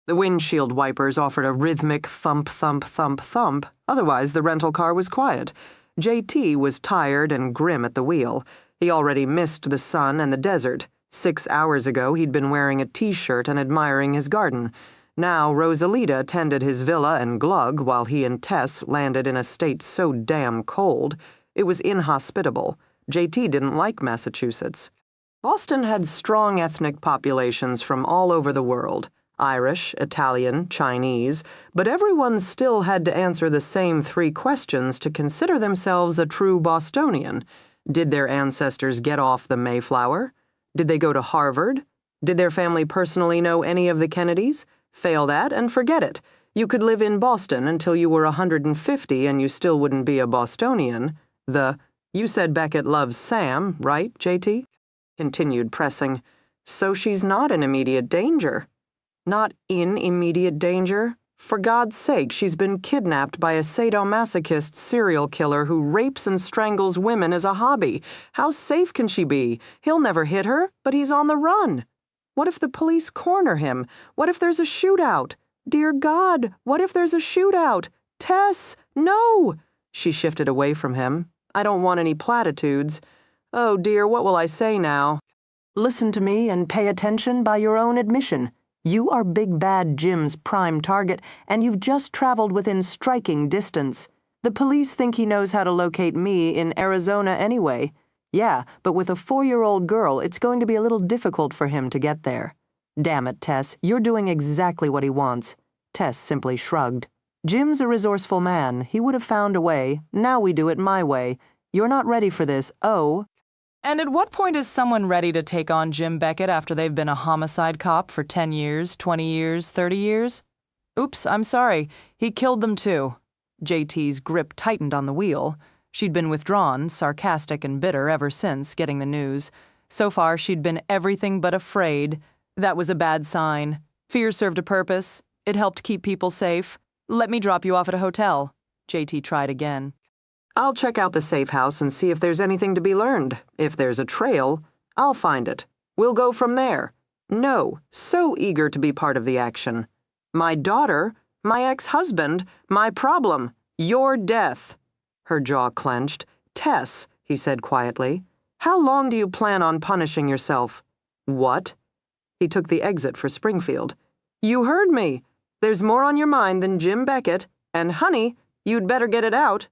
The windshield wipers offered a rhythmic thump, thump, thump, thump. Otherwise, the rental car was quiet. JT was tired and grim at the wheel. He already missed the sun and the desert. 6 hours ago, he'd been wearing a t-shirt and admiring his garden. Now Rosalita tended his villa and glug while he and Tess landed in a state so damn cold. It was inhospitable. JT didn't like Massachusetts. Boston had strong ethnic populations from all over the world. Irish, Italian, Chinese, but everyone still had to answer the same 3 questions to consider themselves a true Bostonian. Did their ancestors get off the Mayflower? Did they go to Harvard? Did their family personally know any of the Kennedys? Fail that and forget it. You could live in Boston until you were 150 and you still wouldn't be a Bostonian. You said Beckett loves Sam, right, JT? Continued pressing. So she's not in immediate danger. Not in immediate danger? For God's sake, she's been kidnapped by a sadomasochist serial killer who rapes and strangles women as a hobby. How safe can she be? He'll never hit her, but he's on the run. What if the police corner him? What if there's a shootout? Dear God, what if there's a shootout? Tess, no! She shifted away from him. I don't want any platitudes. Oh dear, what will I say now? Listen to me and pay attention by your own admission. You are Big Bad Jim's prime target, and you've just traveled within striking distance. The police think he knows how to locate me in Arizona anyway. Yeah, but with a 4-year-old girl, it's going to be a little difficult for him to get there. Damn it, Tess, you're doing exactly what he wants. Tess simply shrugged. Jim's a resourceful man. He would have found a way. Now we do it my way. You're not ready for this, oh. And at what point is someone ready to take on Jim Beckett after they've been a homicide cop for 10 years, 20 years, 30 years? Oops, I'm sorry. He killed them too. JT's grip tightened on the wheel. She'd been withdrawn, sarcastic and bitter ever since getting the news. So far, she'd been everything but afraid. That was a bad sign. Fear served a purpose. It helped keep people safe. Let me drop you off at a hotel. JT tried again. I'll check out the safe house and see if there's anything to be learned. If there's a trail, I'll find it. We'll go from there. No, so eager to be part of the action. My daughter, my ex-husband, my problem, your death. Her jaw clenched. Tess, he said quietly, how long do you plan on punishing yourself? What? He took the exit for Springfield. You heard me. There's more on your mind than Jim Beckett, and honey, you'd better get it out.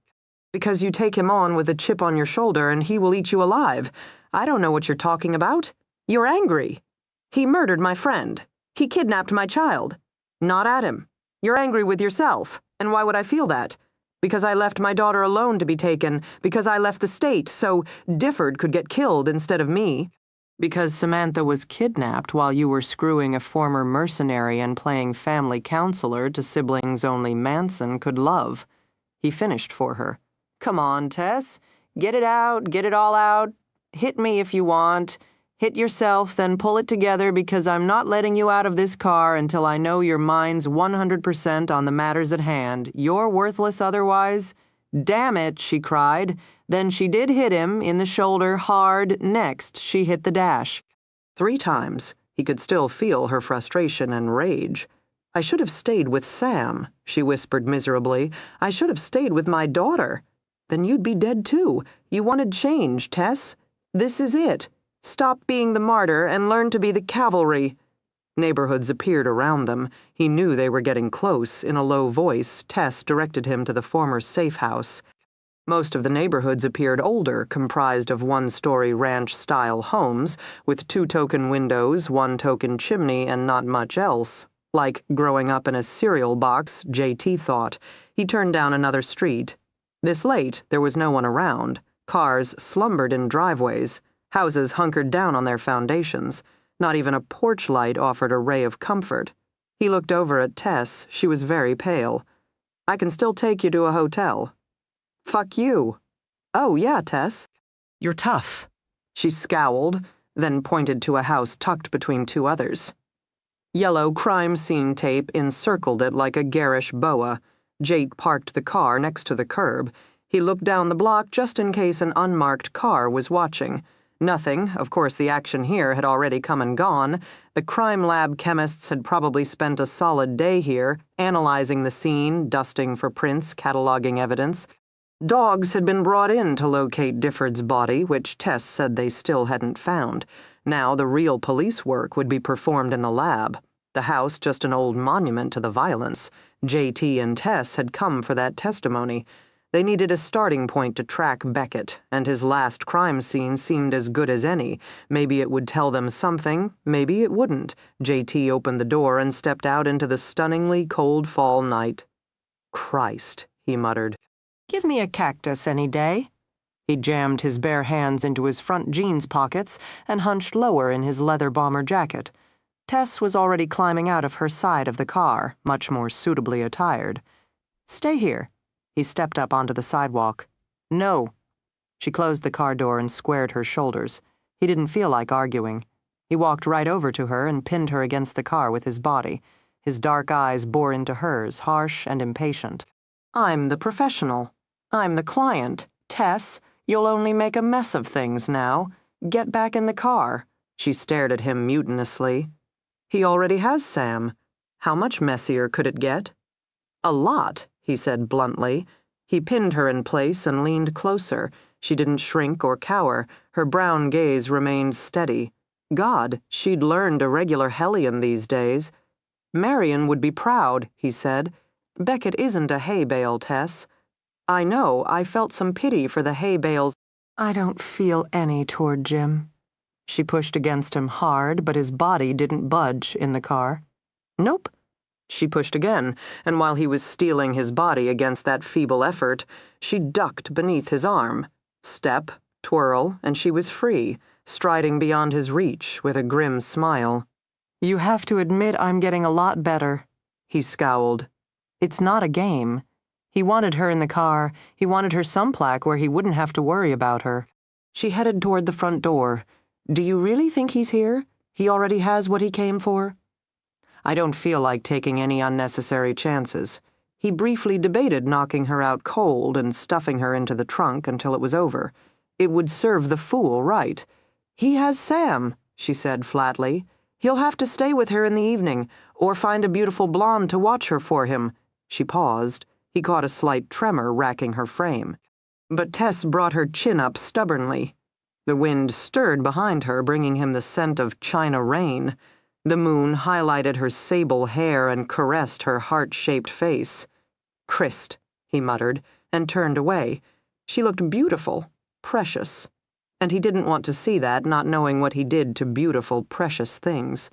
Because you take him on with a chip on your shoulder and he will eat you alive. I don't know what you're talking about. You're angry. He murdered my friend. He kidnapped my child. Not at him. You're angry with yourself. And why would I feel that? Because I left my daughter alone to be taken. Because I left the state so Difford could get killed instead of me. Because Samantha was kidnapped while you were screwing a former mercenary and playing family counselor to siblings only Manson could love. He finished for her. Come on, Tess. Get it out, get it all out. Hit me if you want. Hit yourself, then pull it together because I'm not letting you out of this car until I know your mind's 100% on the matters at hand. You're worthless otherwise. Damn it, she cried. Then she did hit him in the shoulder hard. Next, she hit the dash. 3 times. He could still feel her frustration and rage. I should have stayed with Sam, she whispered miserably. I should have stayed with my daughter. Then you'd be dead too. You wanted change, Tess. This is it. Stop being the martyr and learn to be the cavalry. Neighborhoods appeared around them. He knew they were getting close. In a low voice, Tess directed him to the former safe house. Most of the neighborhoods appeared older, comprised of 1-story ranch-style homes, with 2 token windows, 1 token chimney, and not much else. Like growing up in a cereal box, JT thought. He turned down another street. This late, there was no one around. Cars slumbered in driveways. Houses hunkered down on their foundations. Not even a porch light offered a ray of comfort. He looked over at Tess. She was very pale. I can still take you to a hotel. Fuck you. Oh, yeah, Tess. You're tough. She scowled, then pointed to a house tucked between 2 others. Yellow crime scene tape encircled it like a garish boa. Jake parked the car next to the curb. He looked down the block just in case an unmarked car was watching. Nothing. Of course, the action here had already come and gone. The crime lab chemists had probably spent a solid day here, analyzing the scene, dusting for prints, cataloging evidence. Dogs had been brought in to locate Difford's body, which Tess said they still hadn't found. Now the real police work would be performed in the lab. The house just an old monument to the violence. JT and Tess had come for that testimony. They needed a starting point to track Beckett, and his last crime scene seemed as good as any. Maybe it would tell them something, maybe it wouldn't. JT opened the door and stepped out into the stunningly cold fall night. "Christ," he muttered. Give me a cactus any day. He jammed his bare hands into his front jeans pockets and hunched lower in his leather bomber jacket. Tess was already climbing out of her side of the car, much more suitably attired. "Stay here." He stepped up onto the sidewalk. "No." She closed the car door and squared her shoulders. He didn't feel like arguing. He walked right over to her and pinned her against the car with his body. His dark eyes bore into hers, harsh and impatient. "I'm the professional. I'm the client. Tess, you'll only make a mess of things now. Get back in the car." She stared at him mutinously. "He already has Sam. How much messier could it get?" "A lot," he said bluntly. He pinned her in place and leaned closer. She didn't shrink or cower. Her brown gaze remained steady. God, she'd learned a regular hellion these days. "Marion would be proud," he said. "Beckett isn't a hay bale, Tess. I know, I felt some pity for the hay bales." "I don't feel any toward Jim." She pushed against him hard, but his body didn't budge in the car. "Nope." She pushed again, and while he was steeling his body against that feeble effort, she ducked beneath his arm. Step, twirl, and she was free, striding beyond his reach with a grim smile. "You have to admit I'm getting a lot better." He scowled. "It's not a game." He wanted her in the car. He wanted her some plaque where he wouldn't have to worry about her. She headed toward the front door. "Do you really think he's here? He already has what he came for?" "I don't feel like taking any unnecessary chances." He briefly debated knocking her out cold and stuffing her into the trunk until it was over. It would serve the fool right. "He has Sam," she said flatly. "He'll have to stay with her in the evening, or find a beautiful blonde to watch her for him." She paused. He caught a slight tremor racking her frame. But Tess brought her chin up stubbornly. The wind stirred behind her, bringing him the scent of China rain. The moon highlighted her sable hair and caressed her heart-shaped face. "Christ," he muttered, and turned away. She looked beautiful, precious. And he didn't want to see that, not knowing what he did to beautiful, precious things.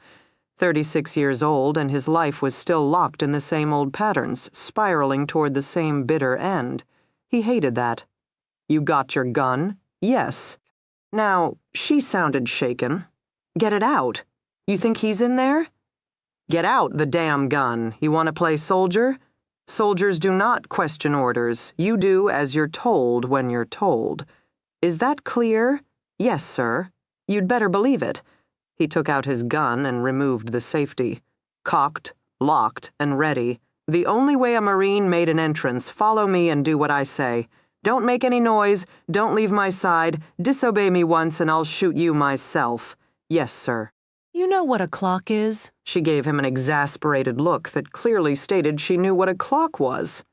36 years old, and his life was still locked in the same old patterns, spiraling toward the same bitter end. He hated that. "You got your gun?" "Yes." Now, she sounded shaken. "Get it out. You think he's in there?" "Get out the damn gun. You want to play soldier?" "Soldiers do not question orders. You do as you're told when you're told." "Is that clear?" "Yes, sir." "You'd better believe it." He took out his gun and removed the safety. "Cocked, locked, and ready. The only way a Marine made an entrance. Follow me and do what I say. Don't make any noise. Don't leave my side. Disobey me once and I'll shoot you myself." "Yes, sir." You know what a clock is? She gave him an exasperated look that clearly stated she knew what a clock was.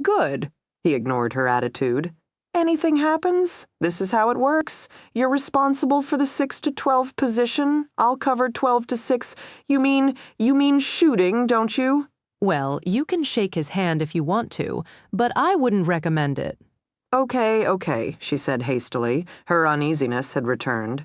"Good." He ignored her attitude. "Anything happens? This is how it works. You're responsible for the 6 to 12 position. I'll cover 12 to 6. You mean shooting, don't you?" Well, you can shake his hand if you want to, but I wouldn't recommend it. Okay, she said hastily. Her uneasiness had returned.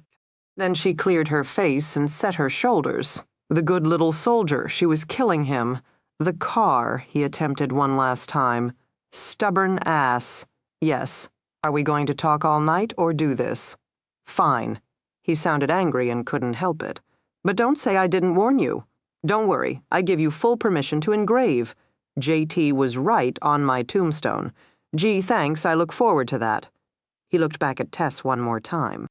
Then she cleared her face and set her shoulders. The good little soldier, she was killing him. The car, he attempted one last time. Stubborn ass. "Yes. Are we going to talk all night or do this?" "Fine." He sounded angry and couldn't help it. "But don't say I didn't warn you. Don't worry, I give you full permission to engrave. JT was right on my tombstone. Gee, thanks, I look forward to that." He looked back at Tess one more time.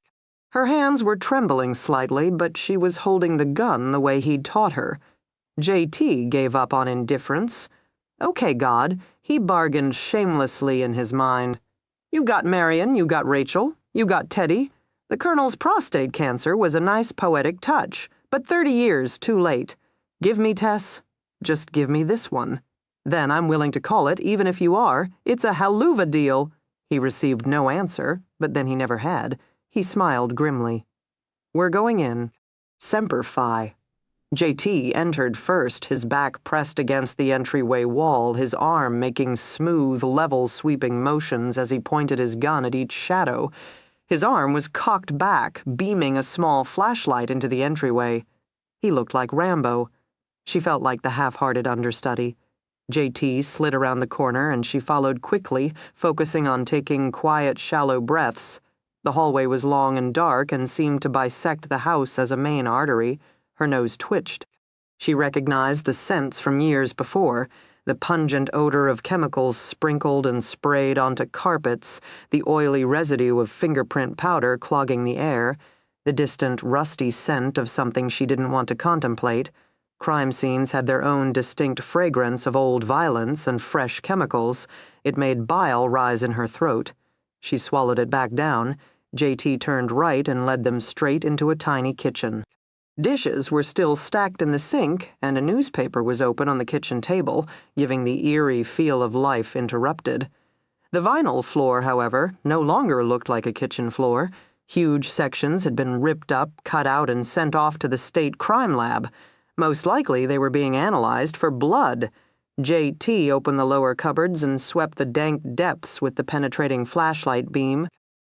Her hands were trembling slightly, but she was holding the gun the way he'd taught her. JT gave up on indifference. Okay, God, he bargained shamelessly in his mind. You got Marion, you got Rachel, you got Teddy. The Colonel's prostate cancer was a nice poetic touch, but 30 years too late. Give me Tess. Just give me this one. Then I'm willing to call it, even if you are. It's a haluva deal. He received no answer, but then he never had. He smiled grimly. We're going in. Semper Fi. JT entered first, his back pressed against the entryway wall, his arm making smooth, level sweeping motions as he pointed his gun at each shadow. His arm was cocked back, beaming a small flashlight into the entryway. He looked like Rambo. She felt like the half-hearted understudy. JT slid around the corner and she followed quickly, focusing on taking quiet, shallow breaths. The hallway was long and dark and seemed to bisect the house as a main artery. Her nose twitched. She recognized the scents from years before, the pungent odor of chemicals sprinkled and sprayed onto carpets, the oily residue of fingerprint powder clogging the air, the distant, rusty scent of something she didn't want to contemplate. Crime scenes had their own distinct fragrance of old violence and fresh chemicals. It made bile rise in her throat. She swallowed it back down. JT turned right and led them straight into a tiny kitchen. Dishes were still stacked in the sink, and a newspaper was open on the kitchen table, giving the eerie feel of life interrupted. The vinyl floor, however, no longer looked like a kitchen floor. Huge sections had been ripped up, cut out, and sent off to the state crime lab. Most likely they were being analyzed for blood. JT opened the lower cupboards and swept the dank depths with the penetrating flashlight beam.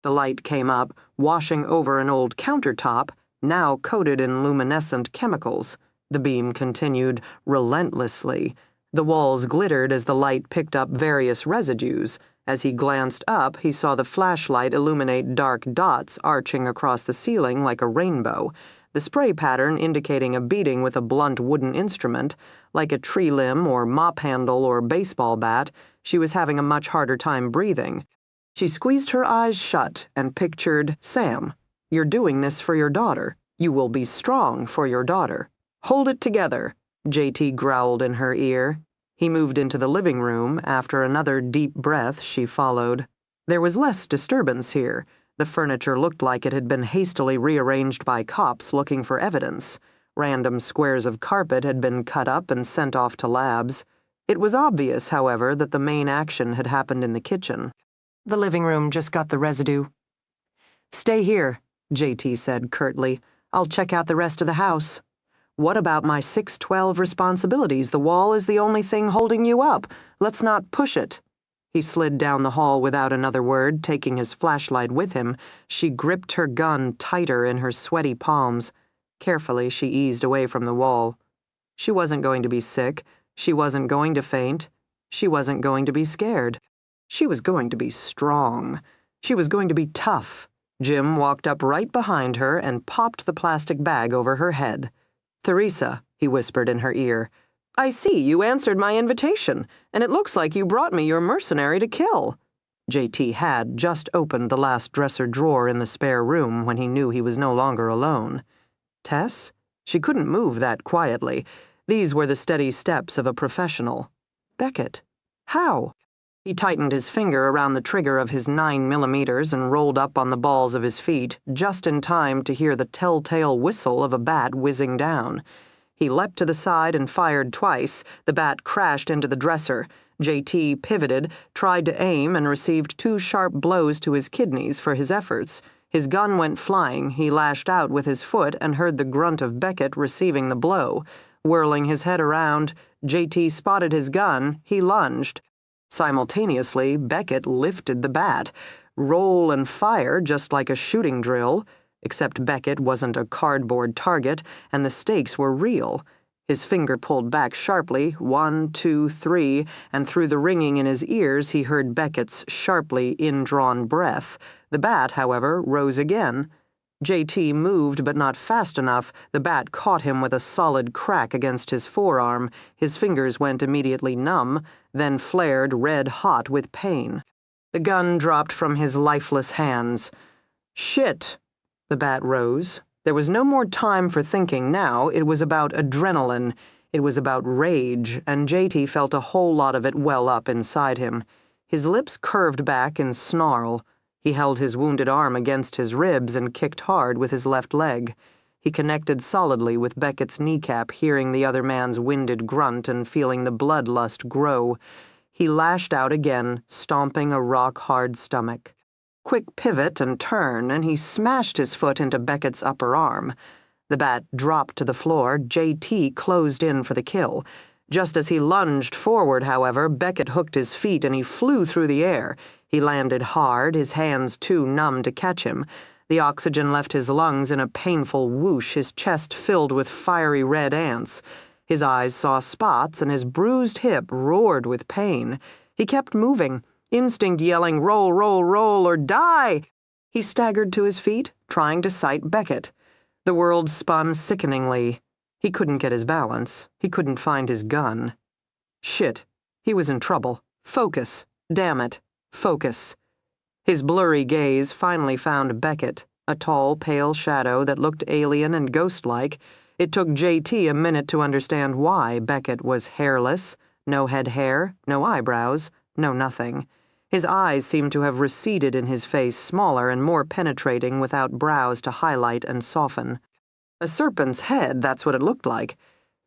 The light came up, washing over an old countertop, now coated in luminescent chemicals. The beam continued relentlessly. The walls glittered as the light picked up various residues. As he glanced up, he saw the flashlight illuminate dark dots arching across the ceiling like a rainbow, the spray pattern indicating a beating with a blunt wooden instrument, like a tree limb or mop handle or baseball bat. She was having a much harder time breathing. She squeezed her eyes shut and pictured Sam. You're doing this for your daughter. You will be strong for your daughter. Hold it together, JT growled in her ear. He moved into the living room. After another deep breath, she followed. There was less disturbance here. The furniture looked like it had been hastily rearranged by cops looking for evidence. Random squares of carpet had been cut up and sent off to labs. It was obvious, however, that the main action had happened in the kitchen. The living room just got the residue. Stay here, JT said curtly. I'll check out the rest of the house. What about my 612 responsibilities? The wall is the only thing holding you up. Let's not push it. He slid down the hall without another word, taking his flashlight with him. She gripped her gun tighter in her sweaty palms. Carefully, she eased away from the wall. She wasn't going to be sick. She wasn't going to faint. She wasn't going to be scared. She was going to be strong. She was going to be tough. Jim walked up right behind her and popped the plastic bag over her head. "Theresa," he whispered in her ear, "I see you answered my invitation, and it looks like you brought me your mercenary to kill." JT had just opened the last dresser drawer in the spare room when he knew he was no longer alone. Tess? She couldn't move that quietly. These were the steady steps of a professional. Beckett. How? He tightened his finger around the trigger of his 9mm and rolled up on the balls of his feet, just in time to hear the telltale whistle of a bat whizzing down. He leapt to the side and fired twice. The bat crashed into the dresser. JT pivoted, tried to aim, and received 2 sharp blows to his kidneys for his efforts. His gun went flying. He lashed out with his foot and heard the grunt of Beckett receiving the blow. Whirling his head around, JT spotted his gun. He lunged. Simultaneously, Beckett lifted the bat. Roll and fire just like a shooting drill, except Beckett wasn't a cardboard target, and the stakes were real. His finger pulled back sharply, 1, 2, 3, and through the ringing in his ears he heard Beckett's sharply indrawn breath. The bat, however, rose again. JT moved, but not fast enough. The bat caught him with a solid crack against his forearm. His fingers went immediately numb, then flared red-hot with pain. The gun dropped from his lifeless hands. Shit! The bat rose. There was no more time for thinking now. It was about adrenaline. It was about rage, and JT felt a whole lot of it well up inside him. His lips curved back in snarl. He held his wounded arm against his ribs and kicked hard with his left leg. He connected solidly with Beckett's kneecap, hearing the other man's winded grunt and feeling the bloodlust grow. He lashed out again, stomping a rock-hard stomach. Quick pivot and turn, and he smashed his foot into Beckett's upper arm. The bat dropped to the floor. J.T. closed in for the kill. Just as he lunged forward, however, Beckett hooked his feet and he flew through the air. He landed hard, his hands too numb to catch him. The oxygen left his lungs in a painful whoosh, his chest filled with fiery red ants. His eyes saw spots and his bruised hip roared with pain. He kept moving, instinct yelling, "Roll, roll, roll, or die!" He staggered to his feet, trying to sight Beckett. The world spun sickeningly. He couldn't get his balance. He couldn't find his gun. Shit. He was in trouble. Focus. Damn it. Focus. His blurry gaze finally found Beckett, a tall, pale shadow that looked alien and ghost-like. It took J.T. a minute to understand why Beckett was hairless, no head hair, no eyebrows, no nothing. His eyes seemed to have receded in his face, smaller and more penetrating without brows to highlight and soften. A serpent's head, that's what it looked like.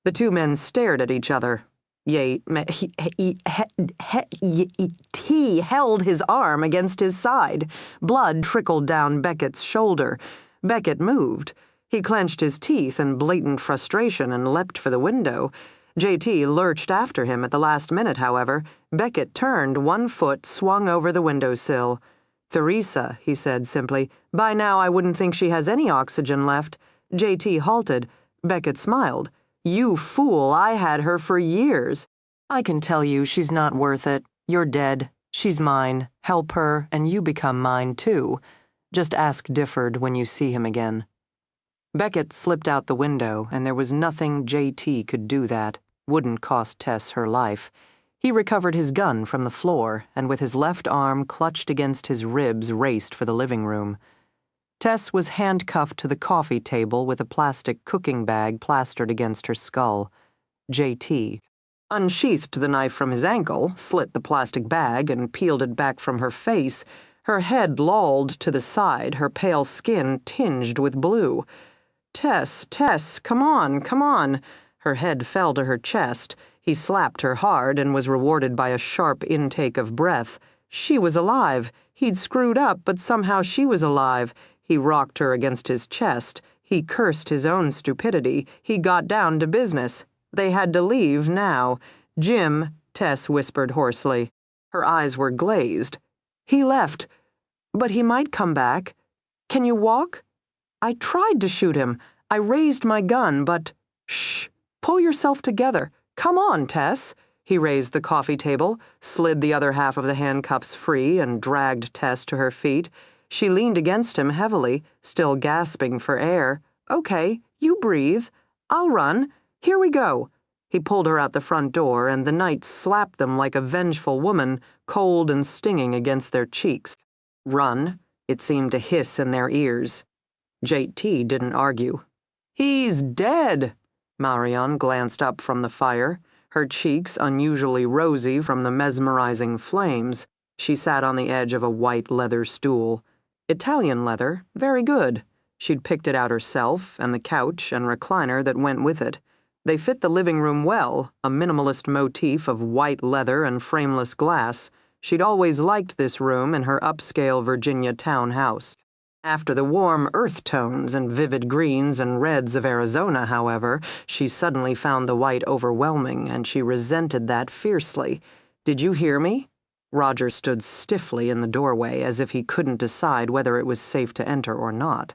The two men stared at each other. He held his arm against his side. Blood trickled down Beckett's shoulder. Beckett moved. He clenched his teeth in blatant frustration and leapt for the window. J.T. lurched after him at the last minute, however. Beckett turned, one foot swung over the windowsill. "Theresa," he said simply. "By now I wouldn't think she has any oxygen left." J.T. halted. Beckett smiled. "You fool, I had her for years." "I can tell you she's not worth it. You're dead. She's mine. Help her, and you become mine, too. Just ask Difford when you see him again." Beckett slipped out the window, and there was nothing J.T. could do that wouldn't cost Tess her life. He recovered his gun from the floor, and with his left arm clutched against his ribs raced for the living room. Tess was handcuffed to the coffee table with a plastic cooking bag plastered against her skull. J.T. unsheathed the knife from his ankle, slit the plastic bag, and peeled it back from her face. Her head lolled to the side, her pale skin tinged with blue. "Tess, come on, come on." Her head fell to her chest. He slapped her hard and was rewarded by a sharp intake of breath. She was alive. He'd screwed up, but somehow she was alive. He rocked her against his chest. He cursed his own stupidity. He got down to business. They had to leave now. "Jim," Tess whispered hoarsely. Her eyes were glazed. "He left. But he might come back. Can you walk?" "I tried to shoot him. I raised my gun, but—" "Shh. Pull yourself together. Come on, Tess." He raised the coffee table, slid the other half of the handcuffs free, and dragged Tess to her feet. She leaned against him heavily, still gasping for air. "Okay, you breathe. I'll run. Here we go." He pulled her out the front door, and the night slapped them like a vengeful woman, cold and stinging against their cheeks. "Run," it seemed to hiss in their ears. J.T. didn't argue. "He's dead." Marion glanced up from the fire, her cheeks unusually rosy from the mesmerizing flames. She sat on the edge of a white leather stool. Italian leather, very good. She'd picked it out herself, and the couch and recliner that went with it. They fit the living room well, a minimalist motif of white leather and frameless glass. She'd always liked this room in her upscale Virginia townhouse. After the warm earth tones and vivid greens and reds of Arizona, however, she suddenly found the white overwhelming, and she resented that fiercely. "Did you hear me?" Roger stood stiffly in the doorway, as if he couldn't decide whether it was safe to enter or not.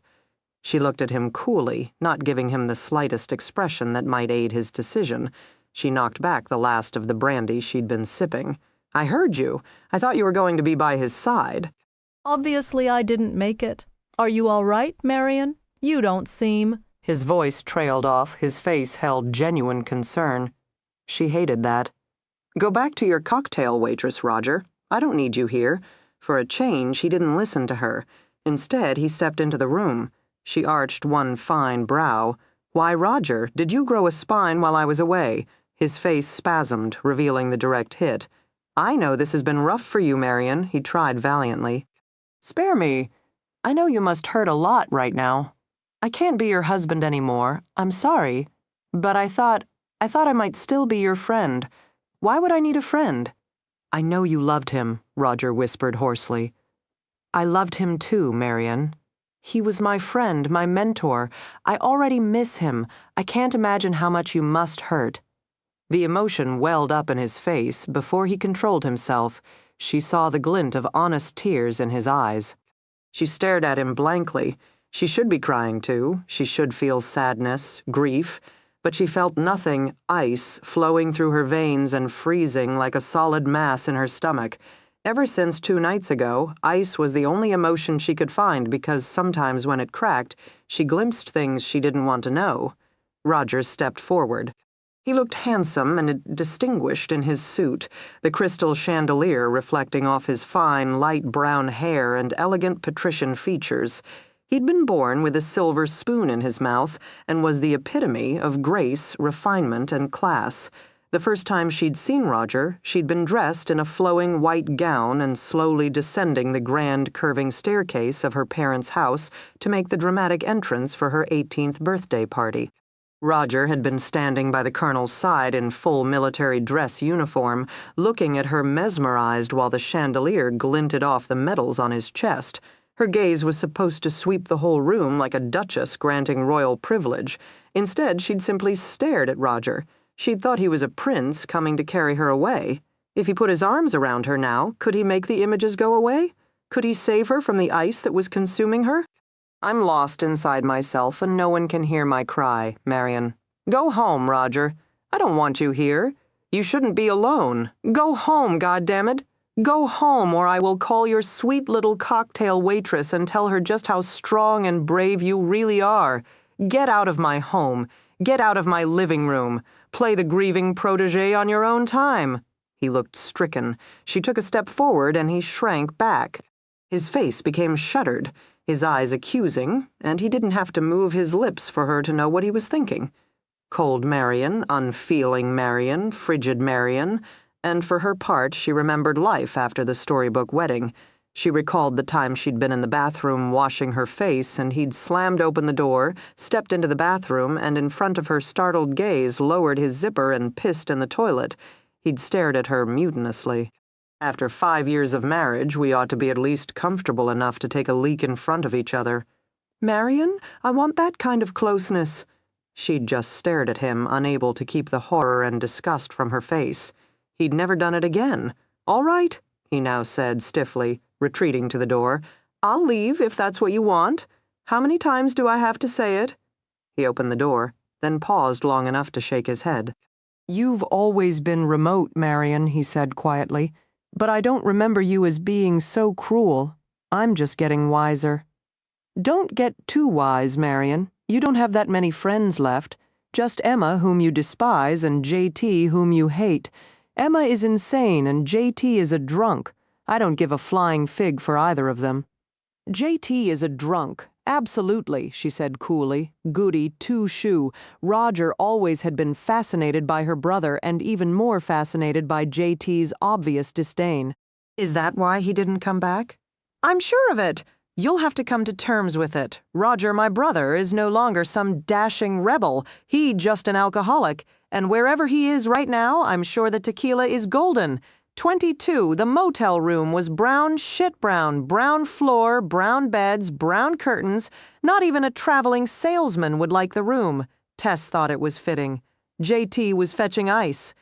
She looked at him coolly, not giving him the slightest expression that might aid his decision. She knocked back the last of the brandy she'd been sipping. "I heard you. I thought you were going to be by his side." Obviously, I didn't make it. Are you all right, Marion? You don't seem. His voice trailed off, his face held genuine concern. She hated that. "Go back to your cocktail waitress, Roger. I don't need you here." For a change, he didn't listen to her. Instead, he stepped into the room. She arched one fine brow. "Why, Roger, did you grow a spine while I was away?" His face spasmed, revealing the direct hit. I know this has been rough for you, Marion, he tried valiantly. Spare me. I know you must hurt a lot right now. I can't be your husband anymore. I'm sorry. But I thought I might still be your friend. Why would I need a friend? I know you loved him, Roger whispered hoarsely. I loved him too, Marion. He was my friend, my mentor. I already miss him. I can't imagine how much you must hurt. The emotion welled up in his face before he controlled himself. She saw the glint of honest tears in his eyes. She stared at him blankly. She should be crying too. She should feel sadness, grief, but she felt nothing, ice, flowing through her veins and freezing like a solid mass in her stomach. Ever since 2 nights ago, ice was the only emotion she could find because sometimes when it cracked, she glimpsed things she didn't want to know. Rogers stepped forward. He looked handsome and distinguished in his suit, the crystal chandelier reflecting off his fine, light brown hair and elegant patrician features. He'd been born with a silver spoon in his mouth and was the epitome of grace, refinement, and class. The first time she'd seen Roger, she'd been dressed in a flowing white gown and slowly descending the grand curving staircase of her parents' house to make the dramatic entrance for her 18th birthday party. Roger had been standing by the colonel's side in full military dress uniform, looking at her mesmerized while the chandelier glinted off the medals on his chest. Her gaze was supposed to sweep the whole room like a duchess granting royal privilege. Instead, she'd simply stared at Roger. She'd thought he was a prince coming to carry her away. If he put his arms around her now, could he make the images go away? Could he save her from the ice that was consuming her? I'm lost inside myself and no one can hear my cry, Marion. Go home, Roger. I don't want you here. You shouldn't be alone. Go home, goddammit. Go home or I will call your sweet little cocktail waitress and tell her just how strong and brave you really are. Get out of my home. Get out of my living room. Play the grieving protege on your own time. He looked stricken. She took a step forward and he shrank back. His face became shuttered, his eyes accusing, and he didn't have to move his lips for her to know what he was thinking. Cold Marion, unfeeling Marion, frigid Marion, and for her part she remembered life after the storybook wedding. She recalled the time she'd been in the bathroom washing her face and he'd slammed open the door, stepped into the bathroom, and in front of her startled gaze lowered his zipper and pissed in the toilet. He'd stared at her mutinously. After 5 years of marriage, we ought to be at least comfortable enough to take a leak in front of each other. Marion, I want that kind of closeness. She'd just stared at him, unable to keep the horror and disgust from her face. He'd never done it again. All right, he now said stiffly, retreating to the door. I'll leave if that's what you want. How many times do I have to say it? He opened the door, then paused long enough to shake his head. You've always been remote, Marion, he said quietly, but I don't remember you as being so cruel. I'm just getting wiser. Don't get too wise, Marion. You don't have that many friends left. Just Emma, whom you despise, and J.T., whom you hate. Emma is insane and J.T. is a drunk. I don't give a flying fig for either of them. J.T. is a drunk, absolutely, she said coolly. Goody two-shoe. Roger always had been fascinated by her brother and even more fascinated by J.T.'s obvious disdain. Is that why he didn't come back? I'm sure of it. You'll have to come to terms with it. Roger, my brother, is no longer some dashing rebel. He just an alcoholic. And wherever he is right now, I'm sure the tequila is golden. 22, the motel room was brown shit brown, brown floor, brown beds, brown curtains. Not even a traveling salesman would like the room. Tess thought it was fitting. J.T. was fetching ice.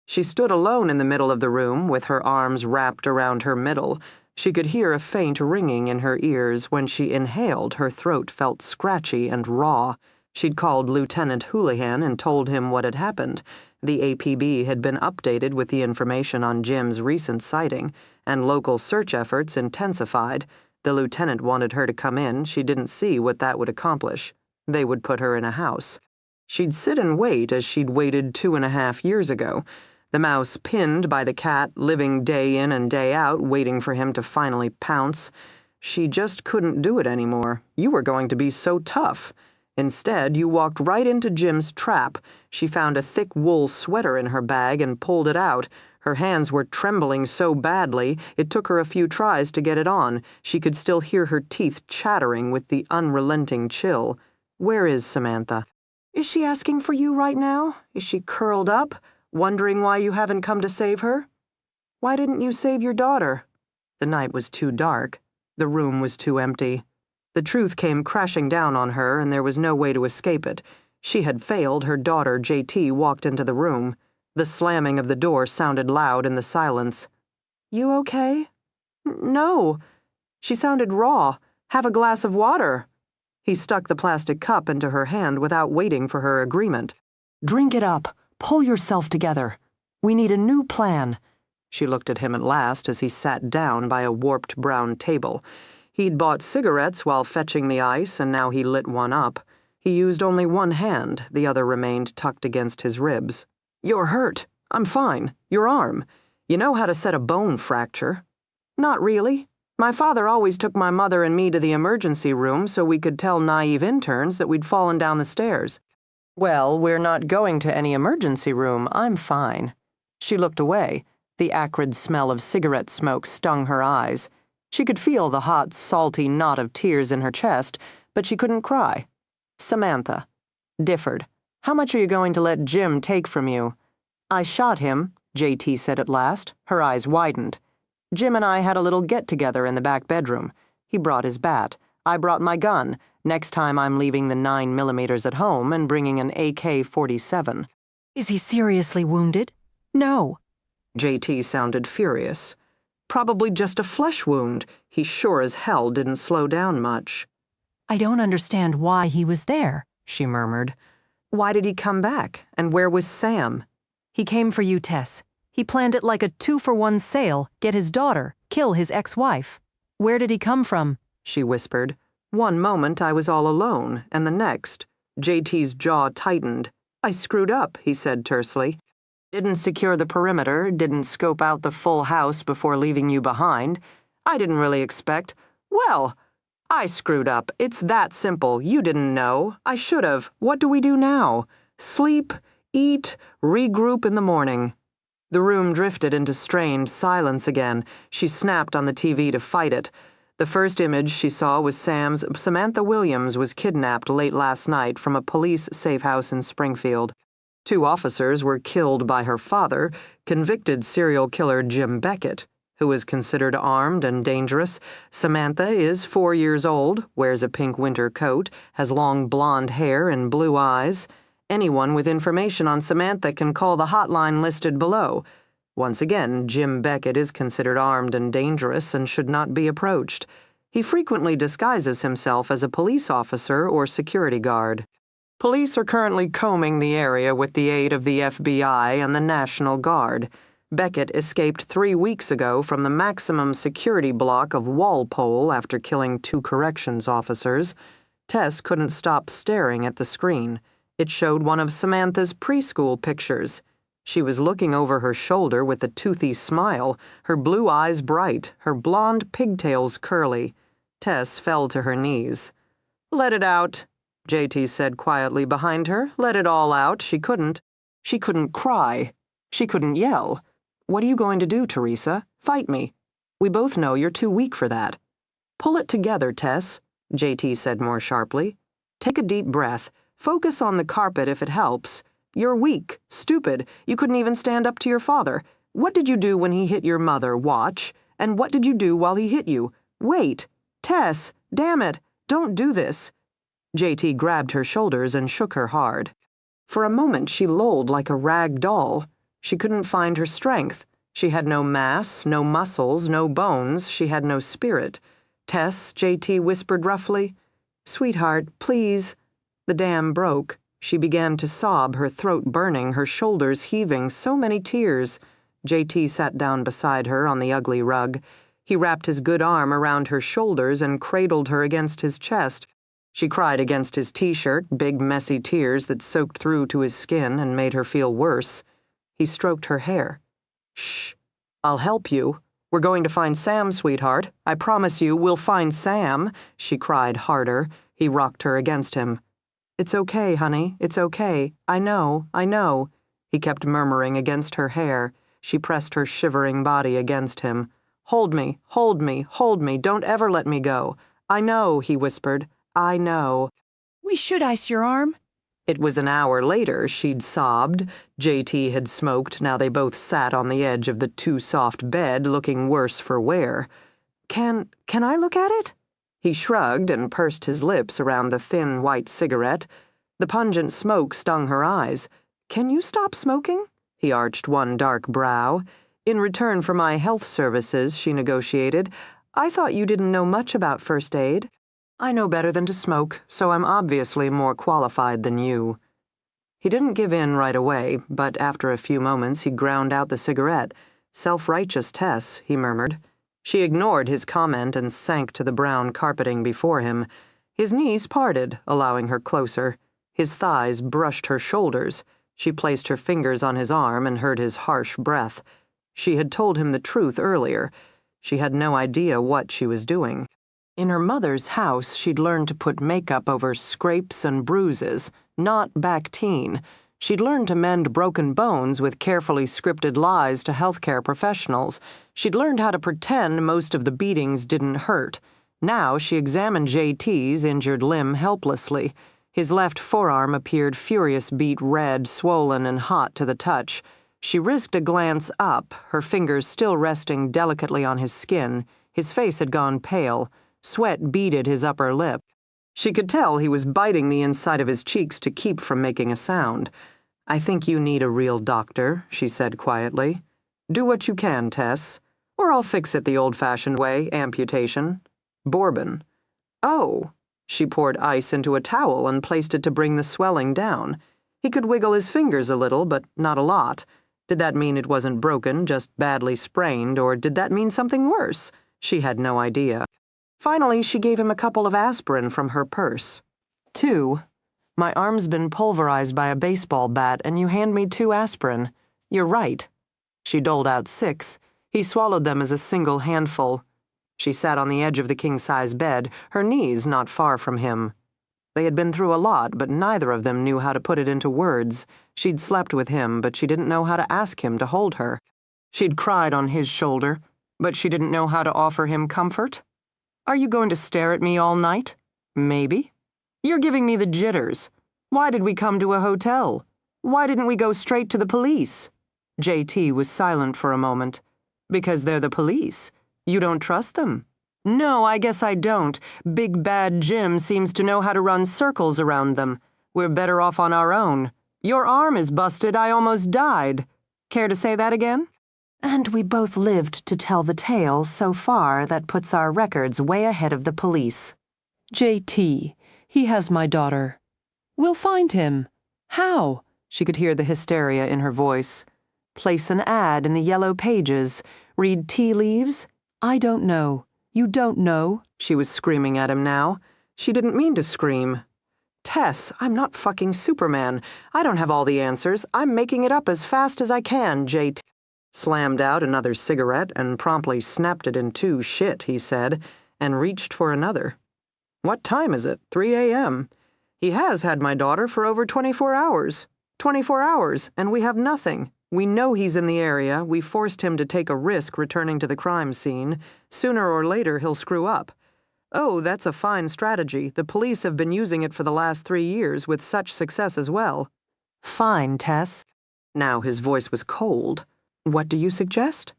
She stood alone in the middle of the room with her arms wrapped around her middle. She could hear a faint ringing in her ears. When she inhaled, her throat felt scratchy and raw. She'd called Lieutenant Houlihan and told him what had happened. The APB had been updated with the information on Jim's recent sighting, and local search efforts intensified. The lieutenant wanted her to come in. She didn't see what that would accomplish. They would put her in a house. She'd sit and wait as she'd waited 2.5 years ago. The mouse pinned by the cat, living day in and day out, waiting for him to finally pounce. She just couldn't do it anymore. You were going to be so tough. Instead, you walked right into Jim's trap. She found a thick wool sweater in her bag and pulled it out. Her hands were trembling so badly, it took her a few tries to get it on. She could still hear her teeth chattering with the unrelenting chill. Where is Samantha? Is she asking for you right now? Is she curled up, wondering why you haven't come to save her? Why didn't you save your daughter? The night was too dark. The room was too empty. The truth came crashing down on her, and there was no way to escape it. She had failed. Her daughter, JT, walked into the room. The slamming of the door sounded loud in the silence. You okay? No. She sounded raw. Have a glass of water. He stuck the plastic cup into her hand without waiting for her agreement. Drink it up. Pull yourself together. We need a new plan. She looked at him at last as he sat down by a warped brown table. He'd bought cigarettes while fetching the ice, and now he lit one up. He used only one hand. The other remained tucked against his ribs. You're hurt. I'm fine. Your arm. You know how to set a bone fracture. Not really. My father always took my mother and me to the emergency room so we could tell naive interns that we'd fallen down the stairs. Well, we're not going to any emergency room. I'm fine. She looked away. The acrid smell of cigarette smoke stung her eyes. She could feel the hot, salty knot of tears in her chest, but she couldn't cry. Samantha. Differed. How much are you going to let Jim take from you? I shot him, JT said at last. Her eyes widened. Jim and I had a little get-together in the back bedroom. He brought his bat. I brought my gun. Next time I'm leaving the 9mm at home and bringing an AK-47. Is he seriously wounded? No. JT sounded furious. Probably just a flesh wound. He sure as hell didn't slow down much. I don't understand why he was there, she murmured. Why did he come back? And where was Sam? He came for you, Tess. He planned it like a 2-for-1 sale, get his daughter, kill his ex-wife. Where did he come from? She whispered. One moment I was all alone, and the next, JT's jaw tightened. I screwed up, he said tersely. Didn't secure the perimeter, didn't scope out the full house before leaving you behind. I didn't really expect. Well, I screwed up. It's that simple. You didn't know. I should have. What do we do now? Sleep, eat, regroup in the morning. The room drifted into strained silence again. She snapped on the TV to fight it. The first image she saw was Samantha Williams was kidnapped late last night from a police safe house in Springfield. 2 officers were killed by her father, convicted serial killer Jim Beckett, who is considered armed and dangerous. Samantha is 4 years old, wears a pink winter coat, has long blonde hair and blue eyes. Anyone with information on Samantha can call the hotline listed below. Once again, Jim Beckett is considered armed and dangerous and should not be approached. He frequently disguises himself as a police officer or security guard. Police are currently combing the area with the aid of the FBI and the National Guard. Beckett escaped 3 weeks ago from the maximum security block of Walpole after killing 2 corrections officers. Tess couldn't stop staring at the screen. It showed one of Samantha's preschool pictures. She was looking over her shoulder with a toothy smile, her blue eyes bright, her blonde pigtails curly. Tess fell to her knees. Let it out, JT said quietly behind her. Let it all out. She couldn't. She couldn't cry. She couldn't yell. What are you going to do, Teresa? Fight me. We both know you're too weak for that. Pull it together, Tess, JT said more sharply. Take a deep breath. Focus on the carpet if it helps. You're weak, stupid. You couldn't even stand up to your father. What did you do when he hit your mother? Watch. And what did you do while he hit you? Wait. Tess, damn it. Don't do this. JT grabbed her shoulders and shook her hard. For a moment she lolled like a rag doll. She couldn't find her strength. She had no mass, no muscles, no bones. She had no spirit. Tess, JT whispered roughly. Sweetheart, please. The dam broke. She began to sob, her throat burning, her shoulders heaving, so many tears. JT sat down beside her on the ugly rug. He wrapped his good arm around her shoulders and cradled her against his chest. She cried against his t-shirt, big messy tears that soaked through to his skin and made her feel worse. He stroked her hair. Shh. I'll help you. We're going to find Sam, sweetheart. I promise you, we'll find Sam, she cried harder. He rocked her against him. It's okay, honey. It's okay. I know. He kept murmuring against her hair. She pressed her shivering body against him. Hold me, hold me, hold me, don't ever let me go. I know, he whispered. I know. We should ice your arm. It was an hour later, she'd sobbed. JT had smoked, now they both sat on the edge of the too-soft bed, looking worse for wear. Can I look at it? He shrugged and pursed his lips around the thin white cigarette. The pungent smoke stung her eyes. Can you stop smoking? He arched one dark brow. In return for my health services, she negotiated, I thought you didn't know much about first aid. I know better than to smoke, so I'm obviously more qualified than you. He didn't give in right away, but after a few moments he ground out the cigarette. Self-righteous Tess, he murmured. She ignored his comment and sank to the brown carpeting before him. His knees parted, allowing her closer. His thighs brushed her shoulders. She placed her fingers on his arm and heard his harsh breath. She had told him the truth earlier. She had no idea what she was doing. In her mother's house, she'd learned to put makeup over scrapes and bruises, not Bactine. She'd learned to mend broken bones with carefully scripted lies to healthcare professionals. She'd learned how to pretend most of the beatings didn't hurt. Now she examined JT's injured limb helplessly. His left forearm appeared furious beet red, swollen and hot to the touch. She risked a glance up, her fingers still resting delicately on his skin. His face had gone pale. Sweat beaded his upper lip. She could tell he was biting the inside of his cheeks to keep from making a sound. I think you need a real doctor, she said quietly. Do what you can, Tess. Or I'll fix it the old-fashioned way, amputation. Bourbon. Oh. She poured ice into a towel and placed it to bring the swelling down. He could wiggle his fingers a little, but not a lot. Did that mean it wasn't broken, just badly sprained, or did that mean something worse? She had no idea. Finally, she gave him a couple of aspirin from her purse. 2. My arm's been pulverized by a baseball bat, and you hand me 2 aspirin. You're right. She doled out 6. He swallowed them as a single handful. She sat on the edge of the king-size bed, her knees not far from him. They had been through a lot, but neither of them knew how to put it into words. She'd slept with him, but she didn't know how to ask him to hold her. She'd cried on his shoulder, but she didn't know how to offer him comfort. Are you going to stare at me all night? Maybe. You're giving me the jitters. Why did we come to a hotel? Why didn't we go straight to the police? JT was silent for a moment. Because they're the police. You don't trust them. No, I guess I don't. Big Bad Jim seems to know how to run circles around them. We're better off on our own. Your arm is busted. I almost died. Care to say that again? And we both lived to tell the tale so far that puts our records way ahead of the police. JT, he has my daughter. We'll find him. How? She could hear the hysteria in her voice. Place an ad in the yellow pages. Read tea leaves? I don't know. You don't know? She was screaming at him now. She didn't mean to scream. Tess, I'm not fucking Superman. I don't have all the answers. I'm making it up as fast as I can, JT. Slammed out another cigarette and promptly snapped it in 2, he said, and reached for another. What time is it? 3 a.m. He has had my daughter for over 24 hours. 24 hours, and we have nothing. We know he's in the area. We forced him to take a risk returning to the crime scene. Sooner or later, he'll screw up. Oh, that's a fine strategy. The police have been using it for the last 3 years with such success as well. Fine, Tess. Now his voice was cold. What do you suggest?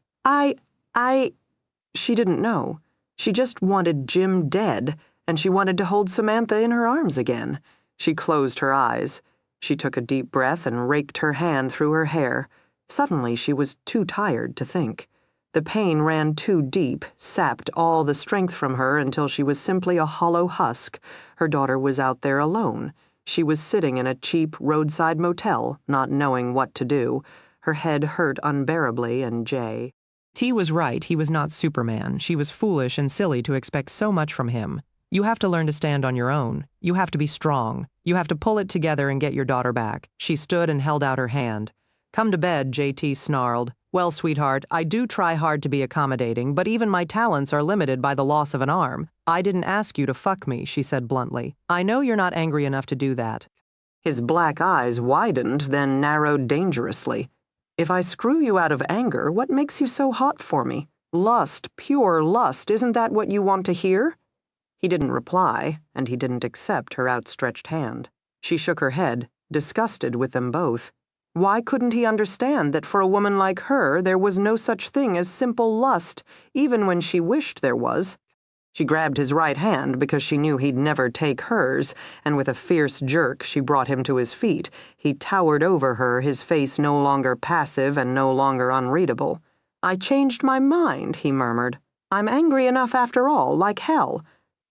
She didn't know. She just wanted Jim dead, and she wanted to hold Samantha in her arms again. She closed her eyes. She took a deep breath and raked her hand through her hair. Suddenly she was too tired to think. The pain ran too deep, sapped all the strength from her until she was simply a hollow husk. Her daughter was out there alone. She was sitting in a cheap roadside motel, not knowing what to do. Her head hurt unbearably, and T was right, he was not Superman. She was foolish and silly to expect so much from him. You have to learn to stand on your own. You have to be strong. You have to pull it together and get your daughter back. She stood and held out her hand. Come to bed, JT snarled. Well, sweetheart, I do try hard to be accommodating, but even my talents are limited by the loss of an arm. I didn't ask you to fuck me, she said bluntly. I know you're not angry enough to do that. His black eyes widened, then narrowed dangerously. If I screw you out of anger, what makes you so hot for me? Lust, pure lust, isn't that what you want to hear? He didn't reply, and he didn't accept her outstretched hand. She shook her head, disgusted with them both. Why couldn't he understand that for a woman like her there was no such thing as simple lust, even when she wished there was? She grabbed his right hand because she knew he'd never take hers, and with a fierce jerk she brought him to his feet. He towered over her, his face no longer passive and no longer unreadable. "I changed my mind," he murmured. "I'm angry enough after all, like hell."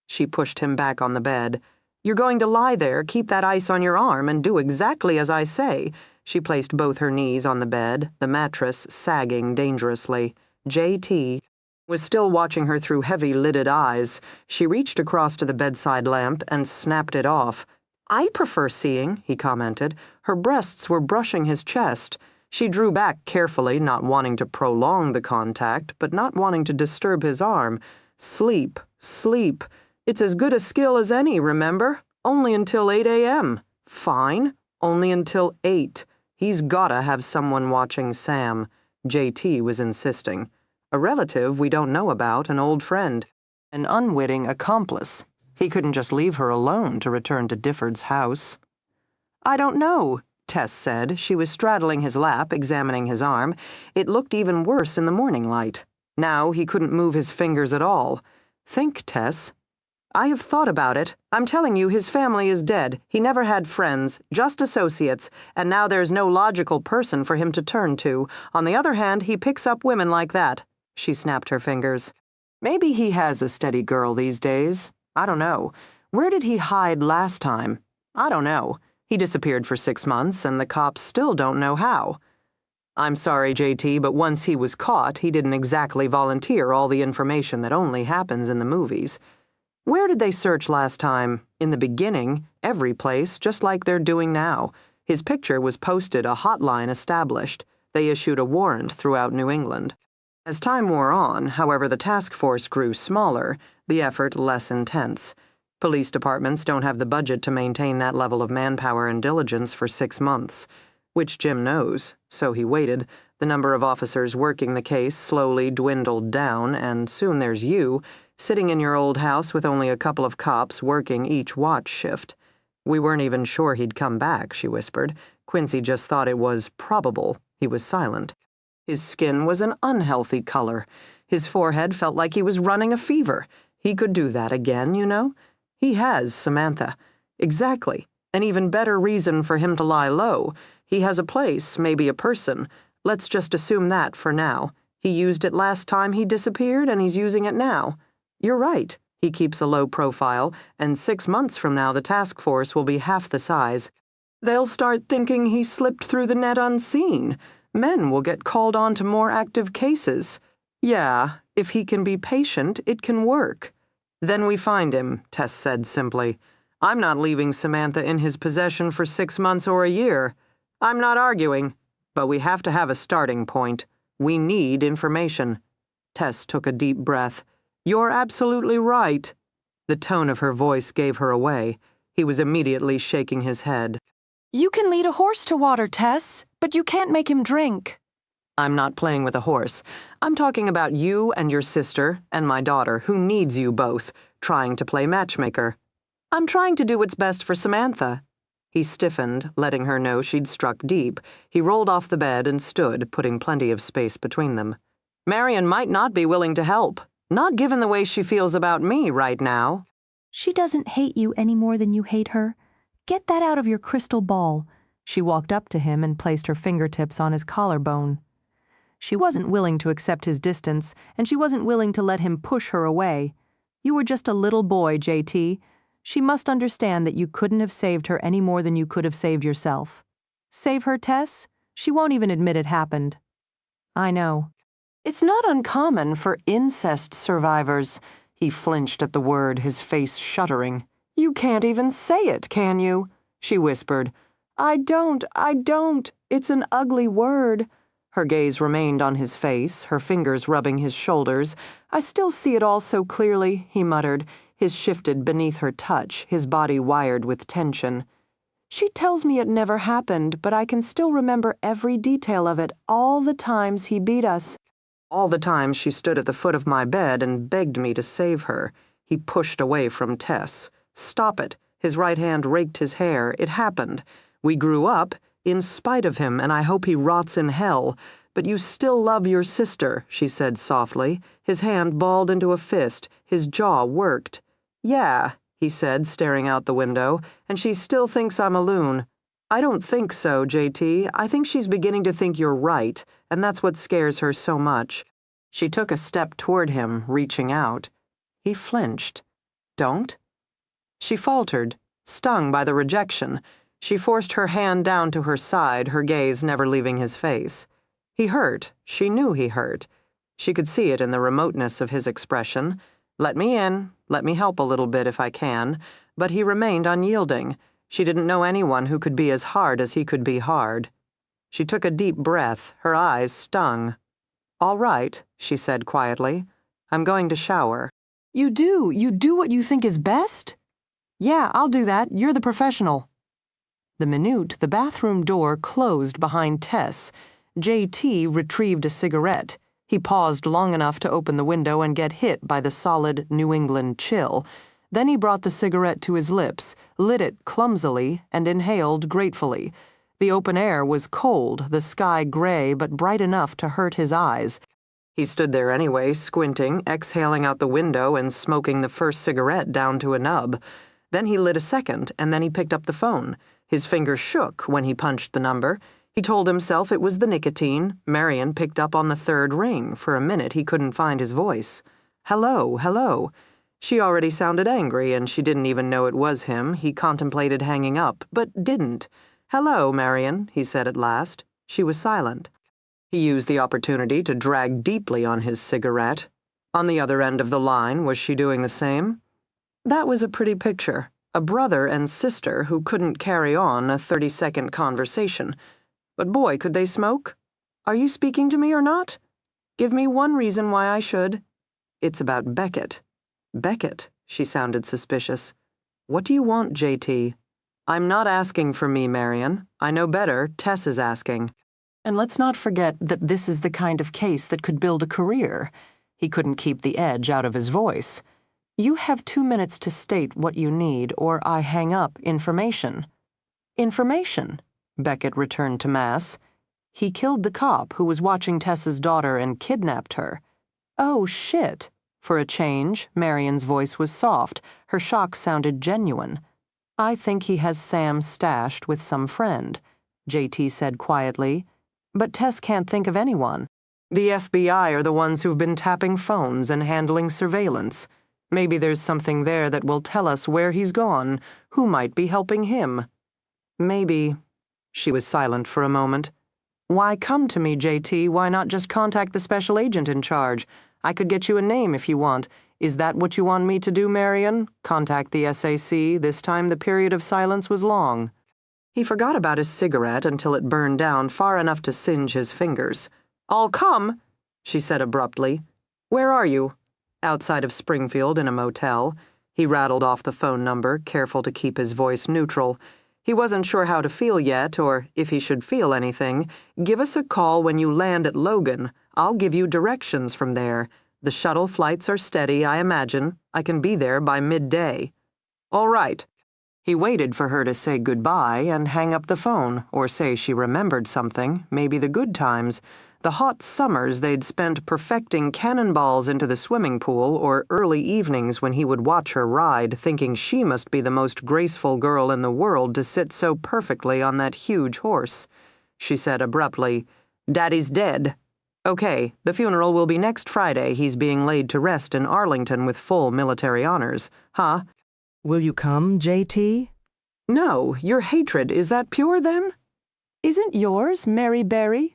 She pushed him back on the bed. "You're going to lie there, keep that ice on your arm, and do exactly as I say." She placed both her knees on the bed, the mattress sagging dangerously. J.T. was still watching her through heavy-lidded eyes. She reached across to the bedside lamp and snapped it off. "I prefer seeing," he commented. Her breasts were brushing his chest. She drew back carefully, not wanting to prolong the contact, but not wanting to disturb his arm. "Sleep, sleep. It's as good a skill as any, remember? Only until 8 a.m. Fine. Only until 8. He's gotta have someone watching Sam." J.T. was insisting. A relative we don't know about, an old friend. An unwitting accomplice. He couldn't just leave her alone to return to Difford's house. "I don't know," Tess said. She was straddling his lap, examining his arm. It looked even worse in the morning light. Now he couldn't move his fingers at all. "Think, Tess." "I have thought about it. I'm telling you, his family is dead. He never had friends, just associates, and now there's no logical person for him to turn to. On the other hand, he picks up women like that." She snapped her fingers. "Maybe he has a steady girl these days. I don't know. Where did he hide last time? I don't know. He disappeared for 6 months, and the cops still don't know how. I'm sorry, J.T., but once he was caught, he didn't exactly volunteer all the information that only happens in the movies. Where did they search last time? In the beginning, every place, just like they're doing now. His picture was posted, a hotline established. They issued a warrant throughout New England. As time wore on, however, the task force grew smaller, the effort less intense. Police departments don't have the budget to maintain that level of manpower and diligence for 6 months. Which Jim knows, so he waited. The number of officers working the case slowly dwindled down, and soon there's you, sitting in your old house with only a couple of cops working each watch shift. "We weren't even sure he'd come back," she whispered. Quincy just thought it was probable. He was silent. His skin was an unhealthy color. His forehead felt like he was running a fever. He could do that again, you know. He has Samantha. Exactly. An even better reason for him to lie low. He has a place, maybe a person. Let's just assume that for now. He used it last time he disappeared, and he's using it now. You're right. He keeps a low profile, and 6 months from now the task force will be half the size. They'll start thinking he slipped through the net unseen. Men will get called on to more active cases. Yeah, if he can be patient, it can work. Then we find him, Tess said simply. I'm not leaving Samantha in his possession for 6 months or a year. I'm not arguing, but we have to have a starting point. We need information. Tess took a deep breath. You're absolutely right. The tone of her voice gave her away. He was immediately shaking his head. You can lead a horse to water, Tess, but you can't make him drink. I'm not playing with a horse. I'm talking about you and your sister and my daughter, who needs you both, trying to play matchmaker. I'm trying to do what's best for Samantha. He stiffened, letting her know she'd struck deep. He rolled off the bed and stood, putting plenty of space between them. Marion might not be willing to help, not given the way she feels about me right now. She doesn't hate you any more than you hate her. Get that out of your crystal ball. She walked up to him and placed her fingertips on his collarbone. She wasn't willing to accept his distance, and she wasn't willing to let him push her away. You were just a little boy, J.T. She must understand that you couldn't have saved her any more than you could have saved yourself. Save her, Tess? She won't even admit it happened. I know. It's not uncommon for incest survivors. He flinched at the word, his face shuddering. You can't even say it, can you? She whispered. I don't. It's an ugly word. Her gaze remained on his face, her fingers rubbing his shoulders. I still see it all so clearly, he muttered, his shifted beneath her touch, his body wired with tension. She tells me it never happened, but I can still remember every detail of it, all the times he beat us. All the times she stood at the foot of my bed and begged me to save her. He pushed away from Tess. Stop it. His right hand raked his hair. It happened. We grew up, in spite of him, and I hope he rots in hell. But you still love your sister, she said softly. His hand balled into a fist. His jaw worked. Yeah, he said, staring out the window, and she still thinks I'm a loon. I don't think so, JT. I think she's beginning to think you're right, and that's what scares her so much. She took a step toward him, reaching out. He flinched. Don't? She faltered, stung by the rejection. She forced her hand down to her side, her gaze never leaving his face. He hurt. She knew he hurt. She could see it in the remoteness of his expression. Let me in. Let me help a little bit if I can. But he remained unyielding. She didn't know anyone who could be as hard as he could be hard. She took a deep breath. Her eyes stung. All right, she said quietly. I'm going to shower. You do what you think is best? Yeah, I'll do that. You're the professional. The minute the bathroom door closed behind Tess, JT retrieved a cigarette. He paused long enough to open the window and get hit by the solid New England chill. Then he brought the cigarette to his lips, lit it clumsily, and inhaled gratefully. The open air was cold, the sky gray but bright enough to hurt his eyes. He stood there anyway, squinting, exhaling out the window and smoking the first cigarette down to a nub. Then he lit a second, and then he picked up the phone. His fingers shook when he punched the number. He told himself it was the nicotine. Marion picked up on the third ring. For a minute he couldn't find his voice. Hello, hello. She already sounded angry, and she didn't even know it was him. He contemplated hanging up, but didn't. Hello, Marion, he said at last. She was silent. He used the opportunity to drag deeply on his cigarette. On the other end of the line, was she doing the same? That was a pretty picture. A brother and sister who couldn't carry on a 30-second conversation. But boy, could they smoke? Are you speaking to me or not? Give me one reason why I should. It's about Beckett. Beckett, she sounded suspicious. What do you want, JT? I'm not asking for me, Marion. I know better. Tess is asking. And let's not forget that this is the kind of case that could build a career. He couldn't keep the edge out of his voice. You have 2 minutes to state what you need, or I hang up information. Information? Beckett returned to mass. He killed the cop who was watching Tess's daughter and kidnapped her. Oh, shit. For a change, Marion's voice was soft. Her shock sounded genuine. I think he has Sam stashed with some friend, JT said quietly. But Tess can't think of anyone. The FBI are the ones who've been tapping phones and handling surveillance. Maybe there's something there that will tell us where he's gone, who might be helping him. Maybe. She was silent for a moment. Why come to me, JT? Why not just contact the special agent in charge? I could get you a name if you want. Is that what you want me to do, Marion? Contact the SAC. This time the period of silence was long. He forgot about his cigarette until it burned down far enough to singe his fingers. I'll come, she said abruptly. Where are you? Outside of Springfield in a motel. He rattled off the phone number, careful to keep his voice neutral. He wasn't sure how to feel yet, or if he should feel anything. Give us a call when you land at Logan. I'll give you directions from there. The shuttle flights are steady, I imagine. I can be there by midday. All right. He waited for her to say goodbye and hang up the phone, or say she remembered something, maybe the good times. The hot summers they'd spent perfecting cannonballs into the swimming pool, or early evenings when he would watch her ride, thinking she must be the most graceful girl in the world to sit so perfectly on that huge horse. She said abruptly, Daddy's dead. Okay, the funeral will be next Friday. He's being laid to rest in Arlington with full military honors. Huh? Will you come, JT? No, your hatred, is that pure then? Isn't yours, Mary Berry?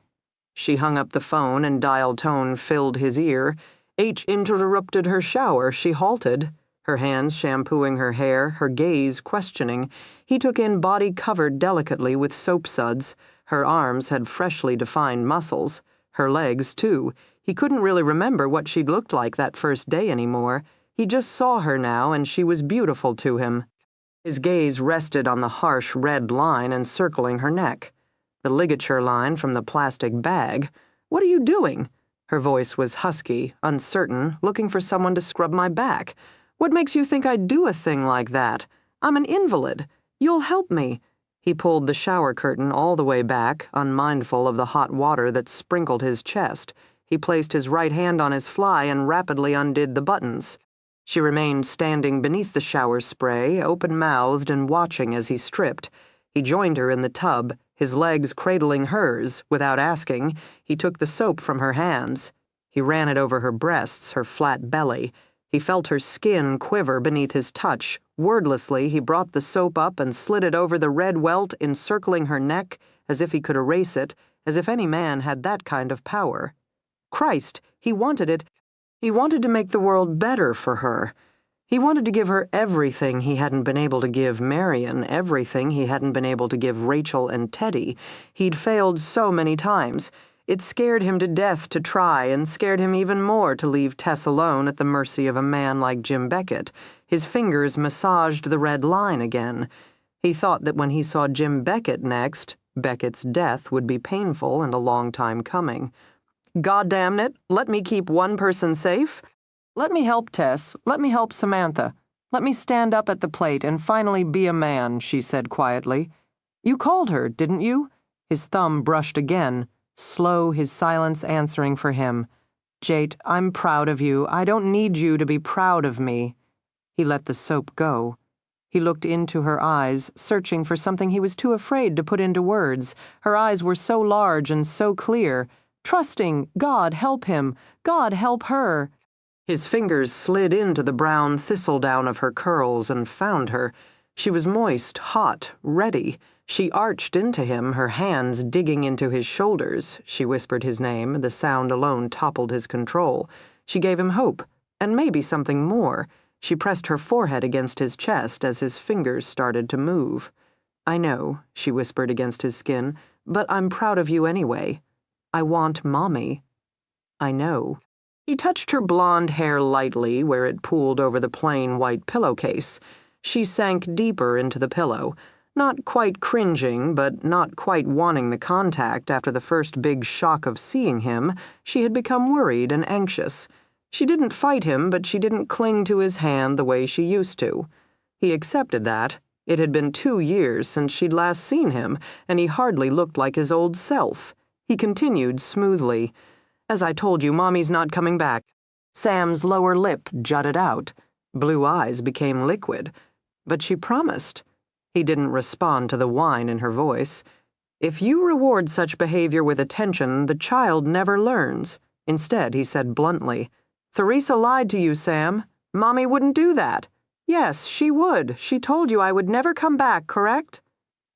She hung up the phone and dial tone filled his ear. H interrupted her shower. She halted, her hands shampooing her hair, her gaze questioning. He took in body covered delicately with soap suds. Her arms had freshly defined muscles. Her legs, too. He couldn't really remember what she'd looked like that first day anymore. He just saw her now, and she was beautiful to him. His gaze rested on the harsh red line encircling her neck. The ligature line from the plastic bag. What are you doing? Her voice was husky, uncertain, looking for someone to scrub my back. What makes you think I'd do a thing like that? I'm an invalid. You'll help me. He pulled the shower curtain all the way back, unmindful of the hot water that sprinkled his chest. He placed his right hand on his fly and rapidly undid the buttons. She remained standing beneath the shower spray, open-mouthed and watching as he stripped. He joined her in the tub, his legs cradling hers. Without asking, he took the soap from her hands. He ran it over her breasts, her flat belly. He felt her skin quiver beneath his touch. Wordlessly, he brought the soap up and slid it over the red welt encircling her neck, as if he could erase it, as if any man had that kind of power. Christ, he wanted it. He wanted to make the world better for her. He wanted to give her everything he hadn't been able to give Marion, everything he hadn't been able to give Rachel and Teddy. He'd failed so many times. It scared him to death to try, and scared him even more to leave Tess alone at the mercy of a man like Jim Beckett. His fingers massaged the red line again. He thought that when he saw Jim Beckett next, Beckett's death would be painful and a long time coming. God damn it, let me keep one person safe. Let me help Tess. Let me help Samantha. Let me stand up at the plate and finally be a man, she said quietly. You called her, didn't you? His thumb brushed again, slow, his silence answering for him. Jate, I'm proud of you. I don't need you to be proud of me. He let the soap go. He looked into her eyes, searching for something he was too afraid to put into words. Her eyes were so large and so clear. Trusting, God help him, God help her. His fingers slid into the brown thistledown of her curls and found her. She was moist, hot, ready. She arched into him, her hands digging into his shoulders. She whispered his name. The sound alone toppled his control. She gave him hope, and maybe something more. She pressed her forehead against his chest as his fingers started to move. I know, she whispered against his skin, but I'm proud of you anyway. I want Mommy. I know. He touched her blonde hair lightly where it pooled over the plain white pillowcase. She sank deeper into the pillow, not quite cringing, but not quite wanting the contact after the first big shock of seeing him. She had become worried and anxious. She didn't fight him, but she didn't cling to his hand the way she used to. He accepted that. It had been 2 years since she'd last seen him, and he hardly looked like his old self. He continued smoothly. As I told you, Mommy's not coming back. Sam's lower lip jutted out. Blue eyes became liquid. But she promised. He didn't respond to the whine in her voice. If you reward such behavior with attention, the child never learns. Instead, he said bluntly, Theresa lied to you, Sam. Mommy wouldn't do that. Yes, she would. She told you I would never come back, correct?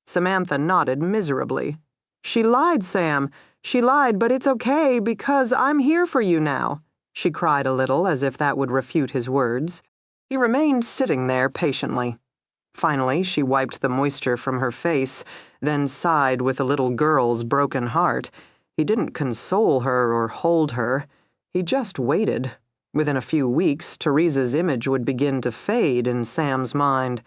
Samantha nodded miserably. She lied, Sam. She lied, but it's okay because I'm here for you now. She cried a little as if that would refute his words. He remained sitting there patiently. Finally, she wiped the moisture from her face, then sighed with a little girl's broken heart. He didn't console her or hold her. He just waited. Within a few weeks, Teresa's image would begin to fade in Sam's mind.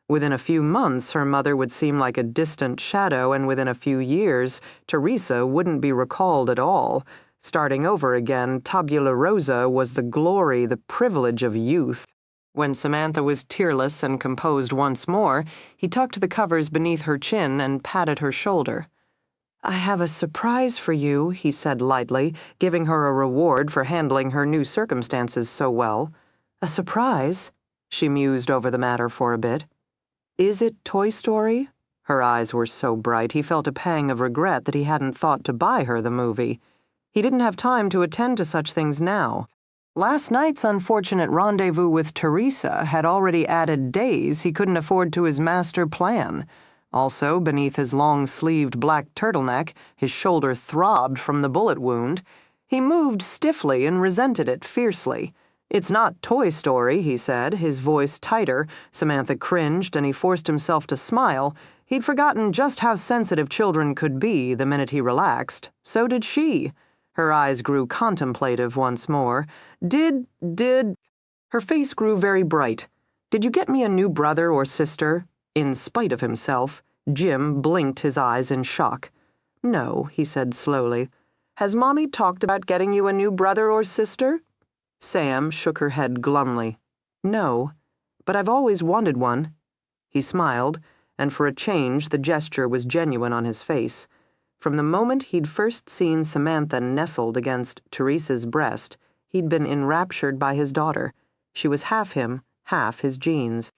Within a few months, her mother would seem like a distant shadow, and within a few years, Teresa wouldn't be recalled at all. Starting over again, tabula rasa was the glory, the privilege of youth. When Samantha was tearless and composed once more, he tucked the covers beneath her chin and patted her shoulder. I have a surprise for you, he said lightly, giving her a reward for handling her new circumstances so well. A surprise? She mused over the matter for a bit. Is it Toy Story? Her eyes were so bright he felt a pang of regret that he hadn't thought to buy her the movie. He didn't have time to attend to such things now. Last night's unfortunate rendezvous with Teresa had already added days he couldn't afford to his master plan. Also, beneath his long-sleeved black turtleneck, his shoulder throbbed from the bullet wound. He moved stiffly and resented it fiercely. It's not Toy Story, he said, his voice tighter. Samantha cringed, and he forced himself to smile. He'd forgotten just how sensitive children could be the minute he relaxed. So did she. Her eyes grew contemplative once more. Did... Her face grew very bright. Did you get me a new brother or sister? In spite of himself, Jim blinked his eyes in shock. "No," he said slowly. "Has Mommy talked about getting you a new brother or sister?" Sam shook her head glumly. "No, but I've always wanted one." He smiled, and for a change the gesture was genuine on his face. From the moment he'd first seen Samantha nestled against Teresa's breast, he'd been enraptured by his daughter. She was half him, half his genes.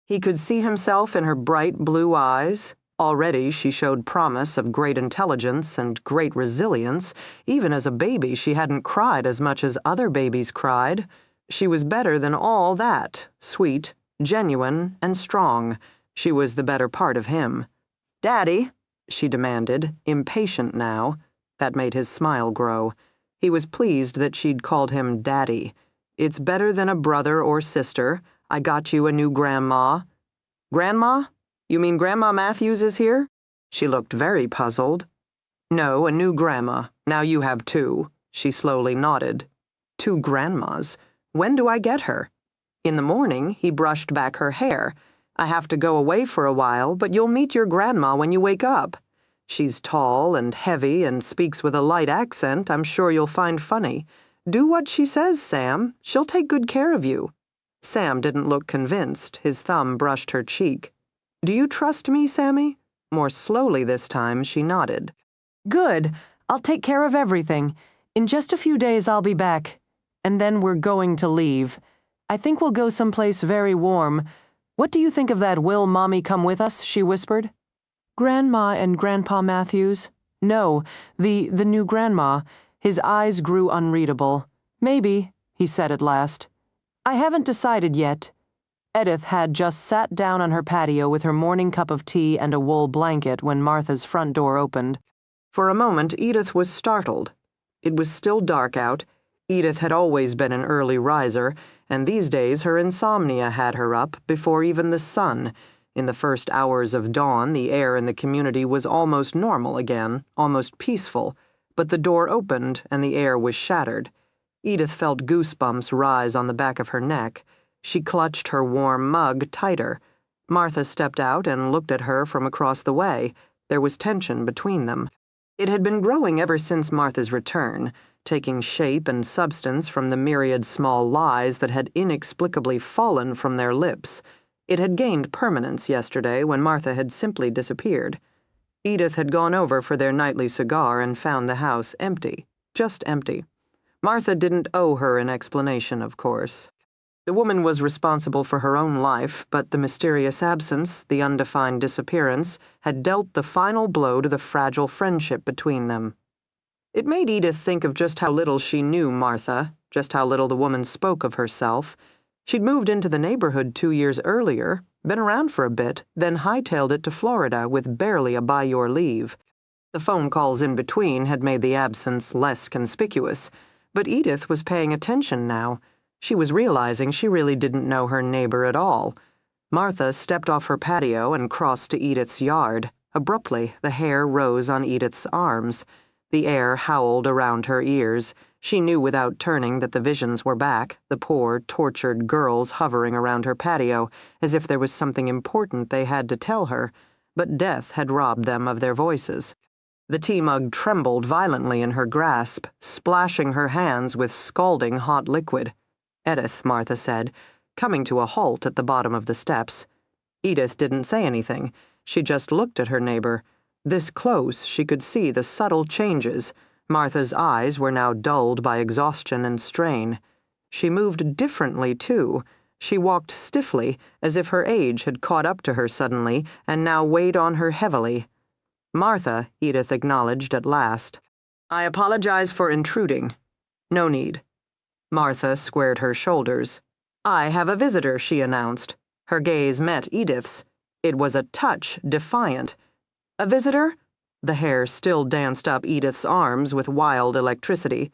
He could see himself in her bright blue eyes. Already she showed promise of great intelligence and great resilience. Even as a baby, she hadn't cried as much as other babies cried. She was better than all that, sweet, genuine, and strong. She was the better part of him. "Daddy," she demanded, impatient now. That made his smile grow. He was pleased that she'd called him Daddy. "It's better than a brother or sister. I got you a new grandma." "Grandma? You mean Grandma Matthews is here?" She looked very puzzled. "No, a new grandma. Now you have two." She slowly nodded. "Two grandmas. When do I get her?" In the morning, he brushed back her hair. "I have to go away for a while, but you'll meet your grandma when you wake up. She's tall and heavy and speaks with a light accent I'm sure you'll find funny. Do what she says, Sam. She'll take good care of you." Sam didn't look convinced. His thumb brushed her cheek. "Do you trust me, Sammy?" More slowly this time, she nodded. Good. I'll take care of everything. In just a few days I'll be back. And then we're going to leave. I think we'll go someplace very warm. What do you think of that Will Mommy come with us, she whispered. Grandma and Grandpa Matthews? No, the new grandma. His eyes grew unreadable. Maybe, he said at last. I haven't decided yet. Edith had just sat down on her patio with her morning cup of tea and a wool blanket when Martha's front door opened. For a moment, Edith was startled. It was still dark out. Edith had always been an early riser, and these days her insomnia had her up before even the sun. In the first hours of dawn, the air in the community was almost normal again, almost peaceful, but the door opened and the air was shattered. Edith felt goosebumps rise on the back of her neck. She clutched her warm mug tighter. Martha stepped out and looked at her from across the way. There was tension between them. It had been growing ever since Martha's return, taking shape and substance from the myriad small lies that had inexplicably fallen from their lips. It had gained permanence yesterday when Martha had simply disappeared. Edith had gone over for their nightly cigar and found the house empty, just empty. Martha didn't owe her an explanation, of course. The woman was responsible for her own life, but the mysterious absence, the undefined disappearance, had dealt the final blow to the fragile friendship between them. It made Edith think of just how little she knew Martha, just how little the woman spoke of herself. She'd moved into the neighborhood 2 years earlier, been around for a bit, then hightailed it to Florida with barely a by-your-leave. The phone calls in between had made the absence less conspicuous, but Edith was paying attention now. She was realizing she really didn't know her neighbor at all. Martha stepped off her patio and crossed to Edith's yard. Abruptly, the hair rose on Edith's arms. The air howled around her ears. She knew without turning that the visions were back, the poor, tortured girls hovering around her patio, as if there was something important they had to tell her, but death had robbed them of their voices. The tea mug trembled violently in her grasp, splashing her hands with scalding hot liquid. Edith, Martha said, coming to a halt at the bottom of the steps. Edith didn't say anything. She just looked at her neighbor. This close, she could see the subtle changes. Martha's eyes were now dulled by exhaustion and strain. She moved differently, too. She walked stiffly, as if her age had caught up to her suddenly and now weighed on her heavily. Martha, Edith acknowledged at last. I apologize for intruding. No need. Martha squared her shoulders. I have a visitor, she announced. Her gaze met Edith's. It was a touch defiant. A visitor? The hair still danced up Edith's arms with wild electricity.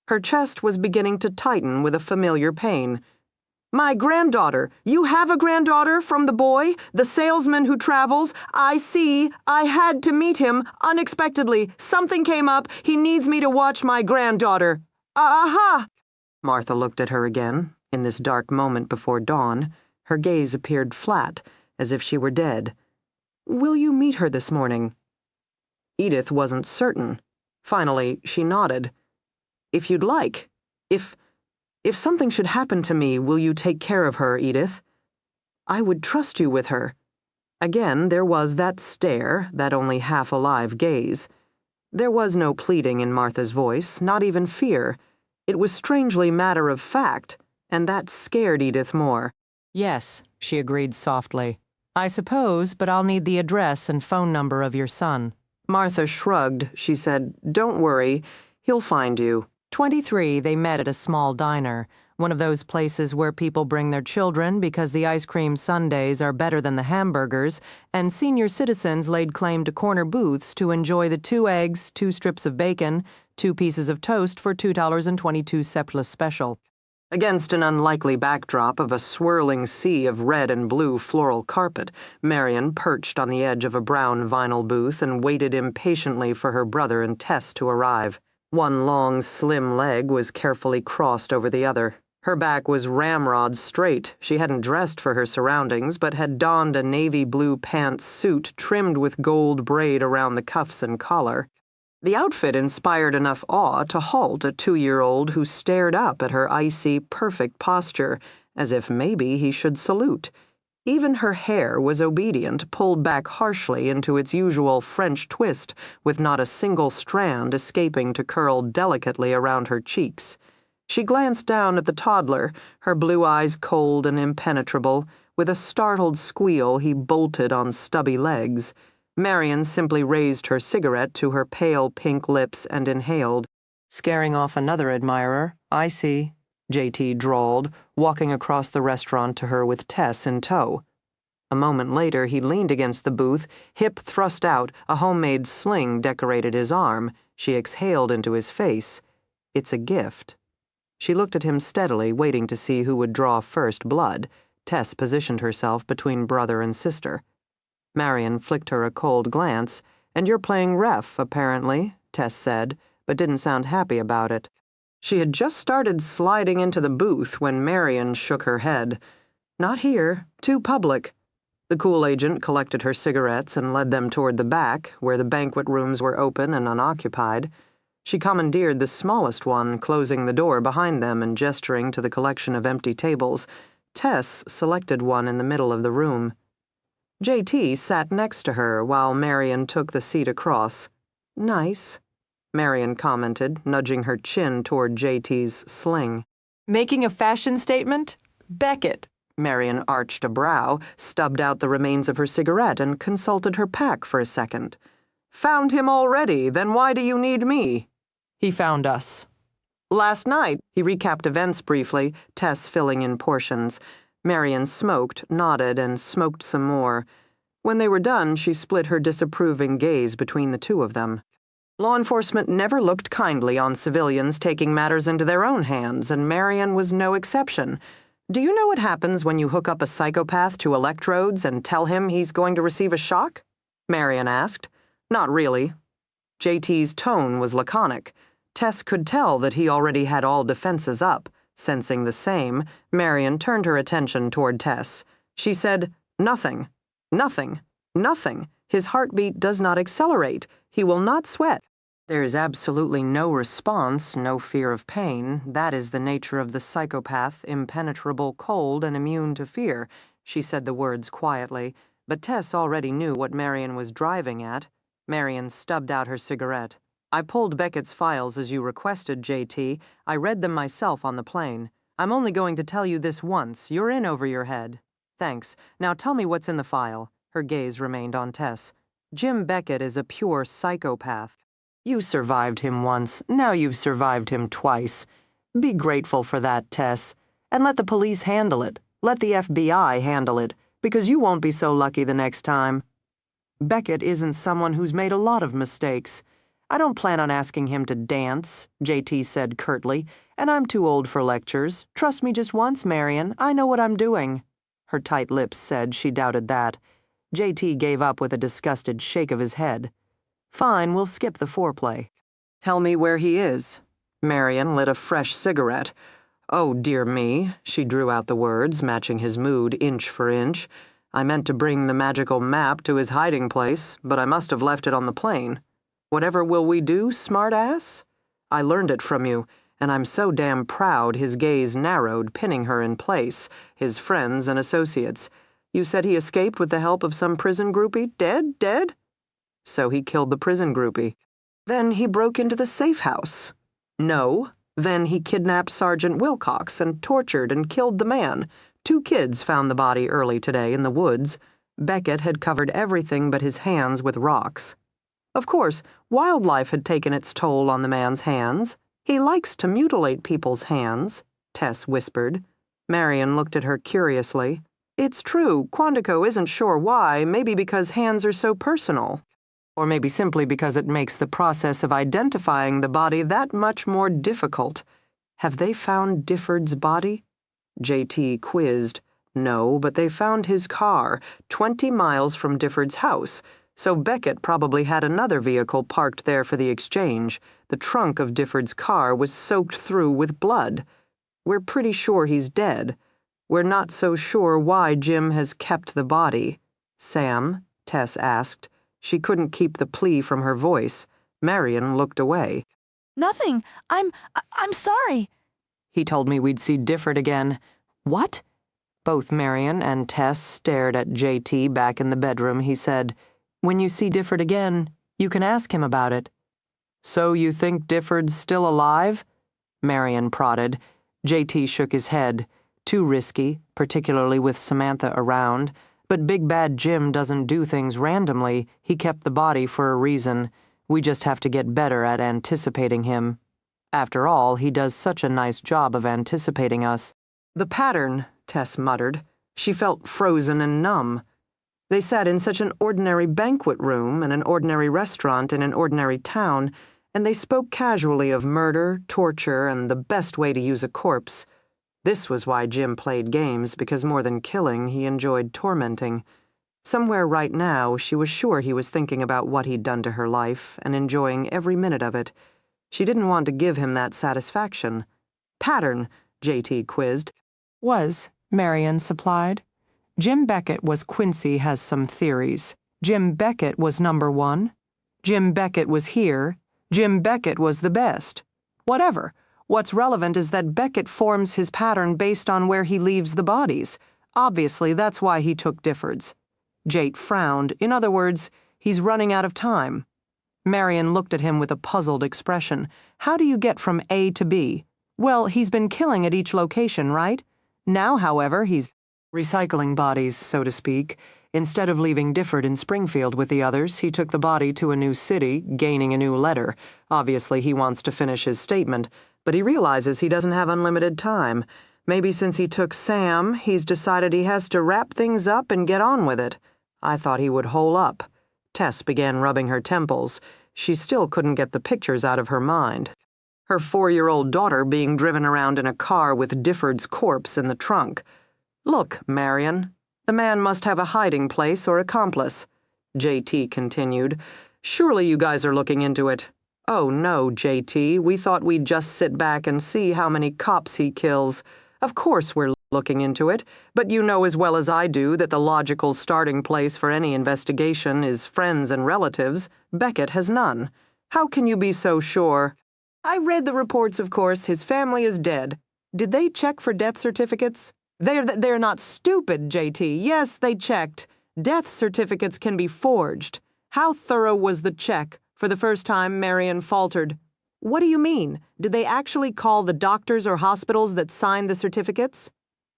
Her chest was beginning to tighten with a familiar pain. My granddaughter. You have a granddaughter from the boy, the salesman who travels? I see. I had to meet him unexpectedly. Something came up. He needs me to watch my granddaughter. Aha! Martha looked at her again. In this dark moment before dawn, her gaze appeared flat. as if she were dead. "Will you meet her this morning?" Edith wasn't certain. Finally, she nodded. "If you'd like. If something should happen to me, will you take care of her, Edith? I would trust you with her." Again, there was that stare, that only half-alive gaze. There was no pleading in Martha's voice, not even fear. It was strangely matter of fact, and that scared Edith more. Yes, she agreed softly. I suppose, but I'll need the address and phone number of your son. Martha shrugged. She said, "Don't worry, he'll find you." 23, they met at a small diner, one of those places where people bring their children because the ice cream sundaes are better than the hamburgers, and senior citizens laid claim to corner booths to enjoy the 2 eggs, 2 strips of bacon, 2 pieces of toast for $2.22 special. Against an unlikely backdrop of a swirling sea of red and blue floral carpet, Marion perched on the edge of a brown vinyl booth and waited impatiently for her brother and Tess to arrive. One long, slim leg was carefully crossed over the other. Her back was ramrod straight. She hadn't dressed for her surroundings, but had donned a navy blue pants suit trimmed with gold braid around the cuffs and collar. The outfit inspired enough awe to halt a 2-year-old who stared up at her icy, perfect posture, as if maybe he should salute. Even her hair was obedient, pulled back harshly into its usual French twist, with not a single strand escaping to curl delicately around her cheeks. She glanced down at the toddler, her blue eyes cold and impenetrable. With a startled squeal, he bolted on stubby legs. Marion simply raised her cigarette to her pale pink lips and inhaled. Scaring off another admirer, I see, J.T. drawled, walking across the restaurant to her with Tess in tow. A moment later, he leaned against the booth, hip thrust out, a homemade sling decorated his arm. She exhaled into his face. "It's a gift." She looked at him steadily, waiting to see who would draw first blood. Tess positioned herself between brother and sister. Marion flicked her a cold glance. "And you're playing ref, apparently," Tess said, but didn't sound happy about it. She had just started sliding into the booth when Marion shook her head. "Not here. Too public." The cool agent collected her cigarettes and led them toward the back, where the banquet rooms were open and unoccupied. She commandeered the smallest one, closing the door behind them and gesturing to the collection of empty tables. Tess selected one in the middle of the room. J.T. sat next to her while Marion took the seat across. "Nice," Marion commented, nudging her chin toward J.T.'s sling. Making a fashion statement? Beckett. Marion arched a brow, stubbed out the remains of her cigarette, and consulted her pack for a second. "Found him already, then why do you need me?" He found us. "Last night," he recapped events briefly, Tess filling in portions. Marion smoked, nodded, and smoked some more. When they were done, she split her disapproving gaze between the two of them. Law enforcement never looked kindly on civilians taking matters into their own hands, and Marion was no exception. "Do you know what happens when you hook up a psychopath to electrodes and tell him he's going to receive a shock?" Marion asked. "Not really." J.T.'s tone was laconic. Tess could tell that he already had all defenses up. Sensing the same, Marion turned her attention toward Tess. She said, "Nothing. Nothing. Nothing. His heartbeat does not accelerate. He will not sweat." "There is absolutely no response, no fear of pain. That is the nature of the psychopath, impenetrable, cold, and immune to fear," she said the words quietly, but Tess already knew what Marion was driving at. Marion stubbed out her cigarette. "I pulled Beckett's files as you requested, J.T. I read them myself on the plane. I'm only going to tell you this once. You're in over your head." "Thanks. Now tell me what's in the file." Her gaze remained on Tess. "Jim Beckett is a pure psychopath. You survived him once. Now you've survived him twice. Be grateful for that, Tess. And let the police handle it. Let the FBI handle it, because you won't be so lucky the next time. Beckett isn't someone who's made a lot of mistakes. I don't plan on asking him to dance," J.T. said curtly, "and I'm too old for lectures. Trust me just once, Marion. I know what I'm doing." Her tight lips said she doubted that. J.T. gave up with a disgusted shake of his head. "Fine, we'll skip the foreplay. Tell me where he is." Marion lit a fresh cigarette. "Oh, dear me," she drew out the words, matching his mood inch for inch. I meant to bring the magical map to his hiding place, but I must have left it on the plane. Whatever will we do, smartass? I learned it from you, and I'm so damn proud. His gaze narrowed, pinning her in place, his friends and associates. You said he escaped with the help of some prison groupie? Dead? So he killed the prison groupie. Then he broke into the safe house. No. Then he kidnapped Sergeant Wilcox and tortured and killed the man. 2 kids found the body early today in the woods. Beckett had covered everything but his hands with rocks. Of course, wildlife had taken its toll on the man's hands. He likes to mutilate people's hands, Tess whispered. Marion looked at her curiously. It's true, Quantico isn't sure why, maybe because hands are so personal. Or maybe simply because it makes the process of identifying the body that much more difficult. Have they found Difford's body? JT quizzed. No, but they found his car, 20 miles from Difford's house, so Beckett probably had another vehicle parked there for the exchange. The trunk of Difford's car was soaked through with blood. We're pretty sure he's dead. We're not so sure why Jim has kept the body. Sam? Tess asked. She couldn't keep the plea from her voice. Marion looked away. Nothing. I'm sorry. He told me we'd see Difford again. What? Both Marion and Tess stared at JT back in the bedroom. He said, When you see Difford again, you can ask him about it. So you think Difford's still alive? Marion prodded. JT shook his head. Too risky, particularly with Samantha around. But Big Bad Jim doesn't do things randomly. He kept the body for a reason. We just have to get better at anticipating him. After all, he does such a nice job of anticipating us. The pattern, Tess muttered. She felt frozen and numb. They sat in such an ordinary banquet room in an ordinary restaurant in an ordinary town, and they spoke casually of murder, torture, and the best way to use a corpse. This was why Jim played games, because more than killing, he enjoyed tormenting. Somewhere right now, she was sure he was thinking about what he'd done to her life and enjoying every minute of it. She didn't want to give him that satisfaction. Pattern, JT quizzed. Was, Marion supplied. Jim Beckett was Quincy has some theories. Jim Beckett was number 1. Jim Beckett was here. Jim Beckett was the best. Whatever. What's relevant is that Beckett forms his pattern based on where he leaves the bodies. Obviously, that's why he took Difford's. Jate frowned. In other words, he's running out of time. Marion looked at him with a puzzled expression. How do you get from A to B? Well, he's been killing at each location, right? Now, however, he's recycling bodies, so to speak. Instead of leaving Difford in Springfield with the others, he took the body to a new city, gaining a new letter. Obviously, he wants to finish his statement, but he realizes he doesn't have unlimited time. Maybe since he took Sam, he's decided he has to wrap things up and get on with it. I thought he would hole up. Tess began rubbing her temples. She still couldn't get the pictures out of her mind. Her 4-year-old daughter being driven around in a car with Difford's corpse in the trunk. Look, Marion, the man must have a hiding place or accomplice. JT continued. Surely you guys are looking into it. Oh no, JT, we thought we'd just sit back and see how many cops he kills. Of course we're looking into it, but you know as well as I do that the logical starting place for any investigation is friends and relatives. Beckett has none. How can you be so sure? I read the reports, of course. His family is dead. Did they check for death certificates? They're not stupid, JT. Yes, they checked. Death certificates can be forged. How thorough was the check? For the first time, Marion faltered. What do you mean? Did they actually call the doctors or hospitals that signed the certificates?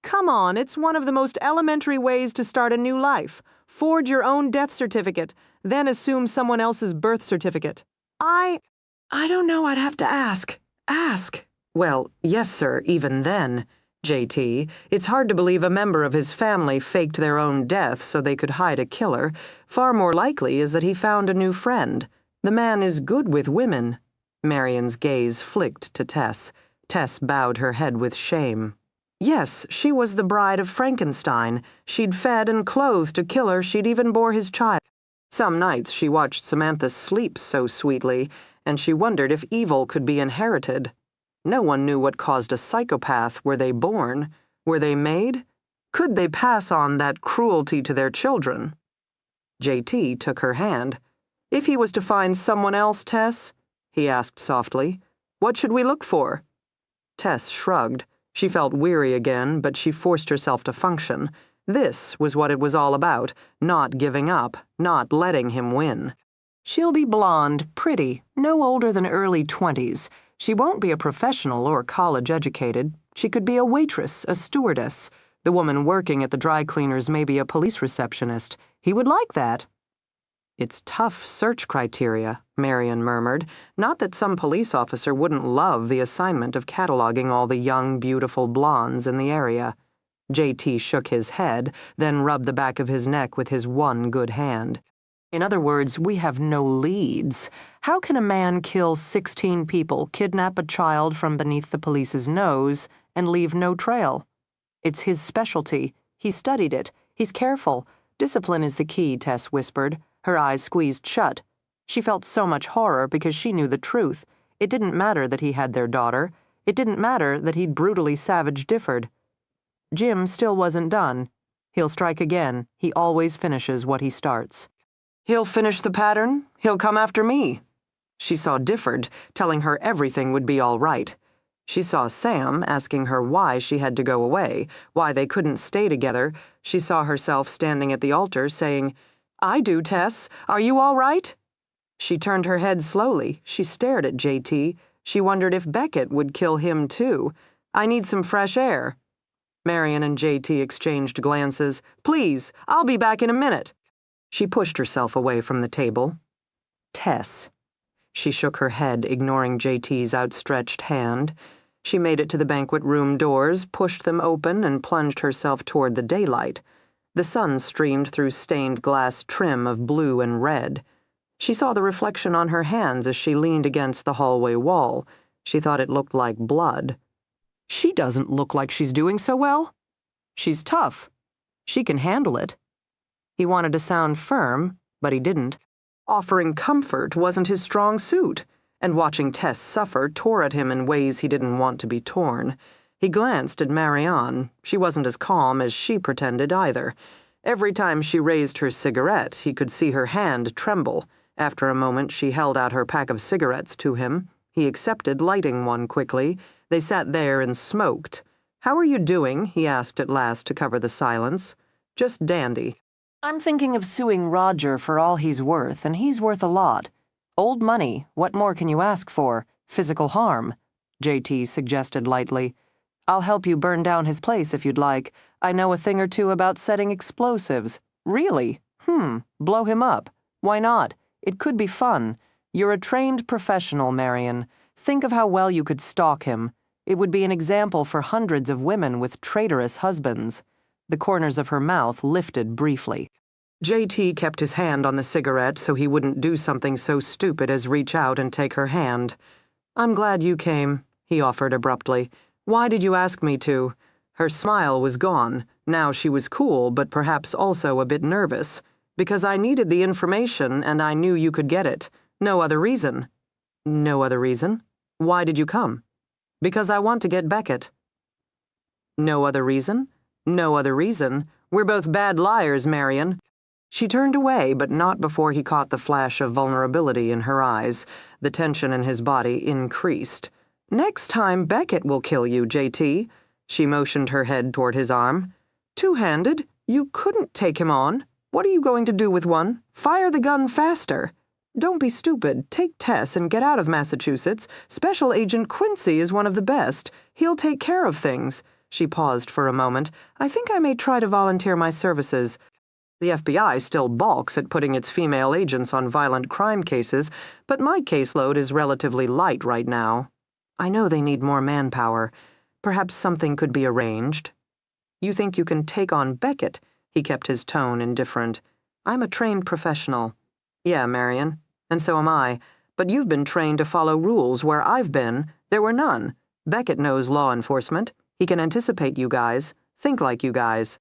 Come on, it's one of the most elementary ways to start a new life. Forge your own death certificate, then assume someone else's birth certificate. I don't know, I'd have to ask. Ask. Well, yes, sir, even then. JT, it's hard to believe a member of his family faked their own death so they could hide a killer. Far more likely is that he found a new friend. The man is good with women. Marion's gaze flicked to Tess. Tess bowed her head with shame. Yes, she was the bride of Frankenstein. She'd fed and clothed a killer. She'd even bore his child. Some nights she watched Samantha sleep so sweetly, and she wondered if evil could be inherited. No one knew what caused a psychopath. Were they born? Were they made? Could they pass on that cruelty to their children? JT took her hand. If he was to find someone else, Tess, he asked softly, what should we look for? Tess shrugged. She felt weary again, but she forced herself to function. This was what it was all about, not giving up, not letting him win. She'll be blonde, pretty, no older than early 20s. She won't be a professional or college-educated. She could be a waitress, a stewardess. The woman working at the dry cleaners may be a police receptionist. He would like that. It's tough search criteria, Marion murmured. Not that some police officer wouldn't love the assignment of cataloging all the young, beautiful blondes in the area. JT shook his head, then rubbed the back of his neck with his one good hand. In other words, we have no leads. How can a man kill 16 people, kidnap a child from beneath the police's nose, and leave no trail? It's his specialty. He studied it. He's careful. Discipline is the key, Tess whispered, her eyes squeezed shut. She felt so much horror because she knew the truth. It didn't matter that he had their daughter. It didn't matter that he'd brutally savage Difford. Jim still wasn't done. He'll strike again. He always finishes what he starts. He'll finish the pattern. He'll come after me. She saw Difford, telling her everything would be all right. She saw Sam asking her why she had to go away, why they couldn't stay together. She saw herself standing at the altar saying, I do, Tess. Are you all right? She turned her head slowly. She stared at JT. She wondered if Beckett would kill him too. I need some fresh air. Marion and JT exchanged glances. Please, I'll be back in a minute. She pushed herself away from the table. Tess. She shook her head, ignoring JT's outstretched hand. She made it to the banquet room doors, pushed them open, and plunged herself toward the daylight. The sun streamed through stained glass trim of blue and red. She saw the reflection on her hands as she leaned against the hallway wall. She thought it looked like blood. She doesn't look like she's doing so well. She's tough. She can handle it. He wanted to sound firm, but he didn't. Offering comfort wasn't his strong suit, and watching Tess suffer tore at him in ways he didn't want to be torn. He glanced at Marianne. She wasn't as calm as she pretended either. Every time she raised her cigarette, he could see her hand tremble. After a moment, she held out her pack of cigarettes to him. He accepted, lighting one quickly. They sat there and smoked. How are you doing? He asked at last to cover the silence. Just dandy. I'm thinking of suing Roger for all he's worth, and he's worth a lot. Old money, what more can you ask for? Physical harm, JT suggested lightly. I'll help you burn down his place if you'd like. I know a thing or two about setting explosives. Really? Blow him up. Why not? It could be fun. You're a trained professional, Marion. Think of how well you could stalk him. It would be an example for hundreds of women with traitorous husbands. The corners of her mouth lifted briefly. JT kept his hand on the cigarette so he wouldn't do something so stupid as reach out and take her hand. I'm glad you came, he offered abruptly. Why did you ask me to? Her smile was gone. Now she was cool, but perhaps also a bit nervous. Because I needed the information and I knew you could get it. No other reason. No other reason? Why did you come? Because I want to get Beckett. No other reason? No other reason. We're both bad liars, Marion. She turned away, but not before he caught the flash of vulnerability in her eyes. The tension in his body increased. Next time Beckett will kill you, JT. She motioned her head toward his arm. Two-handed? You couldn't take him on. What are you going to do with one? Fire the gun faster. Don't be stupid. Take Tess and get out of Massachusetts. Special Agent Quincy is one of the best. He'll take care of things. She paused for a moment. I think I may try to volunteer my services. The FBI still balks at putting its female agents on violent crime cases, but my caseload is relatively light right now. I know they need more manpower. Perhaps something could be arranged. You think you can take on Beckett? He kept his tone indifferent. I'm a trained professional. Yeah, Marion, and so am I. But you've been trained to follow rules where I've been. There were none. Beckett knows law enforcement. He can anticipate you guys, think like you guys.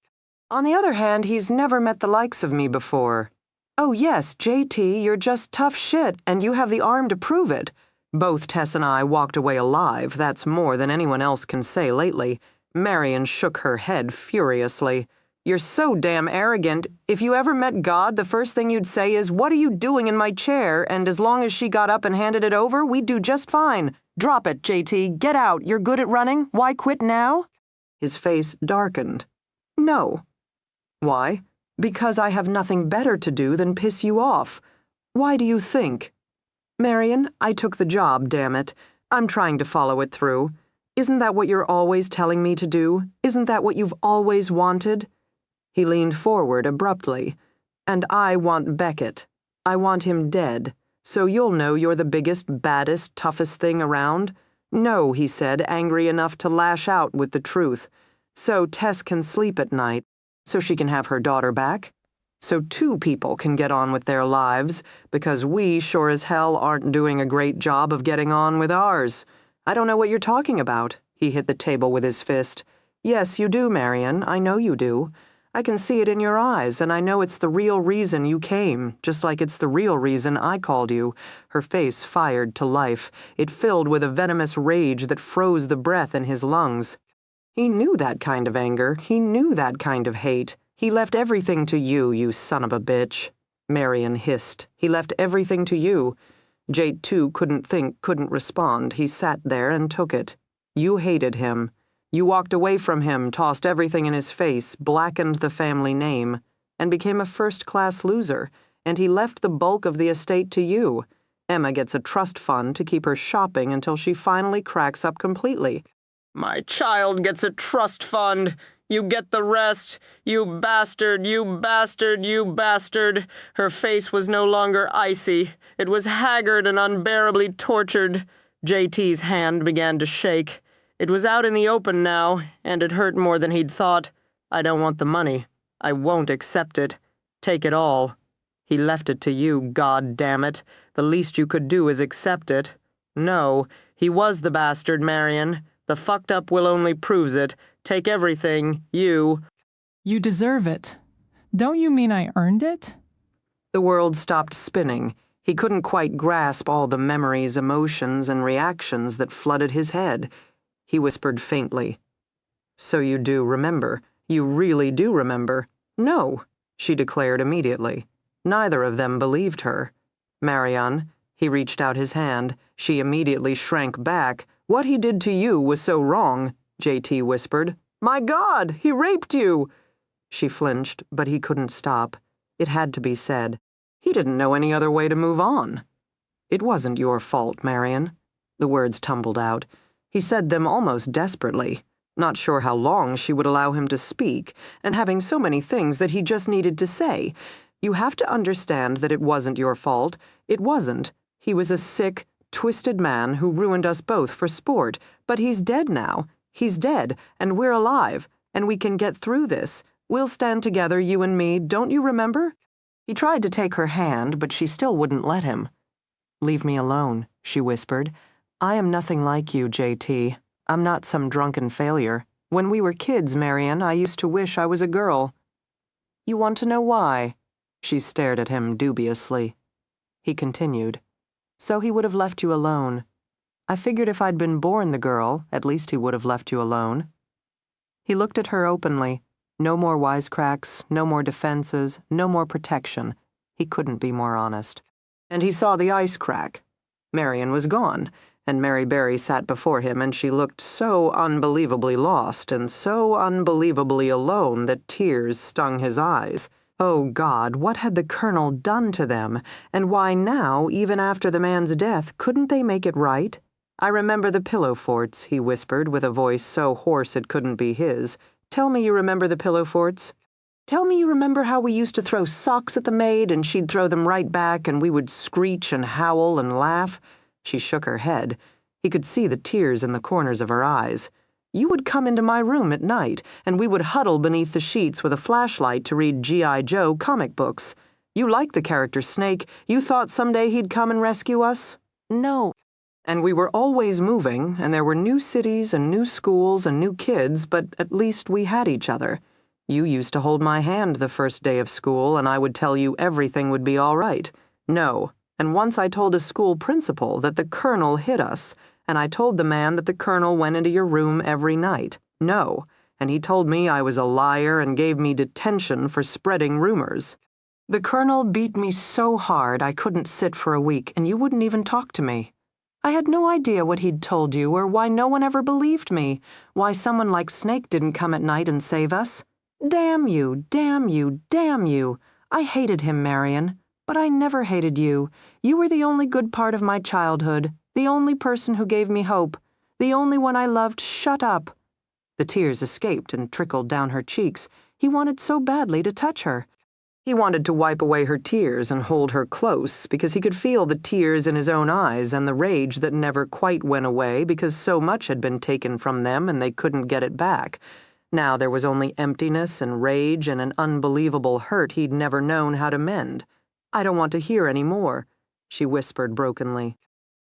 On the other hand, he's never met the likes of me before. Oh yes, JT, you're just tough shit, and you have the arm to prove it. Both Tess and I walked away alive. That's more than anyone else can say lately. Marion shook her head furiously. You're so damn arrogant. If you ever met God, the first thing you'd say is, "What are you doing in my chair?" And as long as she got up and handed it over, we'd do just fine. Drop it, JT. Get out. You're good at running. Why quit now? His face darkened. No. Why? Because I have nothing better to do than piss you off. Why do you think? Marion, I took the job, damn it. I'm trying to follow it through. Isn't that what you're always telling me to do? Isn't that what you've always wanted? He leaned forward abruptly. And I want Beckett. I want him dead. So you'll know you're the biggest, baddest, toughest thing around? No, he said, angry enough to lash out with the truth. So Tess can sleep at night. So she can have her daughter back. So two people can get on with their lives, because we sure as hell aren't doing a great job of getting on with ours. I don't know what you're talking about. He hit the table with his fist. Yes, you do, Marion. I know you do. I can see it in your eyes, and I know it's the real reason you came, just like it's the real reason I called you. Her face fired to life. It filled with a venomous rage that froze the breath in his lungs. He knew that kind of anger. He knew that kind of hate. He left everything to you, you son of a bitch. Marion hissed. He left everything to you. Jate, too, couldn't think, couldn't respond. He sat there and took it. You hated him. You walked away from him, tossed everything in his face, blackened the family name, and became a first-class loser, and he left the bulk of the estate to you. Emma gets a trust fund to keep her shopping until she finally cracks up completely. My child gets a trust fund. You get the rest. You bastard, you bastard, you bastard. Her face was no longer icy. It was haggard and unbearably tortured. JT's hand began to shake. It was out in the open now, and it hurt more than he'd thought. I don't want the money. I won't accept it. Take it all. He left it to you, God damn it. The least you could do is accept it. No, he was the bastard, Marion. The fucked up will only proves it. Take everything, you. You deserve it. Don't you mean I earned it? The world stopped spinning. He couldn't quite grasp all the memories, emotions, and reactions that flooded his head. He whispered faintly. So you do remember. You really do remember. No, she declared immediately. Neither of them believed her. Marion, he reached out his hand. She immediately shrank back. What he did to you was so wrong, JT whispered. My God, he raped you! She flinched, but he couldn't stop. It had to be said. He didn't know any other way to move on. It wasn't your fault, Marion. The words tumbled out. He said them almost desperately, not sure how long she would allow him to speak, and having so many things that he just needed to say. You have to understand that it wasn't your fault. It wasn't. He was a sick, twisted man who ruined us both for sport, but he's dead now. He's dead, and we're alive, and we can get through this. We'll stand together, you and me, don't you remember? He tried to take her hand, but she still wouldn't let him. Leave me alone, she whispered. I am nothing like you, JT. I'm not some drunken failure. When we were kids, Marion, I used to wish I was a girl. You want to know why? She stared at him dubiously. He continued. So he would have left you alone. I figured if I'd been born the girl, at least he would have left you alone. He looked at her openly. No more wisecracks, no more defenses, no more protection. He couldn't be more honest. And he saw the ice crack. Marion was gone, and Mary Berry sat before him, and she looked so unbelievably lost and so unbelievably alone that tears stung his eyes. Oh, God, what had the Colonel done to them? And why now, even after the man's death, couldn't they make it right? I remember the pillow forts, he whispered with a voice so hoarse it couldn't be his. Tell me you remember the pillow forts. Tell me you remember how we used to throw socks at the maid and she'd throw them right back and we would screech and howl and laugh. She shook her head. He could see the tears in the corners of her eyes. You would come into my room at night, and we would huddle beneath the sheets with a flashlight to read G.I. Joe comic books. You liked the character Snake. You thought someday he'd come and rescue us? No. And we were always moving, and there were new cities and new schools and new kids, but at least we had each other. You used to hold my hand the first day of school, and I would tell you everything would be all right. No. And once I told a school principal that the Colonel hit us, and I told the man that the Colonel went into your room every night. No, and he told me I was a liar and gave me detention for spreading rumors. The colonel beat me so hard I couldn't sit for a week, and you wouldn't even talk to me. I had no idea what he'd told you or why no one ever believed me, why someone like Snake didn't come at night and save us. Damn you, damn you, damn you. I hated him, Marion. But I never hated you. You were the only good part of my childhood, the only person who gave me hope, the only one I loved. Shut up. The tears escaped and trickled down her cheeks. He wanted so badly to touch her. He wanted to wipe away her tears and hold her close because he could feel the tears in his own eyes and the rage that never quite went away because so much had been taken from them and they couldn't get it back. Now there was only emptiness and rage and an unbelievable hurt he'd never known how to mend. I don't want to hear any more, she whispered brokenly.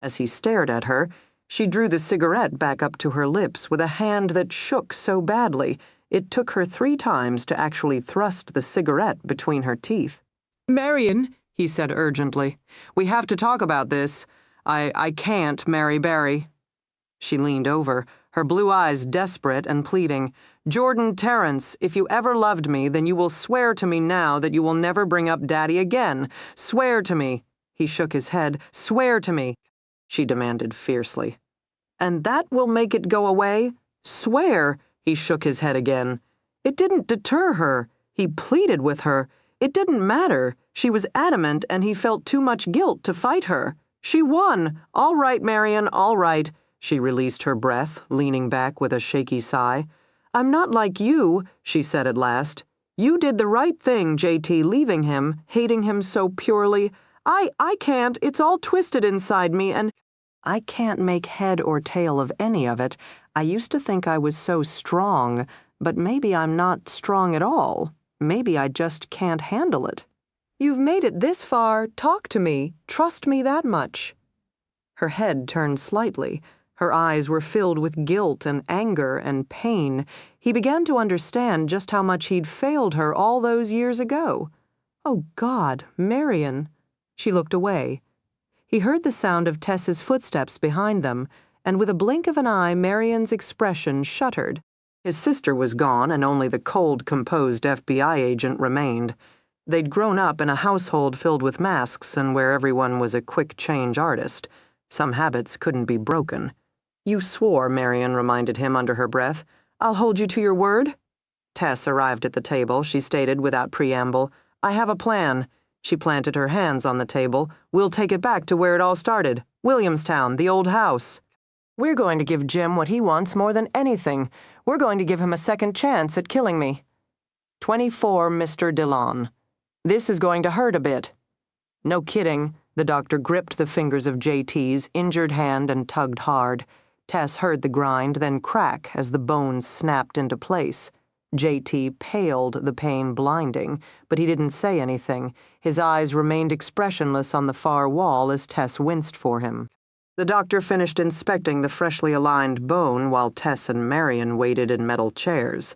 As he stared at her, she drew the cigarette back up to her lips with a hand that shook so badly it took her 3 times to actually thrust the cigarette between her teeth. "Marion," he said urgently, "we have to talk about this. I can't marry Barry." She leaned over, her blue eyes desperate and pleading. "Jordan Terrence, if you ever loved me, then you will swear to me now that you will never bring up Daddy again. Swear to me." He shook his head. "Swear to me," she demanded fiercely. "And that will make it go away? Swear." He shook his head again. It didn't deter her. He pleaded with her. It didn't matter. She was adamant, and he felt too much guilt to fight her. She won. "All right, Marion, all right." She released her breath, leaning back with a shaky sigh. "I'm not like you," she said at last. "You did the right thing, JT, leaving him, hating him so purely. I can't. It's all twisted inside me, and I can't make head or tail of any of it. I used to think I was so strong, but maybe I'm not strong at all. Maybe I just can't handle it. You've made it this far. Talk to me. Trust me that much." Her head turned slightly. Her eyes were filled with guilt and anger and pain. He began to understand just how much he'd failed her all those years ago. Oh, God, Marion. She looked away. He heard the sound of Tess's footsteps behind them, and with a blink of an eye, Marion's expression shuttered. His sister was gone, and only the cold, composed FBI agent remained. They'd grown up in a household filled with masks and where everyone was a quick-change artist. Some habits couldn't be broken. "You swore," Marion reminded him under her breath. "I'll hold you to your word?" Tess arrived at the table. She stated without preamble, "I have a plan." She planted her hands on the table. "We'll take it back to where it all started. Williamstown, the old house. We're going to give Jim what he wants more than anything. We're going to give him a second chance at killing me. 24 Mr. Dillon. This is going to hurt a bit." "No kidding." The doctor gripped the fingers of JT's injured hand and tugged hard. Tess heard the grind, then crack as the bones snapped into place. JT paled, the pain blinding, but he didn't say anything. His eyes remained expressionless on the far wall as Tess winced for him. The doctor finished inspecting the freshly aligned bone while Tess and Marion waited in metal chairs.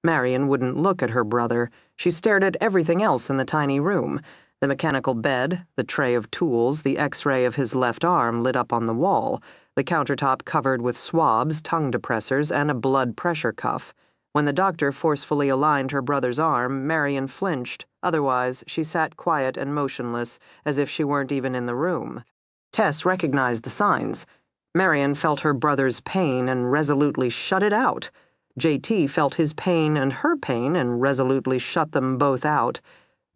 Marion wouldn't look at her brother. She stared at everything else in the tiny room. The mechanical bed, the tray of tools, the x-ray of his left arm lit up on the wall, the countertop covered with swabs, tongue depressors, and a blood pressure cuff. When the doctor forcefully aligned her brother's arm, Marion flinched. Otherwise, she sat quiet and motionless, as if she weren't even in the room. Tess recognized the signs. Marion felt her brother's pain and resolutely shut it out. JT felt his pain and her pain and resolutely shut them both out.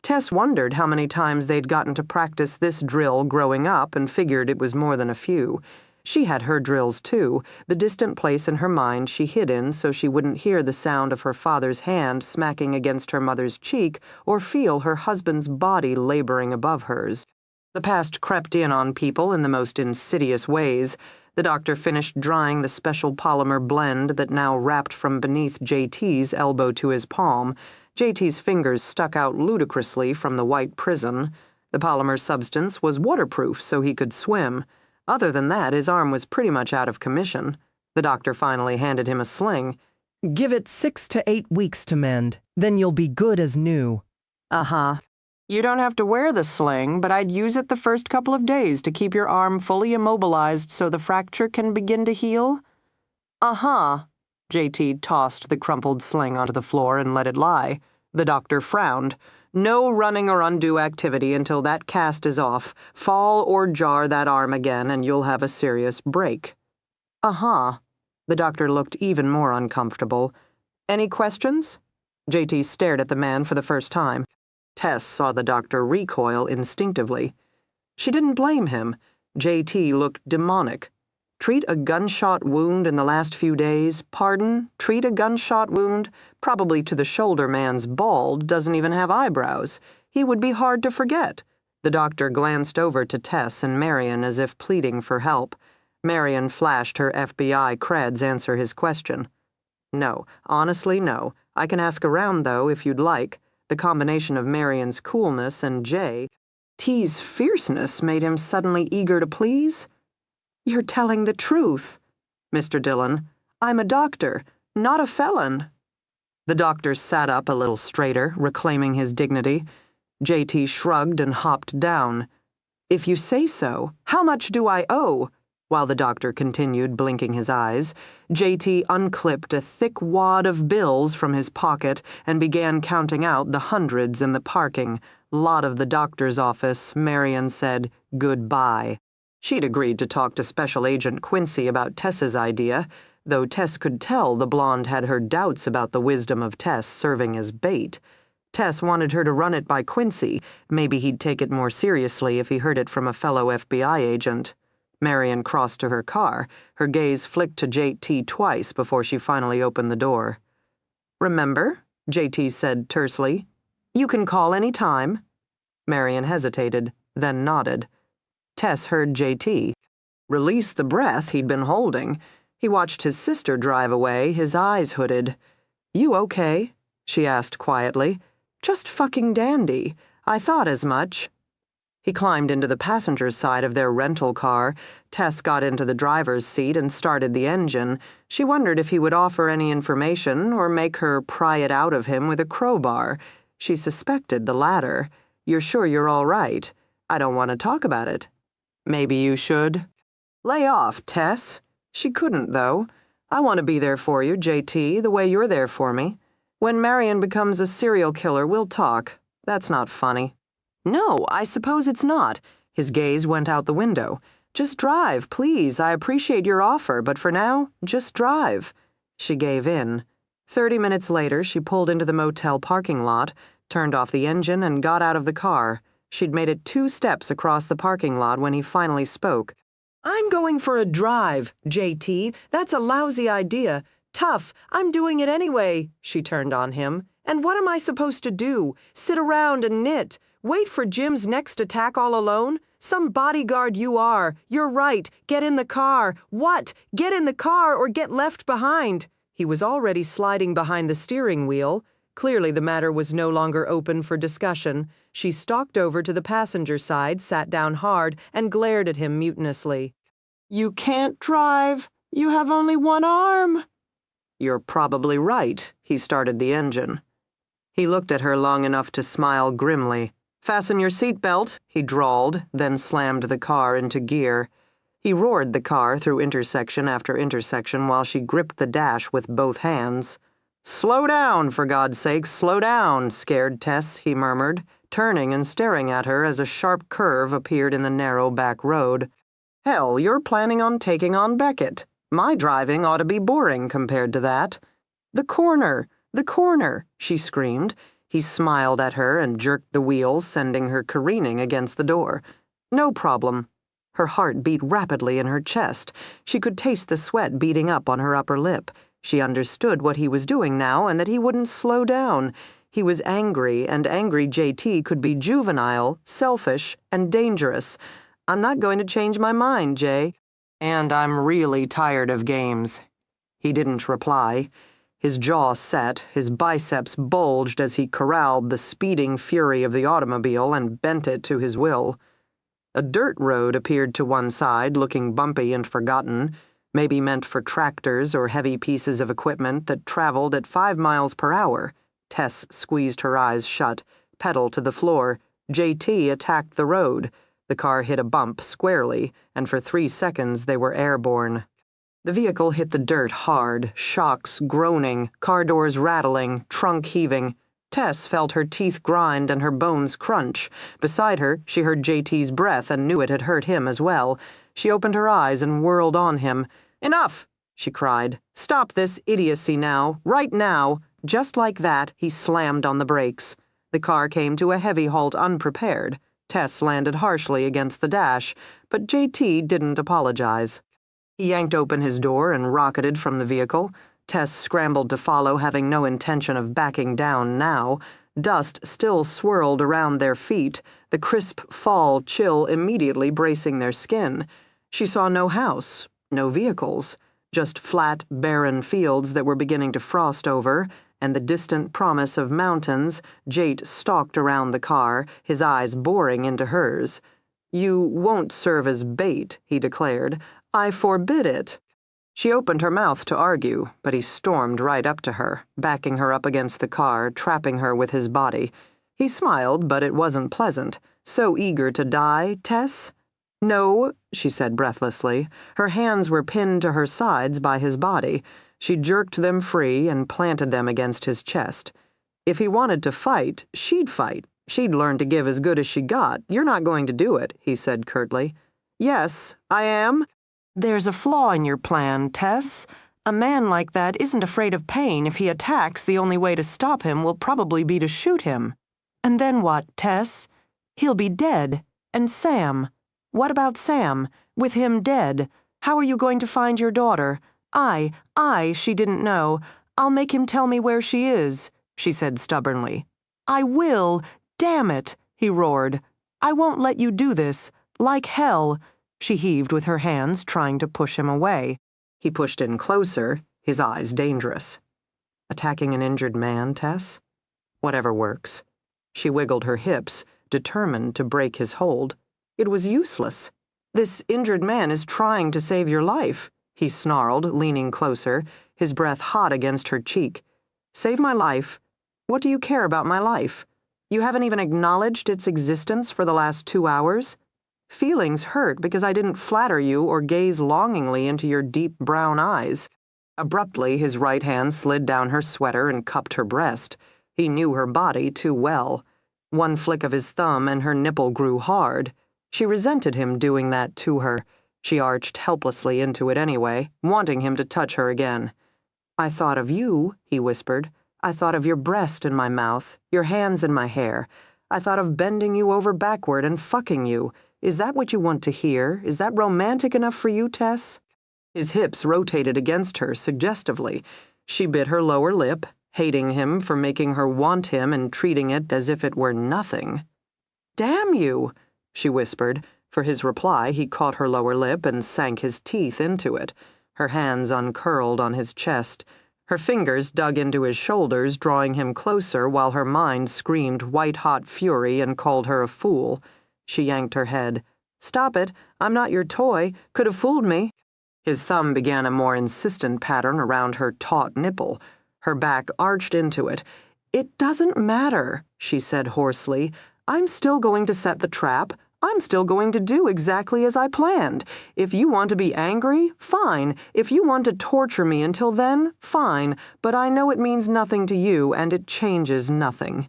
Tess wondered how many times they'd gotten to practice this drill growing up and figured it was more than a few. She had her drills too, the distant place in her mind she hid in so she wouldn't hear the sound of her father's hand smacking against her mother's cheek or feel her husband's body laboring above hers. The past crept in on people in the most insidious ways. The doctor finished drying the special polymer blend that now wrapped from beneath JT's elbow to his palm. JT's fingers stuck out ludicrously from the white prison. The polymer substance was waterproof so he could swim. Other than that, his arm was pretty much out of commission. The doctor finally handed him a sling. "Give it 6 to 8 weeks to mend. Then you'll be good as new." Uh-huh. "You don't have to wear the sling, but I'd use it the first couple of days to keep your arm fully immobilized so the fracture can begin to heal." "Uh-huh." JT tossed the crumpled sling onto the floor and let it lie. The doctor frowned. No running or undue activity until that cast is off. Fall or jar that arm again and you'll have a serious break. Uh-huh. The doctor looked even more uncomfortable. Any questions? JT stared at the man for the first time. Tess saw the doctor recoil instinctively. She didn't blame him. JT looked demonic. Treat a gunshot wound in the last few days? Pardon? Treat a gunshot wound? Probably to the shoulder man's bald, doesn't even have eyebrows. He would be hard to forget. The doctor glanced over to Tess and Marion as if pleading for help. Marion flashed her FBI creds answer his question. No, honestly, no. I can ask around, though, if you'd like. The combination of Marion's coolness and J.T.'s fierceness made him suddenly eager to please. You're telling the truth, Mr. Dillon. I'm a doctor, not a felon. The doctor sat up a little straighter, reclaiming his dignity. JT shrugged and hopped down. If you say so, how much do I owe? While the doctor continued blinking his eyes, JT unclipped a thick wad of bills from his pocket and began counting out the hundreds in the parking lot of the doctor's office. Marion said goodbye. She'd agreed to talk to Special Agent Quincy about Tess's idea, though Tess could tell the blonde had her doubts about the wisdom of Tess serving as bait. Tess wanted her to run it by Quincy. Maybe he'd take it more seriously if he heard it from a fellow FBI agent. Marion crossed to her car. Her gaze flicked to JT twice before she finally opened the door. Remember, JT said tersely. You can call any time. Marion hesitated, then nodded. Tess heard JT release the breath he'd been holding. He watched his sister drive away, his eyes hooded. You okay? She asked quietly. Just fucking dandy. I thought as much. He climbed into the passenger's side of their rental car. Tess got into the driver's seat and started the engine. She wondered if he would offer any information or make her pry it out of him with a crowbar. She suspected the latter. You're sure you're all right? I don't want to talk about it. Maybe you should. Lay off, Tess. She couldn't, though. I want to be there for you, JT, the way you're there for me. When Marion becomes a serial killer, we'll talk. That's not funny. No, I suppose it's not. His gaze went out the window. Just drive, please. I appreciate your offer, but for now, just drive. She gave in. 30 minutes later, she pulled into the motel parking lot, turned off the engine, and got out of the car. She'd made it 2 steps across the parking lot when he finally spoke. I'm going for a drive, JT. That's a lousy idea. Tough. I'm doing it anyway. She turned on him. And what am I supposed to do? Sit around and knit? Wait for Jim's next attack all alone? Some bodyguard you are. You're right. Get in the car. What? Get in the car or get left behind. He was already sliding behind the steering wheel. Clearly the matter was no longer open for discussion. She stalked over to the passenger side, sat down hard, and glared at him mutinously. You can't drive. You have only one arm. You're probably right. He started the engine. He looked at her long enough to smile grimly. Fasten your seatbelt, he drawled, then slammed the car into gear. He roared the car through intersection after intersection while she gripped the dash with both hands. Slow down, for God's sake, slow down, scared Tess, he murmured, turning and staring at her as a sharp curve appeared in the narrow back road. Hell, you're planning on taking on Beckett. My driving ought to be boring compared to that. The corner, she screamed. He smiled at her and jerked the wheels, sending her careening against the door. No problem. Her heart beat rapidly in her chest. She could taste the sweat beating up on her upper lip. She understood what he was doing now and that he wouldn't slow down. He was angry, and angry JT could be juvenile, selfish, and dangerous. I'm not going to change my mind, Jay. And I'm really tired of games. He didn't reply. His jaw set, his biceps bulged as he corralled the speeding fury of the automobile and bent it to his will. A dirt road appeared to one side, looking bumpy and forgotten, maybe meant for tractors or heavy pieces of equipment that traveled at 5 miles per hour. Tess squeezed her eyes shut, pedal to the floor. JT attacked the road. The car hit a bump squarely, and for 3 seconds they were airborne. The vehicle hit the dirt hard, shocks groaning, car doors rattling, trunk heaving. Tess felt her teeth grind and her bones crunch. Beside her, she heard JT's breath and knew it had hurt him as well. She opened her eyes and whirled on him. "Enough!" she cried. "Stop this idiocy now, right now." Just like that, he slammed on the brakes. The car came to a heavy halt unprepared. Tess landed harshly against the dash, but JT didn't apologize. He yanked open his door and rocketed from the vehicle. Tess scrambled to follow, having no intention of backing down now. Dust still swirled around their feet, the crisp fall chill immediately bracing their skin. She saw no house, no vehicles, just flat, barren fields that were beginning to frost over, and the distant promise of mountains. Jate stalked around the car, his eyes boring into hers. "You won't serve as bait," he declared. "I forbid it." She opened her mouth to argue, but he stormed right up to her, backing her up against the car, trapping her with his body. He smiled, but it wasn't pleasant. "So eager to die, Tess?" "No," she said breathlessly. Her hands were pinned to her sides by his body. She jerked them free and planted them against his chest. "If he wanted to fight, she'd fight. She'd learn to give as good as she got. You're not going to do it," he said curtly. "Yes, I am." "There's a flaw in your plan, Tess. A man like that isn't afraid of pain. If he attacks, the only way to stop him will probably be to shoot him." "And then what, Tess?" "He'll be dead. And Sam. What about Sam? With him dead, how are you going to find your daughter? She didn't know. I'll make him tell me where she is," she said stubbornly. "I will. Damn it," he roared. "I won't let you do this. Like hell." She heaved with her hands, trying to push him away. He pushed in closer, his eyes dangerous. "Attacking an injured man, Tess? Whatever works." She wiggled her hips, determined to break his hold. It was useless. "This injured man is trying to save your life," he snarled, leaning closer, his breath hot against her cheek. "Save my life? What do you care about my life? You haven't even acknowledged its existence for the last 2 hours? Feelings hurt because I didn't flatter you or gaze longingly into your deep brown eyes." Abruptly, his right hand slid down her sweater and cupped her breast. He knew her body too well. One flick of his thumb and her nipple grew hard. She resented him doing that to her. She arched helplessly into it anyway, wanting him to touch her again. "I thought of you," he whispered. "I thought of your breast in my mouth, your hands in my hair. I thought of bending you over backward and fucking you. Is that what you want to hear? Is that romantic enough for you, Tess?" His hips rotated against her suggestively. She bit her lower lip, hating him for making her want him and treating it as if it were nothing. "Damn you," she whispered. For his reply, he caught her lower lip and sank his teeth into it. Her hands uncurled on his chest. Her fingers dug into his shoulders, drawing him closer while her mind screamed white-hot fury and called her a fool. She yanked her head. "Stop it. I'm not your toy. Could have fooled me." His thumb began a more insistent pattern around her taut nipple. Her back arched into it. "It doesn't matter," she said hoarsely. "I'm still going to set the trap. I'm still going to do exactly as I planned. If you want to be angry, fine. If you want to torture me until then, fine. But I know it means nothing to you, and it changes nothing."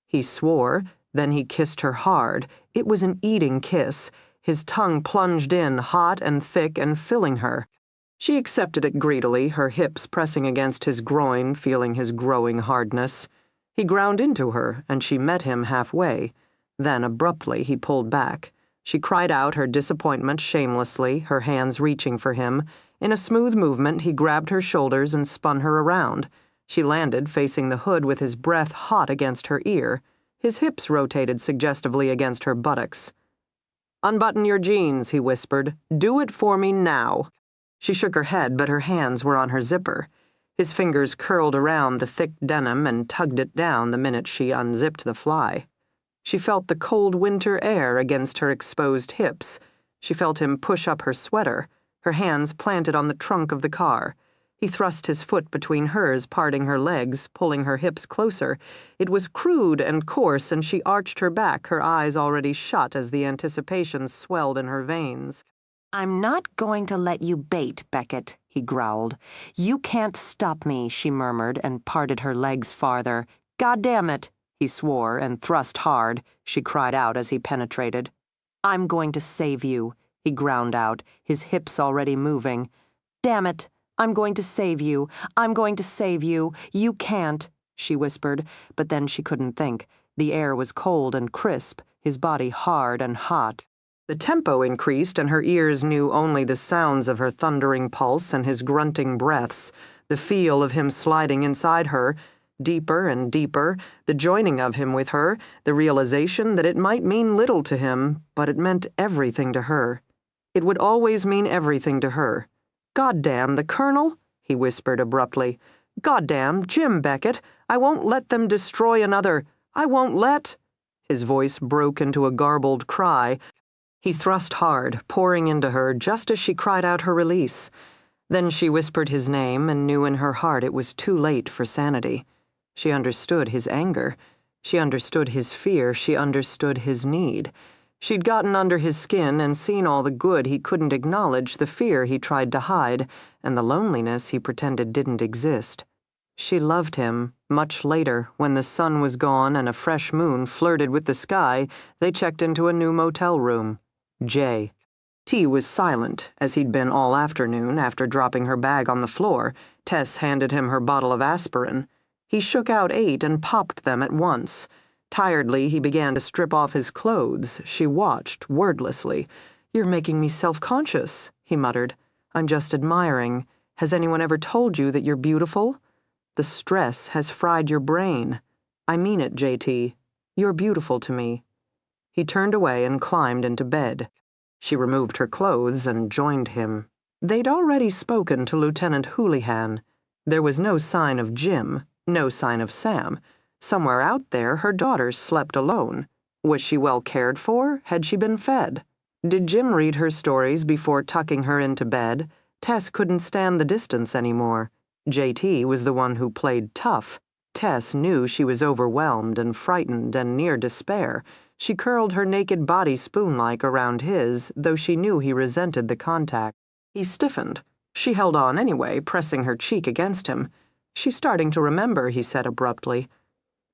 He swore. Then he kissed her hard. It was an eating kiss. His tongue plunged in, hot and thick and filling her. She accepted it greedily, her hips pressing against his groin, feeling his growing hardness. He ground into her, and she met him halfway. Then, abruptly, he pulled back. She cried out her disappointment shamelessly, her hands reaching for him. In a smooth movement, he grabbed her shoulders and spun her around. She landed, facing the hood with his breath hot against her ear. His hips rotated suggestively against her buttocks. "Unbutton your jeans," he whispered. "Do it for me now." She shook her head, but her hands were on her zipper. His fingers curled around the thick denim and tugged it down the minute she unzipped the fly. She felt the cold winter air against her exposed hips. She felt him push up her sweater, her hands planted on the trunk of the car. He thrust his foot between hers, parting her legs, pulling her hips closer. It was crude and coarse, and she arched her back, her eyes already shut as the anticipation swelled in her veins. I'm not going to let you bait, Beckett, he growled. You can't stop me, she murmured and parted her legs farther. God damn it, he swore and thrust hard, she cried out as he penetrated. I'm going to save you, he ground out, his hips already moving. Damn it, I'm going to save you. I'm going to save you. You can't, she whispered, but then she couldn't think. The air was cold and crisp, his body hard and hot. The tempo increased, and her ears knew only the sounds of her thundering pulse and his grunting breaths, the feel of him sliding inside her, deeper and deeper, the joining of him with her, the realization that it might mean little to him, but it meant everything to her. It would always mean everything to her. Goddamn the Colonel, he whispered abruptly. Goddamn Jim Beckett, I won't let them destroy another. I won't let... His voice broke into a garbled cry. He thrust hard, pouring into her just as she cried out her release. Then she whispered his name and knew in her heart it was too late for sanity. She understood his anger. She understood his fear. She understood his need. She'd gotten under his skin and seen all the good he couldn't acknowledge, the fear he tried to hide, and the loneliness he pretended didn't exist. She loved him. Much later, when the sun was gone and a fresh moon flirted with the sky, they checked into a new motel room. J. T was silent, as he'd been all afternoon after dropping her bag on the floor. Tess handed him her bottle of aspirin. He shook out 8 and popped them at once. Tiredly, he began to strip off his clothes. She watched, wordlessly. You're making me self-conscious, he muttered. I'm just admiring. Has anyone ever told you that you're beautiful? The stress has fried your brain. I mean it, JT. You're beautiful to me. He turned away and climbed into bed. She removed her clothes and joined him. They'd already spoken to Lieutenant Houlihan. There was no sign of Jim, no sign of Sam. Somewhere out there, her daughters slept alone. Was she well cared for? Had she been fed? Did Jim read her stories before tucking her into bed? Tess couldn't stand the distance anymore. JT was the one who played tough. Tess knew she was overwhelmed and frightened and near despair. She curled her naked body spoon-like around his, though she knew he resented the contact. He stiffened. She held on anyway, pressing her cheek against him. She's starting to remember, he said abruptly.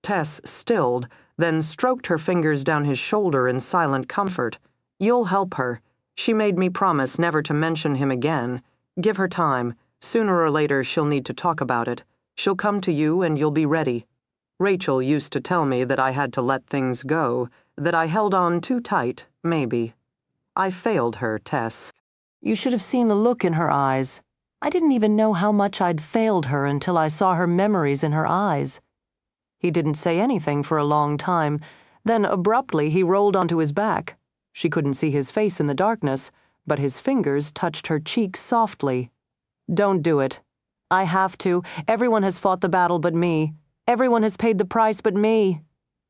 Tess stilled, then stroked her fingers down his shoulder in silent comfort. You'll help her. She made me promise never to mention him again. Give her time. Sooner or later she'll need to talk about it. She'll come to you and you'll be ready. Rachel used to tell me that I had to let things go, that I held on too tight, maybe. I failed her, Tess. You should have seen the look in her eyes. I didn't even know how much I'd failed her until I saw her memories in her eyes. He didn't say anything for a long time. Then abruptly he rolled onto his back. She couldn't see his face in the darkness, but his fingers touched her cheek softly. Don't do it. I have to. Everyone has fought the battle but me. Everyone has paid the price but me.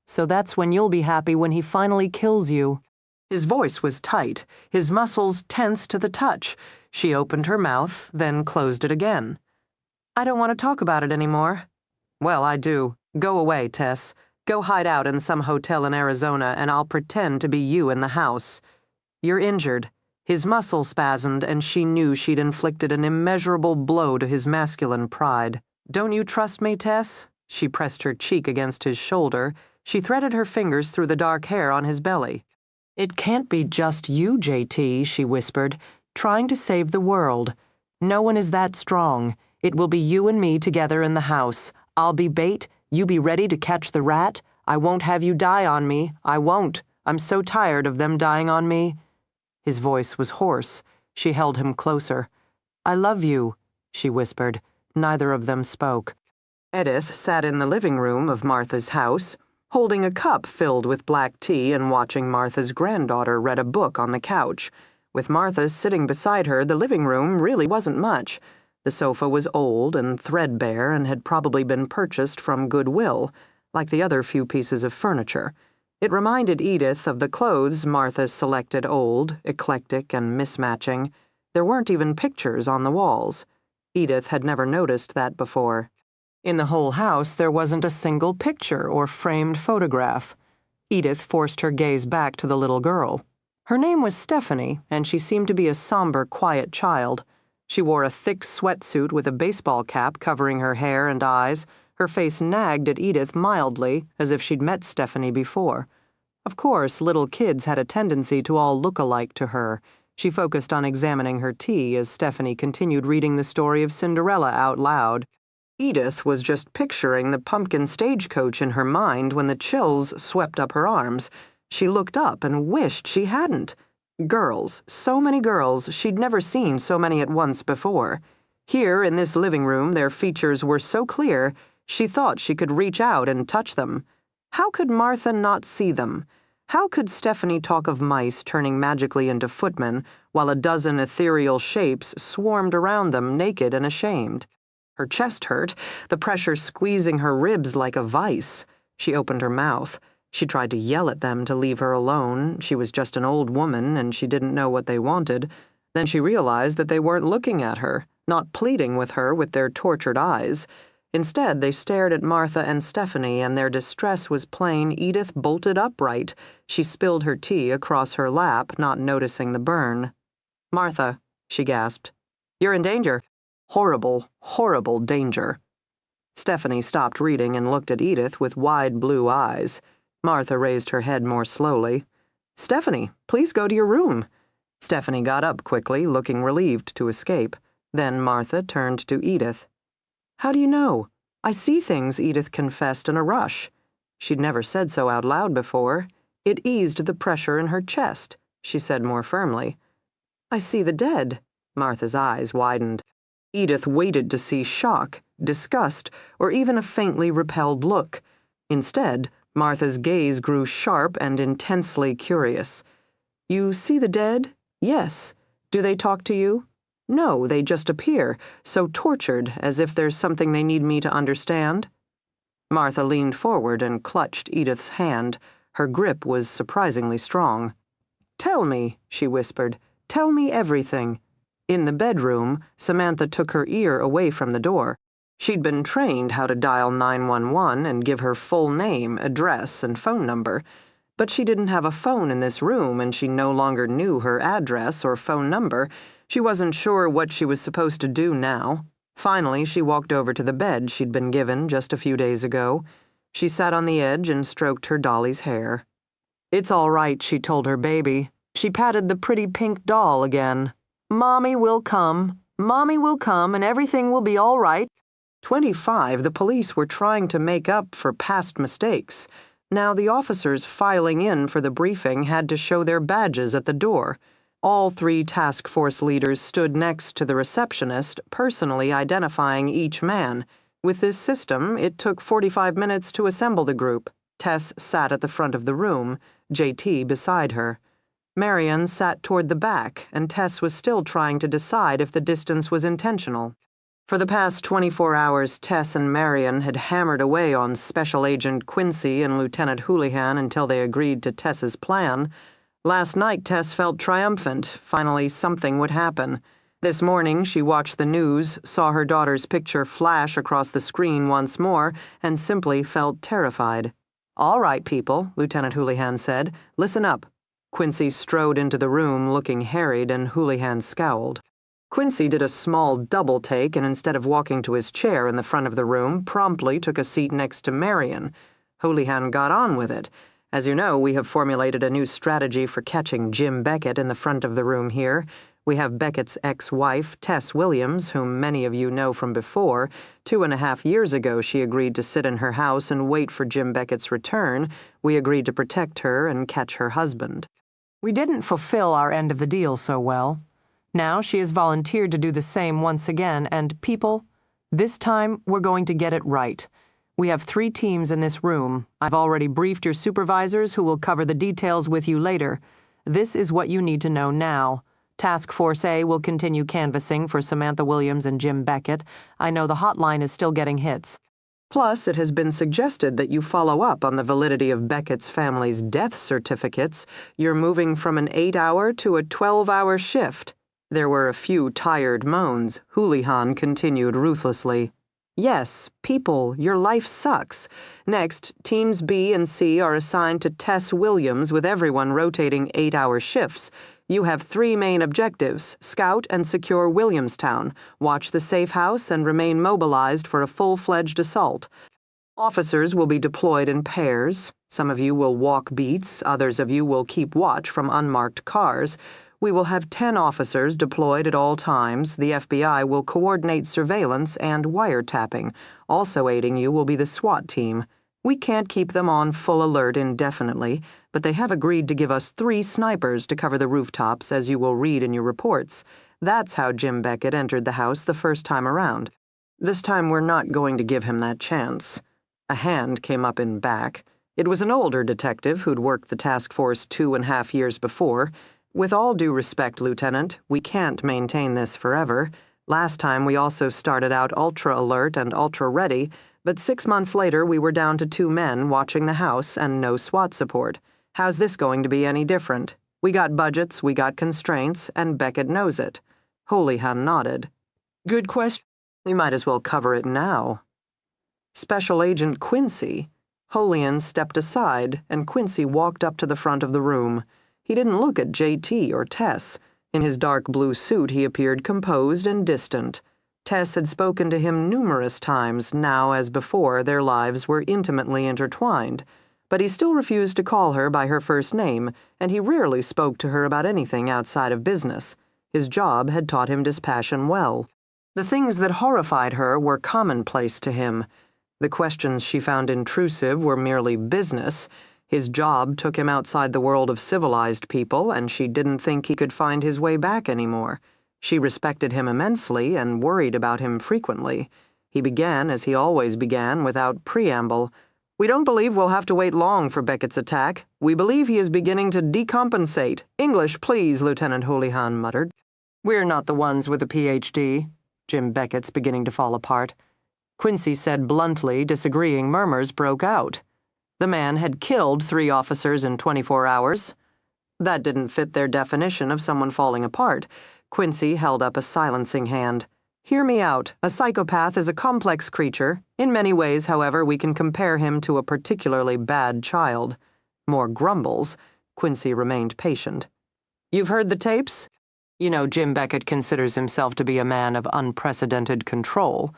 So that's when you'll be happy, when he finally kills you. His voice was tight, his muscles tense to the touch. She opened her mouth, then closed it again. I don't want to talk about it anymore. Well, I do. Go away, Tess. Go hide out in some hotel in Arizona, and I'll pretend to be you in the house. You're injured. His muscle spasmed, and she knew she'd inflicted an immeasurable blow to his masculine pride. Don't you trust me, Tess? She pressed her cheek against his shoulder. She threaded her fingers through the dark hair on his belly. It can't be just you, JT, she whispered, trying to save the world. No one is that strong. It will be you and me together in the house. I'll be bait. You be ready to catch the rat. I won't have you die on me. I won't. I'm so tired of them dying on me. His voice was hoarse. She held him closer. I love you, she whispered. Neither of them spoke. Edith sat in the living room of Martha's house, holding a cup filled with black tea and watching Martha's granddaughter read a book on the couch. With Martha sitting beside her, the living room really wasn't much. The sofa was old and threadbare and had probably been purchased from Goodwill, like the other few pieces of furniture. It reminded Edith of the clothes Martha selected, old, eclectic, and mismatching. There weren't even pictures on the walls. Edith had never noticed that before. In the whole house, there wasn't a single picture or framed photograph. Edith forced her gaze back to the little girl. Her name was Stephanie, and she seemed to be a somber, quiet child. She wore a thick sweatsuit with a baseball cap covering her hair and eyes. Her face nagged at Edith mildly, as if she'd met Stephanie before. Of course, little kids had a tendency to all look alike to her. She focused on examining her tea as Stephanie continued reading the story of Cinderella out loud. Edith was just picturing the pumpkin stagecoach in her mind when the chills swept up her arms. She looked up and wished she hadn't. Girls, so many girls, she'd never seen so many at once before. Here, in this living room, their features were so clear, she thought she could reach out and touch them. How could Martha not see them? How could Stephanie talk of mice turning magically into footmen, while a dozen ethereal shapes swarmed around them naked and ashamed? Her chest hurt, the pressure squeezing her ribs like a vice. She opened her mouth. She tried to yell at them to leave her alone. She was just an old woman, and she didn't know what they wanted. Then she realized that they weren't looking at her, not pleading with her with their tortured eyes. Instead, they stared at Martha and Stephanie, and their distress was plain. Edith bolted upright. She spilled her tea across her lap, not noticing the burn. "Martha," she gasped, "you're in danger. Horrible, horrible danger." Stephanie stopped reading and looked at Edith with wide blue eyes. Martha raised her head more slowly. "Stephanie, please go to your room." Stephanie got up quickly, looking relieved to escape. Then Martha turned to Edith. "How do you know?" "I see things," Edith confessed in a rush. She'd never said so out loud before. It eased the pressure in her chest. She said more firmly, "I see the dead." Martha's eyes widened. Edith waited to see shock, disgust, or even a faintly repelled look. Instead, Martha's gaze grew sharp and intensely curious. "You see the dead? Yes. Do they talk to you?" "No, they just appear, so tortured, as if there's something they need me to understand." Martha leaned forward and clutched Edith's hand. Her grip was surprisingly strong. "Tell me," she whispered. "Tell me everything." In the bedroom, Samantha took her ear away from the door. She'd been trained how to dial 911 and give her full name, address, and phone number. But she didn't have a phone in this room, and she no longer knew her address or phone number. She wasn't sure what she was supposed to do now. Finally, she walked over to the bed she'd been given just a few days ago. She sat on the edge and stroked her dolly's hair. "It's all right," she told her baby. She patted the pretty pink doll again. "Mommy will come. Mommy will come, and everything will be all right." 25, the police were trying to make up for past mistakes. Now the officers filing in for the briefing had to show their badges at the door. All 3 task force leaders stood next to the receptionist, personally identifying each man. With this system, it took 45 minutes to assemble the group. Tess sat at the front of the room, JT beside her. Marion sat toward the back, and Tess was still trying to decide if the distance was intentional. For the past 24 hours, Tess and Marion had hammered away on Special Agent Quincy and Lieutenant Houlihan until they agreed to Tess's plan. Last night, Tess felt triumphant. Finally, something would happen. This morning, she watched the news, saw her daughter's picture flash across the screen once more, and simply felt terrified. "All right, people," Lieutenant Houlihan said. "Listen up." Quincy strode into the room, looking harried, and Houlihan scowled. Quincy did a small double take and instead of walking to his chair in the front of the room, promptly took a seat next to Marion. Houlihan got on with it. "As you know, we have formulated a new strategy for catching Jim Beckett in the front of the room here. We have Beckett's ex-wife, Tess Williams, whom many of you know from before. 2.5 years ago, she agreed to sit in her house and wait for Jim Beckett's return. We agreed to protect her and catch her husband. We didn't fulfill our end of the deal so well. Now she has volunteered to do the same once again, and people, this time we're going to get it right. We have 3 teams in this room. I've already briefed your supervisors who will cover the details with you later. This is what you need to know now. Task Force A will continue canvassing for Samantha Williams and Jim Beckett. I know the hotline is still getting hits. Plus, it has been suggested that you follow up on the validity of Beckett's family's death certificates. You're moving from an 8-hour to a 12-hour shift. There were a few tired moans. Houlihan continued ruthlessly. Yes, people, your life sucks. Next, teams B and C are assigned to Tess Williams with everyone rotating 8-hour shifts. You have 3 main objectives: scout and secure Williamstown, watch the safe house, and remain mobilized for a full-fledged assault. Officers will be deployed in pairs. Some of you will walk beats, others of you will keep watch from unmarked cars. We will have 10 officers deployed at all times. The FBI will coordinate surveillance and wiretapping. Also aiding you will be the SWAT team. We can't keep them on full alert indefinitely, but they have agreed to give us 3 snipers to cover the rooftops, as you will read in your reports. That's how Jim Beckett entered the house the first time around. This time we're not going to give him that chance. A hand came up in back. It was an older detective who'd worked the task force 2.5 years before. With all due respect, Lieutenant, we can't maintain this forever. Last time we also started out ultra alert and ultra ready, but 6 months later we were down to 2 men watching the house and no SWAT support. How's this going to be any different? We got budgets, we got constraints, and Beckett knows it. Houlihan nodded. Good question. We might as well cover it now. Special Agent Quincy. Houlihan stepped aside, and Quincy walked up to the front of the room. He didn't look at J.T. or Tess. In his dark blue suit, he appeared composed and distant. Tess had spoken to him numerous times. Now, as before, their lives were intimately intertwined. But he still refused to call her by her first name, and he rarely spoke to her about anything outside of business. His job had taught him dispassion well. The things that horrified her were commonplace to him. The questions she found intrusive were merely business. His job took him outside the world of civilized people, and she didn't think he could find his way back anymore. She respected him immensely and worried about him frequently. He began, as he always began, without preamble. We don't believe we'll have to wait long for Beckett's attack. We believe he is beginning to decompensate. English, please, Lieutenant Houlihan muttered. We're not the ones with a Ph.D. Jim Beckett's beginning to fall apart. Quincy said bluntly, disagreeing murmurs broke out. The man had killed 3 officers in 24 hours. That didn't fit their definition of someone falling apart. Quincy held up a silencing hand. Hear me out. A psychopath is a complex creature. In many ways, however, we can compare him to a particularly bad child. More grumbles. Quincy remained patient. You've heard the tapes? You know, Jim Beckett considers himself to be a man of unprecedented control.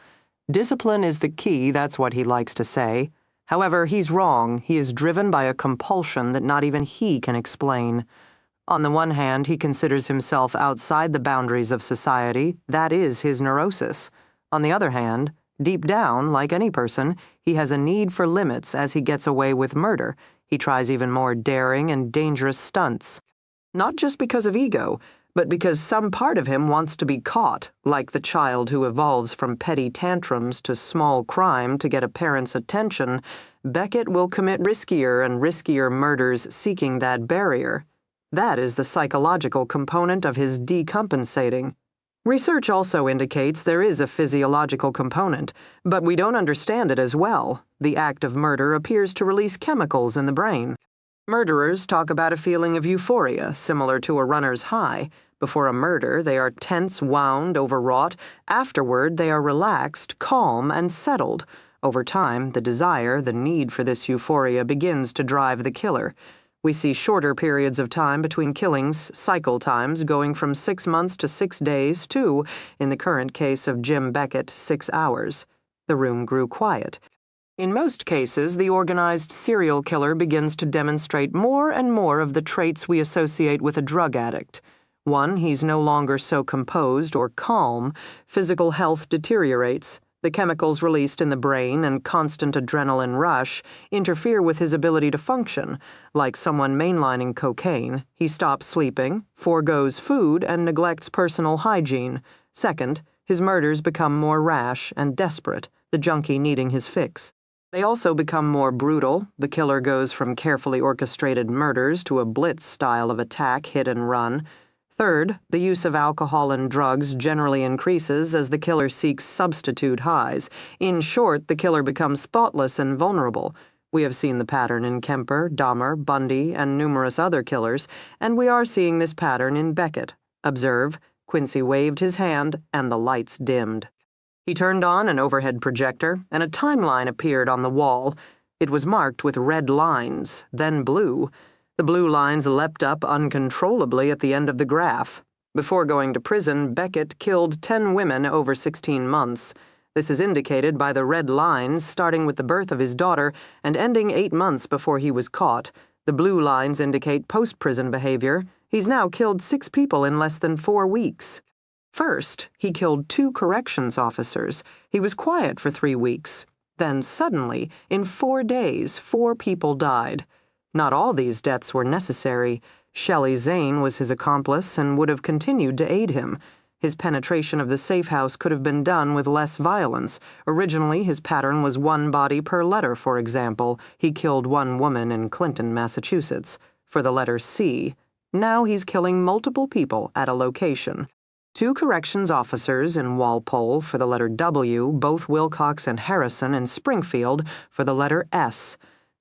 Discipline is the key, that's what he likes to say. However, he's wrong. He is driven by a compulsion that not even he can explain. On the one hand, he considers himself outside the boundaries of society. That is his neurosis. On the other hand, deep down, like any person, he has a need for limits as he gets away with murder. He tries even more daring and dangerous stunts. Not just because of ego, but because some part of him wants to be caught, like the child who evolves from petty tantrums to small crime to get a parent's attention. Beckett will commit riskier and riskier murders seeking that barrier. That is the psychological component of his decompensating. Research also indicates there is a physiological component, but we don't understand it as well. The act of murder appears to release chemicals in the brain. Murderers talk about a feeling of euphoria, similar to a runner's high. Before a murder, they are tense, wound, overwrought. Afterward, they are relaxed, calm, and settled. Over time, the desire, the need for this euphoria begins to drive the killer. We see shorter periods of time between killings, cycle times going from 6 months to 6 days to, in the current case of Jim Beckett, 6 hours. The room grew quiet. In most cases, the organized serial killer begins to demonstrate more and more of the traits we associate with a drug addict. 1, he's no longer so composed or calm. Physical health deteriorates. The chemicals released in the brain and constant adrenaline rush interfere with his ability to function. Like someone mainlining cocaine, he stops sleeping, forgoes food, and neglects personal hygiene. 2nd, his murders become more rash and desperate, the junkie needing his fix. They also become more brutal. The killer goes from carefully orchestrated murders to a blitz style of attack, hit and run. 3rd, the use of alcohol and drugs generally increases as the killer seeks substitute highs. In short, the killer becomes thoughtless and vulnerable. We have seen the pattern in Kemper, Dahmer, Bundy, and numerous other killers, and we are seeing this pattern in Beckett. Observe, Quincy waved his hand, and the lights dimmed. He turned on an overhead projector, and a timeline appeared on the wall. It was marked with red lines, then blue. The blue lines leapt up uncontrollably at the end of the graph. Before going to prison, Beckett killed 10 women over 16 months. This is indicated by the red lines starting with the birth of his daughter and ending 8 months before he was caught. The blue lines indicate post-prison behavior. He's now killed 6 people in less than 4 weeks. First, he killed 2 corrections officers. He was quiet for 3 weeks. Then suddenly, in 4 days, 4 people died. Not all these deaths were necessary. Shelley Zane was his accomplice and would have continued to aid him. His penetration of the safe house could have been done with less violence. Originally, his pattern was 1 body per letter, for example. He killed 1 woman in Clinton, Massachusetts, for the letter C. Now he's killing multiple people at a location. 2 corrections officers in Walpole for the letter W, both Wilcox and Harrison in Springfield for the letter S.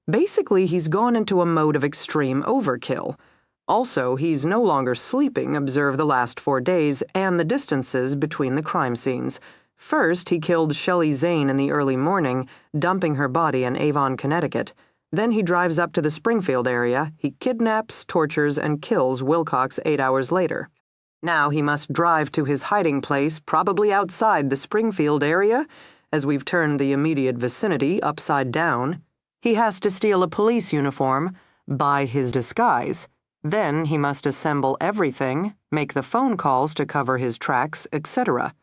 Basically, he's gone into a mode of extreme overkill. Also, he's no longer sleeping. Observe the last 4 days and the distances between the crime scenes. First, he killed Shelley Zane in the early morning, dumping her body in Avon, Connecticut. Then he drives up to the Springfield area. He kidnaps, tortures, and kills Wilcox 8 hours later. Now he must drive to his hiding place, probably outside the Springfield area, as we've turned the immediate vicinity upside down. He has to steal a police uniform, buy his disguise. Then he must assemble everything, make the phone calls to cover his tracks, etc.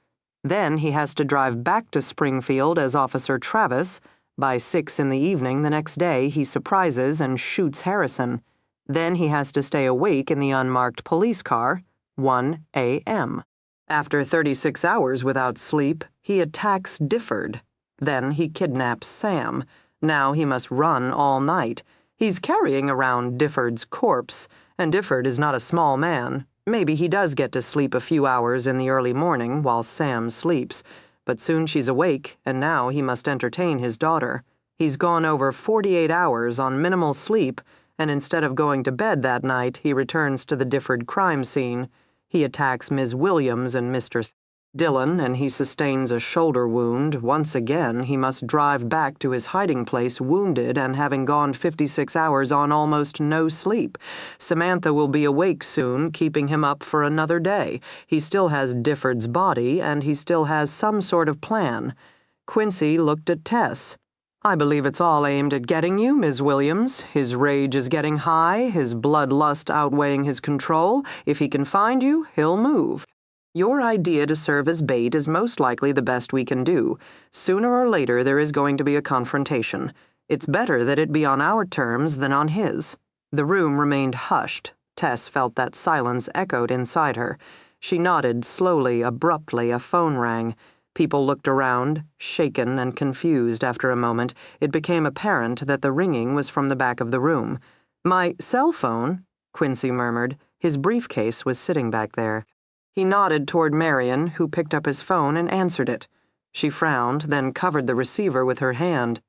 Then he has to drive back to Springfield as Officer Travis. By 6 in the evening the next day, he surprises and shoots Harrison. Then he has to stay awake in the unmarked police car. 1 a.m. After 36 hours without sleep, he attacks Difford. Then he kidnaps Sam. Now he must run all night. He's carrying around Difford's corpse, and Difford is not a small man. Maybe he does get to sleep a few hours in the early morning while Sam sleeps, but soon she's awake, and now he must entertain his daughter. He's gone over 48 hours on minimal sleep, and instead of going to bed that night, he returns to the Difford crime scene. He attacks Ms. Williams and Mr. Dillon, and he sustains a shoulder wound. Once again, he must drive back to his hiding place wounded and having gone 56 hours on almost no sleep. Samantha will be awake soon, keeping him up for another day. He still has Difford's body, and he still has some sort of plan. Quincy looked at Tess. "I believe it's all aimed at getting you, Ms. Williams. His rage is getting high, his bloodlust outweighing his control. If he can find you, he'll move. Your idea to serve as bait is most likely the best we can do. Sooner or later there is going to be a confrontation. It's better that it be on our terms than on his." The room remained hushed. Tess felt that silence echoed inside her. She nodded slowly, abruptly. A phone rang. People looked around, shaken and confused. After a moment, it became apparent that the ringing was from the back of the room. "My cell phone?" Quincy murmured. His briefcase was sitting back there. He nodded toward Marion, who picked up his phone and answered it. She frowned, then covered the receiver with her hand.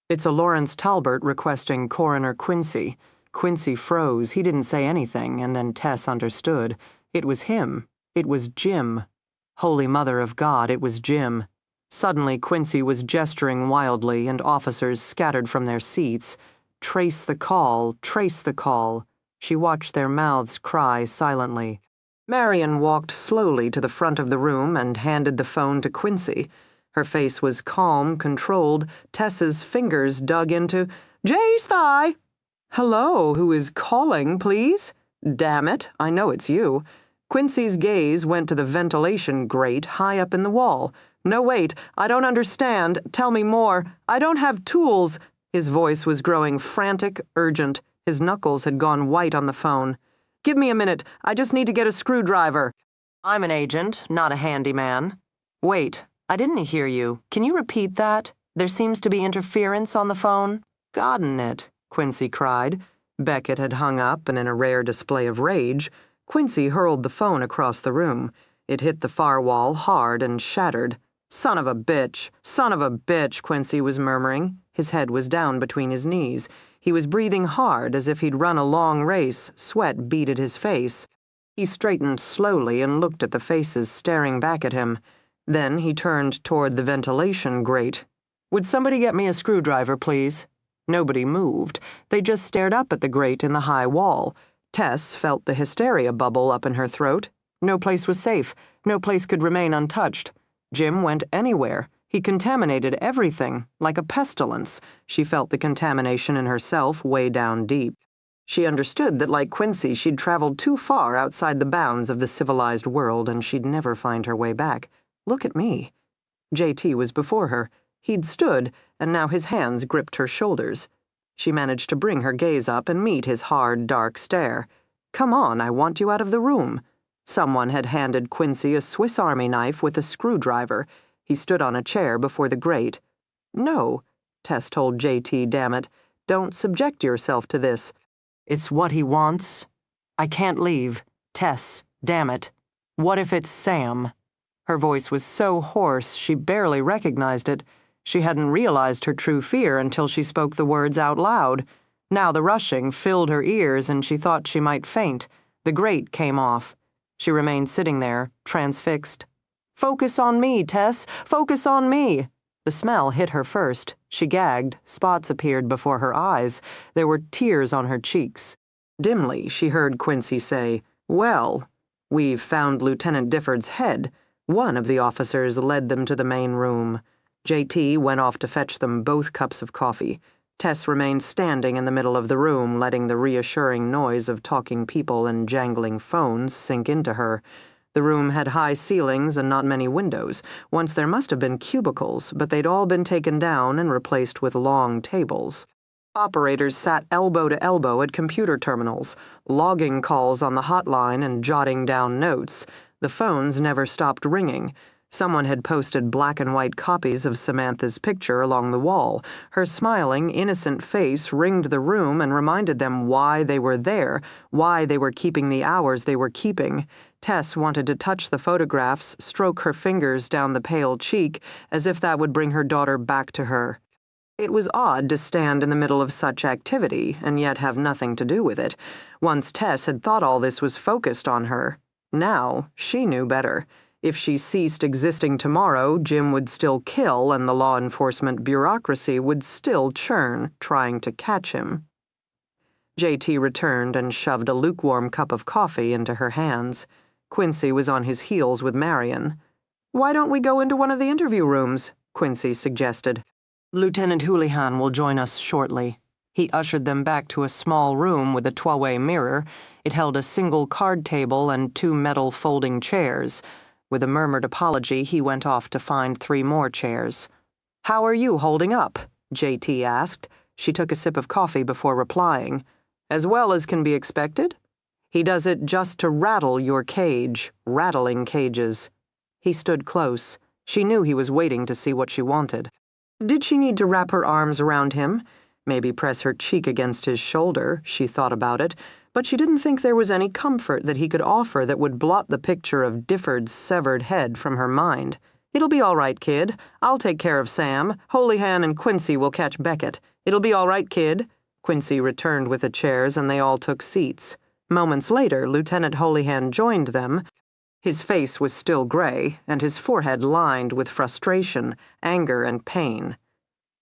"It's a Lawrence Talbot requesting Coroner Quincy." Quincy froze. He didn't say anything, and then Tess understood. It was him. It was Jim. Holy Mother of God, it was Jim. Suddenly, Quincy was gesturing wildly, and officers scattered from their seats. "Trace the call, trace the call." She watched their mouths cry silently. Marion walked slowly to the front of the room and handed the phone to Quincy. Her face was calm, controlled. Tess's fingers dug into Jay's thigh. "Hello, who is calling, please?" "Damn it, I know it's you." Quincy's gaze went to the ventilation grate high up in the wall. "No, wait, I don't understand. Tell me more. I don't have tools." His voice was growing frantic, urgent. His knuckles had gone white on the phone. "Give me a minute. I just need to get a screwdriver." "I'm an agent, not a handyman." "Wait, I didn't hear you. Can you repeat that? There seems to be interference on the phone." "Gotten it," Quincy cried. Beckett had hung up, and in a rare display of rage, Quincy hurled the phone across the room. It hit the far wall hard and shattered. "Son of a bitch, son of a bitch," Quincy was murmuring. His head was down between his knees. He was breathing hard as if he'd run a long race. Sweat beaded his face. He straightened slowly and looked at the faces staring back at him. Then he turned toward the ventilation grate. "Would somebody get me a screwdriver, please?" Nobody moved. They just stared up at the grate in the high wall. Tess felt the hysteria bubble up in her throat. No place was safe. No place could remain untouched. Jim went anywhere. He contaminated everything, like a pestilence. She felt the contamination in herself way down deep. She understood that, like Quincy, she'd traveled too far outside the bounds of the civilized world, and she'd never find her way back. Look at me. JT was before her. He'd stood, and now his hands gripped her shoulders. She managed to bring her gaze up and meet his hard, dark stare. "Come on, I want you out of the room." Someone had handed Quincy a Swiss Army knife with a screwdriver. He stood on a chair before the grate. "No," Tess told JT, damn it. "Don't subject yourself to this. It's what he wants. I can't leave. Tess, damn it. What if it's Sam?" Her voice was so hoarse she barely recognized it. She hadn't realized her true fear until she spoke the words out loud. Now the rushing filled her ears and she thought she might faint. The grate came off. She remained sitting there, transfixed. "Focus on me, Tess. Focus on me." The smell hit her first. She gagged. Spots appeared before her eyes. There were tears on her cheeks. Dimly, she heard Quincy say, "Well, we've found Lieutenant Difford's head." One of the officers led them to the main room. JT went off to fetch them both cups of coffee. Tess remained standing in the middle of the room, letting the reassuring noise of talking people and jangling phones sink into her. The room had high ceilings and not many windows. Once there must have been cubicles, but they'd all been taken down and replaced with long tables. Operators sat elbow to elbow at computer terminals, logging calls on the hotline and jotting down notes. The phones never stopped ringing. Someone had posted black and white copies of Samantha's picture along the wall. Her smiling, innocent face ringed the room and reminded them why they were there, why they were keeping the hours they were keeping. Tess wanted to touch the photographs, stroke her fingers down the pale cheek, as if that would bring her daughter back to her. It was odd to stand in the middle of such activity and yet have nothing to do with it. Once Tess had thought all this was focused on her. Now, she knew better. If she ceased existing tomorrow, Jim would still kill and the law enforcement bureaucracy would still churn, trying to catch him. JT returned and shoved a lukewarm cup of coffee into her hands. Quincy was on his heels with Marion. "Why don't we go into one of the interview rooms?" Quincy suggested. "Lieutenant Houlihan will join us shortly." He ushered them back to a small room with a trois-way mirror. It held a single card table and 2 metal folding chairs. With a murmured apology, he went off to find 3 more chairs. "How are you holding up?" JT asked. She took a sip of coffee before replying. "As well as can be expected. He does it just to rattle your cage, rattling cages." He stood close. She knew he was waiting to see what she wanted. Did she need to wrap her arms around him? Maybe press her cheek against his shoulder, she thought about it, but she didn't think there was any comfort that he could offer that would blot the picture of Difford's severed head from her mind. "It'll be all right, kid. I'll take care of Sam. Houlihan and Quincy will catch Beckett. It'll be all right, kid." Quincy returned with the chairs and they all took seats. Moments later, Lieutenant Houlihan joined them. His face was still gray, and his forehead lined with frustration, anger, and pain.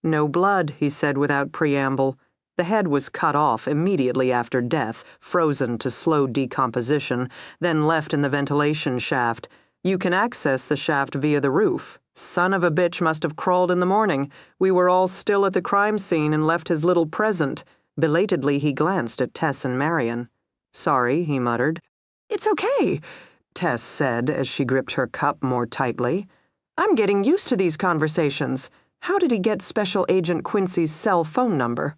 "No blood," he said without preamble. The head was cut off immediately after death, frozen to slow decomposition, then left in the ventilation shaft. You can access the shaft via the roof. Son of a bitch must have crawled in the morning. We were all still at the crime scene and left his little present. Belatedly, he glanced at Tess and Marion. "Sorry," he muttered. "It's okay," Tess said as she gripped her cup more tightly. "I'm getting used to these conversations. How did he get Special Agent Quincy's cell phone number?"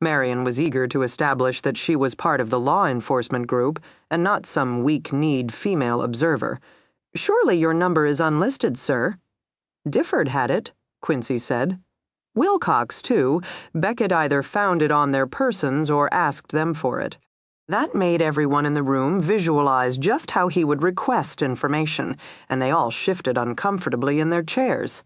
Marion was eager to establish that she was part of the law enforcement group and not some weak-kneed female observer. "Surely your number is unlisted, sir." "Difford had it," Quincy said. "Wilcox, too. Beckett either found it on their persons or asked them for it." That made everyone in the room visualize just how he would request information, and they all shifted uncomfortably in their chairs.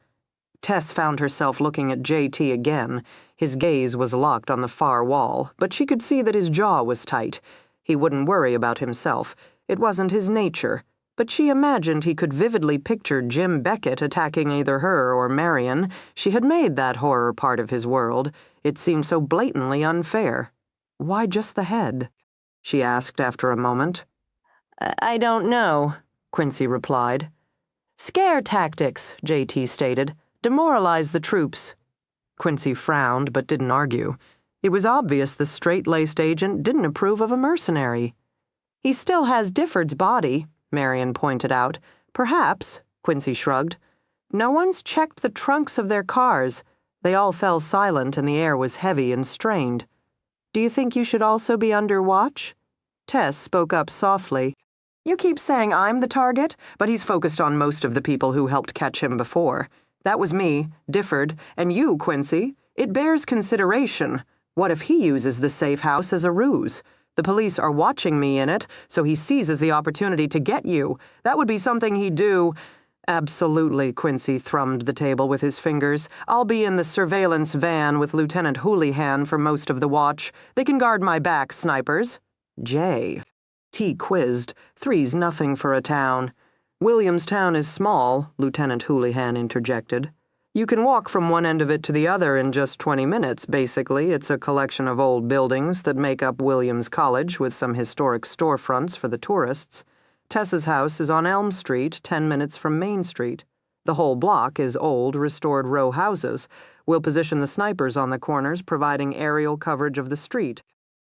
Tess found herself looking at JT again. His gaze was locked on the far wall, but she could see that his jaw was tight. He wouldn't worry about himself. It wasn't his nature. but she imagined he could vividly picture Jim Beckett attacking either her or Marion. She had made that horror part of his world. It seemed so blatantly unfair. Why just the head? She asked after a moment. I don't know, Quincy replied. Scare tactics, JT stated. Demoralize the troops. Quincy frowned but didn't argue. It was obvious the straight-laced agent didn't approve of a mercenary. He still has Difford's body, Marion pointed out. Perhaps, Quincy shrugged. No one's checked the trunks of their cars. They all fell silent and the air was heavy and strained. Do you think you should also be under watch? Tess spoke up softly. You keep saying I'm the target, but he's focused on most of the people who helped catch him before. That was me, Difford, and you, Quincy. It bears consideration. What if he uses the safe house as a ruse? The police are watching me in it, so he seizes the opportunity to get you. That would be something he'd do. Absolutely, Quincy thrummed the table with his fingers. I'll be in the surveillance van with Lieutenant Houlihan for most of the watch. They can guard my back, snipers. Jay. T quizzed. 3's nothing for a town. Williamstown is small, Lieutenant Houlihan interjected. You can walk from one end of it to the other in just 20 minutes, basically. It's a collection of old buildings that make up Williams College with some historic storefronts for the tourists. Tess's house is on Elm Street, 10 minutes from Main Street. The whole block is old, restored row houses. We'll position the snipers on the corners, providing aerial coverage of the street.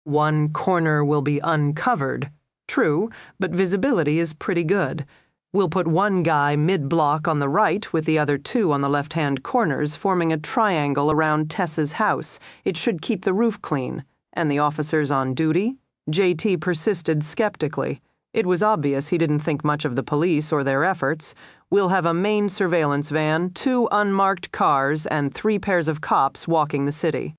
One corner will be uncovered. True, but visibility is pretty good. We'll put one guy mid-block on the right with the other 2 on the left-hand corners, forming a triangle around Tess's house. It should keep the roof clean. And the officers on duty? JT persisted skeptically. It was obvious he didn't think much of the police or their efforts. We'll have a main surveillance van, 2 unmarked cars, and 3 pairs of cops walking the city.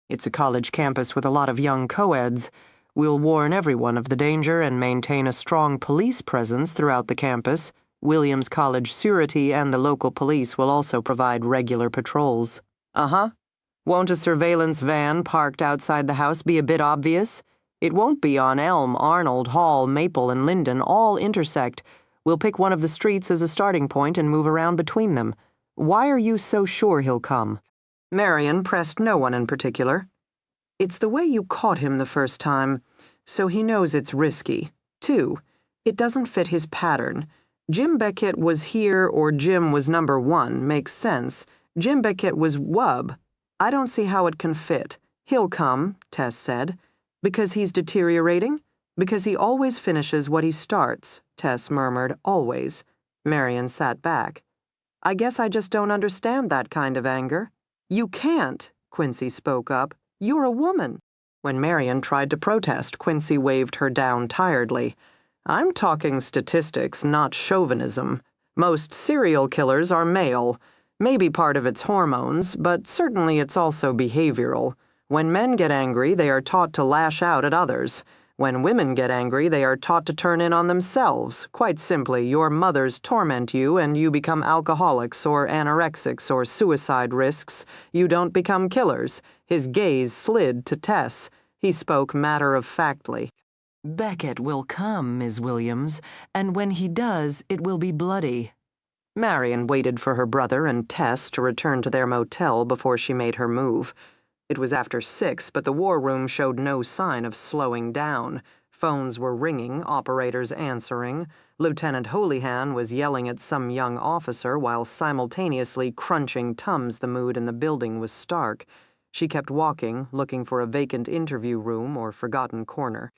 It's a college campus with a lot of young co-eds. We'll warn everyone of the danger and maintain a strong police presence throughout the campus. Williams College Surety and the local police will also provide regular patrols. Uh-huh. Won't a surveillance van parked outside the house be a bit obvious? It won't be on Elm, Arnold, Hall, Maple, and Linden all intersect. We'll pick one of the streets as a starting point and move around between them. Why are you so sure he'll come? Marion pressed no one in particular. It's the way you caught him the first time, so he knows it's risky. 2, it doesn't fit his pattern. Jim Beckett was here or Jim was number 1 makes sense. Jim Beckett was wub. I don't see how it can fit. He'll come, Tess said. Because he's deteriorating? Because he always finishes what he starts, Tess murmured, always. Marion sat back. I guess I just don't understand that kind of anger. You can't, Quincy spoke up. You're a woman. When Marion tried to protest, Quincy waved her down tiredly. I'm talking statistics, not chauvinism. Most serial killers are male. Maybe part of it's hormones, but certainly it's also behavioral. When men get angry, they are taught to lash out at others. When women get angry, they are taught to turn in on themselves. Quite simply, your mothers torment you and you become alcoholics or anorexics or suicide risks. You don't become killers. His gaze slid to Tess. He spoke matter-of-factly. Beckett will come, Ms. Williams, and when he does, it will be bloody. Marion waited for her brother and Tess to return to their motel before she made her move. It was after 6, but the war room showed no sign of slowing down. Phones were ringing, operators answering. Lieutenant Houlihan was yelling at some young officer while simultaneously crunching Tums. The mood in the building was stark. She kept walking, looking for a vacant interview room or forgotten corner.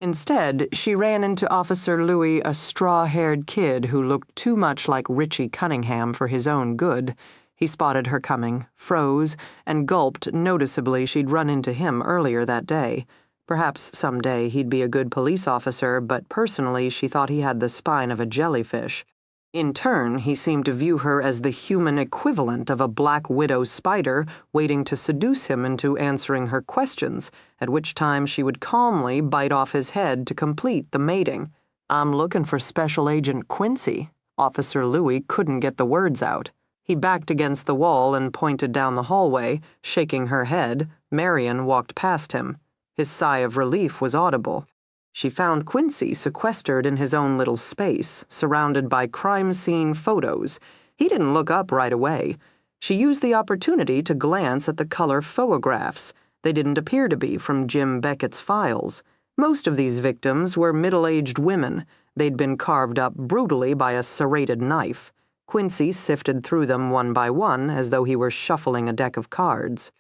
Instead, she ran into Officer Louis, a straw-haired kid who looked too much like Richie Cunningham for his own good. He spotted her coming, froze, and gulped noticeably she'd run into him earlier that day. Perhaps someday he'd be a good police officer, but personally she thought he had the spine of a jellyfish. In turn, he seemed to view her as the human equivalent of a black widow spider waiting to seduce him into answering her questions, at which time she would calmly bite off his head to complete the mating. I'm looking for Special Agent Quincy. Officer Louis couldn't get the words out. He backed against the wall and pointed down the hallway, shaking her head. Marion walked past him. His sigh of relief was audible. She found Quincy sequestered in his own little space, surrounded by crime scene photos. He didn't look up right away. She used the opportunity to glance at the color photographs. They didn't appear to be from Jim Beckett's files. Most of these victims were middle-aged women. They'd been carved up brutally by a serrated knife. Quincy sifted through them one by one as though he were shuffling a deck of cards.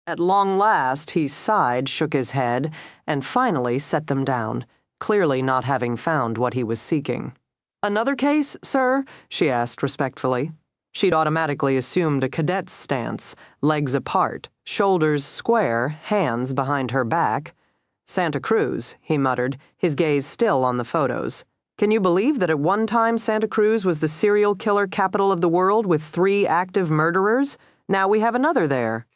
At long last, he sighed, shook his head, and finally set them down, clearly not having found what he was seeking. "Another case, sir?" she asked respectfully. She'd automatically assumed a cadet's stance, legs apart, shoulders square, hands behind her back. "Santa Cruz," he muttered, his gaze still on the photos. "Can you believe that at one time Santa Cruz was the serial killer capital of the world with 3 active murderers? Now we have another there.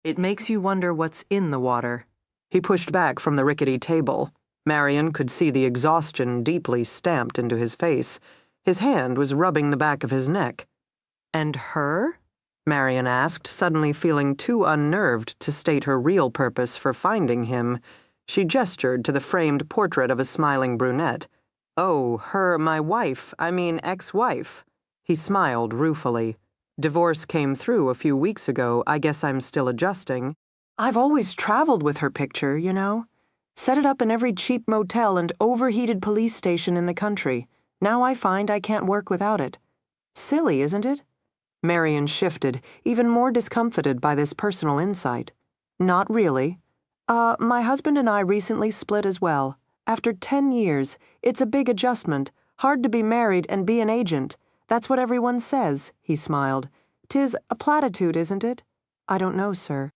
It makes you wonder what's in the water." He pushed back from the rickety table. Marion could see the exhaustion deeply stamped into his face. His hand was rubbing the back of his neck. "And her?" Marion asked, suddenly feeling too unnerved to state her real purpose for finding him. She gestured to the framed portrait of a smiling brunette. "Oh, her, my wife, ex-wife." He smiled ruefully. "Divorce came through a few weeks ago. I guess I'm still adjusting. I've always traveled with her picture, you know. Set it up in every cheap motel and overheated police station in the country. Now I find I can't work without it. Silly, isn't it?" Marion shifted, even more discomfited by this personal insight. "Not really. My husband and I recently split as well. After 10 years, it's a big adjustment. Hard to be married and be an agent. That's what everyone says," he smiled. "'Tis a platitude, isn't it?" "I don't know, sir."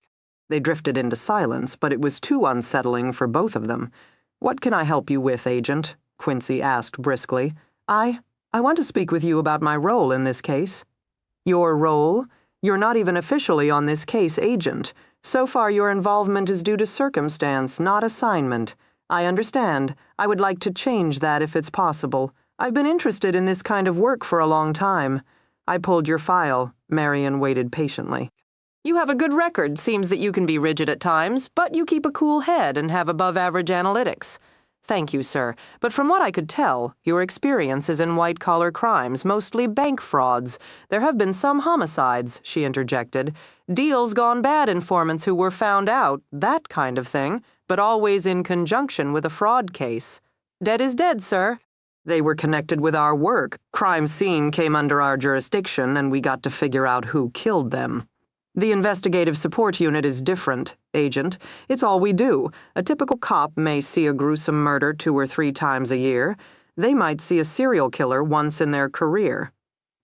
They drifted into silence, but it was too unsettling for both of them. "What can I help you with, Agent?" Quincy asked briskly. I want to speak with you about my role in this case." "Your role? You're not even officially on this case, Agent. So far your involvement is due to circumstance, not assignment. I understand. I would like to change that if it's possible. I've been interested in this kind of work for a long time." I pulled your file. Marion waited patiently. "You have a good record. Seems that you can be rigid at times, but you keep a cool head and have above-average analytics." "Thank you, sir. But from what I could tell, your experience is in white-collar crimes, mostly bank frauds. There have been some homicides," she interjected. "Deals gone bad informants who were found out, that kind of thing, but always in conjunction with a fraud case." "Dead is dead, sir." "They were connected with our work. Crime scene came under our jurisdiction, and we got to figure out who killed them. The investigative support unit is different, Agent. It's all we do. A typical cop may see a gruesome murder 2 or 3 times a year. They might see a serial killer once in their career."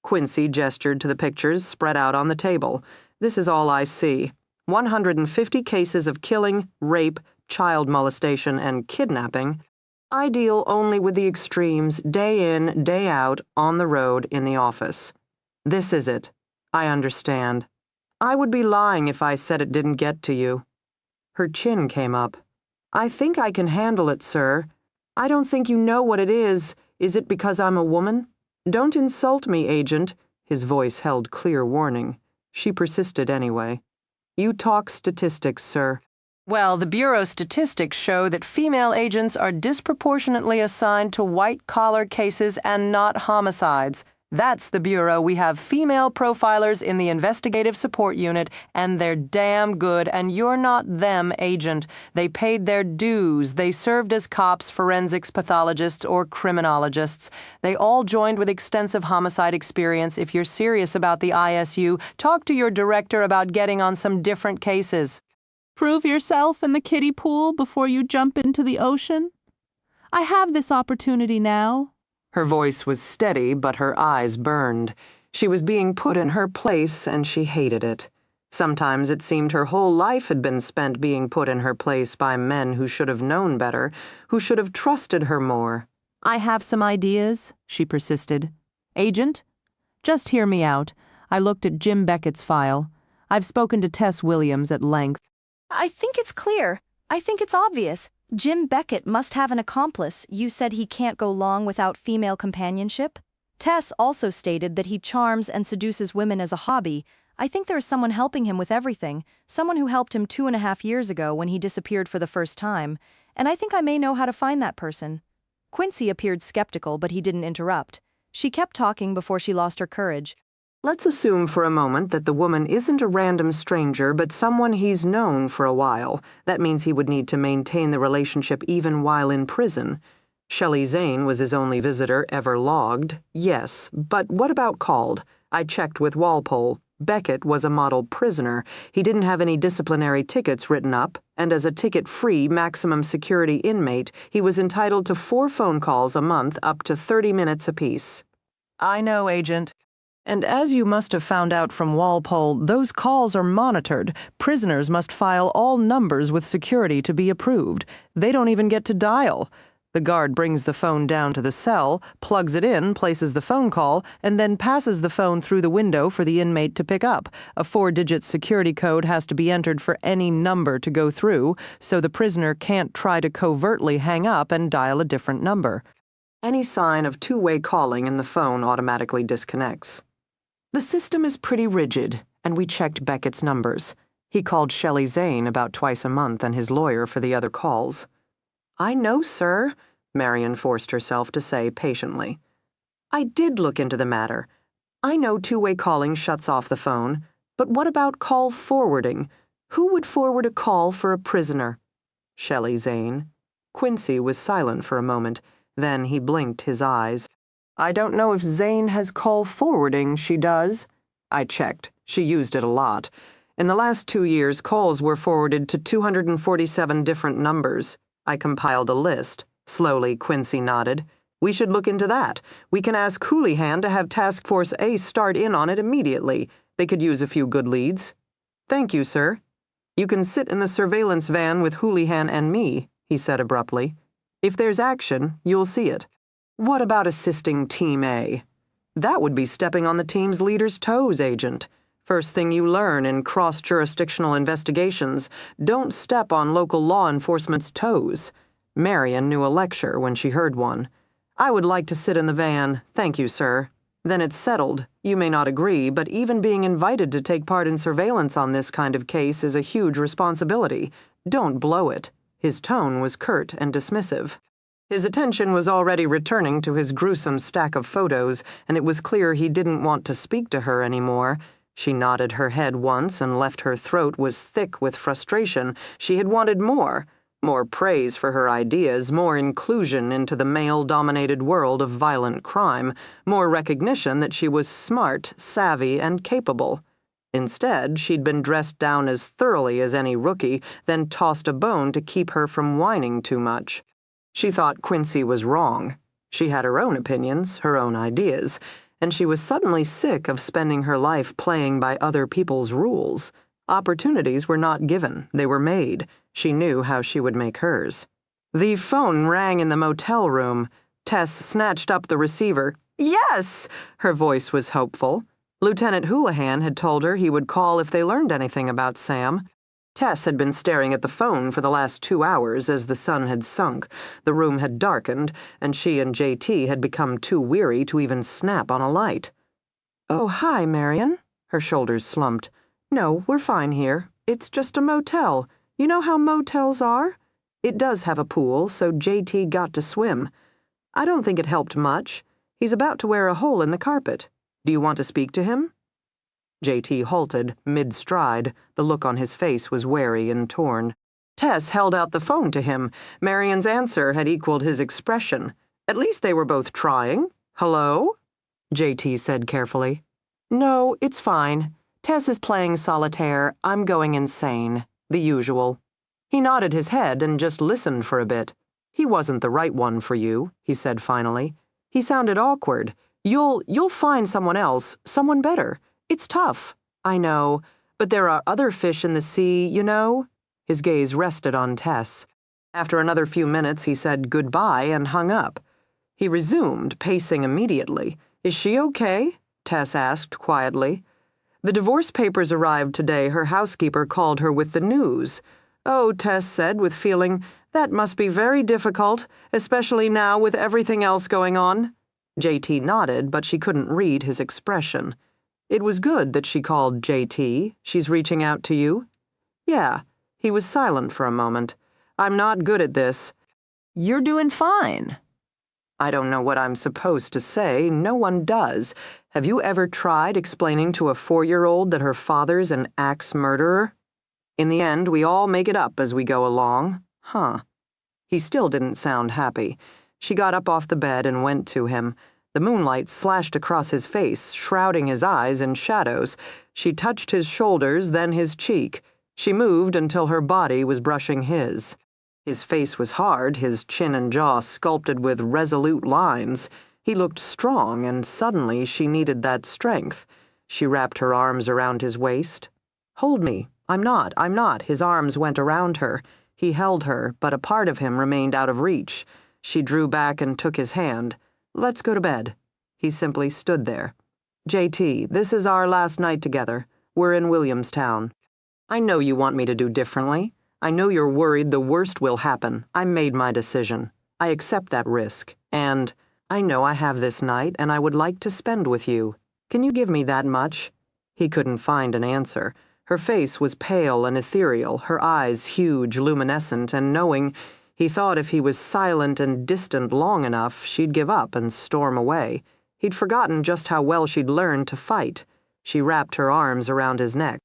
Quincy gestured to the pictures spread out on the table. "This is all I see. 150 cases of killing, rape, child molestation, and kidnapping. I deal only with the extremes, day in, day out, on the road, in the office. This is it. I understand. I would be lying if I said it didn't get to you." Her chin came up. "I think I can handle it, sir. I don't think you know what it is. Is it because I'm a woman? Don't insult me, Agent." His voice held clear warning. She persisted anyway. "You talk statistics, sir." "Well, the Bureau statistics show that female agents are disproportionately assigned to white-collar cases and not homicides. That's the Bureau. We have female profilers in the investigative support unit, and they're damn good, and you're not them, Agent. They paid their dues. They served as cops, forensics pathologists, or criminologists. They all joined with extensive homicide experience. If you're serious about the ISU, talk to your director about getting on some different cases." Prove yourself in the kiddie pool before you jump into the ocean. I have this opportunity now. Her voice was steady, but her eyes burned. She was being put in her place, and she hated it. Sometimes it seemed her whole life had been spent being put in her place by men who should have known better, who should have trusted her more. "I have some ideas," she persisted. "Agent, just hear me out. I looked at Jim Beckett's file. I've spoken to Tess Williams at length." I think it's clear. I think it's obvious. Jim Beckett must have an accomplice. You said he can't go long without female companionship. Tess also stated that he charms and seduces women as a hobby. I think there is someone helping him with everything, someone who helped him 2.5 years ago when he disappeared for the first time. and I think I may know how to find that person." Quincy appeared skeptical, but he didn't interrupt. She kept talking before she lost her courage. Let's assume for a moment that the woman isn't a random stranger, but someone he's known for a while. That means he would need to maintain the relationship even while in prison. Shelley Zane was his only visitor ever logged, yes, but what about called? I checked with Walpole. Beckett was a model prisoner. He didn't have any disciplinary tickets written up, and as a ticket-free maximum security inmate, he was entitled to 4 phone calls a month up to 30 minutes apiece. I know, Agent. And as you must have found out from Walpole, those calls are monitored. Prisoners must file all numbers with security to be approved. They don't even get to dial. The guard brings the phone down to the cell, plugs it in, places the phone call, and then passes the phone through the window for the inmate to pick up. A 4-digit security code has to be entered for any number to go through, so the prisoner can't try to covertly hang up and dial a different number. Any sign of two-way calling in the phone automatically disconnects. The system is pretty rigid, and we checked Beckett's numbers. He called Shelley Zane about twice a month and his lawyer for the other calls. "I know, sir," Marion forced herself to say patiently. "I did look into the matter. I know two-way calling shuts off the phone, but what about call forwarding? Who would forward a call for a prisoner?" Shelley Zane. Quincy was silent for a moment. Then he blinked his eyes. "I don't know if Zane has call forwarding, she does." I checked. She used it a lot. In the last 2 years, calls were forwarded to 247 different numbers. I compiled a list. Slowly, Quincy nodded. "We should look into that. We can ask Houlihan to have Task Force A start in on it immediately. They could use a few good leads." "Thank you, sir." "You can sit in the surveillance van with Houlihan and me," he said abruptly. "If there's action, you'll see it." "What about assisting Team A?" "That would be stepping on the team's leader's toes, Agent. First thing you learn in cross-jurisdictional investigations, don't step on local law enforcement's toes." Marion knew a lecture when she heard one. "I would like to sit in the van, thank you, sir." "Then it's settled. You may not agree, but even being invited to take part in surveillance on this kind of case is a huge responsibility. Don't blow it." His tone was curt and dismissive. His attention was already returning to his gruesome stack of photos, and it was clear he didn't want to speak to her anymore. She nodded her head once and left her throat was thick with frustration. She had wanted more. More praise for her ideas, more inclusion into the male-dominated world of violent crime, more recognition that she was smart, savvy, and capable. Instead, she'd been dressed down as thoroughly as any rookie, then tossed a bone to keep her from whining too much. She thought Quincy was wrong. She had her own opinions, her own ideas, and she was suddenly sick of spending her life playing by other people's rules. Opportunities were not given, they were made. She knew how she would make hers. The phone rang in the motel room. Tess snatched up the receiver. "Yes!" Her voice was hopeful. Lieutenant Houlihan had told her he would call if they learned anything about Sam. Tess had been staring at the phone for the last 2 hours as the sun had sunk. The room had darkened, and she and JT had become too weary to even snap on a light. "Oh, hi, Marion." Her shoulders slumped. "No, we're fine here. It's just a motel. You know how motels are? It does have a pool, so JT got to swim. I don't think it helped much. He's about to wear a hole in the carpet. Do you want to speak to him?" JT halted, mid-stride. The look on his face was wary and torn. Tess held out the phone to him. Marion's answer had equaled his expression. At least they were both trying. "Hello?" JT said carefully. "No, it's fine. Tess is playing solitaire. I'm going insane. The usual." He nodded his head and just listened for a bit. "He wasn't the right one for you," he said finally. He sounded awkward. You'll find someone else, someone better. It's tough, I know, but there are other fish in the sea, you know." His gaze rested on Tess. After another few minutes, he said goodbye and hung up. He resumed, pacing immediately. "Is she okay?" Tess asked quietly. "The divorce papers arrived today. Her housekeeper called her with the news." "Oh," Tess said with feeling, "that must be very difficult, especially now with everything else going on." JT nodded, but she couldn't read his expression. "It was good that she called, JT. She's reaching out to you?" "Yeah." He was silent for a moment. I'm not good at this. You're doing fine. I don't know what I'm supposed to say. No one does. Have you ever tried explaining to a 4-year-old that her father's an axe murderer? In the end, we all make it up as we go along. Huh. He still didn't sound happy. She got up off the bed and went to him. The moonlight slashed across his face, shrouding his eyes in shadows. She touched his shoulders, then his cheek. She moved until her body was brushing his. His face was hard, his chin and jaw sculpted with resolute lines. He looked strong, and suddenly she needed that strength. She wrapped her arms around his waist. "Hold me. I'm not. His arms went around her. He held her, but a part of him remained out of reach. She drew back and took his hand. "Let's go to bed." He simply stood there. "JT, this is our last night together. We're in Williamstown. I know you want me to do differently. I know you're worried the worst will happen. I made my decision. I accept that risk. And I know I have this night, and I would like to spend with you. Can you give me that much?" He couldn't find an answer. Her face was pale and ethereal, her eyes huge, luminescent, and knowing, he thought if he was silent and distant long enough, she'd give up and storm away. He'd forgotten just how well she'd learned to fight. She wrapped her arms around his neck.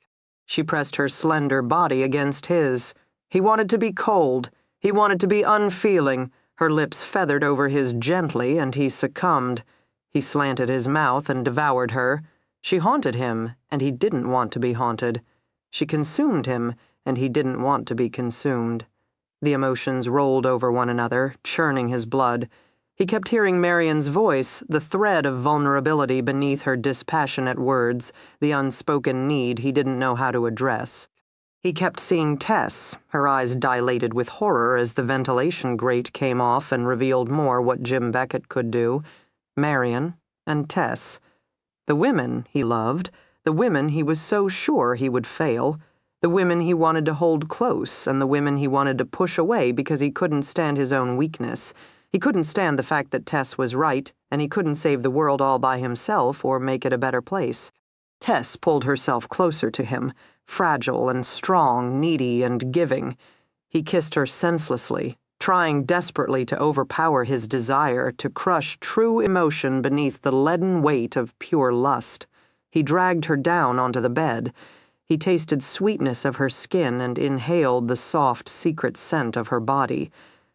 She pressed her slender body against his. He wanted to be cold. He wanted to be unfeeling. Her lips feathered over his gently, and he succumbed. He slanted his mouth and devoured her. She haunted him, and he didn't want to be haunted. She consumed him, and he didn't want to be consumed. The emotions rolled over one another, churning his blood. He kept hearing Marian's voice, the thread of vulnerability beneath her dispassionate words, the unspoken need he didn't know how to address. He kept seeing Tess, her eyes dilated with horror as the ventilation grate came off and revealed more what Jim Beckett could do. Marian and Tess. The women he loved, the women he was so sure he would fail, the women he wanted to hold close, and the women he wanted to push away because he couldn't stand his own weakness. He couldn't stand the fact that Tess was right, and he couldn't save the world all by himself or make it a better place. Tess pulled herself closer to him, fragile and strong, needy and giving. He kissed her senselessly, trying desperately to overpower his desire, to crush true emotion beneath the leaden weight of pure lust. He dragged her down onto the bed. He tasted sweetness of her skin and inhaled the soft, secret scent of her body.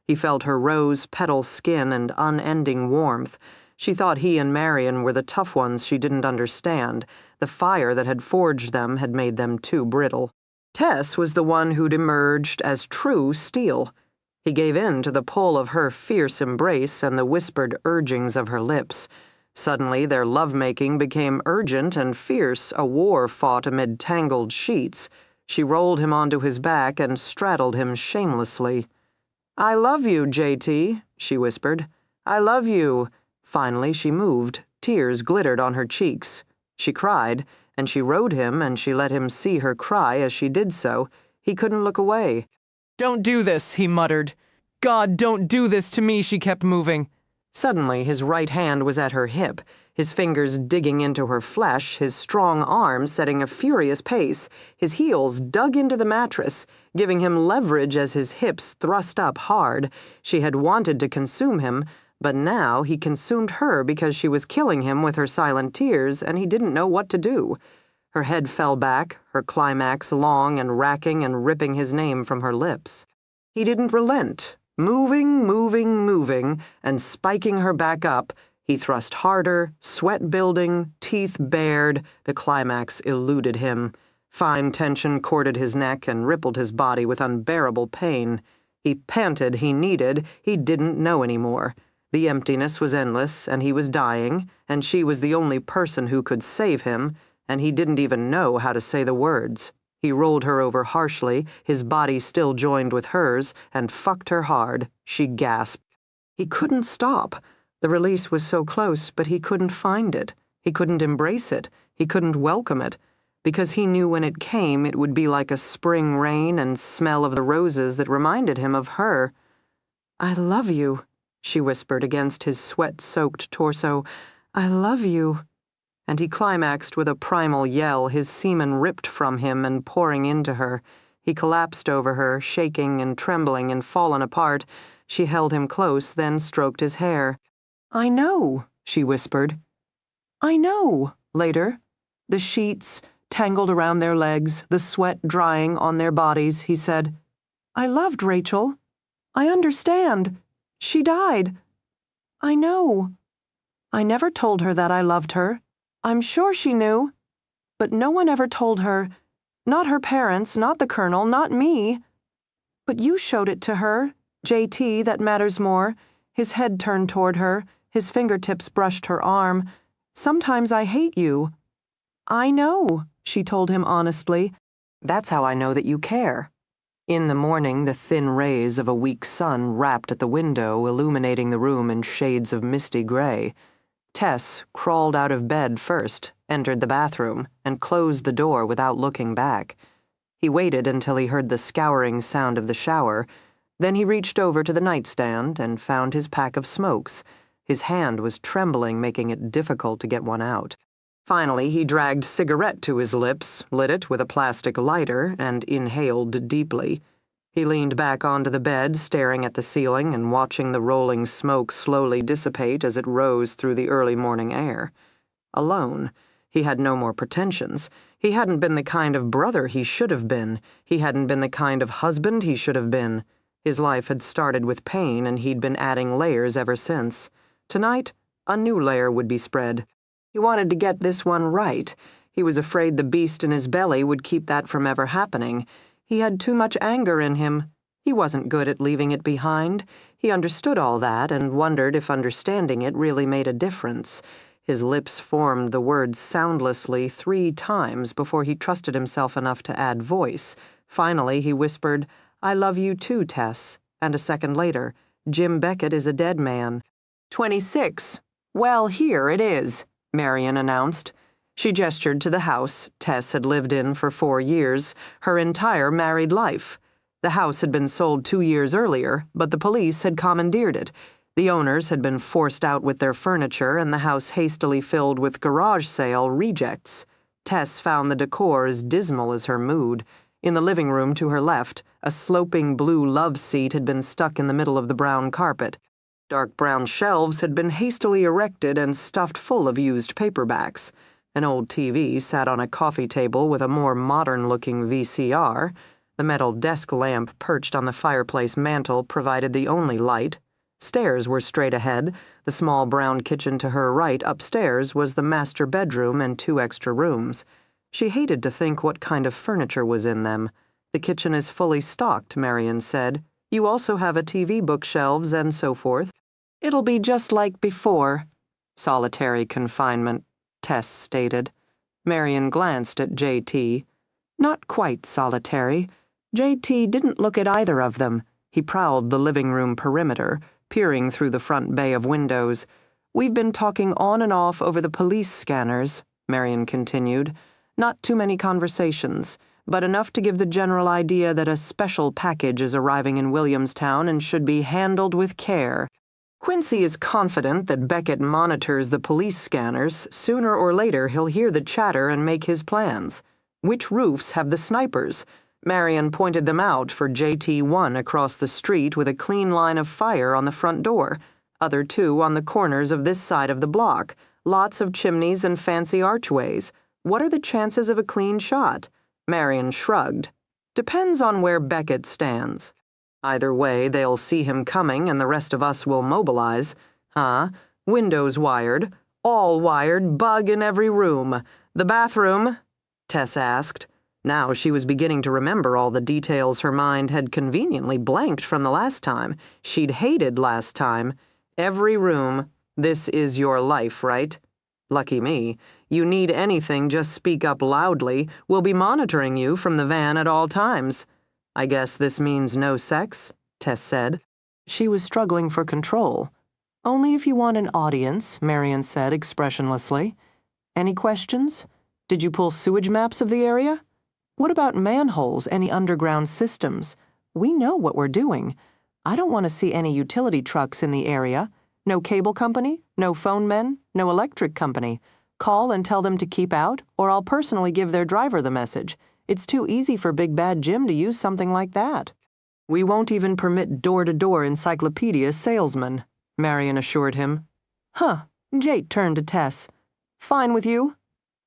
He felt her rose-petal skin and unending warmth. She thought he and Marian were the tough ones she didn't understand. The fire that had forged them had made them too brittle. Tess was the one who'd emerged as true steel. He gave in to the pull of her fierce embrace and the whispered urgings of her lips. Suddenly their lovemaking became urgent and fierce, a war fought amid tangled sheets. She rolled him onto his back and straddled him shamelessly. "I love you, JT," she whispered. "I love you." Finally she moved. Tears glittered on her cheeks. She cried, and she rode him, and she let him see her cry as she did so. He couldn't look away. "Don't do this," he muttered. "God, don't do this to me," she kept moving. Suddenly his right hand was at her hip, his fingers digging into her flesh, his strong arm setting a furious pace. His heels dug into the mattress, giving him leverage as his hips thrust up hard. She had wanted to consume him, but now he consumed her because she was killing him with her silent tears, and he didn't know what to do. Her head fell back, her climax long and racking and ripping his name from her lips. He didn't relent. Moving, and spiking her back up, he thrust harder, sweat building, teeth bared, the climax eluded him. Fine tension corded his neck and rippled his body with unbearable pain. He panted, he didn't know anymore. The emptiness was endless, and he was dying, and she was the only person who could save him, and he didn't even know how to say the words. He rolled her over harshly, his body still joined with hers, and fucked her hard. She gasped. He couldn't stop. The release was so close, but he couldn't find it. He couldn't embrace it. He couldn't welcome it. Because he knew when it came, it would be like a spring rain and smell of the roses that reminded him of her. "I love you," she whispered against his sweat-soaked torso. "I love you." And he climaxed with a primal yell, his semen ripped from him and pouring into her. He collapsed over her, shaking and trembling and fallen apart. She held him close, then stroked his hair. "I know," she whispered. "I know," later. The sheets tangled around their legs, the sweat drying on their bodies, he said. "I loved Rachel. I understand. She died. I know. I never told her that I loved her. I'm sure she knew. But no one ever told her. Not her parents, not the Colonel, not me. But you showed it to her, JT, that matters more." His head turned toward her, his fingertips brushed her arm. "Sometimes I hate you." "I know," she told him honestly. "That's how I know that you care." In the morning, the thin rays of a weak sun rapped at the window, illuminating the room in shades of misty gray. Tess crawled out of bed first, entered the bathroom, and closed the door without looking back. He waited until he heard the scouring sound of the shower. Then he reached over to the nightstand and found his pack of smokes. His hand was trembling, making it difficult to get one out. Finally, he dragged cigarette to his lips, lit it with a plastic lighter, and inhaled deeply. He leaned back onto the bed, staring at the ceiling and watching the rolling smoke slowly dissipate as it rose through the early morning air. Alone. He had no more pretensions. He hadn't been the kind of brother he should have been. He hadn't been the kind of husband he should have been. His life had started with pain, and he'd been adding layers ever since. Tonight, a new layer would be spread. He wanted to get this one right. He was afraid the beast in his belly would keep that from ever happening. He had too much anger in him. He wasn't good at leaving it behind. He understood all that and wondered if understanding it really made a difference. His lips formed the words soundlessly 3 times before he trusted himself enough to add voice. Finally, he whispered, "I love you too, Tess." And a second later, "Jim Beckett is a dead man." 26. "Well, here it is," Marion announced. She gestured to the house Tess had lived in for 4 years, her entire married life. The house had been sold 2 years earlier, but the police had commandeered it. The owners had been forced out with their furniture and the house hastily filled with garage sale rejects. Tess found the decor as dismal as her mood. In the living room to her left, a sloping blue love seat had been stuck in the middle of the brown carpet. Dark brown shelves had been hastily erected and stuffed full of used paperbacks. An old TV sat on a coffee table with a more modern-looking VCR. The metal desk lamp perched on the fireplace mantel provided the only light. Stairs were straight ahead. The small brown kitchen to her right upstairs was the master bedroom and 2 extra rooms. She hated to think what kind of furniture was in them. "The kitchen is fully stocked," Marion said. "You also have a TV bookshelves and so forth. It'll be just like before." "Solitary confinement," Tess stated. Marion glanced at JT. Not quite solitary. JT didn't look at either of them. He prowled the living room perimeter, peering through the front bay of windows. "We've been talking on and off over the police scanners," Marion continued. "Not too many conversations, but enough to give the general idea that a special package is arriving in Williamstown and should be handled with care. Quincy is confident that Beckett monitors the police scanners. Sooner or later he'll hear the chatter and make his plans. Which roofs have the snipers? Marion pointed them out for JT1 across the street with a clean line of fire on the front door. Other 2 on the corners of this side of the block. Lots of chimneys and fancy archways. What are the chances of a clean shot? Marion shrugged. Depends on where Beckett stands. Either way, they'll see him coming and the rest of us will mobilize. Huh? Windows wired. All wired, bug in every room. The bathroom? Tess asked. Now she was beginning to remember all the details her mind had conveniently blanked from the last time. She'd hated last time. Every room. This is your life, right? Lucky me. You need anything, just speak up loudly. We'll be monitoring you from the van at all times. I guess this means no sex, Tess said. She was struggling for control. Only if you want an audience, Marion said expressionlessly. Any questions? Did you pull sewage maps of the area? What about manholes, any underground systems? We know what we're doing. I don't want to see any utility trucks in the area. No cable company, no phone men, no electric company. Call and tell them to keep out, or I'll personally give their driver the message. It's too easy for Big Bad Jim to use something like that. We won't even permit door-to-door encyclopedia salesmen, Marion assured him. Huh, Jate turned to Tess. Fine with you?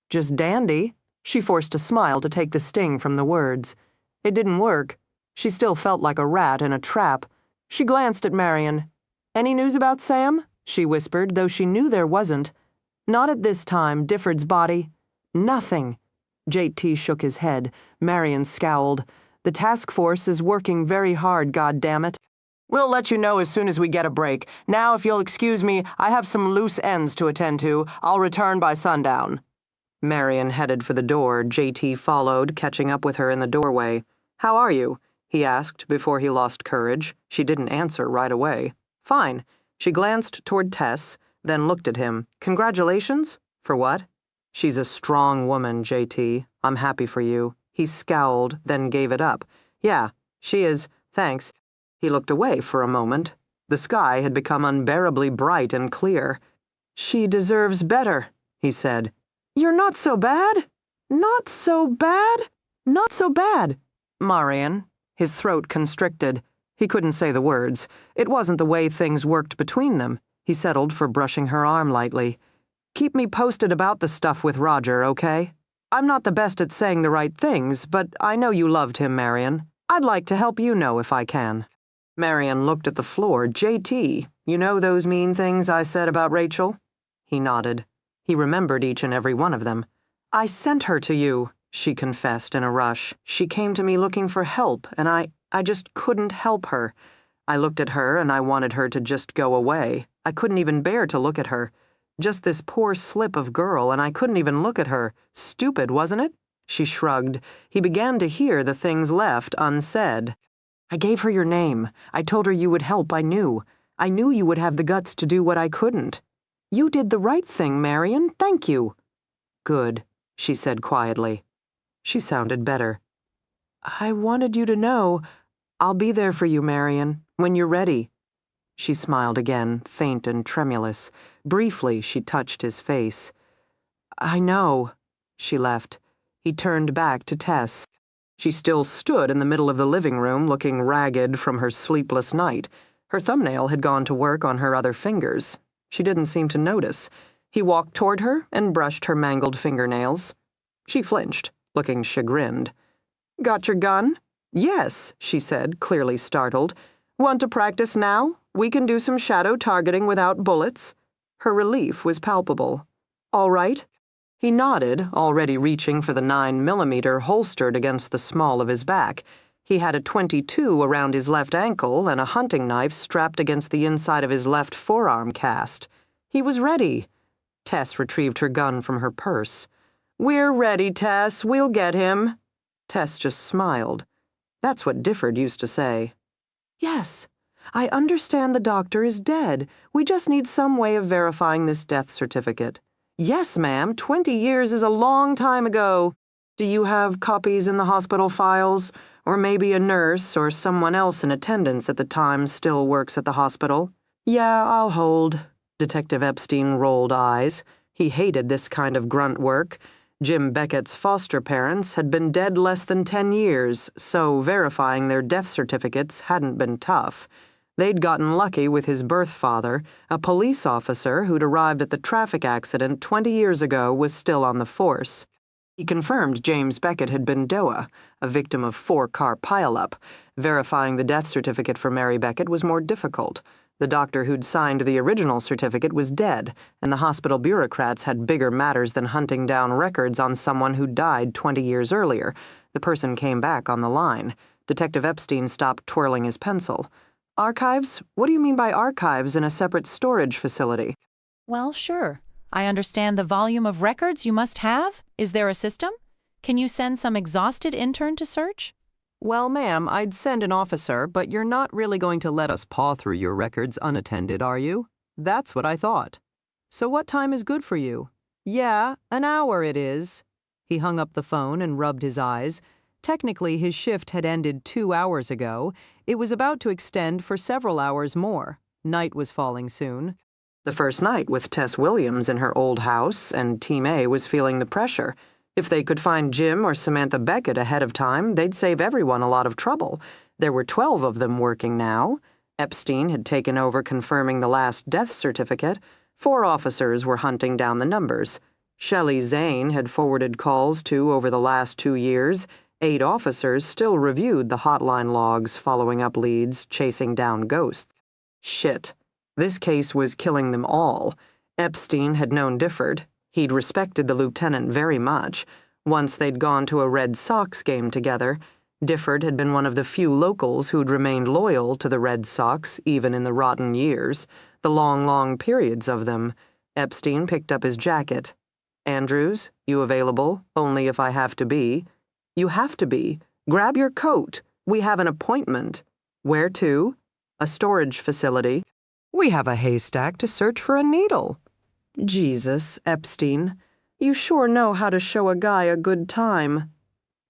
Just dandy. She forced a smile to take the sting from the words. It didn't work. She still felt like a rat in a trap. She glanced at Marion. Any news about Sam? She whispered, though she knew there wasn't. Not at this time, Difford's body. Nothing. J.T. shook his head. Marion scowled. The task force is working very hard, goddammit. We'll let you know as soon as we get a break. Now, if you'll excuse me, I have some loose ends to attend to. I'll return by sundown. Marion headed for the door. J.T. followed, catching up with her in the doorway. How are you? He asked before he lost courage. She didn't answer right away. Fine. She glanced toward Tess, then looked at him. Congratulations? For what? She's a strong woman, J.T. I'm happy for you. He scowled, then gave it up. Yeah, she is. Thanks. He looked away for a moment. The sky had become unbearably bright and clear. She deserves better, he said. You're not so bad. Not so bad. Not so bad. Marion. His throat constricted. He couldn't say the words. It wasn't the way things worked between them. He settled for brushing her arm lightly. Keep me posted about the stuff with Roger, okay? I'm not the best at saying the right things, but I know you loved him, Marion. I'd like to help you know if I can. Marion looked at the floor. J.T., you know those mean things I said about Rachel? He nodded. He remembered each and every one of them. I sent her to you, she confessed in a rush. She came to me looking for help, and I just couldn't help her. I looked at her and I wanted her to just go away. I couldn't even bear to look at her. Just this poor slip of girl, and I couldn't even look at her. Stupid, wasn't it? She shrugged. He began to hear the things left unsaid. I gave her your name. I told her you would help, I knew. I knew you would have the guts to do what I couldn't. You did the right thing, Marion. Thank you. Good, she said quietly. She sounded better. I wanted you to know. I'll be there for you, Marion, when you're ready. She smiled again, faint and tremulous. Briefly, she touched his face. I know. She left. He turned back to Tess. She still stood in the middle of the living room, looking ragged from her sleepless night. Her thumbnail had gone to work on her other fingers. She didn't seem to notice. He walked toward her and brushed her mangled fingernails. She flinched, looking chagrined. Got your gun? Yes, she said, clearly startled. Want to practice now? We can do some shadow targeting without bullets. Her relief was palpable. All right. He nodded, already reaching for the 9mm holstered against the small of his back. He had a .22 around his left ankle and a hunting knife strapped against the inside of his left forearm cast. He was ready. Tess retrieved her gun from her purse. We're ready, Tess. We'll get him. Tess just smiled. That's what Difford used to say. Yes, I understand the doctor is dead. We just need some way of verifying this death certificate. Yes, ma'am, 20 years is a long time ago. Do you have copies in the hospital files? Or maybe a nurse or someone else in attendance at the time still works at the hospital? Yeah, I'll hold. Detective Epstein rolled eyes. He hated this kind of grunt work. Jim Beckett's foster parents had been dead less than 10 years, so verifying their death certificates hadn't been tough. They'd gotten lucky with his birth father. A police officer who'd arrived at the traffic accident 20 years ago was still on the force. He confirmed James Beckett had been DOA, a victim of 4-car pileup. Verifying the death certificate for Mary Beckett was more difficult. The doctor who'd signed the original certificate was dead, and the hospital bureaucrats had bigger matters than hunting down records on someone who died 20 years earlier. The person came back on the line. Detective Epstein stopped twirling his pencil. Archives? What do you mean by archives in a separate storage facility? Well, sure. I understand the volume of records you must have. Is there a system? Can you send some exhausted intern to search? Well, ma'am, I'd send an officer, but you're not really going to let us paw through your records unattended, are you? That's what I thought. So what time is good for you? Yeah, an hour it is. He hung up the phone and rubbed his eyes. Technically, his shift had ended 2 hours ago. It was about to extend for several hours more. Night was falling soon. The first night with Tess Williams in her old house, and Team A was feeling the pressure. If they could find Jim or Samantha Beckett ahead of time, they'd save everyone a lot of trouble. There were 12 of them working now. Epstein had taken over confirming the last death certificate. 4 officers were hunting down the numbers. Shelley Zane had forwarded calls to over the last 2 years. 8 officers still reviewed the hotline logs, following up leads, chasing down ghosts. Shit. This case was killing them all. Epstein had known Difford. He'd respected the lieutenant very much. Once they'd gone to a Red Sox game together. Difford had been one of the few locals who'd remained loyal to the Red Sox, even in the rotten years, the long, long periods of them. Epstein picked up his jacket. "Andrews, you available? Only if I have to be." "You have to be. Grab your coat. We have an appointment." "Where to?" "A storage facility." "We have a haystack to search for a needle." Jesus, Epstein, you sure know how to show a guy a good time.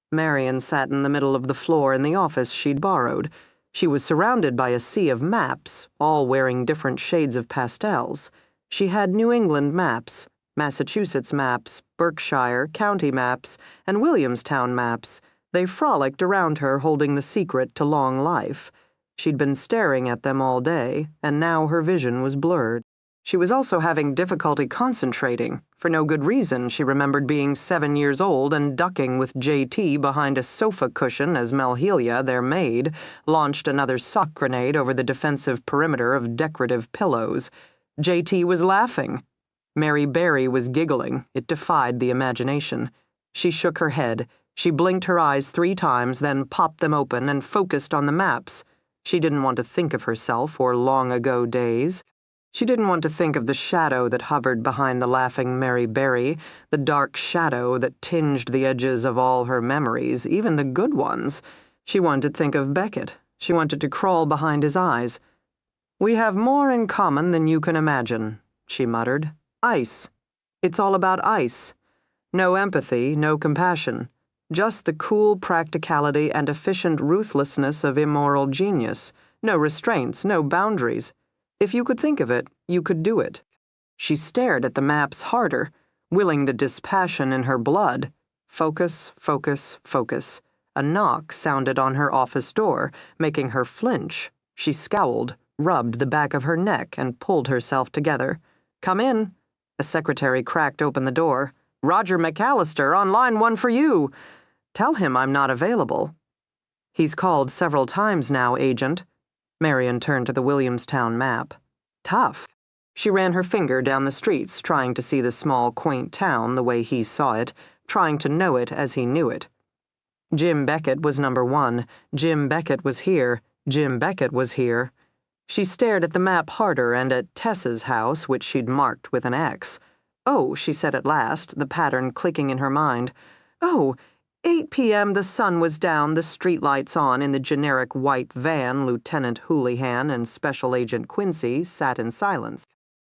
Marion sat in the middle of the floor in the office she'd borrowed. She was surrounded by a sea of maps, all wearing different shades of pastels. She had New England maps, Massachusetts maps, Berkshire, county maps, and Williamstown maps. They frolicked around her, holding the secret to long life. She'd been staring at them all day, and now her vision was blurred. She was also having difficulty concentrating. For no good reason, she remembered being 7 years old and ducking with JT behind a sofa cushion as Melhelia, their maid, launched another sock grenade over the defensive perimeter of decorative pillows. JT was laughing. Mary Berry was giggling. It defied the imagination. She shook her head. She blinked her eyes 3 times, then popped them open and focused on the maps. She didn't want to think of herself or long-ago days. She didn't want to think of the shadow that hovered behind the laughing Mary Berry, the dark shadow that tinged the edges of all her memories, even the good ones. She wanted to think of Beckett. She wanted to crawl behind his eyes. "We have more in common than you can imagine," she muttered. "Ice. It's all about ice. No empathy, no compassion. Just the cool practicality and efficient ruthlessness of immoral genius. No restraints, no boundaries. If you could think of it, you could do it." She stared at the maps harder, willing the dispassion in her blood. Focus, focus, focus. A knock sounded on her office door, making her flinch. She scowled, rubbed the back of her neck, and pulled herself together. "Come in." A secretary cracked open the door. "Roger McAllister, on line 1 for you." "Tell him I'm not available." "He's called several times now, Agent." Marion turned to the Williamstown map. Tough. She ran her finger down the streets, trying to see the small, quaint town the way he saw it, trying to know it as he knew it. Jim Beckett was number 1. Jim Beckett was here. Jim Beckett was here. She stared at the map harder and at Tess's house, which she'd marked with an X. "Oh," she said at last, the pattern clicking in her mind. "Oh, 8 p.m. the sun was down, the streetlights on in the generic white van. Lieutenant Houlihan and Special Agent Quincy sat in silence.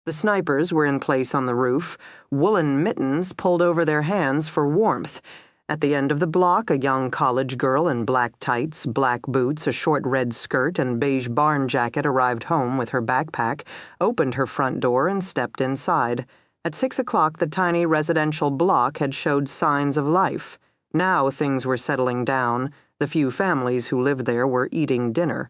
The snipers were in place on the roof, woolen mittens pulled over their hands for warmth. At the end of the block, a young college girl in black tights, black boots, a short red skirt, and beige barn jacket arrived home with her backpack, opened her front door, and stepped inside. At 6 o'clock, the tiny residential block had showed signs of life. Now things were settling down. The few families who lived there were eating dinner.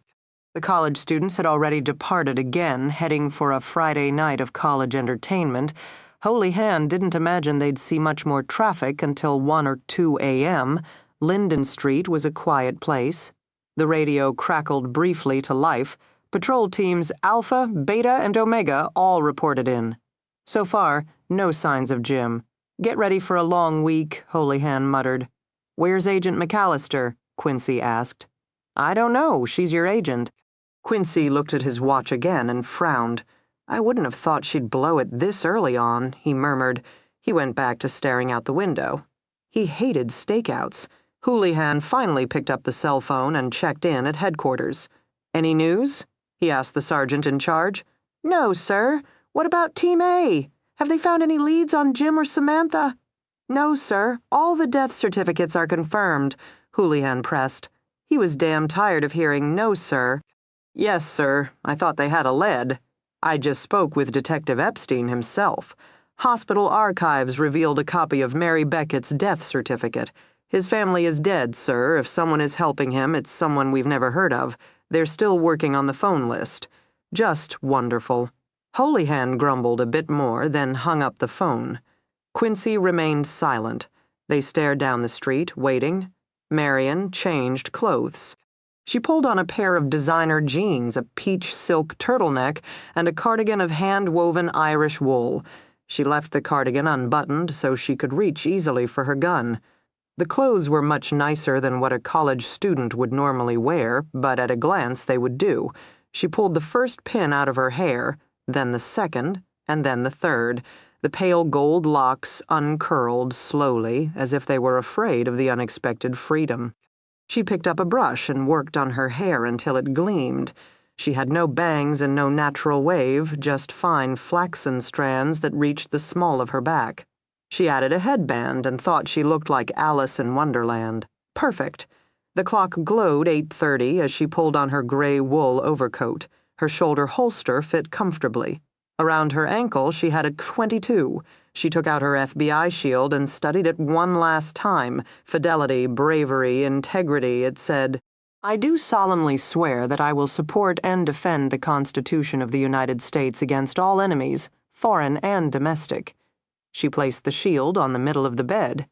The college students had already departed again, heading for a Friday night of college entertainment. Houlihan didn't imagine they'd see much more traffic until 1 or 2 a.m. Linden Street was a quiet place. The radio crackled briefly to life. Patrol teams Alpha, Beta, and Omega all reported in. So far, no signs of Jim. "Get ready for a long week," Houlihan muttered. "Where's Agent McAllister?" Quincy asked. "I don't know. She's your agent." Quincy looked at his watch again and frowned. "I wouldn't have thought she'd blow it this early on," he murmured. He went back to staring out the window. He hated stakeouts. Houlihan finally picked up the cell phone and checked in at headquarters. "Any news?" he asked the sergeant in charge. "No, sir. What about Team A? Have they found any leads on Jim or Samantha?" "No, sir. All the death certificates are confirmed," Houlihan pressed. He was damn tired of hearing "no, sir." "Yes, sir. I thought they had a lead. I just spoke with Detective Epstein himself. Hospital archives revealed a copy of Mary Beckett's death certificate. His family is dead, sir. If someone is helping him, it's someone we've never heard of. They're still working on the phone list. Just wonderful. Holyhand grumbled a bit more, then hung up the phone. Quincy remained silent. They stared down the street, waiting. Marion changed clothes. She pulled on a pair of designer jeans, a peach silk turtleneck, and a cardigan of hand-woven Irish wool. She left the cardigan unbuttoned so she could reach easily for her gun. The clothes were much nicer than what a college student would normally wear, but at a glance they would do. She pulled the first pin out of her hair, then the second, and then the third. The pale gold locks uncurled slowly, as if they were afraid of the unexpected freedom. She picked up a brush and worked on her hair until it gleamed. She had no bangs and no natural wave, just fine flaxen strands that reached the small of her back. She added a headband and thought she looked like Alice in Wonderland. Perfect. The clock glowed 8:30 as she pulled on her gray wool overcoat. Her shoulder holster fit comfortably. Around her ankle, she had a .22. She took out her FBI shield and studied it one last time. Fidelity, bravery, integrity, it said, "I do solemnly swear that I will support and defend the Constitution of the United States against all enemies, foreign and domestic." She placed the shield on the middle of the bed.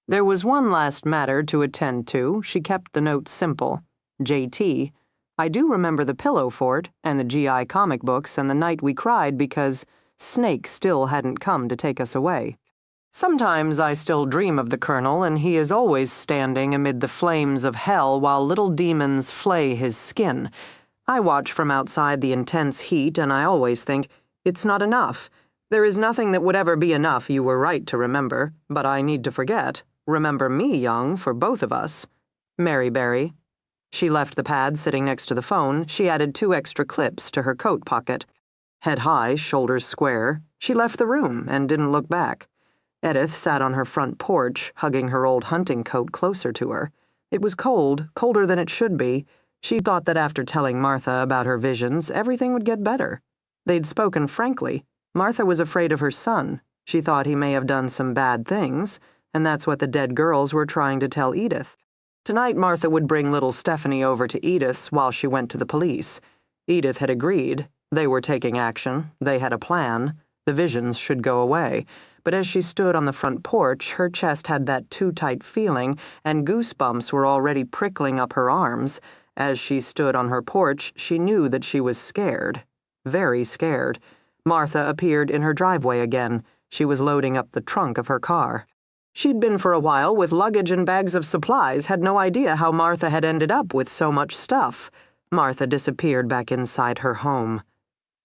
There was one last matter to attend to. She kept the note simple. JT. I do remember the pillow fort, and the GI comic books, and the night we cried because Snake still hadn't come to take us away. Sometimes I still dream of the Colonel, and he is always standing amid the flames of hell while little demons flay his skin. I watch from outside the intense heat, and I always think, it's not enough. There is nothing that would ever be enough, you were right to remember, but I need to forget. Remember me, young, for both of us. Mary Berry. She left the pad sitting next to the phone. She added 2 extra clips to her coat pocket. Head high, shoulders square, she left the room and didn't look back. Edith sat on her front porch, hugging her old hunting coat closer to her. It was cold, colder than it should be. She thought that after telling Martha about her visions, everything would get better. They'd spoken frankly. Martha was afraid of her son. She thought he may have done some bad things, and that's what the dead girls were trying to tell Edith. Tonight, Martha would bring little Stephanie over to Edith's while she went to the police. Edith had agreed. They were taking action. They had a plan. The visions should go away. But as she stood on the front porch, her chest had that too-tight feeling, and goosebumps were already prickling up her arms. As she stood on her porch, she knew that she was scared. Very scared. Martha appeared in her driveway again. She was loading up the trunk of her car. She'd been for a while with luggage and bags of supplies, had no idea how Martha had ended up with so much stuff. Martha disappeared back inside her home.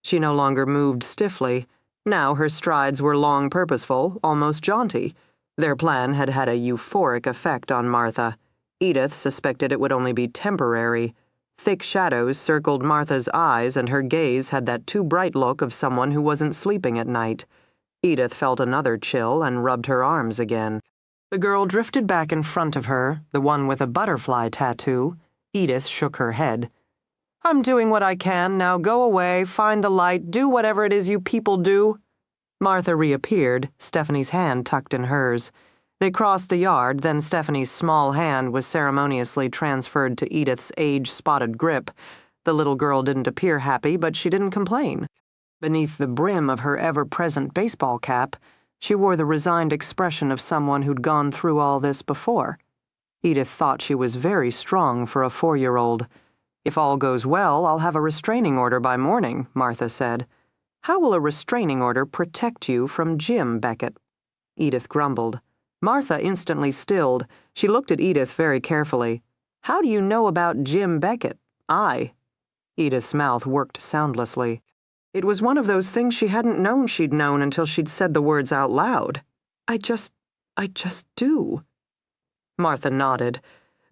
She no longer moved stiffly. Now her strides were long, purposeful, almost jaunty. Their plan had had a euphoric effect on Martha. Edith suspected it would only be temporary. Thick shadows circled Martha's eyes, and her gaze had that too bright look of someone who wasn't sleeping at night. Edith felt another chill and rubbed her arms again. The girl drifted back in front of her, the one with a butterfly tattoo. Edith shook her head. I'm doing what I can. Now go away, find the light, do whatever it is you people do. Martha reappeared, Stephanie's hand tucked in hers. They crossed the yard, then Stephanie's small hand was ceremoniously transferred to Edith's age-spotted grip. The little girl didn't appear happy, but she didn't complain. Beneath the brim of her ever-present baseball cap, she wore the resigned expression of someone who'd gone through all this before. Edith thought she was very strong for a 4-year-old. If all goes well, I'll have a restraining order by morning, Martha said. How will a restraining order protect you from Jim Beckett? Edith grumbled. Martha instantly stilled. She looked at Edith very carefully. How do you know about Jim Beckett? Edith's mouth worked soundlessly. It was one of those things she hadn't known she'd known until she'd said the words out loud. I just do. Martha nodded,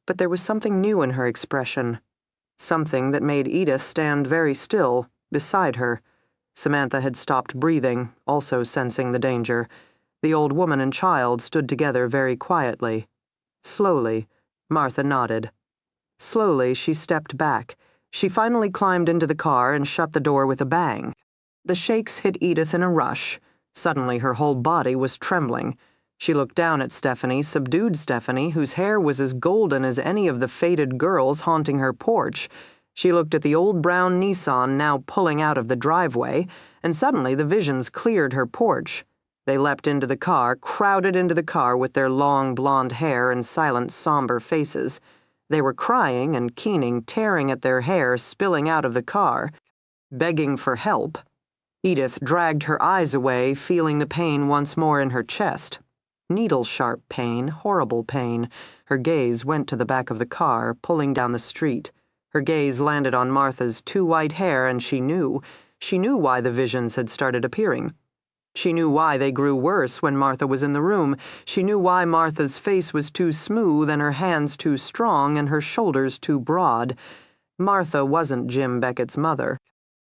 but there was something new in her expression. Something that made Edith stand very still, beside her. Samantha had stopped breathing, also sensing the danger. The old woman and child stood together very quietly. Slowly, Martha nodded. Slowly, she stepped back. She finally climbed into the car and shut the door with a bang. The shakes hit Edith in a rush. Suddenly her whole body was trembling. She looked down at Stephanie, subdued Stephanie, whose hair was as golden as any of the faded girls haunting her porch. She looked at the old brown Nissan now pulling out of the driveway, and suddenly the visions cleared her porch. They leapt into the car, crowded into the car with their long blonde hair and silent, somber faces. They were crying and keening, tearing at their hair, spilling out of the car, begging for help. Edith dragged her eyes away, feeling the pain once more in her chest. Needle-sharp pain, horrible pain. Her gaze went to the back of the car, pulling down the street. Her gaze landed on Martha's too white hair, and she knew why the visions had started appearing. She knew why they grew worse when Martha was in the room. She knew why Martha's face was too smooth and her hands too strong and her shoulders too broad. Martha wasn't Jim Beckett's mother.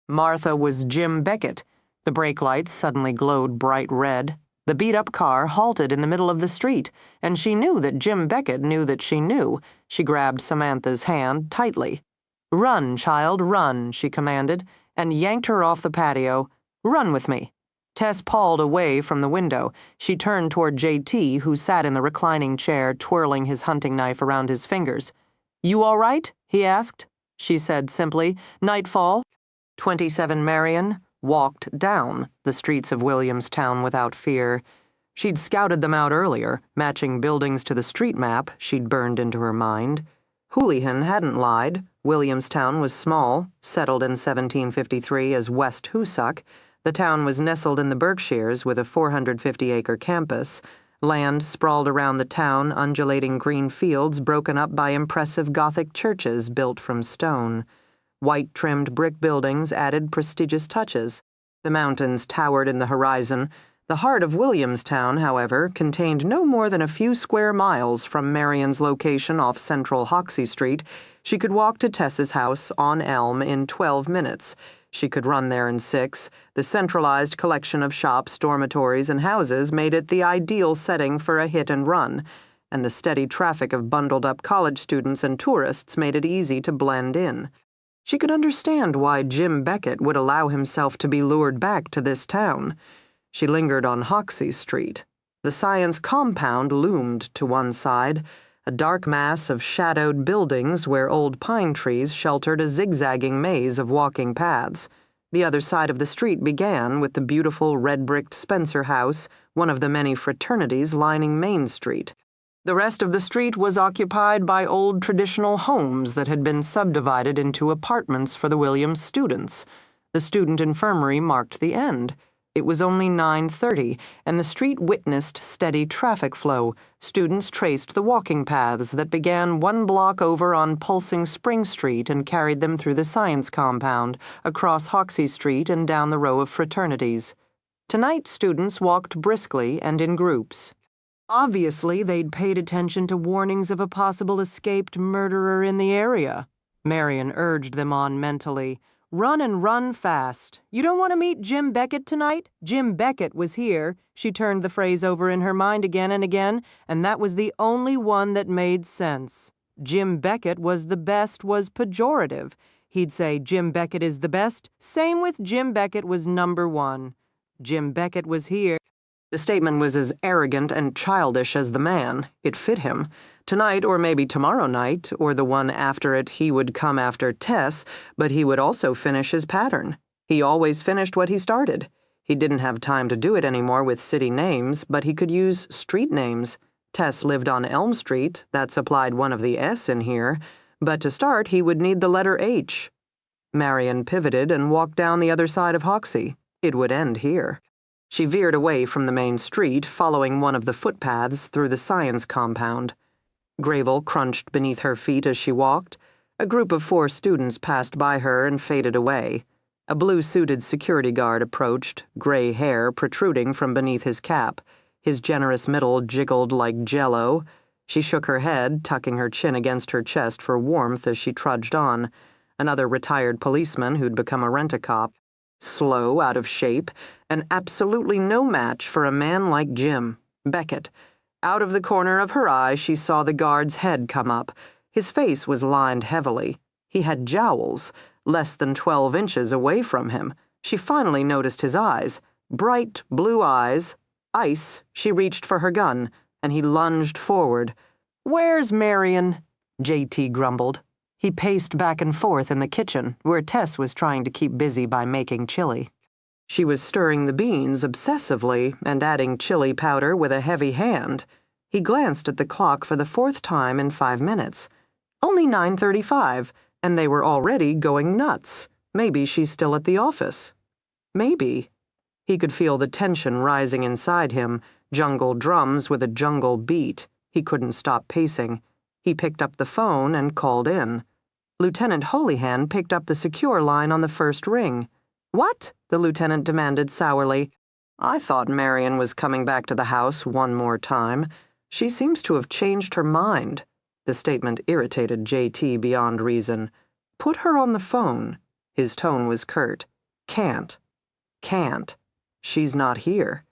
Martha was Jim Beckett. The brake lights suddenly glowed bright red. The beat-up car halted in the middle of the street, and she knew that Jim Beckett knew that she knew. She grabbed Samantha's hand tightly. "Run, child, run," she commanded, and yanked her off the patio. "Run with me." Tess pawed away from the window. She turned toward J.T., who sat in the reclining chair, twirling his hunting knife around his fingers. "You all right?" he asked. She said simply, "Nightfall." 27 Marion walked down the streets of Williamstown without fear. She'd scouted them out earlier, matching buildings to the street map she'd burned into her mind. Houlihan hadn't lied. Williamstown was small, settled in 1753 as West Hoosac. The town was nestled in the Berkshires with a 450-acre campus. Land sprawled around the town, undulating green fields broken up by impressive Gothic churches built from stone. White-trimmed brick buildings added prestigious touches. The mountains towered in the horizon. The heart of Williamstown, however, contained no more than a few square miles from Marion's location off Central Hoxie Street. She could walk to Tess's house on Elm in 12 minutes. She could run there in 6. The centralized collection of shops, dormitories, and houses made it the ideal setting for a hit and run, and the steady traffic of bundled-up college students and tourists made it easy to blend in. She could understand why Jim Beckett would allow himself to be lured back to this town. She lingered on Hoxie Street. The science compound loomed to one side, a dark mass of shadowed buildings where old pine trees sheltered a zigzagging maze of walking paths. The other side of the street began with the beautiful red-bricked Spencer House, one of the many fraternities lining Main Street. The rest of the street was occupied by old traditional homes that had been subdivided into apartments for the Williams students. The student infirmary marked the end. It was only 9:30, and the street witnessed steady traffic flow. Students traced the walking paths that began 1 block over on pulsing Spring Street and carried them through the science compound, across Hoxie Street and down the row of fraternities. Tonight, students walked briskly and in groups. Obviously, they'd paid attention to warnings of a possible escaped murderer in the area. Marion urged them on mentally. "Run and run fast. You don't want to meet Jim Beckett tonight? Jim Beckett was here." She turned the phrase over in her mind again and again, and that was the only one that made sense. Jim Beckett was the best was pejorative. He'd say Jim Beckett is the best. Same with Jim Beckett was number 1. Jim Beckett was here. The statement was as arrogant and childish as the man. It fit him. Tonight, or maybe tomorrow night, or the one after it, he would come after Tess, but he would also finish his pattern. He always finished what he started. He didn't have time to do it anymore with city names, but he could use street names. Tess lived on Elm Street. That supplied one of the S in here. But to start, he would need the letter H. Marion pivoted and walked down the other side of Hoxie. It would end here. She veered away from the main street, following one of the footpaths through the science compound. Gravel crunched beneath her feet as she walked. A group of 4 students passed by her and faded away. A blue-suited security guard approached, gray hair protruding from beneath his cap. His generous middle jiggled like jello. She shook her head, tucking her chin against her chest for warmth as she trudged on. Another retired policeman who'd become a rent-a-cop. Slow, out of shape, and absolutely no match for a man like Jim Beckett. Out of the corner of her eye, she saw the guard's head come up. His face was lined heavily. He had jowls, less than 12 inches away from him. She finally noticed his eyes, Bright blue eyes. Ice. She reached for her gun, and he lunged forward. "Where's Marion?" JT grumbled. He paced back and forth in the kitchen, where Tess was trying to keep busy by making chili. She was stirring the beans obsessively and adding chili powder with a heavy hand. He glanced at the clock for the fourth time in 5 minutes. Only 9:35, and they were already going nuts. Maybe she's still at the office. Maybe. He could feel the tension rising inside him, jungle drums with a jungle beat. He couldn't stop pacing. He picked up the phone and called in. Lieutenant Holyhan picked up the secure line on the first ring. "What?" the lieutenant demanded sourly. "I thought Marion was coming back to the house one more time. She seems to have changed her mind." The statement irritated JT beyond reason. "Put her on the phone." His tone was curt. "Can't. Can't. She's not here.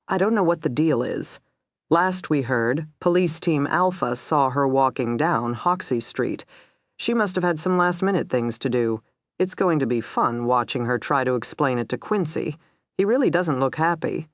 I don't know what the deal is. Last we heard, Police Team Alpha saw her walking down Hoxie Street. She must have had some last-minute things to do. It's going to be fun watching her try to explain it to Quincy. He really doesn't look happy."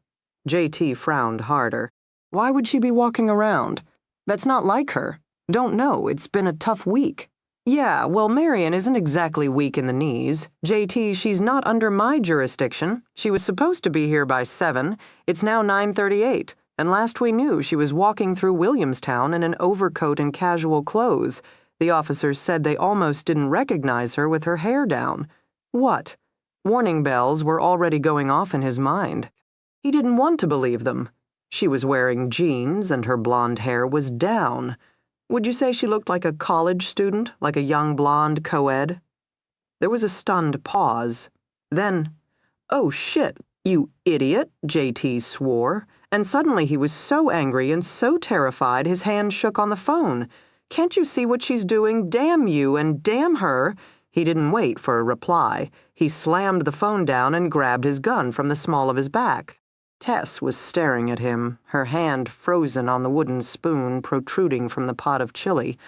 JT frowned harder. "Why would she be walking around? That's not like her. Don't know, it's been a tough week." "Yeah, well, Marion isn't exactly weak in the knees. JT, she's not under my jurisdiction. She was supposed to be here by 7. It's now 9:38, and last we knew she was walking through Williamstown in an overcoat and casual clothes. The officers said they almost didn't recognize her with her hair down." What? Warning bells were already going off in his mind. He didn't want to believe them. She was wearing jeans and her blonde hair was down. Would you say she looked like a college student, like a young blonde co-ed? There was a stunned pause. Then, "Oh shit, you idiot," JT swore, and suddenly he was so angry and so terrified his hand shook on the phone. "Can't you see what she's doing? Damn you and damn her." He didn't wait for a reply. He slammed the phone down and grabbed his gun from the small of his back. Tess was staring at him, her hand frozen on the wooden spoon protruding from the pot of chili.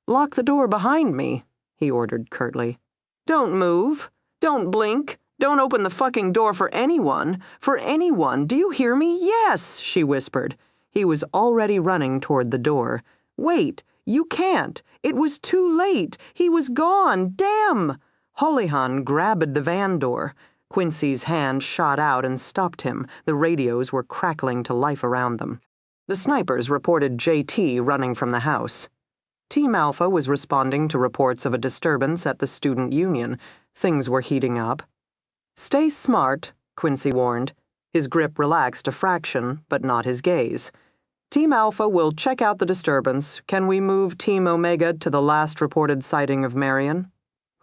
"Lock the door behind me," he ordered curtly. "Don't move. Don't blink. Don't open the fucking door for anyone. For anyone. Do you hear me? Yes," she whispered. He was already running toward the door. "Wait. You can't. It was too late. He was gone. Damn!" Holyhan grabbed the van door. Quincy's hand shot out and stopped him. The radios were crackling to life around them. The snipers reported JT running from the house. Team Alpha was responding to reports of a disturbance at the student union. Things were heating up. "Stay smart," Quincy warned. His grip relaxed a fraction, but not his gaze. "Team Alpha will check out the disturbance. Can we move Team Omega to the last reported sighting of Marion?"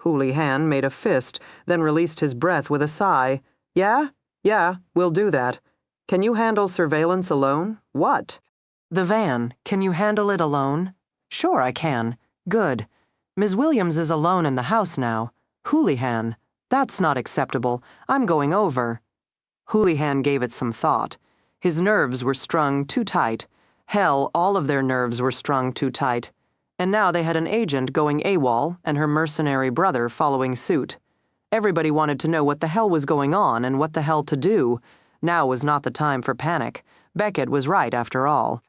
Holyhan made a fist, then released his breath with a sigh. "Yeah? Yeah, we'll do that. Can you handle surveillance alone? What?" "The van. Can you handle it alone?" "Sure I can." "Good. Ms. Williams is alone in the house now." "Holyhan. That's not acceptable. I'm going over." Holyhan gave it some thought. His nerves were strung too tight. Hell, all of their nerves were strung too tight. And now they had an agent going AWOL and her mercenary brother following suit. Everybody wanted to know what the hell was going on and what the hell to do. Now was not the time for panic. Beckett was right after all.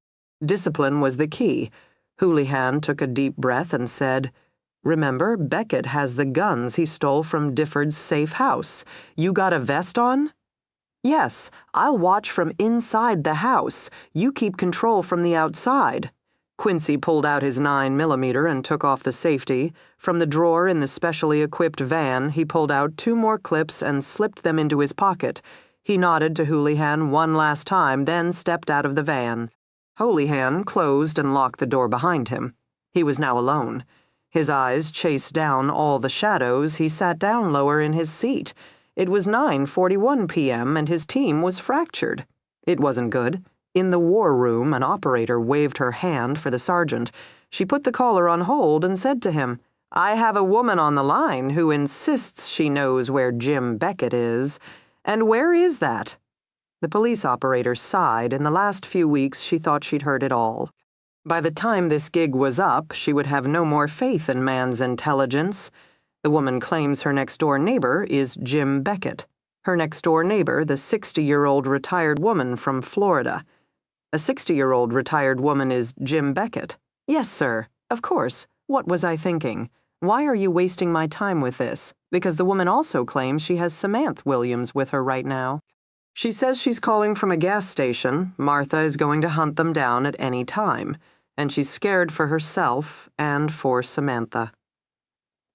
Discipline was the key. Holyhan took a deep breath and said, "Remember, Beckett has the guns he stole from Difford's safe house. You got a vest on?" "Yes, I'll watch from inside the house. You keep control from the outside." Quincy pulled out his 9mm and took off the safety. From the drawer in the specially equipped van, he pulled out 2 more clips and slipped them into his pocket. He nodded to Holyhan one last time, then stepped out of the van. Holyhan closed and locked the door behind him. He was now alone. His eyes chased down all the shadows. He sat down lower in his seat. It was 9:41 p.m. and his team was fractured. It wasn't good. In the war room, an operator waved her hand for the sergeant. She put the caller on hold and said to him, "I have a woman on the line who insists she knows where Jim Beckett is. And where is that?" The police operator sighed. In the last few weeks, she thought she'd heard it all. By the time this gig was up, she would have no more faith in man's intelligence. The woman claims her next-door neighbor is Jim Beckett. Her next-door neighbor, the 60-year-old retired woman from Florida. A 60-year-old retired woman is Jim Beckett. Yes, sir. Of course. What was I thinking? Why are you wasting my time with this? Because the woman also claims she has Samantha Williams with her right now. She says she's calling from a gas station. Martha is going to hunt them down at any time, and she's scared for herself and for Samantha.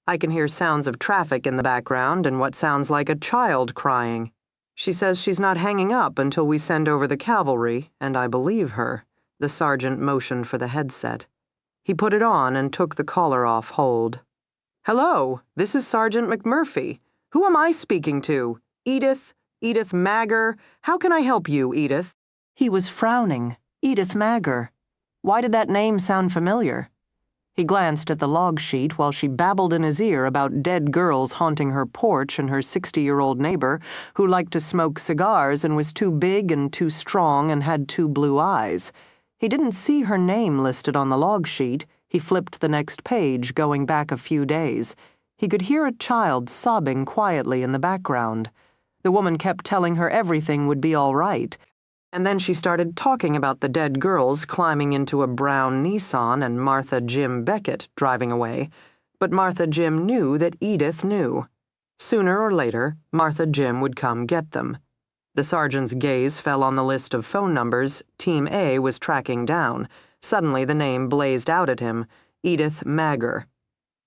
I can hear sounds of traffic in the background and what sounds like a child crying. She says she's not hanging up until we send over the cavalry, and I believe her. The sergeant motioned for the headset. He put it on and took the collar off hold. Hello, this is Sergeant McMurphy. Who am I speaking to? Edith? Edith Magger? How can I help you, Edith? He was frowning. Edith Magger. Why did that name sound familiar? He glanced at the log sheet while she babbled in his ear about dead girls haunting her porch and her 60-year-old neighbor who liked to smoke cigars and was too big and too strong and had 2 blue eyes. He didn't see her name listed on the log sheet. He flipped the next page, going back a few days. He could hear a child sobbing quietly in the background. The woman kept telling her everything would be all right. And then she started talking about the dead girls climbing into a brown Nissan and Martha Jim Beckett driving away. But Martha Jim knew that Edith knew. Sooner or later, Martha Jim would come get them. The sergeant's gaze fell on the list of phone numbers Team A was tracking down. Suddenly the name blazed out at him, Edith Magger.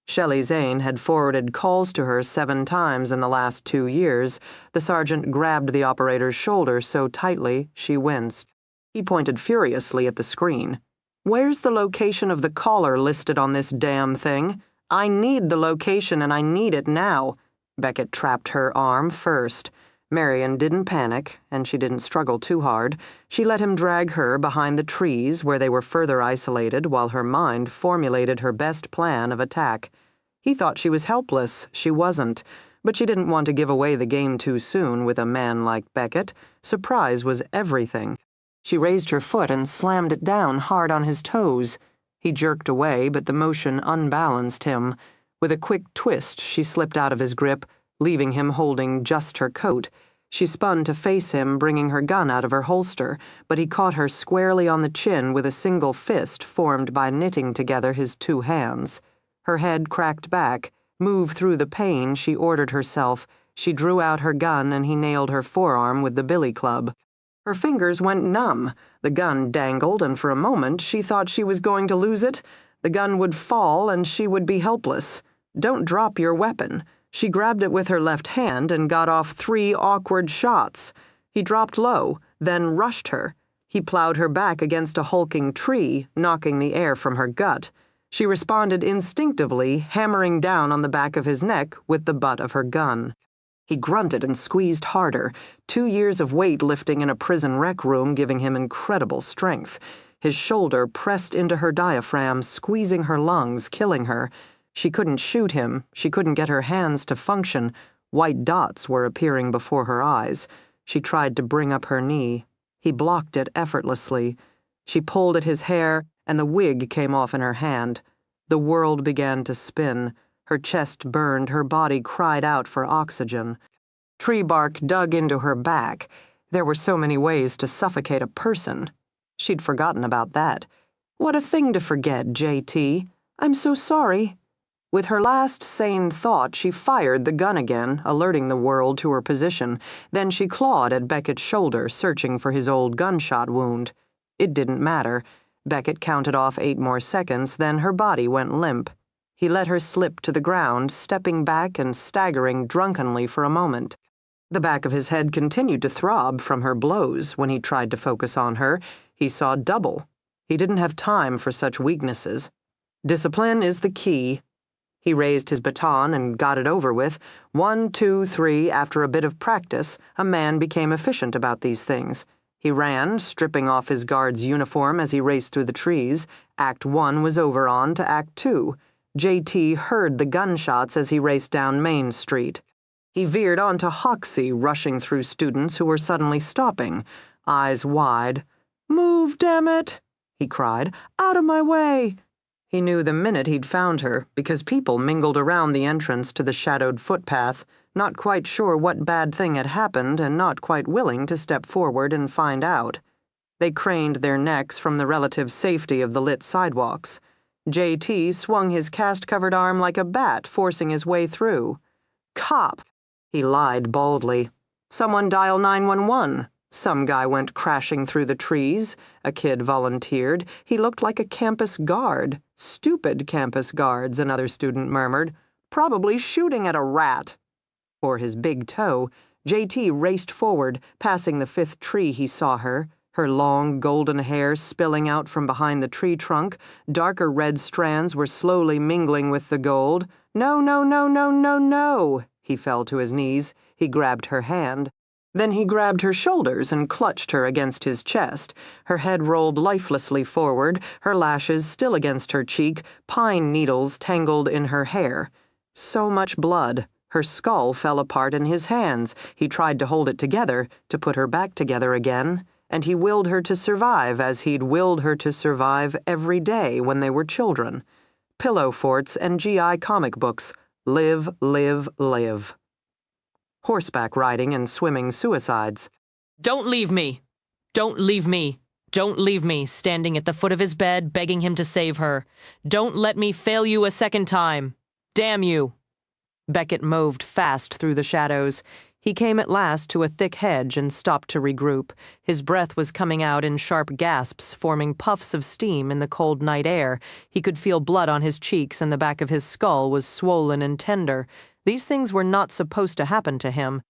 Shelley Zane had forwarded calls to her 7 times in the last 2 years. The sergeant grabbed the operator's shoulder so tightly she winced. He pointed furiously at the screen. Where's the location of the caller listed on this damn thing? I need the location and I need it now. Beckett trapped her arm first. Marion didn't panic, and she didn't struggle too hard. She let him drag her behind the trees where they were further isolated while her mind formulated her best plan of attack. He thought she was helpless. She wasn't. But she didn't want to give away the game too soon with a man like Beckett. Surprise was everything. She raised her foot and slammed it down hard on his toes. He jerked away, but the motion unbalanced him. With a quick twist, she slipped out of his grip, leaving him holding just her coat. She spun to face him, bringing her gun out of her holster, but he caught her squarely on the chin with a single fist formed by knitting together his 2 hands. Her head cracked back. Move through the pain, she ordered herself. She drew out her gun and he nailed her forearm with the billy club. Her fingers went numb. The gun dangled, and for a moment she thought she was going to lose it. The gun would fall and she would be helpless. Don't drop your weapon. She grabbed it with her left hand and got off 3 awkward shots. He dropped low, then rushed her. He plowed her back against a hulking tree, knocking the air from her gut. She responded instinctively, hammering down on the back of his neck with the butt of her gun. He grunted and squeezed harder, 2 years of weight lifting in a prison rec room giving him incredible strength. His shoulder pressed into her diaphragm, squeezing her lungs, killing her. She couldn't shoot him. She couldn't get her hands to function. White dots were appearing before her eyes. She tried to bring up her knee. He blocked it effortlessly. She pulled at his hair, and the wig came off in her hand. The world began to spin. Her chest burned, her body cried out for oxygen. Tree bark dug into her back. There were so many ways to suffocate a person. She'd forgotten about that. What a thing to forget, J.T. I'm so sorry. With her last sane thought, she fired the gun again, alerting the world to her position. Then she clawed at Beckett's shoulder, searching for his old gunshot wound. It didn't matter. Beckett counted off 8 more seconds, then her body went limp. He let her slip to the ground, stepping back and staggering drunkenly for a moment. The back of his head continued to throb from her blows. When he tried to focus on her, he saw double. He didn't have time for such weaknesses. Discipline is the key. He raised his baton and got it over with. 1, 2, 3, after a bit of practice, a man became efficient about these things. He ran, stripping off his guard's uniform as he raced through the trees. Act 1 was over on to Act 2. J.T. heard the gunshots as he raced down Main Street. He veered onto Hoxie, rushing through students who were suddenly stopping, eyes wide. "Move, damn it!" he cried. "Out of my way!" He knew the minute he'd found her, because people mingled around the entrance to the shadowed footpath. not quite sure what bad thing had happened and not quite willing to step forward and find out. They craned their necks from the relative safety of the lit sidewalks. J.T. swung his cast-covered arm like a bat, forcing his way through. Cop! He lied baldly. Someone dial 911. Some guy went crashing through the trees. A kid volunteered. He looked like a campus guard. Stupid campus guards, another student murmured. Probably shooting at a rat. For his big toe, J.T. raced forward, passing the fifth tree he saw her, her long golden hair spilling out from behind the tree trunk. Darker red strands were slowly mingling with the gold. No, no, no, no, no, no. He fell to his knees. He grabbed her hand. Then he grabbed her shoulders and clutched her against his chest. Her head rolled lifelessly forward, her lashes still against her cheek, pine needles tangled in her hair. So much blood. Her skull fell apart in his hands. He tried to hold it together, to put her back together again, and he willed her to survive as he'd willed her to survive every day when they were children. Pillow forts and GI comic books. Live, live, live. Horseback riding and swimming suicides. Don't leave me! Don't leave me! Don't leave me, standing at the foot of his bed, begging him to save her. Don't let me fail you a second time. Damn you! Beckett moved fast through the shadows. He came at last to a thick hedge and stopped to regroup. His breath was coming out in sharp gasps, forming puffs of steam in the cold night air. He could feel blood on his cheeks, and the back of his skull was swollen and tender. These things were not supposed to happen to him.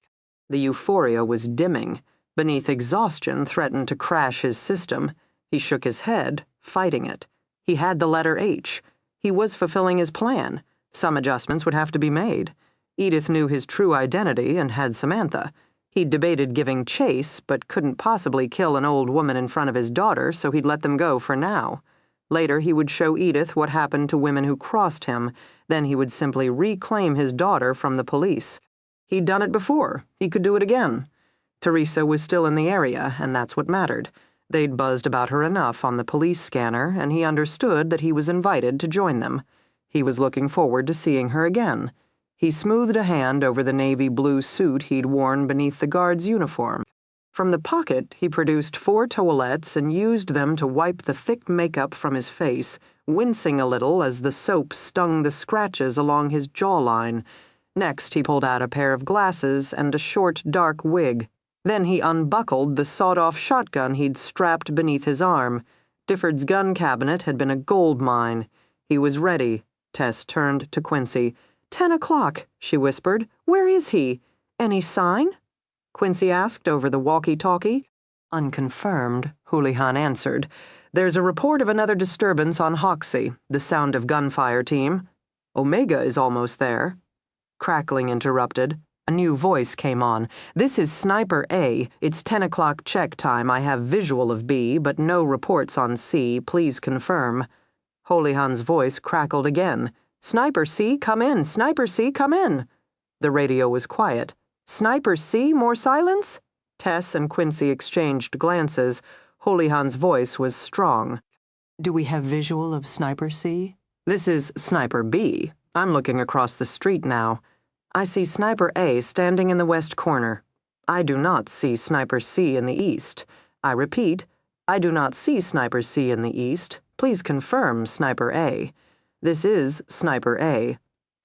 The euphoria was dimming. Beneath exhaustion threatened to crash his system. He shook his head, fighting it. He had the letter H. He was fulfilling his plan. Some adjustments would have to be made. Edith knew his true identity and had Samantha. He'd debated giving chase, but couldn't possibly kill an old woman in front of his daughter, so he'd let them go for now. Later, he would show Edith what happened to women who crossed him. Then he would simply reclaim his daughter from the police. He'd done it before. He could do it again. Teresa was still in the area, and that's what mattered. They'd buzzed about her enough on the police scanner, and he understood that he was invited to join them. He was looking forward to seeing her again. He smoothed a hand over the navy blue suit he'd worn beneath the guard's uniform. From the pocket, he produced 4 towelettes and used them to wipe the thick makeup from his face, wincing a little as the soap stung the scratches along his jawline. Next, he pulled out a pair of glasses and a short, dark wig. Then he unbuckled the sawed-off shotgun he'd strapped beneath his arm. Difford's gun cabinet had been a gold mine. He was ready. Tess turned to Quincy. 10 o'clock, she whispered. Where is he? Any sign? Quincy asked over the walkie-talkie. Unconfirmed, Houlihan answered. There's a report of another disturbance on Hoxie, the Sound of Gunfire team. Omega is almost there. Crackling interrupted. A new voice came on. This is Sniper A. It's 10 o'clock check time. I have visual of B, but no reports on C. Please confirm. Houlihan's voice crackled again. Sniper C, come in. Sniper C, come in. The radio was quiet. Sniper C, more silence? Tess and Quincy exchanged glances. Houlihan's voice was strong. Do we have visual of Sniper C? This is Sniper B. I'm looking across the street now. I see Sniper A standing in the west corner. I do not see Sniper C in the east. I repeat, I do not see Sniper C in the east. Please confirm Sniper A. This is Sniper A.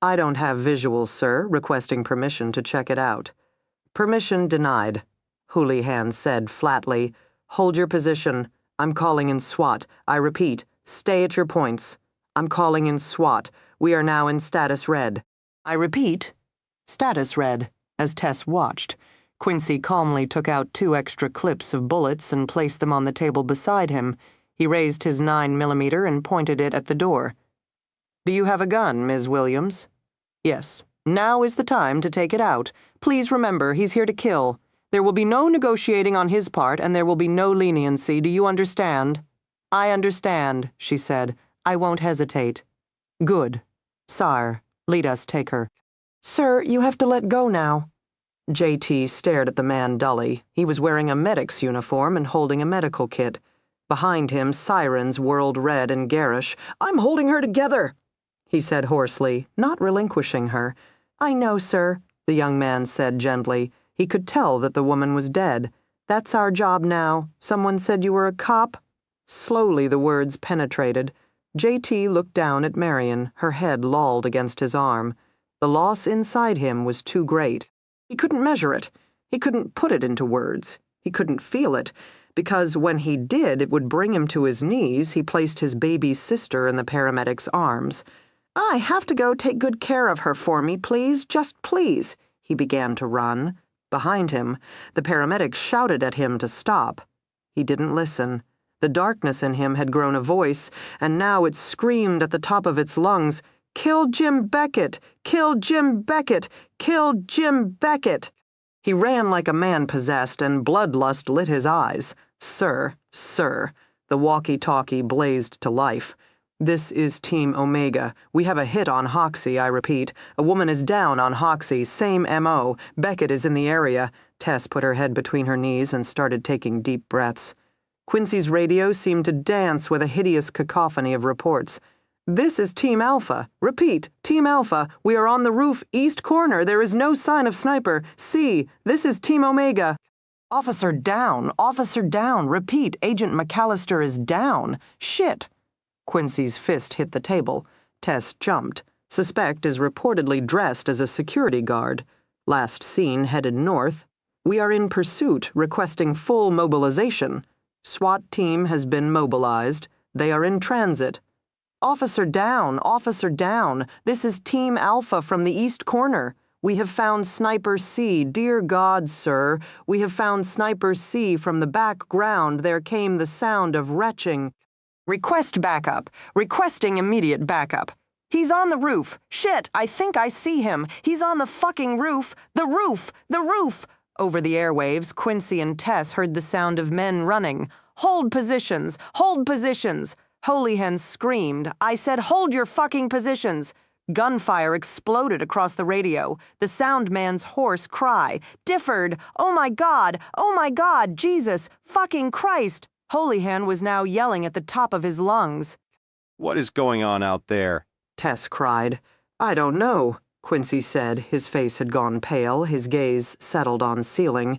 I don't have visuals, sir, requesting permission to check it out. Permission denied, Houlihan said flatly. Hold your position. I'm calling in SWAT. I repeat, stay at your points. I'm calling in SWAT. We are now in status red. I repeat, status red, as Tess watched. Quincy calmly took out 2 extra clips of bullets and placed them on the table beside him. He raised his 9mm and pointed it at the door. Do you have a gun, Ms. Williams? Yes. Now is the time to take it out. Please remember, he's here to kill. There will be no negotiating on his part, and there will be no leniency. Do you understand? I understand, she said. I won't hesitate. Good. Sire, lead us take her. Sir, you have to let go now. J.T. stared at the man dully. He was wearing a medic's uniform and holding a medical kit. Behind him, sirens whirled red and garish. I'm holding her together, he said hoarsely, not relinquishing her. I know, sir. the young man said gently. He could tell that the woman was dead. That's our job now. Someone said you were a cop? Slowly the words penetrated. J.T. looked down at Marion, her head lolled against his arm. The loss inside him was too great. He couldn't measure it. He couldn't put it into words. He couldn't feel it, because when he did, it would bring him to his knees. He placed his baby sister in the paramedic's arms. I have to go take good care of her for me, please, just please. He began to run. Behind him, the paramedic shouted at him to stop. He didn't listen. The darkness in him had grown a voice, and now it screamed at the top of its lungs, "Kill Jim Beckett! Kill Jim Beckett! Kill Jim Beckett!" He ran like a man possessed, and bloodlust lit his eyes. Sir, sir, the walkie-talkie blazed to life. This is Team Omega. We have a hit on Hoxie, I repeat. A woman is down on Hoxie, same M.O. Beckett is in the area. Tess put her head between her knees and started taking deep breaths. Quincy's radio seemed to dance with a hideous cacophony of reports. This is Team Alpha. Repeat, Team Alpha. We are on the roof, east corner. There is no sign of sniper. C. This is Team Omega. Officer down. Officer down. Repeat, Agent McAllister is down. Shit. Quincy's fist hit the table. Tess jumped. Suspect is reportedly dressed as a security guard. Last seen headed north. We are in pursuit, requesting full mobilization. SWAT team has been mobilized. They are in transit. Officer down, officer down. This is Team Alpha from the east corner. We have found Sniper C. Dear God, sir, we have found Sniper C. From the background there came the sound of retching. Request backup. Requesting immediate backup. He's on the roof. Shit, I think I see him. He's on the fucking roof. The roof! The roof! Over the airwaves, Quincy and Tess heard the sound of men running. Hold positions! Hold positions! Holyhen screamed. I said, hold your fucking positions! Gunfire exploded across the radio. The sound man's hoarse cry. Difford! Oh my God! Oh my God! Jesus! Fucking Christ! Holyhan was now yelling at the top of his lungs. What is going on out there? Tess cried. I don't know, Quincy said. His face had gone pale, his gaze settled on ceiling.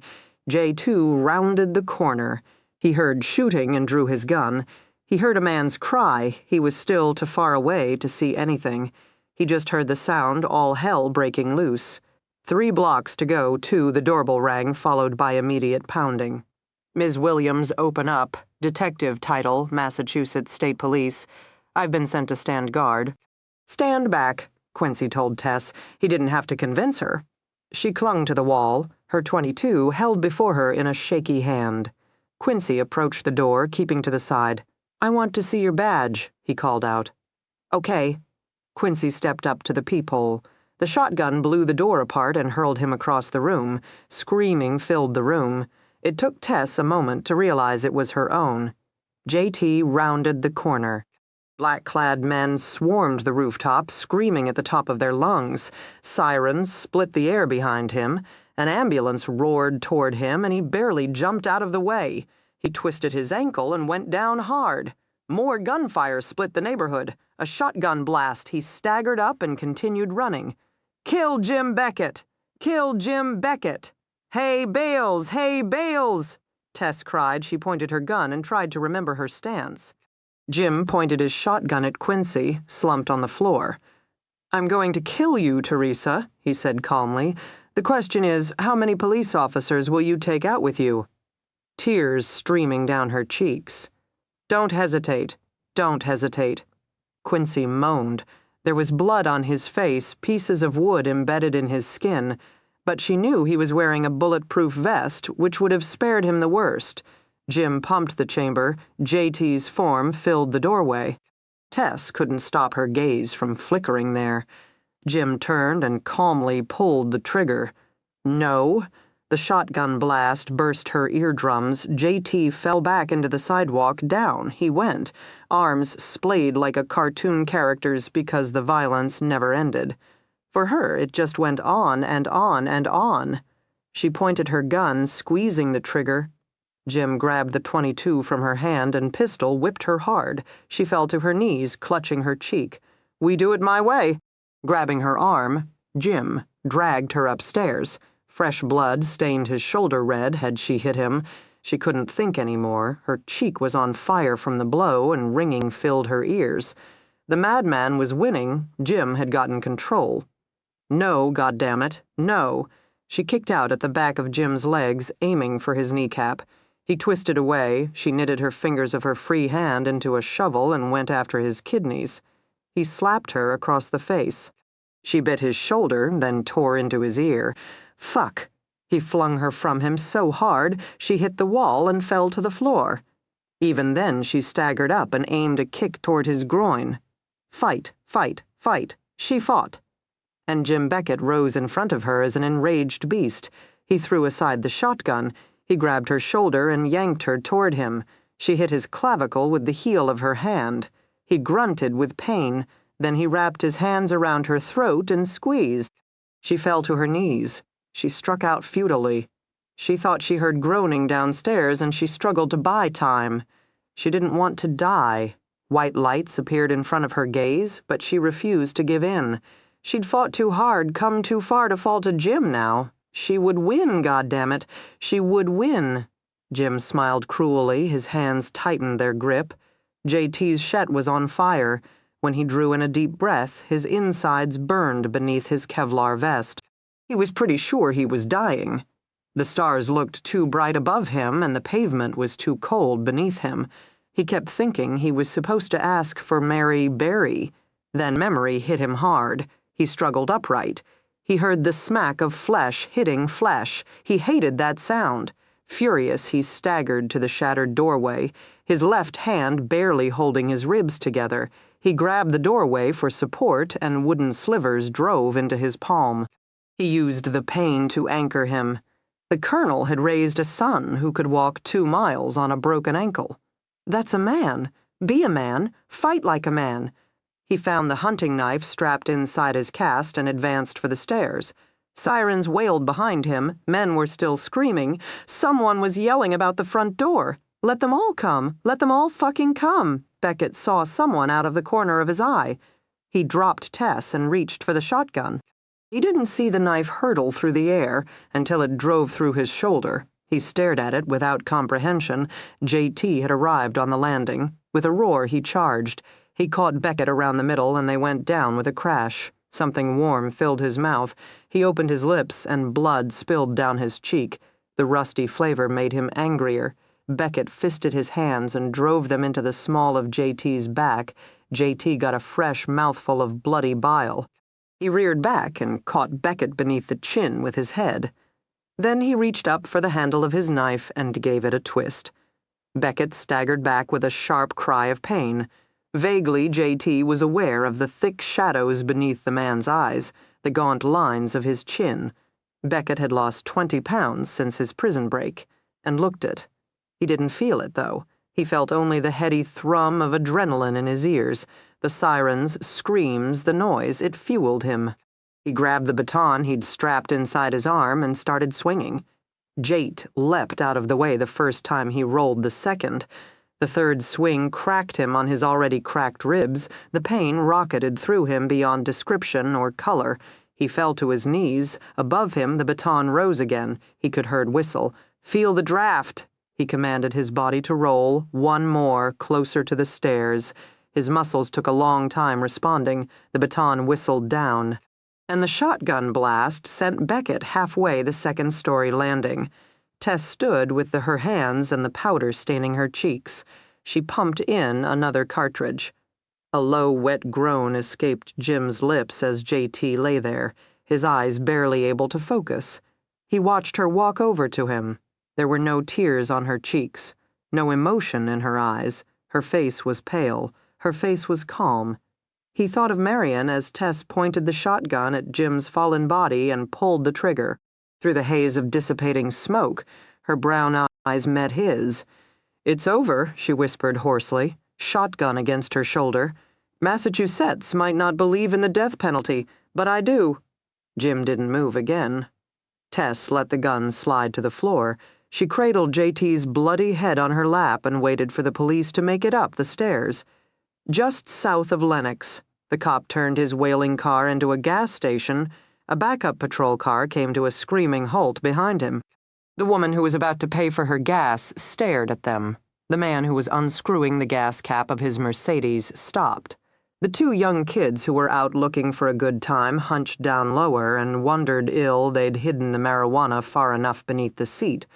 J2 rounded the corner. He heard shooting and drew his gun. He heard a man's cry. He was still too far away to see anything. He just heard the sound, all hell breaking loose. 3 blocks to go, too, the doorbell rang, followed by immediate pounding. Ms. Williams, open up. Detective title, Massachusetts State Police. I've been sent to stand guard. Stand back, Quincy told Tess. He didn't have to convince her. She clung to the wall, her .22 held before her in a shaky hand. Quincy approached the door, keeping to the side. I want to see your badge, he called out. Okay. Quincy stepped up to the peephole. The shotgun blew the door apart and hurled him across the room. Screaming filled the room. It took Tess a moment to realize it was her own. J.T. rounded the corner. Black-clad men swarmed the rooftop, screaming at the top of their lungs. Sirens split the air behind him. An ambulance roared toward him, and he barely jumped out of the way. He twisted his ankle and went down hard. More gunfire split the neighborhood. A shotgun blast. He staggered up and continued running. Kill Jim Beckett! Kill Jim Beckett! Hey, Bales! Hey, Bales! Tess cried. She pointed her gun and tried to remember her stance. Jim pointed his shotgun at Quincy, slumped on the floor. I'm going to kill you, Teresa, he said calmly. The question is, how many police officers will you take out with you? Tears streaming down her cheeks. Don't hesitate. Don't hesitate. Quincy moaned. There was blood on his face, pieces of wood embedded in his skin, but she knew he was wearing a bulletproof vest, which would have spared him the worst. Jim pumped the chamber. J.T.'s form filled the doorway. Tess couldn't stop her gaze from flickering there. Jim turned and calmly pulled the trigger. No. The shotgun blast burst her eardrums. J.T. fell back into the sidewalk. Down he went, arms splayed like a cartoon character's because the violence never ended. For her, it just went on and on and on. She pointed her gun, squeezing the trigger. Jim grabbed the .22 from her hand and pistol whipped her hard. She fell to her knees, clutching her cheek. We do it my way. Grabbing her arm, Jim dragged her upstairs. Fresh blood stained his shoulder red had she hit him. She couldn't think anymore. Her cheek was on fire from the blow, and ringing filled her ears. The madman was winning. Jim had gotten control. No, goddammit, no. She kicked out at the back of Jim's legs, aiming for his kneecap. He twisted away. She knitted her fingers of her free hand into a shovel and went after his kidneys. He slapped her across the face. She bit his shoulder, then tore into his ear. Fuck. He flung her from him so hard she hit the wall and fell to the floor. Even then she staggered up and aimed a kick toward his groin. Fight, fight, fight. She fought. And Jim Beckett rose in front of her as an enraged beast. He threw aside the shotgun. He grabbed her shoulder and yanked her toward him. She hit his clavicle with the heel of her hand. He grunted with pain. Then he wrapped his hands around her throat and squeezed. She fell to her knees. She struck out futilely. She thought she heard groaning downstairs, and she struggled to buy time. She didn't want to die. White lights appeared in front of her gaze, but she refused to give in. She'd fought too hard, come too far to fall to Jim now. She would win, goddammit. She would win. Jim smiled cruelly. His hands tightened their grip. JT's shet was on fire. When he drew in a deep breath, his insides burned beneath his Kevlar vest. He was pretty sure he was dying. The stars looked too bright above him, and the pavement was too cold beneath him. He kept thinking he was supposed to ask for Mary Berry. Then memory hit him hard. He struggled upright. He heard the smack of flesh hitting flesh. He hated that sound. Furious, he staggered to the shattered doorway, his left hand barely holding his ribs together. He grabbed the doorway for support, and wooden slivers drove into his palm. He used the pain to anchor him. The colonel had raised a son who could walk 2 miles on a broken ankle. That's a man. Be a man. Fight like a man. He found the hunting knife strapped inside his cast and advanced for the stairs. Sirens wailed behind him. Men were still screaming. Someone was yelling about the front door. Let them all come. Let them all fucking come. Beckett saw someone out of the corner of his eye. He dropped Tess and reached for the shotgun. He didn't see the knife hurtle through the air until it drove through his shoulder. He stared at it without comprehension. JT had arrived on the landing. With a roar, he charged. He caught Beckett around the middle, and they went down with a crash. Something warm filled his mouth. He opened his lips, and blood spilled down his cheek. The rusty flavor made him angrier. Beckett fisted his hands and drove them into the small of JT's back. JT got a fresh mouthful of bloody bile. He reared back and caught Beckett beneath the chin with his head. Then he reached up for the handle of his knife and gave it a twist. Beckett staggered back with a sharp cry of pain. Vaguely, JT was aware of the thick shadows beneath the man's eyes, the gaunt lines of his chin. Beckett had lost 20 pounds since his prison break, and looked it. He didn't feel it, though. He felt only the heady thrum of adrenaline in his ears, the sirens, screams, the noise. It fueled him. He grabbed the baton he'd strapped inside his arm and started swinging. Jate leapt out of the way the first time he rolled the second. The third swing cracked him on his already cracked ribs. The pain rocketed through him beyond description or color. He fell to his knees. Above him, the baton rose again. He could hear whistle. Feel the draft. He commanded his body to roll, one more, closer to the stairs. His muscles took a long time responding. The baton whistled down. And the shotgun blast sent Beckett halfway the second-story landing. Tess stood with her hands and the powder staining her cheeks. She pumped in another cartridge. A low, wet groan escaped Jim's lips as JT lay there, his eyes barely able to focus. He watched her walk over to him. There were no tears on her cheeks, no emotion in her eyes. Her face was pale. Her face was calm. He thought of Marion as Tess pointed the shotgun at Jim's fallen body and pulled the trigger. Through the haze of dissipating smoke, her brown eyes met his. "It's over," she whispered hoarsely, shotgun against her shoulder. "Massachusetts might not believe in the death penalty, but I do." Jim didn't move again. Tess let the gun slide to the floor. She cradled JT's bloody head on her lap and waited for the police to make it up the stairs. Just south of Lenox, the cop turned his wailing car into a gas station, A backup patrol car came to a screaming halt behind him. The woman who was about to pay for her gas stared at them. The man who was unscrewing the gas cap of his Mercedes stopped. The two young kids who were out looking for a good time hunched down lower and wondered ill they'd hidden the marijuana far enough beneath the seat.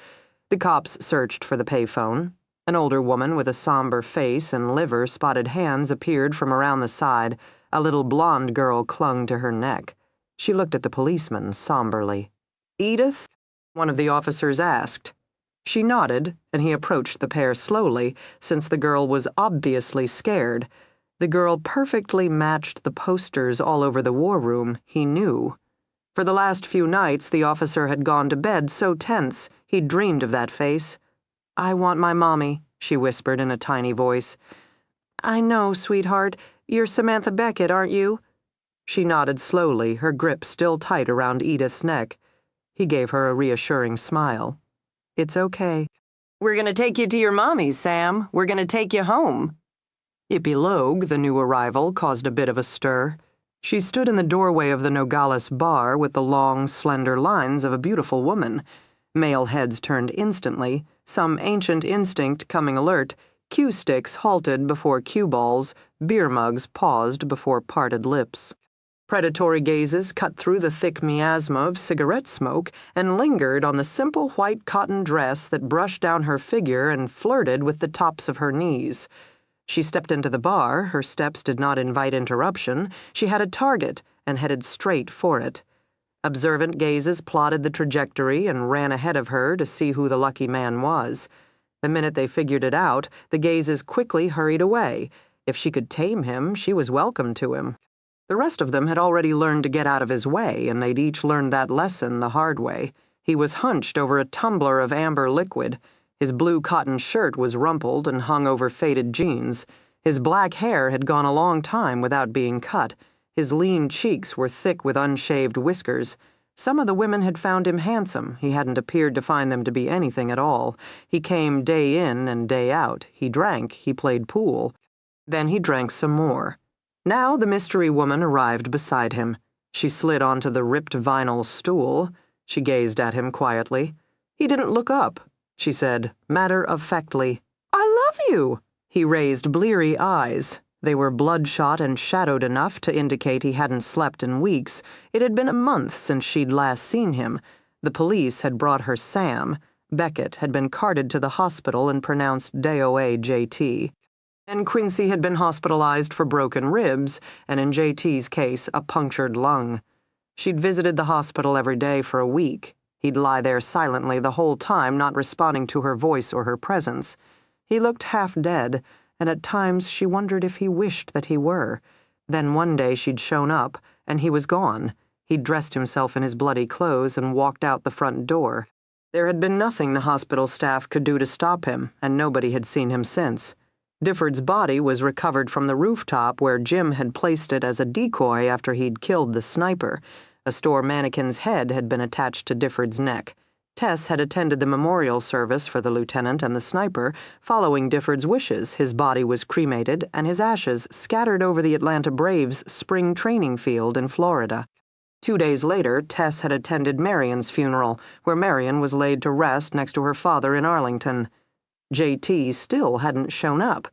The cops searched for the payphone. An older woman with a somber face and liver-spotted hands appeared from around the side. A little blonde girl clung to her neck. She looked at the policeman somberly. "Edith?" one of the officers asked. She nodded, and he approached the pair slowly, since the girl was obviously scared. The girl perfectly matched the posters all over the war room, he knew. For the last few nights, the officer had gone to bed so tense, he'd dreamed of that face. "I want my mommy," she whispered in a tiny voice. "I know, sweetheart. You're Samantha Beckett, aren't you?" She nodded slowly, her grip still tight around Edith's neck. He gave her a reassuring smile. "It's okay." "We're going to take you to your mommy, Sam. We're going to take you home." Epilogue, the new arrival, caused a bit of a stir. She stood in the doorway of the Nogales bar with the long, slender lines of a beautiful woman. Male heads turned instantly, some ancient instinct coming alert. Cue sticks halted before cue balls, beer mugs paused before parted lips. Predatory gazes cut through the thick miasma of cigarette smoke and lingered on the simple white cotton dress that brushed down her figure and flirted with the tops of her knees. She stepped into the bar, her steps did not invite interruption, she had a target and headed straight for it. Observant gazes plotted the trajectory and ran ahead of her to see who the lucky man was. The minute they figured it out, the gazes quickly hurried away. If she could tame him, she was welcome to him. The rest of them had already learned to get out of his way, and they'd each learned that lesson the hard way. He was hunched over a tumbler of amber liquid. His blue cotton shirt was rumpled and hung over faded jeans. His black hair had gone a long time without being cut. His lean cheeks were thick with unshaved whiskers. Some of the women had found him handsome. He hadn't appeared to find them to be anything at all. He came day in and day out. He drank. He played pool. Then he drank some more. Now the mystery woman arrived beside him. She slid onto the ripped vinyl stool. She gazed at him quietly. He didn't look up. She said, matter-of-factly, "I love you." He raised bleary eyes. They were bloodshot and shadowed enough to indicate he hadn't slept in weeks. It had been a month since she'd last seen him. The police had brought her Sam. Beckett had been carted to the hospital and pronounced DOA JT. And Quincy had been hospitalized for broken ribs, and in JT's case, a punctured lung. She'd visited the hospital every day for a week. He'd lie there silently the whole time, not responding to her voice or her presence. He looked half dead, and at times she wondered if he wished that he were. Then one day she'd shown up, and he was gone. He'd dressed himself in his bloody clothes and walked out the front door. There had been nothing the hospital staff could do to stop him, and nobody had seen him since. Difford's body was recovered from the rooftop where Jim had placed it as a decoy after he'd killed the sniper. A store mannequin's head had been attached to Difford's neck. Tess had attended the memorial service for the lieutenant and the sniper. Following Difford's wishes, his body was cremated and his ashes scattered over the Atlanta Braves' spring training field in Florida. 2 days later, Tess had attended Marion's funeral, where Marion was laid to rest next to her father in Arlington. JT still hadn't shown up.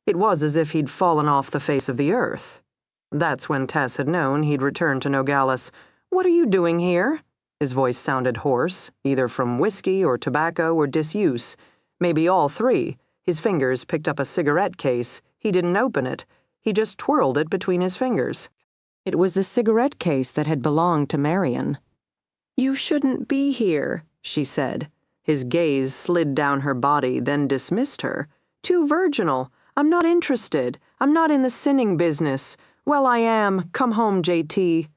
It was as if he'd fallen off the face of the earth. That's when Tess had known he'd returned to Nogales. "What are you doing here?" His voice sounded hoarse, either from whiskey or tobacco or disuse. Maybe all three. His fingers picked up a cigarette case. He didn't open it. He just twirled it between his fingers. It was the cigarette case that had belonged to Marion. "You shouldn't be here," she said. His gaze slid down her body, then dismissed her. "Too virginal. I'm not interested. I'm not in the sinning business. Well, I am. Come home, JT."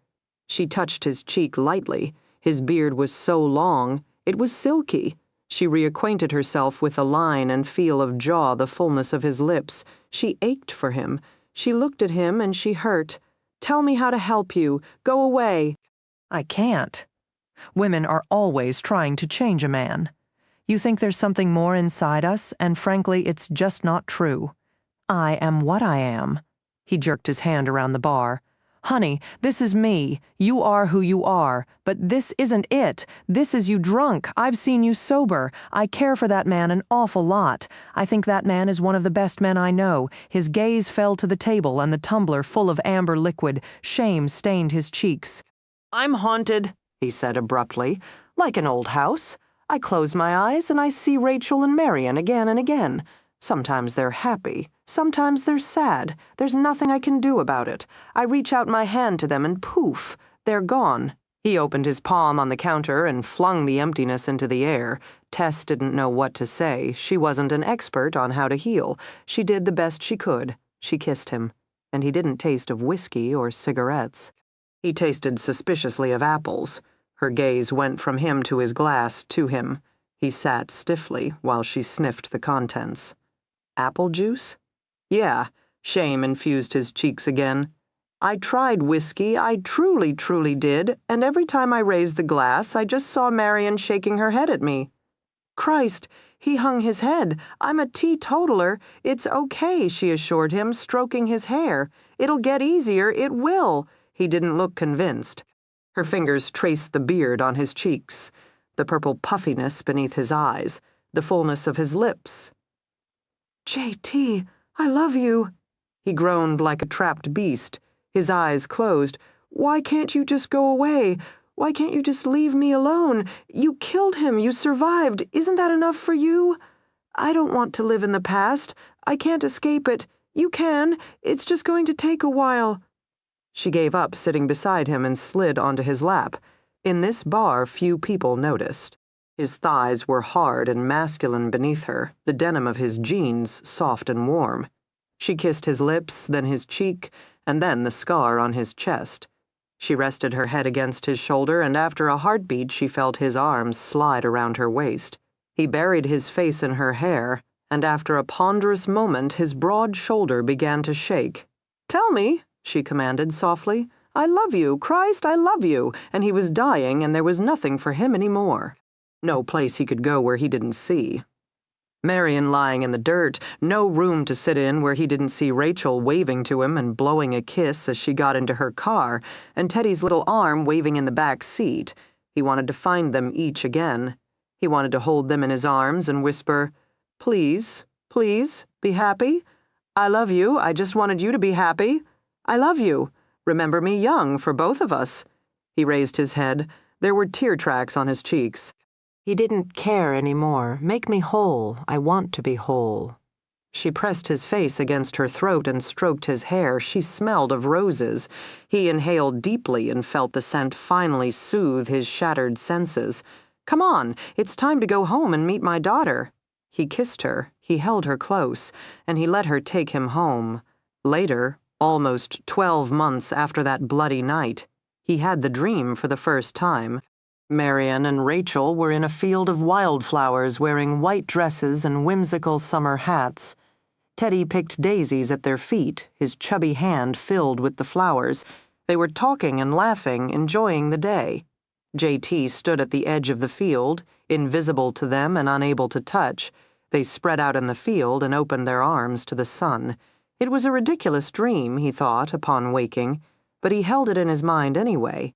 She touched his cheek lightly. His beard was so long. It was silky. She reacquainted herself with the line and feel of jaw, the fullness of his lips. She ached for him. She looked at him and she hurt. "Tell me how to help you. Go away." I can't. Women are always trying to change a man. You think there's something more inside us, and frankly, it's just not true. I am what I am. He jerked his hand around the bar. Honey, this is me. You are who you are. But this isn't it. This is you drunk. I've seen you sober. I care for that man an awful lot. I think that man is one of the best men I know. His gaze fell to the table and the tumbler full of amber liquid. Shame stained his cheeks. I'm haunted, he said abruptly, like an old house. I close my eyes and I see Rachel and Marion again and again. Sometimes they're happy. Sometimes they're sad. There's nothing I can do about it. I reach out my hand to them and poof, they're gone. He opened his palm on the counter and flung the emptiness into the air. Tess didn't know what to say. She wasn't an expert on how to heal. She did the best she could. She kissed him. And he didn't taste of whiskey or cigarettes. He tasted suspiciously of apples. Her gaze went from him to his glass to him. He sat stiffly while she sniffed the contents. Apple juice? Yeah, shame infused his cheeks again. I tried whiskey, I truly, truly did, and every time I raised the glass, I just saw Marion shaking her head at me. Christ, he hung his head. I'm a teetotaler. It's okay, she assured him, stroking his hair. It'll get easier, it will. He didn't look convinced. Her fingers traced the beard on his cheeks, the purple puffiness beneath his eyes, the fullness of his lips. J.T., I love you. He groaned like a trapped beast, his eyes closed. Why can't you just go away? Why can't you just leave me alone? You killed him, you survived. Isn't that enough for you? I don't want to live in the past. I can't escape it. You can. It's just going to take a while. She gave up sitting beside him and slid onto his lap. In this bar, few people noticed. His thighs were hard and masculine beneath her, the denim of his jeans soft and warm. She kissed his lips, then his cheek, and then the scar on his chest. She rested her head against his shoulder, and after a heartbeat she felt his arms slide around her waist. He buried his face in her hair, and after a ponderous moment his broad shoulder began to shake. Tell me, she commanded softly. I love you, Christ, I love you. And he was dying, and there was nothing for him any more. No place he could go where he didn't see. Marion lying in the dirt, no room to sit in where he didn't see Rachel waving to him and blowing a kiss as she got into her car, and Teddy's little arm waving in the back seat. He wanted to find them each again. He wanted to hold them in his arms and whisper, Please, please, be happy. I love you, I just wanted you to be happy. I love you. Remember me young for both of us. He raised his head. There were tear tracks on his cheeks. He didn't care anymore. Make me whole. I want to be whole. She pressed his face against her throat and stroked his hair. She smelled of roses. He inhaled deeply and felt the scent finally soothe his shattered senses. Come on, it's time to go home and meet my daughter. He kissed her, he held her close, and he let her take him home. Later, almost 12 months after that bloody night, he had the dream for the first time. Marion and Rachel were in a field of wildflowers wearing white dresses and whimsical summer hats. Teddy picked daisies at their feet, his chubby hand filled with the flowers. They were talking and laughing, enjoying the day. J.T. stood at the edge of the field, invisible to them and unable to touch. They spread out in the field and opened their arms to the sun. It was a ridiculous dream, he thought, upon waking, but he held it in his mind anyway.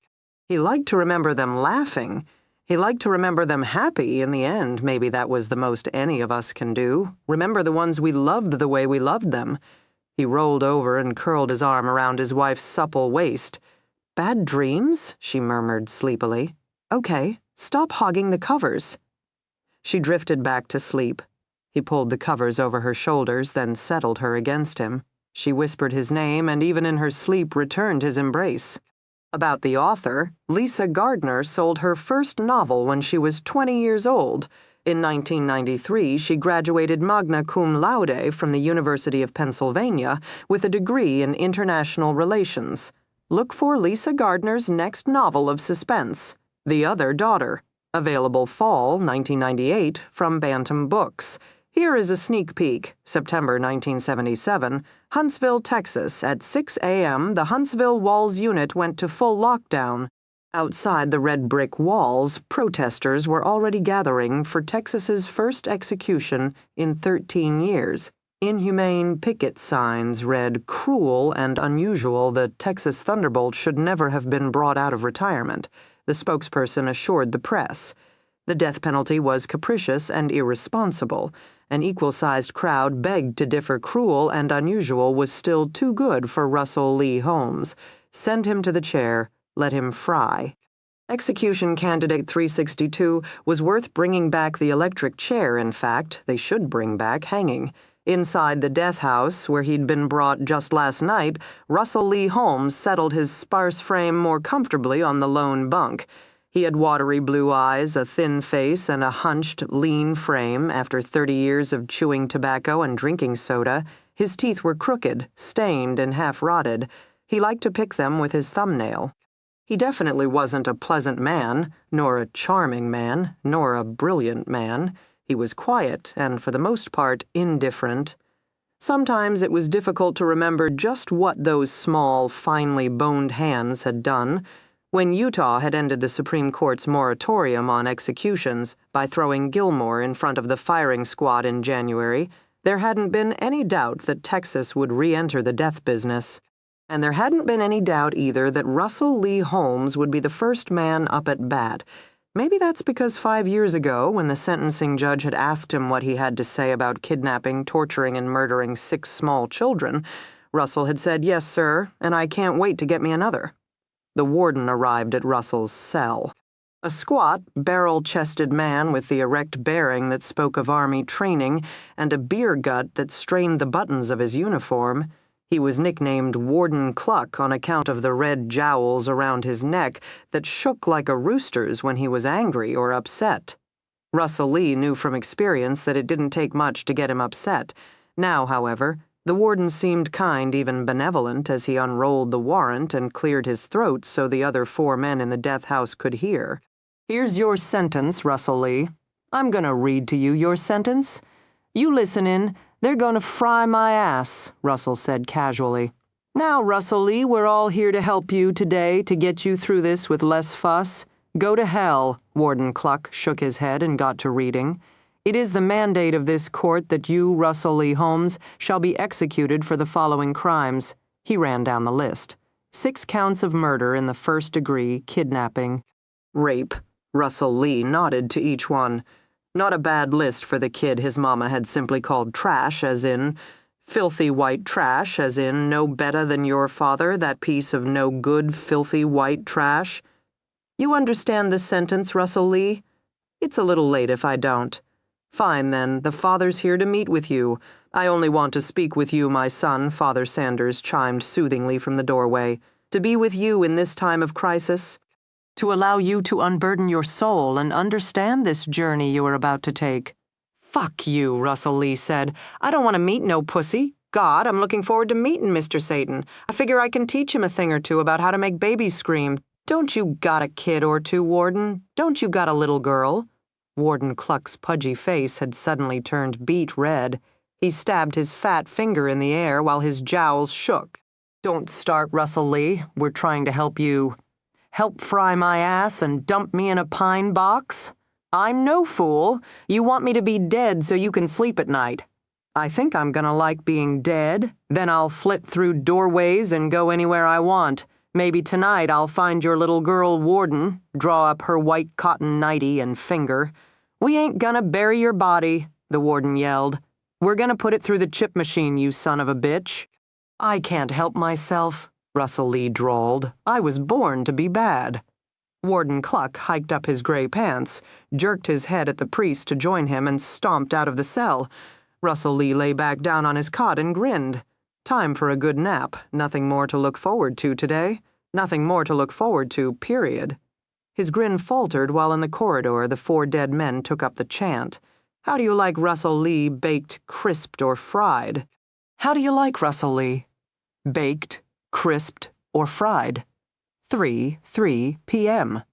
He liked to remember them laughing. He liked to remember them happy. In the end, maybe that was the most any of us can do. Remember the ones we loved the way we loved them. He rolled over and curled his arm around his wife's supple waist. Bad dreams? She murmured sleepily. Okay, stop hogging the covers. She drifted back to sleep. He pulled the covers over her shoulders, then settled her against him. She whispered his name and even in her sleep returned his embrace. About the author, Lisa Gardner sold her first novel when she was 20 years old. In 1993, she graduated magna cum laude from the University of Pennsylvania with a degree in international relations. Look for Lisa Gardner's next novel of suspense, The Other Daughter, available fall 1998 from Bantam Books. Here is a sneak peek. September 1977, Huntsville, Texas. At 6 a.m., the Huntsville Walls unit went to full lockdown. Outside the red brick walls, protesters were already gathering for Texas's first execution in 13 years. Inhumane picket signs read, "Cruel and unusual, the Texas Thunderbolt should never have been brought out of retirement," the spokesperson assured the press. The death penalty was capricious and irresponsible. An equal-sized crowd begged to differ. Cruel and unusual was still too good for Russell Lee Holmes. Send him to the chair. Let him fry. Execution Candidate 362 was worth bringing back. The electric chair, in fact, they should bring back hanging. Inside the death house, where he'd been brought just last night, Russell Lee Holmes settled his sparse frame more comfortably on the lone bunk. He had watery blue eyes, a thin face, and a hunched, lean frame. After 30 years of chewing tobacco and drinking soda, his teeth were crooked, stained, and half-rotted. He liked to pick them with his thumbnail. He definitely wasn't a pleasant man, nor a charming man, nor a brilliant man. He was quiet and, for the most part, indifferent. Sometimes it was difficult to remember just what those small, finely boned hands had done. When Utah had ended the Supreme Court's moratorium on executions by throwing Gilmore in front of the firing squad in January, there hadn't been any doubt that Texas would re-enter the death business. And there hadn't been any doubt either that Russell Lee Holmes would be the first man up at bat. Maybe that's because 5 years ago, when the sentencing judge had asked him what he had to say about kidnapping, torturing, and murdering 6 small children, Russell had said, "Yes, sir, and I can't wait to get me another." The warden arrived at Russell's cell. A squat, barrel-chested man with the erect bearing that spoke of Army training and a beer gut that strained the buttons of his uniform. He was nicknamed Warden Cluck on account of the red jowls around his neck that shook like a rooster's when he was angry or upset. Russell Lee knew from experience that it didn't take much to get him upset. Now, however, the warden seemed kind, even benevolent, as he unrolled the warrant and cleared his throat so the other 4 men in the death house could hear. "Here's your sentence, Russell Lee. I'm gonna read to you your sentence. You listen in. They're gonna fry my ass," Russell said casually. "Now, Russell Lee, we're all here to help you today to get you through this with less fuss. Go to hell." Warden Cluck shook his head and got to reading. "It is the mandate of this court that you, Russell Lee Holmes, shall be executed for the following crimes." He ran down the list. 6 counts of murder in the 1st degree, kidnapping, rape. Russell Lee nodded to each one. Not a bad list for the kid his mama had simply called trash, as in filthy white trash, as in no better than your father, that piece of no good, filthy white trash. You understand the sentence, Russell Lee? It's a little late if I don't. Fine, then, the father's here to meet with you. I only want to speak with you, my son, Father Sanders chimed soothingly from the doorway. To be with you in this time of crisis. To allow you to unburden your soul and understand this journey you are about to take. "Fuck you," Russell Lee said. "I don't want to meet no pussy. God, I'm looking forward to meeting Mr. Satan. I figure I can teach him a thing or two about how to make babies scream. Don't you got a kid or two, Warden? Don't you got a little girl?" Warden Cluck's pudgy face had suddenly turned beet red. He stabbed his fat finger in the air while his jowls shook. "Don't start, Russell Lee. We're trying to help you. Help fry my ass and dump me in a pine box? I'm no fool. You want me to be dead so you can sleep at night. I think I'm gonna like being dead. Then I'll flit through doorways and go anywhere I want. Maybe tonight I'll find your little girl Warden, draw up her white cotton nightie and finger. We ain't gonna bury your body," the warden yelled. "We're gonna put it through the chip machine, you son of a bitch." "I can't help myself," Russell Lee drawled. "I was born to be bad." Warden Cluck hiked up his gray pants, jerked his head at the priest to join him, and stomped out of the cell. Russell Lee lay back down on his cot and grinned. Time for a good nap. Nothing more to look forward to today. Nothing more to look forward to, period. His grin faltered while in the corridor the 4 dead men took up the chant. "How do you like Russell Lee baked, crisped, or fried? How do you like Russell Lee? Baked, crisped, or fried?" 3:03 p.m.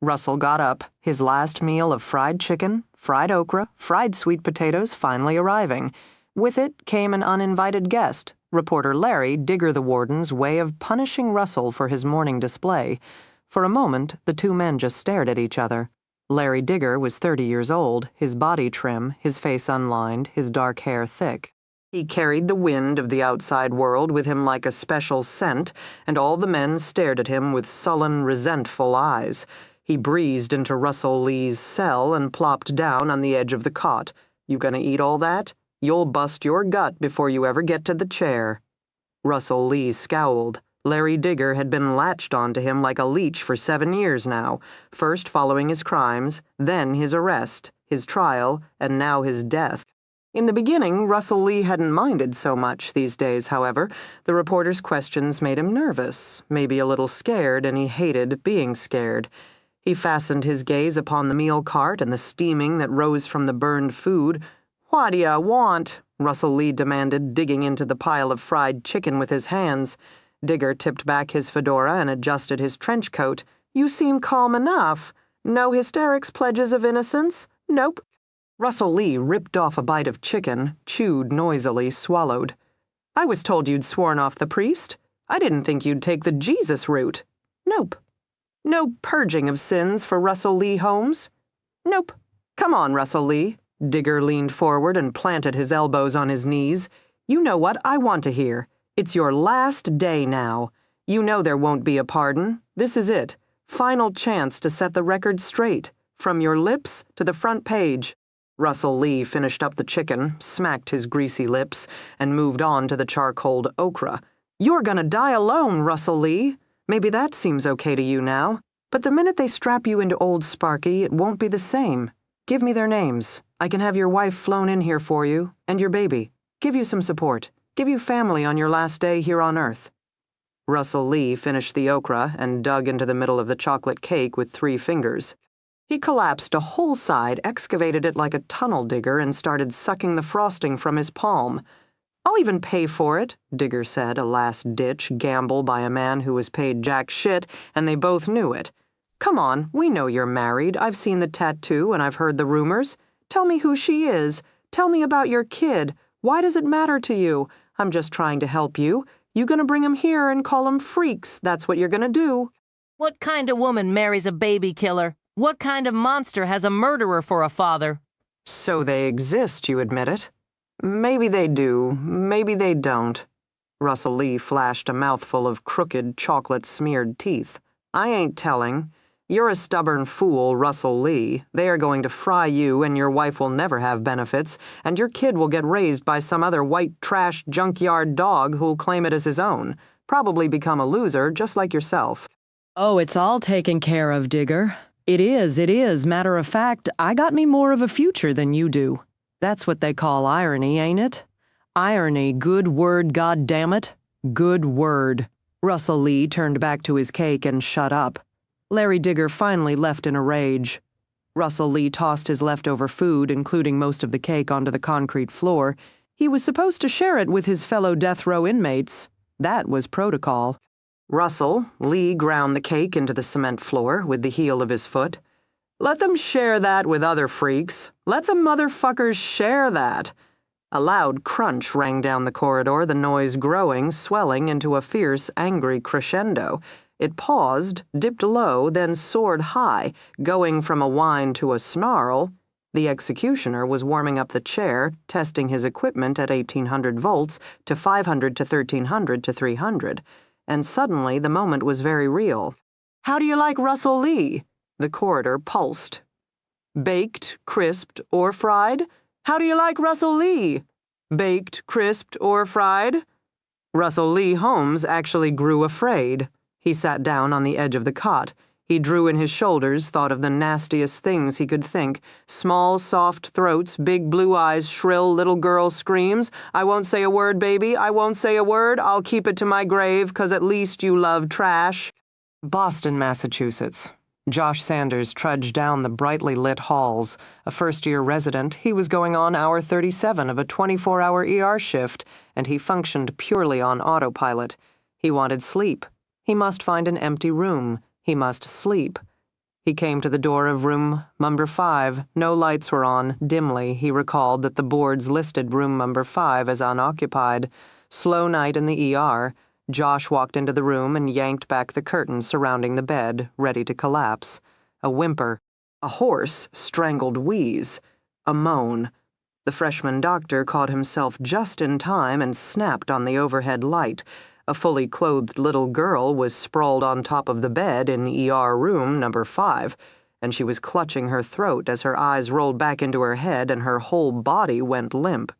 Russell got up, his last meal of fried chicken, fried okra, fried sweet potatoes finally arriving. With it came an uninvited guest, reporter Larry Digger the warden's way of punishing Russell for his morning display. For a moment, the 2 men just stared at each other. Larry Digger was 30 years old, his body trim, his face unlined, his dark hair thick. He carried the wind of the outside world with him like a special scent, and all the men stared at him with sullen, resentful eyes. He breezed into Russell Lee's cell and plopped down on the edge of the cot. You gonna eat all that? You'll bust your gut before you ever get to the chair. Russell Lee scowled. Larry Digger had been latched onto him like a leech for 7 years now, first following his crimes, then his arrest, his trial, and now his death. In the beginning, Russell Lee hadn't minded so much. These days, however, the reporter's questions made him nervous, maybe a little scared, and he hated being scared. He fastened his gaze upon the meal cart and the steaming that rose from the burned food. "What do you want?" Russell Lee demanded, digging into the pile of fried chicken with his hands. Digger tipped back his fedora and adjusted his trench coat. "You seem calm enough. No hysterics, pledges of innocence? Nope." Russell Lee ripped off a bite of chicken, chewed noisily, swallowed. "I was told you'd sworn off the priest. I didn't think you'd take the Jesus route. Nope. No purging of sins for Russell Lee Holmes? Nope. Come on, Russell Lee." Digger leaned forward and planted his elbows on his knees. "You know what I want to hear. It's your last day now. You know there won't be a pardon. This is it. Final chance to set the record straight. From your lips to the front page." Russell Lee finished up the chicken, smacked his greasy lips, and moved on to the charcoaled okra. "You're gonna die alone, Russell Lee. Maybe that seems okay to you now. But the minute they strap you into Old Sparky, it won't be the same. Give me their names. I can have your wife flown in here for you, and your baby. Give you some support. Give you family on your last day here on Earth." Russell Lee finished the okra and dug into the middle of the chocolate cake with 3 fingers. He collapsed a whole side, excavated it like a tunnel digger, and started sucking the frosting from his palm. "I'll even pay for it," Digger said, a last-ditch gamble by a man who was paid jack shit, and they both knew it. "Come on, we know you're married. I've seen the tattoo and I've heard the rumors. Tell me who she is. Tell me about your kid. Why does it matter to you? I'm just trying to help you. You gonna bring 'em here and call 'em freaks. That's what you're gonna do." "What kind of woman marries a baby killer? What kind of monster has a murderer for a father?" "So they exist, you admit it? Maybe they do, maybe they don't." Russell Lee flashed a mouthful of crooked, chocolate-smeared teeth. "I ain't telling. You're a stubborn fool, Russell Lee. They are going to fry you, and your wife will never have benefits, and your kid will get raised by some other white trash junkyard dog who'll claim it as his own. Probably become a loser, just like yourself." "Oh, it's all taken care of, Digger. It is. Matter of fact, I got me more of a future than you do. That's what they call irony, ain't it? Irony, good word, goddammit. Good word." Russell Lee turned back to his cake and shut up. Larry Digger finally left in a rage. Russell Lee tossed his leftover food, including most of the cake, onto the concrete floor. He was supposed to share it with his fellow death row inmates. That was protocol. Russell Lee ground the cake into the cement floor with the heel of his foot. "Let them share that with other freaks. Let the motherfuckers share that." A loud crunch rang down the corridor, the noise growing, swelling into a fierce, angry crescendo. It paused, dipped low, then soared high, going from a whine to a snarl. The executioner was warming up the chair, testing his equipment at 1800 volts to 500 to 1300 to 300. And suddenly the moment was very real. "How do you like Russell Lee?" The corridor pulsed. "Baked, crisped, or fried? How do you like Russell Lee? Baked, crisped, or fried?" Russell Lee Holmes actually grew afraid. He sat down on the edge of the cot. He drew in his shoulders, thought of the nastiest things he could think. Small, soft throats, big blue eyes, shrill little girl screams. "I won't say a word, baby. I won't say a word. I'll keep it to my grave, 'cause at least you love trash." Boston, Massachusetts. Josh Sanders trudged down the brightly lit halls. A first-year resident, he was going on hour 37 of a 24-hour ER shift, and he functioned purely on autopilot. He wanted sleep. He must find an empty room. He must sleep. He came to the door of room number 5. No lights were on. Dimly, he recalled that the boards listed room number 5 as unoccupied. Slow night in the ER. Josh walked into the room and yanked back the curtains surrounding the bed, ready to collapse. A whimper. A hoarse, strangled wheeze. A moan. The freshman doctor caught himself just in time and snapped on the overhead light. A fully clothed little girl was sprawled on top of the bed in ER room number 5, and she was clutching her throat as her eyes rolled back into her head and her whole body went limp.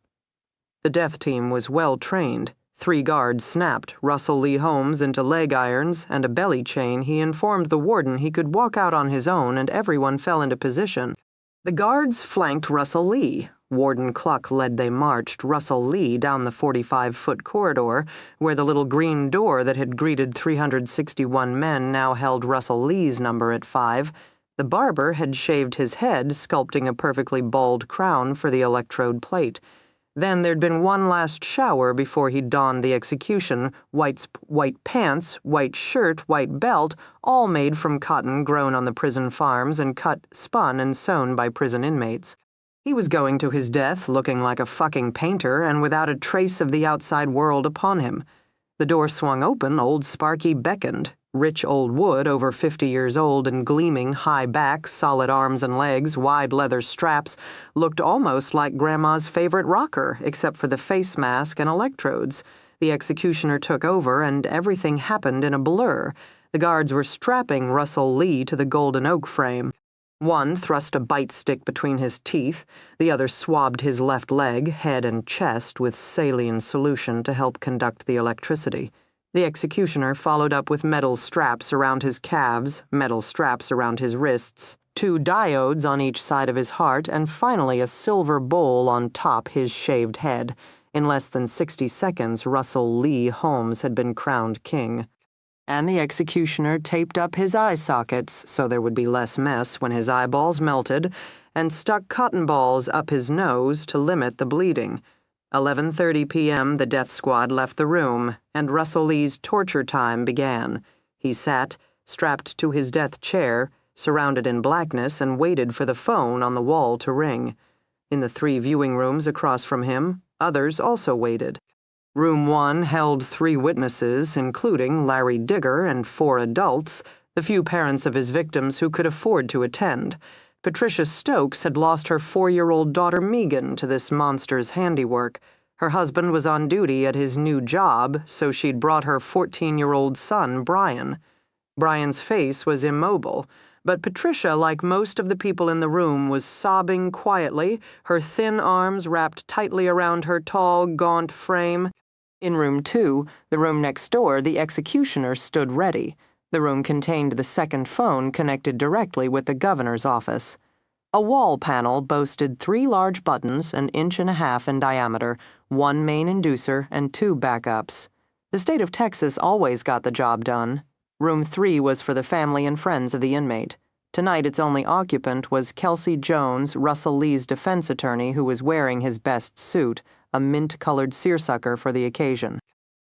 The death team was well trained. 3 guards snapped Russell Lee Holmes into leg irons and a belly chain. He informed the warden he could walk out on his own, and everyone fell into position. The guards flanked Russell Lee. Warden Cluck led they marched Russell Lee down the 45-foot corridor, where the little green door that had greeted 361 men now held Russell Lee's number at 5. The barber had shaved his head, sculpting a perfectly bald crown for the electrode plate. Then there'd been one last shower before he donned the execution: white pants, white shirt, white belt, all made from cotton grown on the prison farms and cut, spun, and sewn by prison inmates. He was going to his death looking like a fucking painter and without a trace of the outside world upon him. The door swung open, old Sparky beckoned. Rich old wood, over 50 years old and gleaming, high back, solid arms and legs, wide leather straps, looked almost like Grandma's favorite rocker, except for the face mask and electrodes. The executioner took over, and everything happened in a blur. The guards were strapping Russell Lee to the golden oak frame. One thrust a bite stick between his teeth, the other swabbed his left leg, head, and chest with saline solution to help conduct the electricity. The executioner followed up with metal straps around his calves, metal straps around his wrists, 2 diodes on each side of his heart, and finally a silver bowl on top his shaved head. In less than 60 seconds, Russell Lee Holmes had been crowned king. And the executioner taped up his eye sockets so there would be less mess when his eyeballs melted, and stuck cotton balls up his nose to limit the bleeding. 11:30 p.m. the death squad left the room, and Russell Lee's torture time began. He sat, strapped to his death chair, surrounded in blackness, and waited for the phone on the wall to ring. In the 3 viewing rooms across from him, others also waited. Room 1 held 3 witnesses, including Larry Digger and 4 adults, the few parents of his victims who could afford to attend. Patricia Stokes had lost her 4-year-old daughter Megan to this monster's handiwork. Her husband was on duty at his new job, so she'd brought her 14-year-old son, Brian. Brian's face was immobile, but Patricia, like most of the people in the room, was sobbing quietly, her thin arms wrapped tightly around her tall, gaunt frame. In room 2, the room next door, the executioner stood ready. The room contained the second phone connected directly with the governor's office. A wall panel boasted 3 large buttons, 1.5 inches in diameter, 1 main inducer, and 2 backups. The state of Texas always got the job done. Room 3 was for the family and friends of the inmate. Tonight its only occupant was Kelsey Jones, Russell Lee's defense attorney, who was wearing his best suit, a mint-colored seersucker for the occasion.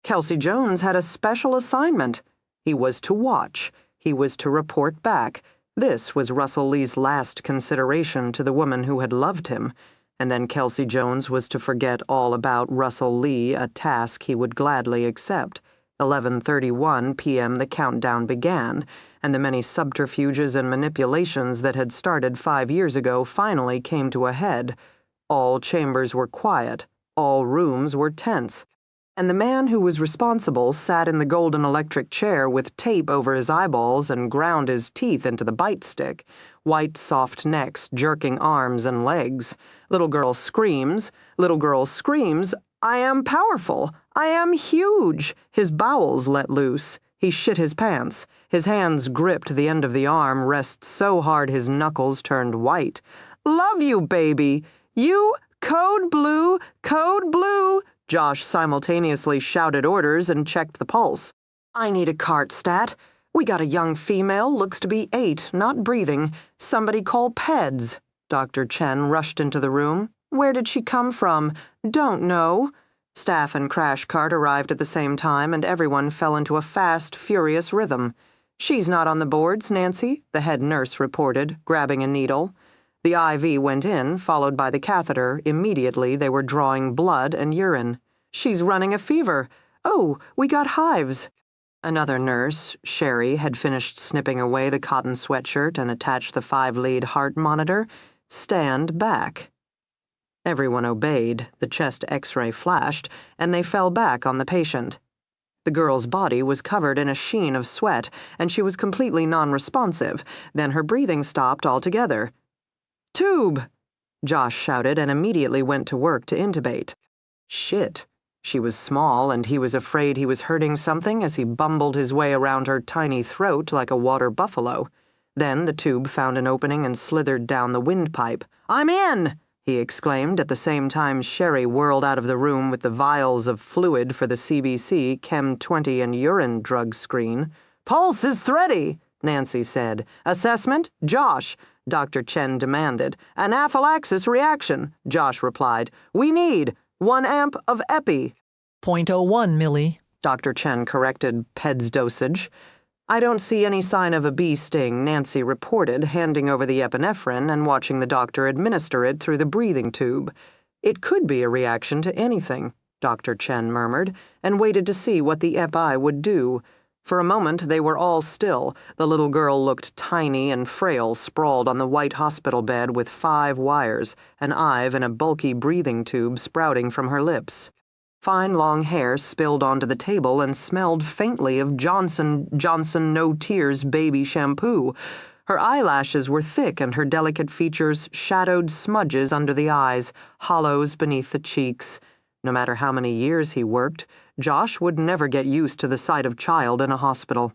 Kelsey Jones had a special assignment. He was to watch. He was to report back. This was Russell Lee's last consideration to the woman who had loved him. And then Kelsey Jones was to forget all about Russell Lee, a task he would gladly accept. 11:31 p.m. the countdown began, and the many subterfuges and manipulations that had started 5 years ago finally came to a head. All chambers were quiet. All rooms were tense. And the man who was responsible sat in the golden electric chair with tape over his eyeballs and ground his teeth into the bite stick. White, soft necks, jerking arms and legs. Little girl screams. Little girl screams, "I am powerful. I am huge." His bowels let loose. He shit his pants. His hands gripped the end of the arm rest so hard his knuckles turned white. "Love you, baby. You, code blue, code blue." Josh simultaneously shouted orders and checked the pulse. "I need a cart stat. We got a young female, looks to be 8, not breathing. Somebody call PEDS." Dr. Chen rushed into the room. "Where did she come from?" "Don't know." Staff and crash cart arrived at the same time, and everyone fell into a fast, furious rhythm. "She's not on the boards, Nancy," the head nurse reported, grabbing a needle. The IV went in, followed by the catheter. Immediately they were drawing blood and urine. "She's running a fever. Oh, we got hives." Another nurse, Sherry, had finished snipping away the cotton sweatshirt and attached the 5-lead heart monitor. "Stand back." Everyone obeyed, the chest x-ray flashed, and they fell back on the patient. The girl's body was covered in a sheen of sweat, and she was completely non-responsive. Then her breathing stopped altogether. "Tube!" Josh shouted and immediately went to work to intubate. Shit. She was small, and he was afraid he was hurting something as he bumbled his way around her tiny throat like a water buffalo. Then the tube found an opening and slithered down the windpipe. "I'm in!" he exclaimed at the same time Sherry whirled out of the room with the vials of fluid for the CBC, Chem 20, and urine drug screen. "Pulse is thready," Nancy said. "Assessment? Josh," Dr. Chen demanded. "Anaphylaxis reaction," Josh replied. "We need 1 amp of epi." .01 milli, Dr. Chen corrected PED's dosage. "I don't see any sign of a bee sting," Nancy reported, handing over the epinephrine and watching the doctor administer it through the breathing tube. "It could be a reaction to anything," Dr. Chen murmured, and waited to see what the epi would do. For a moment they were all still. The little girl looked tiny and frail, sprawled on the white hospital bed with 5 wires, an IV and a bulky breathing tube sprouting from her lips. Fine long hair spilled onto the table and smelled faintly of Johnson No Tears baby shampoo. Her eyelashes were thick and her delicate features shadowed smudges under the eyes, hollows beneath the cheeks. No matter how many years he worked, Josh would never get used to the sight of child in a hospital.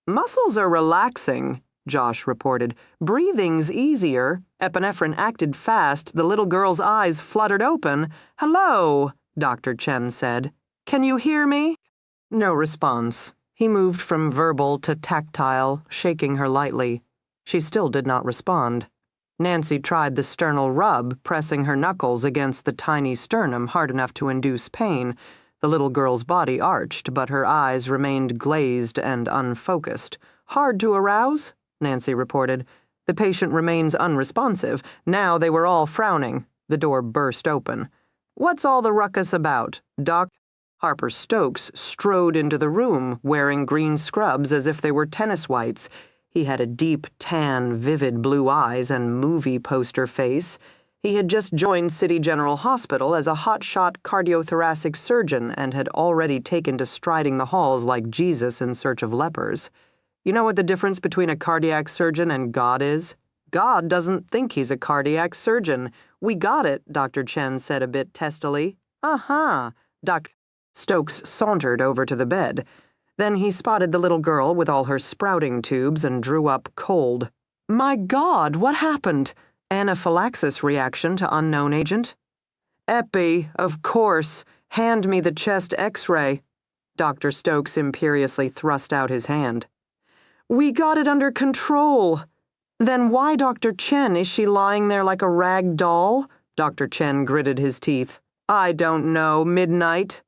"Muscles are relaxing," Josh reported. "Breathing's easier." Epinephrine acted fast. The little girl's eyes fluttered open. "Hello," Dr. Chen said. "Can you hear me?" No response. He moved from verbal to tactile, shaking her lightly. She still did not respond. Nancy tried the sternal rub, pressing her knuckles against the tiny sternum hard enough to induce pain. The little girl's body arched, but her eyes remained glazed and unfocused. "Hard to arouse?" Nancy reported. "The patient remains unresponsive." Now they were all frowning. The door burst open. "What's all the ruckus about, Doc?" Harper Stokes strode into the room, wearing green scrubs as if they were tennis whites. He had a deep, tan, vivid blue eyes and movie poster face. He had just joined City General Hospital as a hotshot cardiothoracic surgeon and had already taken to striding the halls like Jesus in search of lepers. "You know what the difference between a cardiac surgeon and God is? God doesn't think he's a cardiac surgeon. We got it," Dr. Chen said a bit testily. "Uh-huh." Dr. Stokes sauntered over to the bed. Then he spotted the little girl with all her sprouting tubes and drew up cold. "My God, what happened? Anaphylaxis reaction to unknown agent?" "Epi, of course. Hand me the chest x-ray." Dr. Stokes imperiously thrust out his hand. "We got it under control." "Then why, Dr. Chen, is she lying there like a rag doll?" Dr. Chen gritted his teeth. "I don't know, midnight."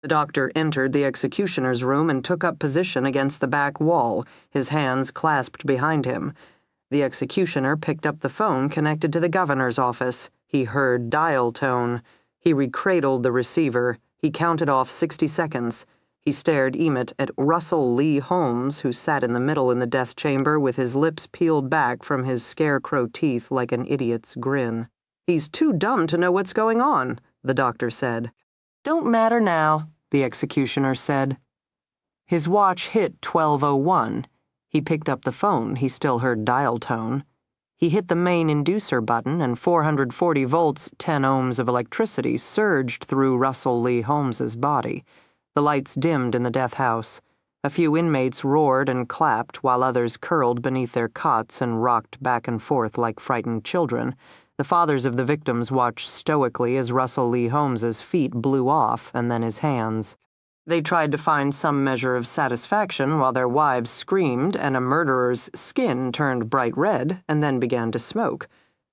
The doctor entered the executioner's room and took up position against the back wall, his hands clasped behind him. The executioner picked up the phone connected to the governor's office. He heard dial tone. He recradled the receiver. He counted off 60 seconds. He stared Emmet at Russell Lee Holmes, who sat in the middle in the death chamber with his lips peeled back from his scarecrow teeth like an idiot's grin. "He's too dumb to know what's going on," the doctor said. "Don't matter now," the executioner said. His watch hit 12:01. He picked up the phone. He still heard dial tone. He hit the main inducer button, and 440 volts, 10 ohms of electricity surged through Russell Lee Holmes's body. The lights dimmed in the death house. A few inmates roared and clapped while others curled beneath their cots and rocked back and forth like frightened children. The fathers of the victims watched stoically as Russell Lee Holmes's feet blew off and then his hands. They tried to find some measure of satisfaction while their wives screamed and a murderer's skin turned bright red and then began to smoke.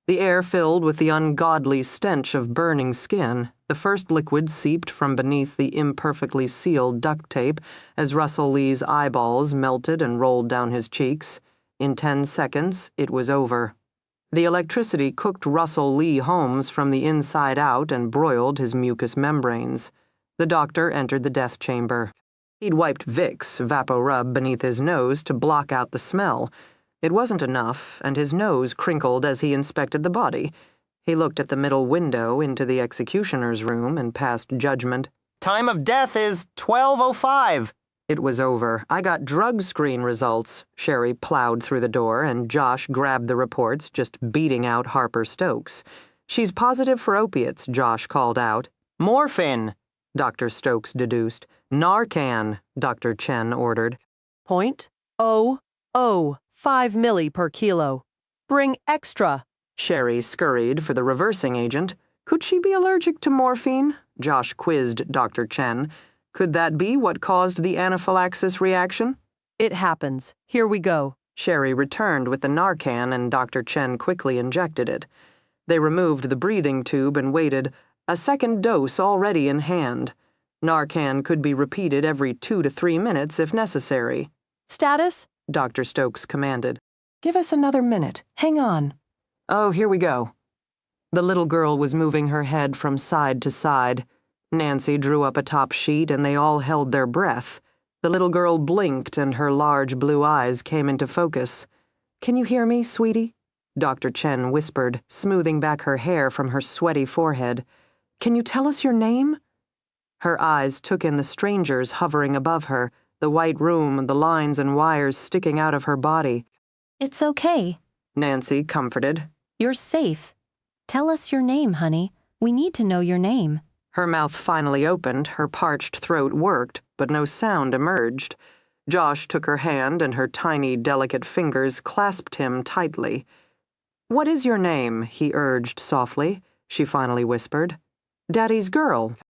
The air filled with the ungodly stench of burning skin. The first liquid seeped from beneath the imperfectly sealed duct tape as Russell Lee's eyeballs melted and rolled down his cheeks. In 10 seconds, it was over. The electricity cooked Russell Lee Holmes from the inside out and broiled his mucous membranes. The doctor entered the death chamber. He'd wiped Vicks Vaporub beneath his nose to block out the smell. It wasn't enough, and his nose crinkled as he inspected the body. He looked at the middle window into the executioner's room and passed judgment. Time of death is 12:05. It was over. I got drug screen results. Sherry plowed through the door, and Josh grabbed the reports, just beating out Harper Stokes. She's positive for opiates, Josh called out. Morphine, Dr. Stokes deduced. Narcan, Dr. Chen ordered. .005 milli per kilo. Bring extra. Sherry scurried for the reversing agent. Could she be allergic to morphine? Josh quizzed Dr. Chen. Could that be what caused the anaphylaxis reaction? It happens. Here we go. Sherry returned with the Narcan and Dr. Chen quickly injected it. They removed the breathing tube and waited, a second dose already in hand. Narcan could be repeated every 2 to 3 minutes if necessary. Status? Dr. Stokes commanded. Give us another minute. Hang on. Oh, here we go. The little girl was moving her head from side to side. Nancy drew up a top sheet and they all held their breath. The little girl blinked and her large blue eyes came into focus. Can you hear me, sweetie? Dr. Chen whispered, smoothing back her hair from her sweaty forehead. Can you tell us your name? Her eyes took in the strangers hovering above her, the white room, the lines and wires sticking out of her body. It's okay. Nancy comforted. You're safe. Tell us your name, honey. We need to know your name. Her mouth finally opened, her parched throat worked, but no sound emerged. Josh took her hand and her tiny, delicate fingers clasped him tightly. What is your name? He urged softly. She finally whispered. Daddy's girl.